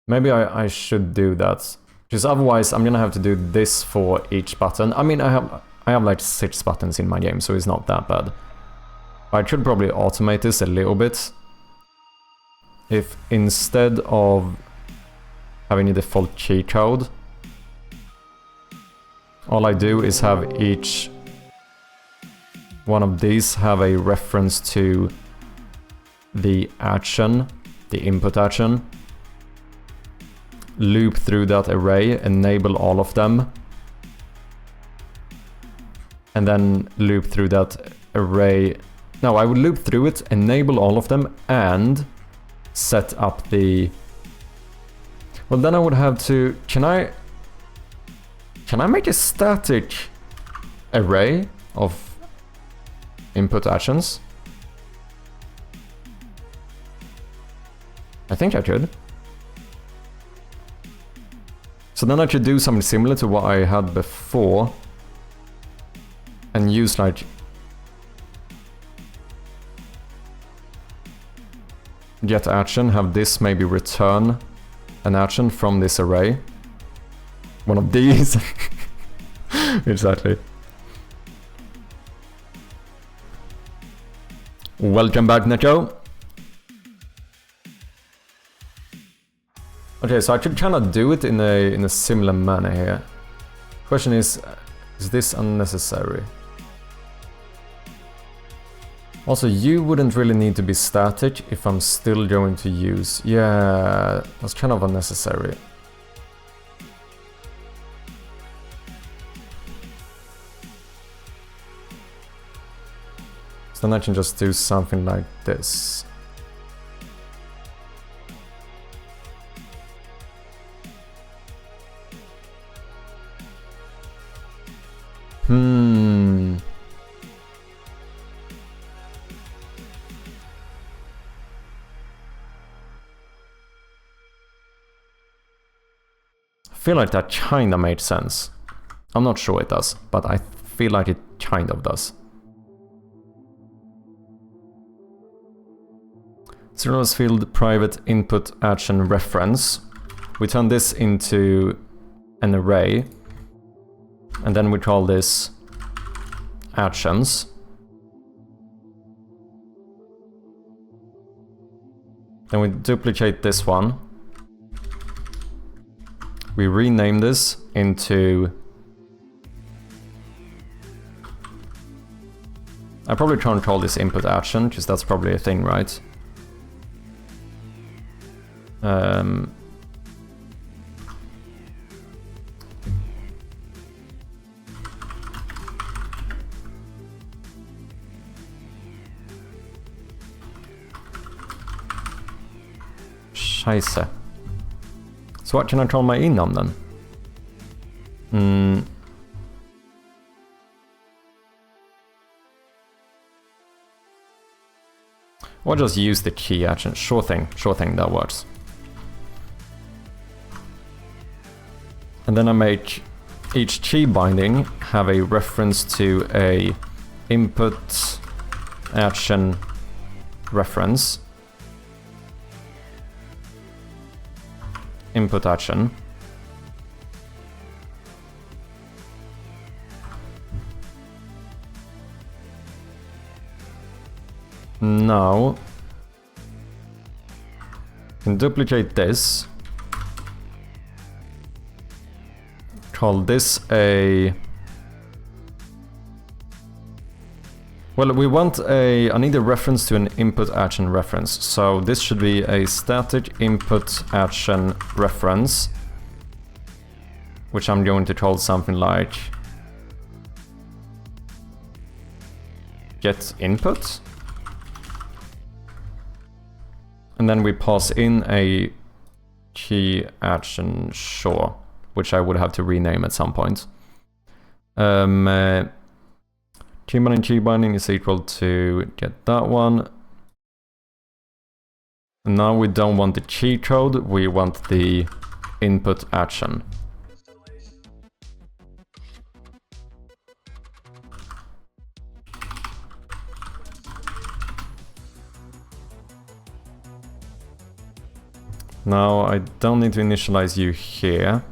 Speaker 1: Maybe I should do that, because otherwise I'm gonna have to do this for each button. I mean, I have like 6 buttons in my game, so it's not that bad. I should probably automate this a little bit. If instead of having a default key code, all I do is have each one of these have a reference to the action, the input action. Loop through that array, enable all of them, and then loop through that array. No, I would loop through it, enable all of them, and set up the... Well, then I would have to... Can I... Can I make a static array of input actions? I think I could. So then I should do something similar to what I had before and use like get action, have this maybe return an action from this array. One of these. Exactly. Welcome back, Nico. Okay, so I could kind of do it in a similar manner here. Question is this unnecessary? Also, you wouldn't really need to be static if I'm still going to use... Yeah, that's kind of unnecessary. So then I can just do something like this. I feel like that kinda made sense. I'm not sure it does, but I feel like it kind of does. Zeros field private input action reference. We turn this into an array, and then we call this actions. Then we duplicate this one. We rename this into... I probably can't call this input action, because that's probably a thing, right? Scheisse. So what can I call my enum then? Or just use the key action. Sure thing, that works. And then I make each key binding have a reference to a input action reference. Input action. Now, I can duplicate this. Call this a... Well, we want a... I need a reference to an input action reference. So this should be a static input action reference, which I'm going to call something like get input. And then we pass in a key action, sure, which I would have to rename at some point. Key binding is equal to get that one. And now we don't want the key code, we want the input action. Now I don't need to initialize you here.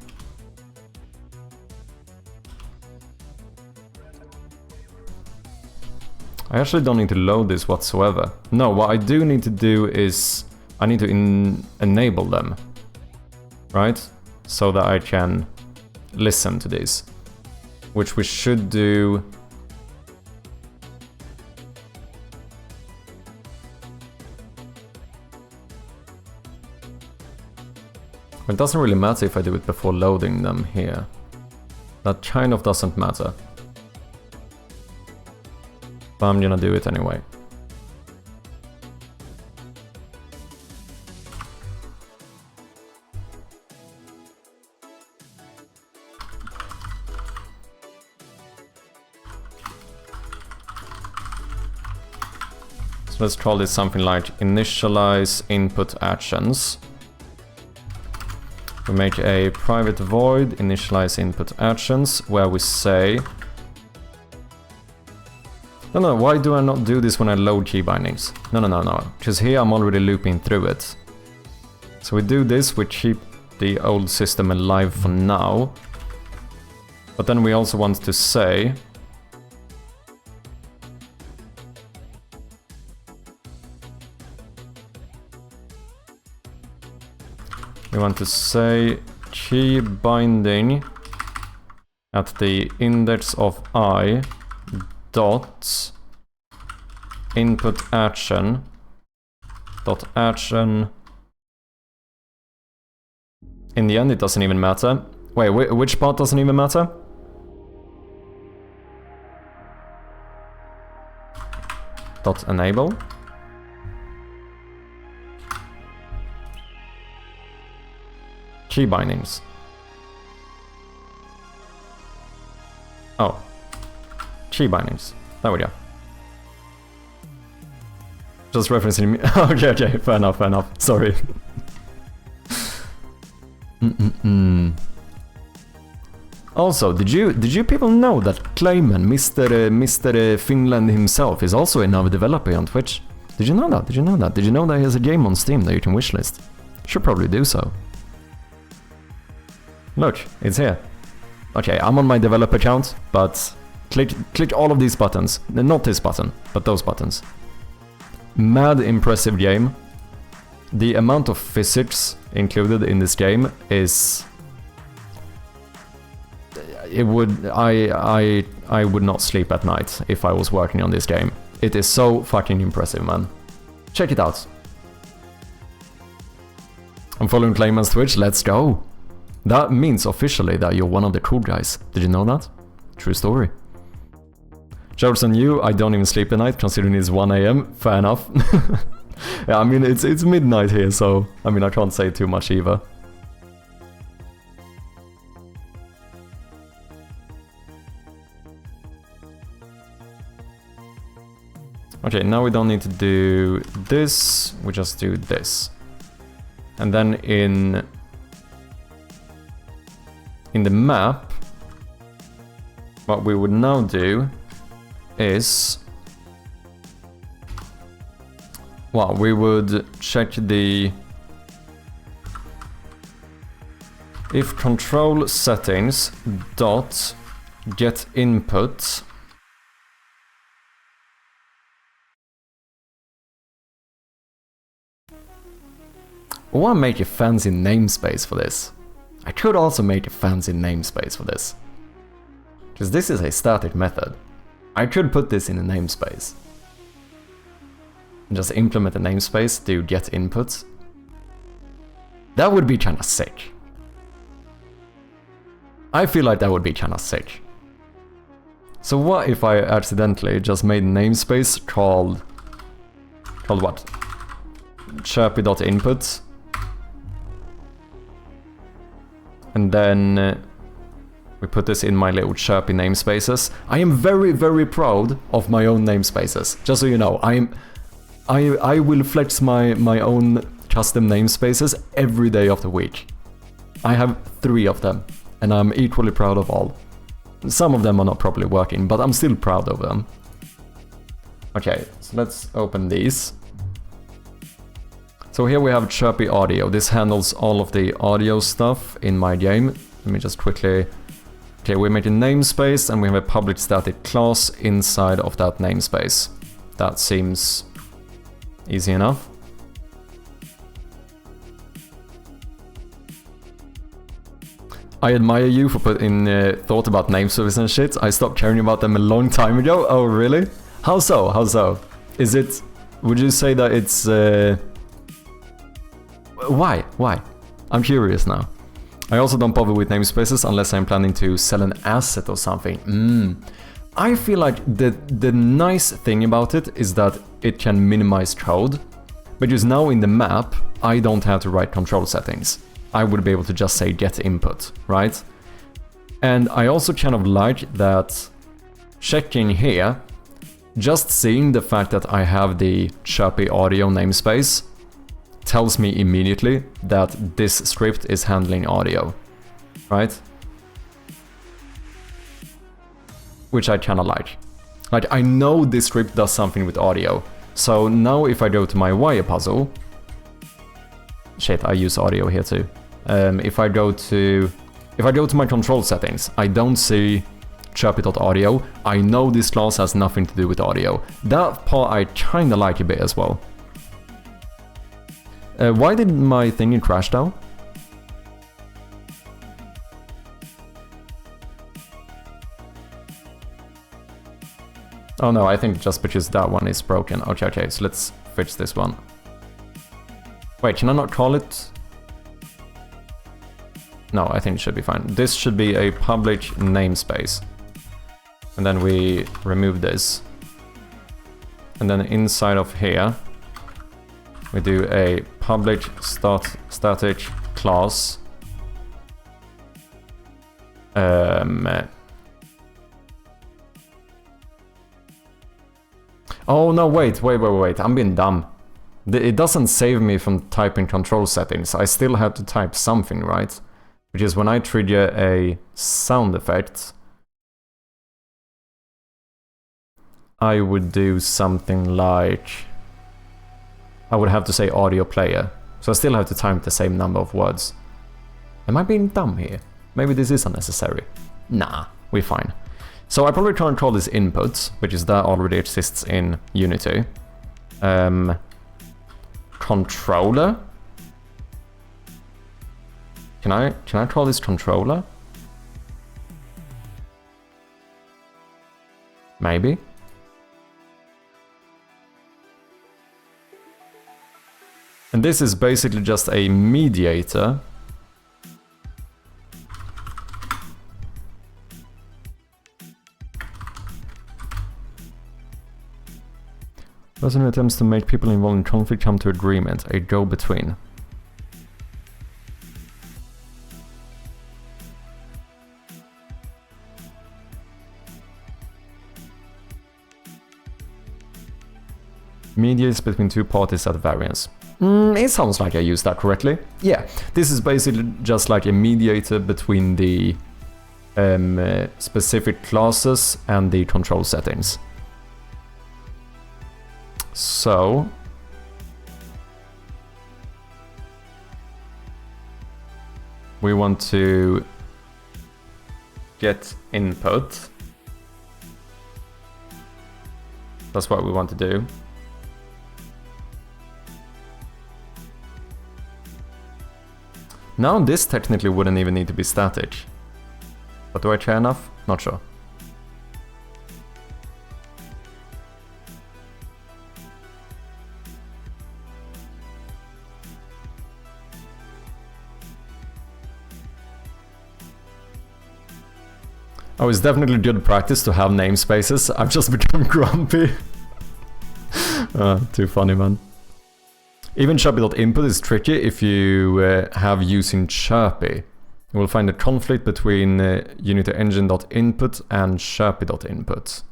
Speaker 1: I actually don't need to load this whatsoever. No, what I do need to do is I need to enable them, right? So that I can listen to these, which we should do. It doesn't really matter if I do it before loading them here. That kind of doesn't matter. But I'm gonna do it anyway. So let's call this something like initialize input actions. We make a private void initialize input actions where we say... No, why do I not do this when I load key bindings? No. Because here I'm already looping through it. So we do this, we keep the old system alive for now. But then we also want to say... We want to say key binding at the index of I dot input action dot action. In the end, it doesn't even matter. Wait, which part doesn't even matter? Dot enable. Key bindings. Oh. Key bindings. There we go. Just referencing me. Okay, fair enough. Sorry. Also, did you people know that Clayman, Mr. Finland himself, is also another developer on Twitch? Did you know that? Did you know that he has a game on Steam that you can wishlist? Should probably do so. Look, it's here. Okay, I'm on my developer account, but click all of these buttons. Not this button, but those buttons. Mad impressive game. The amount of physics included in this game is... I would not sleep at night if I was working on this game. It is so fucking impressive, man. Check it out. I'm following Clayman's Twitch, let's go. That means officially that you're one of the cool guys. Did you know that? True story. Jokes on you, I don't even sleep at night considering it's 1 AM. Fair enough. Yeah, I mean, it's midnight here, so... I mean, I can't say too much either. Okay, now we don't need to do this, we just do this. And then in the map, what we would now do is... Well, we would check the... if control settings dot get input I want to make a fancy namespace for this. I could also make a fancy namespace for this. Because this is a static method. I could put this in a namespace. And just implement a namespace to get inputs. That would be kinda sick. I feel like that would be kinda sick. So what if I accidentally just made a namespace called what? Chirpy.input. And then we put this in my little chirpy namespaces. I am very, very proud of my own namespaces. Just so you know, I will flex my own custom namespaces every day of the week. I have 3 of them, and I'm equally proud of all. Some of them are not properly working, but I'm still proud of them. Okay, so let's open these. So here we have Chirpy Audio. This handles all of the audio stuff in my game. Let me just quickly... Okay, we make a namespace and we have a public static class inside of that namespace. That seems easy enough. I admire you for putting thought about namespaces and shit. I stopped caring about them a long time ago. Oh, really? How so? How so? Is it... Would you say that it's... Why? Why? I'm curious now. I also don't bother with namespaces unless I'm planning to sell an asset or something. I feel like the nice thing about it is that it can minimize code. Because now in the map, I don't have to write control settings. I would be able to just say get input, right? And I also kind of like that checking here Just seeing the fact that I have the Chirpy audio namespace tells me immediately that this script is handling audio, right? Which I kinda like. Like, I know this script does something with audio. So now if I go to my wire puzzle... Shit, I use audio here too. If I go to my control settings, I don't see chirpy.audio. I know this class has nothing to do with audio. That part I kinda like a bit as well. Why did my thingy crash down? Oh no, I think just because that one is broken. Okay, so let's fix this one. Wait, can I not call it? No, I think it should be fine. This should be a public namespace. And then we remove this. And then inside of here, we do a public static class. Oh no, wait, I'm being dumb. It doesn't save me from typing control settings. I still have to type something, right? Which is when I trigger a sound effect, I would do something like... I would have to say audio player. So I still have to type the same number of words. Am I being dumb here? Maybe this is unnecessary. Nah, we're fine. So I probably can't call this input, which is that already exists in Unity. Controller? Can I call this controller? Maybe? And this is basically just a mediator. Person attempts to make people involved in conflict come to agreement, a go-between. Mediates between two parties at variance. It sounds like I used that correctly. Yeah, this is basically just like a mediator between the specific classes and the control settings. So... we want to get input. That's what we want to do. Now this technically wouldn't even need to be static. But do I care enough? Not sure. Oh, it's definitely good practice to have namespaces. I've just become grumpy. Too funny, man. Even chirpy.input is tricky if you have using chirpy. You will find a conflict between Unity engine.input and chirpy.input.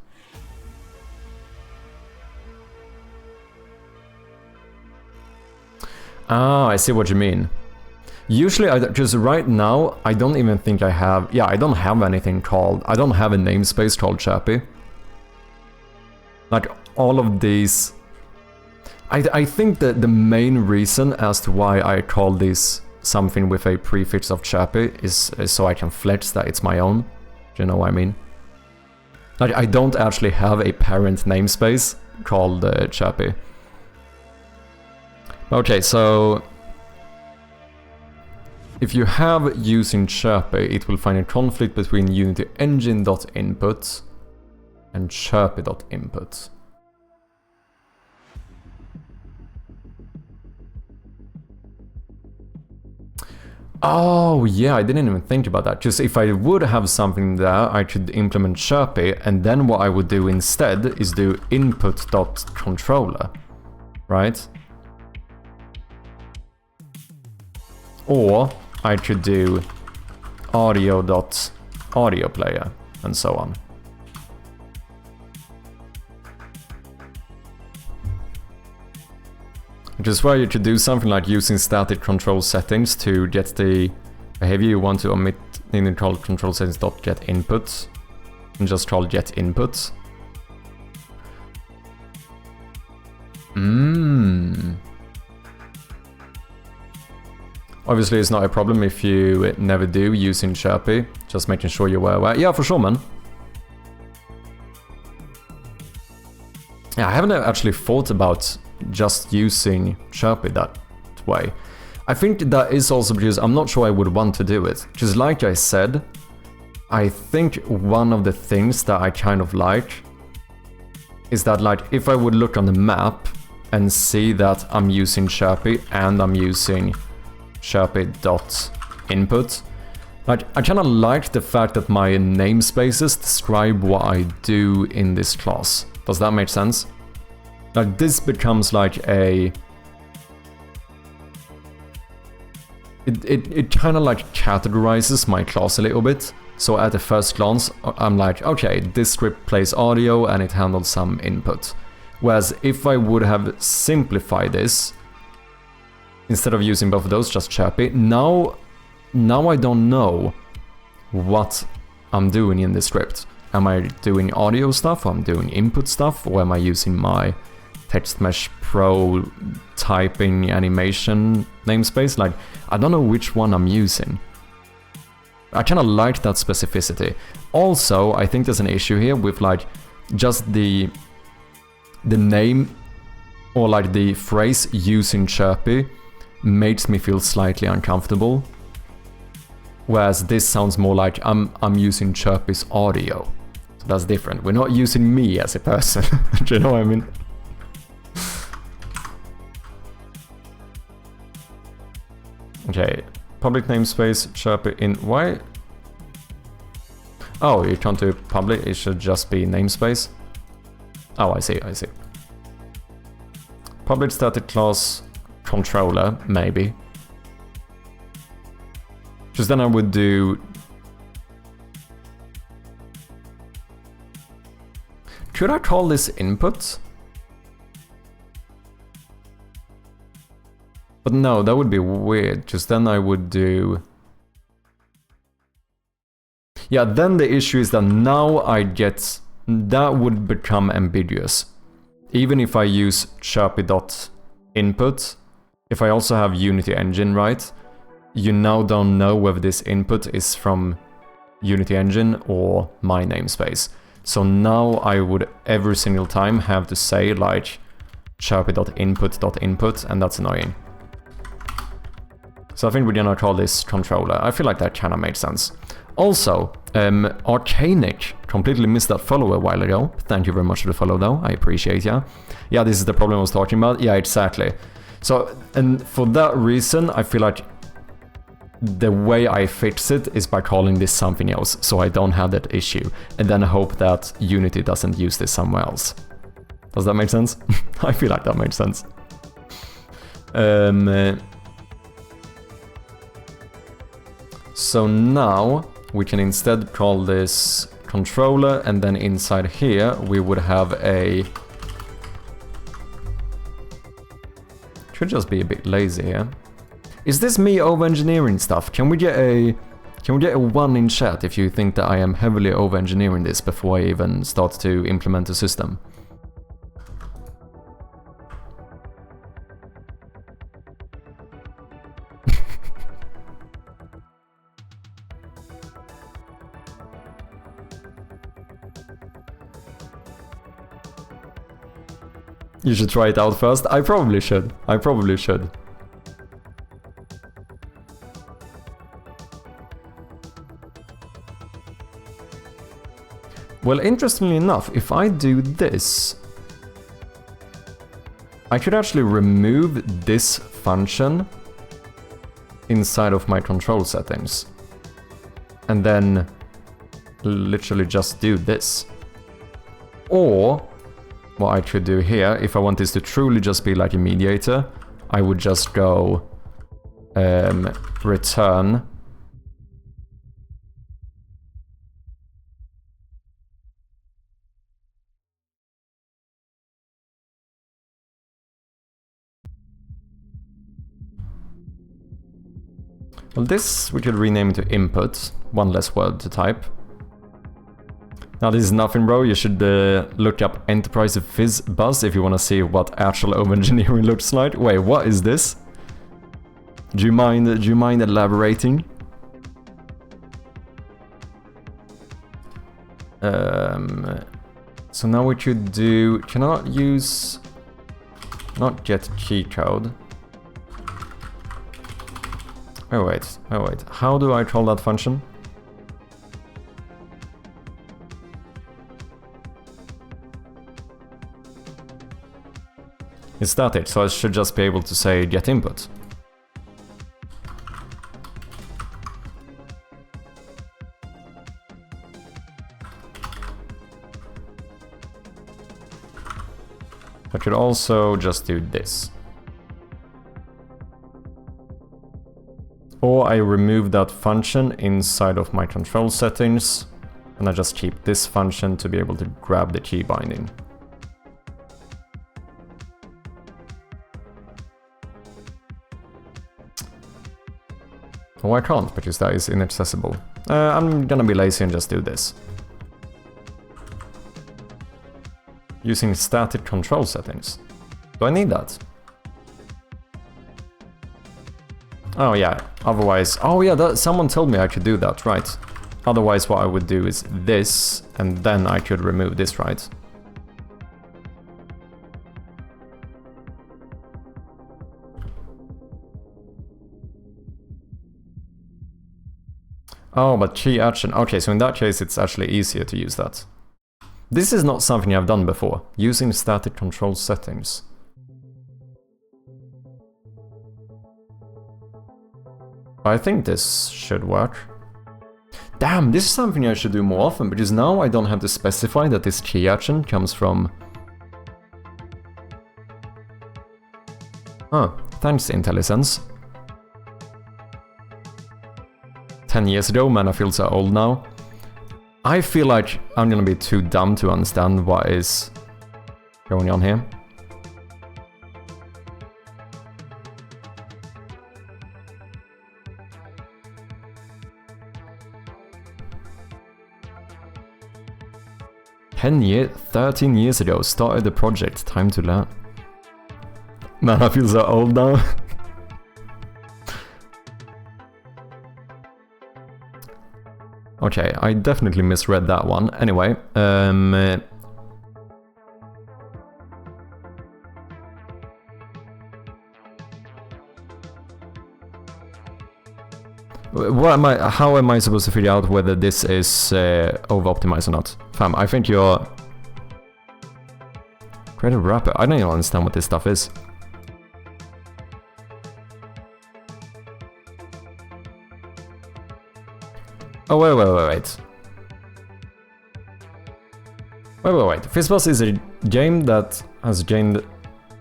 Speaker 1: Ah, I see what you mean. Usually, because right now, I don't even think I have... Yeah, I don't have anything called... I don't have a namespace called chirpy. Like, all of these... I think that the main reason as to why I call this something with a prefix of chirpy is so I can flex that it's my own. Do you know what I mean? Like, I don't actually have a parent namespace called chirpy. Okay, so... if you have using chirpy, it will find a conflict between Unity engine.input and chirpy.input. Oh yeah, I didn't even think about that. Because if I would have something there, I could implement chirpy, and then what I would do instead is do input.controller, right? Or I could do audio.audioplayer and so on. Which is why you could do something like using static control settings to get the behavior you want to omit in the control settings dot get input, and just call get input. Obviously, it's not a problem if you never do using Chirpy. Just making sure you were aware. Yeah, for sure, man. Yeah, I haven't actually thought about just using Chirpy that way. I think that is also because I'm not sure I would want to do it. Because like I said, I think one of the things that I kind of like is that, like, if I would look on the map and see that I'm using Chirpy and I'm using Chirpy.input, like, I kind of like the fact that my namespaces describe what I do in this class. Does that make sense? Like, this becomes like a... It kind of like categorizes my class a little bit. So at the first glance, I'm like, okay, this script plays audio and it handles some input. Whereas if I would have simplified this, instead of using both of those, just Chirpy, now I don't know what I'm doing in the script. Am I doing audio stuff, or I'm doing input stuff, or am I using my Text Mesh Pro typing animation namespace? Like, I don't know which one I'm using. I kind of like that specificity. Also, I think there's an issue here with, like, just the name or like the phrase using Chirpy makes me feel slightly uncomfortable. Whereas this sounds more like I'm using Chirpy's audio. So that's different. We're not using me as a person. Do you know what I mean? Okay, public namespace, Chirpy in... Why? Oh, you can't do public, it should just be namespace. Oh, I see. Public static class controller, maybe. Because then I would do... Could I call this input? But no, that would be weird, because then I would do... Yeah, then the issue is that now I get... That would become ambiguous. Even if I use Chirpy.input, if I also have Unity Engine, right? You now don't know whether this input is from Unity Engine or my namespace. So now I would every single time have to say like Chirpy.input.input, and that's annoying. So I think we're gonna call this controller. I feel like that kinda makes sense. Also, Arcanic completely missed that follow a while ago. Thank you very much for the follow though, I appreciate ya. Yeah, this is the problem I was talking about. Yeah, exactly. So, and for that reason, I feel like the way I fix it is by calling this something else, so I don't have that issue. And then I hope that Unity doesn't use this somewhere else. Does that make sense? I feel like that makes sense. So now we can instead call this controller, and then inside here we would have a... Should just be a bit lazy here. Is this me over-engineering stuff? Can we get a 1 in chat if you think that I am heavily over-engineering this before I even start to implement the system? You should try it out first. I probably should. Well, interestingly enough, if I do this, I could actually remove this function inside of my control settings. And then literally just do this. Or what I could do here, if I want this to truly just be like a mediator, I would just go return Well, this we could rename to input, one less word to type. Now this is nothing, bro. You should look up Enterprise Fizz Buzz if you want to see what actual over-engineering looks like. Wait, what is this? Do you mind elaborating? So now we should do, cannot use, not get key code. Oh wait, how do I call that function? It's static, so I should just be able to say get input. I could also just do this. Or I remove that function inside of my control settings, and I just keep this function to be able to grab the key binding. Oh, I can't, because that is inaccessible. I'm gonna be lazy and just do this. Using static control settings. Do I need that? Oh yeah, otherwise... Oh yeah, someone told me I could do that, right. Otherwise what I would do is this, and then I could remove this, right? Oh, but key action. Okay, so in that case it's actually easier to use that. This is not something I've done before, using static control settings. I think this should work. Damn, this is something I should do more often, because now I don't have to specify that this key action comes from... Huh, thanks IntelliSense. 10 years ago, man, I feel so old now. I feel like I'm gonna be too dumb to understand what is going on here. $10 13 years ago, started the project, time to learn. Man, I feel so old now. Okay, I definitely misread that one. Anyway, how am I supposed to figure out whether this is over-optimized or not? Fam, I think you're... Creative wrapper, I don't even understand what this stuff is. Oh, wait. FizzBuzz is a game that has gained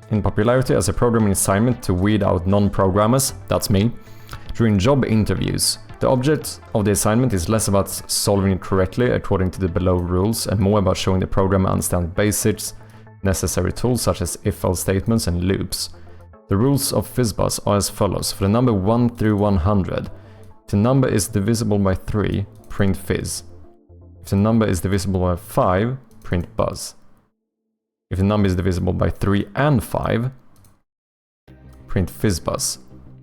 Speaker 1: in popularity as a programming assignment to weed out non-programmers, that's me, during job interviews. The object of the assignment is less about solving it correctly according to the below rules and more about showing the programmer understand basics, necessary tools such as if-else statements and loops. The rules of FizzBuzz are as follows. For the number 1 through 100, if the number is divisible by 3, print fizz. If the number is divisible by 5, print buzz. If the number is divisible by 3 and 5, print fizz buzz.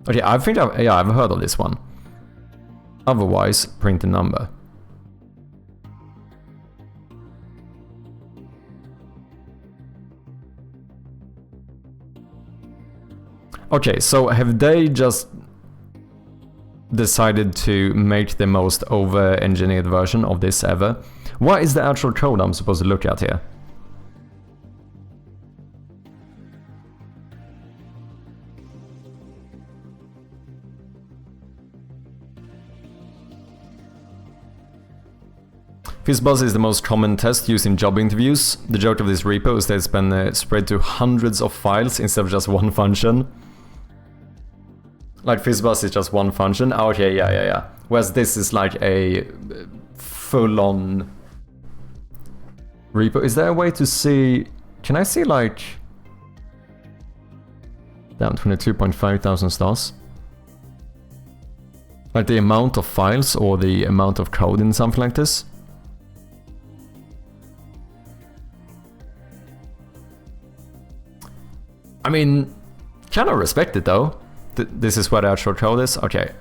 Speaker 1: Okay, I think I've heard of this one. Otherwise, print the number. Okay, so have they just decided to make the most over-engineered version of this ever? What is the actual code I'm supposed to look at here? FizzBuzz is the most common test used in job interviews. The joke of this repo is that it's been spread to hundreds of files instead of just one function. Like FizzBuzz is just one function. Oh, okay, yeah. Whereas this is like a full-on repo. Is there a way to see... Can I see like... Damn, 22,500 stars. Like the amount of files or the amount of code in something like this? I mean, kind of respect it though. This is where the actual code is? Okay.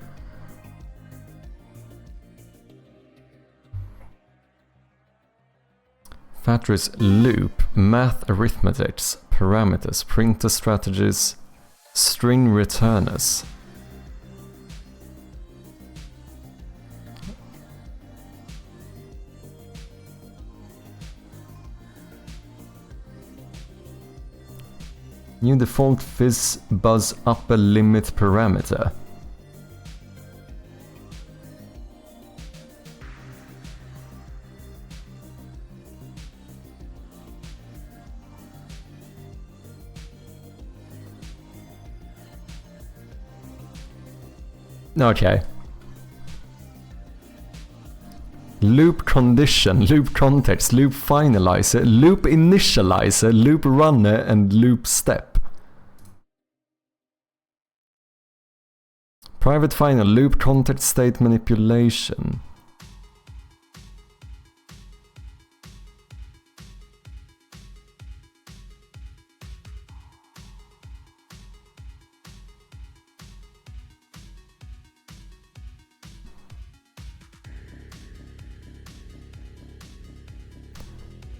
Speaker 1: Factories loop, math arithmetics, parameters, printer strategies, string returners. New default fizz buzz upper limit parameter. Okay. Loop condition, loop context, loop finalizer, loop initializer, loop runner, and loop step. Private final, loop context state manipulation.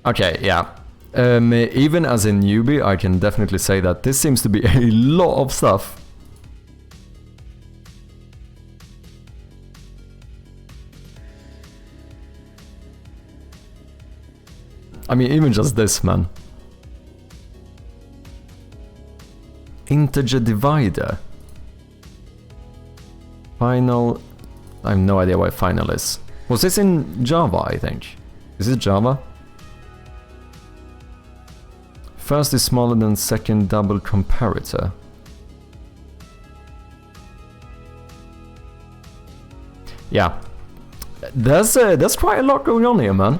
Speaker 1: Okay, yeah. Even as a newbie, I can definitely say that this seems to be a lot of stuff. I mean, even just this, man. Integer divider. Final. I have no idea what final is. Was this in Java, I think? Is it Java? First is smaller than second double comparator. Yeah. There's quite a lot going on here, man.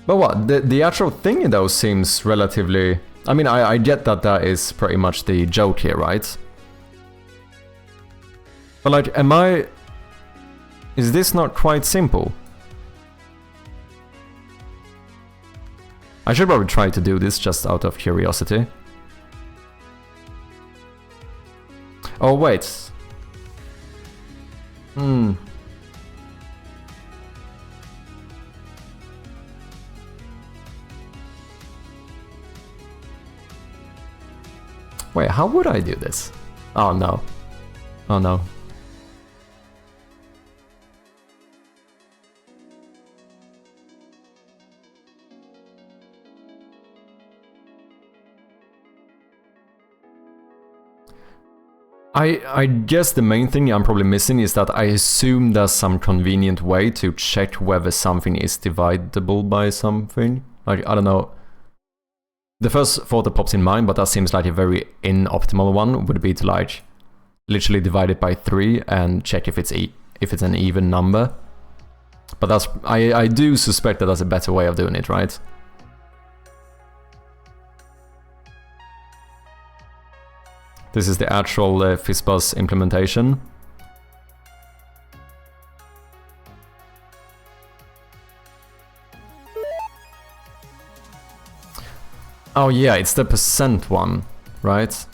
Speaker 1: But what, the actual thing though seems relatively... I mean, I get that that is pretty much the joke here, right? But like, is this not quite simple? I should probably try to do this just out of curiosity. Oh, wait. Wait, how would I do this? Oh no. Oh no. I guess the main thing I'm probably missing is that I assume there's some convenient way to check whether something is dividable by something. Like, I don't know. The first thought that pops in mind, but that seems like a very inoptimal one, would be to like literally divide it by 3 and check if it's an even number. But that's I do suspect that that's a better way of doing it, right? This is the actual FizzBuzz implementation. Oh yeah, it's the percent one, right?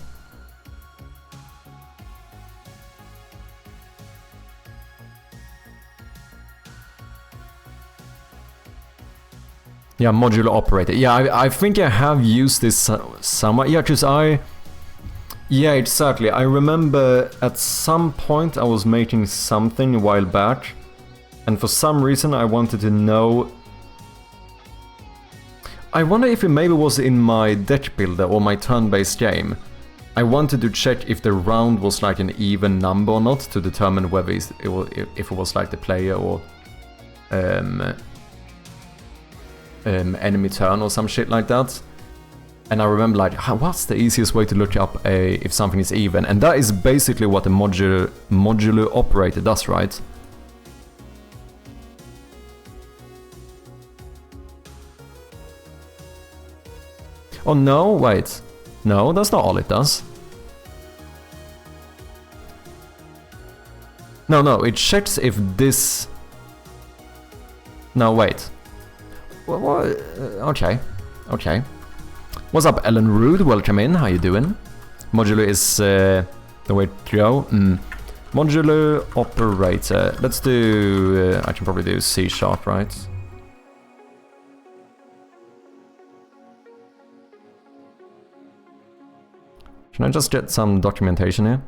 Speaker 1: Yeah, modular operator. Yeah, I think I have used this somewhere. Yeah, because yeah, exactly. I remember at some point I was making something a while back, and for some reason I wanted to know... I wonder if it maybe was in my deck builder or my turn-based game. I wanted to check if the round was like an even number or not to determine whether if it was like the player or enemy turn or some shit like that. And I remember like, what's the easiest way to look up if something is even? And that is basically what a modular operator does, right? Oh no, wait. No, that's not all it does. No, it checks if this... No, wait. Okay. What's up, Ellen Rude? Welcome in. How you doing? Modulo is the way to go. Modulo operator. Let's do... I can probably do C#, right? Can I just get some documentation here?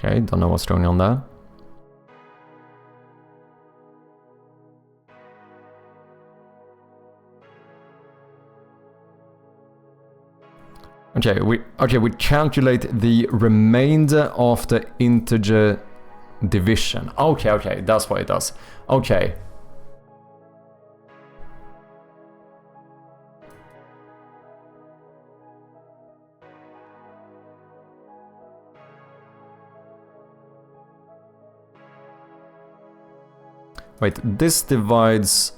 Speaker 1: Okay, don't know what's going on there. Okay, we calculate the remainder of the integer division. Okay, that's what it does. Okay. Wait, this divides...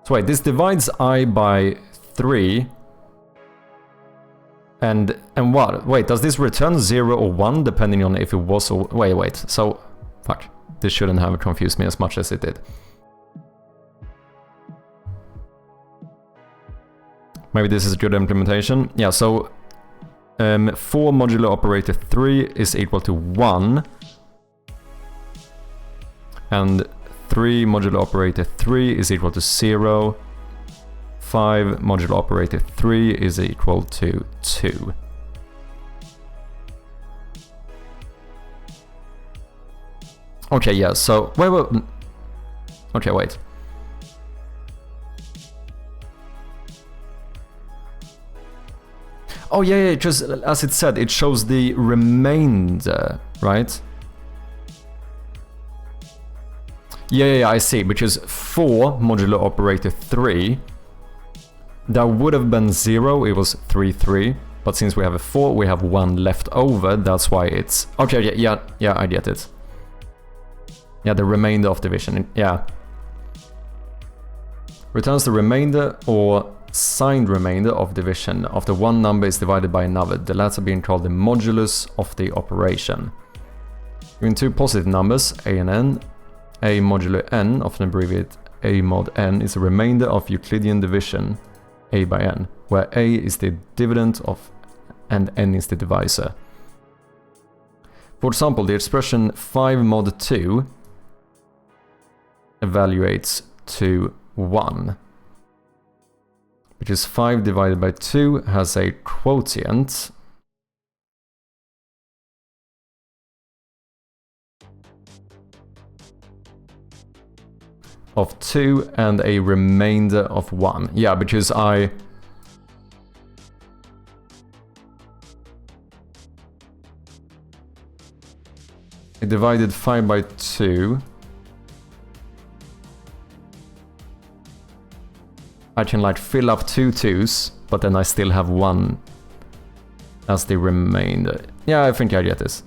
Speaker 1: So wait, this divides I by 3. And what? Wait, does this return 0 or 1 depending on if it was or... Wait, so... Fuck. This shouldn't have confused me as much as it did. Maybe this is a good implementation. Yeah, so... 4 modulo operator 3 is equal to 1. And 3 modulo operator 3 is equal to 0. 5 modulo operator 3 is equal to 2. Okay, yeah, so... Wait. Okay, wait. Oh, yeah, just as it said, it shows the remainder, right? Yeah, I see, which is 4 modulo operator 3. That would have been 0, it was 3. But since we have a 4, we have 1 left over, that's why it's... Okay, yeah, I get it. Yeah, the remainder of division, yeah. Returns the remainder or signed remainder of division after one number is divided by another, the latter being called the modulus of the operation. Given two positive numbers, a and n, a modulo n, often abbreviated a mod n, is a remainder of Euclidean division a by n, where a is the dividend of and n is the divisor. For example, the expression 5 mod 2 evaluates to 1, which is 5 divided by 2 has a quotient of 2 and a remainder of 1. Yeah, because I divided 5 by 2. I can like fill up 2 2s, but then I still have 1 as the remainder. Yeah, I think I get this.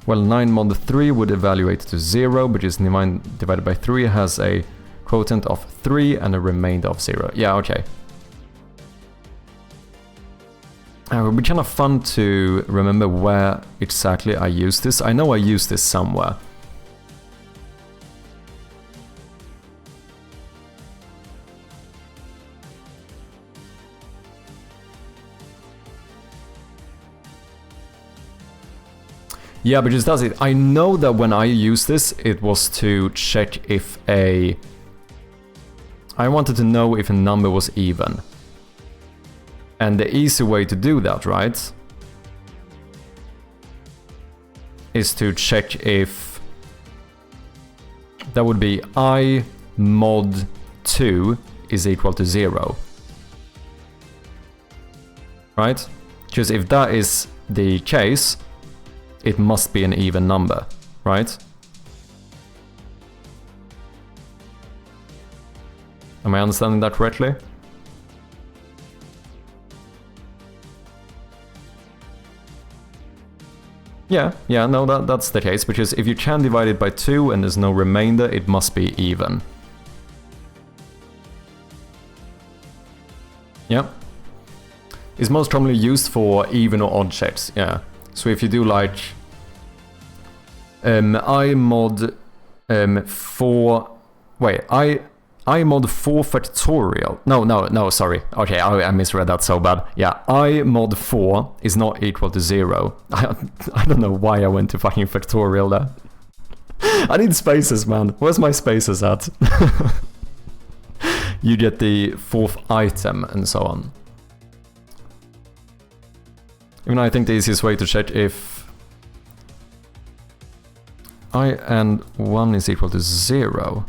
Speaker 1: Well, 9 mod 3 would evaluate to 0, which 9 divided by 3 has a quotient of 3 and a remainder of 0. Yeah, okay. It would be kind of fun to remember where exactly I used this. I know I used this somewhere. Yeah, because that's it. I know that when I used this, it was to check if a... I wanted to know if a number was even. And the easy way to do that, right, is to check if that would be I mod 2 is equal to 0. right? Because if that is the case, it must be an even number, right? Am I understanding that correctly? Yeah, no, that's the case, because if you can divide it by 2 and there's no remainder, it must be even. Yeah. It's most commonly used for even or odd checks, yeah. So if you do like I mod 4 factorial. No, sorry. Okay, I misread that so bad. Yeah, I mod 4 is not equal to 0. I don't know why I went to fucking factorial there. I need spaces, man. Where's my spaces at? You get the 4th item and so on. Even I think the easiest way to check if I and 1 is equal to 0.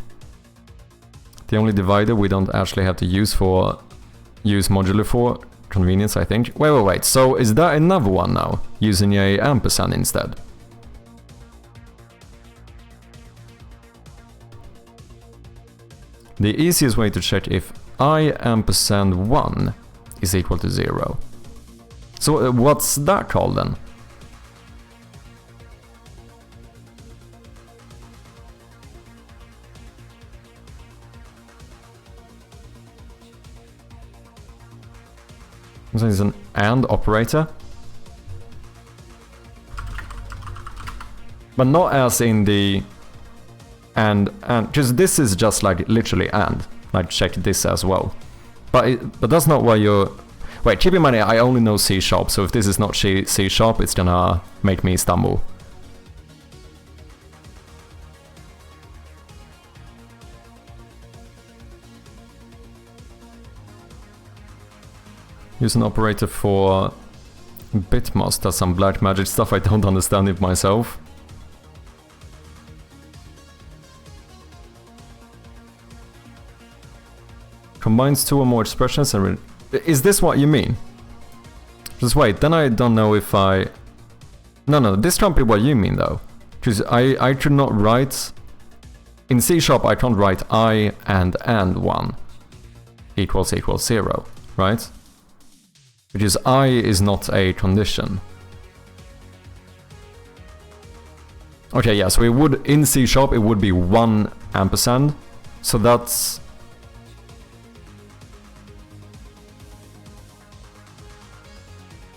Speaker 1: The only divider we don't actually have to use modular for convenience, I think. Wait. So is that another one now? Using a ampersand instead? The easiest way to check if I ampersand 1 is equal to 0. So what's that called then? So it's an AND operator. But not as in the and, because this is just like literally AND. Like check this as well. But that's not why you're... Wait, keep in mind I only know C#, so if this is not C#, it's gonna make me stumble. Use an operator for bitmaster, some black magic stuff I don't understand it myself. Combines 2 or more expressions and... Is this what you mean? Just wait, then I don't know if I... No, this can't be what you mean though. Because I could not write... In C# I can't write I and 1 equals 0, right? Because I is not a condition. Okay, yeah, so it would, in C#, it would be 1 ampersand. So that's...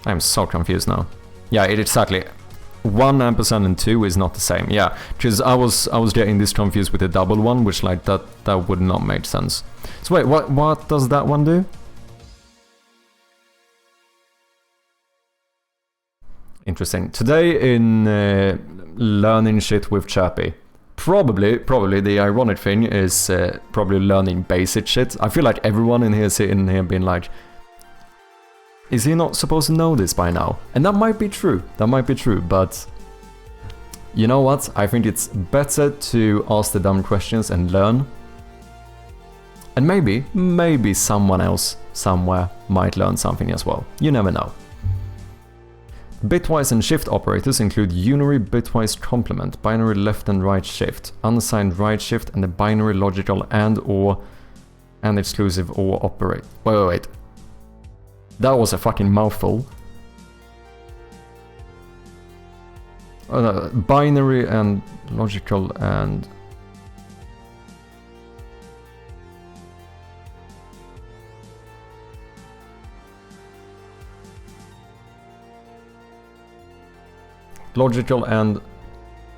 Speaker 1: I'm so confused now. Yeah, exactly. 1 ampersand and 2 is not the same. Yeah, because I was getting this confused with the double one, which like that would not make sense. So wait, what does that one do? Interesting. Today in learning shit with Chirpy, probably the ironic thing is probably learning basic shit. I feel like everyone in here sitting here being like, is he not supposed to know this by now? And that might be true. But you know what? I think it's better to ask the dumb questions and learn. And maybe someone else somewhere might learn something as well. You never know. Bitwise and shift operators include unary bitwise complement, binary left and right shift, unassigned right shift, and the binary logical and exclusive or operate. Wait. That was a fucking mouthful. Binary and logical and... Logical and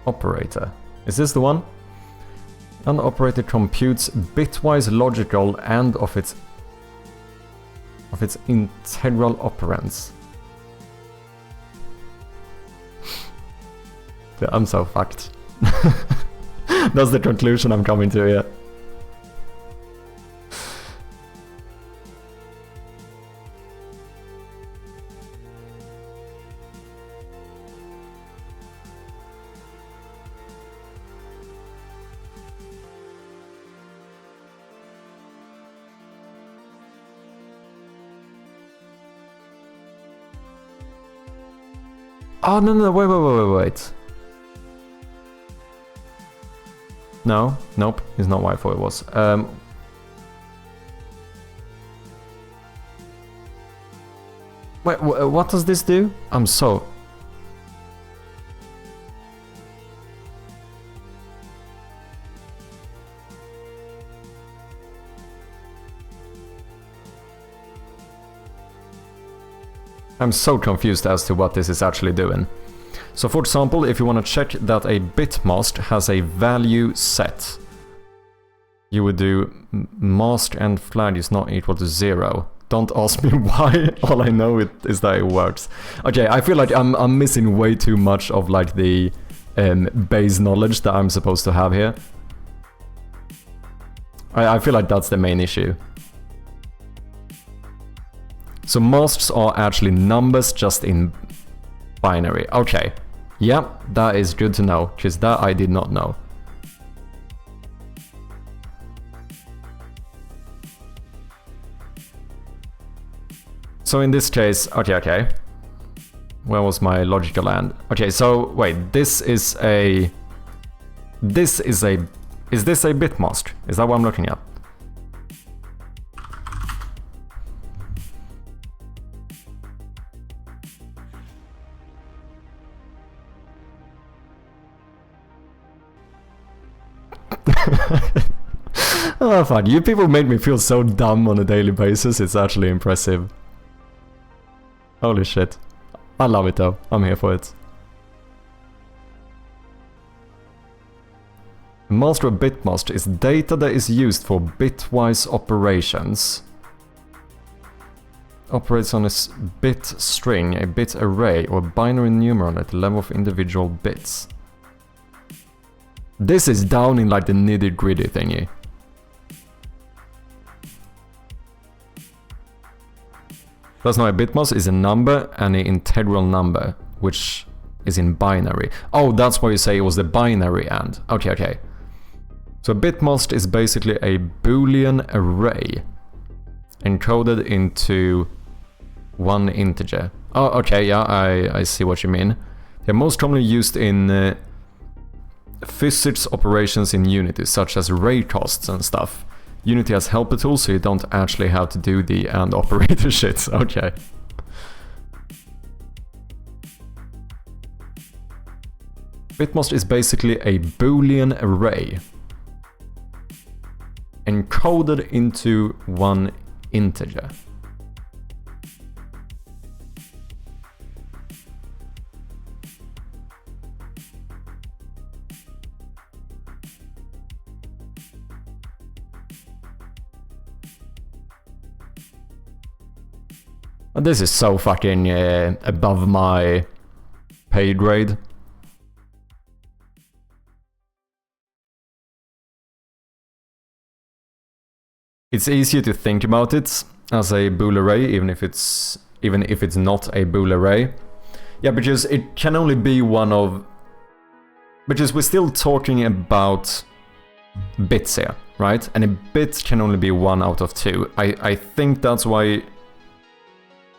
Speaker 1: operator. Is this the one? An operator computes bitwise logical and of its integral operands. Yeah, I'm so fucked. That's the conclusion I'm coming to here. Oh, no, wait. No, nope, it's not what I thought it was. Wait, what does this do? I'm so... I'm so confused as to what this is actually doing. So for example, if you want to check that a bitmast has a value set, you would do mast and flag is not equal to 0. Don't ask me why, all I know is that it works. Okay, I feel like I'm missing way too much of like the base knowledge that I'm supposed to have here. I feel like that's the main issue. So masts are actually numbers just in binary. Okay, yeah, that is good to know, because that I did not know. So in this case, okay. Where was my logical end? Okay, so wait, is this a bitmast? Is that what I'm looking at? Oh fuck, you people make me feel so dumb on a daily basis, it's actually impressive. Holy shit. I love it though, I'm here for it. Master of bitmast is data that is used for bitwise operations. Operates on a bit string, a bit array, or binary numeral at the level of individual bits. This is down in like the nitty-gritty thingy. That's not a bitmast, is a number and an integral number, which is in binary. Oh, that's why you say it was the binary and. Okay. So a bitmast is basically a Boolean array encoded into one integer. Oh, okay, yeah, I see what you mean. They're most commonly used in physics operations in Unity, such as raycasts and stuff. Unity has helper tools, so you don't actually have to do the AND operator shit. Okay. Bitmast is basically a Boolean array encoded into one integer. This is so fucking above my pay grade. It's easier to think about it as a bool array, even if it's not a bool array. Yeah, because it can only be one of... Because we're still talking about bits here, right? And a bit can only be 1 out of 2. I think that's why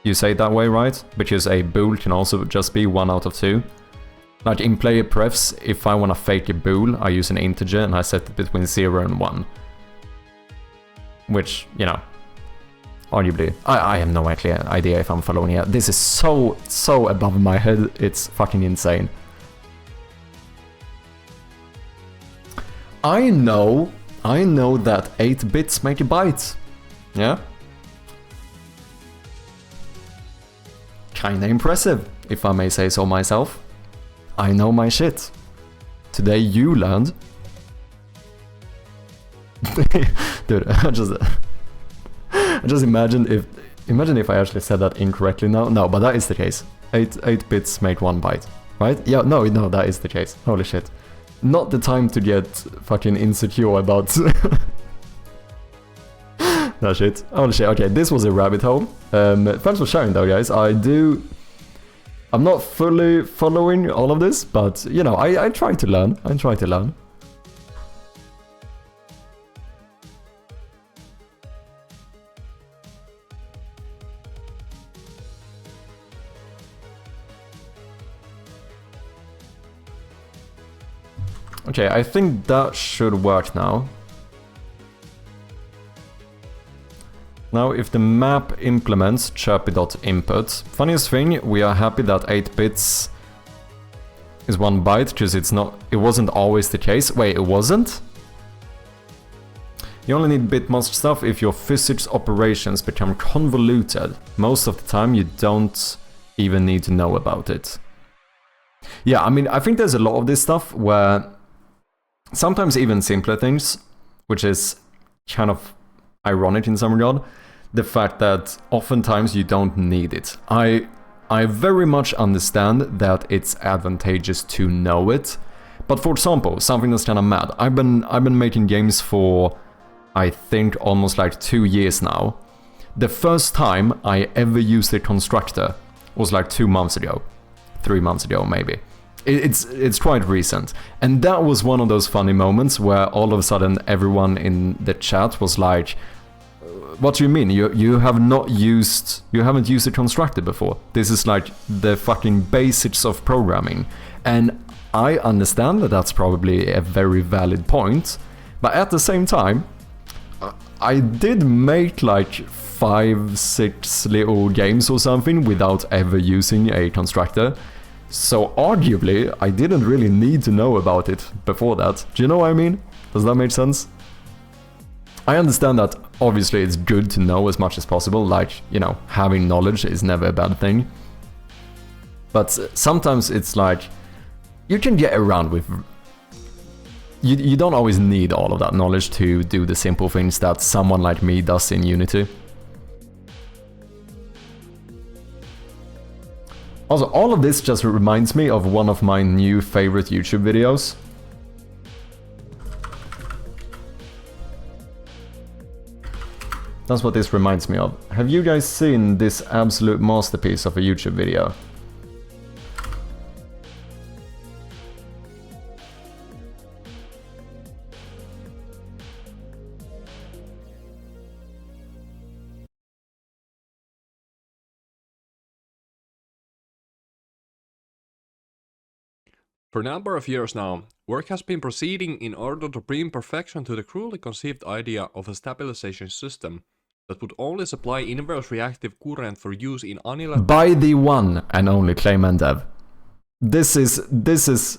Speaker 1: you say it that way, right? Because a bool can also just be 1 out of 2. Like in player prefs, if I want to fake a bool, I use an integer and I set it between 0 and 1. Which, you know, arguably, I have no idea if I'm following it. This is so above my head, it's fucking insane. I know that 8 bits make a byte. Yeah? Kinda impressive, if I may say so myself. I know my shit. Today you learned. Dude, I just imagine if I actually said that incorrectly now. No, but that is the case. 8 bits make 1 byte, right? Yeah, no, that is the case. Holy shit. Not the time to get fucking insecure about that shit. Holy shit. Okay, this was a rabbit hole. Thanks for sharing though, guys. I'm not fully following all of this, but you know, I try to learn. Okay, I think that should work now. Now, if the map implements chirpy.input, funniest thing, we are happy that 8 bits is 1 byte, because it wasn't always the case. Wait, it wasn't? You only need bitmost stuff if your physics operations become convoluted. Most of the time, you don't even need to know about it. Yeah, I mean, I think there's a lot of this stuff where sometimes even simpler things, which is kind of ironic in some regard, the fact that oftentimes you don't need it. I very much understand that it's advantageous to know it, but for example, something that's kind of mad. I've been making games for, I think, almost like 2 years now. The first time I ever used a constructor was like 2 months ago, 3 months ago maybe. It's quite recent, and that was one of those funny moments where all of a sudden everyone in the chat was like, "What do you mean? You haven't used a constructor before? This is like the fucking basics of programming." And I understand that that's probably a very valid point, but at the same time, I did make like 5-6 little games or something without ever using a constructor. So arguably, I didn't really need to know about it before that. Do you know what I mean? Does that make sense? I understand that obviously it's good to know as much as possible, like, you know, having knowledge is never a bad thing. But sometimes it's like, you can get around with... You don't always need all of that knowledge to do the simple things that someone like me does in Unity. Also, all of this just reminds me of one of my new favorite YouTube videos. That's what this reminds me of. Have you guys seen this absolute masterpiece of a YouTube video?
Speaker 9: For a number of years now, work has been proceeding in order to bring perfection to the cruelly conceived idea of a stabilization system that would only supply inverse reactive current for use in unilateral...
Speaker 1: By the one and only gamedev. This is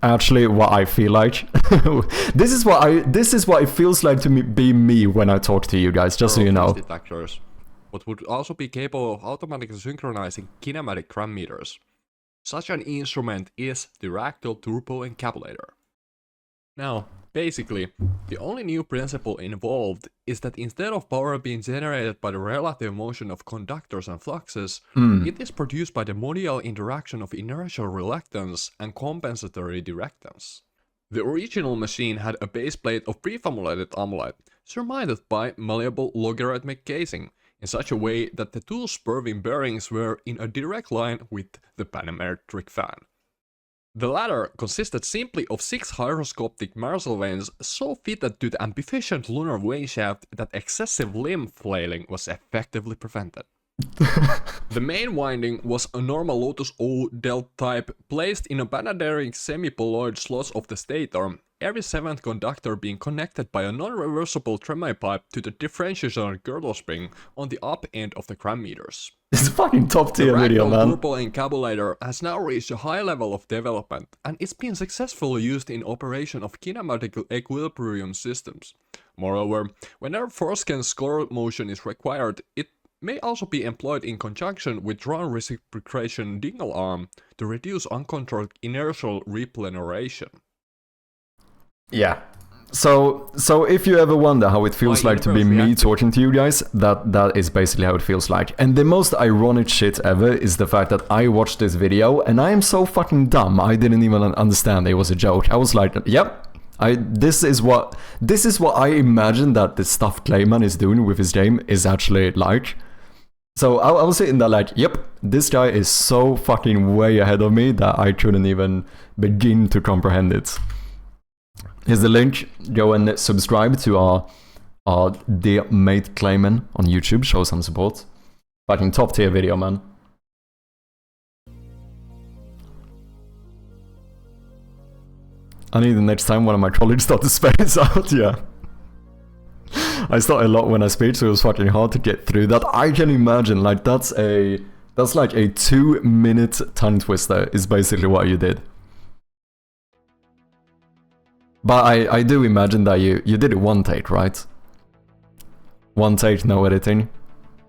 Speaker 1: actually what I feel like. This is what it feels like to be me when I talk to you guys, just so you know.
Speaker 9: Detectors, but would also be capable of automatically synchronizing kinematic gram meters. Such an instrument is the Ractal Turbo Encapsulator. Now, basically, the only new principle involved is that instead of power being generated by the relative motion of conductors and fluxes, it is produced by the modial interaction of inertial reluctance and compensatory directance. The original machine had a base plate of prefamulated amylite, surmounted by malleable logarithmic casing, in such a way that the two swerving bearings were in a direct line with the panometric fan. The latter consisted simply of 6 gyroscopic Marshall vanes so fitted to the ambificent lunar vane shaft that excessive limb flailing was effectively prevented. The main winding was a normal Lotus O delt type placed in a Banaderic semi-poloid slots of the stator, every 7th conductor being connected by a non-reversible tremai pipe to the differentiation girdle spring on the up end of the gram meters.
Speaker 1: It's a fucking top tier video, man.
Speaker 9: The Turbo Encapsulator has now reached a high level of development, and it's been successfully used in operation of kinematic equilibrium systems. Moreover, whenever forescan score motion is required, it may also be employed in conjunction with drawn reciprocation dingle arm to reduce uncontrolled inertial repleneration.
Speaker 1: Yeah. So if you ever wonder how it feels like to be me talking to you guys, that is basically how it feels like. And the most ironic shit ever is the fact that I watched this video and I am so fucking dumb, I didn't even understand it was a joke. I was like, yep. This is what I imagine that the stuff Clayman is doing with his game is actually like. So I was sitting there like, yep, this guy is so fucking way ahead of me that I couldn't even begin to comprehend it. Here's the link. Go and subscribe to our dear mate Clayman on YouTube. Show some support. Fucking top tier video, man. I need the next time one of my colleagues start to space out, yeah. I start a lot when I speak, so it was fucking hard to get through that. I can imagine, like, that's like a 2-minute tongue twister, is basically what you did. But I do imagine that you did it one take, right? One take, no editing,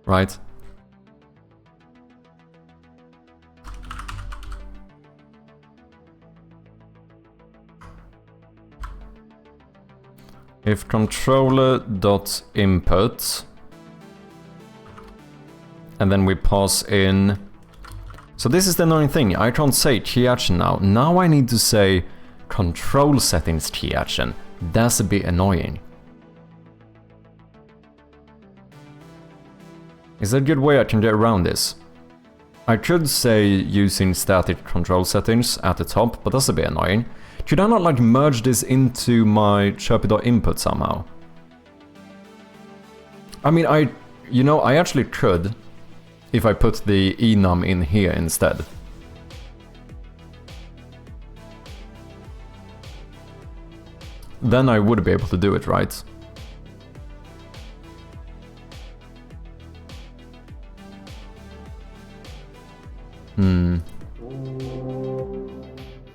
Speaker 1: right? If controller.input, and then we pass in. So this is the annoying thing. I can't say key action now. Now I need to say control settings key action. That's a bit annoying. Is there a good way I can get around this? I could say using static control settings at the top, but that's a bit annoying. Could I not like merge this into my chirpy.input somehow? I mean, I actually could if I put the enum in here instead. Then I would be able to do it, right?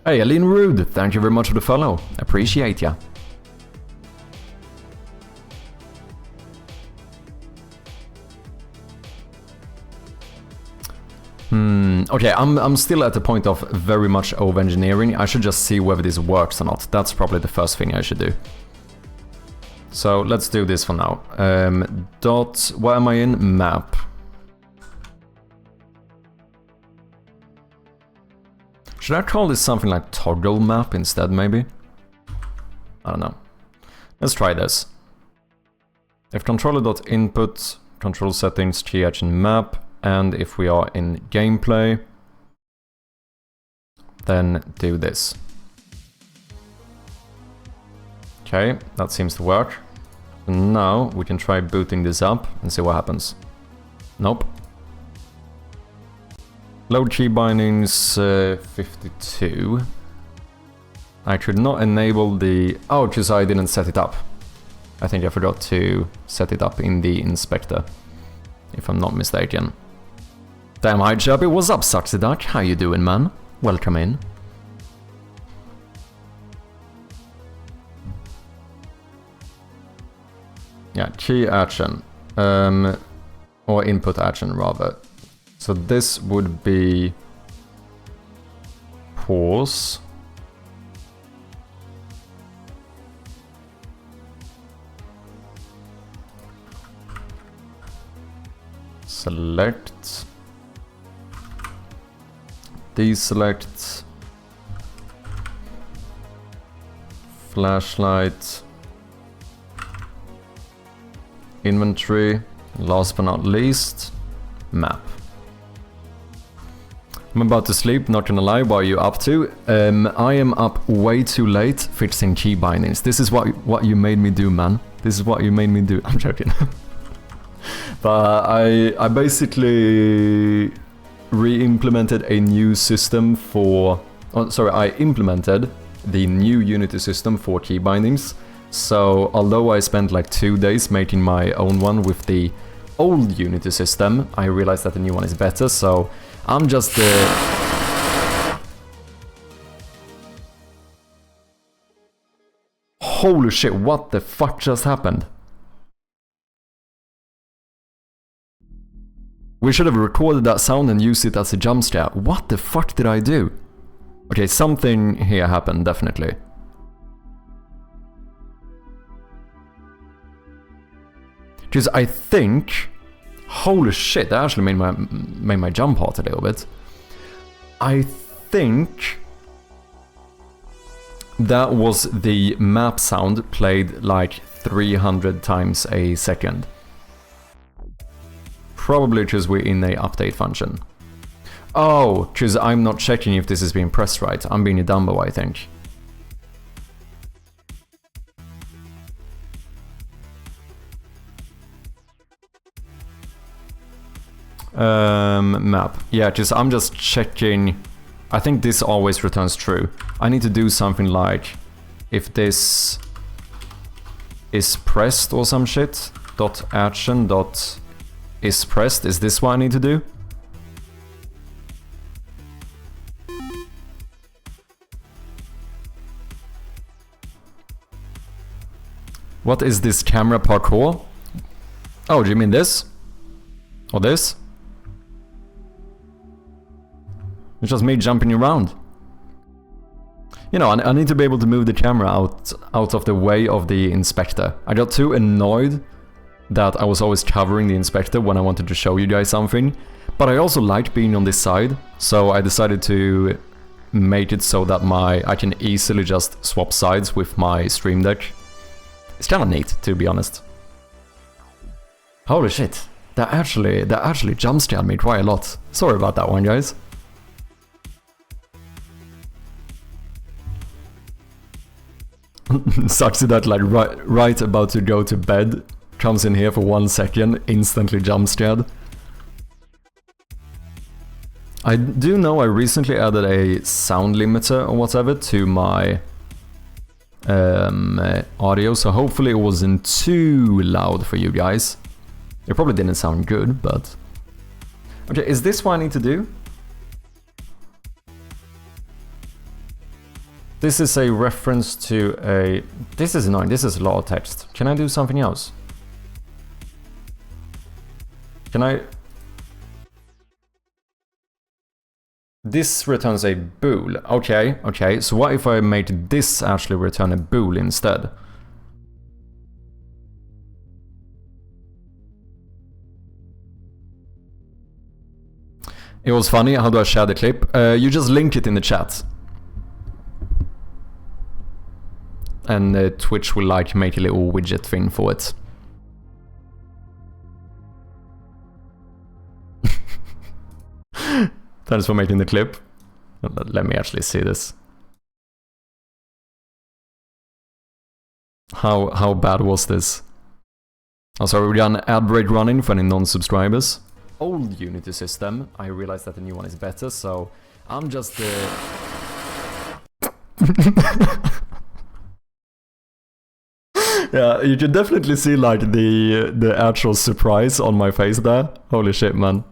Speaker 1: Hey, Aline Rude, thank you very much for the follow. Appreciate ya. Okay, I'm still at the point of very much over-engineering. I should just see whether this works or not. That's probably the first thing I should do. So let's do this for now. Where am I in? Map. Should I call this something like toggle map instead, maybe? I don't know. Let's try this. If controller.input, control settings, key action map, and if we are in gameplay, then do this. Okay, that seems to work. Now we can try booting this up and see what happens. Nope. Load key bindings 52. I should not enable the... Oh, because I didn't set it up. I think I forgot to set it up in the inspector, if I'm not mistaken. Damn, hi Chubby, what's up, Sucksy Duck? How you doing, man? Welcome in. Yeah, key action. Or input action, rather. So this would be pause. Select. Deselect. Flashlight. Inventory. Last but not least, map. I'm about to sleep, not gonna lie, what are you up to? I am up way too late fixing key bindings. This is what you made me do, man. This is what you made me do. I'm joking. But I basically re-implemented a new system for... Oh, sorry, I implemented the new Unity system for key bindings. So, although I spent like 2 days making my own one with the old Unity system, I realized that the new one is better, so I'm just Holy shit, what the fuck just happened? We should have recorded that sound and used it as a jump scare. What the fuck did I do? Okay, something here happened, definitely. Because I think... Holy shit, that actually made my jump hard a little bit. I think... that was the map sound played like 300 times a second. Probably because we're in a update function. Oh, because I'm not checking if this is being pressed right. I'm being a Dumbo, I think. Map. Yeah, because I'm just checking. I think this always returns true. I need to do something like if this is pressed or some shit. Dot action dot is pressed. Is this what I need to do? What is this camera parkour? Oh, do you mean this? Or this? It's just me jumping around. You know, I need to be able to move the camera out of the way of the inspector. I got too annoyed that I was always covering the inspector when I wanted to show you guys something. But I also liked being on this side, so I decided to make it so that I can easily just swap sides with my stream deck. It's kind of neat, to be honest. Holy shit, that actually jump scared me quite a lot. Sorry about that one, guys. Sucks that like right about to go to bed, comes in here for 1 second, instantly jump scared. I do know I recently added a sound limiter or whatever to my audio, so hopefully it wasn't too loud for you guys. It probably didn't sound good, but... Okay, is this what I need to do? This is a reference to a... This is annoying, this is a lot of text. Can I do something else? Can I... This returns a bool. Okay, okay. So what if I made this actually return a bool instead? It was funny. How do I share the clip? You just link it in the chat. And Twitch will like make a little widget thing for it. Thanks for making the clip. Let me actually see this. How bad was this? Oh, sorry, we got an ad break running for any non-subscribers. Old Unity system. I realized that the new one is better, so I'm just Yeah, you can definitely see like the actual surprise on my face there. Holy shit, man.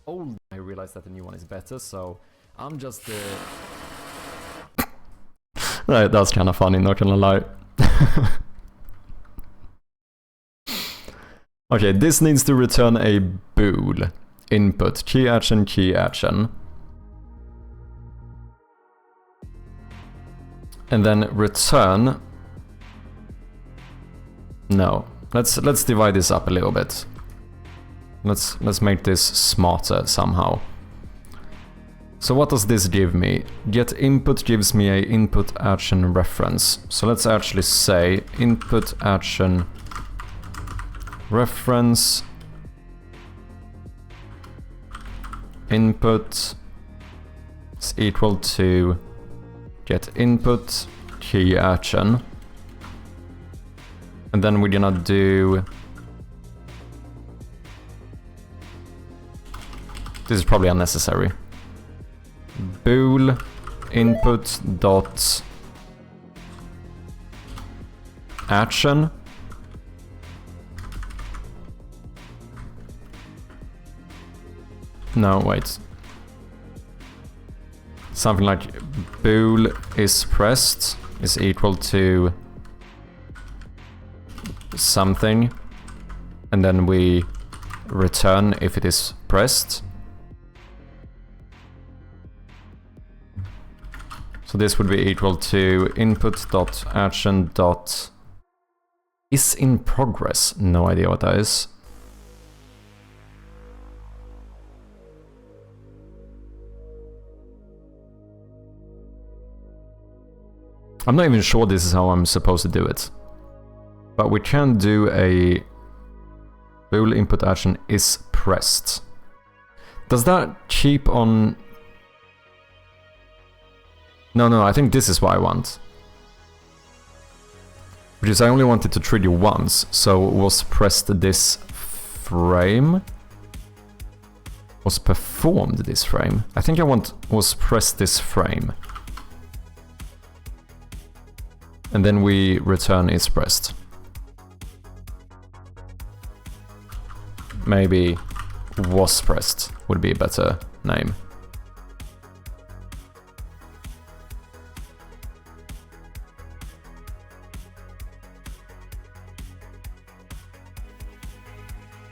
Speaker 1: Old. I realized that the new one is better, so I'm just Right, that's kind of funny, not gonna lie. Okay, this needs to return a bool. Input, key action, key action. And then return... No, let's divide this up a little bit. Let's make this smarter somehow. So what does this give me? Get input gives me a input action reference. So let's actually say input action reference input is equal to get input key action. And then we're gonna do... This is probably unnecessary. Bool input dot action. No, wait. Something like bool is pressed is equal to something, and then we return if it is pressed. So this would be equal to input.action. Is in progress. No idea what that is. I'm not even sure this is how I'm supposed to do it. But we can do a bool input action is pressed. Does that keep on... No, I think this is what I want. Because I only wanted to trigger once, so was pressed this frame. Was performed this frame. I think I want was pressed this frame. and then we return is pressed. Maybe was pressed would be a better name.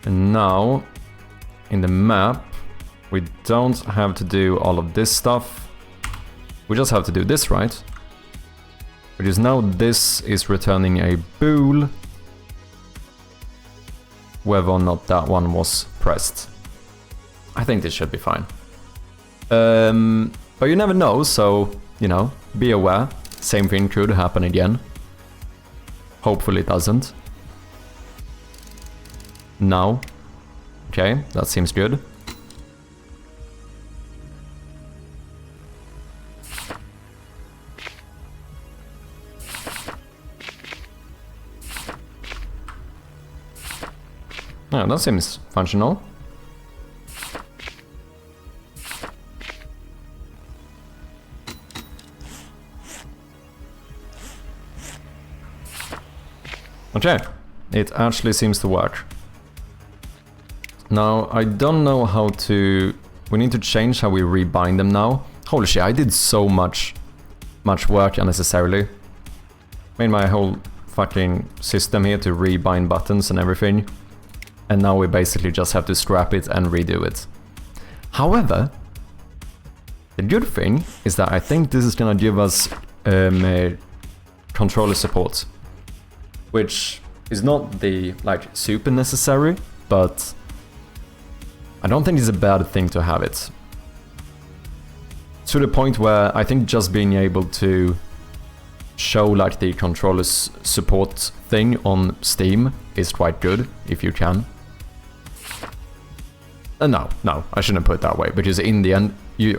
Speaker 1: And now, in the map, we don't have to do all of this stuff. We just have to do this, right? Because now this is returning a bool, whether or not that one was pressed. I think this should be fine. But you never know, so, you know, be aware. Same thing could happen again. Hopefully it doesn't. Now. Okay, that seems good. Yeah, that seems functional. Okay, it actually seems to work. Now, I don't know how to... We need to change how we rebind them now. Holy shit, I did so much work unnecessarily. Made my whole fucking system here to rebind buttons and everything. And now we basically just have to scrap it and redo it. However, the good thing is that I think this is gonna give us controller support. Which is not the, like, super necessary, but I don't think it's a bad thing to have it. To the point where I think just being able to show, like, the controller's support thing on Steam is quite good, if you can. No, I shouldn't put it that way, because in the end,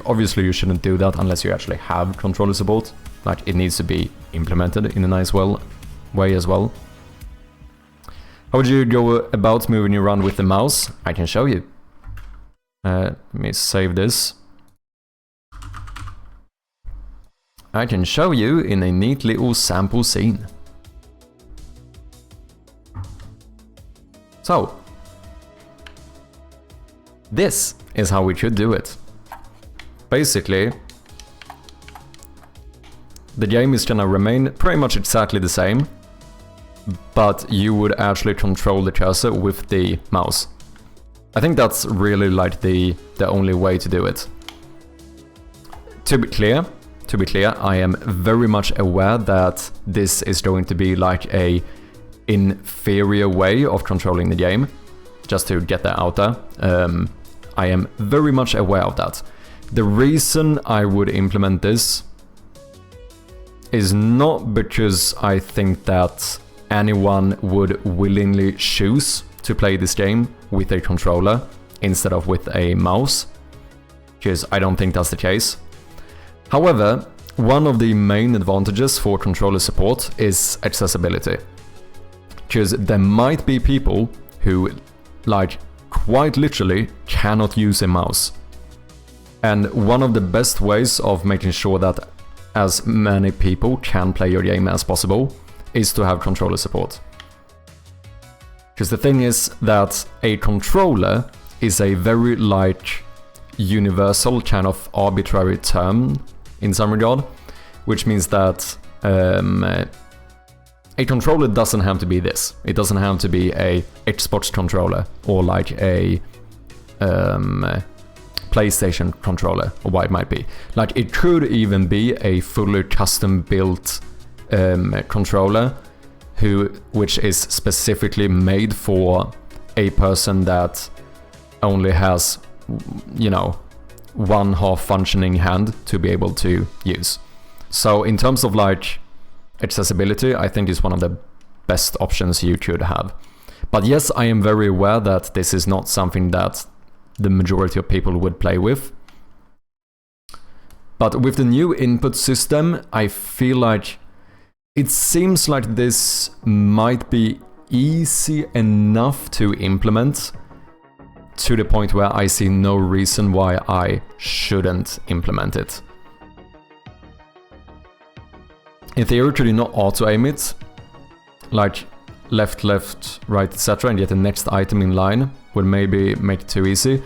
Speaker 1: obviously you shouldn't do that unless you actually have controller support. Like, it needs to be implemented in a nice way as well. How would you go about moving around with the mouse? I can show you. Let me save this. I can show you in a neat little sample scene. So, this is how we should do it. Basically, the game is gonna remain pretty much exactly the same, but you would actually control the cursor with the mouse. I think that's really like the only way to do it. To be clear, I am very much aware that this is going to be like a inferior way of controlling the game, just to get that out there. I am very much aware of that. The reason I would implement this is not because I think that anyone would willingly choose to play this game with a controller instead of with a mouse, because I don't think that's the case. However, one of the main advantages for controller support is accessibility, because there might be people who, like, quite literally cannot use a mouse. And one of the best ways of making sure that as many people can play your game as possible is to have controller support. Because the thing is that a controller is a very, like, universal kind of arbitrary term in some regard, which means that a controller doesn't have to be this. It doesn't have to be a Xbox controller or like a PlayStation controller or what it might be. Like, it could even be a fully custom built controller which is specifically made for a person that only has, you know, one half functioning hand to be able to use. So in terms of like accessibility, I think is one of the best options you could have. But yes, I am very aware that this is not something that the majority of people would play with. But with the new input system, I feel like it seems like this might be easy enough to implement, to the point where I see no reason why I shouldn't implement it. in theory, could you not auto-aim it? Like left, left, right, etc. and get the next item in line would maybe make it too easy.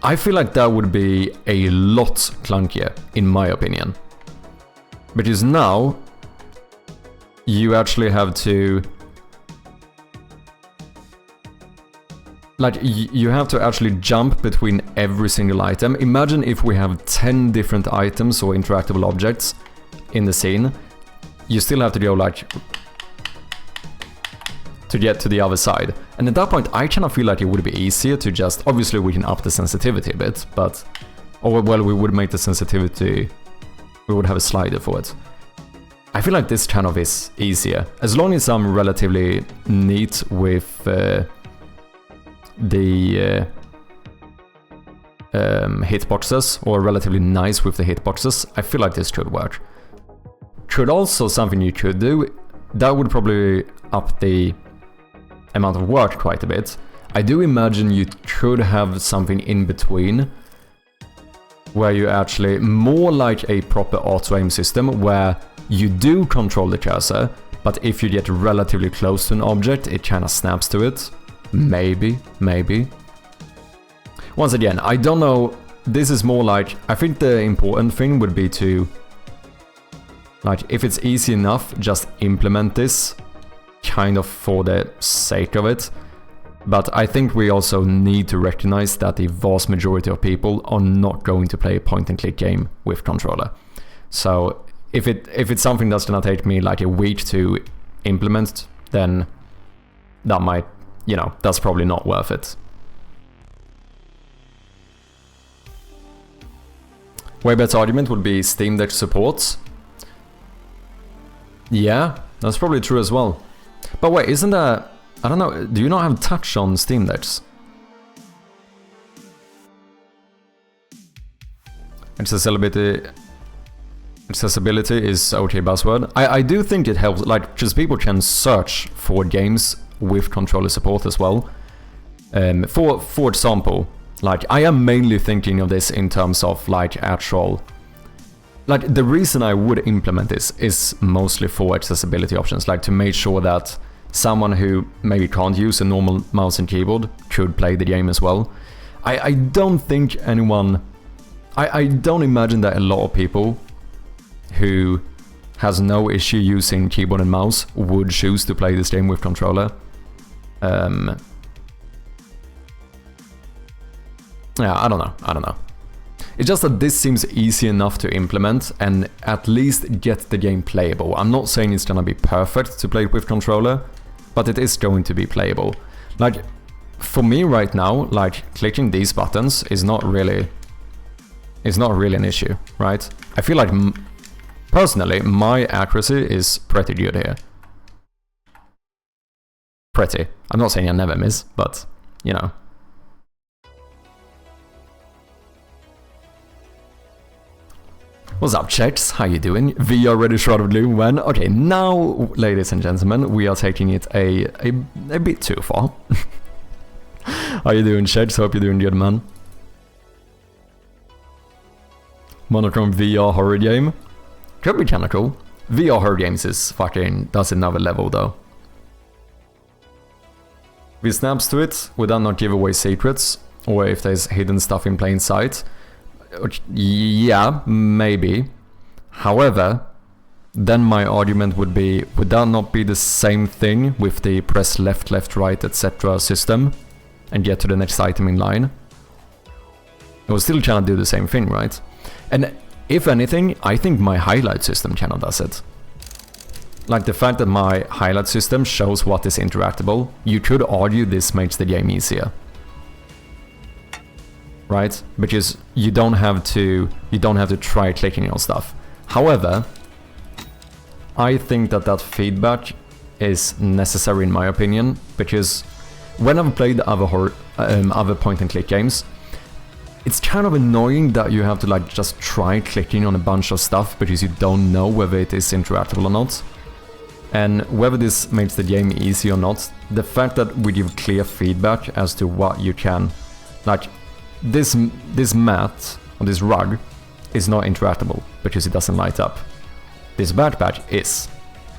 Speaker 1: I feel like that would be a lot clunkier, in my opinion. Because now, you actually have to... Like, you have to actually jump between every single item. Imagine if we have 10 different items or interactable objects in the scene. You still have to go, like, to get to the other side. And at that point, I kind of feel like it would be easier to just... Obviously, we can up the sensitivity a bit, but... Or, well, we would make the sensitivity... We would have a slider for it. I feel like this kind of is easier. As long as I'm relatively neat with... the hitboxes, or relatively nice with the hitboxes, I feel like this could work. Could also, something you could do, that would probably up the amount of work quite a bit. I do imagine you could have something in between, where you actually, more like a proper auto-aim system, where you do control the cursor, but if you get relatively close to an object, it kind of snaps to it. Maybe. Once again, I don't know, this is more like, I think the important thing would be to, like, if it's easy enough, just implement this, kind of for the sake of it. But I think we also need to recognize that the vast majority of people are not going to play a point-and-click game with controller. So if it's something that's gonna take me like a week to implement, then that might, you know, that's probably not worth it. Way better argument would be Steam Deck supports. Yeah, that's probably true as well. But wait, isn't there... I don't know, do you not have touch on Steam Decks? Accessibility is okay buzzword. I do think it helps, like, because people can search for games with controller support as well. For example, like, I am mainly thinking of this in terms of, like, actual... Like, the reason I would implement this is mostly for accessibility options, like to make sure that someone who maybe can't use a normal mouse and keyboard could play the game as well. I don't think anyone... I don't imagine that a lot of people who has no issue using keyboard and mouse would choose to play this game with controller. Yeah, I don't know. It's just that this seems easy enough to implement and at least get the game playable. I'm not saying it's gonna be perfect to play with controller, but it is going to be playable. Like, for me right now, like, clicking these buttons is not really an issue, right? I feel like, personally, my accuracy is pretty good here. Pretty. I'm not saying I never miss, but, you know. What's up, checks? How you doing? VR ready Shroud of Gloom when? Okay, now, ladies and gentlemen, we are taking it a bit too far. How you doing, checks? Hope you're doing good, man. Monochrome VR horror game? Could be kinda cool. VR horror games is fucking... that's another level, though. With snaps to it, would that not give away secrets? Or if there's hidden stuff in plain sight? Yeah, maybe. However, then my argument would be, would that not be the same thing with the press left, left, right, etc. system and get to the next item in line? It was still trying to do the same thing, right? And if anything, I think my highlight system kind of does it. Like the fact that my highlight system shows what is interactable, you could argue this makes the game easier. Right? Because you don't have to try clicking on stuff. However, I think that feedback is necessary in my opinion, because when I've played other point and click games, it's kind of annoying that you have to like just try clicking on a bunch of stuff because you don't know whether it is interactable or not. And whether this makes the game easy or not, the fact that we give clear feedback as to what you can, like, this mat, or this rug, is not interactable because it doesn't light up. this bad badge is,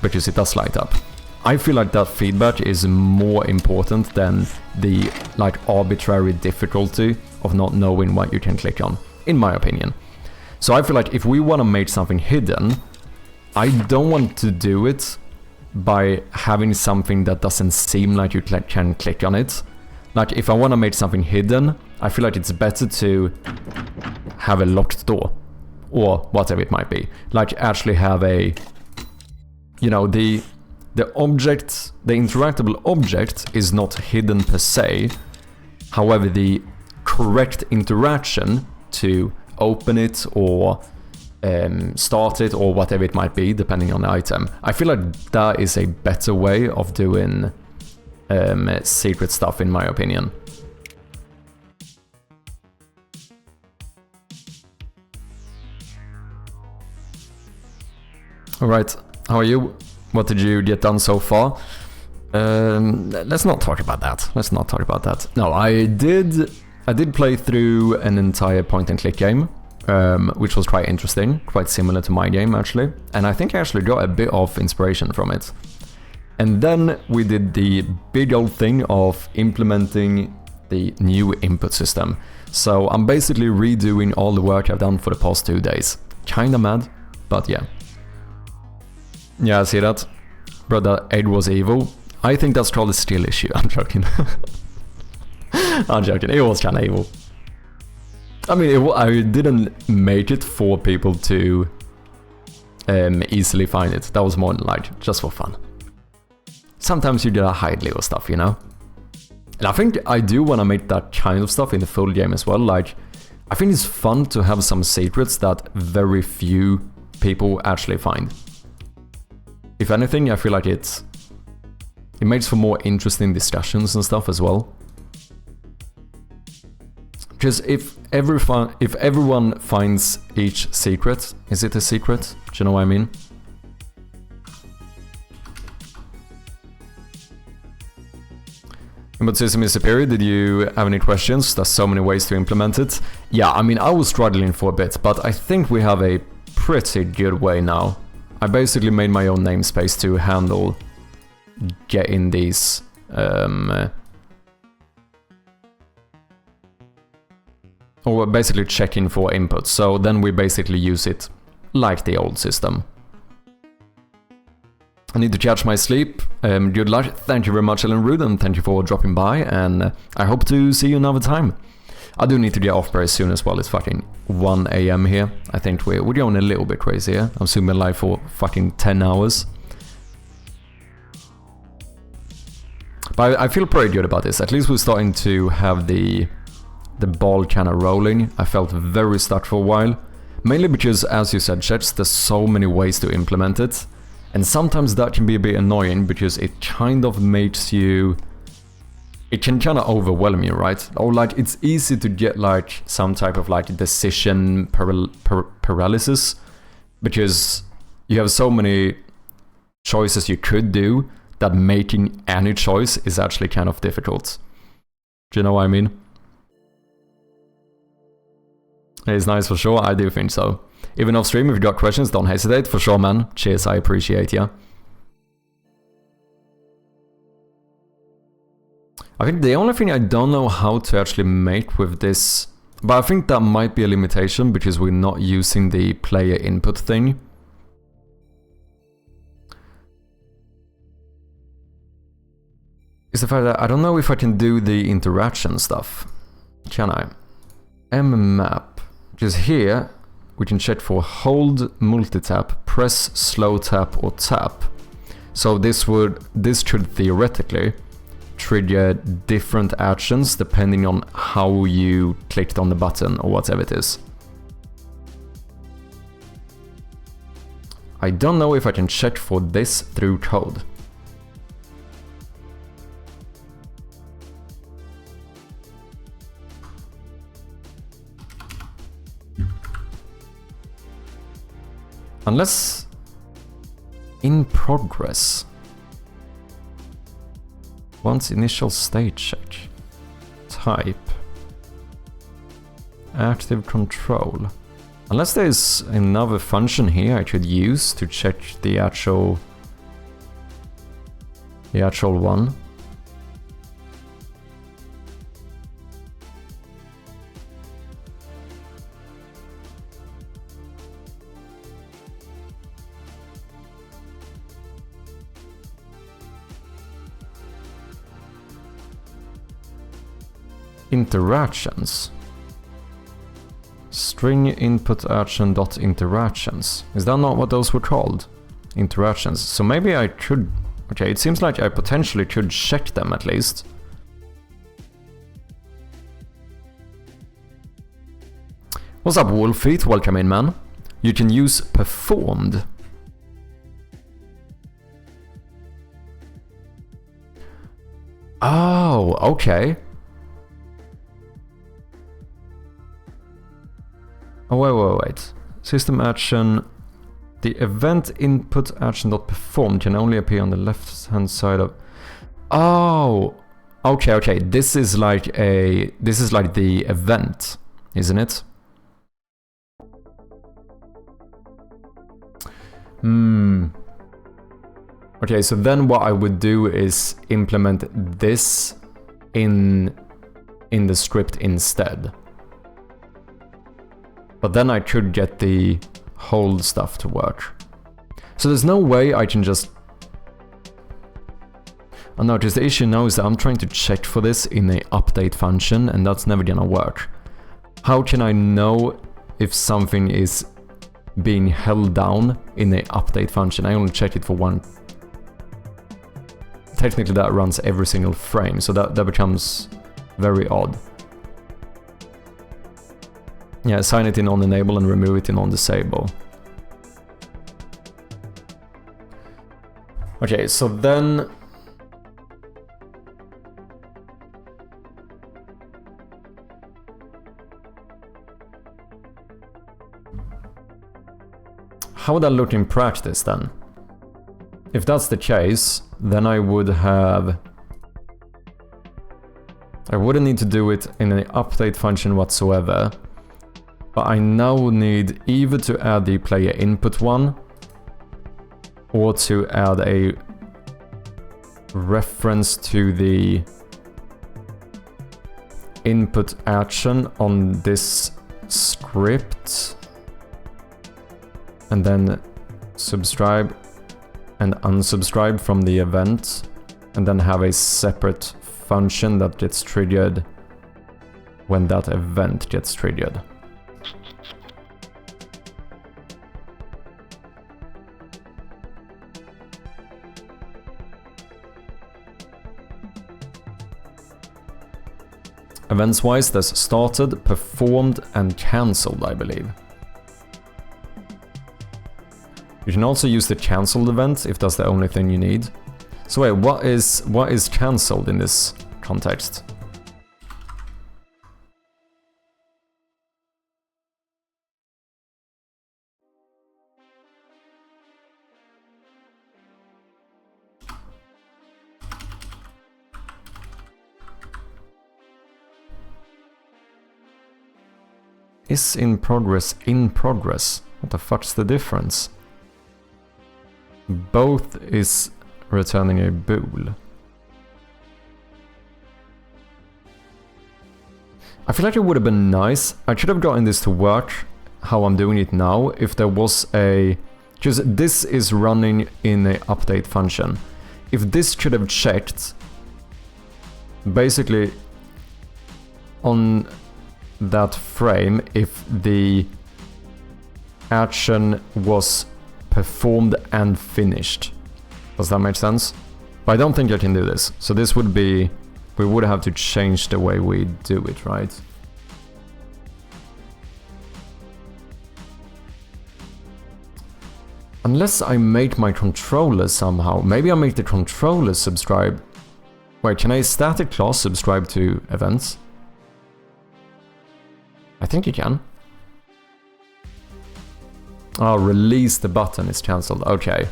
Speaker 1: because it does light up. I feel like that feedback is more important than the like arbitrary difficulty of not knowing what you can click on, in my opinion. So I feel like if we want to make something hidden, I don't want to do it by having something that doesn't seem like you can click on it. Like if I want to make something hidden, I feel like it's better to have a locked door or whatever it might be. Like actually have a, you know, the object, the interactable object is not hidden per se. However, the correct interaction to open it or start it or whatever it might be, depending on the item. I feel like that is a better way of doing secret stuff, in my opinion. Alright, how are you? What did you get done so far? Let's not talk about that. Let's not talk about that. No, I did play through an entire point-and-click game, which was quite interesting, quite similar to my game actually, and I think I actually got a bit of inspiration from it. And then we did the big old thing of implementing the new input system. So I'm basically redoing all the work I've done for the past 2 days. Kinda mad, but yeah. Yeah, I see that. Bro, that egg was evil. I think that's called a skill issue. I'm joking. I'm joking. It was kinda evil. I mean, I didn't make it for people to easily find it. That was more like just for fun. Sometimes you gotta hide little stuff, you know? And I think I do want to make that kind of stuff in the full game as well. Like, I think it's fun to have some secrets that very few people actually find. If anything, I feel like it makes for more interesting discussions and stuff as well. Because if everyone finds each secret, is it a secret? Do you know what I mean? But System is superior, did you have any questions? There's so many ways to implement it. Yeah, I mean, I was struggling for a bit, but I think we have a pretty good way now. I basically made my own namespace to handle getting these or basically checking for inputs. So then we basically use it like the old system. I need to catch my sleep. Good luck. Thank you very much, Ellen Rude, and thank you for dropping by, and I hope to see you another time. I do need to get off very soon as well. It's fucking 1 AM here. I think we're going a little bit crazy here. I'm zooming live for fucking 10 hours. But I feel pretty good about this. At least we're starting to have the ball kind of rolling. I felt very stuck for a while. Mainly because, as you said, Chets, there's so many ways to implement it. And sometimes that can be a bit annoying because it kind of makes you... It can kind of overwhelm you, right? Or like, it's easy to get like some type of like decision paralysis. Because you have so many choices you could do that making any choice is actually kind of difficult. Do you know what I mean? It's nice for sure, I do think so. Even off stream, if you got questions, don't hesitate, for sure, man. Cheers, I appreciate ya. I think the only thing I don't know how to actually make with this, but I think that might be a limitation because we're not using the player input thing. Is the fact that I don't know if I can do the interaction stuff. Can I? mmap. Because here we can check for hold, multi-tap, press, slow tap or tap. So this should theoretically trigger different actions depending on how you clicked on the button or whatever it is. I don't know if I can check for this through code. Unless in progress. Once initial state check. Type. Active control. Unless there's another function here I could use to check the actual one. Interactions. String input action dot interactions. Is that not what those were called? Interactions. So maybe I could... Okay, it seems like I potentially could check them at least. What's up, Wolfeet? Welcome in, man. You can use performed. Oh, okay. Oh, wait. System action. The event input action dot performed can only appear on the left hand side of... Oh! Okay. This is like the event, isn't it? Okay, so then what I would do is implement this in the script instead. But then I could get the whole stuff to work. So there's no way I can just... Oh no, because the issue now is that I'm trying to check for this in a update function, and that's never gonna work. How can I know if something is being held down in a update function? I only check it for one. Technically that runs every single frame, so that becomes very odd. Yeah, assign it in on enable and remove it in on disable. Okay, so then... How would that look in practice then? If that's the case, then I would have... I wouldn't need to do it in an update function whatsoever. But I now need either to add the player input one, or to add a reference to the input action on this script, and then subscribe and unsubscribe from the event, and then have a separate function that gets triggered when that event gets triggered. Events-wise, there's started, performed, and cancelled, I believe. You can also use the cancelled event if that's the only thing you need. So wait, what is cancelled in this context? Is in progress in progress? What the fuck's the difference? Both is returning a bool. I feel like it would have been nice. I should have gotten this to work how I'm doing it now if there was a... Because this is running in a update function. If this could have checked basically on that frame if the action was performed and finished. Does that make sense? But I don't think I can do this. So this would be... We would have to change the way we do it, right? Unless I make my controller somehow. Maybe I make the controller subscribe. Wait, can a static class subscribe to events? I think you can. Oh, release the button is cancelled. Okay.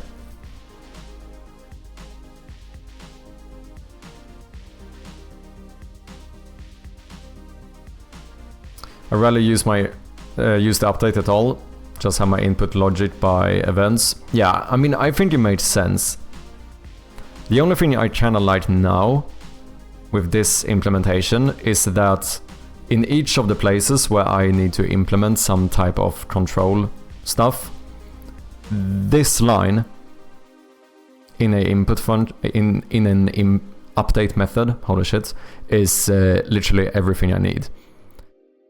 Speaker 1: I rarely use my use the update at all. Just have my input logic by events. Yeah, I mean, I think it made sense. The only thing I kinda like now with this implementation is that in each of the places where I need to implement some type of control stuff, this line in a input in an update method, holy shit, is literally everything I need.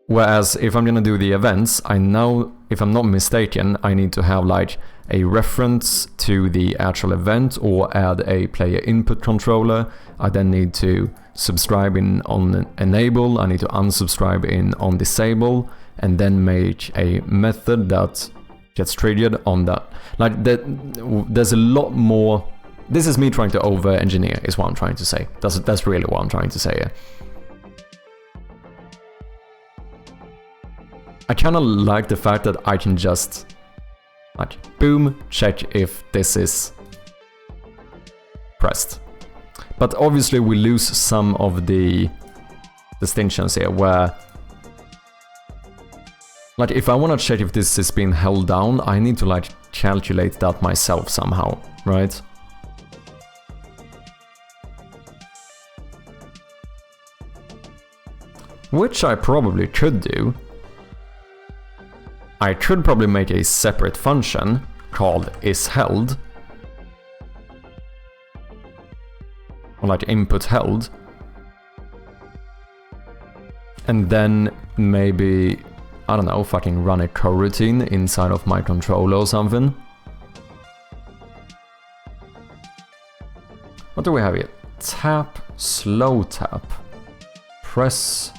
Speaker 1: Whereas if I'm gonna do the events, I know, if I'm not mistaken, I need to have like a reference to the actual event or add a player input controller. I then need to subscribe in on enable, I need to unsubscribe in on disable, and then make a method that gets triggered on that. Like there's a lot more. This is me trying to over-engineer, is what I'm trying to say. That's really what I'm trying to say here. I kinda like the fact that I can just, like, boom, check if this is pressed. But obviously we lose some of the distinctions here, where, like, if I wanna check if this is being held down, I need to, like, calculate that myself somehow, right? Which I probably could do. I could probably make a separate function called isHeld, or like input held, and then maybe, I don't know, fucking run a coroutine inside of my controller or something. What do we have here? Tap, slow tap, press,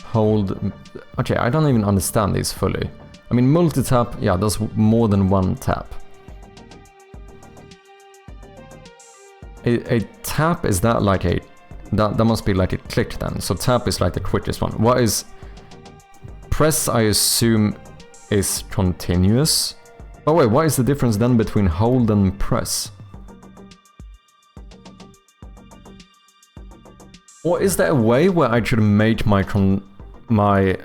Speaker 1: hold. Okay, I don't even understand these fully. I mean, multi-tap, yeah, does more than one tap. A tap, is that like a... That must be like a click then. So tap is like the quickest one. What is... Press, I assume, is continuous. Oh wait, what is the difference then between hold and press? Or is there a way where I should make my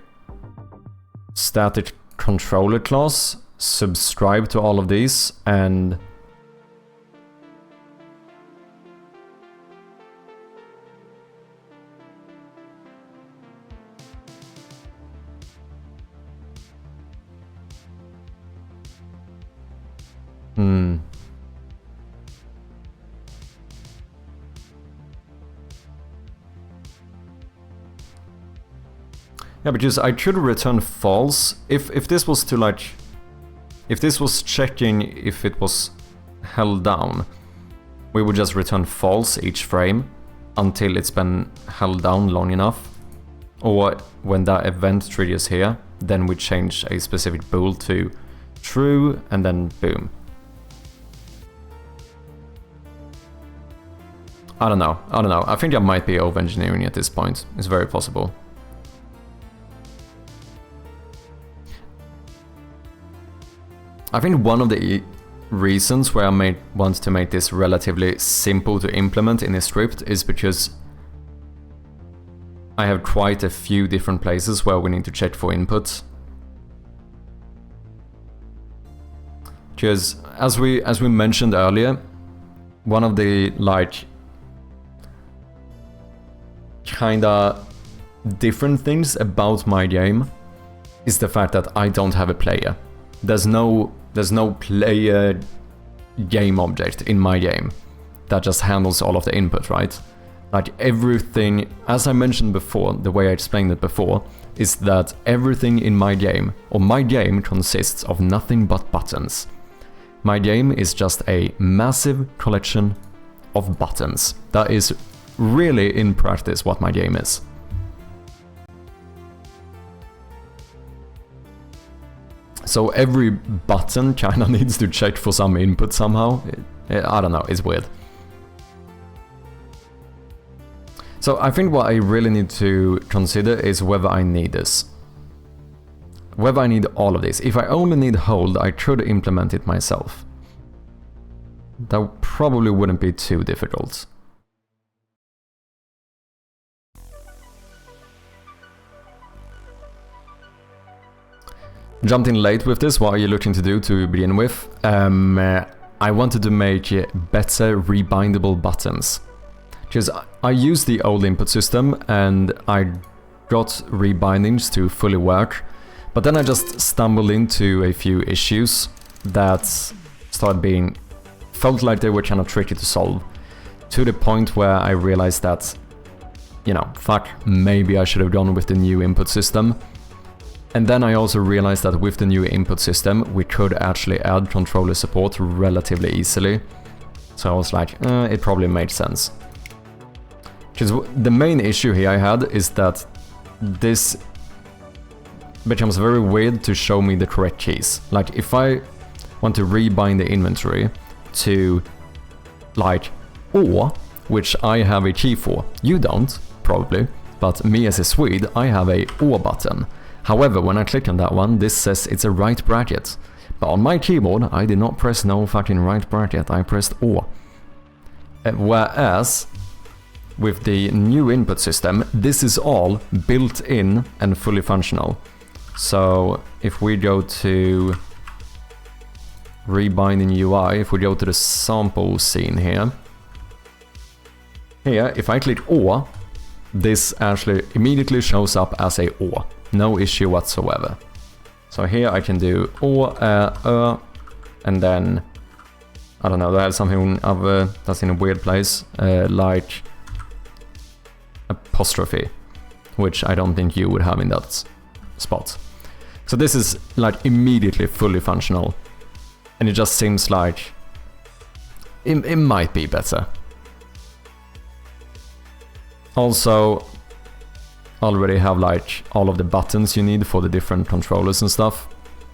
Speaker 1: static controller class subscribe to all of these and... Yeah, because I could return false if this was to like... If this was checking if it was held down, we would just return false each frame until it's been held down long enough. Or when that event triggers here, then we change a specific bool to true and then boom. I don't know. I think I might be over-engineering at this point. It's very possible. I think one of the reasons where I want to make this relatively simple to implement in a script is because I have quite a few different places where we need to check for inputs. Because as we mentioned earlier, one of the like kinda different things about my game is the fact that I don't have a player. There's no player game object in my game that just handles all of the input, right? Like everything, as I mentioned before, the way I explained it before, is that everything in my game, or my game, consists of nothing but buttons. My game is just a massive collection of buttons. That is really, in practice, what my game is. So every button kinda needs to check for some input somehow. I don't know, it's weird. So I think what I really need to consider is whether I need this. Whether I need all of this. If I only need hold, I could implement it myself. That probably wouldn't be too difficult. jumped in late with this. What are you looking to do to begin with? I wanted to make better rebindable buttons. Because I used the old input system and I got rebindings to fully work. But then I just stumbled into a few issues that felt like they were kind of tricky to solve. To the point where I realized that, you know, fuck, maybe I should have gone with the new input system. And then I also realized that with the new input system, we could actually add controller support relatively easily. So I was like, it probably made sense. Because the main issue here I had is that this becomes very weird to show me the correct keys. Like, if I want to rebind the inventory to, like, OR, which I have a key for. You don't, probably, but me as a Swede, I have a OR button. However, when I click on that one, this says it's a right bracket. But on my keyboard, I did not press no fucking right bracket, I pressed OR. Whereas, with the new input system, this is all built in and fully functional. So, if we go to rebinding UI, if we go to the sample scene here, if I click OR, this actually immediately shows up as a OR. No issue whatsoever. So here I can do OR, and then, I don't know, they have something other that's in a weird place, like apostrophe, which I don't think you would have in that spot. So this is like immediately fully functional, and it just seems like it might be better. Also, already have like all of the buttons you need for the different controllers and stuff.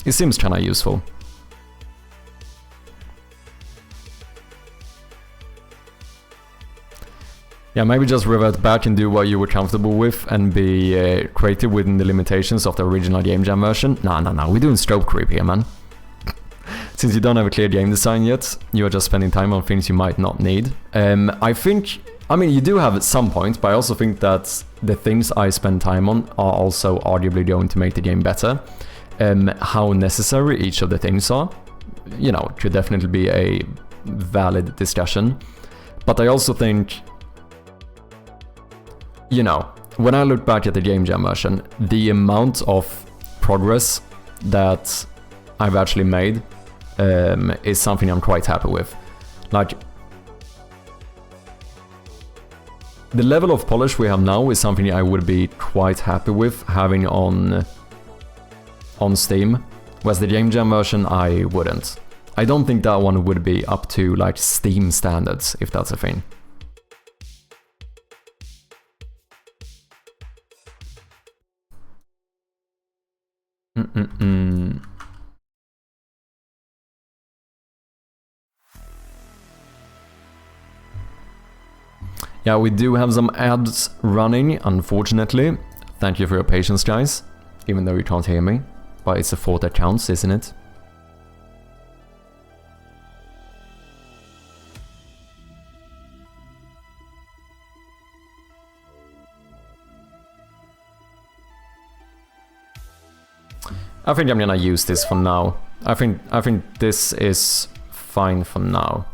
Speaker 1: It seems kinda useful. Yeah, maybe just revert back and do what you were comfortable with and be creative within the limitations of the original Game Jam version. No, we're doing scope creep here, man. Since you don't have a clear game design yet, you are just spending time on things you might not need. I mean, you do have at some point, but I also think that the things I spend time on are also arguably going to make the game better. How necessary each of the things are, you know, could definitely be a valid discussion. But I also think, you know, when I look back at the Game Jam version, the amount of progress that I've actually made is something I'm quite happy with. Like, the level of polish we have now is something I would be quite happy with having on Steam, whereas the Game Jam version I wouldn't. I don't think that one would be up to like Steam standards, if that's a thing. Yeah, we do have some ads running, unfortunately. Thank you for your patience, guys. Even though you can't hear me. But it's a thought that counts, isn't it? I think I'm gonna use this for now. I think this is fine for now.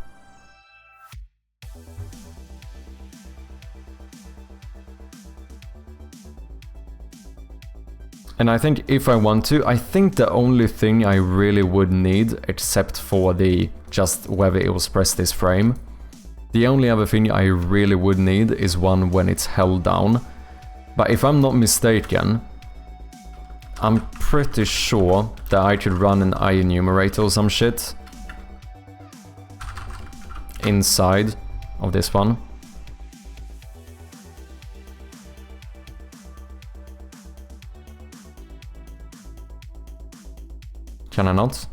Speaker 1: And I think if I want to, I think the only thing I really would need, except for the just whether it was press this frame, the only other thing I really would need is one when it's held down. But if I'm not mistaken, I'm pretty sure that I could run an enumerator or some shit inside of this one. Can I not?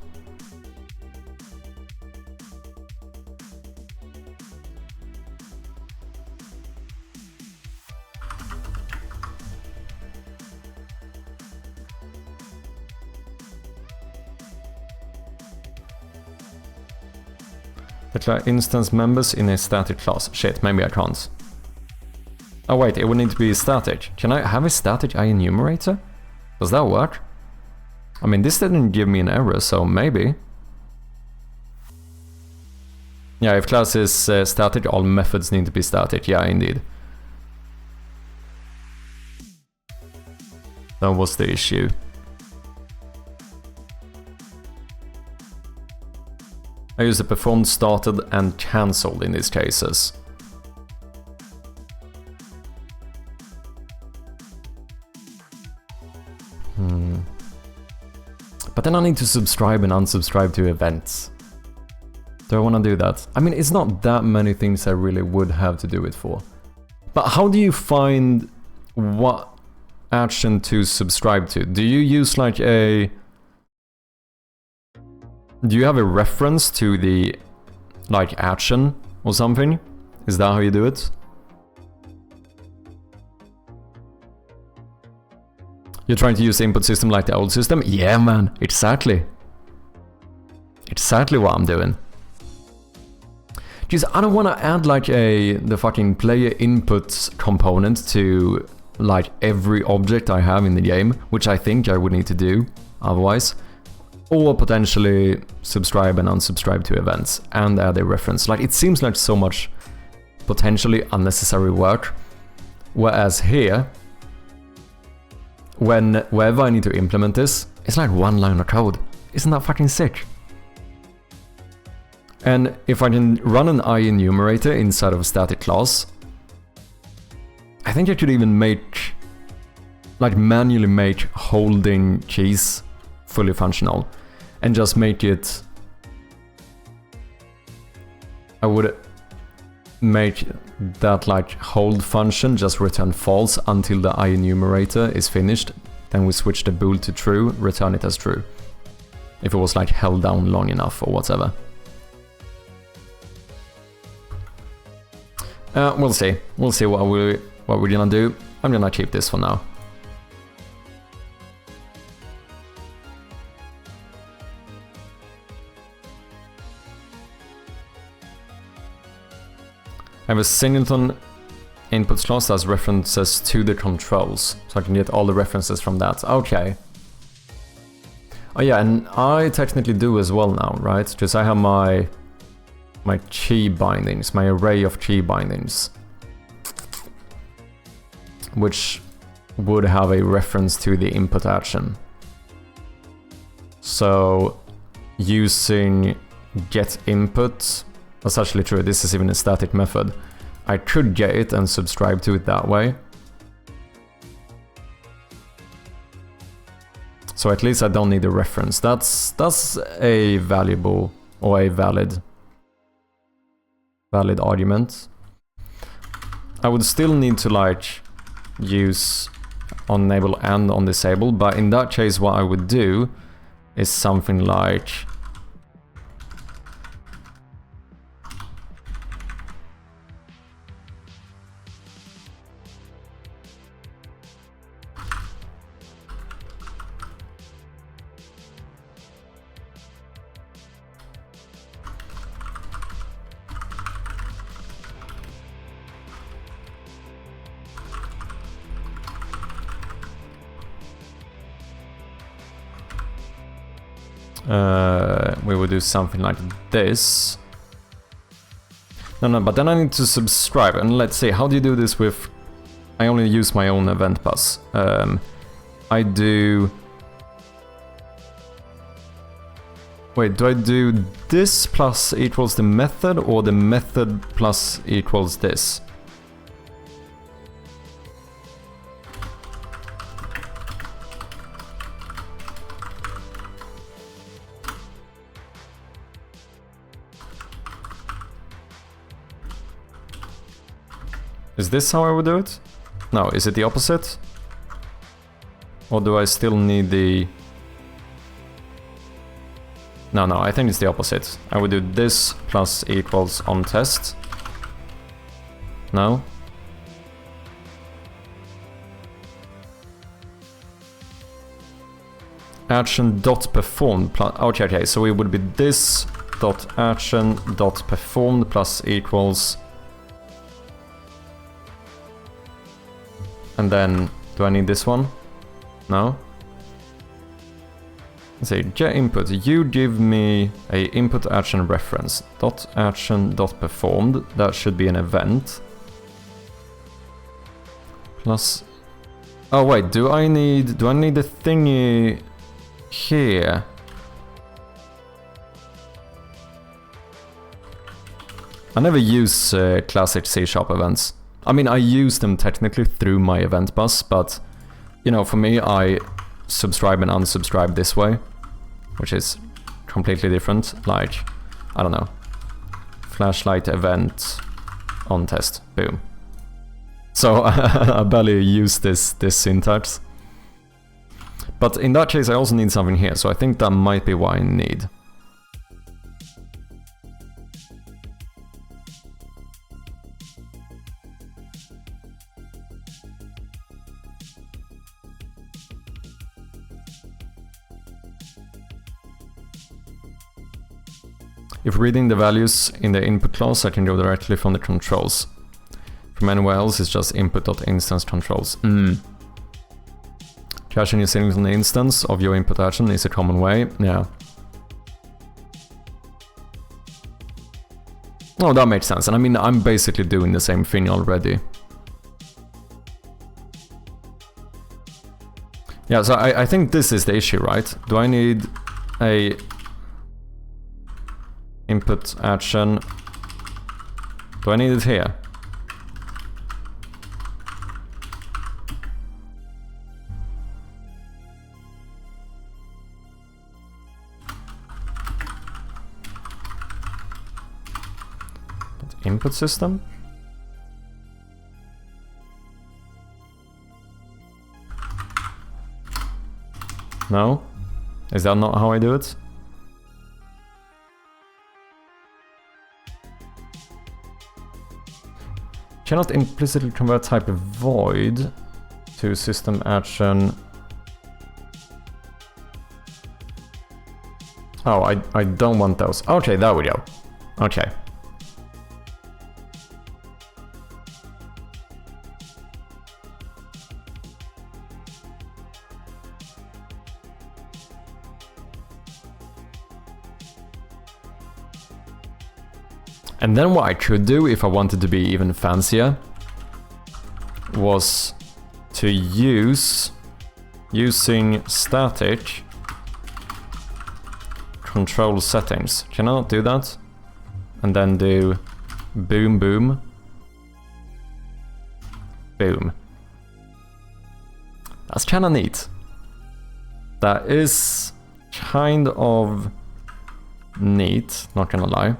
Speaker 1: Declare instance members in a static class. Shit, maybe I can't. Oh wait, it would need to be static. Can I have a static enumerator? Does that work? I mean, this didn't give me an error, so maybe. Yeah, if class is static, all methods need to be static. Yeah, indeed. That was the issue. I use the performed, started, and cancelled in these cases. But then I need to subscribe and unsubscribe to events. Do I want to do that? I mean, it's not that many things I really would have to do it for. But how do you find what action to subscribe to? Do you use like a... Do you have a reference to the like action or something? Is that how you do it? You're trying to use the input system like the old system? Yeah, man, exactly. Exactly what I'm doing. Jeez, I don't want to add like the fucking player inputs component to like every object I have in the game, which I think I would need to do otherwise. Or potentially subscribe and unsubscribe to events and add a reference. Like, it seems like so much potentially unnecessary work. Whereas here, wherever I need to implement this, it's like one line of code. Isn't that fucking sick? And if I can run an I enumerator inside of a static class, I think I could even make, like manually make holding keys fully functional and just make it, I would make that like hold function just return false until the I enumerator is finished. Then we switch the bool to true, return it as true. If it was like held down long enough or whatever. We'll see. We'll see what we're gonna do. I'm gonna keep this for now. I have a singleton inputs class that has references to the controls, so I can get all the references from that. Okay. Oh yeah, and I technically do as well now, right? Because I have my key bindings, my array of key bindings, which would have a reference to the input action. So using get input, that's actually true, this is even a static method. I could get it and subscribe to it that way. So at least I don't need a reference. That's a valuable or a valid argument. I would still need to like use on enable and on disable, but in that case what I would do is something like we would do something like this. No, but then I need to subscribe, and let's see, how do you do this with... I only use my own event bus. I do... Wait, do I do this plus equals the method, or the method plus equals this? Is this how I would do it? No, is it the opposite? Or do I still need the... No, I think it's the opposite. I would do this plus equals on test. No? Action dot performed plus... Okay, so it would be this dot action dot performed plus equals... And then, do I need this one? No? let's say get input. You give me a input action reference dot action dot performed. That should be an event. Plus, oh wait, do I need the thingy here? I never use classic C# events. I mean, I use them technically through my event bus, but you know, for me, I subscribe and unsubscribe this way, which is completely different. Like, I don't know, flashlight event on test, boom. So I barely use this syntax. But in that case, I also need something here, so I think that might be what I need. If reading the values in the input class, I can go directly from the controls. From anywhere else, it's just input.instance controls. Caching your settings on the instance of your input action is a common way, yeah. Oh, that makes sense, and I mean, I'm basically doing the same thing already. Yeah, so I think this is the issue, right? Do I need a input action? Do I need it here? Input system? No? Is that not how I do it? Cannot implicitly convert type void to system action. Oh, I don't want those. Okay, there we go. Okay. And then what I could do, if I wanted to be even fancier, was to using static control settings. Can I not do that? And then do boom boom boom. That's kinda neat. That is kind of neat, not gonna lie.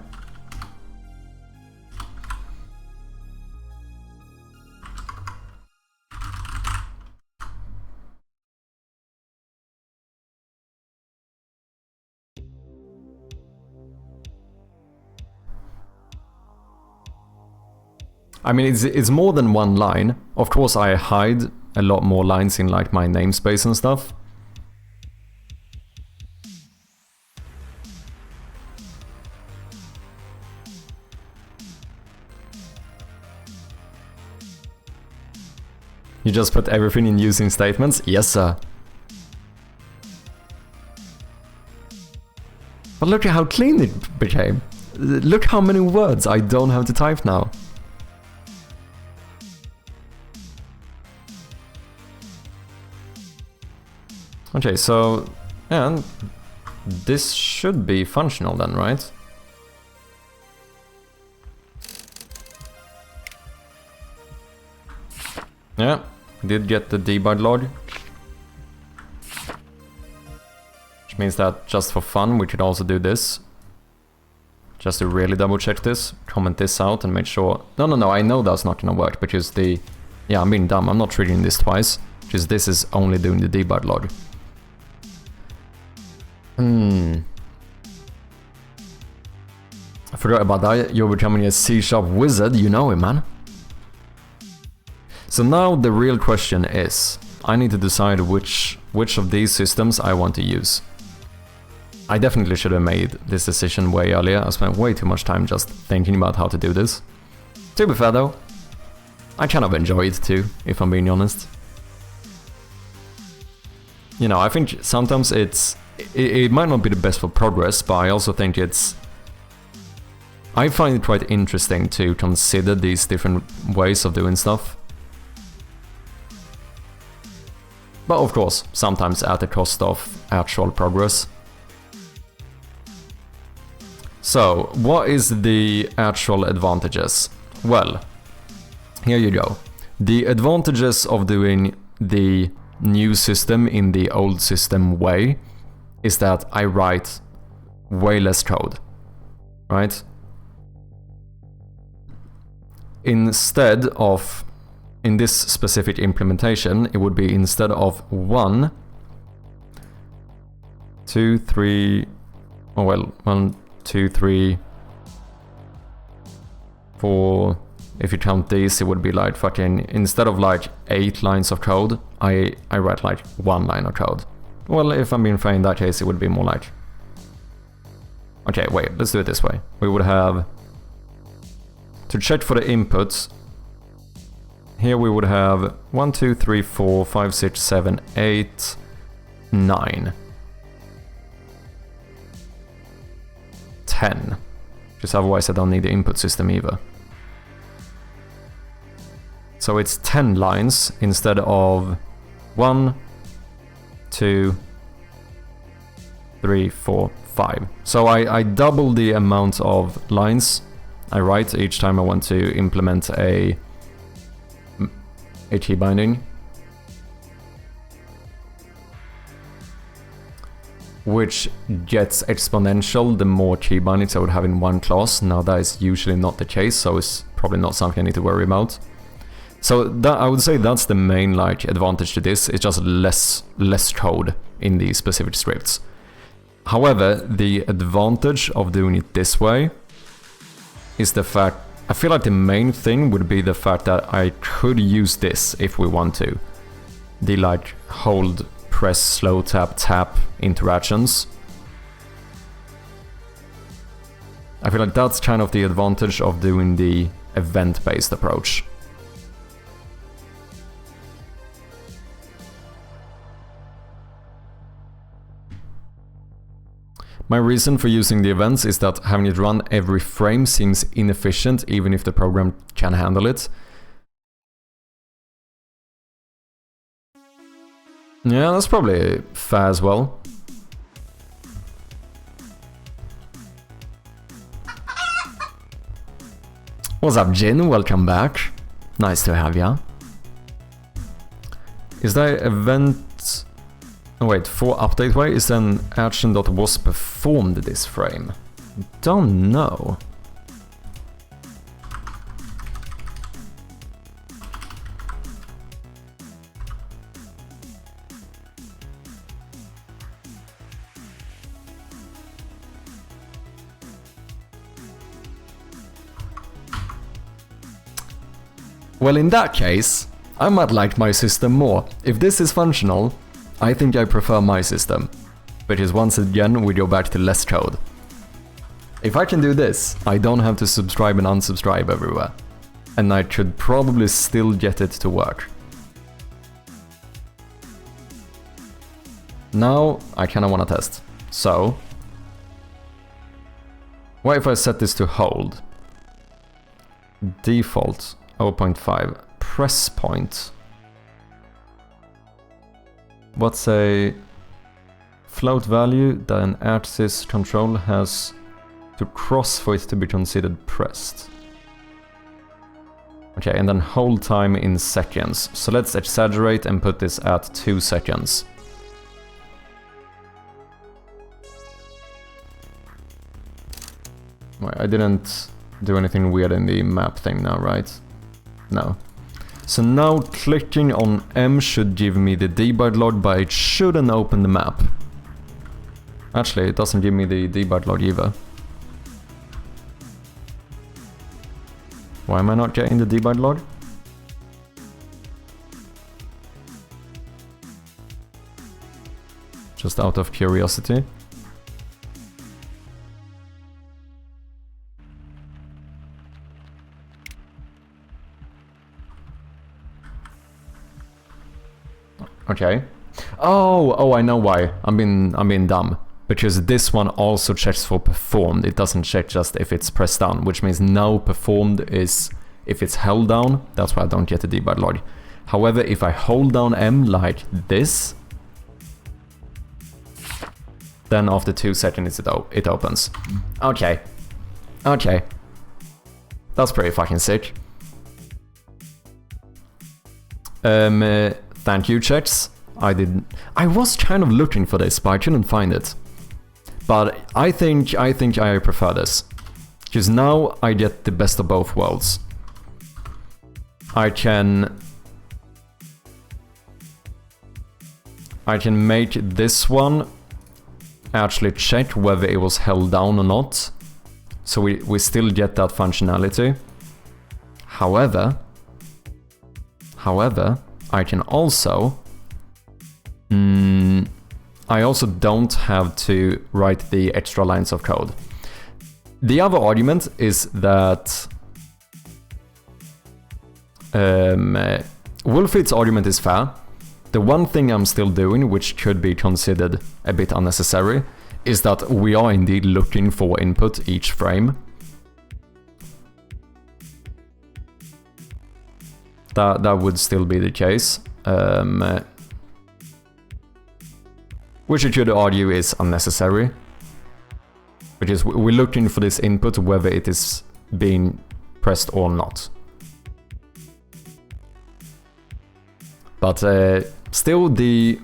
Speaker 1: I mean, it's more than one line. Of course, I hide a lot more lines in like my namespace and stuff. You just put everything in using statements? Yes, sir. But look at how clean it became. Look how many words I don't have to type now. Okay, so, yeah, this should be functional then, right? Yeah, did get the debug log. Which means that just for fun, we could also do this. Just to really double check this, comment this out and make sure... No, I know that's not gonna work because the... Yeah, I'm being dumb, I'm not triggering this twice. Because this is only doing the debug log. I forgot about that. You're becoming a C# wizard, you know it, man. So now the real question is, I need to decide which of these systems I want to use. I definitely should have made this decision way earlier. I spent way too much time just thinking about how to do this. To be fair though, I kind of enjoy it too, if I'm being honest. You know, I think sometimes it's it might not be the best for progress, but I also think I find it quite interesting to consider these different ways of doing stuff. But of course, sometimes at the cost of actual progress. So, what is the actual advantages? Well, here you go. The advantages of doing the new system in the old system way is that I write way less code, right? Instead of, in this specific implementation, it would be instead of 1, 2, 3, oh well, 1, 2, 3, 4, if you count these, it would be like fucking, instead of like 8 lines of code, I write like 1 line of code. Well, if I'm being fair, in that case, it would be more like... Okay, wait, let's do it this way. We would have... To check for the inputs, here we would have 1, 2, 3, 4, 5, 6, 7, 8, 9. 10. Because otherwise I don't need the input system either. So it's 10 lines instead of 1, 2, 3, 4, 5. So I double the amount of lines I write each time I want to implement a key binding. Which gets exponential the more key bindings I would have in one class. Now that is usually not the case, so it's probably not something I need to worry about. So that, I would say that's the main like advantage to this. It's just less code in the specific scripts. However, the advantage of doing it this way is the fact, I feel like the main thing would be the fact that I could use this if we want to. The like hold, press, slow tap, tap interactions. I feel like that's kind of the advantage of doing the event-based approach. My reason for using the events is that having it run every frame seems inefficient even if the program can handle it. Yeah, that's probably fair as well. What's up, Jin? Welcome back. Nice to have ya. Is there event... Oh wait, for update way, is then action.was performed this frame? Don't know. Well, in that case, I might like my system more. If this is functional, I think I prefer my system. Which is once again, we go back to less code. If I can do this, I don't have to subscribe and unsubscribe everywhere. And I could probably still get it to work. Now, I kinda wanna test. So... what if I set this to hold? Default 0.5. Press point. What's a float value that an axis control has to cross for it to be considered pressed? Okay, and then hold time in seconds. So let's exaggerate and put this at 2 seconds. Wait, I didn't do anything weird in the map thing now, right? No. So now clicking on M should give me the debug log, but it shouldn't open the map. Actually, it doesn't give me the debug log either. Why am I not getting the debug log? Just out of curiosity. Okay, Oh, I know why. I'm being dumb. Because this one also checks for performed. It doesn't check just if it's pressed down, which means now performed is if it's held down. That's why I don't get the debug log. However, if I hold down M like this, then after 2 seconds it opens. Okay. Okay. That's pretty fucking sick. Thank you, checks. I was kind of looking for this, but I couldn't find it. But I think I prefer this. Because now I get the best of both worlds. I can make this one actually check whether it was held down or not. So we still get that functionality. However, I can also... I also don't have to write the extra lines of code. The other argument is that... Wolfit's argument is fair. The one thing I'm still doing, which could be considered a bit unnecessary, is that we are indeed looking for input each frame. That would still be the case. Which you could argue is unnecessary. Because we're looking for this input whether it is being pressed or not. But still the...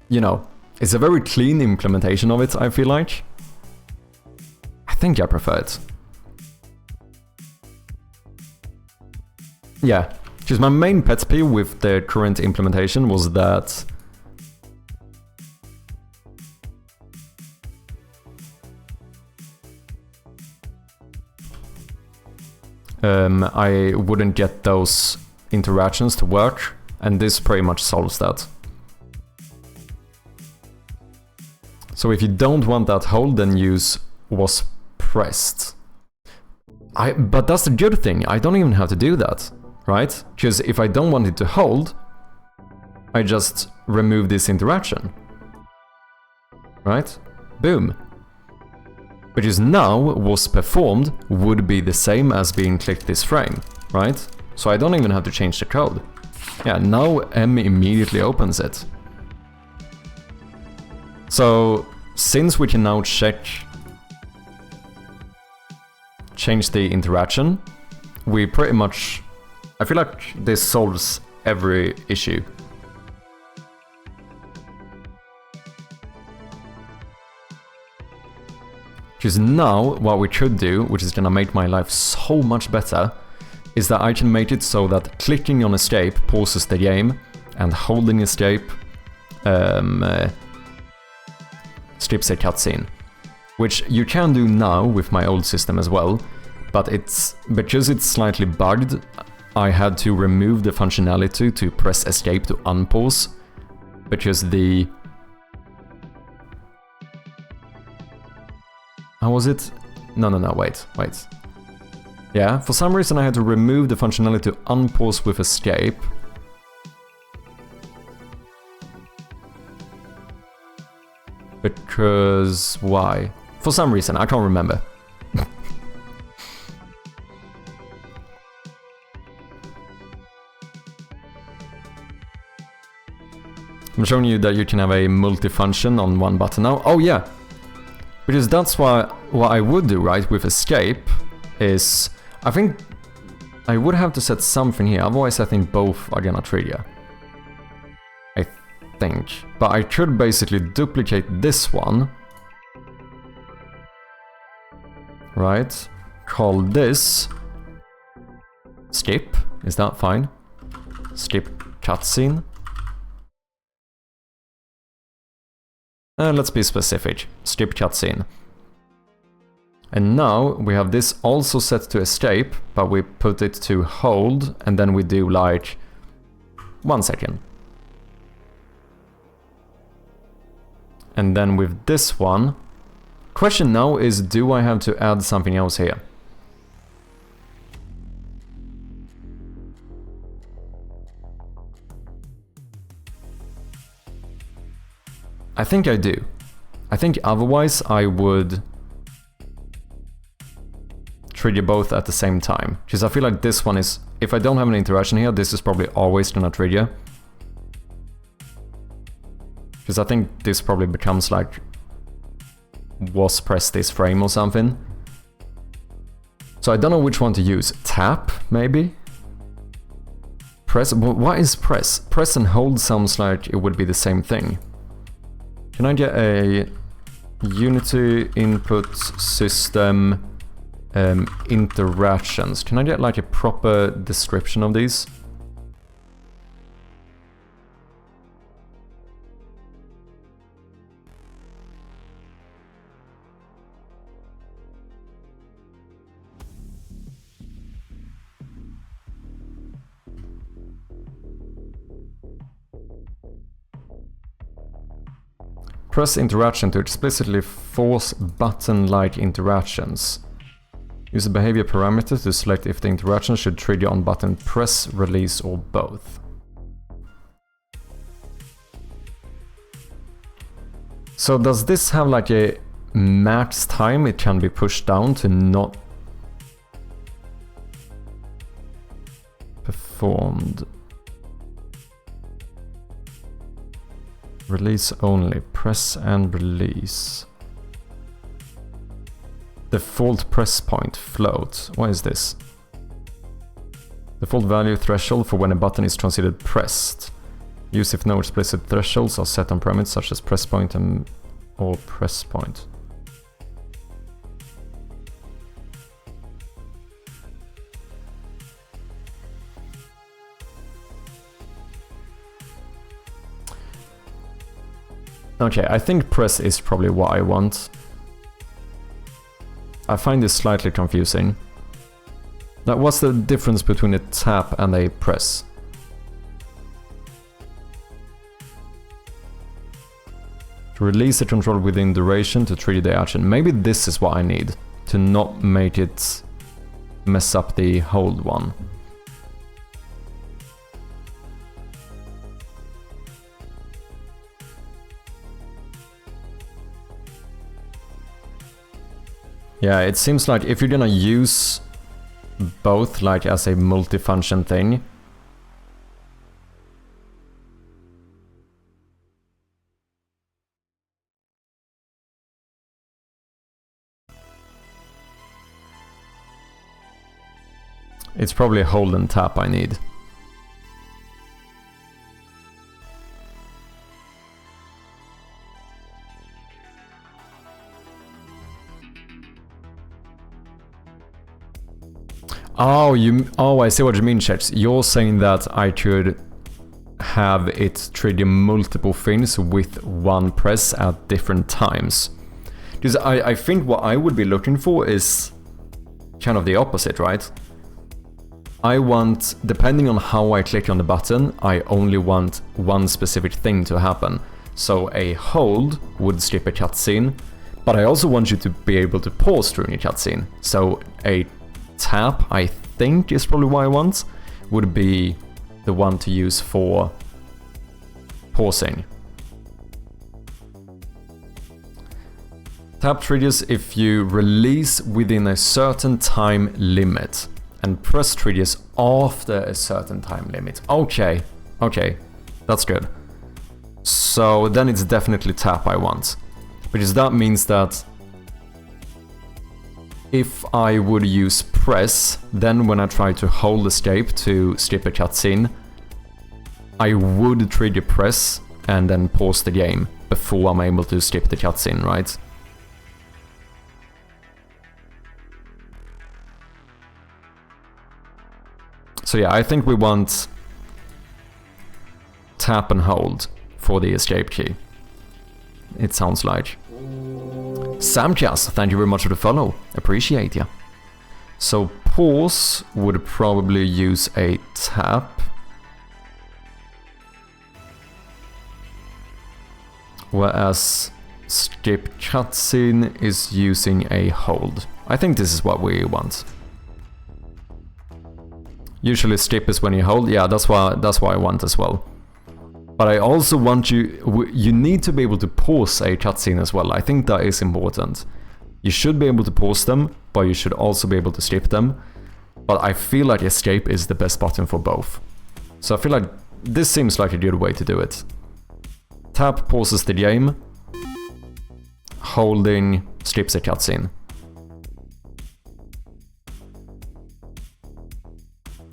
Speaker 1: You know, it's a very clean implementation of it, I feel like. I think I prefer it. Yeah, because my main pet peeve with the current implementation was that... I wouldn't get those interactions to work, and this pretty much solves that. So if you don't want that hold, then use was pressed. But that's the good thing, I don't even have to do that, right? Because if I don't want it to hold, I just remove this interaction. Right? Boom. Because now was performed would be the same as being clicked this frame, right? So I don't even have to change the code. Yeah, now M immediately opens it. So, since we can now change the interaction, we pretty much... I feel like this solves every issue. Because now, what we could do, which is gonna make my life so much better, is that I can make it so that clicking on escape pauses the game, and holding escape skips a cutscene. Which you can do now with my old system as well, but because it's slightly bugged, I had to remove the functionality to press escape to unpause, because the... How was it? No, wait. Yeah, for some reason I had to remove the functionality to unpause with escape. Because... why? For some reason, I can't remember. I'm showing you that you can have a multi-function on one button now. Oh yeah! Because that's what I would do, right, with escape, is... I think I would have to set something here, otherwise I think both are gonna trigger. I think. But I could basically duplicate this one. Right? Call this... skip. Is that fine? Skip cutscene. Let's be specific. Skip cutscene. And now we have this also set to escape, but we put it to hold, and then we do like 1 second. And then with this one, question now is, do I have to add something else here? I think I do. I think otherwise I would trigger both at the same time. Because I feel like this one is, if I don't have an interaction here, this is probably always gonna trigger. Because I think this probably becomes like, was pressed this frame or something. So I don't know which one to use. Tap, maybe? Press, what is press? Press and hold sounds like it would be the same thing. Can I get a Unity input system interactions? Can I get like a proper description of these? Press interaction to explicitly force button-like interactions. Use a behavior parameter to select if the interaction should trigger on button press, release, or both. So does this have like a max time it can be pushed down to not performed? Release only, press and release. Default press point, float. What is this? Default value threshold for when a button is considered pressed. Use if no explicit thresholds are set on parameters such as press point and or press point. Okay, I think press is probably what I want. I find this slightly confusing. Now, what's the difference between a tap and a press? To release the control within duration to trigger the action. Maybe this is what I need to not make it mess up the hold one. Yeah, it seems like if you're gonna use both like as a multifunction thing, it's probably hold and tap I need. Oh, I see what you mean, Checks. You're saying that I could have it trigger multiple things with one press at different times. Because I think what I would be looking for is kind of the opposite, right? I want, depending on how I click on the button, I only want one specific thing to happen. So a hold would skip a cutscene, but I also want you to be able to pause during a cutscene. So a tap, I think is probably what I want, would be the one to use for pausing. Tap triggers if you release within a certain time limit, and press triggers after a certain time limit. Okay, that's good. So then it's definitely tap I want, because that means that if I would use press, then when I try to hold escape to skip a cutscene, I would trigger press and then pause the game before I'm able to skip the cutscene, right? So yeah, I think we want tap and hold for the escape key. It sounds like. Samcast, thank you very much for the follow. Appreciate ya. So pause would probably use a tap. Whereas skip cutscene is using a hold. I think this is what we want. Usually skip is when you hold. Yeah, that's what I want as well. But I also want you need to be able to pause a cutscene as well. I think that is important. You should be able to pause them, but you should also be able to skip them. But I feel like escape is the best button for both. So I feel like this seems like a good way to do it. Tap pauses the game. Holding skips a cutscene.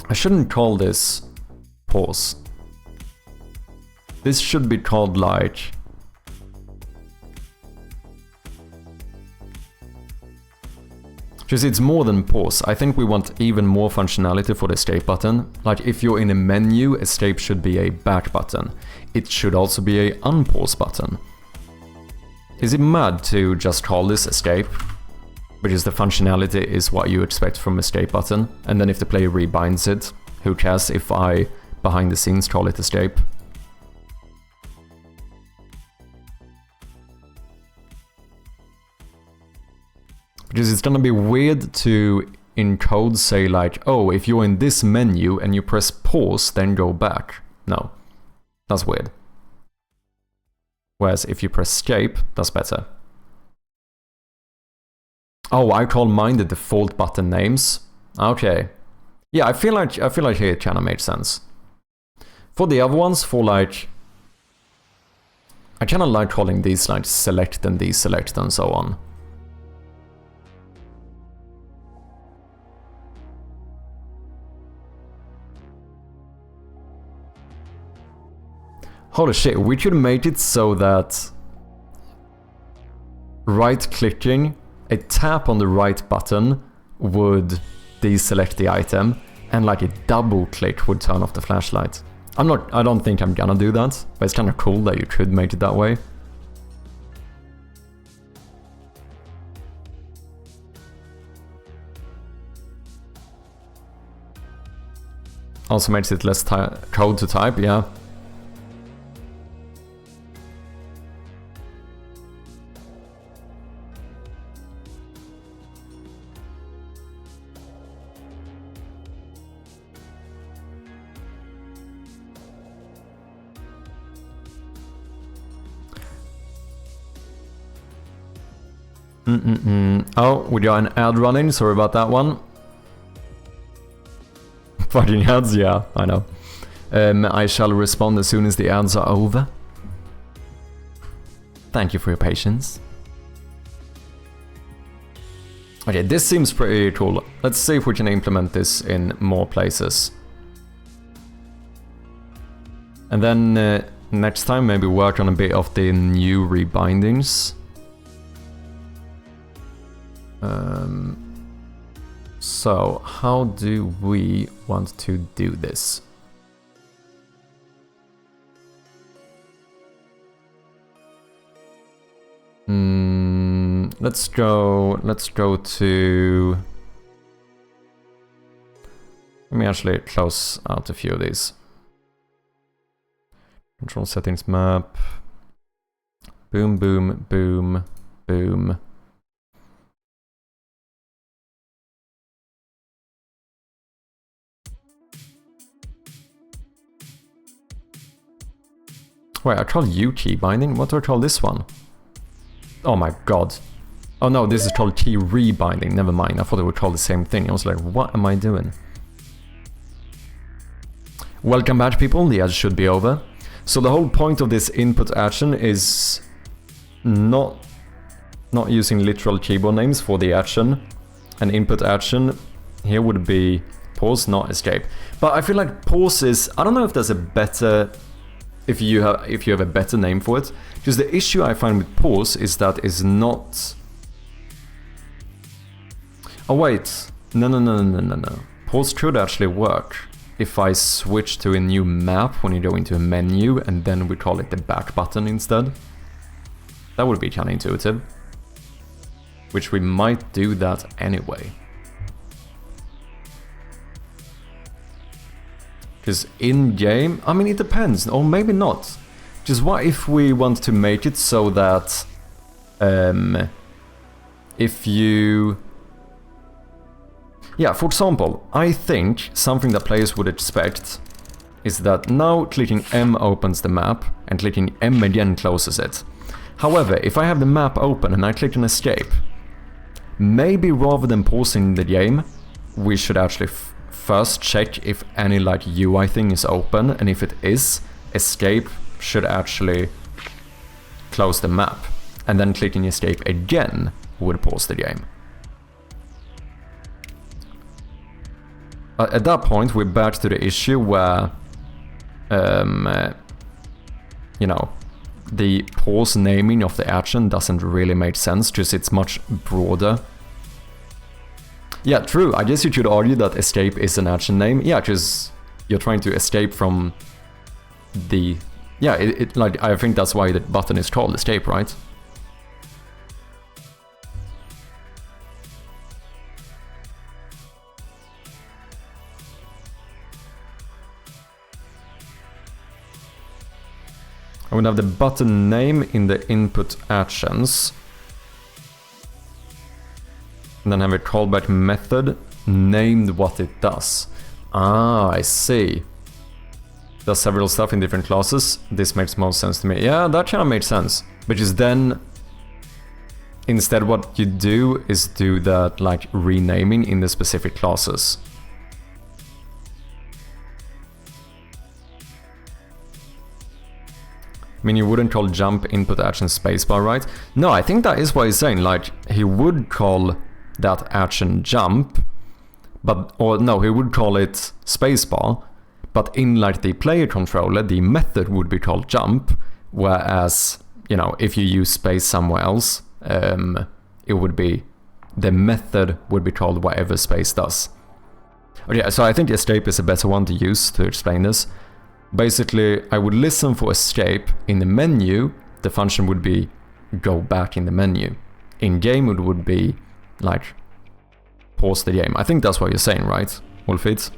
Speaker 1: I shouldn't call this pause. This should be called like... Because it's more than pause. I think we want even more functionality for the escape button. Like if you're in a menu, escape should be a back button. It should also be a unpause button. Is it mad to just call this escape? Because the functionality is what you expect from escape button. And then if the player rebinds it, who cares if I behind the scenes call it escape? Because it's gonna be weird to in code say like, oh, if you're in this menu and you press pause, then go back. No, that's weird. Whereas if you press escape, that's better. Oh, I call mine the default button names. Okay. Yeah, I feel like it kind of made sense. For the other ones, for like... I kind of like calling these like select and deselect and so on. Holy shit, we could make it so that right-clicking, a tap on the right button would deselect the item, and like a double-click would turn off the flashlight. I don't think I'm gonna do that, but it's kind of cool that you could make it that way. Also makes it less code to type, yeah. Oh, we got an ad running, sorry about that one. Fucking ads, yeah, I know. I shall respond as soon as the ads are over. Thank you for your patience. Okay, this seems pretty cool. Let's see if we can implement this in more places. And then next time maybe work on a bit of the new rebindings. So, how do we want to do this? Let's go to... Let me actually close out a few of these. Control settings map. Boom, boom, boom, boom. Wait, I called U key binding? What do I call this one? Oh my god. Oh no, this is called key rebinding. Never mind, I thought it would call the same thing. I was like, what am I doing? Welcome back, people. The ad should be over. So the whole point of this input action is not using literal keyboard names for the action. An input action here would be pause, not escape. But I feel like pause is... I don't know if there's a better... If you have a better name for it. Because the issue I find with pause is that it's not... Oh wait, no. Pause could actually work if I switch to a new map when you go into a menu and then we call it the back button instead. That would be kind of intuitive. Which we might do that anyway. Because in-game, I mean it depends, or maybe not. Just what if we want to make it so that if you... Yeah, for example, I think something that players would expect is that now clicking M opens the map and clicking M again closes it. However, if I have the map open and I click on escape, maybe rather than pausing the game, we should actually first check if any like UI thing is open, and if it is, escape should actually close the map, and then clicking escape again would pause the game. At that point, we're back to the issue where, you know, the pause naming of the action doesn't really make sense, because it's much broader. Yeah, true. I guess you could argue that escape is an action name. Yeah, because you're trying to escape from the... Yeah, like, I think that's why the button is called escape, right? I would have the button name in the input actions. And then have a callback method named what it does. Ah, I see. Does several stuff in different classes. This makes most sense to me. Yeah, that kind of makes sense. Because then, instead what you do is do that like renaming in the specific classes. I mean, you wouldn't call jump input action spacebar, right? No, I think that is what he's saying. Like, he would call that action jump, but, or no, he would call it spacebar, but in like the player controller, the method would be called jump, whereas, you know, if you use space somewhere else, it would be, the method would be called whatever space does. Okay, so I think escape is a better one to use to explain this. Basically, I would listen for escape in the menu. The function would be go back in the menu. In game, it would be like pause the game. I think that's what you're saying, right, Wolfeeds?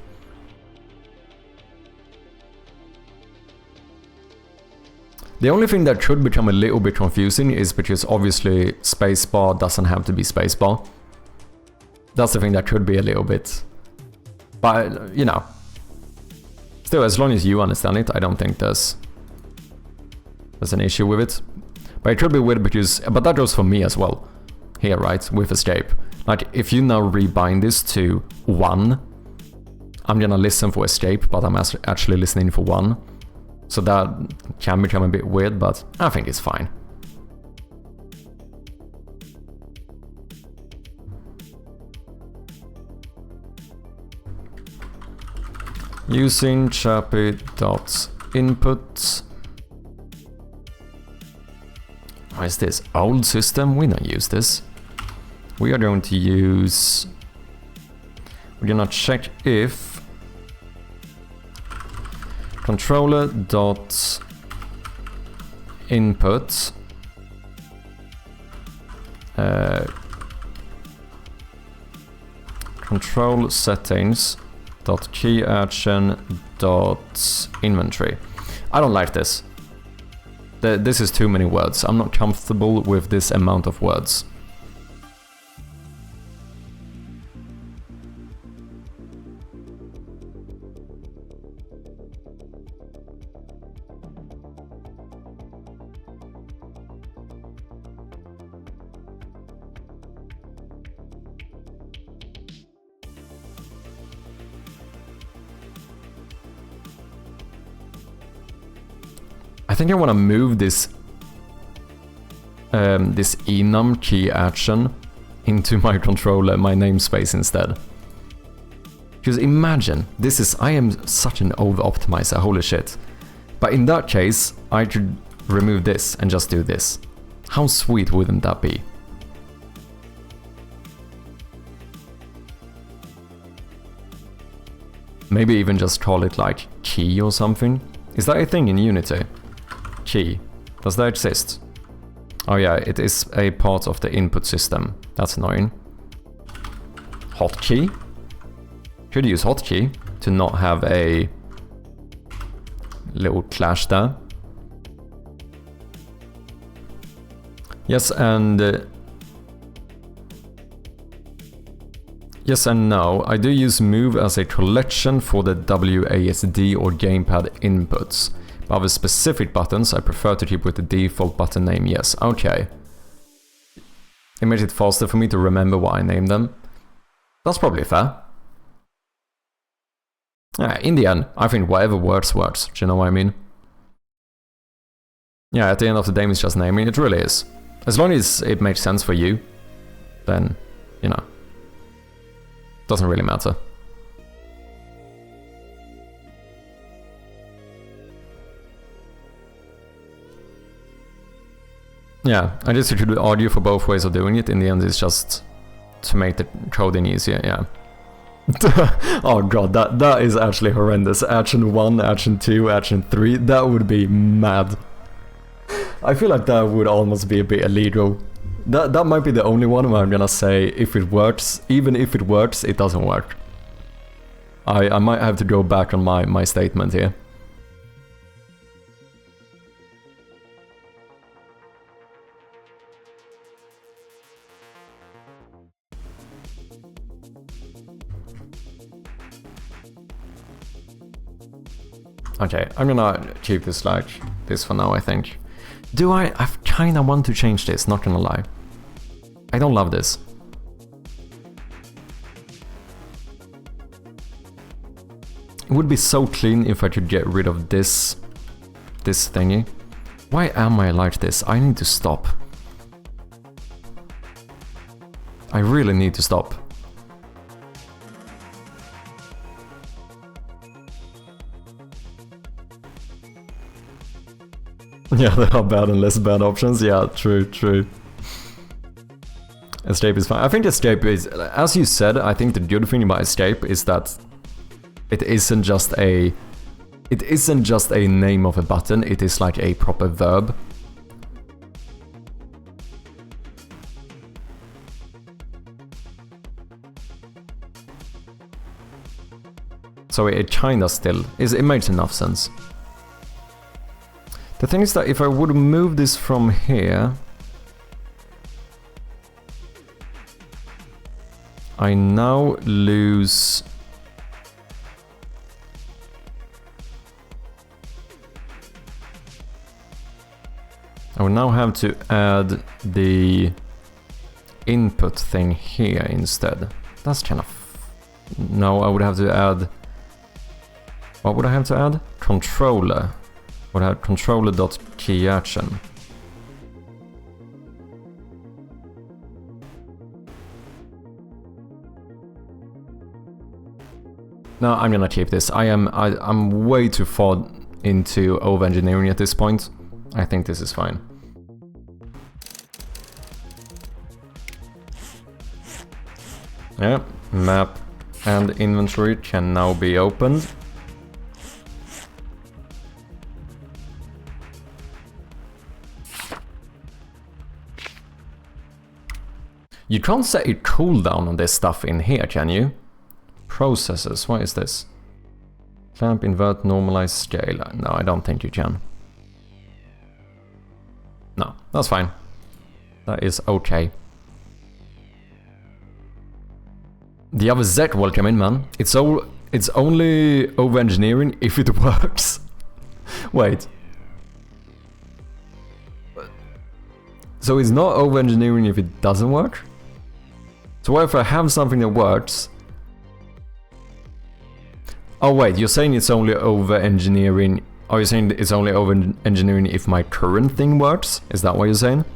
Speaker 1: The only thing that could become a little bit confusing is because obviously spacebar doesn't have to be spacebar. That's the thing that could be a little bit, but you know. Still, as long as you understand it, I don't think there's an issue with it. But it could be weird because... But that goes for me as well. Here, right? With escape. Like, if you now rebind this to 1, I'm gonna listen for escape, but I'm actually listening for 1. So that can become a bit weird, but I think it's fine. Using chappy.input. What is this? Old system? We don't use this. We are going to use... We're gonna check if controller.input control settings .key action .inventory. I don't like this. This is too many words. I'm not comfortable with this amount of words. I think I want to move this this enum key action into my controller, my namespace instead. Because imagine, I am such an over-optimizer, holy shit. But in that case, I could remove this and just do this. How sweet wouldn't that be? Maybe even just call it like key or something. Is that a thing in Unity? Key. Does that exist? Oh yeah, it is a part of the input system. That's annoying. Hotkey? Could use hotkey to not have a little clash there. Yes, and Yes and no. I do use move as a collection for the WASD or gamepad inputs. But other specific buttons I prefer to keep with the default button name, yes. Okay. It makes it faster for me to remember what I named them. That's probably fair. Yeah, in the end, I think whatever works, works. Do you know what I mean? Yeah, at the end of the day, it's just naming. It really is. As long as it makes sense for you, then, you know, doesn't really matter. Yeah, I guess you could argue for both ways of doing it. In the end, it's just to make the coding easier, yeah. Oh god, that is actually horrendous. Action 1, Action 2, Action 3, that would be mad. I feel like that would almost be a bit illegal. That might be the only one where I'm gonna say if it works, even if it works, it doesn't work. I might have to go back on my statement here. Okay, I'm gonna keep this like this for now, I think. I kinda want to change this, not gonna lie. I don't love this. It would be so clean if I could get rid of this thingy. Why am I like this? I need to stop. I really need to stop. Yeah, there are bad and less bad options. Yeah, true. Escape is fine. I think escape is, as you said, I think the good thing about escape is that it isn't just a name of a button, it is like a proper verb. So it kinda still is, it makes enough sense. The thing is that if I would move this from here, I now lose... I would now have to add the input thing here instead. That's kind of... No, I would have to add... What would I have to add? Controller. Would have controller.keyAction. No, I'm gonna keep this. I'm way too far into over-engineering at this point. I think this is fine. Yeah, map and inventory can now be opened. You can't set a cooldown on this stuff in here, can you? Processes, what is this? Clamp, invert, normalize, scale. No, I don't think you can. No, that's fine. That is okay. The other Z, welcome in, man. It's only over-engineering if it works. Wait. So it's not over-engineering if it doesn't work? So what if I have something that works? Oh wait, you're saying it's only over-engineering... Are you saying it's only over-engineering if my current thing works? Is that what you're saying?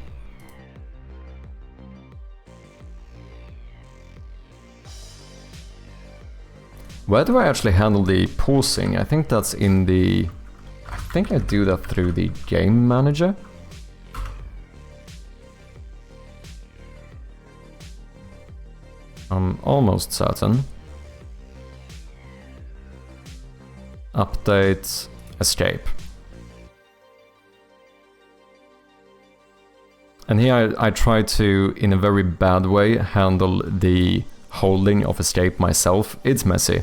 Speaker 1: Where do I actually handle the pausing? I think that's in the... I think I do that through the game manager. I'm almost certain. Update, escape. And here I try to, in a very bad way, handle the holding of escape myself. It's messy.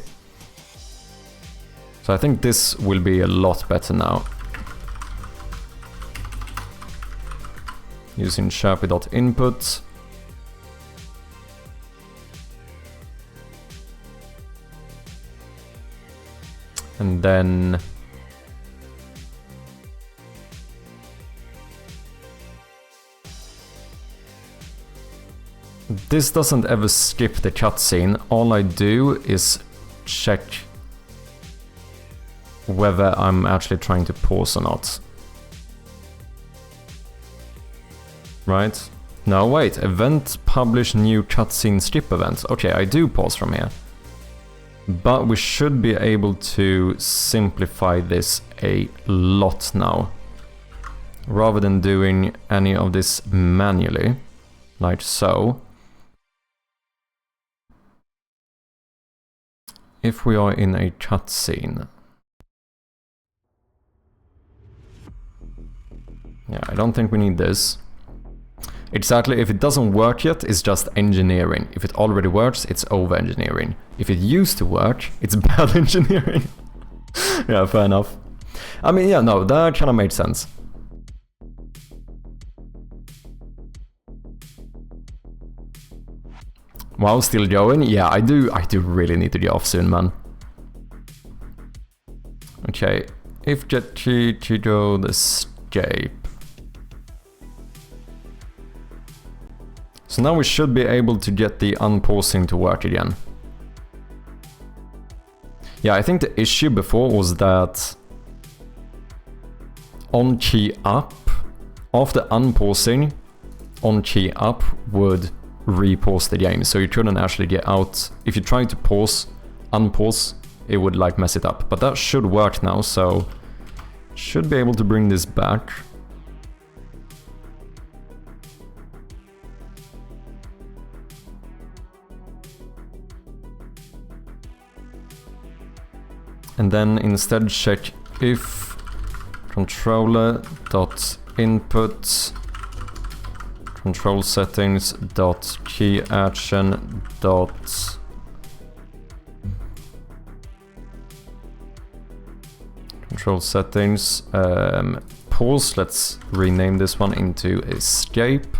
Speaker 1: So I think this will be a lot better now. Using sharpie.input. And then this doesn't ever skip the cutscene. All I do is check whether I'm actually trying to pause or not. Right? No, wait. Event publish new cutscene skip event. Okay, I do pause from here. But we should be able to simplify this a lot now. Rather than doing any of this manually. Like so. If we are in a cutscene. Yeah, I don't think we need this. Exactly, if it doesn't work yet, it's just engineering. If it already works, it's over-engineering. If it used to work, it's bad engineering. Yeah, fair enough. I mean, yeah, no, that kind of made sense. Wow, still going? Yeah, I do really need to get off soon, man. Okay, if get to go the escape. So now we should be able to get the unpausing to work again. Yeah, I think the issue before was that on key up, after unpausing, on key up would repause the game. So you couldn't actually get out. If you try to unpause, it would like mess it up. But that should work now, so should be able to bring this back. And then instead check if controller.input control settings dot key action dot control settings pause. Let's rename this one into escape.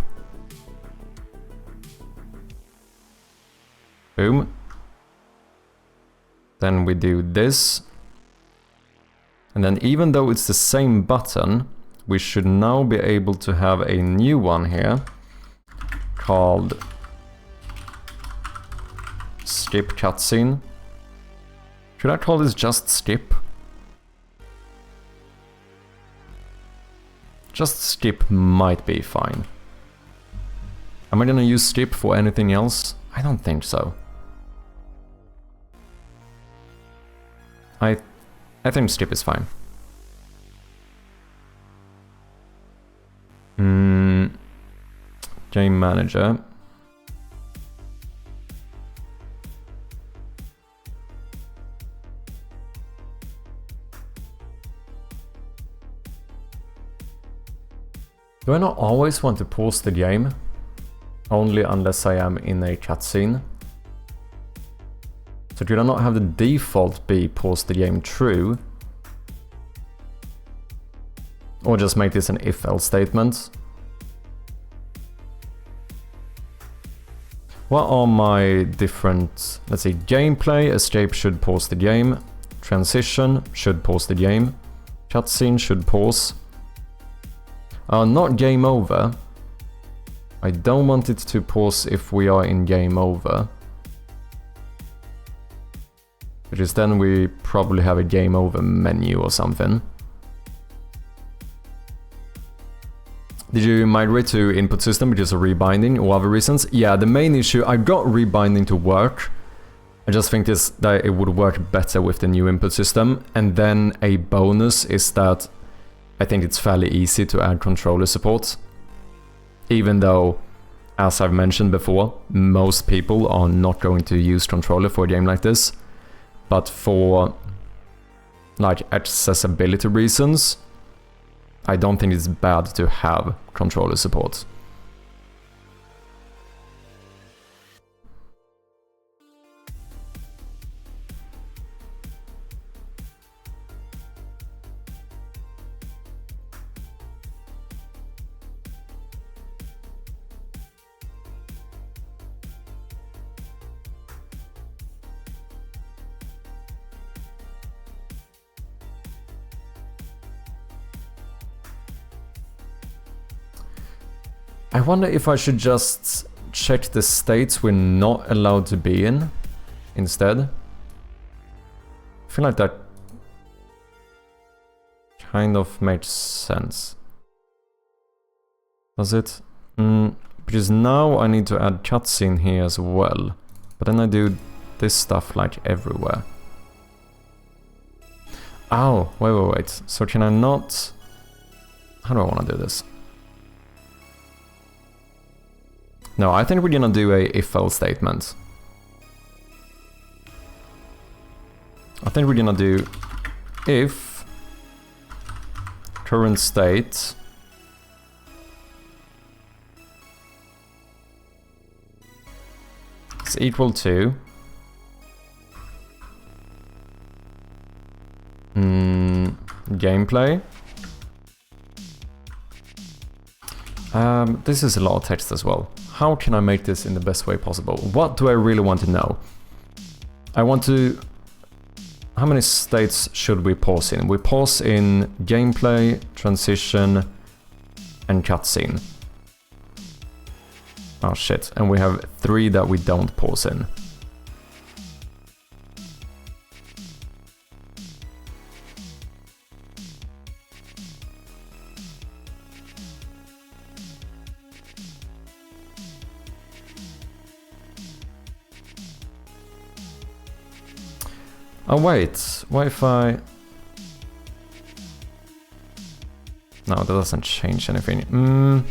Speaker 1: Boom. Then we do this. And then even though it's the same button, we should now be able to have a new one here called skip cutscene. Should I call this just skip? Just skip might be fine. Am I gonna use skip for anything else? I don't think so. I think skip is fine. Game manager. Do I not always want to pause the game? Only unless I am in a cutscene? So could I not have the default be pause the game true? Or just make this an if-else statement? What are my different... Let's see, gameplay, escape should pause the game. Transition should pause the game. Cutscene should pause. Not game over. I don't want it to pause if we are in game over. Because then we probably have a game over menu or something. Did you migrate to input system because of rebinding or other reasons? Yeah, the main issue, I got rebinding to work. I just think that it would work better with the new input system. And then a bonus is that I think it's fairly easy to add controller support. Even though, as I've mentioned before, most people are not going to use controller for a game like this. But for like accessibility reasons, I don't think it's bad to have controller support. I wonder if I should just check the states we're not allowed to be in instead. I feel like that kind of makes sense. Does it? Because now I need to add cutscene here as well. But then I do this stuff like everywhere. Oh, wait. So can I not... How do I want to do this? No, I think we're gonna do a if-else statement. I think we're gonna do if current state is equal to gameplay. This is a lot of text as well. How can I make this in the best way possible? What do I really want to know? I want to... How many states should we pause in? We pause in gameplay, transition, and cutscene. Oh shit, and we have 3 that we don't pause in. Oh wait, what if I... No, that doesn't change anything.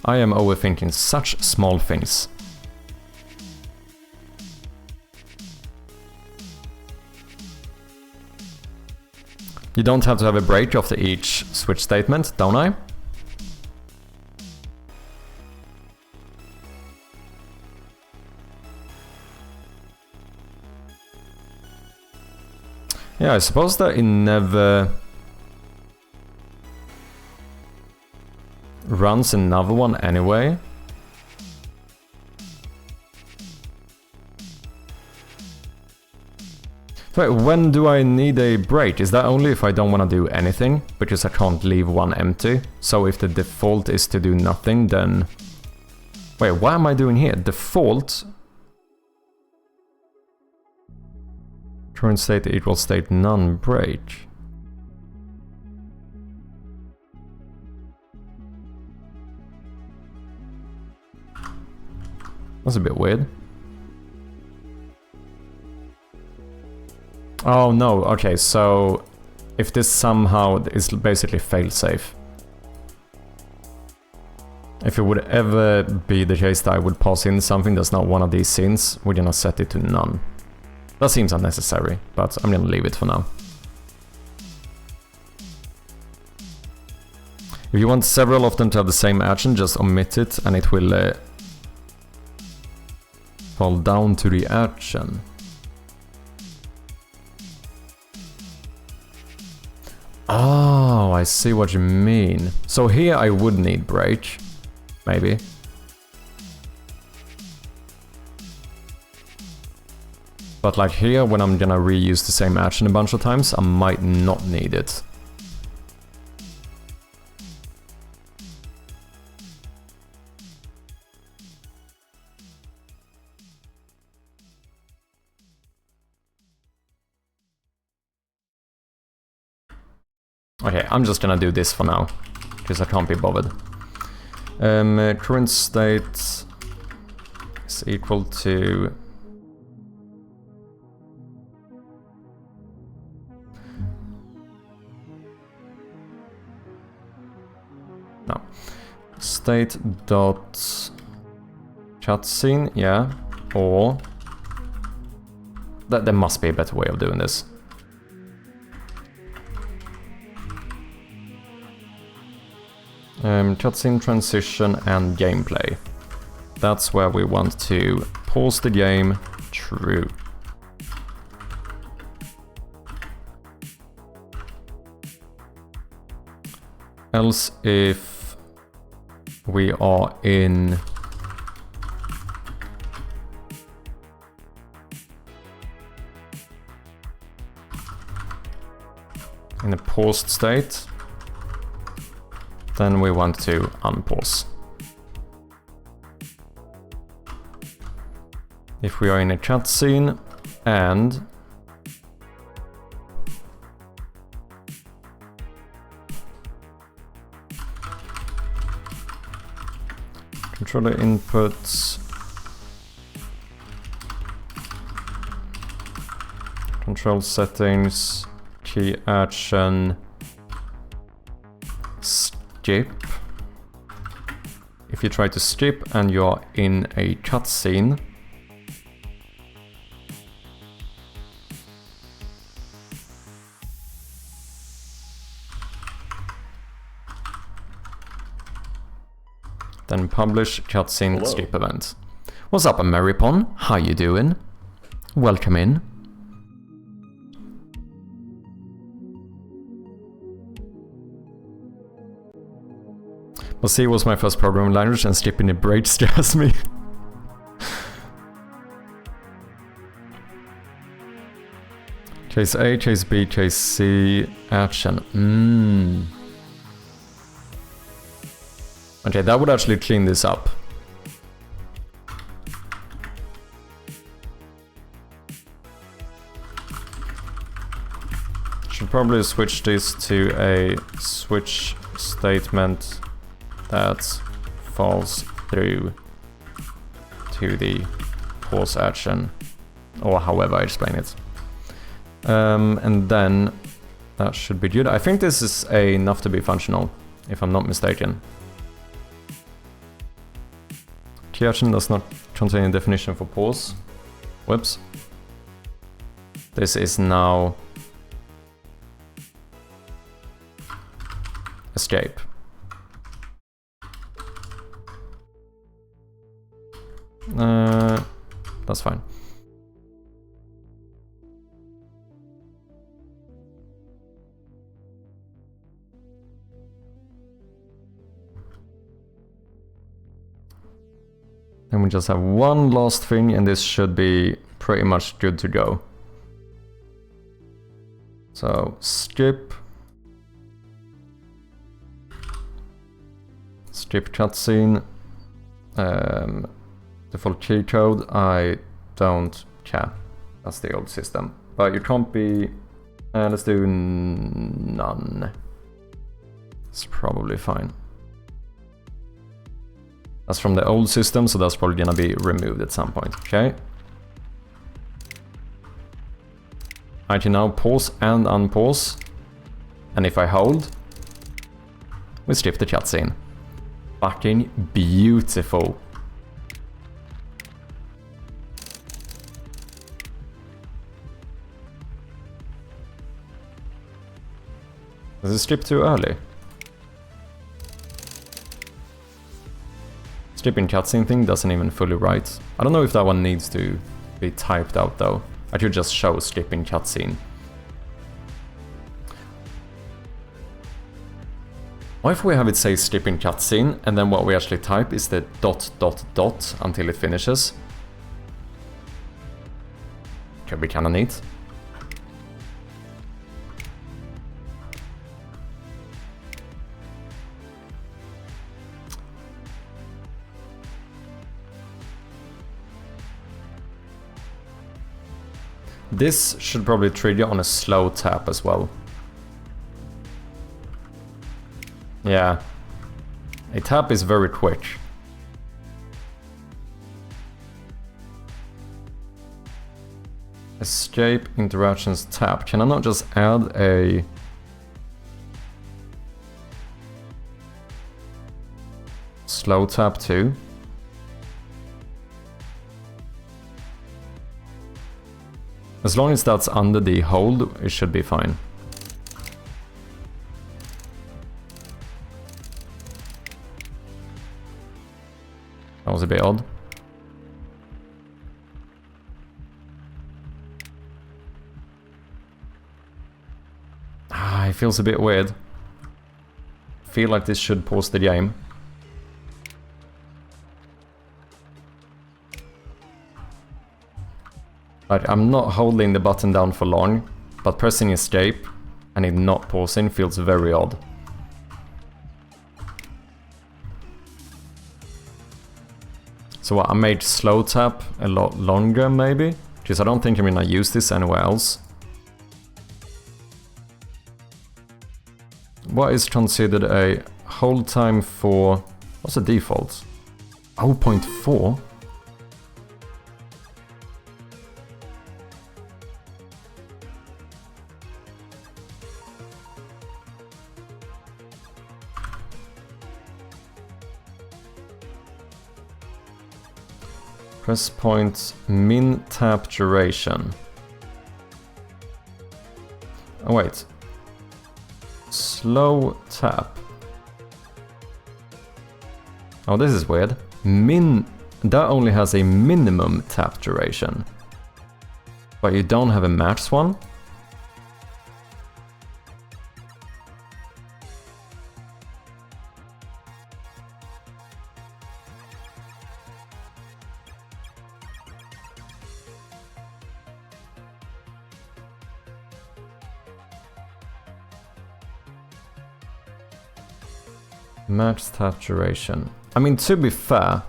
Speaker 1: I am overthinking such small things. You don't have to have a break after each switch statement, don't I? Yeah, I suppose that it never runs another one anyway. Wait, when do I need a break? Is that only if I don't want to do anything? Because I can't leave one empty. So if the default is to do nothing, then... Wait, what am I doing here? Default... Current state equals state none break. That's a bit weird. Oh no, okay, so if this somehow is basically failsafe. If it would ever be the case that I would pass in something that's not one of these scenes, we're gonna set it to none. That seems unnecessary, but I'm gonna leave it for now. If you want several of them to have the same action, just omit it and it will fall down to the action. Oh, I see what you mean. So here I would need break, maybe. But like here, when I'm gonna reuse the same action a bunch of times, I might not need it. Okay, I'm just gonna do this for now, because I can't be bothered. Current state is equal to... No. State dot cutscene, yeah, or... There must be a better way of doing this. Cutscene, transition, and gameplay. That's where we want to pause the game, true. Else if we are in a paused state, then we want to unpause. if we are in a chat scene and controller inputs, control settings, key action, skip. If you try to skip and you're in a cutscene, then publish cutscene skip event. What's up, Ameripon? How you doing? Welcome in. But C was my first programming language and skipping the break scares me. Chase A, chase B, chase C, action. Okay, that would actually clean this up. Should probably switch this to a switch statement that falls through to the pause action, or however I explain it. And then that should be good. I think this is enough to be functional, if I'm not mistaken. Key action does not contain a definition for pause. Whoops. This is now escape. That's fine. Then we just have one last thing and this should be pretty much good to go. So skip cutscene. Default key code, I don't care. That's the old system. But you can't be... let's do none. It's probably fine. That's from the old system, so that's probably gonna be removed at some point, okay? I can now pause and unpause. And if I hold, we skip the cutscene. Fucking beautiful. Does it skip too early? Skipping cutscene thing doesn't even fully write. I don't know if that one needs to be typed out though. I could just show skipping cutscene. What if we have it say skipping cutscene and then what we actually type is the ... until it finishes? Could be kinda neat. This should probably trigger on a slow tap as well. Yeah. A tap is very quick. Escape interactions tap. Can I not just add a... slow tap too? As long as that's under the hold, it should be fine. That was a bit odd. It feels a bit weird. I feel like this should pause the game. Like, I'm not holding the button down for long, but pressing escape and it not pausing feels very odd. So I made slow tap a lot longer maybe, because I don't think I'm gonna use this anywhere else. What is considered a hold time for... what's the default? 0.4? Press point min tap duration. Oh wait. Slow tap. Oh, this is weird. That only has a minimum tap duration. But you don't have a max one? Max tap duration. I mean, to be fair,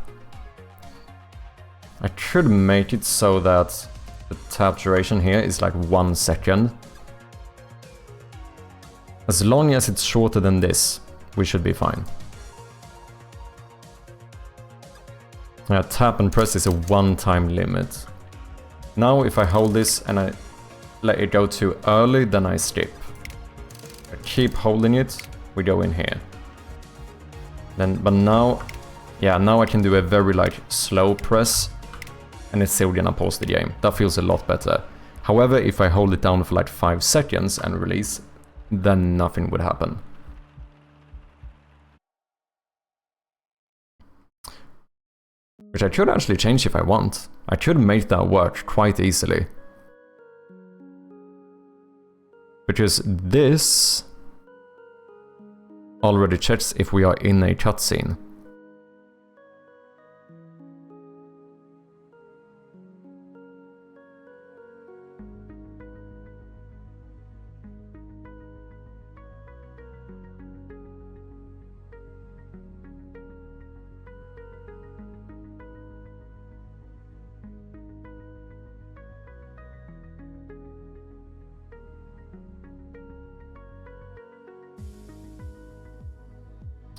Speaker 1: I should make it so that the tap duration here is like 1 second. As long as it's shorter than this, we should be fine. Yeah, tap and press is a one-time limit. Now if I hold this and I let it go too early, then I skip. I keep holding it, we go in here. But now, yeah, now I can do a very like slow press and it's still gonna pause the game. That feels a lot better. However, if I hold it down for like 5 seconds and release, then nothing would happen. Which I could actually change if I want. I could make that work quite easily. Because this already checks if we are in a cutscene.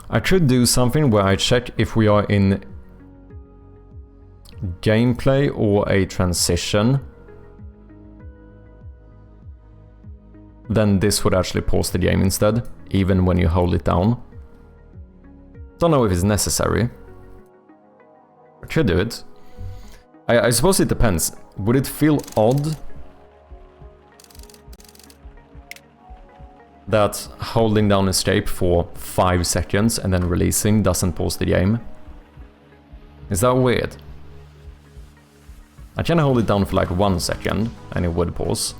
Speaker 1: I could do something where I check if we are in gameplay or a transition. Then this would actually pause the game instead, even when you hold it down. Don't know if it's necessary. I could do it. I suppose it depends. Would it feel odd that holding down escape for 5 seconds and then releasing doesn't pause the game? Is that weird? I can hold it down for like 1 second and it would pause.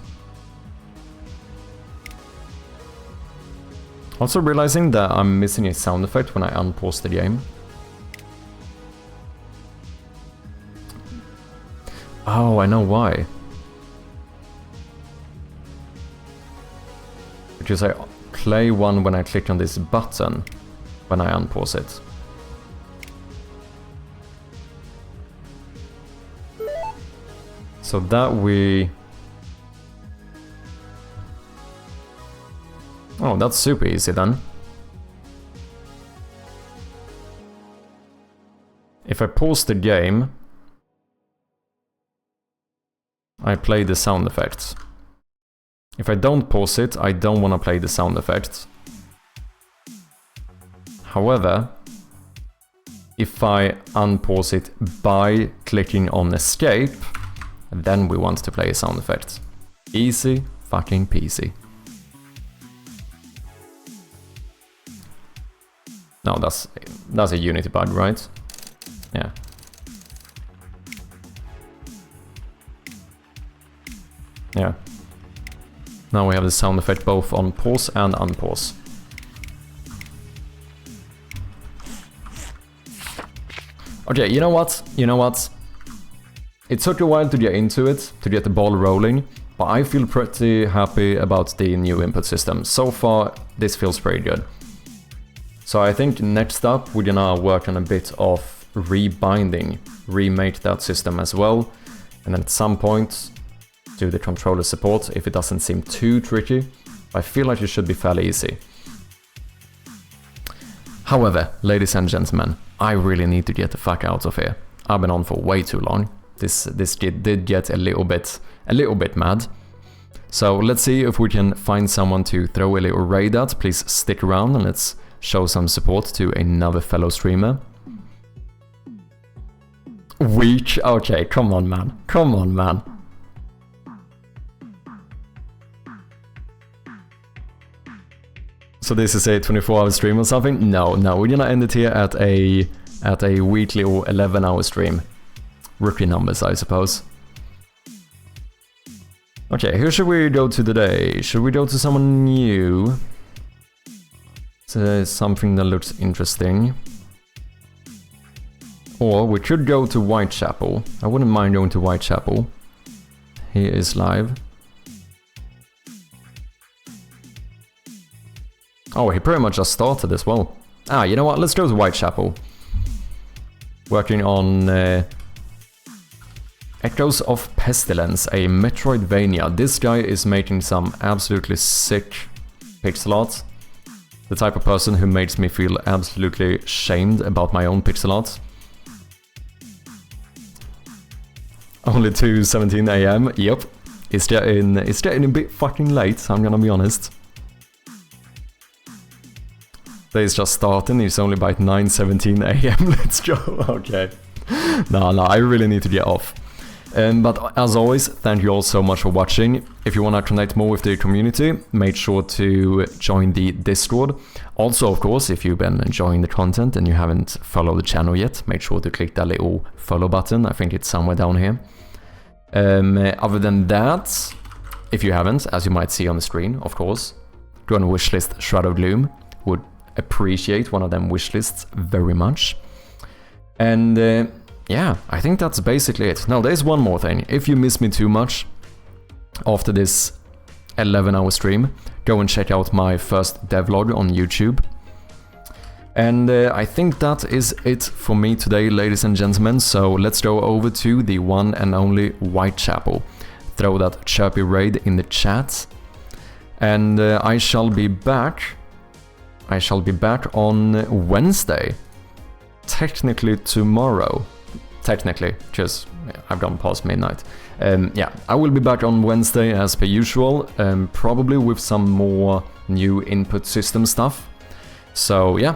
Speaker 1: Also realizing that I'm missing a sound effect when I unpause the game. Oh, I know why. Because I play one when I click on this button when I unpause it. So that we... Oh, that's super easy then. If I pause the game, I play the sound effects. If I don't pause it, I don't want to play the sound effects. However, if I unpause it by clicking on escape, then we want to play a sound effect. Easy fucking peasy. No, that's a Unity bug, right? Yeah. Yeah. Now we have the sound effect both on pause and unpause. Okay, you know what? You know what? It took a while to get into it, to get the ball rolling, but I feel pretty happy about the new input system. So far, this feels pretty good. So I think next up we're gonna work on a bit of rebinding remake that system as well. And then at some point, do the controller support if it doesn't seem too tricky. I feel like it should be fairly easy. However, ladies and gentlemen, I really need to get the fuck out of here. I've been on for way too long. This kid did get a little bit mad. So let's see if we can find someone to throw a little raid at. Please stick around and let's show some support to another fellow streamer. Weak? Okay, come on man. Come on man. So this is a 24-hour stream or something? No, we're gonna end it here at a weekly or 11-hour stream. Rookie numbers, I suppose. Okay, who should we go to today? Should we go to someone new? Something that looks interesting. Or we could go to Whitechapel. I wouldn't mind going to Whitechapel. He is live. Oh, he pretty much just started as well. Ah, you know what? Let's go to Whitechapel. Working on Echoes of Pestilence, a Metroidvania. This guy is making some absolutely sick pixel art. The type of person who makes me feel absolutely shamed about my own pixel art. Only 2:17 AM. Yep. It's getting a bit fucking late, I'm gonna be honest. Day's just starting, it's only about 9:17 AM. Let's go. Okay. No, I really need to get off. But as always, thank you all so much for watching. If you want to connect more with the community, make sure to join the Discord. Also, of course, if you've been enjoying the content and you haven't followed the channel yet, make sure to click that little follow button. I think it's somewhere down here. Other than that, if you haven't, as you might see on the screen, of course, go and wishlist Shroud of Gloom. Would appreciate one of them wishlists very much. And yeah, I think that's basically it. Now, there's one more thing. If you miss me too much after this 11-hour stream, go and check out my first devlog on YouTube. And I think that is it for me today, ladies and gentlemen. So let's go over to the one and only Whitechapel. Throw that chirpy raid in the chat. And I shall be back on Wednesday. Technically tomorrow. Technically, because I've gone past midnight. Yeah, I will be back on Wednesday as per usual, probably with some more new input system stuff. So yeah,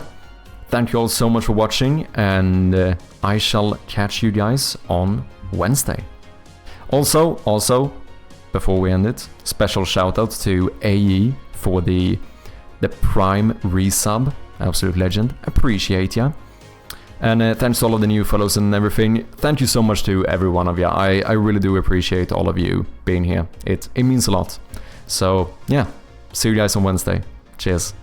Speaker 1: thank you all so much for watching, and I shall catch you guys on Wednesday. Also, before we end it, special shout out to AE for the Prime resub, absolute legend, appreciate ya. And thanks to all of the new follows and everything. Thank you so much to every one of you. I really do appreciate all of you being here. It means a lot. So yeah, see you guys on Wednesday. Cheers.